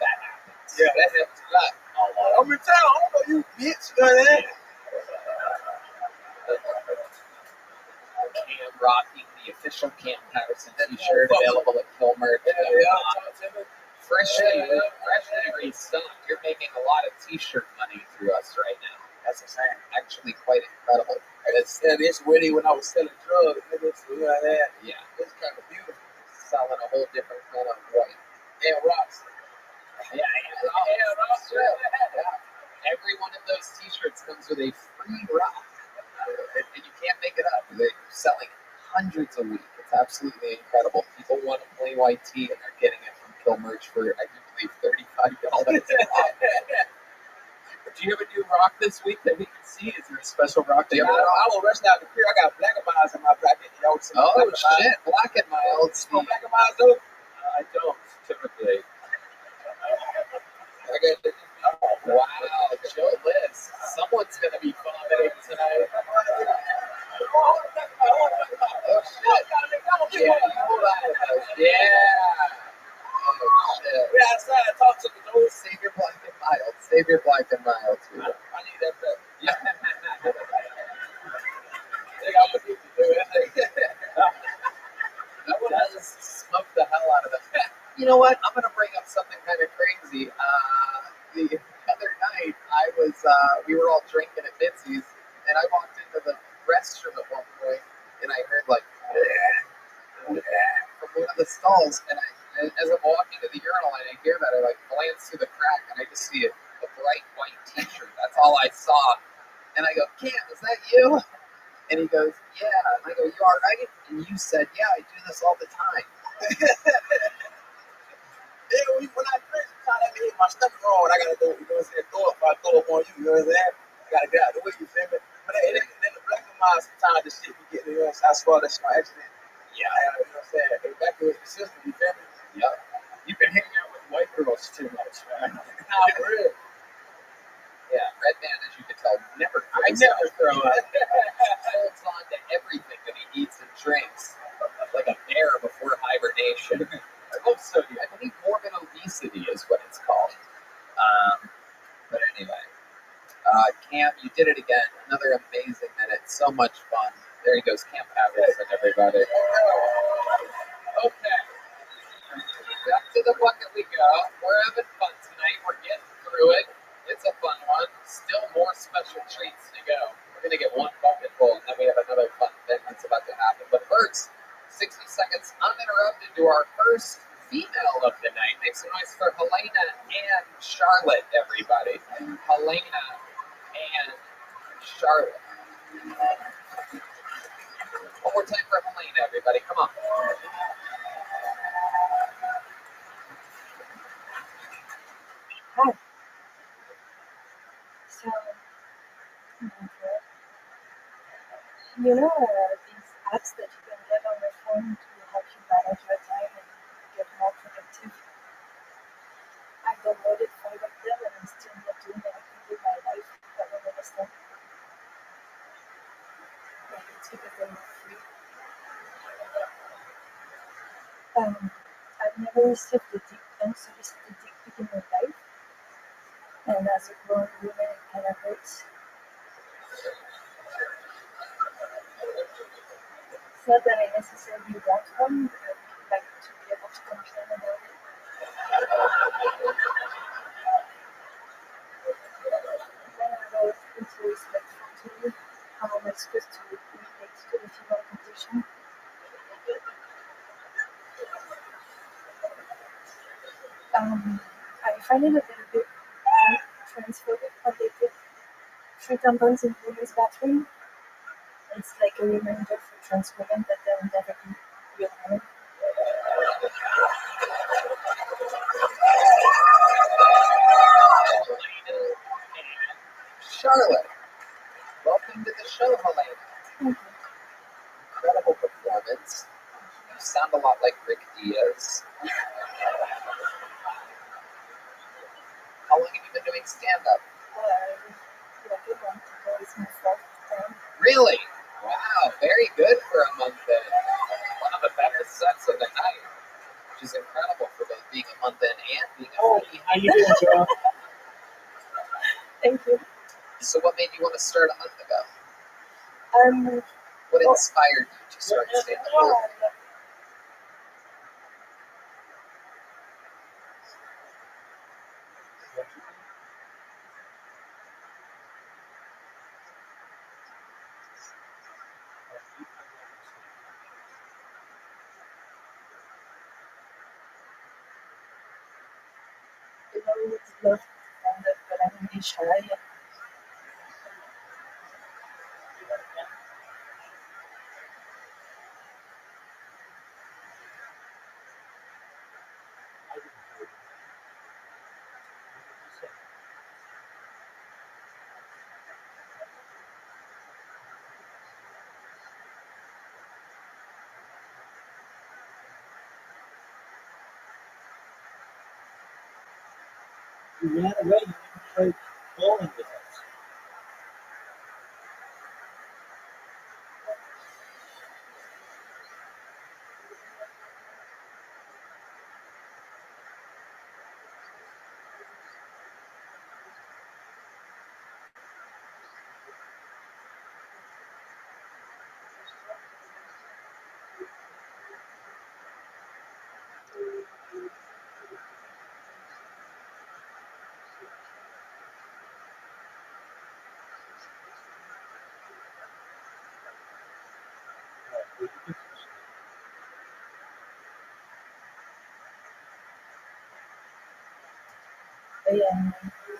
That happens. Yeah, that happens a lot. I'm in town. I don't know you, bitch. You know what I'm saying? Cam rocking the official Cam Patterson t-shirt available at Kilmer.com. Freshly restocked. You're making a lot of t-shirt money through us right now. That's insane. Actually quite incredible. It's really when I was selling drugs, niggas. You know what I'm saying? Yeah. It's kind of beautiful. Selling a whole different kind of white. And rocks. Yeah. Every one of those t-shirts comes with a free rock. And you can't make it up. They're selling hundreds a week. It's absolutely incredible. People want a plain white tee and they're getting it from Kilmerch for, I do believe, $35. Do you have a new rock this week that we can see? Is there a special rock that I will rush out the career. I got Black and Miles in my pocket. You know, oh, shit. Black and Miles. You know Black and Miles, though? I don't, typically. I got it. Wow, Joe List. Someone's going to be vomiting tonight. Oh, shit. Yeah, oh, shit. We're outside. Talk to me, Joe. Save your Black and Mild. Save your Black and Mild, too. I need that back. Yeah. I'm going to do it. That one does smoke the hell out of them. You know what? I'm going to bring up something kind of crazy. The other night, we were all drinking at Mitzi's, and I walked into the restroom at one point, and I heard like from one of the stalls, and as I'm walking to the urinal and I hear that, I like glance through the crack and I just see a bright white T-shirt. That's all I saw, and I go, "Cam, is that you?" And he goes, "Yeah." And I go, "You all right?" And you said, "Yeah, I do this all the time." Yeah, when I drink, sometimes I hit my stomach wrong, and I gotta go, you know what I'm saying, throw up on you, you know what I'm saying? I gotta get out of the way, you feel me? But it ain't in the black of my mind, sometimes the shit be getting, you know what I'm saying? I swear that's my accident. Yeah, you know what I'm saying? Evacuate the system, you feel me? Yep. You've been hanging out with white girls too much, man. Nah, for real. Yeah, Red Man, as you can tell, never I never throw up. holds on to everything that he eats and drinks, like a bear before hibernation. I hope so, I believe morbid obesity is what it's called. But anyway, Cam, you did it again. Another amazing minute. So much fun. There he goes, Cam Patterson, everybody. Okay. Back to the bucket we go. We're having fun tonight. We're getting through it. It's a fun one. Still more special treats to go. We're going to get one bucket full, and then we have another fun thing that's about to happen. But first, 60 seconds uninterrupted to our first female of the night. Make some noise for Helena and Charlotte, everybody. Helena and Charlotte. One more time for Helena, everybody. Come on. Hi. So, you know these apps that you can get on your phone to help you manage your time and get more productive? I downloaded 5 of them and I'm still not doing anything with my life. I don't understand. Maybe it's because they're not free. I've never received the unsolicited dick pic in my life. And as a grown woman, it kind of hurts. It's not that I necessarily want one, but I would like to be able to complain about it. Then about it's respectful to me. How am I supposed to relate to the female condition? I find it a little bit transphobic when they put 3 tampons in women's bathroom. It's like a reminder for trans women that they'll never be real women. Charlotte, welcome to the show, Helena. Thank you. Incredible performance. You sound a lot like Rick Diaz. How long have you been doing stand-up? Like a month ago is my 4th time. Really? Wow, very good for a month in. One of the better sets of the night, which is incredible for both being a month in and being a month in. How you doing, Joe? Thank you. So what made you want to start a month ago? What inspired you to start stand-up? I always loved stand-up, but I'm really shy. You ran away. You didn't play bowling with us.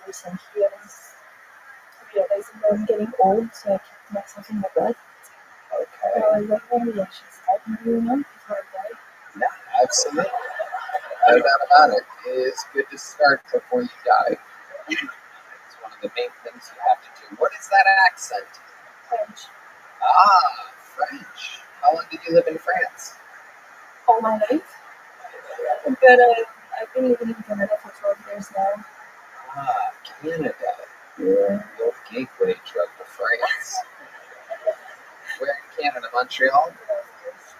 Recently I was realizing that I'm getting old, so I keep myself in my bed. Okay. Like maybe I should start moving on before I die. Yeah, absolutely. No doubt about it. It is good to start before you die. It's one of the main things you have to do. What is that accent? French. Ah, French. How long did you live in France? All my life. But I've been living in Canada for 12 years now. Ah, Canada. Your gateway drug to France. Where in Canada? Montreal?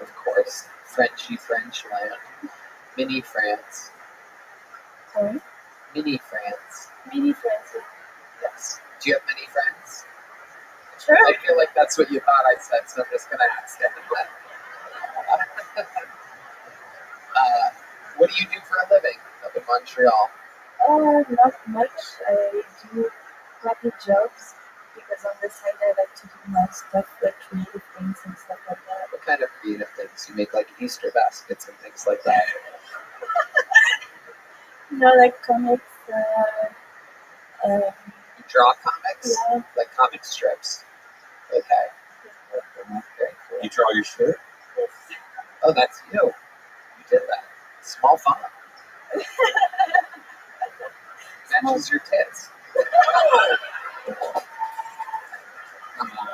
Of course. Frenchy French land. Mini France. Sorry? Mini France. Mini France. Yes. Do you have many friends? Sure. I feel like that's what you thought I said, so I'm just going to ask it. What do you do for a living up in Montreal? Not much. I do crappy jobs because on the side I like to do my stuff, like creative things and stuff like that. What kind of creative things? You make like Easter baskets and things like that? Like comics. You draw comics? Yeah. Like comic strips? Okay. Very cool. You draw your shirt? Yes. Oh, that's you. You did that. Small font. Matches your tits. Come on.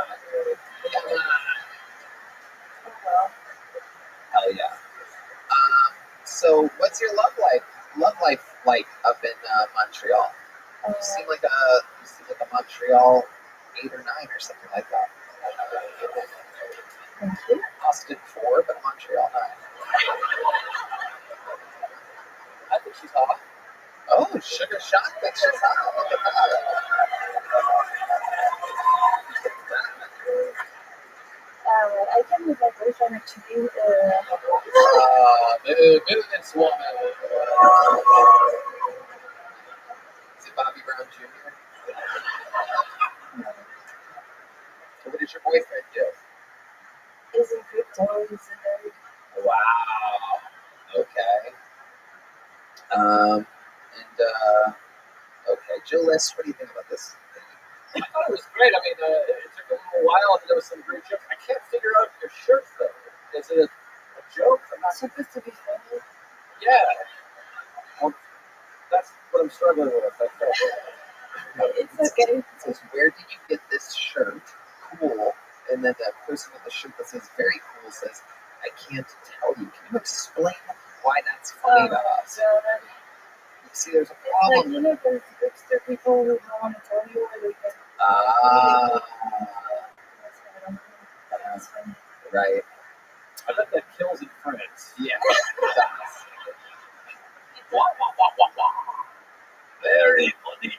Hell yeah. So, what's your love life like up in Montreal? You seem like a Montreal 8 or 9 or something like that. Thank you. Austin 4, but Montreal 9. I think she's hot. Oh, Sugar Shot thinks she's hot. Look at I came with my boyfriend actually. Business woman. Is it Bobby Brown Jr.? So what does your boyfriend do? He's in crypto. He's in nerd. Wow. Okay. Okay, Julius, what do you think about this? I thought it was great. I mean, it took a little while, and there was some great jokes. I can't figure out your shirt, though. Is it a joke? I'm not supposed to be funny. Yeah. Well, that's what I'm struggling with. It's okay. It says, where did you get this shirt? Cool. And then the person with the shirt that says very cool says, I can't tell you. Can you explain why that's funny to us? You see, there's a problem. Like, there's hipster people who don't want to tell you where they get. Right. I bet that kills in France. Yeah, it does. Wah, wah, wah, wah, wah. Very funny.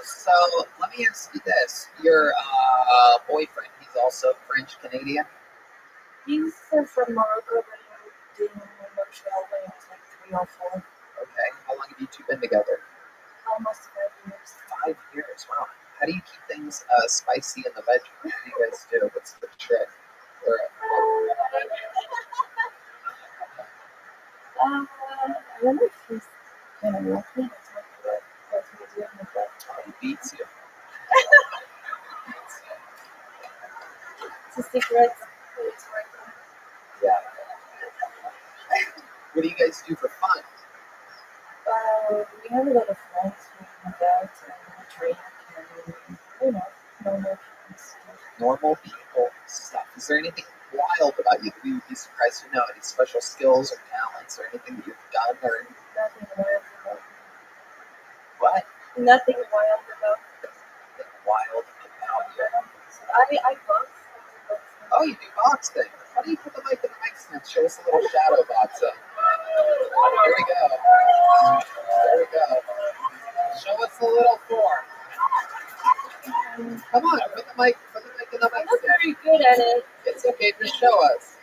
So let me ask you this: your boyfriend, he's also French Canadian. He's from Morocco, but he moved in Montreal when he was like 3 or 4. Okay. How long have you two been together? Almost 5 years. 5 years. Wow. How do you keep things spicy in the bedroom? What do you guys do? What's the trick? I don't know if he's kind of lucky. What he's doing with that. Oh, he beats you. It's a secret. It's working. Yeah. What do you guys do for fun? We have a lot of friends who hang out and we drink and normal people stuff. Normal people stuff. Is there anything wild about you that we would be surprised to know? Any special skills or talents or anything that you've done or Nothing wild about me. what? Nothing wild about me. Wild about you. I box. Oh, you do boxing. Why don't you put the mic in the mic stand? Show us a little shadow boxing. Here we go. There we go. Show us a little form. Come on, put the mic in the mic I'm not stand. very good at it. It's okay, just show us.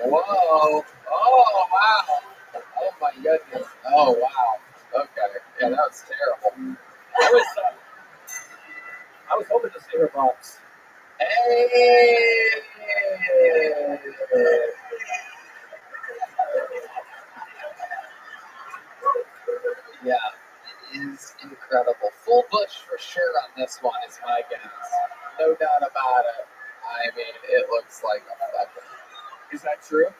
Whoa. Oh, wow. Oh, my goodness. Oh, wow. Okay. Yeah, that was terrible. I was hoping to see her box. Hey! Yeah, it is incredible. Full bush for sure on this one is my guess. No doubt about it. I mean, it looks like a fucking... Is that true?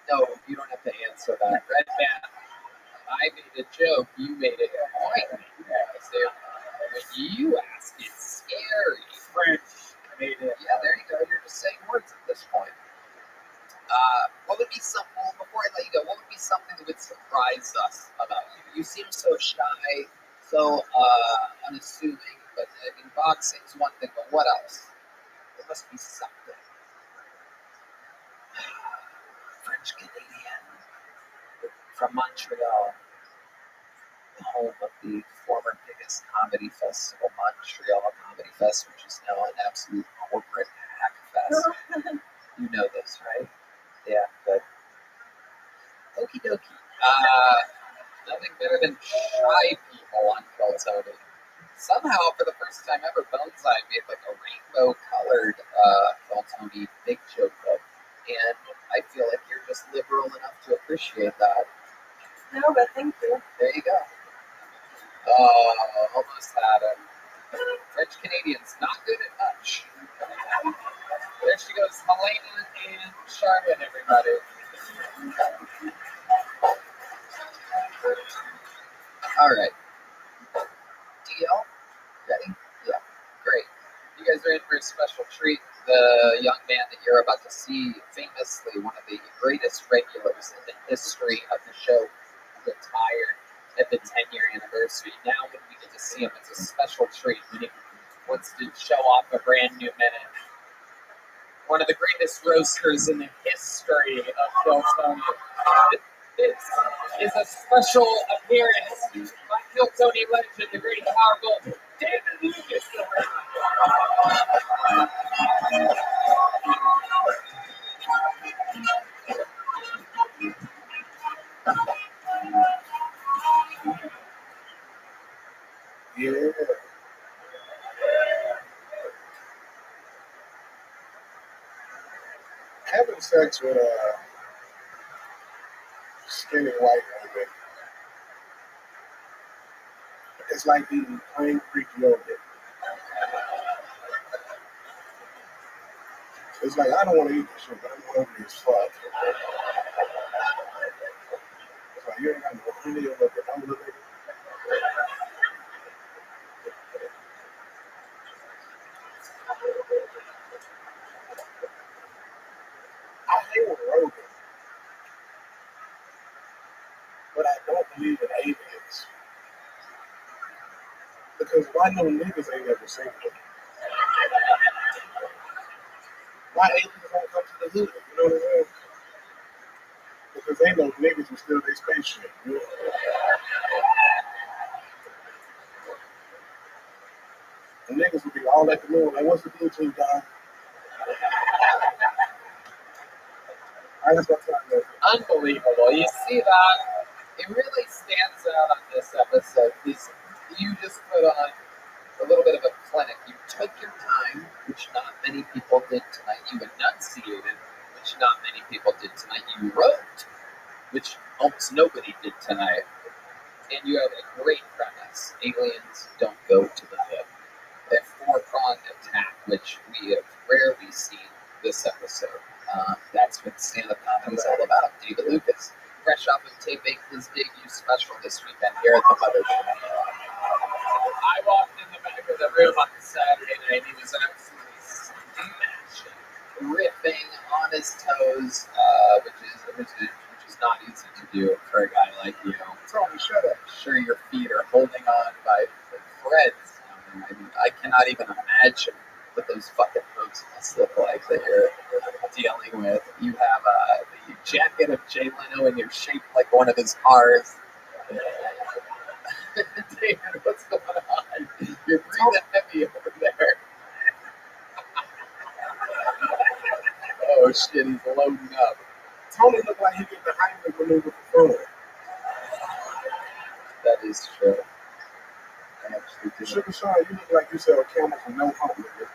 No, you don't have to answer that. Red Man, I made a joke, you made it a point. So when you ask, it's scary. French Canadian. Yeah, there you go. You're just saying words at this point. What would be something, before I let you go, what would be something that would surprise us about you? You seem so shy, so unassuming, but I mean, boxing's one thing, but what else? There must be something. French Canadian from Montreal, the home of the former biggest comedy festival, Montreal Comedy Fest, which is now an absolute corporate hack fest. You know this, right? Yeah, but okie dokie. Nothing better than shy people on Tony. Somehow, for the first time ever, Boneseye made like a rainbow-colored Tony big joke of, and I feel like you're just liberal enough to appreciate that. No, but thank you. There you go. Oh, almost had it. French Canadians, not good at much. There she goes, Helena and Charlotte, everybody. All right. DL, ready? Yeah, great. You guys are in for a special treat. The young man that you're about to see, famously one of the greatest regulars in the history of the show, retired at the 10-year anniversary. Now when we get to see him, it's a special treat when he wants to show off a brand new minute. One of the greatest roasters in the history of Phil Tony. This is a special appearance by Phil Tony legend, the great and powerful David Lucas. Yeah. Having sex with a skinny white woman, it's like eating plain Greek yogurt. It's like, I don't want to eat this shit, but I'm hungry as fuck. It's like, you ain't got no honey or no living. I hate with Rogan, but I don't believe in aliens. Because why no niggas ain't ever seen them? Why aliens don't come to the hood? You know what I mean? Because they know niggas will steal their spaceship. You know? And niggas will be all at the moon, like, what's the deal to you, Don? That's what I'm talking about. Unbelievable. You see that? It really stands out on this episode. You just put on a little bit of a clinic. You took your time, which not many people did tonight. You enunciated, which not many people did tonight. You wrote, which almost nobody did tonight. And you have a great premise. Aliens don't go to the hood. A four-pronged attack, which we have rarely seen this episode. That's what stand-up comedy is all about. David Lucas, fresh off of taping his debut special this weekend here at the Mothership. I walked in the back of the room on Saturday night. He was absolutely smashing, ripping on his toes, which is not easy to do for a guy like you. Tony, shut up. I'm sure your feet are holding on by threads. I mean, I cannot even imagine what those fucking moves must look like that you're dealing with. You have the jacket of Jay Leno and you're shaped like one of his cars. David, what's going on? You're breathing heavy over there. Oh shit, he's loading up. Tony looked like he did the Heimlich maneuver for fun. That is true. I actually do. Sugar Sean, you look like you sell camels with no hump, nigga.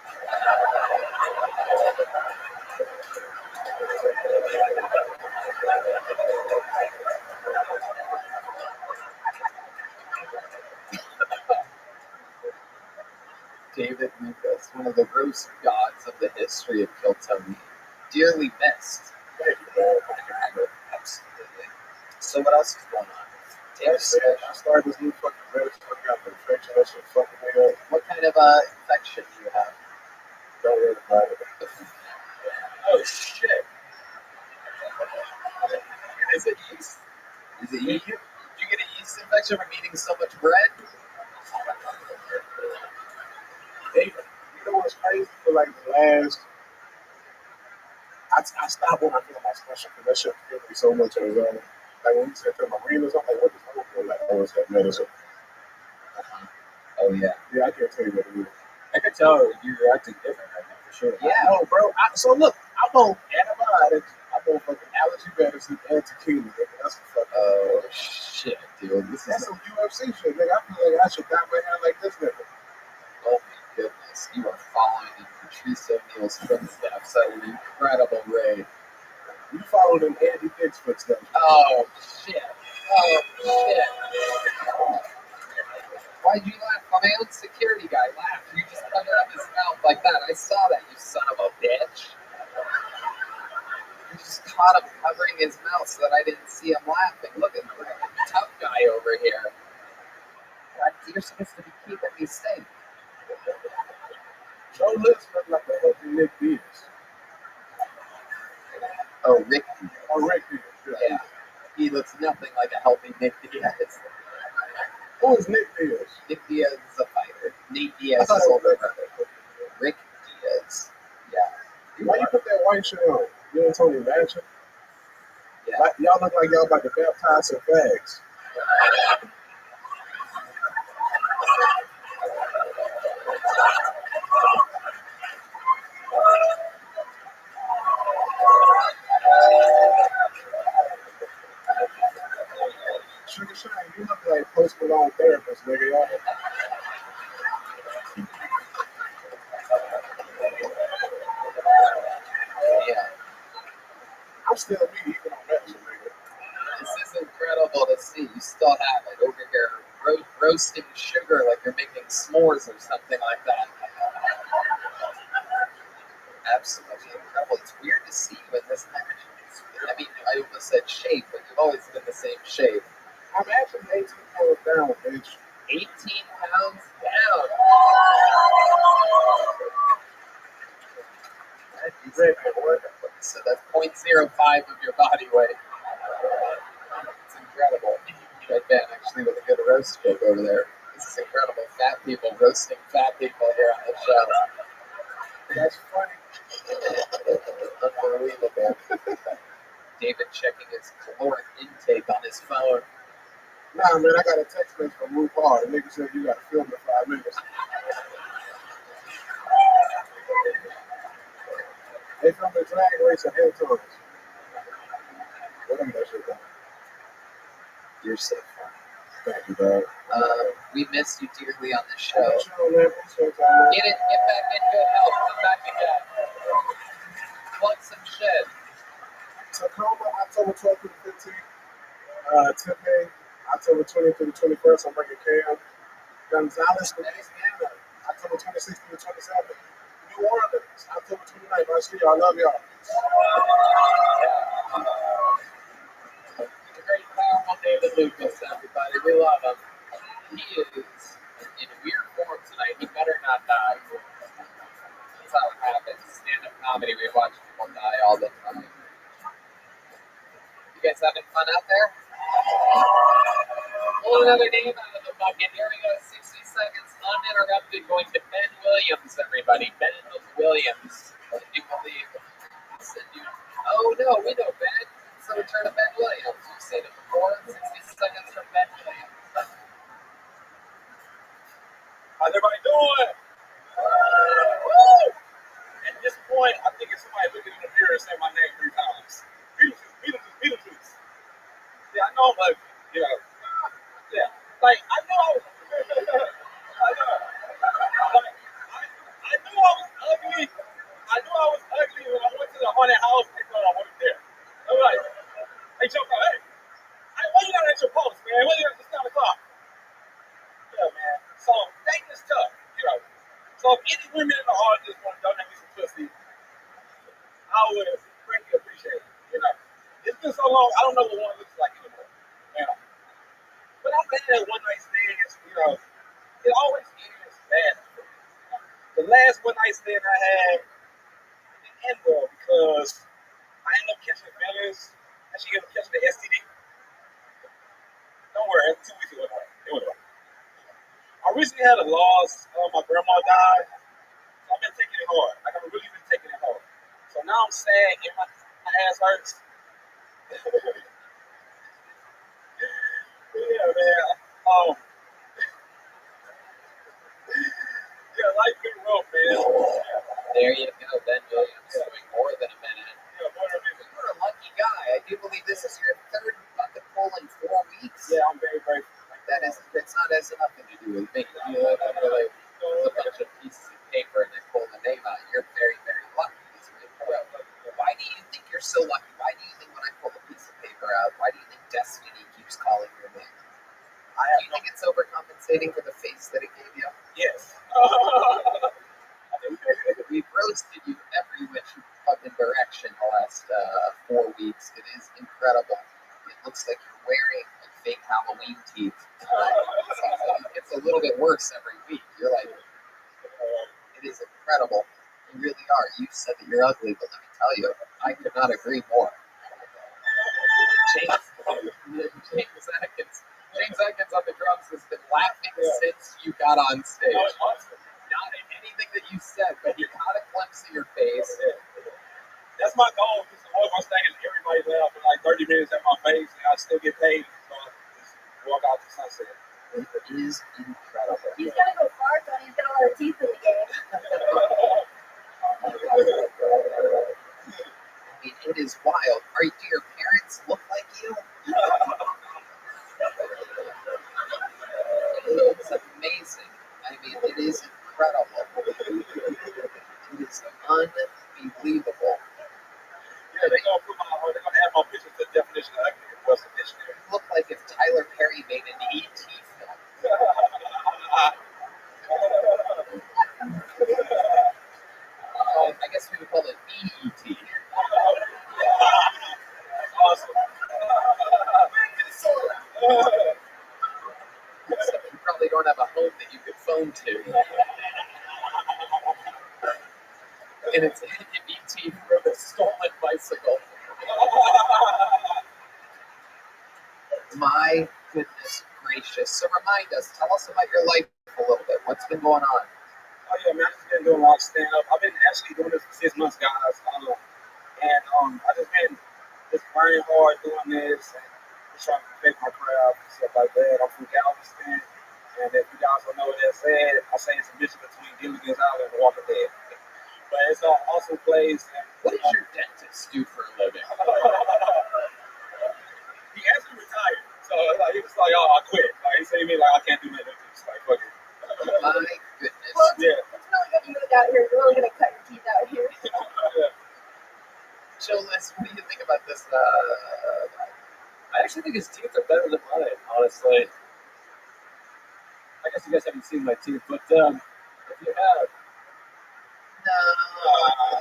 David Lucas, one of the roast gods of the history of Kill Tony. Dearly missed. Thank you, man. Absolutely. So what else is going on? That's it. I started this new fucking medicine. I got an infection. That shit fucking me up. What kind of infection do you have? Don't worry about it. Oh shit. Is it yeast? Is it yeast? Did you get a yeast infection from eating so much bread? Hey, you know what's crazy? For like the last, I stopped when I feel my special because that shit killed me so much on his own. Like when he said to my arenas, I'm like, what is wrong with me? Like, oh, it's that medicine. Oh yeah. Yeah, I can't tell you what it is. I could tell you're acting different right now for sure. Yeah, no, bro. So look, I'm on antibiotics. I'm on fucking allergy medicine and tequila. Nigga. That's the fucking. Oh shit, dude. That's some UFC shit, nigga. I feel like I should dye my hair like this nigga. Oh my goodness, you are following in Patrice O'Neal's footsteps at an incredible rate. You followed in Andy Dick's footsteps. Oh shit. Oh shit. Why'd you laugh? My own security guy laughed. You just covered up his mouth like that. I saw that, you son of a bitch. You just caught him covering his mouth so that I didn't see him laughing. Look at the tough guy over here. God, you're supposed to be keeping me safe. Joe Lips look like a healthy Nick Diaz. Oh, Rick Diaz. Oh, Rick Diaz. Yeah. He looks nothing like a healthy Nick Diaz. Who is Nick Diaz? Nick Diaz is a fighter. Nate Diaz is older brother. Rick Diaz. Yeah. Why you put that white shirt on? You and Tony matching? Yeah. Like, y'all look like y'all about to baptize some fags. Sugar Shine, you look like Post Malone therapist, nigga. Y'all. Yeah. I'm still me even on that shit, nigga. This is incredible to see. You still have it over here, roasting sugar like you're making s'mores or something like that. Absolutely incredible. It's weird to see you in this I mean, I almost said shape, but you've always been the same shape. I'm actually 18 pounds down, bitch. 18 pounds down. So that's 0.05 of your body weight. It's incredible. Right, man, actually, with a good roast joke over there. This is incredible. Fat people roasting fat people here on the show. That's funny. Unbelievable. David checking his caloric intake on his phone. Nah, man, I got a text message from RuPaul. The nigga said you got to film in 5 minutes. They filmed the drag race at Hilltones. Whatever that shit was. You're so funny. Thank you, dog. We miss you dearly on the show. Get back in good health. Come back again. Plug some shit. Tacoma, October 12th through the 15th. Tempe, October 20th through the 21st. I'm bringing Cam. Gonzales, Louisiana, October 26th through the 27th. New Orleans, October 29th. I see y'all. I love y'all. Great, powerful David Lucas, everybody. We love him. He is in weird form tonight. He better not die. That's how it happens. Stand-up comedy, we watch people die all the time. You guys having fun out there? Pull another name out of the bucket. Here we go. 60 seconds uninterrupted. Going to Ben Williams, everybody. Ben Williams. Can you believe? Oh no, we know Ben. So return to Ben Williams. You've seen it before. 60 seconds from Ben Williams. How's everybody doing? Woo! At this point, I think it's somebody looking in the mirror and saying my name 3 times. We that house, they thought I worked there. I'm like, hey, Joe, hey, why you not at your post, man? Why you at this 9 o'clock? Yeah, man. So dating is tough, you know. So if any women in the heart just want to donate me some pussy, I would greatly appreciate it. You know, it's been so long, I don't know what one looks like anymore. You know, but I'm bad at one night stands. You know, it always ends bad. The last one night stand I had didn't end well because I ended up catching feelings, and she ended up catching the STD. Don't worry, 2 weeks ago. It went away. I recently had a loss. My grandma died. So I've been taking it hard. Like, I've really been taking it hard. So now I'm sad and my ass hurts. Yeah, man. Yeah, life been rough, man. There you go, Ben Williams, doing more than a minute. Yeah, more than a minute. You're a lucky guy. I do believe this is your third bucket pull in 4 weeks. Yeah, I'm very grateful. That is, it's not has nothing to do with me. You literally a bunch of pieces of paper and they pull the name out. You're very, very lucky. Why do you think you're so lucky? Why do you think when I pull a piece of paper out, why do you think destiny keeps calling your name? Do you think it's overcompensating for the face that it gave you? Yes. We've roasted you every which fucking direction the last 4 weeks. It is incredible. It looks like you're wearing like fake Halloween teeth. It's a little bit worse every week. You're like, it is incredible. You really are. You said that you're ugly, but let me tell you, I could not agree more. James Atkins on the drums has been laughing since you got on stage. Not in anything that you said, but he caught a glimpse of your face. That's my goal. Just to hold my stage, everybody laugh for like 30 minutes at my face, and I still get paid. So just walk out to sunset. It is incredible. He's gonna go far, so he's got a lot of teeth in the game. I mean, it is wild. Do your parents look like you? It's amazing. I mean, it is incredible. It is unbelievable. Yeah, they're gonna add my picture to the definition of ugly in Western Dictionary. You look like if Tyler Perry made an E.T. film. I guess we would call it BET. Awesome. Except you probably don't have a home that you could phone to. And it's ET from a stolen bicycle. My goodness gracious. So remind us, tell us about your life a little bit. What's been going on? Oh yeah, man, I've just been doing a lot of stand-up. I've been actually doing this for 6 months, guys. I just been grinding hard doing this and just trying to perfect my craft and stuff like that. I'm from Galveston, and if you guys don't know what that said, I say it's a mission between Gilligan's Island and Walker Dead. But it's an awesome place. What does your dentist do for a living? He actually retired, so like, he was like, "Oh, I quit." Like he said to me, like, "I can't do nothing." Just like, fuck it. My goodness. Well, Yeah. it's really good you moved out here. You're really gonna cut your teeth out here. So, Les, what do you think about this? I actually think his teeth are better than mine, honestly. I guess you guys haven't seen my teeth, but if you have. No,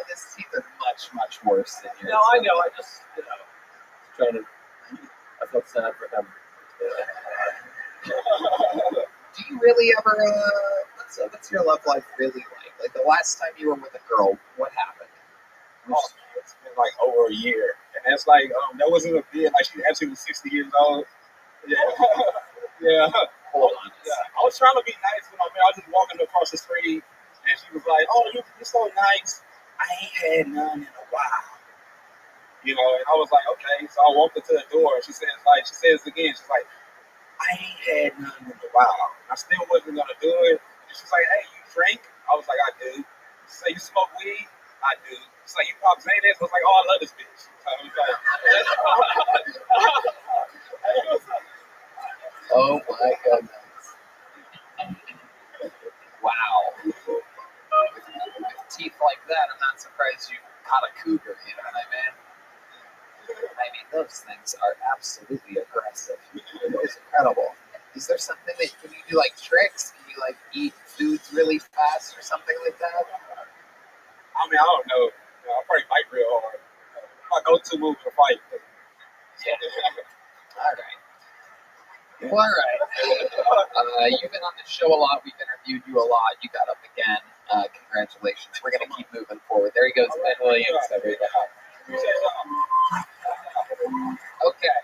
his teeth are much, much worse than yours. No, I know. I just, trying to. I felt sad for him. Do you really ever? What's your love life really like? Like the last time you were with a girl, what happened? Oh, it's been like over a year, and that's like that wasn't a bid. Like she actually was 60 years old. Yeah, yeah. Hold on. Yeah, I was trying to be nice with my man. I was just walking across the street, and she was like, "Oh, you're so nice. I ain't had none in a while." You know, and I was like, "Okay." So I walked her to the door, and she says again. She's like, "I ain't had none in a while." I still wasn't gonna do it. And she's like, "Hey, you drink?" I was like, "I do." She said, "You smoke weed?" I do. She's like, "You pop Xanax?" I was like, "Oh, I love this bitch." So I was like, Oh my goodness! Wow. With teeth like that, I'm not surprised you caught a cougar, you know what I mean? I mean, those things are absolutely aggressive. It was incredible. Is there something that, can you do like tricks? Can you like eat foods really fast or something like that? I mean, I don't know. I probably fight real hard. My go-to move to fight. Yeah. All right. Well, all right. You've been on the show a lot. We've interviewed you a lot. You got up again. Congratulations. We're going to keep moving forward. There he goes, Ben Williams. Okay.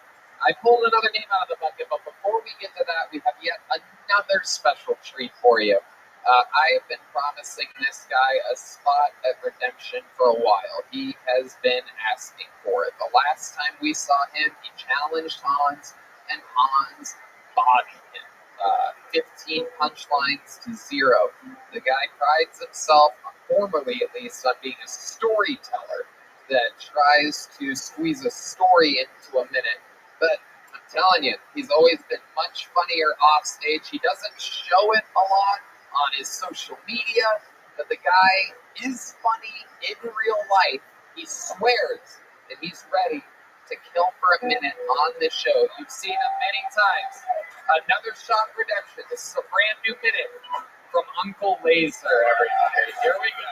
I pulled another name out of the bucket, but before we get to that, we have yet another special treat for you. I have been promising this guy a spot at Redemption for a while. He has been asking for it. The last time we saw him, he challenged Hans, and Hans bodied him. 15 punchlines to 0. The guy prides himself, formerly at least, on being a storyteller that tries to squeeze a story into a minute. But I'm telling you, he's always been much funnier off stage. He doesn't show it a lot on his social media, but the guy is funny in real life. He swears that he's ready to kill for a minute on this show. You've seen him many times. Another shot of redemption. This is a brand new minute from Uncle Laser, everybody. Here we go.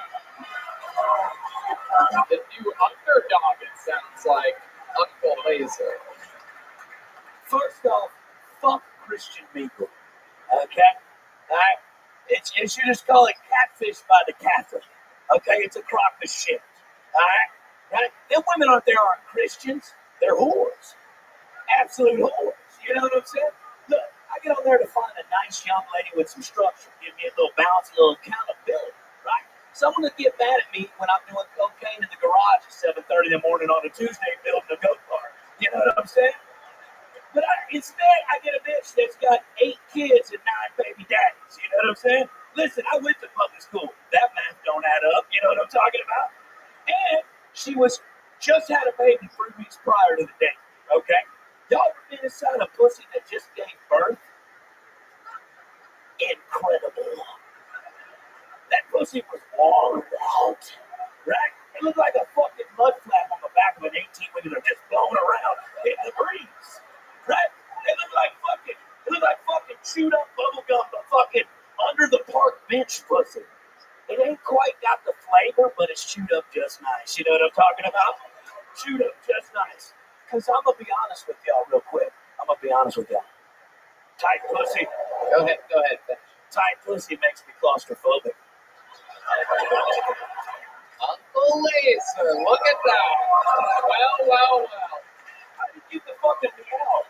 The new underdog, it sounds like. Uncle Laser. First off, fuck Christian Mingle. Okay? Alright? You should just call it catfish by the Catholic. Okay? It's a crock of shit. Alright? Right? Them women out there aren't Christians. They're whores. Absolute whores. You know what I'm saying? Look, I get on there to find a nice young lady with some structure, give me a little balance, a little accountability, right? Someone that get mad at me when I'm doing cocaine in the garage at 7:30 in the morning on a Tuesday building a go-kart. You know what I'm saying? But instead, I get a bitch that's got 8 kids and 9 baby daddies. You know what I'm saying? Listen, I went to public school. That math don't add up. You know what I'm talking about? And she just had a baby 3 weeks prior to the date. Okay? Y'all ever been inside a pussy that just gave birth? Incredible. That pussy was walled out. Right? It looked like a fucking mud flap on the back of an 18-wheeler just blowing around in the breeze. Right? It looked like fucking chewed up bubble gum, but fucking under the park bench pussy. It ain't quite got the flavor, but it's chewed up just nice. You know what I'm talking about? Chewed up just nice. Because I'm going to be honest with y'all real quick. Tight pussy. Go ahead. Tight pussy makes me claustrophobic. Uncle Laser, look at that. Well. How did you get the fucking meow?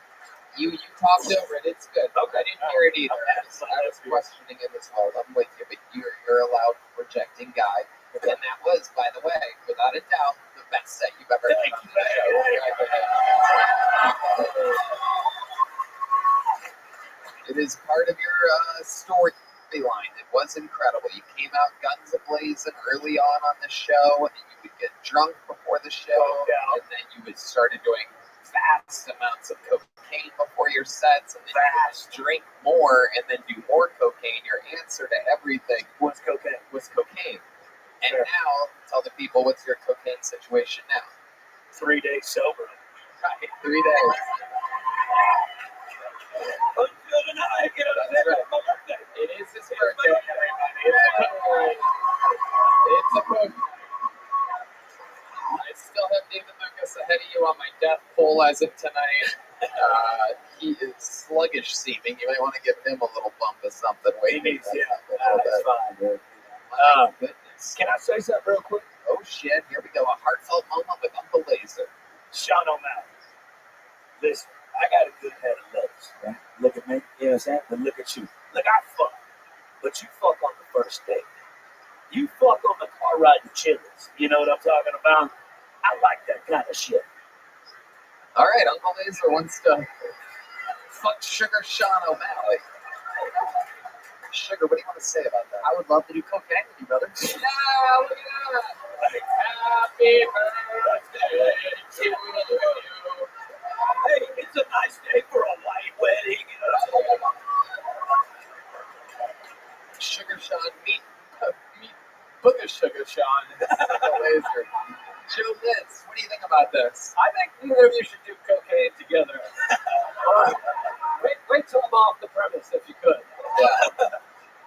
You talked over it. It's good. Okay. I didn't hear it either. I was questioning it as well. I'm with you, but you're a loud projecting guy. And that was, by the way, without a doubt, the best set you've ever done on the show. It is part of your storyline. It was incredible. You came out guns a-blazing early on the show, and you would get drunk before the show, and then you would started doing vast amounts of cocaine before your sets, and then you would drink more and then do more cocaine. Your answer to everything was cocaine. And now, tell the people, what's your cocaine situation now? 3 days sober. Right, 3 days. Until tonight, you know, that's right. My birthday. It is his birthday, everybody. It's a cookie. I still have David Lucas ahead of you on my death poll as of tonight. He is sluggish seeming. You might want to give him a little bump of something. Wait, that's fine, dude. Goodness. Can I say something real quick? Oh shit, here we go. A heartfelt moment with Uncle Laser. Sean O'Malley. Listen, I got a good head of lettuce, right? Look at me, you know what I'm saying? But look at you. Look, I fuck. But you fuck on the first date. You fuck on the car ride to Chili's. You know what I'm talking about? I like that kind of shit. All right, Uncle Laser wants to fuck Sugar Sean O'Malley. Sugar, what do you want to say about that? I would love to do cocaine with you, brother. Yeah, look at that. Happy birthday to you. Hey, it's a nice day for a white wedding. You know what I'm talking about? Sugar Sean, meet Put the sugar, Sean. Laser. Joe Litz, what do you think about this? I think neither of you should do cocaine together. Wait till I'm off the premise if you could. Yeah.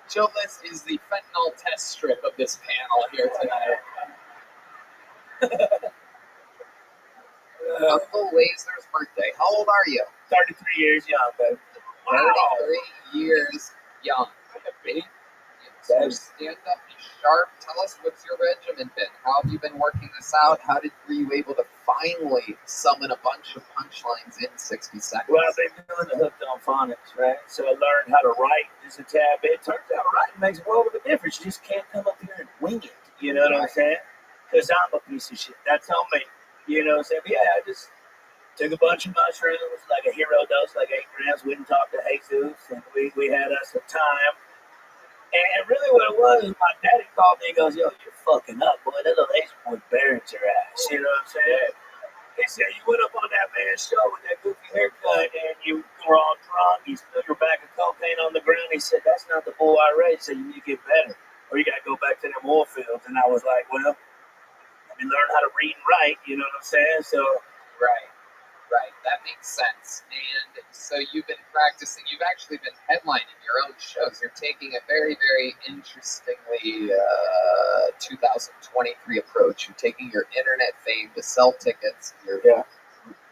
Joe Litz is the fentanyl test strip of this panel here tonight. Uncle Laser's birthday. How old are you? 33 years young, baby. 33 years young. So stand up, be sharp. Tell us, what's your regimen been? How have you been working this out? Were you able to finally summon a bunch of punchlines in 60 seconds? Well, I've been doing the hooked on phonics, right? So I learned how to write just a tad bit. Turns out writing makes a world of a difference. You just can't come up here and wing it. You know what I'm saying? Because I'm a piece of shit. That's on me. You know what I'm saying? But yeah, I just took a bunch of mushrooms, like a hero dose, like 8 grams. Went and talked to Jesus, and we had us a time. And really what it was, my daddy called me and goes, yo, you're fucking up, boy. That little Asian boy buried your ass. You know what I'm saying? He said, you went up on that man's show with that goofy haircut and you were all drunk. You spilled your bag of cocaine on the ground. He said, that's not the boy I raised. So you need to get better. Or you got to go back to them oil fields. And I was like, well, let me learn how to read and write. You know what I'm saying? So, Right, that makes sense. And so you've been practicing, you've actually been headlining your own shows. You're taking a very, very interestingly 2023 approach. You're taking your internet fame to sell tickets. You're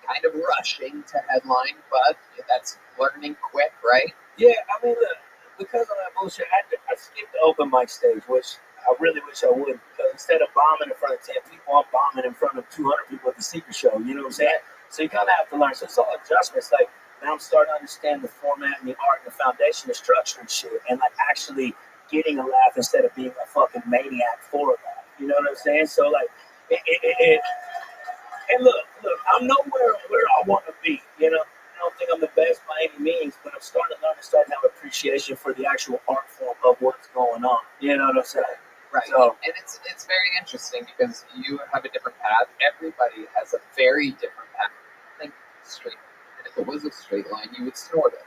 kind of rushing to headline, but that's learning quick, right? yeah, I mean, look, because of that bullshit, I skipped the open mic stage, which I really wish I would. Because instead of bombing in front of 10 people, I'm bombing in front of 200 people at the secret show. You know what I'm saying? So you kind of have to learn. So it's all adjustments. Like, now I'm starting to understand the format and the art and the foundation, the structure and shit, and like actually getting a laugh instead of being a fucking maniac for a laugh. You know what I'm saying? So like, and look, I'm nowhere where I want to be. You know, I don't think I'm the best by any means, but I'm starting to learn to start to have appreciation for the actual art form of what's going on. You know what I'm saying? Right, So, and it's very interesting because you have a different path. Everybody has a very different path. Think straight. And if it was a straight line, you would snort it.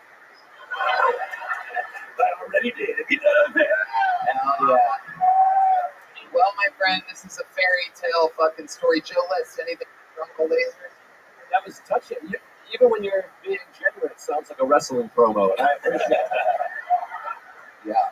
I already did. You know what I'm saying? Hell yeah. Well, my friend, this is a fairy tale fucking story. Joe Litz, anything from Uncle Laser? That was touching. Even when you're being genuine, it sounds like a wrestling promo, and I appreciate that. Yeah.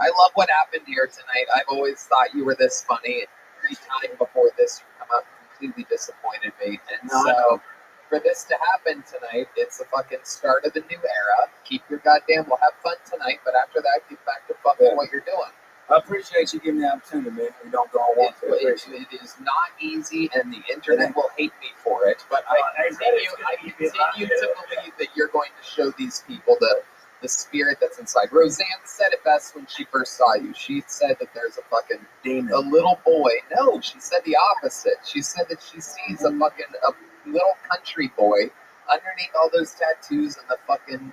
I love what happened here tonight. I've always thought you were this funny. Every time before this, you come out completely disappointed me. And so, for this to happen tonight, it's the fucking start of the new era. Keep your goddamn, we'll have fun tonight, but after that, get back to fucking what you're doing. I appreciate you giving me the opportunity, man. We don't go on one. It is not easy, and the internet will hate me for it, but I continue to believe that you're going to show these people the spirit that's inside. Roseanne said it best when she first saw you. She said that there's a fucking demon, a little boy. No, she said the opposite. She said that she sees a little country boy underneath all those tattoos and the fucking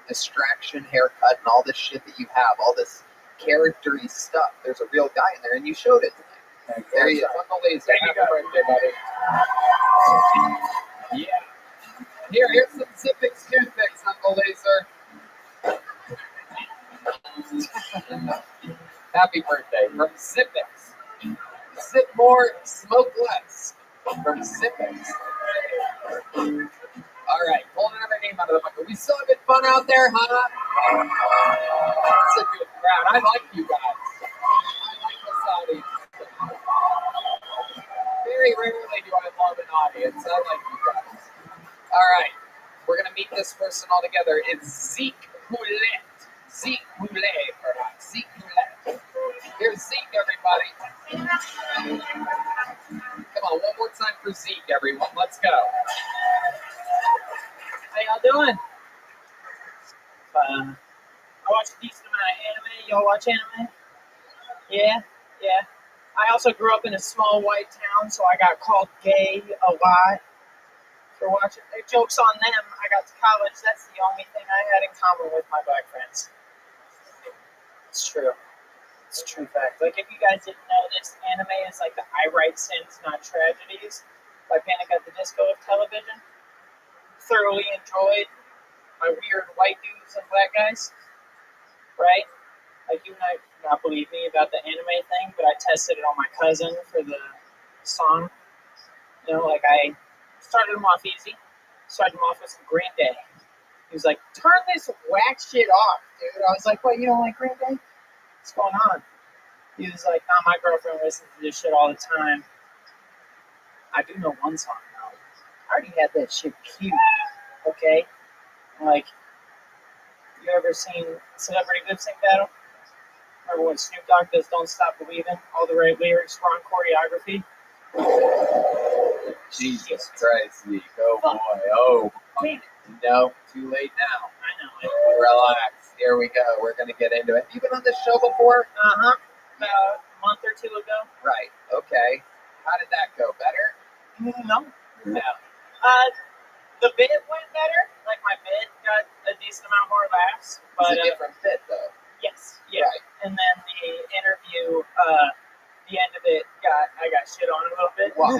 distraction haircut and all this shit that you have, all this character-y stuff. There's a real guy in there, and you showed it tonight. There you go. Uncle Laser. Happy birthday, buddy. Yeah. Here's some Zippix toothpicks, Uncle Laser. Happy birthday from Zippix. Sip more, smoke less. From Zippix. All right, pulling another name out of the bucket. We still having fun out there, huh? That's a good crowd. I like you guys. I like this audience. Very rarely do I love an audience. I like you guys. All right, we're gonna meet this person all together. It's Zeke Houlet. Zeke Houlet, perhaps. Zeke Houlet. Here's Zeke, everybody. Come on, one more time for Zeke, everyone. Let's go. How y'all doing? I watch a decent amount of anime. Y'all watch anime? Yeah. I also grew up in a small white town, so I got called gay a lot for watching. Joke's on them. I got to college. That's the only thing I had in common with my black friends. It's true. It's a true fact. Like, if you guys didn't know, this anime is like the I Write Sins, Not Tragedies by Panic at the Disco of television. Thoroughly enjoyed by weird white dudes and black guys. Right? Like, you might not believe me about the anime thing, tested it on my cousin for the song. You know, like I started him off easy. Started him off with some Green Day. He was like, turn this whack shit off, dude. I was like, what, you don't like Green Day? What's going on? He was like, nah, my girlfriend listens to this shit all the time. I do know one song now. I already had that shit queued, okay? Like, you ever seen Celebrity Lip Sync Battle? Remember when Snoop Dogg does Don't Stop Believing? All the right lyrics, wrong choreography? Jesus Christ, Zeke. Oh boy. Oh. No, too late now. I know it. Relax. Here we go. We're going to get into it. Have you been on this show before? Uh-huh. About a month or two ago. Right. Okay. How did that go? Better? No. No. The bit went better. Like, my bit got a decent amount more laughs. But, It's a different bit, though. Yes. Yeah. Right. And then the interview, the end of it, I got shit on a little bit. Why?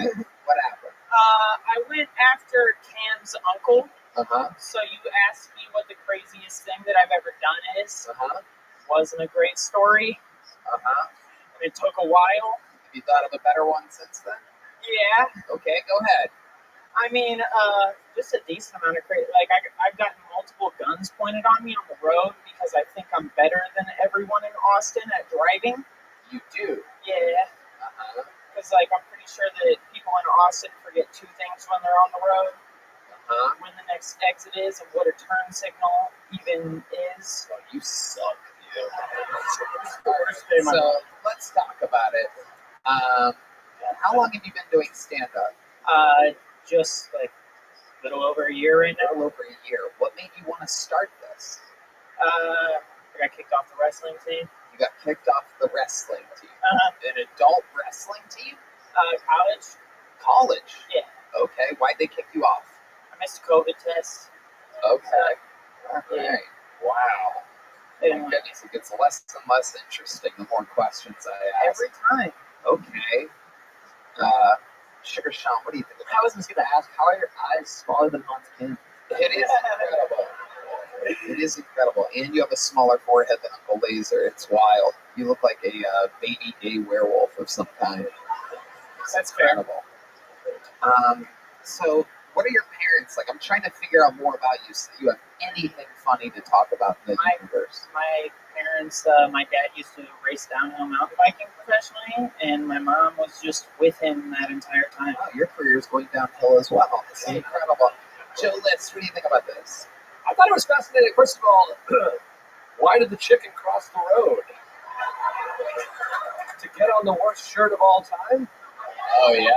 What happened? I went after Cam's uncle. Uh-huh. So you asked me what the craziest thing that I've ever done is. Uh-huh. Wasn't a great story. Uh-huh. And it took a while. Have you thought of a better one since then? Yeah. Okay, go ahead. I mean, just a decent amount of crazy. Like, I've gotten multiple guns pointed on me on the road because I think I'm better than everyone in Austin at driving. You do? Yeah. Uh-huh. Because, like, I'm pretty sure that people in Austin forget two things when they're on the road. Uh-huh. When the next exit is and what a turn signal even is. Oh, you suck, dude. So, let's talk about it. How long have you been doing stand-up? Just, like, a little over a year right now. A little over a year. What made you want to start this? I got kicked off the wrestling team. You got kicked off the wrestling team. Uh-huh. An adult wrestling team? College. College? Yeah. Okay, why'd they kick you off? I missed a COVID test. Okay. All Yeah. right. Wow. They My didn't goodness, it gets less and less interesting the more questions I ask. every time. Okay. Sugar Sean, what do you think? I was just going to ask, how are your eyes smaller than Hans Kim? It is incredible. It is incredible. And you have a smaller forehead than Uncle Laser. It's wild. You look like a baby gay werewolf of some kind. That's incredible. So, what are your parents like? I'm trying to figure out more about you so that you have anything funny to talk about in the universe. My parents, my dad used to race downhill mountain biking professionally, and my mom was just with him that entire time. Wow, your career's going downhill as well. It's incredible. Joe Litz, what do you think about this? I thought it was fascinating. First of all, why did the chicken cross the road? To get on the worst shirt of all time? Oh, yeah.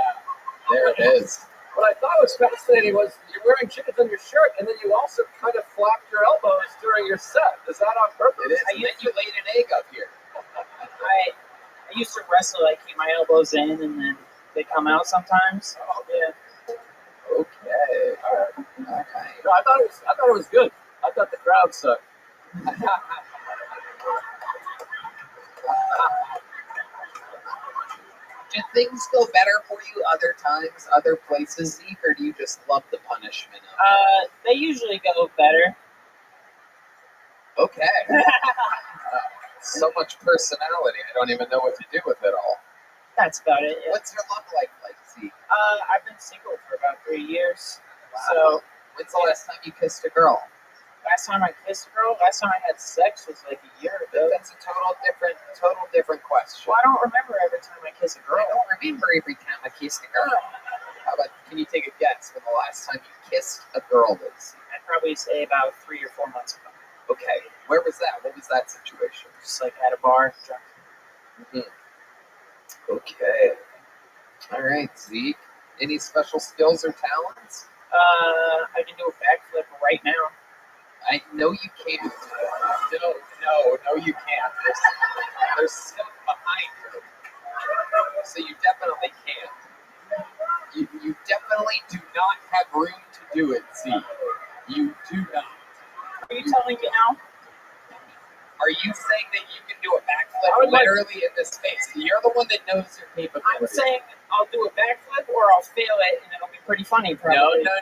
There it is. What I thought was fascinating was you're wearing chickens on your shirt, and then you also kind of flapped your elbows during your set. Is that on purpose? It is. And then you laid an egg up here. I used to wrestle, like, keep my elbows in, and then they come out sometimes. Oh, yeah. Okay. All right. No, I thought it was good. I thought the crowd sucked. Do things go better for you other times, other places, Zeke, or do you just love the punishment of it? They usually go better. Okay. So much personality. I don't even know what to do with it all. That's about it. Yeah. What's your love life like, Zeke? I've been single for about 3 years. Wow. So, when's the last time you kissed a girl? last time I kissed a girl, last time I had sex was like a year ago. That's a total different question. Well, I don't remember every time I kiss a girl. I don't remember every time I kissed a girl. How about, can you take a guess when the last time you kissed a girl was? I'd probably say about 3 or 4 months ago. Okay, where was that? What was that situation? Just like at a bar, drunk. Mm-hmm. Okay. All right, Zeke. Any special skills or talents? I can do a backflip right now. I know you can't. No, you can't. There's stuff behind you. So you definitely can't. You definitely do not have room to do it, Zeke. You do not. Are you telling me now? Are you saying that you can do a backflip literally in this space? You're the one that knows your capability. I'm saying I'll do a backflip or I'll fail it and it'll be pretty funny, probably. No.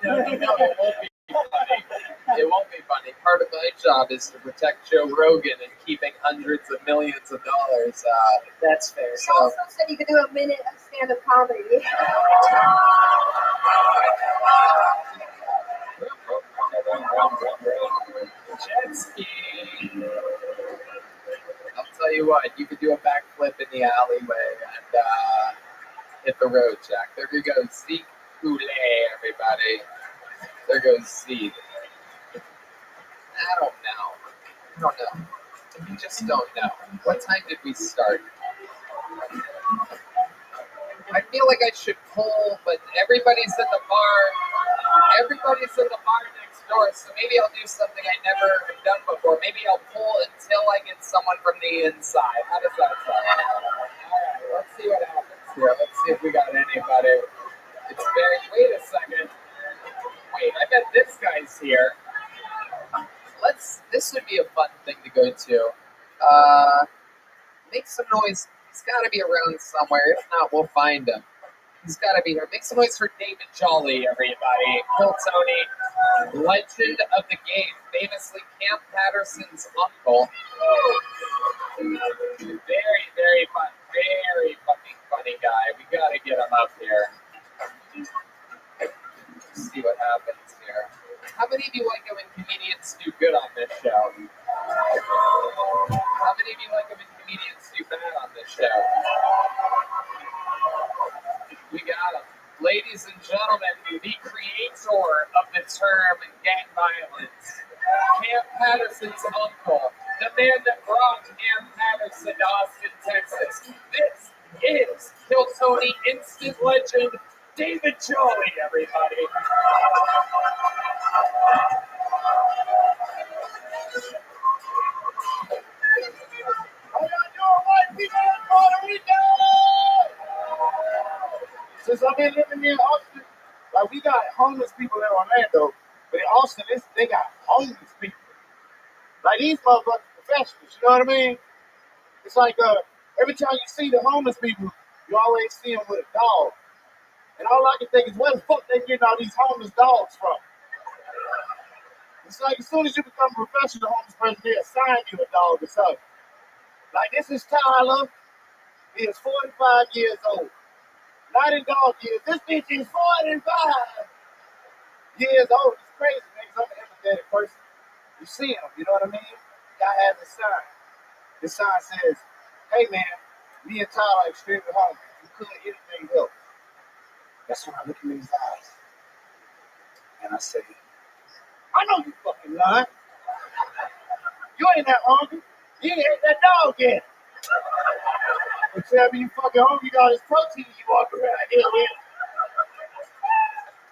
It won't be. funny. It won't be funny. Part of my job is to protect Joe Rogan and keeping hundreds of millions of dollars. That's fair. You also said you could do a minute of stand-up comedy. Jet ski. I'll tell you what, you could do a backflip in the alleyway and hit the road, Jack. There you go, Zeke Goulet, everybody. There goes Zeke. I don't know. You just don't know. What time did we start? I feel like I should pull, but everybody's at the bar. Everybody's at the bar next door, so maybe I'll do something I never have done before. Maybe I'll pull until I get someone from the inside. How does that sound? Alright, let's see what happens here. Let's see if we got anybody. It's very. Wait a second. Wait, I bet this guy's here. This would be a fun thing to go to. Make some noise. He's got to be around somewhere. If not, we'll find him. He's got to be here. Make some noise for David Jolly, everybody. Cool Tony, legend of the game, famously Camp Patterson's uncle. Very, very fun. Very fucking funny guy. We got to get him up here. Let's see what happens here. How many of you like it when comedians do good on this show? How many of you like it when comedians do bad on this show? We got him. Ladies and gentlemen, the creator of the term gang violence, Camp Patterson's uncle, the man that brought Camp Patterson to Austin, Texas. This is Kill Tony instant legend, David Jolly, everybody. How y'all doing, white people in Puerto Rico? Since I've been living here in Austin, like we got homeless people in Orlando, but in Austin, they got homeless people. Like these motherfuckers professionals, you know what I mean? It's like every time you see the homeless people, you always see them with a dog. And all I can think is, where the fuck they getting all these homeless dogs from? It's like as soon as you become a professional homeless person, they assign you a dog or something. Like this is Tyler. He is 45 years old. Not in dog years. This bitch is 45 years old. It's crazy, man, 'cause I'm an empathetic person. You see him, you know what I mean? Guy has a sign. This sign says, hey man, me and Tyler are extremely hungry. You couldn't anything help. That's when I look in his eyes. And I say, I know you fucking lying. You ain't that hungry. You ain't ate that dog yet. But tell me you fucking hungry, you got this protein you walk around here with.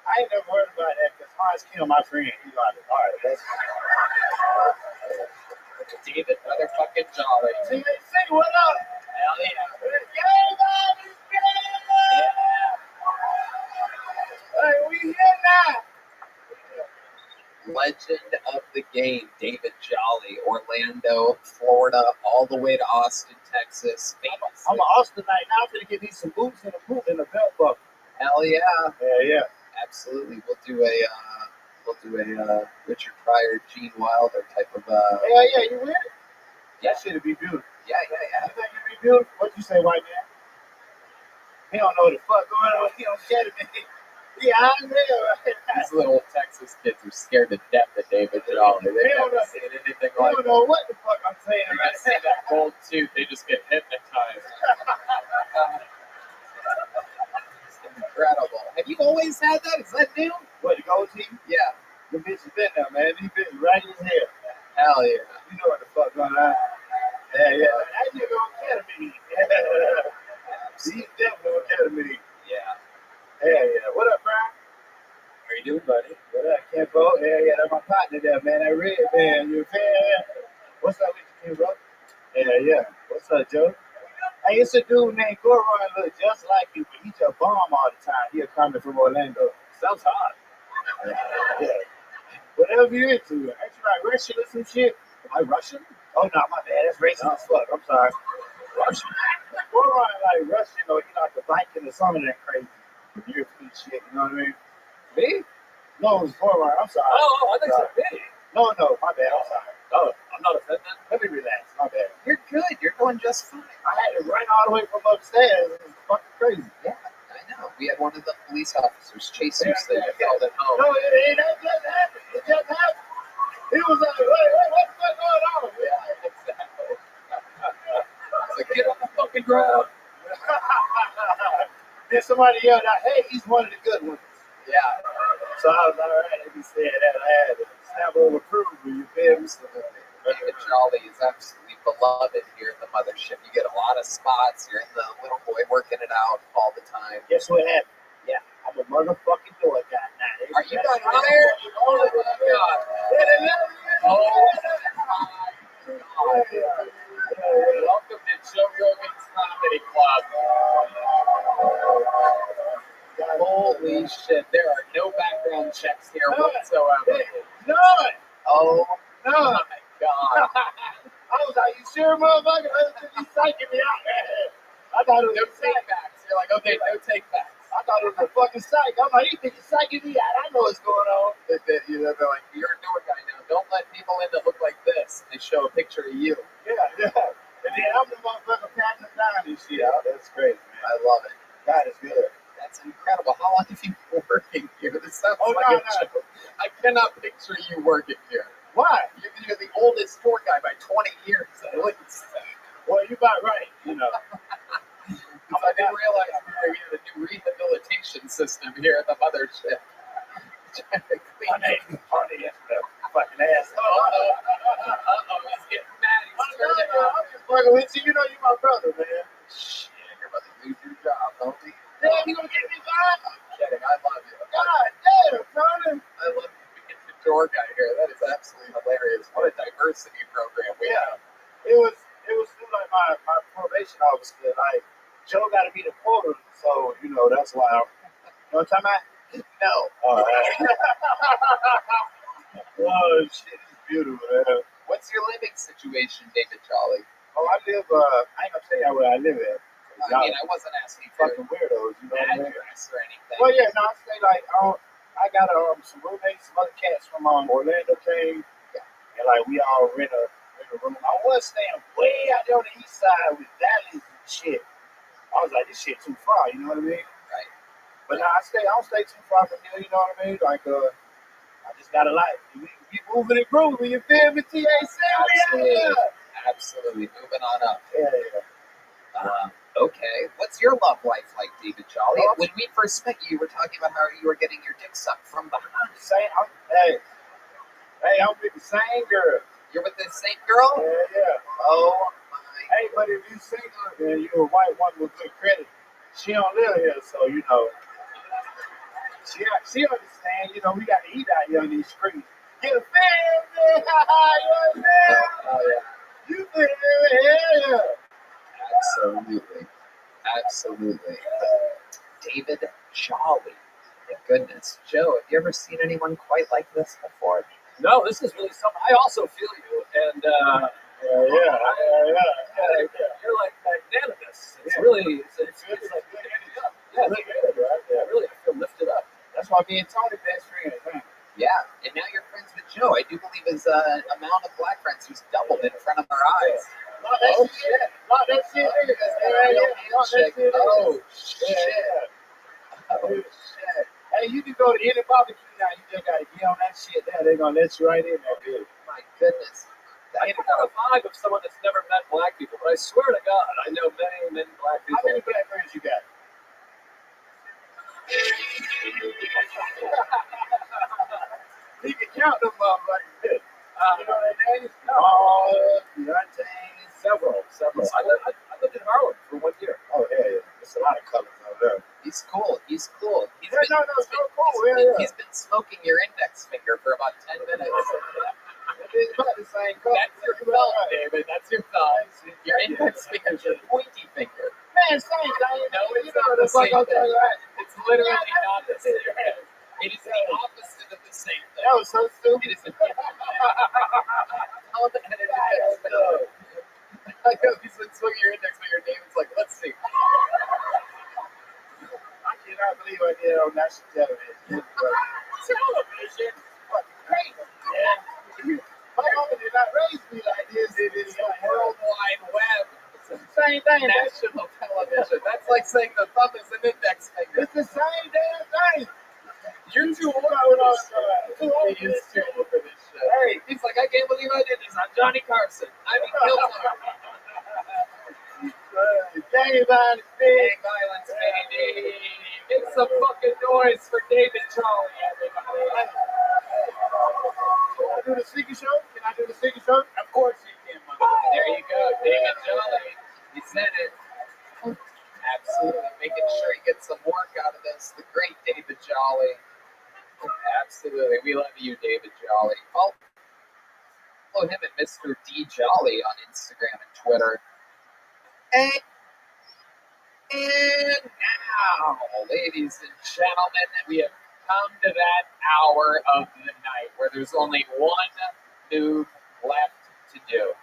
I ain't never heard about that because Hans killed my friend. He like, all right, that's David motherfucking Jolly. See, what up? Hell yeah. Hey, we here now. Legend of the game, David Jolly, Orlando, Florida, all the way to Austin, Texas. I'm an Austinite now. I'm gonna get these some boots and a boot and a belt buckle. Hell yeah. Yeah. Absolutely. We'll do a Richard Pryor, Gene Wilder type of Yeah, you with it? Yeah. That shit'd be beautiful. Yeah. You think it'd be beautiful? What you say, white man? He don't know what the fuck going on. He don't get it. Yeah, I'm there right now. These little Texas kids are scared to death of David Jolly. They've never seen anything like that. I don't know what the fuck I'm saying. They're gonna see that gold tooth, they just get hypnotized. It's incredible. Have you always had that? Is that new? What, the gold teeth? Yeah. The bitch has been there, man. These bitches right in his hair. Hell yeah. You know what the fuck going on. Yeah. That nigga on ketamine. He's definitely on ketamine. Yeah. Yeah. What up, Brian? How you doing, buddy? What up, Kenpo? Yeah, that's my partner there, man. That red man, you feel? What's up with you, Kenpo? Yeah. What's up, Joe? Hey, it's a dude named Goron, look just like you, but he just bomb all the time. He coming from Orlando. Sounds hot. Yeah. Whatever you into. Ain't you like Russian or some shit? Am I Russian? Oh, no, my bad. That's racist as fuck. I'm sorry. Russian. Goron like Russian or he like a Viking or something that crazy. European shit, you know what I mean? Me? No, it was forward. I'm sorry. Oh, I think so. Me. No, my bad. I'm sorry. Oh, I'm not offended. Let me relax. My bad. You're good. You're doing just fine. I had to run all the way from upstairs. It was fucking crazy. Yeah, I know. We had one of the police officers chase you so you felt at home. No, that just happened. It just happened. He was like, wait, what the fuck going on? Yeah, exactly. It's like, get on the fucking ground. Then somebody yelled out, hey, he's one of the good ones. Yeah. So I was all right. If he said that, I had to snap over approval. You feel me? So, David Jolly is absolutely beloved here at the mothership. You get a lot of spots. You're in the little boy working it out all the time. Guess what happened? Yeah, I'm a motherfucking door guy now. Are you done here? Oh my God. Oh my God. Welcome to Joe Rogan's Comedy Club. Holy shit, there are no background checks here whatsoever. None. Oh None. my God. I was like, you sure, motherfucker? He's psyching me out, man. I thought it was no take backs. You're like, okay, no take backs. I thought it was a fucking psych. I'm like, he thinks he's psyching me out. I know what's going on. You know, they're like, you're a door guy now. Don't let people in that look like this. And they show a picture of you. Yeah. And then I'm the motherfucker patting him down and shit. Yeah, that's crazy, man. I love it. God is good. That's incredible. How long have you been working here? This sounds like a joke. I cannot picture you working here. Why? You're the oldest tour guy by 20 years at least. Well, you're about right, you know. I didn't realize we were getting a new rehabilitation system here at the mothership. My name is Hardy. Fucking ass. He's getting mad. He's turning up. I'm just fucking with you. You know you're my brother, man. Shit, you're about to lose your job, don't you? Damn, you gonna get me back? I'm kidding. I love you. God damn, Tony. I love being the tour guy here. That is absolutely hilarious. What a diversity program we have. It was through like my probation officer. Like Joe got to be the porter, so you know that's why. You know what I'm talking about? No. All right. Oh shit, it's beautiful, man. What's your living situation, David Jolly? Oh, I live. I ain't gonna tell y'all where I live at. I mean, I wasn't asking for fucking weirdos, you know what I mean? address or anything. Well, yeah, no, I say like I got some roommates, some other cats from Orlando came, and like we all rent a room. I was staying way out there on the east side with valleys and shit. I was like, this shit too far, you know what I mean? Right. But now I don't stay too far from here, you know what I mean? Like I just got a life. We moving and grooving, you feel me? Absolutely. Moving on up. Yeah. Okay. What's your love life like, David Jolly? When we first met you were talking about how you were getting your dick sucked from behind. Hey, I'm with the same girl. You're with the same girl? Yeah. Oh my. Hey, but if you single and you're a white woman with good credit, she don't live here, so you know. She understand, you know, we got to eat out here on these streets. Get a family, you understand? Oh, yeah. You feel me? Yeah. Absolutely. David Jolly. My goodness. Joe, have you ever seen anyone quite like this before? No, this is really something. I also feel you, and yeah. You're like magnanimous. It's really, it's like, yeah, really, I feel lifted up. That's why me and Tony best friends, huh? Yeah, and now you're friends with Joe. I do believe his amount of black friends has doubled in front of our eyes. Oh, shit. Oh, shit. Hey, you can go to any barbecue now. You just got to get on that shit there. They're going to let you right in there, dude. My goodness. I get a vibe of someone that's never met black people, but I swear to God, I know many black people. How many black friends you got? He can count them motherfuckers. You know their names? Several. I lived in Harlem for 1 year. Oh, yeah. There's a lot of colors over there. He's cool. He's so cool. Yeah. He's been smoking your index finger for about 10 minutes. It's about the same color. That's your thumb, David. That's your thumb. Your index finger is your pointy finger. Man, same thing. No, it's not the same thing. It's literally not the same thing. It is the opposite of the same thing. That was so stupid. It is a thumb-headed index finger. I know he's been swinging your index finger. David's like, let's see. I cannot believe I did on national television. television. Great. Yeah. My mama did not raise me like this. It is The World Wide Web. It's the same thing. national television. That's like saying the thumb is an index finger. It's the same damn thing. You're too old for this shit. Too old He is for too old for this shit. Hey, he's like, I can't believe I did this. I'm Johnny Carson. I mean, Hilltop. Gang violence, Gang violence, baby. Make some fucking noise for David Charlie, everybody. Can I do the sneaker show? Can I do the sneaker show? Of course you can, mother. There you go, David Charlie. He said it. Absolutely. Making sure he gets some work out of this. The great David Jolly. Absolutely. We love you, David Jolly. Follow him at Mr. D Jolly on Instagram and Twitter. And now, ladies and gentlemen, we have come to that hour of the night where there's only one move left to do.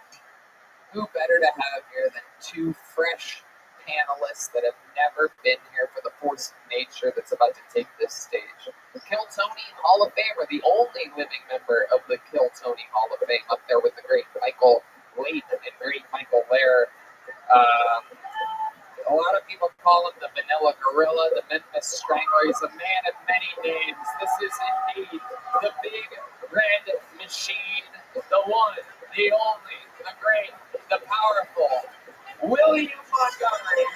Who better to have here than two fresh panelists that have never been here for the force of nature that's about to take this stage. The Kill Tony Hall of Famer, the only living member of the Kill Tony Hall of Fame, up there with the great Michael Wade and great Michael Lair. A lot of people call him the Vanilla Gorilla, the Memphis Strangler. He's a man of many names. This is indeed the big red machine, the one, the only, the great, the powerful, William Montgomery.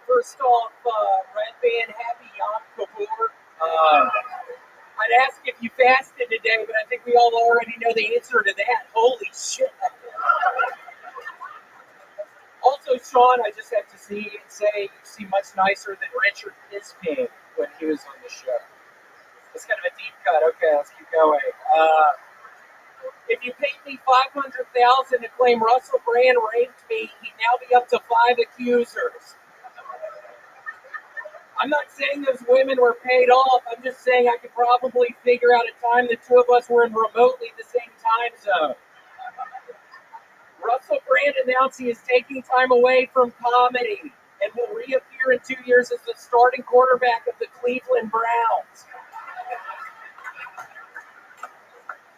First off, Red Band, happy Yom Kippur. I'd ask if you fasted today, but I think we all already know the answer to that. Holy shit. Also, Sean, I just have to say you seem much nicer than Richard Pispin when he was on the show. It's kind of a deep cut. Okay, let's keep going. If you paid me $500,000 to claim Russell Brand raped me, he'd now be up to 5 accusers. I'm not saying those women were paid off. I'm just saying I could probably figure out a time the two of us were in remotely the same time zone. Russell Brand announced he is taking time away from comedy and will reappear in 2 years as the starting quarterback of the Cleveland Browns.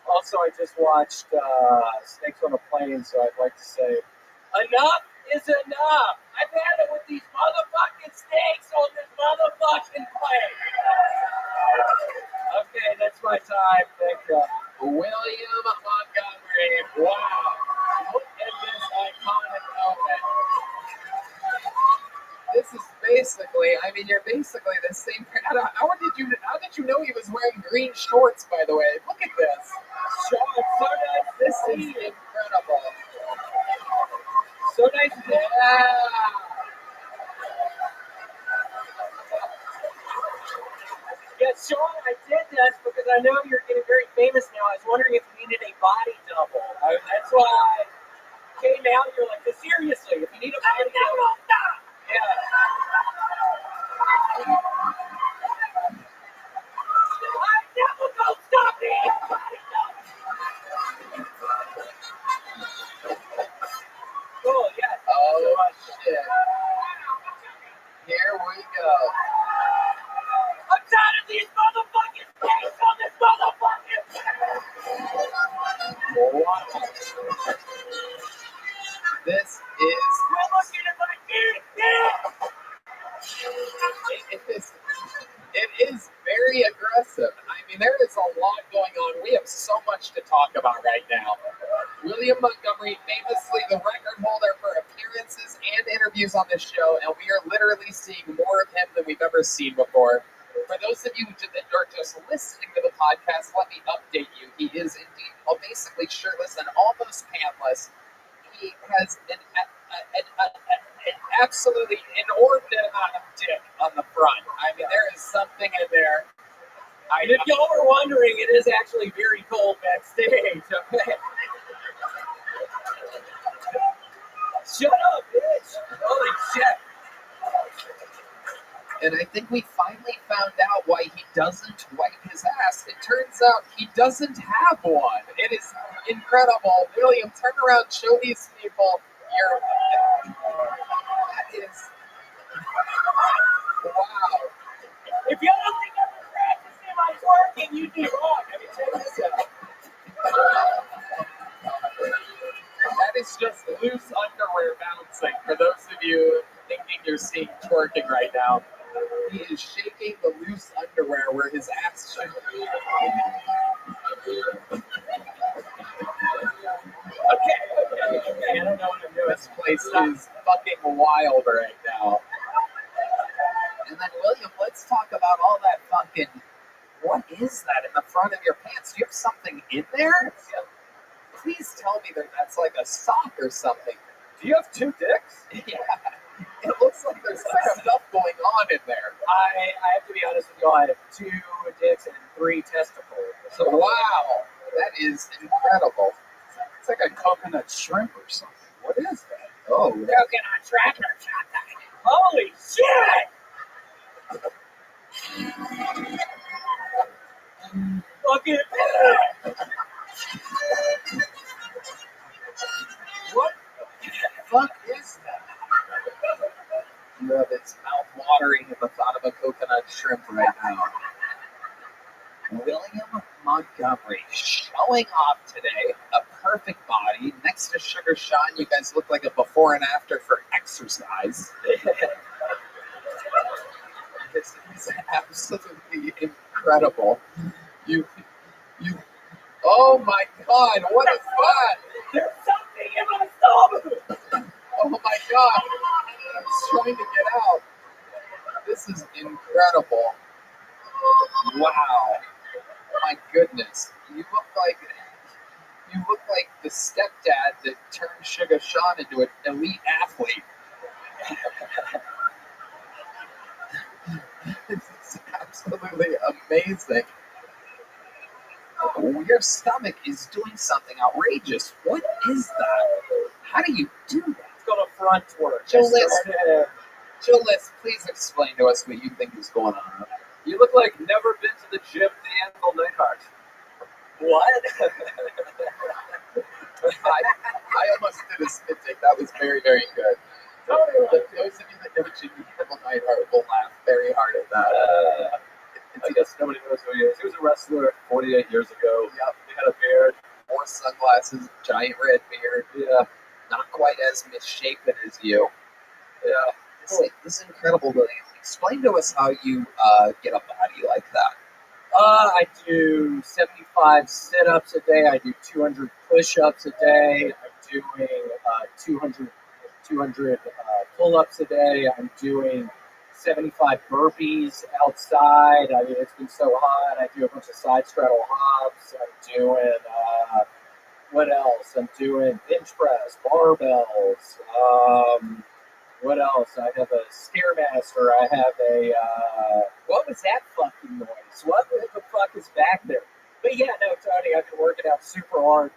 Also, I just watched Snakes on a Plane, so I'd like to say, enough is enough. I've had it with these motherfucking snakes on this motherfucking plane. Okay, that's my time. Thank you. William Montgomery. Wow. Look at this iconic moment. This is basically, I mean, you're basically the same. How did you know he was wearing green shorts, by the way? Look at this. Sean, so nice to This see is you. incredible. So nice to see you. Yeah, Sean, I did this because I know you're getting very famous now. I was wondering if you needed a body double. That's why I came out here like this. Seriously, if you need a body double. Yeah. I never gonna stop being body double. Cool, yeah. Oh, shit. Here we go. I'm tired of these motherfucking snakes on this motherfucking Wow. This is. We're looking at my dick. It is very aggressive. I mean, there is a lot going on. We have so much to talk about right now. William Montgomery, famously the record holder for appearances and interviews on this show, and we are literally seeing more of him than we've ever seen before. For those of you that are just listening to the podcast, let me update you. He is indeed basically shirtless and almost pantless. He has an absolutely inordinate amount of dick on the front. I mean, there is something in there. And if y'all were wondering, it is actually very cold backstage. Okay. Shut up, bitch. Holy and I think we finally found out why he doesn't wipe his ass. It turns out he doesn't have one. It is incredible. William, turn around, show these people your. That is. Wow. If y'all don't think I'm practicing my twerking, you'd be wrong. I mean, check this out. That is just loose underwear bouncing. For those of you thinking you're seeing twerking right now, he is shaking the loose underwear where his ass should be. Okay. I don't know what I'm doing. This place is fucking wild right now. And then, William, let's talk about all that fucking. What is that in the front of your pants? Do you have something in there? Please tell me that that's like a sock or something. Do you have 2 dicks? Yeah. It looks like there's some stuff going on in there. I have to be honest with you. I have 2 dicks and 3 testicles. So, wow. That is incredible. It's like a coconut shrimp or something. What is that? Oh. Coconut tracker shot that. Holy shit! Fucking. What the fuck is that? It's mouth-watering at the thought of a coconut shrimp right now. William Montgomery showing off today, a perfect body. Next to Sugar Sean, you guys look like a before and after for exercise. This is absolutely incredible. You, oh my God, what is that? There's something in my stomach! Oh my God, it's trying to get out. This is incredible. Wow. My goodness. You look like the stepdad that turned Sugar Sean into an elite athlete. This is absolutely amazing. Your stomach is doing something outrageous. What is that? How do you do that? It's called a front twerk. Jolis, please explain to us what you think is going on. You look like never been to the gym, the Anvil Nightheart. What? I almost did a spit take. That was very, very good. Those of you that know Jimmy Anvil Nightheart will laugh very hard at that. I guess nobody knows who he is. He was a wrestler 48 years ago. Yep. He had a beard. Wore sunglasses, giant red beard. Yeah. Not quite as misshapen as you. Yeah. This is incredible, William. Explain to us how you get a body like that. I do 75 sit-ups a day. I do 200 push-ups a day. I'm doing 200 pull-ups a day. I'm doing 75 burpees outside. I mean, it's been so hot. I do a bunch of side straddle hops. I'm doing, what else? I'm doing bench press, barbells. What else? I have a Stairmaster. I have a, what was that fucking noise? What the fuck is back there? But yeah, no, Tony, I've been working out super hard.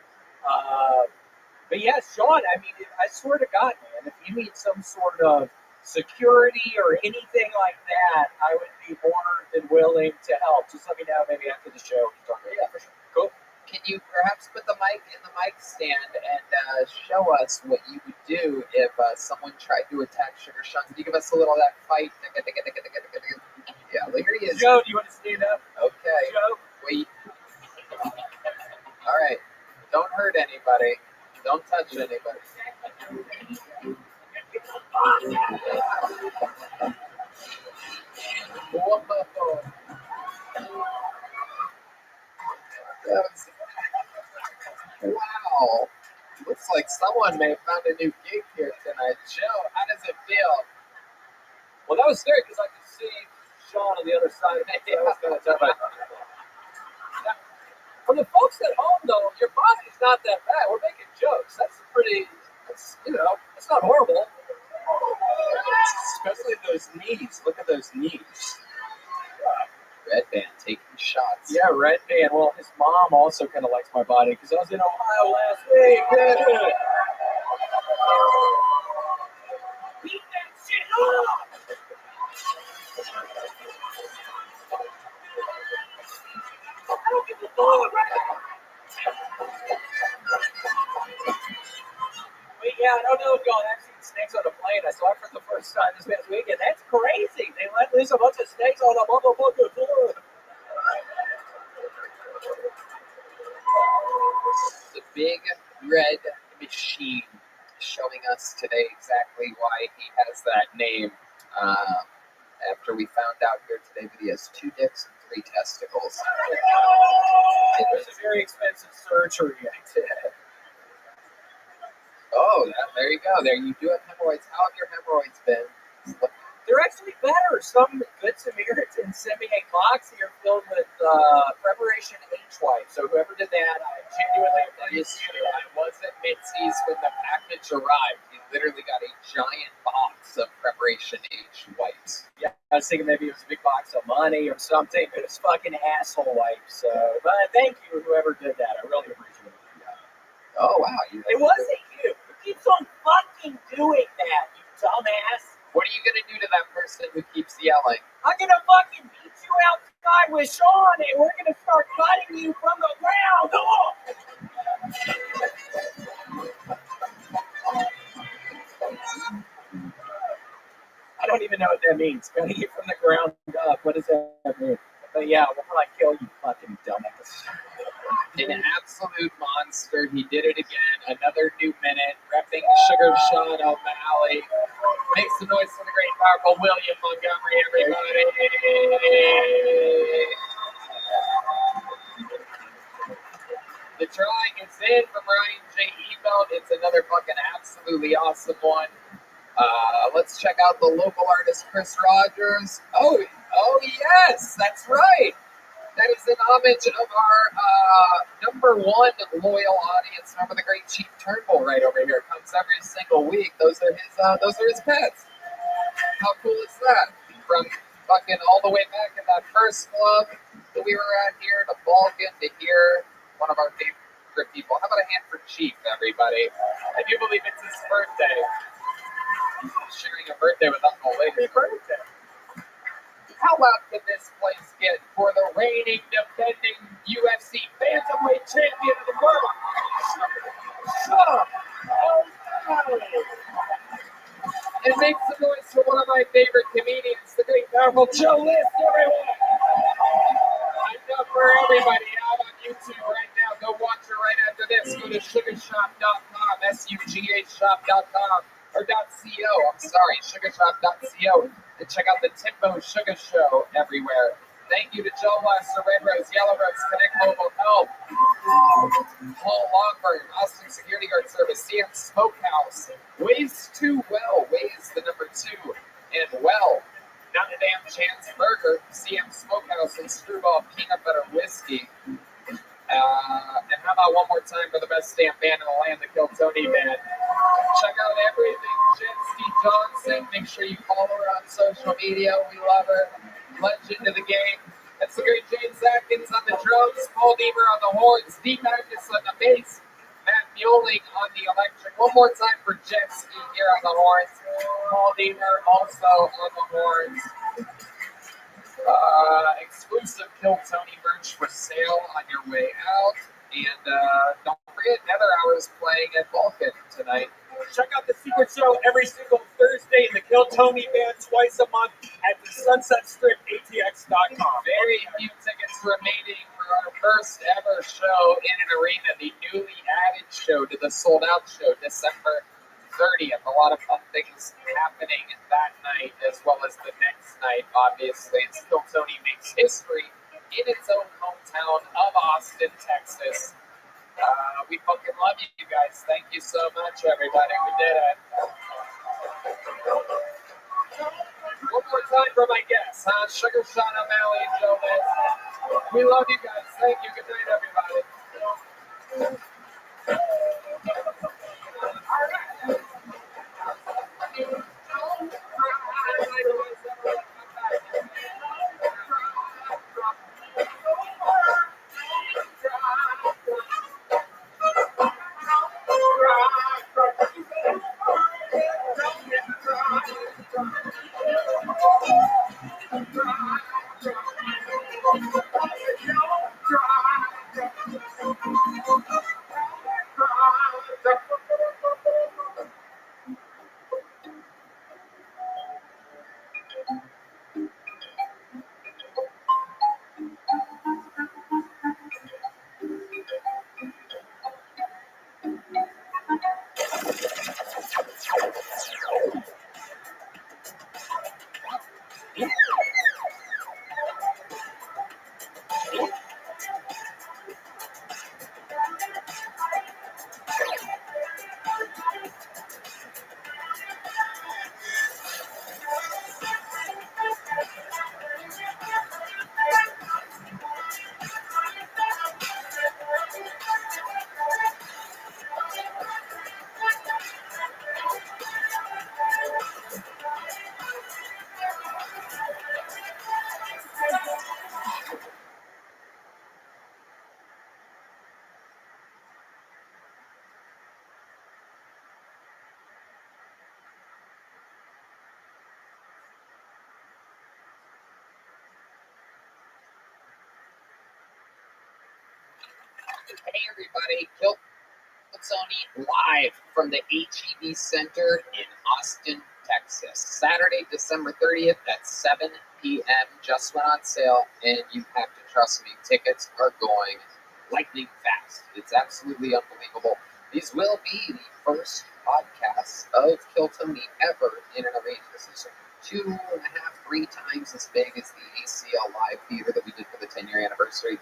But yeah, Sean, I mean, I swear to God, man, if you need some sort of security or anything like that, I would be more than willing to help. Just let me know maybe after the show. Yeah, for sure. Cool. Can you perhaps put the mic in the mic stand and show us what you would do if someone tried to attack Sugar Sean? Can you give us a little of that fight? Yeah, here he is. Joe, do you want to stand up? Okay. Joe? Wait. All right. Don't hurt anybody. Don't touch anybody. Whoa. Wow. Looks like someone may have found a new gig here tonight. Joe, how does it feel? Well, that was scary because I could see Sean on the other side of me. So I was going to tell my For the folks at home, though, your body's not that bad. We're making jokes. That's it's not horrible. Especially those knees. Look at those knees. Red Band taking shots. Yeah, Red Band. Well, his mom also kind of likes my body because I was in Ohio last week. Beat that shit up! Wait, yeah, I don't know if y'all have seen snakes on a plane. I saw it for the first time this past weekend. That's crazy. They let loose a bunch of snakes on a motherfucking plane. The big red machine showing us today exactly why he has that name. After we found out here today that he has 2 dicks and 3 testicles. It was a very expensive surgery, I did. Oh, there you go. There you do have hemorrhoids. How have your hemorrhoids been? They're actually better. Some good Samaritans sent me a box here filled with Preparation H-Wipe. So whoever did that, I genuinely appreciate it. I was at Mitzi's when the package arrived. He literally got a giant box of Preparation H wipes. Yeah, I was thinking maybe it was a big box of money or something, but it's fucking asshole wipes. So, but thank you, whoever did that. I really appreciate it. Oh, wow. It wasn't you. Who keeps on fucking doing that, you dumbass? What are you going to do to that person who keeps yelling? I'm going to fucking meet you outside with Sean, and we're going to start cutting you from the ground up. I don't even know what that means. Cutting you from the ground up. What does that mean? But yeah, we'll probably kill you, fucking dumbass. An absolute monster. He did it again. Another new minute. Repping Sugar Sean O'Malley. Make some noise for the great, powerful William Montgomery, everybody. The drawing is in from Ryan J. Ebelt. It's another fucking absolutely awesome one. Let's check out the local artist, Chris Rogers. Oh, yes, that's right. That is in homage of our number 1 loyal audience member, the great Chief Turnbull, right over here. Comes every single week. Those are his pets. How cool is that? From fucking all the way back at that first club that we were at here to Balkan to here, one of our favorite people. How about a hand for Chief, everybody? I do believe it's his birthday. He's sharing a birthday with Uncle Lee. Happy birthday. How loud can this place get for the reigning, defending UFC bantamweight champion of the world? Shut up! And make some noise for one of my favorite comedians, the great, powerful Joe List, everyone! Enough for everybody out on YouTube right now. Go watch it right after this. Go to sugarshop.com, SUGHshop.com, or .co, I'm sorry, sugarshop.co, and check out the Timbo Sugar Show everywhere. Thank you to Joe Lester, Red Rose, Yellow Rose, Connect Mobile Health, Paul Law Firm, Austin Security Guard Service, CM Smokehouse, Ways 2 Well, Ways the number 2, and Well, Not a Damn Chance Burger, CM Smokehouse, and Screwball Peanut Butter Whiskey. And how about one more time for the best damn band in the land, the Kill Tony Band. Check out everything Jensky Johnson. Make sure you follow her on social media. We love her. Legend of the game. That's the great James Atkins on the drums, Paul Deemer on the horns, Steve Magnus on the bass, Matt Mueling on the electric. One more time for Jensky here on the horns. Paul Deemer also on the horns. Exclusive Kill Tony merch for sale on your way out. And don't forget, Nether Hour is playing at Vulcan tonight. Check out the Secret Show every single Thursday in the Kill Tony Band twice a month at the Sunset Strip, ATX.com. Very few tickets remaining for our first ever show in an arena, the newly added show to the sold out show, December 30th. A lot of fun things happening that night as well as the next night, obviously. It's Kill Tony makes history in its own hometown of Austin, Texas. We fucking love you guys. Thank you so much, everybody. We did it. One more time for my guests, Sugar Sean O'Malley and Joe List. We love you guys. Thank you. Good night, everybody. Hey everybody, Kill Sony live from the HEB Center in Austin, Texas. Saturday, December 30th at 7 p.m. Just went on sale, and you have to trust me, tickets are going lightning fast. It's absolutely unbelievable. These will be the first podcasts of Kill Tony ever in an arena. This is 2.5, 3 times as big as the ACL Live Theater that we did for the 10-year anniversary.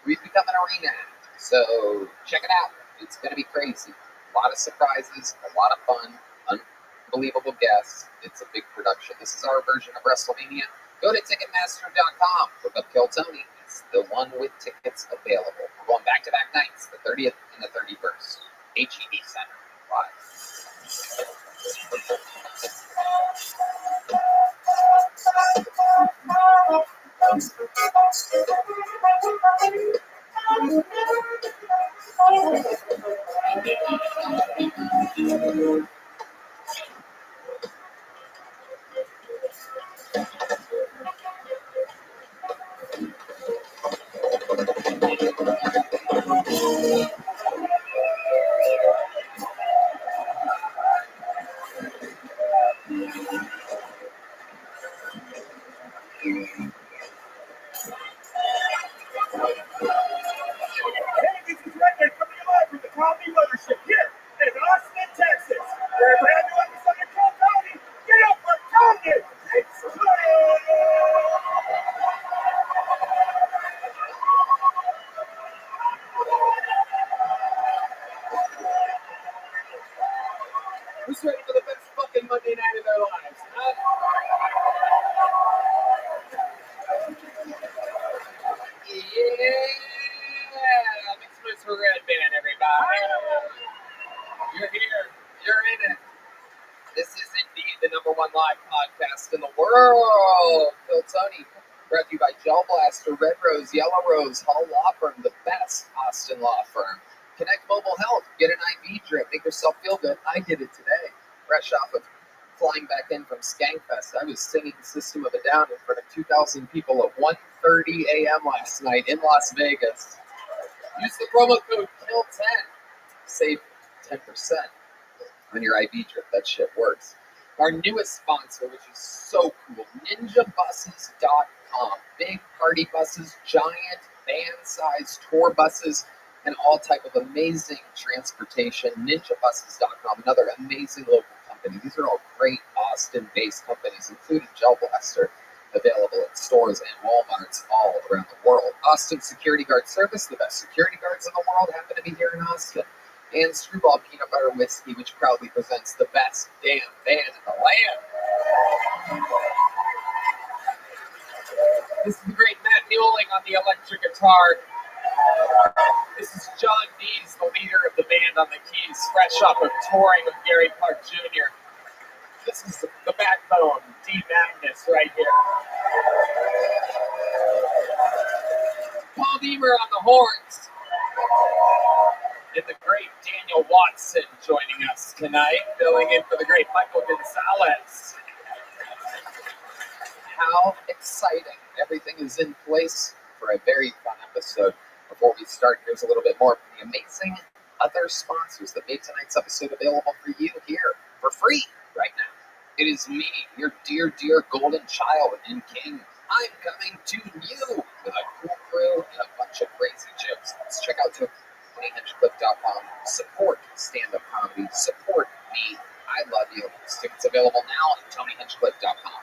We've become an arena act, so check it out. It's going to be crazy. A lot of surprises, a lot of fun, unbelievable guests. It's a big production. This is our version of WrestleMania. Go to Ticketmaster.com. Look up Kill Tony. It's the one with tickets available. We're going back-to-back nights, the 30th and the 31st. HEB Center, live. Hey, this is Redneck coming to you live from the Comedy Mothership here in Austin, Texas. For a brand new episode of Kill Tony, get up for Tony! It's Who's ready for the best fucking Monday night of their lives? Huh? Yeah! Make some noise for Red Band, everybody. You're here. You're in it. This is indeed the #1 live podcast in the world. Kill Tony. Brought to you by Gel Blaster, Red Rose, Yellow Rose, Hall Law Firm, the best Austin law firm. Connect Mobile Health. Get an IV drip. Make yourself feel good. I did it today. Fresh off of flying back in from Skankfest. I was singing System of a Down in front of 2,000 people at 1:30 a.m. last night in Las Vegas. Use the promo code KILL10. Save 10% on your IV drip. That shit works. Our newest sponsor, which is so cool, ninjabuses.com. Big party buses, giant van-sized tour buses, and all type of amazing transportation. Ninjabuses.com, another amazing local company. These are all great Austin-based companies, including Gel Blaster, available at stores and Walmarts all around the world. Austin Security Guard Service, the best security guards in the world, happen to be here in Austin. And Screwball Peanut Butter Whiskey, which proudly presents the best damn band in the land. This is the great Matt Newling on the electric guitar. This is John Dees, the leader of the band, on the keys, fresh off of touring with Gary Clark Jr. This is the backbone, D. Magnus, right here. Paul Deemer on the horns. And the great Daniel Watson joining us tonight, filling in for the great Michael Gonzalez. How exciting. Everything is in place for a very fun episode. Before we start, here's a little bit more from the amazing other sponsors that made tonight's episode available for you here for free right now. It is me, your dear, dear golden child and king. I'm coming to you with a cool crew and a bunch of crazy jokes. Let's check out TonyHinchcliffe.com. Support stand-up comedy. Support me. I love you. This ticket's available now at TonyHinchcliffe.com.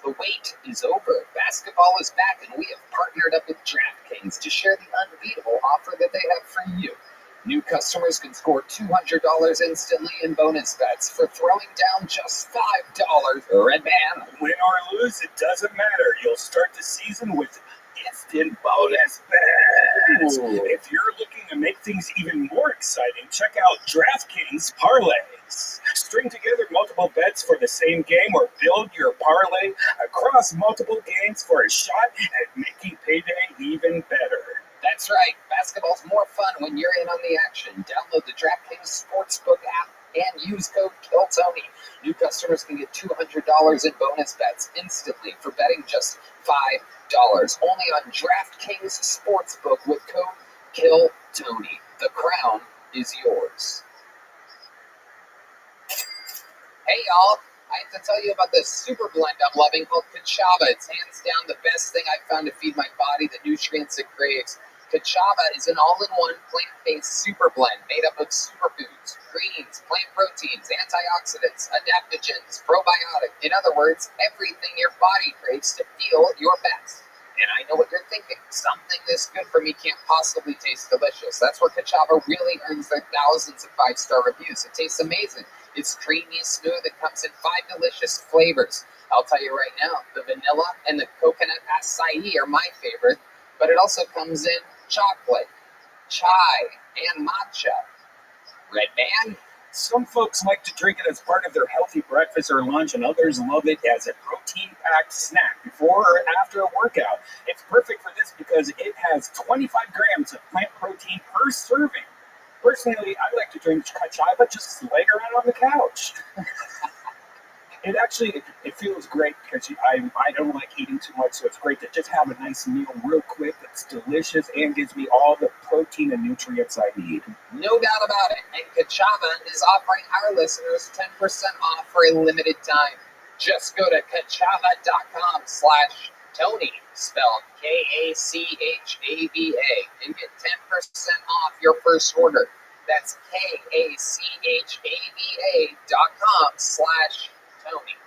The wait is over. Basketball is back, and we have partnered up with DraftKings to share the unbeatable offer that they have for you. New customers can score $200 instantly in bonus bets for throwing down just $5. Red Band. Win or lose, it doesn't matter. You'll start the season with instant bonus bets. Ooh. If you're looking to make things even more exciting, check out DraftKings Parlays. String together multiple bets for the same game or build your parlay across across multiple games for a shot at making payday even better. That's right. Basketball's more fun when you're in on the action. Download the DraftKings Sportsbook app and use code KILLTONY. New customers can get $200 in bonus bets instantly for betting just $5. Only on DraftKings Sportsbook with code KILLTONY. The crown is yours. Hey y'all, I have to tell you about this super blend I'm loving called Kachava. It's hands down the best thing I've found to feed my body the nutrients it craves. Kachava is an all-in-one plant-based super blend made up of superfoods, greens, plant proteins, antioxidants, adaptogens, probiotics. In other words, everything your body craves to feel your best. And I know what you're thinking. Something this good for me can't possibly taste delicious. That's where Kachava really earns their thousands of 5-star reviews. It tastes amazing. It's creamy, smooth, and comes in 5 delicious flavors. I'll tell you right now, the vanilla and the coconut acai are my favorite, but it also comes in chocolate, chai, and matcha. Red Man? Some folks like to drink it as part of their healthy breakfast or lunch, and others love it as a protein-packed snack before or after a workout. It's perfect for this because it has 25 grams of plant protein per serving. Personally, I like to drink Kachava just laying around on the couch. It feels great because I don't like eating too much, so it's great to just have a nice meal real quick that's delicious and gives me all the protein and nutrients I need. No doubt about it. And Kachava is offering our listeners 10% off for a limited time. Just go to kachava.com/Tony, spelled Kachava, and get 10% off your first order. That's kachava.com/Tony.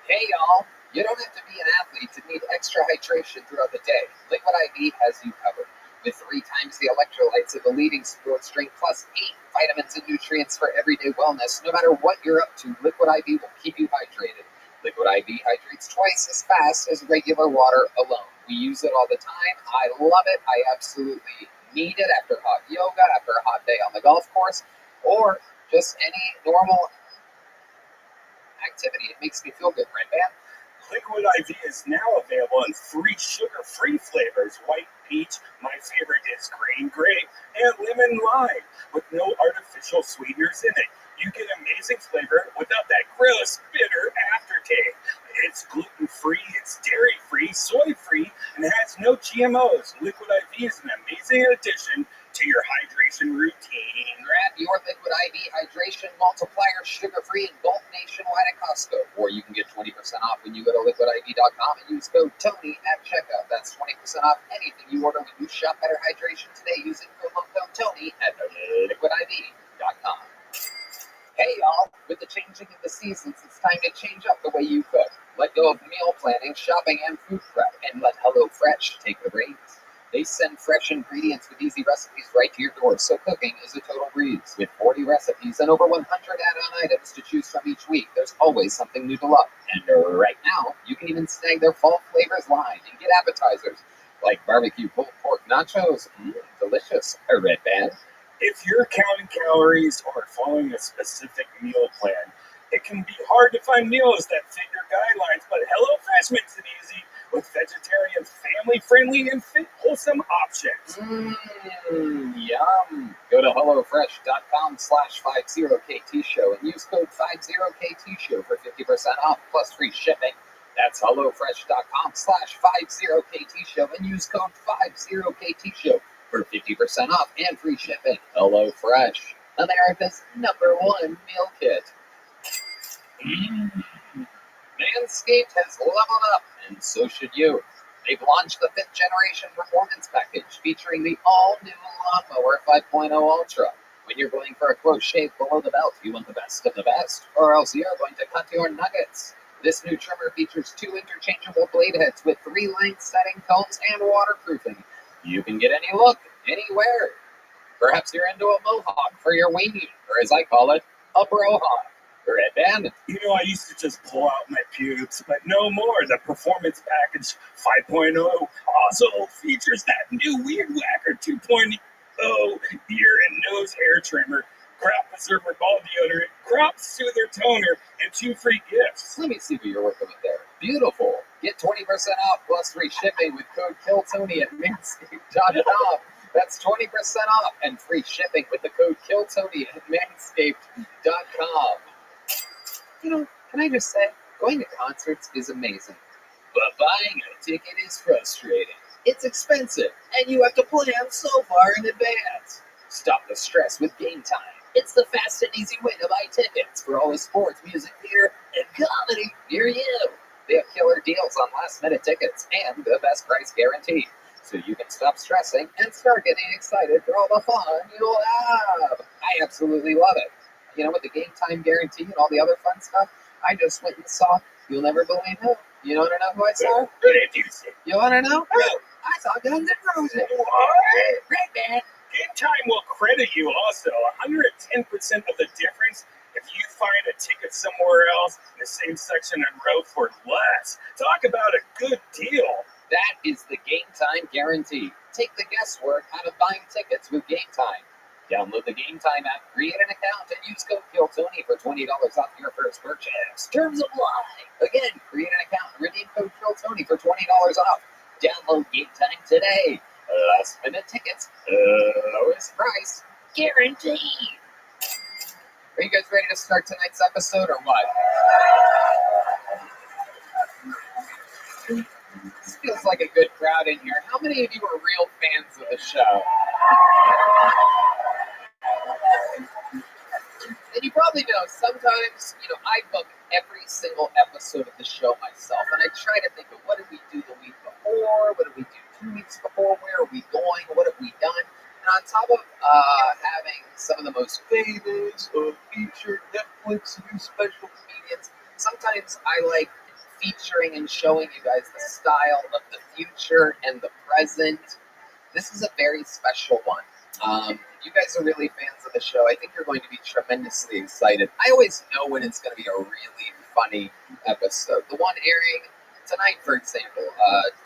Hey y'all, you don't have to be an athlete to need extra hydration throughout the day. Liquid IV has you covered. With 3 times the electrolytes of the leading sports drink, plus 8 vitamins and nutrients for everyday wellness. No matter what you're up to, Liquid IV will keep you hydrated. Liquid IV hydrates twice as fast as regular water alone. We use it all the time. I love it. I absolutely need it after hot yoga, after a hot day on the golf course, or just any normal activity. It makes me feel good, Red Man. Liquid IV is now available in 3 sugar-free flavors: white peach, my favorite is green grape, and lemon lime, with no artificial sweeteners in it. You get amazing flavor without that gross, bitter aftertaste. It's gluten-free, it's dairy-free, soy-free, and has no GMOs. Liquid IV is an amazing addition to your hydration routine. Grab your Liquid IV Hydration Multiplier sugar-free in bulk nationwide at Costco. Or you can get 20% off when you go to liquidiv.com and use code TONY at checkout. That's 20% off anything you order when you shop Better Hydration today using code TONY at liquidiv.com. Hey y'all, with the changing of the seasons, it's time to change up the way you cook. Let go of meal planning, shopping, and food prep, and let HelloFresh take the reins. They send fresh ingredients with easy recipes right to your door, so cooking is a total breeze. With 40 recipes and over 100 add-on items to choose from each week, there's always something new to love. And right now, you can even snag their fall flavors line and get appetizers like barbecue pulled pork nachos. Delicious. A Red Band. If you're counting calories or following a specific meal plan, it can be hard to find meals that fit your guidelines, but HelloFresh makes it easy with vegetarian, family-friendly, and wholesome options. Yum. Go to HelloFresh.com/50KT-show and use code 50KT-show for 50% off plus free shipping. That's HelloFresh.com/50KT-show and use code 50KT-show for 50% off and free shipping. HelloFresh, America's #1 meal kit. Manscaped has leveled up, and so should you. They've launched the 5th generation performance package featuring the all-new Lawnmower 5.0 Ultra. When you're going for a close shave below the belt, you want the best of the best, or else you're going to cut your nuggets. This new trimmer features 2 interchangeable blade heads with 3 length setting combs and waterproofing. You can get any look, anywhere. Perhaps you're into a mohawk for your weenie, or as I call it, a brohawk. Red Band. You know, I used to just pull out my pubes, but no more. The Performance Package 5.0 also features that new Weird Whacker 2.0 ear and nose hair trimmer, Crop Preserver ball deodorant, Crop Soother toner, and 2 free gifts. Let me see what you're working with there. Beautiful. Get 20% off plus free shipping with code KILLTONY at manscaped.com. That's 20% off and free shipping with the code KILLTONY at manscaped.com. You know, can I just say, going to concerts is amazing, but buying a ticket is frustrating. It's expensive, and you have to plan so far in advance. Stop the stress with Game Time. It's the fast and easy way to buy tickets for all the sports, music, theater, and comedy near you. They have killer deals on last-minute tickets and the best price guaranteed, so you can stop stressing and start getting excited for all the fun you'll have. I absolutely love it. You know, with the Game Time guarantee and all the other fun stuff, I just went and saw You'll Never Believe Who. You want to know who I saw? Who did you see? You want to know? Who? I saw Guns N' Roses. What? Great band. Game Time will credit you also 110% of the difference if you find a ticket somewhere else in the same section and row for less. Talk about a good deal. That is the Game Time guarantee. Take the guesswork out of buying tickets with Game Time. Download the Game Time app, create an account, and use code KILLTONY for $20 off your first purchase. Terms apply. Again, create an account and redeem code KILLTONY for $20 off. Download Game Time today. Last minute tickets, lowest price, guaranteed. Are you guys ready to start tonight's episode or what? This feels like a good crowd in here. How many of you are real fans of the show? And you probably know, sometimes, I book every single episode of the show myself, and I try to think of what did we do the week before, what did we do 2 weeks before, where are we going, what have we done? And on top of having some of the most famous featured Netflix new special comedians, sometimes I like featuring and showing you guys the style of the future and the present. This is a very special one. You guys are really fans of the show. I think you're going to be tremendously excited. I always know when it's going to be a really funny episode. The one airing tonight, for example,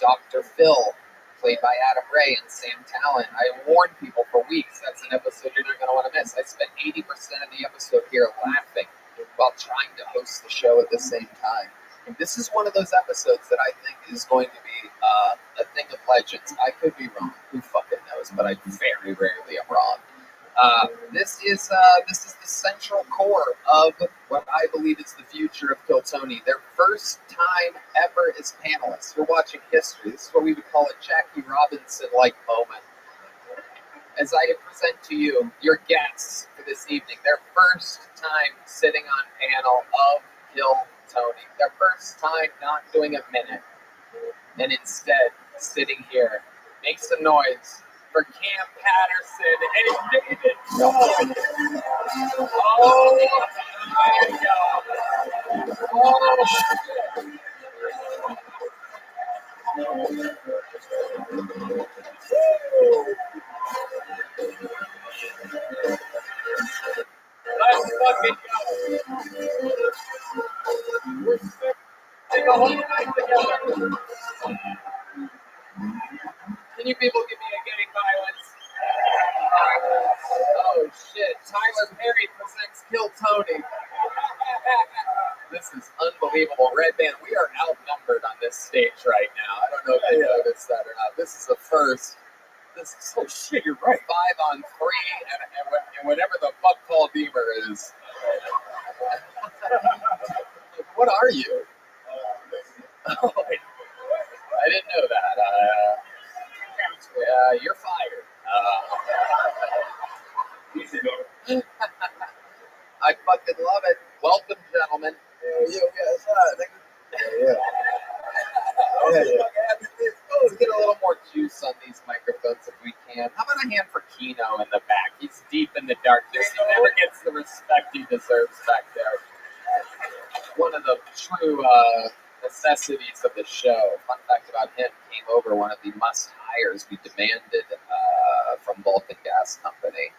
Dr. Phil, played by Adam Ray and Sam Talent. I warned people for weeks, that's an episode you're not going to want to miss. I spent 80% of the episode here laughing while trying to host the show at the same time. And this is one of those episodes that I think is going to be a thing of legends. I could be wrong. Who fucking knows? But I very rarely am wrong. This is the central core of what I believe is the future of Kill Tony. Their first time ever as panelists. You're watching history. This is what we would call a Jackie Robinson-like moment. As I present to you your guests for this evening, their first time sitting on panel of Kill Tony. Their first time not doing a minute, and instead sitting here. Make some noise for Cam Patterson and David Cohen. Oh my God. Oh shit. Let's fucking go. We're spending the whole night together. Can you people give me a gang violence? Oh shit. Tyler Perry presents Kill Tony. This is unbelievable. Red Band, we are outnumbered on this stage right now. I don't know if you noticed that or not. This is the first. This is, oh shit, you're right. 5 on 3, and whatever the fuck Paul Deemer is. What are you? Oh, I didn't know that. You're fired. I fucking love it. Welcome, gentlemen. Let's get a little more juice on these microphones if we can. How about a hand for Keno in the back? He's deep in the darkness. He never gets the respect he deserves back there. One of the true necessities of the show. Fun fact about him, came over one of the must-hires we demanded from Vulcan Gas Company.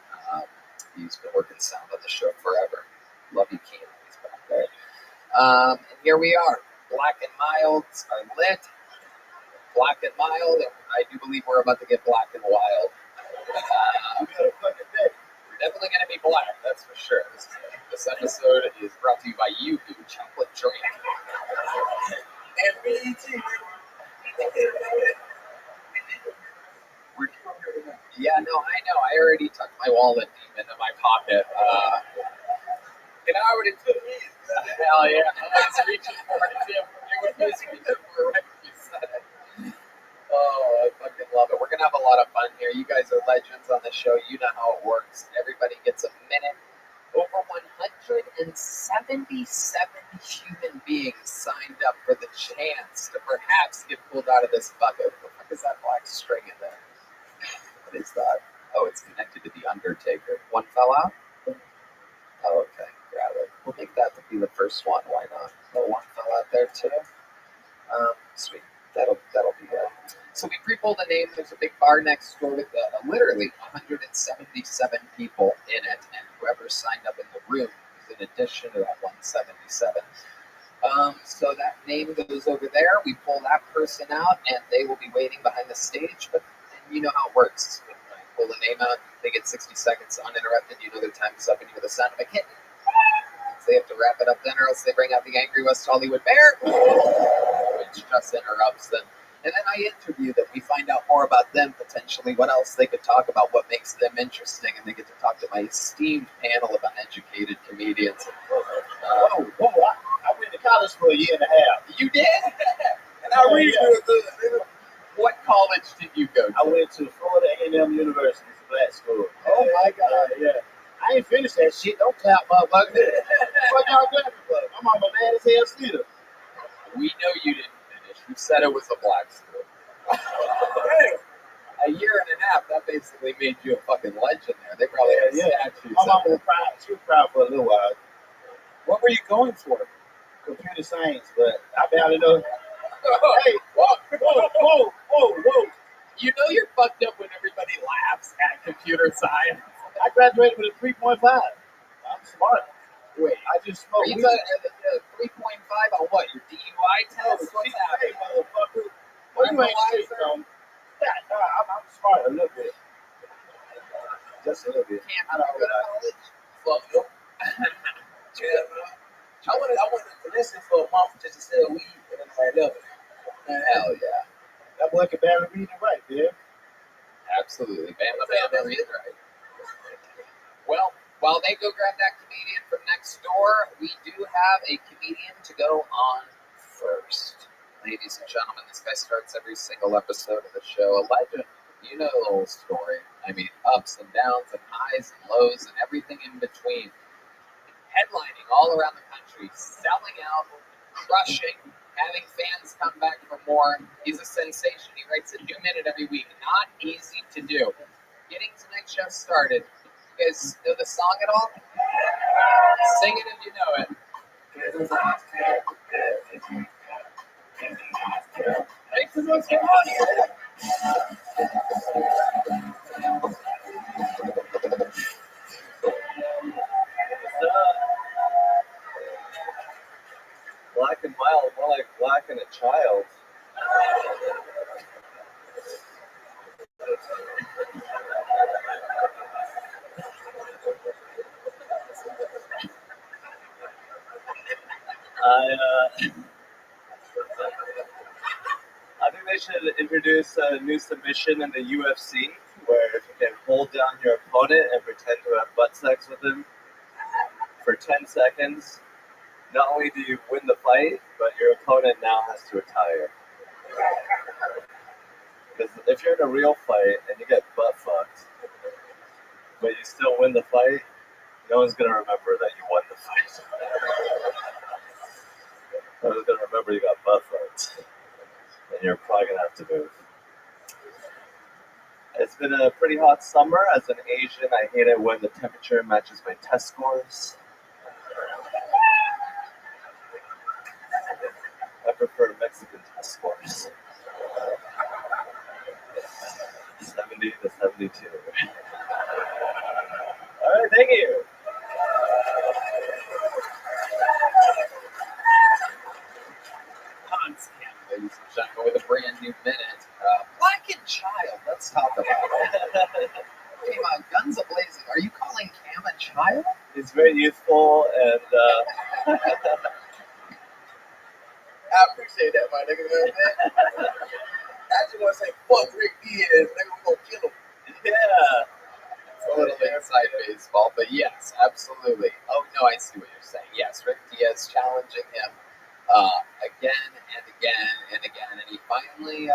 He's been working sound on the show forever. Love you, Keno. He's back there. And here we are. Black and Milds are lit. Black and mild, and I do believe we're about to get black and wild. We're definitely going to be black, that's for sure. This episode is brought to you by Yoo-Hoo Chocolate Drink. And BET. Yeah, no, I know. I already tucked my wallet deep into my pocket. And I already took his. Hell yeah. I was reaching for it too. It was just reaching for it right when you said it. Oh, I fucking love it. We're going to have a lot of fun here. You guys are legends on the show. You know how it works. Everybody gets a minute. Over 177 human beings signed up for the chance to perhaps get pulled out of this bucket. What the fuck is that black string in there? What is that? Oh, it's connected to the Undertaker. One fell out? Oh, okay. Grab it. We'll make that to be the first one. Why not? The one fell out there too. Sweet. That'll be good. So we pre-pulled a name. There's a big bar next door with literally 177 people in it, and whoever signed up in the room is in addition to that 177. So that name goes over there. We pull that person out, and they will be waiting behind the stage. But you know how it works. When I pull the name out, they get 60 seconds uninterrupted. You know their time is up, and you hear the sound of a kitten. So they have to wrap it up then, or else they bring out the angry West Hollywood bear, which just interrupts them. And then I interview them. We find out more about them, potentially, what else they could talk about, what makes them interesting, and they get to talk to my esteemed panel of uneducated comedians. I went to college for a year and a half. You did? And I read good. What college did you go to? I went to Florida A&M University. It's a black school. Oh my God. Yeah. I ain't finished that shit. Don't clap, motherfucker. What y'all clapping for? I'm on my mad as hell still. We know you didn't finish. You said it was a black school. A year and a half, that basically made you a fucking legend there. They probably had statues. My mom was proud. She was proud for a little while. What were you going for? Computer science, but I barely know. Hey, whoa. You know you're fucked up when everybody laughs at computer science. I graduated with a 3.5. I'm smart. Wait, I just smoked are you weed. talking 3.5 on what? Your DUI test? What's Hey, happening? motherfucker. Well, you ain't shit, though. I'm smart a little bit. Just a little bit. Can't go to college? Fuck no. Yeah, bro. I wanted to listen for a month just to sell weed, and then I love it. Hell yeah. That boy can barely read and write, man. Absolutely. Bama is right. Well, while they go grab that comedian from next door, we do have a comedian to go on first. Ladies and gentlemen, this guy starts every single episode of the show. A legend. You know the whole story. I mean, ups and downs and highs and lows and everything in between. Headlining all around the country, selling out, crushing, having fans come back for more. He's a sensation. He writes a new minute every week. Not easy to do. Getting tonight's show started. You guys know the song at all? Sing it if you know it. Make some noise, come on here. Black and mild, more like black and a child. I think they should introduce a new submission in the UFC where if you can hold down your opponent and pretend to have butt sex with him for 10 seconds, not only do you win the fight, but your opponent now has to retire. Because if you're in a real fight and you get butt fucked, but you still win the fight, no one's going to remember that you won the fight. No one's going to remember you got butt fucked. And you're probably going to have to move. It's been a pretty hot summer. As an Asian, I hate it when the temperature matches my test scores. I prefer Mexican test scores. 70 to 72. All right, thank you. Ladies and gentlemen, with a brand new minute. Black and Child, let's talk about it. Came on guns a-blazing. Are you calling Cam a child? He's very youthful and I appreciate appreciate that, my nigga. You know what I'm saying? I just want to say, fuck Rick Diaz, nigga, we gonna kill him. Yeah. It's a little inside baseball, but yes, absolutely. Oh, no, I see what you're saying. Yes, Rick Diaz challenging him again and again and again, and he finally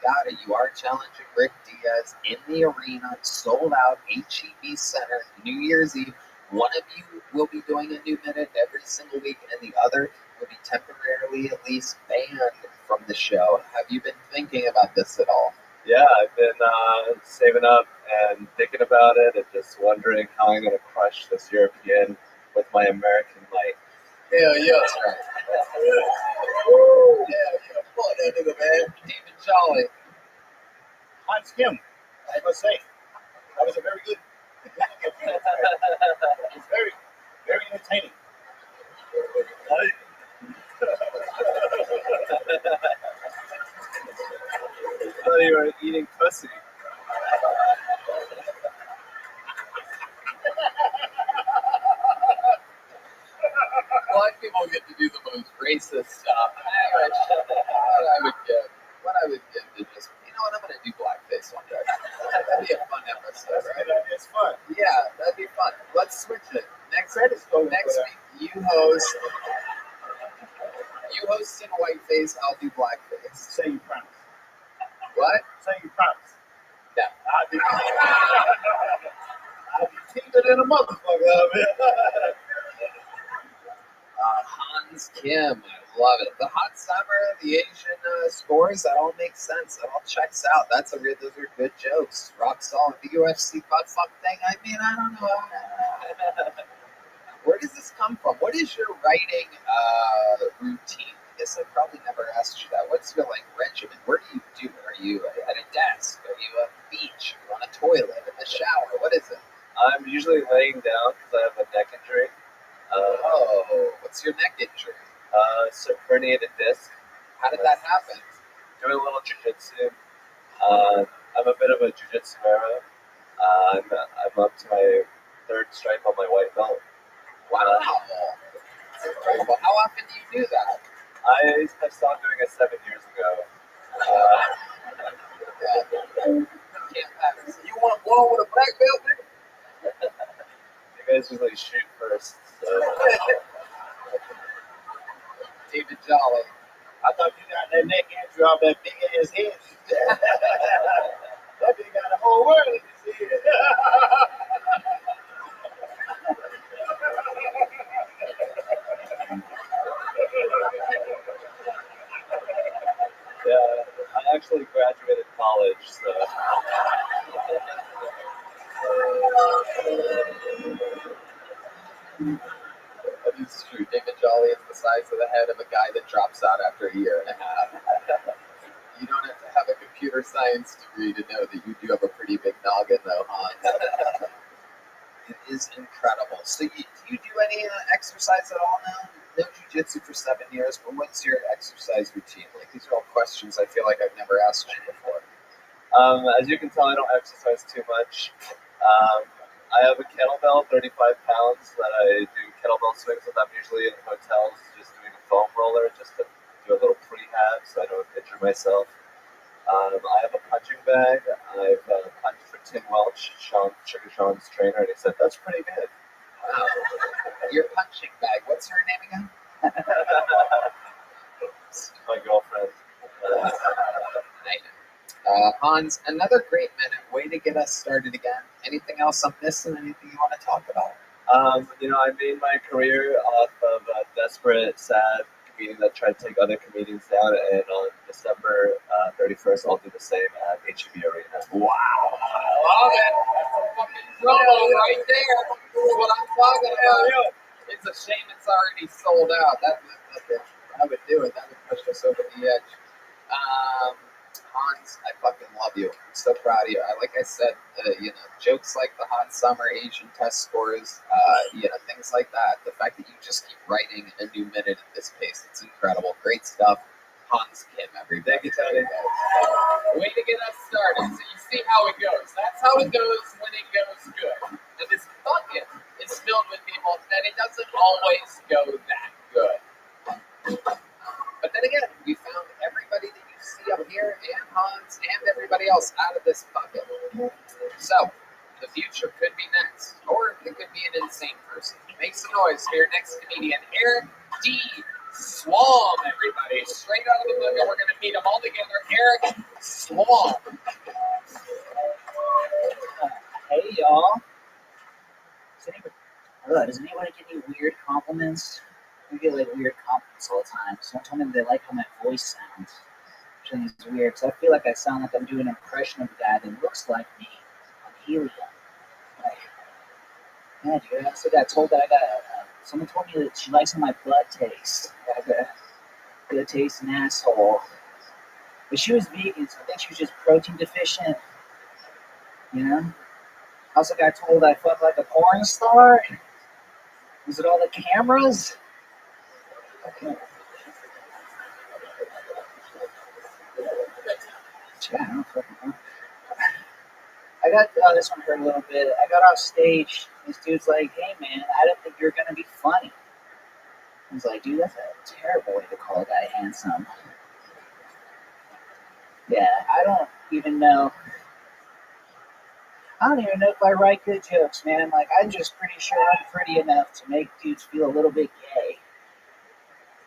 got it. You are challenging Rick Diaz in the arena, sold out, HEB Center, New Year's Eve. One of you will be doing a new minute every single week, and the other will be temporarily at least banned from the show. Have you been thinking about this at all? Yeah, I've been saving up and thinking about it and just wondering how I'm going to crush this European with my American might. Hell yeah. That's right. Hell yeah. Fuck that nigga, man. David Jolly. Hans Kim, I must say, that was a very good. It's very, very entertaining. I thought you were eating pussy. Black people get to do the most racist stuff. What I would give to just, you know what, I'm going to do blackface one day. That'd be a fun episode, right? It's fun. Yeah, that'd be fun. Let's switch it. Next week, you host in whiteface, I'll do blackface. Say you promise. What? Say you promise. Yeah. I'll be teaming in a motherfucker, man. Hans Kim, I love it. The hot summer, the Asian scores, that all makes sense. That all checks out. Those are good jokes. Rock solid. The UFC butt fuck thing, I mean, I don't know. Where does this come from? What is your writing routine? I guess I probably never asked you that. What's your regimen? Where do you do it? Are you at a desk? Are you at the beach? Are you on a toilet? In the shower? What is it? I'm usually laying down because I have a neck injury. What's your neck injury? Herniated disc. How did that happen? Doing a little jujitsu. I'm a bit of a jujitsu era. I'm up to my third stripe on my white belt. Wow. That's incredible. How often do you do that? I stopped doing it 7 years ago. You want to blow with a black belt, nigga? You guys usually shoot first. So. David Jolly. I thought you got that neck injury off that big ass head. That nigga got the whole world in his head. Yeah, I actually graduated college, so. That is true. David Jolly is the size of the head of a guy that drops out after a year and a half. You don't have to have a computer science degree to know that you do have a pretty big noggin, though, Hans. It is incredible. So, do you do any exercise at all now? No jiu-jitsu for 7 years, but what's your exercise routine? These are all questions I feel like I've never asked you before. As you can tell, I don't exercise too much. I have a kettlebell, 35 pounds, that I do kettlebell swings with. I'm usually in hotels just doing a foam roller just to do a little prehab so I don't injure myself. I have a punching bag. I've punched for Tim Welch, Sugar Sean's trainer, and he said, that's pretty good. Wow. Your punching bag, what's her name again? My girlfriend. Hans, another great minute. Way to get us started again. Anything else I'm missing? Anything you want to talk about? I made my career off of a desperate, sad comedian that tried to take other comedians down, and on December 31st, I'll do the same at HEB Arena. Wow. I love it. That's a fucking promo right there. That's what I'm talking about. It's a shame it's already sold out. I would do it. That would push us over the edge. Hans, I fucking love you. I'm so proud of you. Like I said, jokes like the hot summer Asian test scores, things like that. The fact that you just keep writing a new minute at this pace, it's incredible. Great stuff. Hans Kim, everybody. Thank you, Tony. Way to get us started. So you see how it goes. That's how it goes when it goes good. And this bucket is filled with people that it doesn't always go that good. But then again, and Hans and everybody else out of this bucket. So, the future could be next, or it could be an insane person. Make some noise for your next comedian, Eric D. Swam, everybody. Straight out of the bucket, we're going to meet them all together. Eric Swam. Hey, y'all. Does anybody get any weird compliments? I get like weird compliments all the time. Someone told me they like how my voice sounds. Which I think is weird, because I feel like I sound like I'm doing an impression of a guy that looks like me on helium. Like, yeah, dude, I also got told that I got, someone told me that she likes how my butt tastes. I got a good taste in asshole. But she was vegan, so I think she was just protein deficient. You know? I also got told I fuck like a porn star. Was it all the cameras? Yeah, I don't fucking know. I got this one hurt a little bit. I got off stage. This dude's like, "Hey man, I didn't think you were gonna be funny." I was like, "Dude, that's a terrible way to call a guy handsome." Yeah, I don't even know if I write good jokes, man. Like, I'm just pretty sure I'm pretty enough to make dudes feel a little bit gay.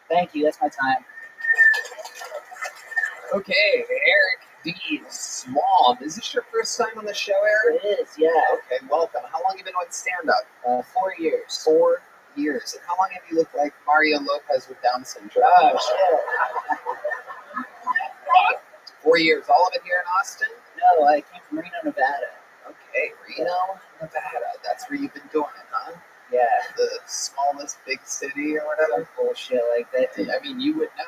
Thank you. That's my time. Okay, Eric D. Swam. Is this your first time on the show, Eric? It is, yeah. Okay, welcome. How long have you been with stand-up? 4 years. 4 years. And how long have you looked like Mario Lopez with Down syndrome? Oh, shit. 4 years. All of it here in Austin? No, I came from Reno, Nevada. Okay, Reno, Nevada. That's where you've been doing it, huh? Yeah. The smallest big city or whatever? Bullshit like that. I mean, you would know.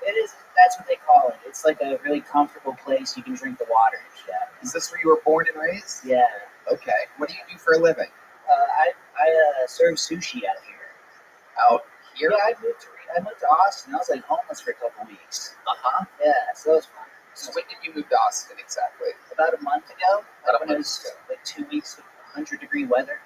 It is. That's what they call it. It's like a really comfortable place. You can drink the water and shit. Is this where you were born and raised? Yeah. Okay. What do you do for a living? I serve sushi out here. Out here? Yeah, I moved to Austin. I was like homeless for a couple weeks. Uh-huh. Yeah, so it was fun. So when did you move to Austin exactly? About a month ago. About a when it month was ago. like 2 weeks of 100-degree weather.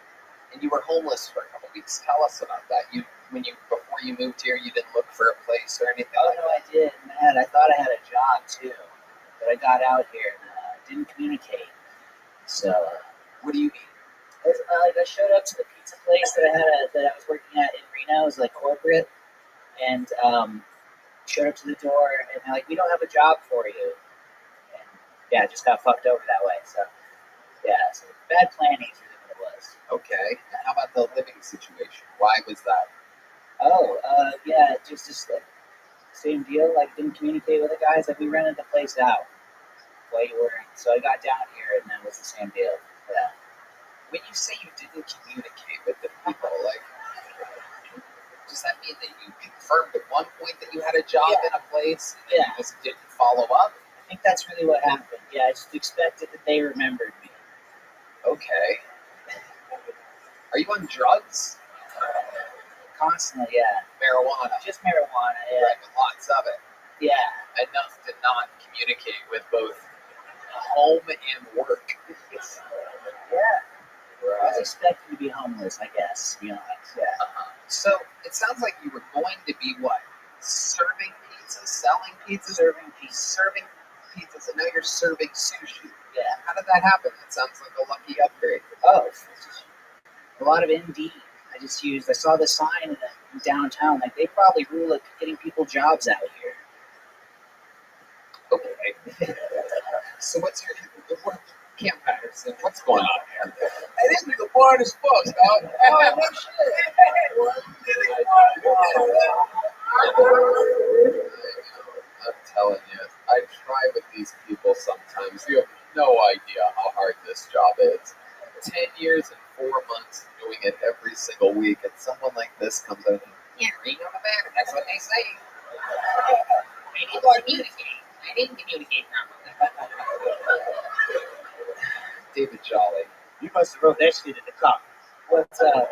And you were homeless for a couple weeks. Tell us about that. Before you moved here, you didn't look for a place or anything. Oh no, I did. Man, I thought I had a job too, but I got out here and didn't communicate. So, what do you mean? Like I showed up to the pizza place that I was working at in Reno. It was like corporate, and showed up to the door and they're like, "We don't have a job for you." And yeah, just got fucked over that way. So yeah, so bad planning is really what it was. Okay. And how about the living situation? Why was that? Oh, yeah, just like same deal. Like didn't communicate with the guys. Like we rented the place out while you were in. So I got down here and then it was the same deal. Yeah. When you say you didn't communicate with the people, like, does that mean that you confirmed at one point that you had a job in a place and you just didn't follow up? I think that's really what happened. Yeah, I just expected that they remembered me. Okay. Are you on drugs? Constantly, yeah. Marijuana. Just marijuana, yeah. Right, but lots of it. Yeah. Enough to not communicate with both home and work. Yeah. I was expecting to be homeless, I guess, to be honest. Yeah. So it sounds like you were going to be what? Serving pizza, selling pizza, Serving pizza. serving pizzas, and now you're serving sushi. Yeah. How did that happen? That sounds like a lucky upgrade. Oh, a lot of Indeed. I saw the sign in downtown. Like they probably rule at getting people jobs out here. Okay. So what's your Camp Patterson? What's going on here? Hey, this nigga bored as fuck, dog. Oh, no I'm telling you, I try with these people sometimes. You have no idea how hard this job is. 10 years and 4 months doing it every single week, and someone like this comes in. Yeah, Reno, Nevada. That's what they say. I didn't communicate. I didn't communicate properly. David Jolly. You must have wrote that shit in the car. What's up?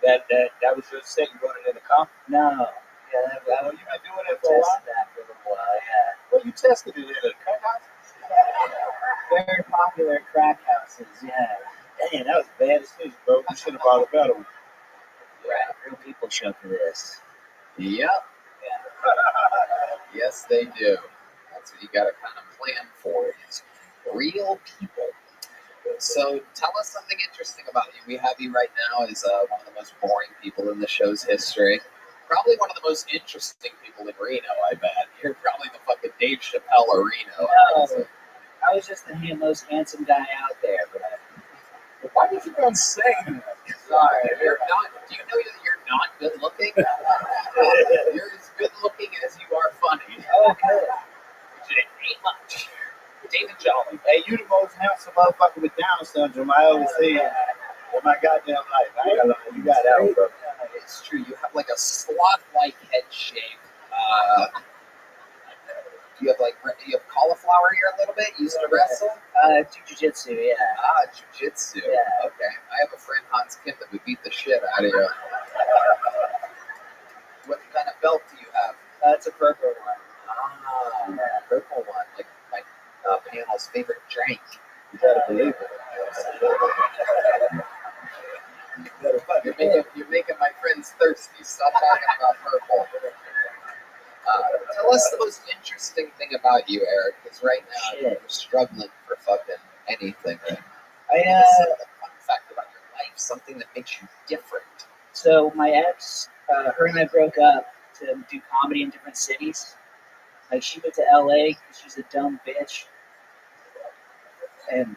That was your set. You wrote it in the car. No. Yeah, Well, you've been doing it for a while. that for a little while. Yeah. Well, you tested it in a crack house. Very popular at crack houses. Yeah. Damn, that was a bad decision, bro. You should have brought a better one. Right. Real people show for this. Yep. Yes, they do. That's what you got to kind of plan for is real people. So tell us something interesting about you. We have you right now as one of the most boring people in the show's history. Probably one of the most interesting people in Reno, I bet. You're probably the fucking Dave Chappelle of Reno. No, I was just the most handsome guy out there, but why did you guys say that? Sorry, you're not. Do you know that you're not good looking? You're as good looking as you are funny. Okay. Which ain't much. David Jolly. Hey, you the most handsome motherfucker with Down syndrome I ever seen in my goddamn life. I ain't gonna lie, you got that one, bro. It's true. You have like a sloth-like head shape. You have cauliflower here a little bit. You used to wrestle. Jiu-jitsu, yeah. Jiu-jitsu. Yeah. Okay. I have a friend Hans Kim that would beat the shit out of you. What kind of belt do you have? It's a purple one. Purple one, like my panel's favorite drink. You gotta believe it. You're making my friends thirsty. Stop talking about purple. Tell us the most interesting thing about you, Eric, because right now you're struggling for fucking anything. Fun fact about your life, something that makes you different. So my ex, her and I broke up to do comedy in different cities. Like she went to LA because she's a dumb bitch. And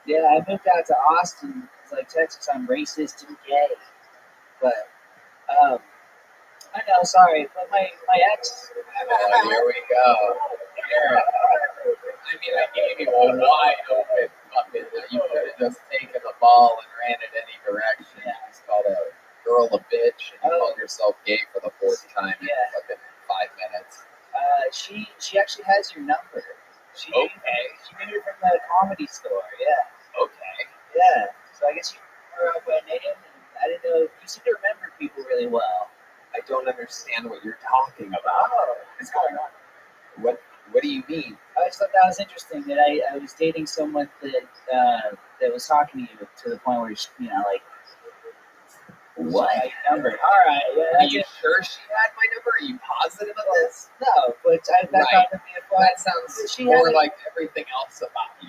yeah, I moved out to Austin because like Texas, I'm racist and gay. But I know, sorry, but my ex. Oh, here we go. Eric. I mean, I gave you a wide open fucking. You could have just taken the ball and ran it any direction. You just called a girl a bitch and you called yourself gay for the fourth time in fucking 5 minutes. She actually has your number. She knew you from the Comedy Store, yeah. Okay. Yeah. So I guess you were up by name, and I didn't know. You seem to remember people really well. I don't understand what you're talking about. What's going on? What do you mean? I just thought that was interesting that I was dating someone that was talking to you to the point where like. What? Number. All right. Yeah, Are you sure she had my number? Are you positive of this? No, but I thought that'd be a fun. That sounds more like everything else about you.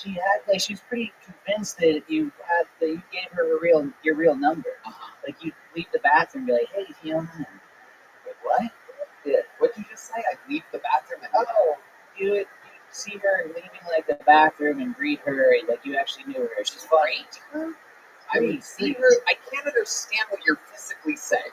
Yeah, she was pretty convinced that you gave her your real number. Like you'd leave the bathroom and be like, hey, Fiona. Wait, what? Yeah. What'd you just say? I'd leave the bathroom and you see her leaving like the bathroom and greet her, and like you actually knew her. She's funny. I would see her. I can't understand what you're physically saying.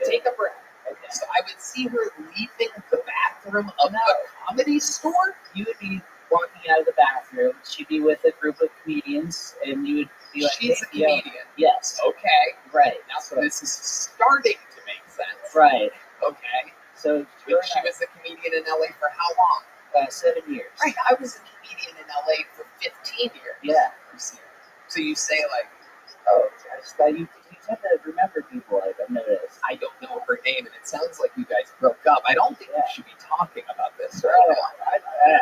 Take a breath. Okay. So I would see her leaving the bathroom of the Comedy Store. You would be walking out of the bathroom. She'd be with a group of comedians, and you would be like, "She's a comedian." Yes. Okay. Right. Now, so this is starting to make sense. Right. Okay. So she was a comedian in LA for how long? 7 years. Right. I was a comedian in LA for 15 years. Yeah. So you say like. Oh, I just thought you tend to remember people, like I've noticed. I don't know her name, and it sounds like you guys broke up. I don't think you should be talking about this right now.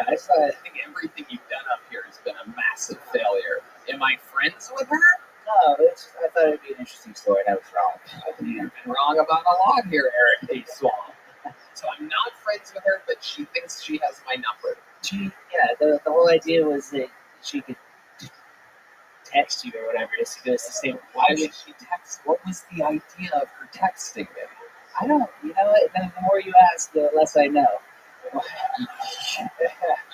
I think everything you've done up here has been a massive failure. Am I friends with her? No, I thought it'd be an interesting story, and I was wrong. You've been wrong about a lot here, Eric D. Swamp. So I'm not friends with her, but she thinks she has my number. The whole idea was that she could text you or whatever, just to go to the same. Why would she text? What was the idea of her texting me? I don't. You know what? The more you ask, the less I know.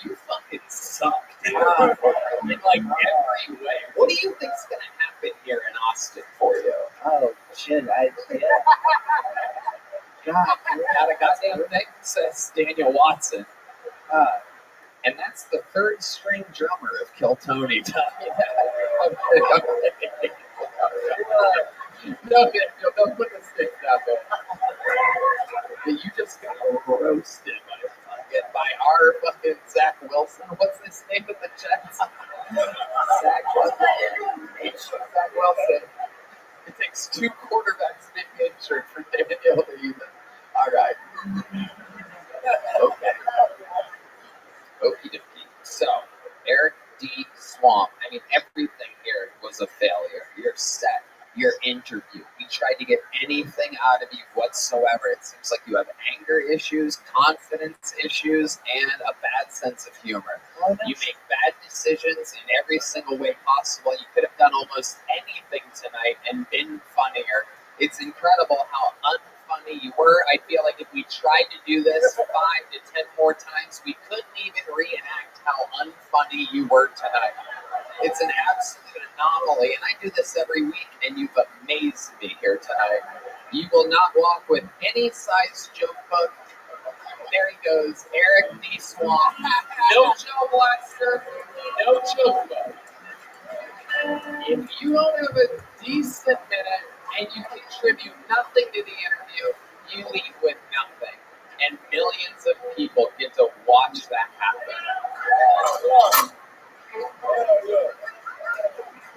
You fucking suck, dude. In like every way. What do you think's gonna happen here in Austin for you? Oh shit! God, got a goddamn thing, says Daniel Watson. And that's the third string drummer of Kill Tony. No, don't put the stick down there. You just got roasted by our fucking Zach Wilson. What's his name in the Jets? Zach Wilson. It takes 2 quarterbacks to get injured for Daniel to even. All right. Okay. Okie dokie. So, Eric D. Swamp. I mean, everything here was a failure. Your set, your interview. We tried to get anything out of you whatsoever. It seems like you have anger issues, confidence issues, and a bad sense of humor. You make bad decisions in every single way possible. You could have done almost anything tonight and been funnier. It's incredible how unfunny you were. I feel like if we tried to do this 5 to 10 more times, we couldn't even reenact how unfunny you were tonight. It's an absolute anomaly, and I do this every week, and you've amazed me here tonight. You will not walk with any size joke book. There he goes, Eric D. Swan. No Joe Blaster, no joke book. If you don't have a decent minute and you contribute nothing to the interview, you leave with nothing. And millions of people get to watch that happen.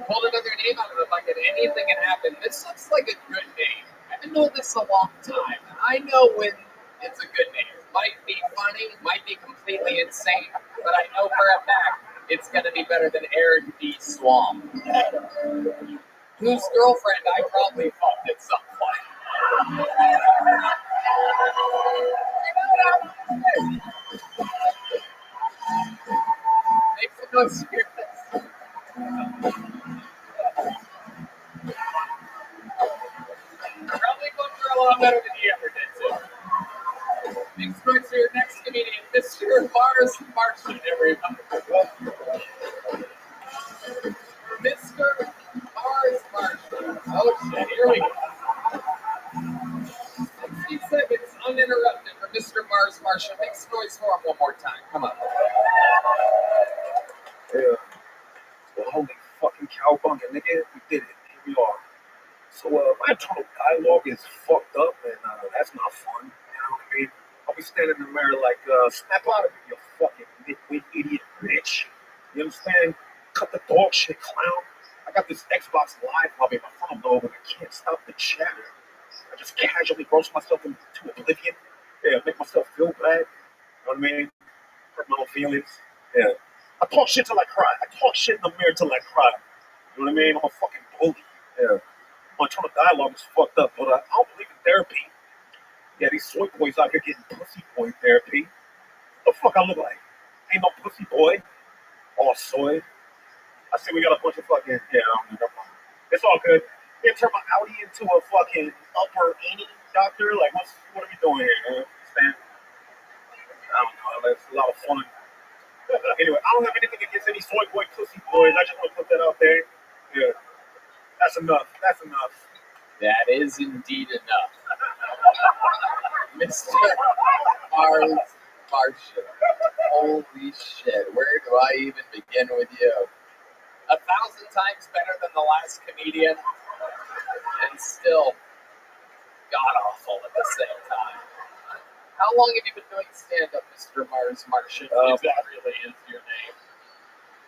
Pulled another name out of the bucket. Anything can happen. This looks like a good name. I've been doing this a long time. I know when it's a good name. Might be funny, might be completely insane, but I know for a fact it's going to be better than Eric D. Swamp, whose girlfriend I probably fucked at some point. Make some noise here. Probably booked her a lot better than he ever did, too. Make some noise for your next comedian, Mr. Mars Martian, everybody. Mr. Mars Martian. Oh shit, here we go. 60 seconds uninterrupted for Mr. Mars Martian. Make some noise for him one more time. Come on. Yeah. Well, holy fucking cowbunga, nigga. We did it. Here we are. So, my internal dialogue is fucked up, and that's not fun. You know what I mean? I'll be standing in the mirror like, snap out of it, you fucking nitwit idiot bitch. You understand? Cut the dog shit, clown. I got this Xbox Live hobby in my front lobe, and I can't stop the chatter. I just casually roast myself into oblivion. Yeah, make myself feel bad. You know what I mean? Hurt my own feelings. Yeah. I talk shit till I cry. I talk shit in the mirror till I cry. You know what I mean? I'm a fucking bully. Yeah. My internal dialogue is fucked up, but I don't believe in therapy. Yeah, these soy boys out here getting pussy boy therapy. What the fuck I look like? Ain't no pussy boy. All soy. I see we got a bunch of fucking, yeah, I don't know. It's all good. They turn my Audi into a fucking upper any doctor. Like, what are we doing here, man? Understand? I don't know. It's a lot of fun. Anyway, I don't have anything against any soy boy pussy boys. I just want to put that out there. Yeah. That's enough. That's enough. That is indeed enough. Mr. Mars Martian. Holy shit. Where do I even begin with you? 1,000 times better than the last comedian, and still god-awful at the same time. How long have you been doing stand-up, Mr. Mars Martian? If that really is your name.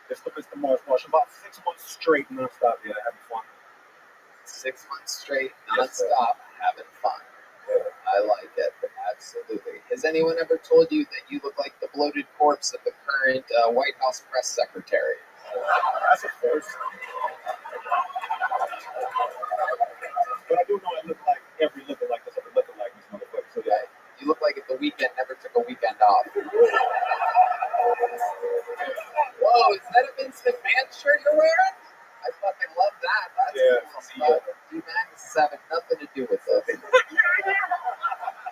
Mr. Mars Martian. About 6 months straight, non-stop. Yeah, having fun. 6 months straight, non-stop, having fun. I like it. Absolutely. Has anyone ever told you that you look like the bloated corpse of the current White House press secretary? That's a first. But I do know I look like every lookalike that's ever looking like this motherfucker. So yeah. You look like if the weekend never took a weekend off. Whoa, is that a Vince McMahon shirt you're wearing? I fucking love that. That's cool. D-Max having nothing to do with this.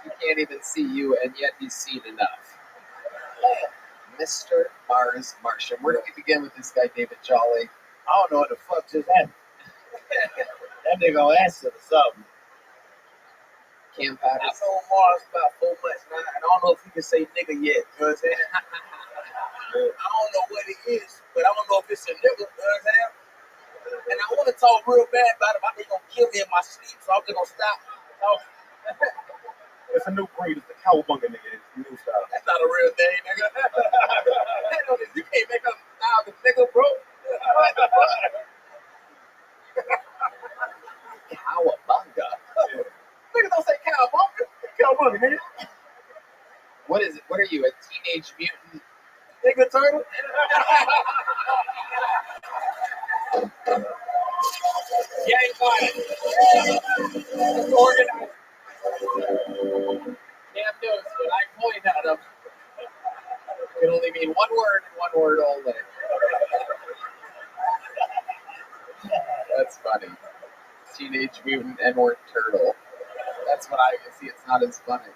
You can't even see you, and yet he's seen enough. Mr. Mars Martian. Where do we begin with this guy, David Jolly? I don't know what the fuck just happened. That nigga on acid or something. Cam Patterson. I've known Mars about 4 months now. I don't know if he can say nigga yet. You know what I'm saying? I don't know what it is, but I don't know if it's a nigga. You know what I'm saying? And I want to talk real bad about it, but he's going to kill me in my sleep, so I'm just going to stop talking. It's a new breed. It's the cowabunga nigga. It's the new style. That's not a real thing, nigga. You can't make up style with nigga, bro. Cowabunga. Nigga don't say cowabunga. Cowabunga, nigga. What is it? What are you, a teenage mutant? Nigga turtle. Yank on it. Organized. Cam knows when I point at him, it can only mean one word and one word only. That's funny. Teenage Mutant N-word turtle. That's what I can see. It's not as funny.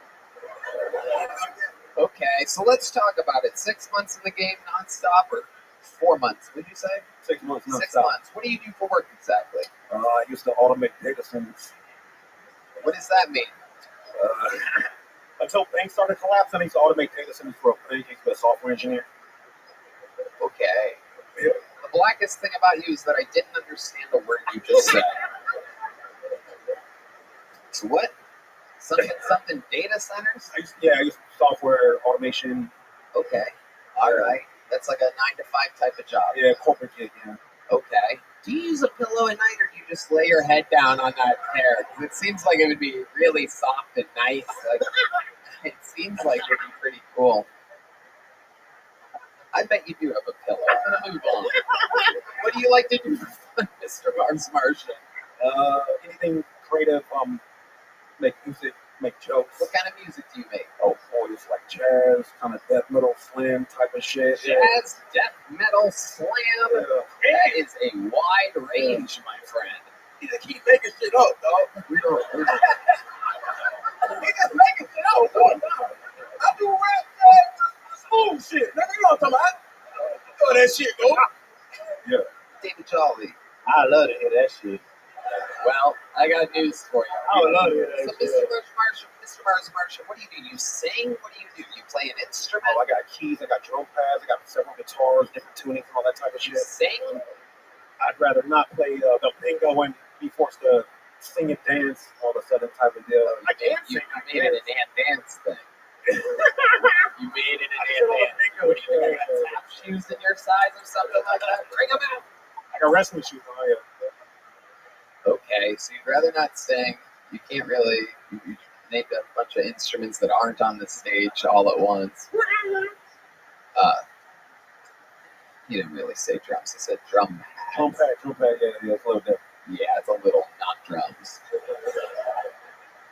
Okay, so let's talk about it. 6 months in the game nonstop, or 4 months? What did you say? 6 months nonstop. 6 months. What do you do for work exactly? I used to automate data centers. What does that mean? Until things started collapsing, I used to automate data centers for a bank. I used to be a software engineer. Okay. The blackest thing about you is that I didn't understand a word you just said. So what? Something data centers? I used software automation. Okay. All right. That's like a 9 to 5 type of job. Yeah, corporate gig, yeah. Okay. Do you use a pillow at night, or do you just lay your head down on that chair? Because it seems like it would be really soft and nice. Like, it seems like it would be pretty cool. I bet you do have a pillow. I'm gonna move on. What do you like to do for fun, Mr. Mars Martian? Anything creative, make music, make jokes. What kind of music do you make? Oh boy, it's like jazz, kind of death metal, slam type of shit. Jazz, death metal, slam. That is a wide range, my friend. You just keep making shit up, dog. We don't. You just making shit up, dog. I do rap, smooth shit. Nigga, you know what I'm talking about? You know that shit, go. Yeah. David Jolly. I love to hear that shit. Well, I got news for you. I would love to hear that So, shit. Mr. Mars Martian, what do? You sing? What do? You play an instrument? Oh, I got keys, I got drum pads, I got several guitars, different tunings, and all that type of shit. You sing? I'd rather not play the bingo and be forced to sing and dance all of a sudden type of deal. I can You sing. I made it can. an dance thing. You made it an dance. What do you think? Tap shoes in your size or something like that? Bring them out. I got wrestling shoes on. Yeah. Okay, so you'd rather not sing. You can't really. You named a bunch of instruments that aren't on the stage all at once. You didn't really say drums. You said drum pads. Drum pad, yeah, it's a little different. Yeah, it's a little not drums.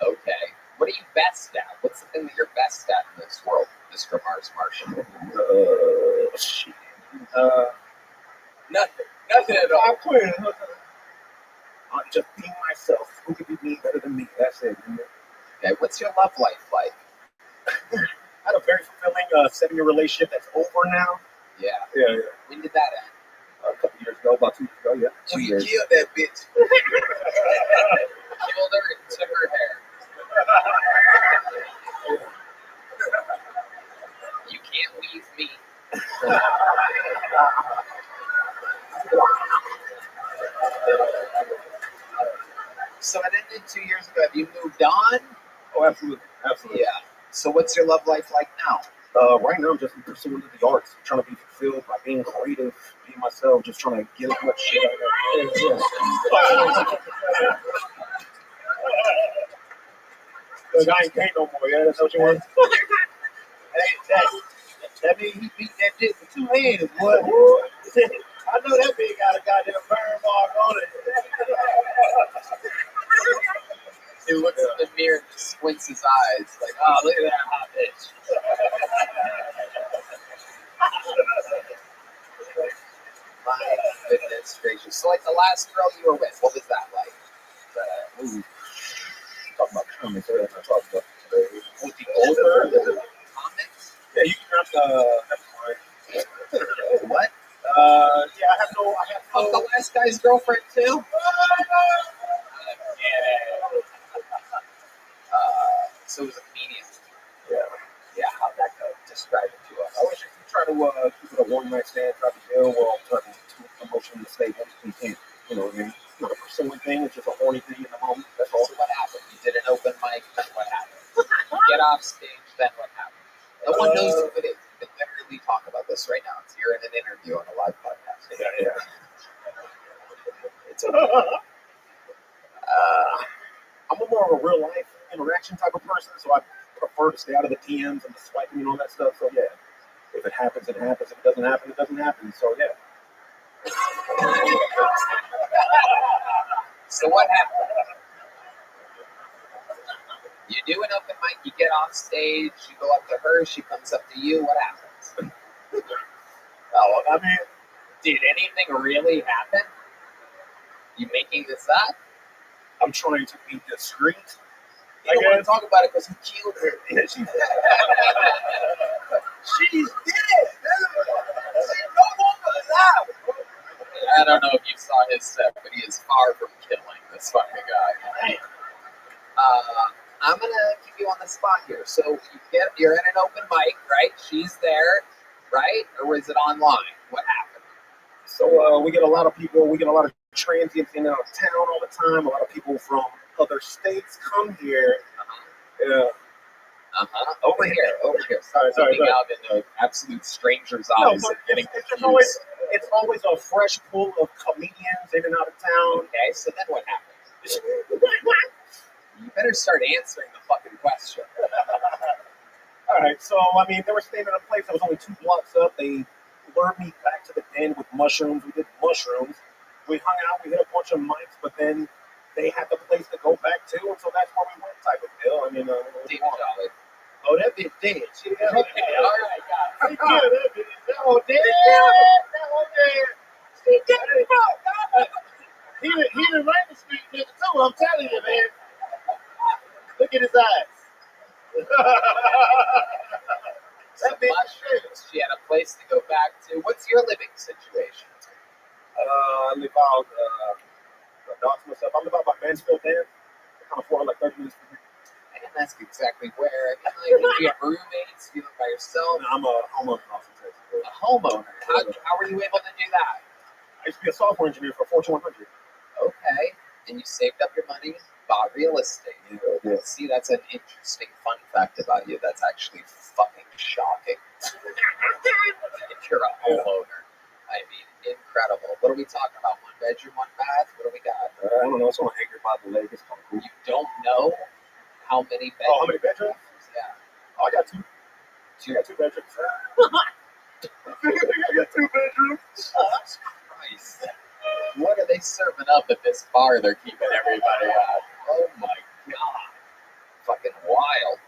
Okay. What are you best at? What's the thing that you're best at in this world, Mr. Mars Martian? Shit. Nothing at all. I'm quitting. I'm just being myself. Who could be me better than me? That's it. Okay, what's your love life like? I had a very fulfilling 7-year relationship that's over now. Yeah. Yeah. When did that end? A couple years ago, about 2 years ago, yeah. 2 years. You killed that bitch. Killed her and took her hair. You can't leave me. So it ended 2 years ago. Have you moved on? Oh, absolutely. Absolutely. Yeah. So what's your love life like now? Right now, I'm just pursuing the arts. I'm trying to be fulfilled by being creative, being myself, just trying to get as much shit out of it. Look, I ain't paint no more, yeah? That's what you want? Hey, that means he beat that shit with 2 hands, boy. I know that big got a goddamn burn mark on it. He looks in the mirror and just squints his eyes like, oh, look at that hot bitch. My goodness gracious. So, like, the last girl you were with, what was that like? Talking about comics, I talk about Was he older than comics? yeah, you can have What? yeah, I have no. Fuck the last guy's girlfriend, too? So it was a comedian. Yeah, how'd that go? Describe it to us. I wish you could try to keep it a one-night stand, try to deal while turning to emotionally stable. You can't, you know what I mean? It's not a pursuing thing, it's just a horny thing in the moment. That's all. So what happened? You did an open mic, then what happened? You get off stage, then what happened? No one knows who it is. You can literally talk about this right now. You're in an interview on a live podcast. Yeah. It's okay. I'm a more of a real life interaction type of person, so I prefer to stay out of the DMs and the swiping and all that stuff. So yeah, if it happens, it happens. If it doesn't happen, it doesn't happen. So yeah. So what happened? You do an open mic, you get off stage, you go up to her, she comes up to you, what happens? Oh, I mean, did anything really happen? You making this up? I'm trying to be discreet. You don't want to talk about it because he killed her. Yeah, she's She's dead. She's no longer alive. I don't know if you saw his set, but he is far from killing this fucking guy. I'm gonna keep you on the spot here. So you're in an open mic, right? She's there, right? Or is it online? What happened? So we get a lot of people, we get a lot of transients in and out of town all the time. A lot of people from other states come here. Yeah. Over here. Sorry. Looking out into absolute strangers' eyes and getting it's always a fresh pool of comedians in and out of town. Okay, so then what happened? You better start answering the fucking question. All right, so I mean, they were staying in a place that was only 2 blocks up. They lured me back to the den with mushrooms. We did mushrooms. We hung out. We hit a bunch of mics, but then they had the place to go back to, and so that's where we went, type of deal. I mean, oh, that bitch dead. She okay, all right, guys. yeah, that bitch. Oh, dead. That whole dead. She dead. He done ran the street nigga too. I'm telling you, man. Look at his eyes. That bitch mushrooms. She had a place to go back to. What's your living situation? I live out Dogs myself. I live out by Mansfield there. Kind of far, like 30 minutes from here. I didn't ask exactly where. Do you have roommates? Do you live by yourself? No, I'm a homeowner. A homeowner. How were you able to do that? I used to be a software engineer for Fortune 100. Okay. And you saved up your money, bought real estate. Yeah. See, that's an interesting fun fact about you. That's actually fucking shocking. If you're a homeowner. I mean, incredible. What are we talking about? 1 bedroom, 1 bath? What do we got? I don't know. It's on Anchor by the lake. It's kind of cool. You don't know how many bedrooms? Oh, how many bedrooms? Yeah. Oh, I got 2. I got 2 bedrooms. I got 2 bedrooms. Christ. What are they serving up at this bar they're keeping everybody at? Oh my god. Fucking wild.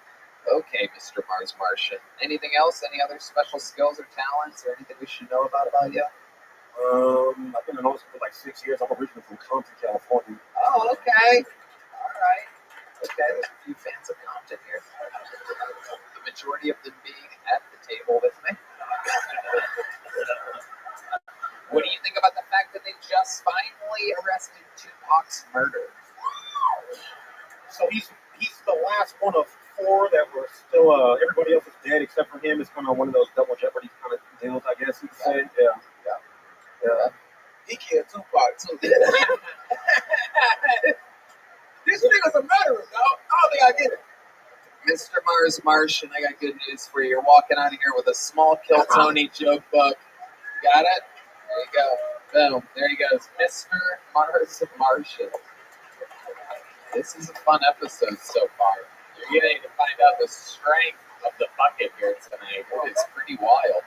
Okay, Mr. Mars Martian. Anything else? Any other special skills or talents or anything we should know about you? I've been an artist for like 6 years. I'm originally from Compton, California. Oh, okay. All right. Okay, there's a few fans of Compton here. The majority of them being at the table with me. What do you think about the fact that they just finally arrested Tupac's murderer? So he's the last one of 4 that were still. Everybody else is dead except for him. It's kind of one of those double jeopardy kind of deals, I guess you could say. Yeah. He killed Tupac too. This nigga's a murderer, dog. I don't think I get it. Mr. Mars Martian, I got good news for you. You're walking out of here with a small Kill Tony joke book. Got it? There you go. Boom. There he goes. Mr. Mars Martian. This is a fun episode so far. You're getting to find out the strength of the bucket here tonight. It's pretty wild.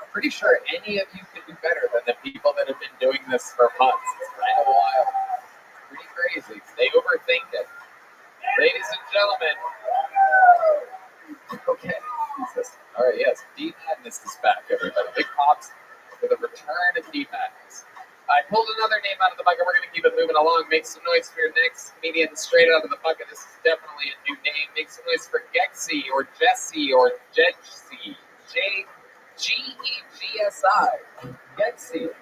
I'm pretty sure any of you could do better than the people that have been doing this for months. It's kind of wild. Pretty crazy. They overthink it. Ladies and gentlemen. Okay. Jesus. All right, yes. Deep Madness is back, everybody. Big pops for the return of Deep Madness. I pulled another name out of the bucket. We're going to keep it moving along. Make some noise for your next comedian straight out of the bucket. This is definitely a new name. Make some noise for Gexy or Jesse or Jetsy. Gegesi. Gexy.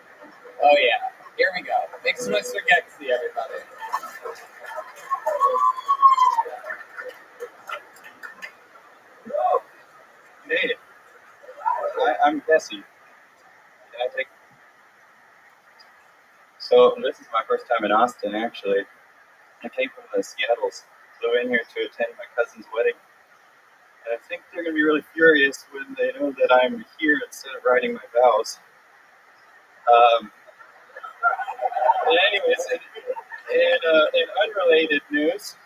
Oh, yeah. Here we go. Make some noise for Gexy, everybody. Made it. I'm Jesse. Can I take? So this is my first time in Austin, actually. I came from the Seattles, flew in here to attend my cousin's wedding, and I think they're going to be really furious when they know that I'm here instead of writing my vows. Anyways, in unrelated news,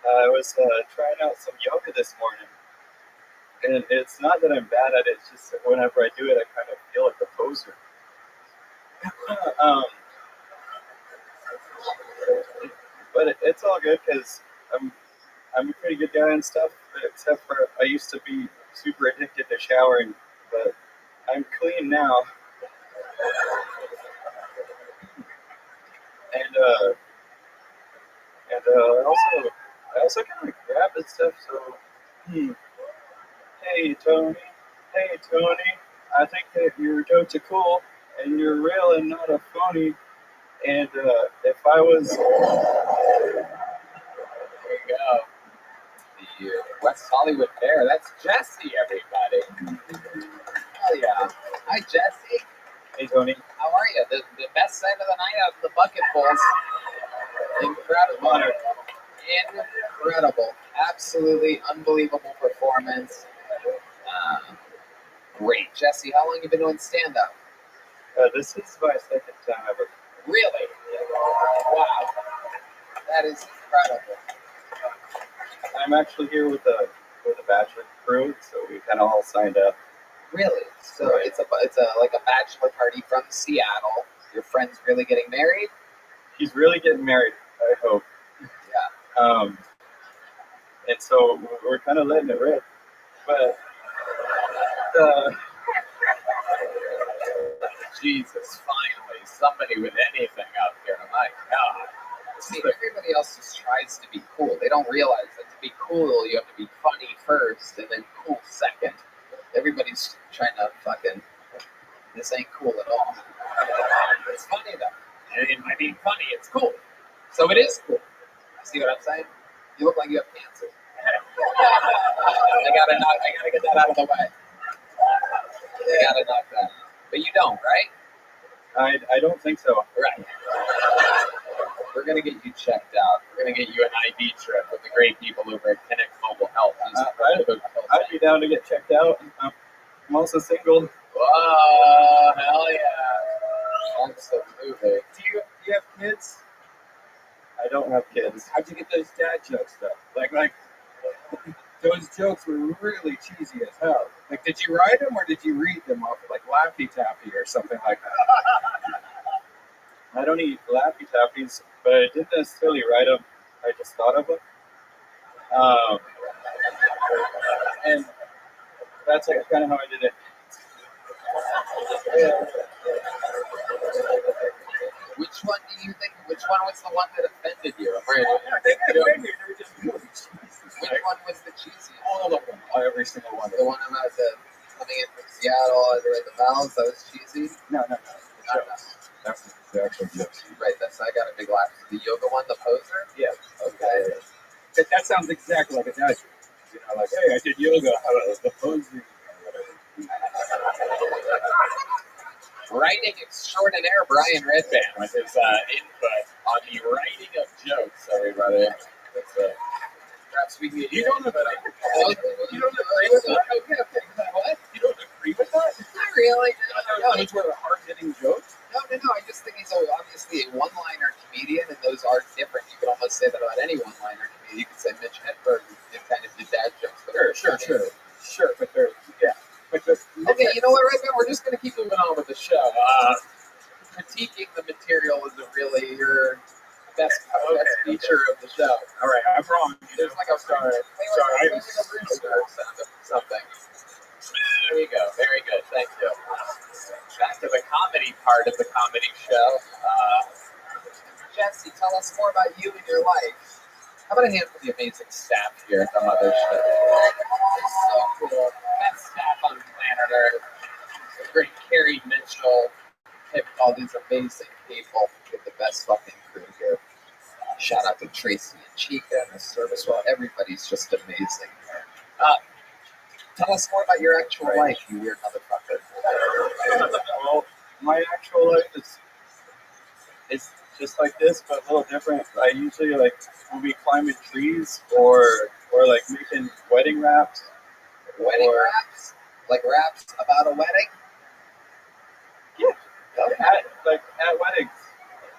I was trying out some yoga this morning. And it's not that I'm bad at it, it's just that whenever I do it, I kind of feel like a poser. But it's all good because I'm a pretty good guy and stuff. Except for I used to be super addicted to showering, but I'm clean now. And I also kind of grab and stuff. So hey Tony, I think that your jokes are cool and you're real and not a phony. And if I was, There you go. The West Hollywood Bear. That's Jesse, everybody. Oh yeah. Hi, Jesse. Hey Tony, How are you? The best sight of the night out of the bucket pulls. Incredible. Incredible. Absolutely unbelievable performance. Great. Jesse, how long have you been doing stand-up? this is my second time ever. Really? Wow. That is incredible. I'm actually here with a bachelor crew, so we kind of all signed up. Really? So it's a like a bachelor party from Seattle. Your friend's really getting married? He's really getting married, I hope. Yeah. And so we're kind of letting it rip. But Jesus, finally, somebody with anything out there. My God. See, everybody else just tries to be cool. They don't realize that to be cool, you have to be funny first and then cool second. Everybody's trying to fucking, this ain't cool at all. It's funny though. And by being funny, it's cool. So it is cool. See what I'm saying? You look like you have cancer. I gotta get that out of the way. I gotta knock that. But you don't, right? I don't think so. Right. We're gonna get you checked out. We're gonna get you an IV trip with the great people over at Connect Mobile Health. I'd be down to get checked out. I'm also single. Whoa, hell yeah. Absolutely. Do you have kids? I don't have kids. How'd you get those dad jokes though? Like those jokes were really cheesy as hell. Like, did you write them or did you read them off of like Laffy Taffy or something like that? I don't eat Laffy Taffies, but I didn't necessarily write them. I just thought of them. And that's like kind of how I did it. Which one do you think? Which one was the one that offended you? Which one was the cheesy? All of them. Every single one. The one about the coming in from Seattle, the vowels, that was cheesy? No. That's the actual jokes. Right, I got a big laugh. The yoga one, the poser? Yeah. Okay. That sounds exactly like a dad joke. You know, like, hey, I did yoga. The posing. Writing extraordinaire Brian Redband with his input on the writing of jokes, everybody. Perhaps we can. You don't agree with that? Okay. What? You don't agree with that? Not really. No. Those were hard-hitting jokes? No. I just think he's obviously a one-liner comedian, and those are different. You could almost say that about any one-liner comedian. You could say Mitch Hedberg did kind of did dad jokes. Sure, but they're, yeah. Okay, you know what, Redmond? We're just going to keep moving on with the show. Critiquing the material isn't really your best feature of the show. All right, I'm wrong. There's like a sorry. There's like a rooster sound of something. There you go. Very good. Thank you. Back to the comedy part of the comedy show. Jesse, tell us more about you and your life. How about a hand for the amazing staff here at the Mothership? It's so cool. Best staff on planet Earth. The great Carrie Mitchell. Picked all these amazing people. Get the best fucking crew here. Shout out to Tracy and Chica and the service. Well, everybody's just amazing. Tell us more about your actual life, you weird motherfucker. Well, my actual life is just like this, but a little different. I usually will be climbing trees or like making wedding wraps. Wedding wraps? Like wraps about a wedding? Yeah. Okay. At weddings.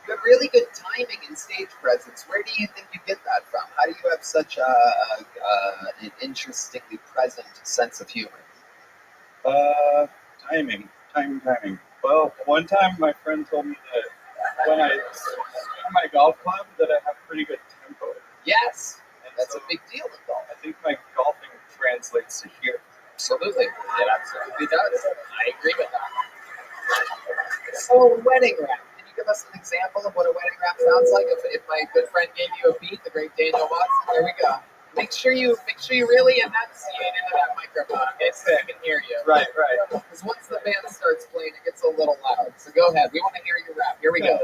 You have really good timing and stage presence. Where do you think you get that from? How do you have such an interestingly present sense of humor? Timing. Well, one time my friend told me that when I my golf club that I have pretty good tempo. Yes, And that's so a big deal in golf. I think my golfing translates to here. Absolutely, it absolutely does. I agree with that. So, wedding rap. Can you give us an example of what a wedding rap sounds like? If my good friend gave you a beat, the great Daniel Watson, there we go. Make sure you really enunciate into that microphone, okay, so I can hear you. Right. Because once the band starts playing, it gets a little loud. So go ahead. We want to hear your rap. Here we go.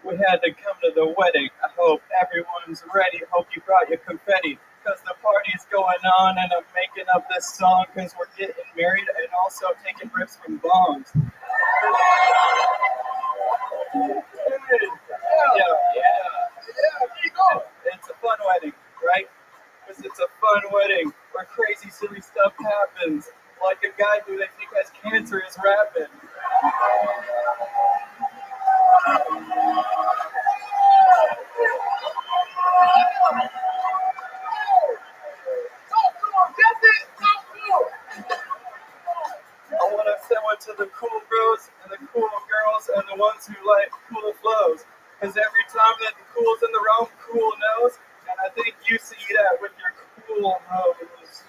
We had to come to the wedding. I hope everyone's ready. Hope you brought your confetti. Because the party's going on and I'm making up this song because we're getting married and also taking rips from bongs. It's a fun wedding, right? Because it's a fun wedding where crazy, silly stuff happens. Like a guy who they think has cancer is rapping. I want to send one to the cool bros and the cool girls and the ones who like cool flows. Because every time that the cool's in the room, cool knows. And I think you see that with your cool nose.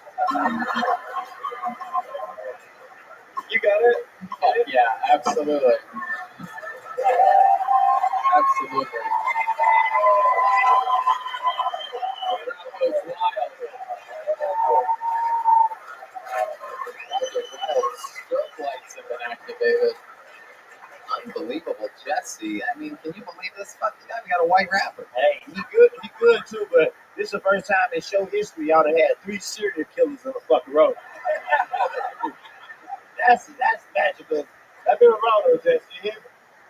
You got it? Yeah, absolutely. Absolutely. Strobe lights have been activated. Unbelievable, Jesse. I mean, can you believe this fucking guy? We got a white rapper. Hey, he good too, but this is the first time in show history y'all done had 3 serial killers on the fucking road. That's magical. That been wrong though, Jesse. You hear me?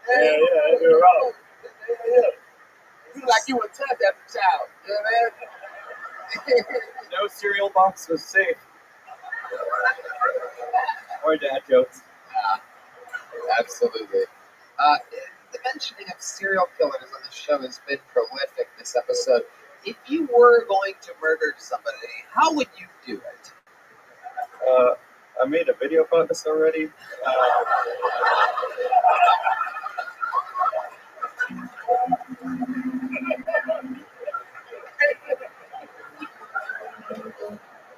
Yeah, that been wrong. You like you were touched as a child. You know what I mean? No cereal box was safe. Or dad jokes. Absolutely. The mentioning of serial killers on the show has been prolific this episode. If you were going to murder somebody, how would you do it? I made a video about this already.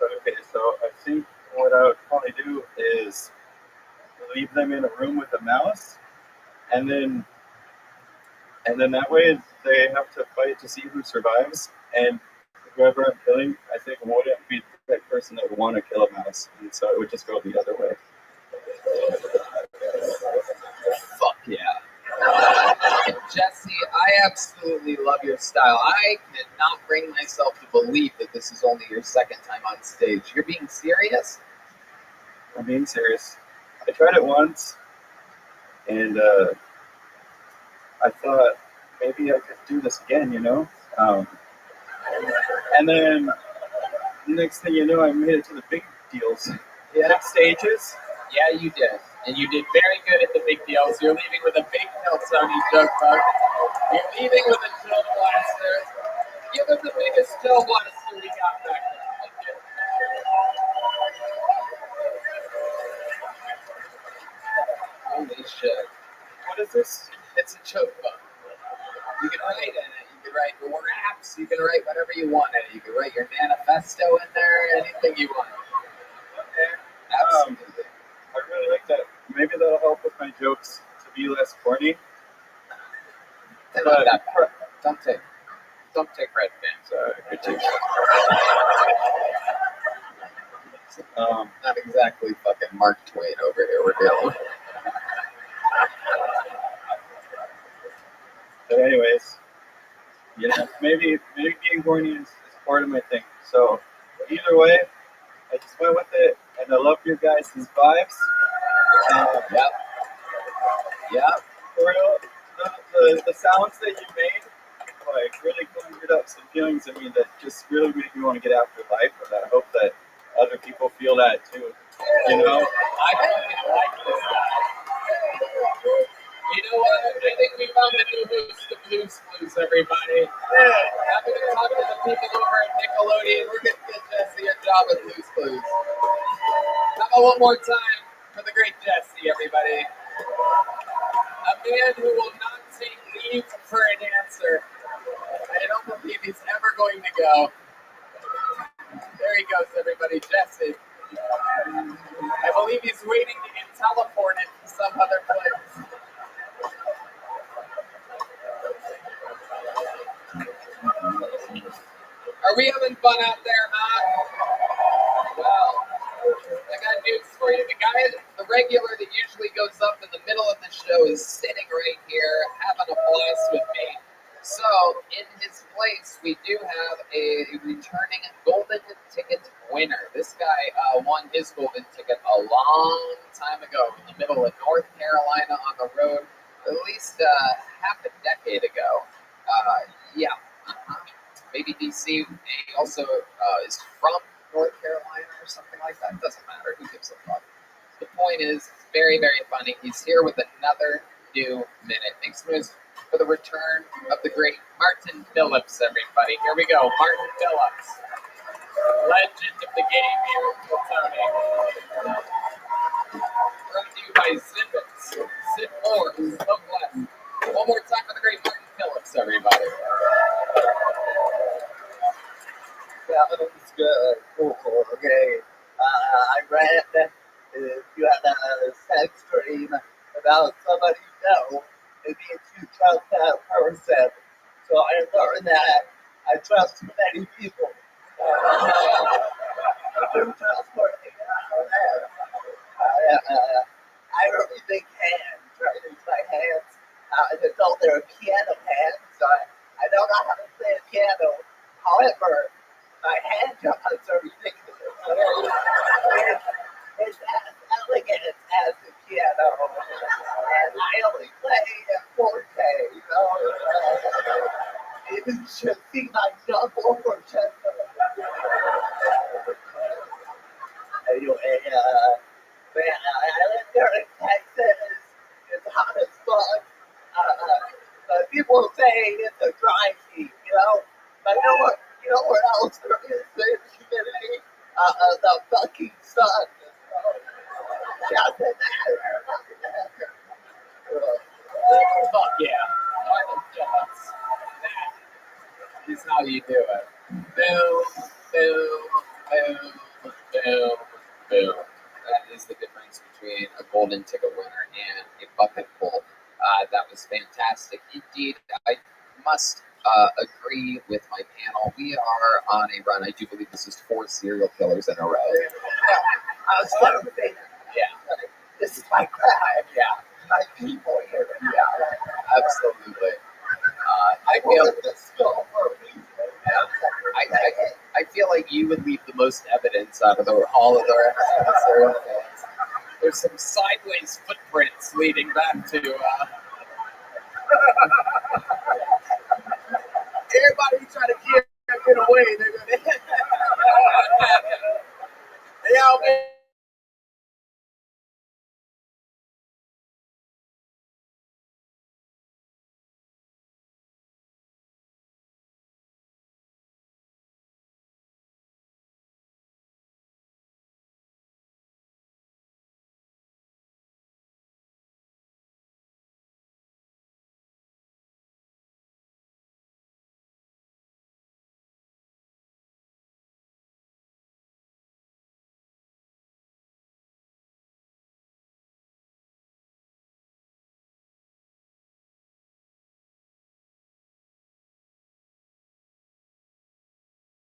Okay, so I think what I would probably do is leave them in a room with a mouse, and then that way they have to fight to see who survives, and whoever I'm killing, I think wouldn't be the type of person that would want to kill a mouse, and so it would just go the other way. Fuck yeah. Jesse, I absolutely love your style. I cannot bring myself to believe that this is only your second time on stage. You're being serious? I'm being serious. I tried it once, and I thought maybe I could do this again, you know? And then next thing you know, I made it to the big deals. Yeah. Big stages. Yeah, you did. And you did very good at the big deals. You're leaving with a big Kill Tony joke, bud. You're leaving with a chill blaster. Give us the biggest chill blaster we got back there. Holy shit. What is this? It's a choke button. You can write in it. You can write your raps. You can write whatever you want in it. You can write your manifesto in there. Anything you want. Okay. Absolutely. I really like that. Maybe that'll help with my jokes to be less corny. But don't take red pins. Critique. Not exactly fucking Mark Twain over here. We're dealing with. But anyways, you know, maybe being corny is part of my thing. So either way, I just went with it, and I love your guys' vibes. Yep. For real, the sounds that you made, like, really conjured up some feelings in me that just really made me want to get after life, and I hope that other people feel that too. You know? I fucking like this guy. You know what? I think we found the new host of Blues Clues, everybody. I'm going to talk to the people over at Nickelodeon. We're going to get Jesse a job at Blues Clues. How about one more time for the great Jesse, everybody? A man who will not take leave for an answer. I don't believe he's ever going to go. There he goes, everybody. Jesse. I believe he's waiting to get teleported to some other place. Are we having fun out there, huh? Well, I got news for you. The regular that usually goes up in the middle of the show is sitting right here having a blast with me. So, in his place, we do have a returning golden ticket winner. This guy won his golden ticket a long time ago in the middle of North Carolina on the road, at least half a decade ago. Maybe DC. He also is from North Carolina or something like that. Doesn't matter. Who gives a fuck? The point is, it's very, very funny. He's here with another new minute. Make some noise for the return of the great Martin Phillips, everybody. Here we go. Martin Phillips, legend of the game here at Tony. Brought to you by Zippets. Zip more, smoke less. One more time for the great Martin Phillips, everybody. That was good. Okay. I read you had a sex dream about somebody you know. It means you trust that person. So I learned that I trust too many people. Too trustworthy. I really big hands. Trying to use my hands. As though they're piano hands. I don't know how to play a piano. However, my hand jobs are ridiculous. It's as elegant as the piano, and I only play at 4K. You should see my double for just. Anyway, man, I live here in Texas. It's hot as fuck. But people say it's a dry heat, But you know what else there is in humidity? The fucking sun. Doesn't matter. Fuck yeah. Martin Phillips. That is how you do it. Boom, boom, boom, boom, boom. That is the difference between a golden ticket winner and a bucket full. That was fantastic. Indeed, I must agree with my panel. We are on a run. I do believe this is 4 serial killers in a row. I was going to say that. Yeah. This is my crowd. Yeah. My people here. Yeah. Absolutely. I feel like you would leave the most evidence out of all of the rest of the serial killers. There's some sideways footprints leading back to. Everybody trying to get away, nigga. They all been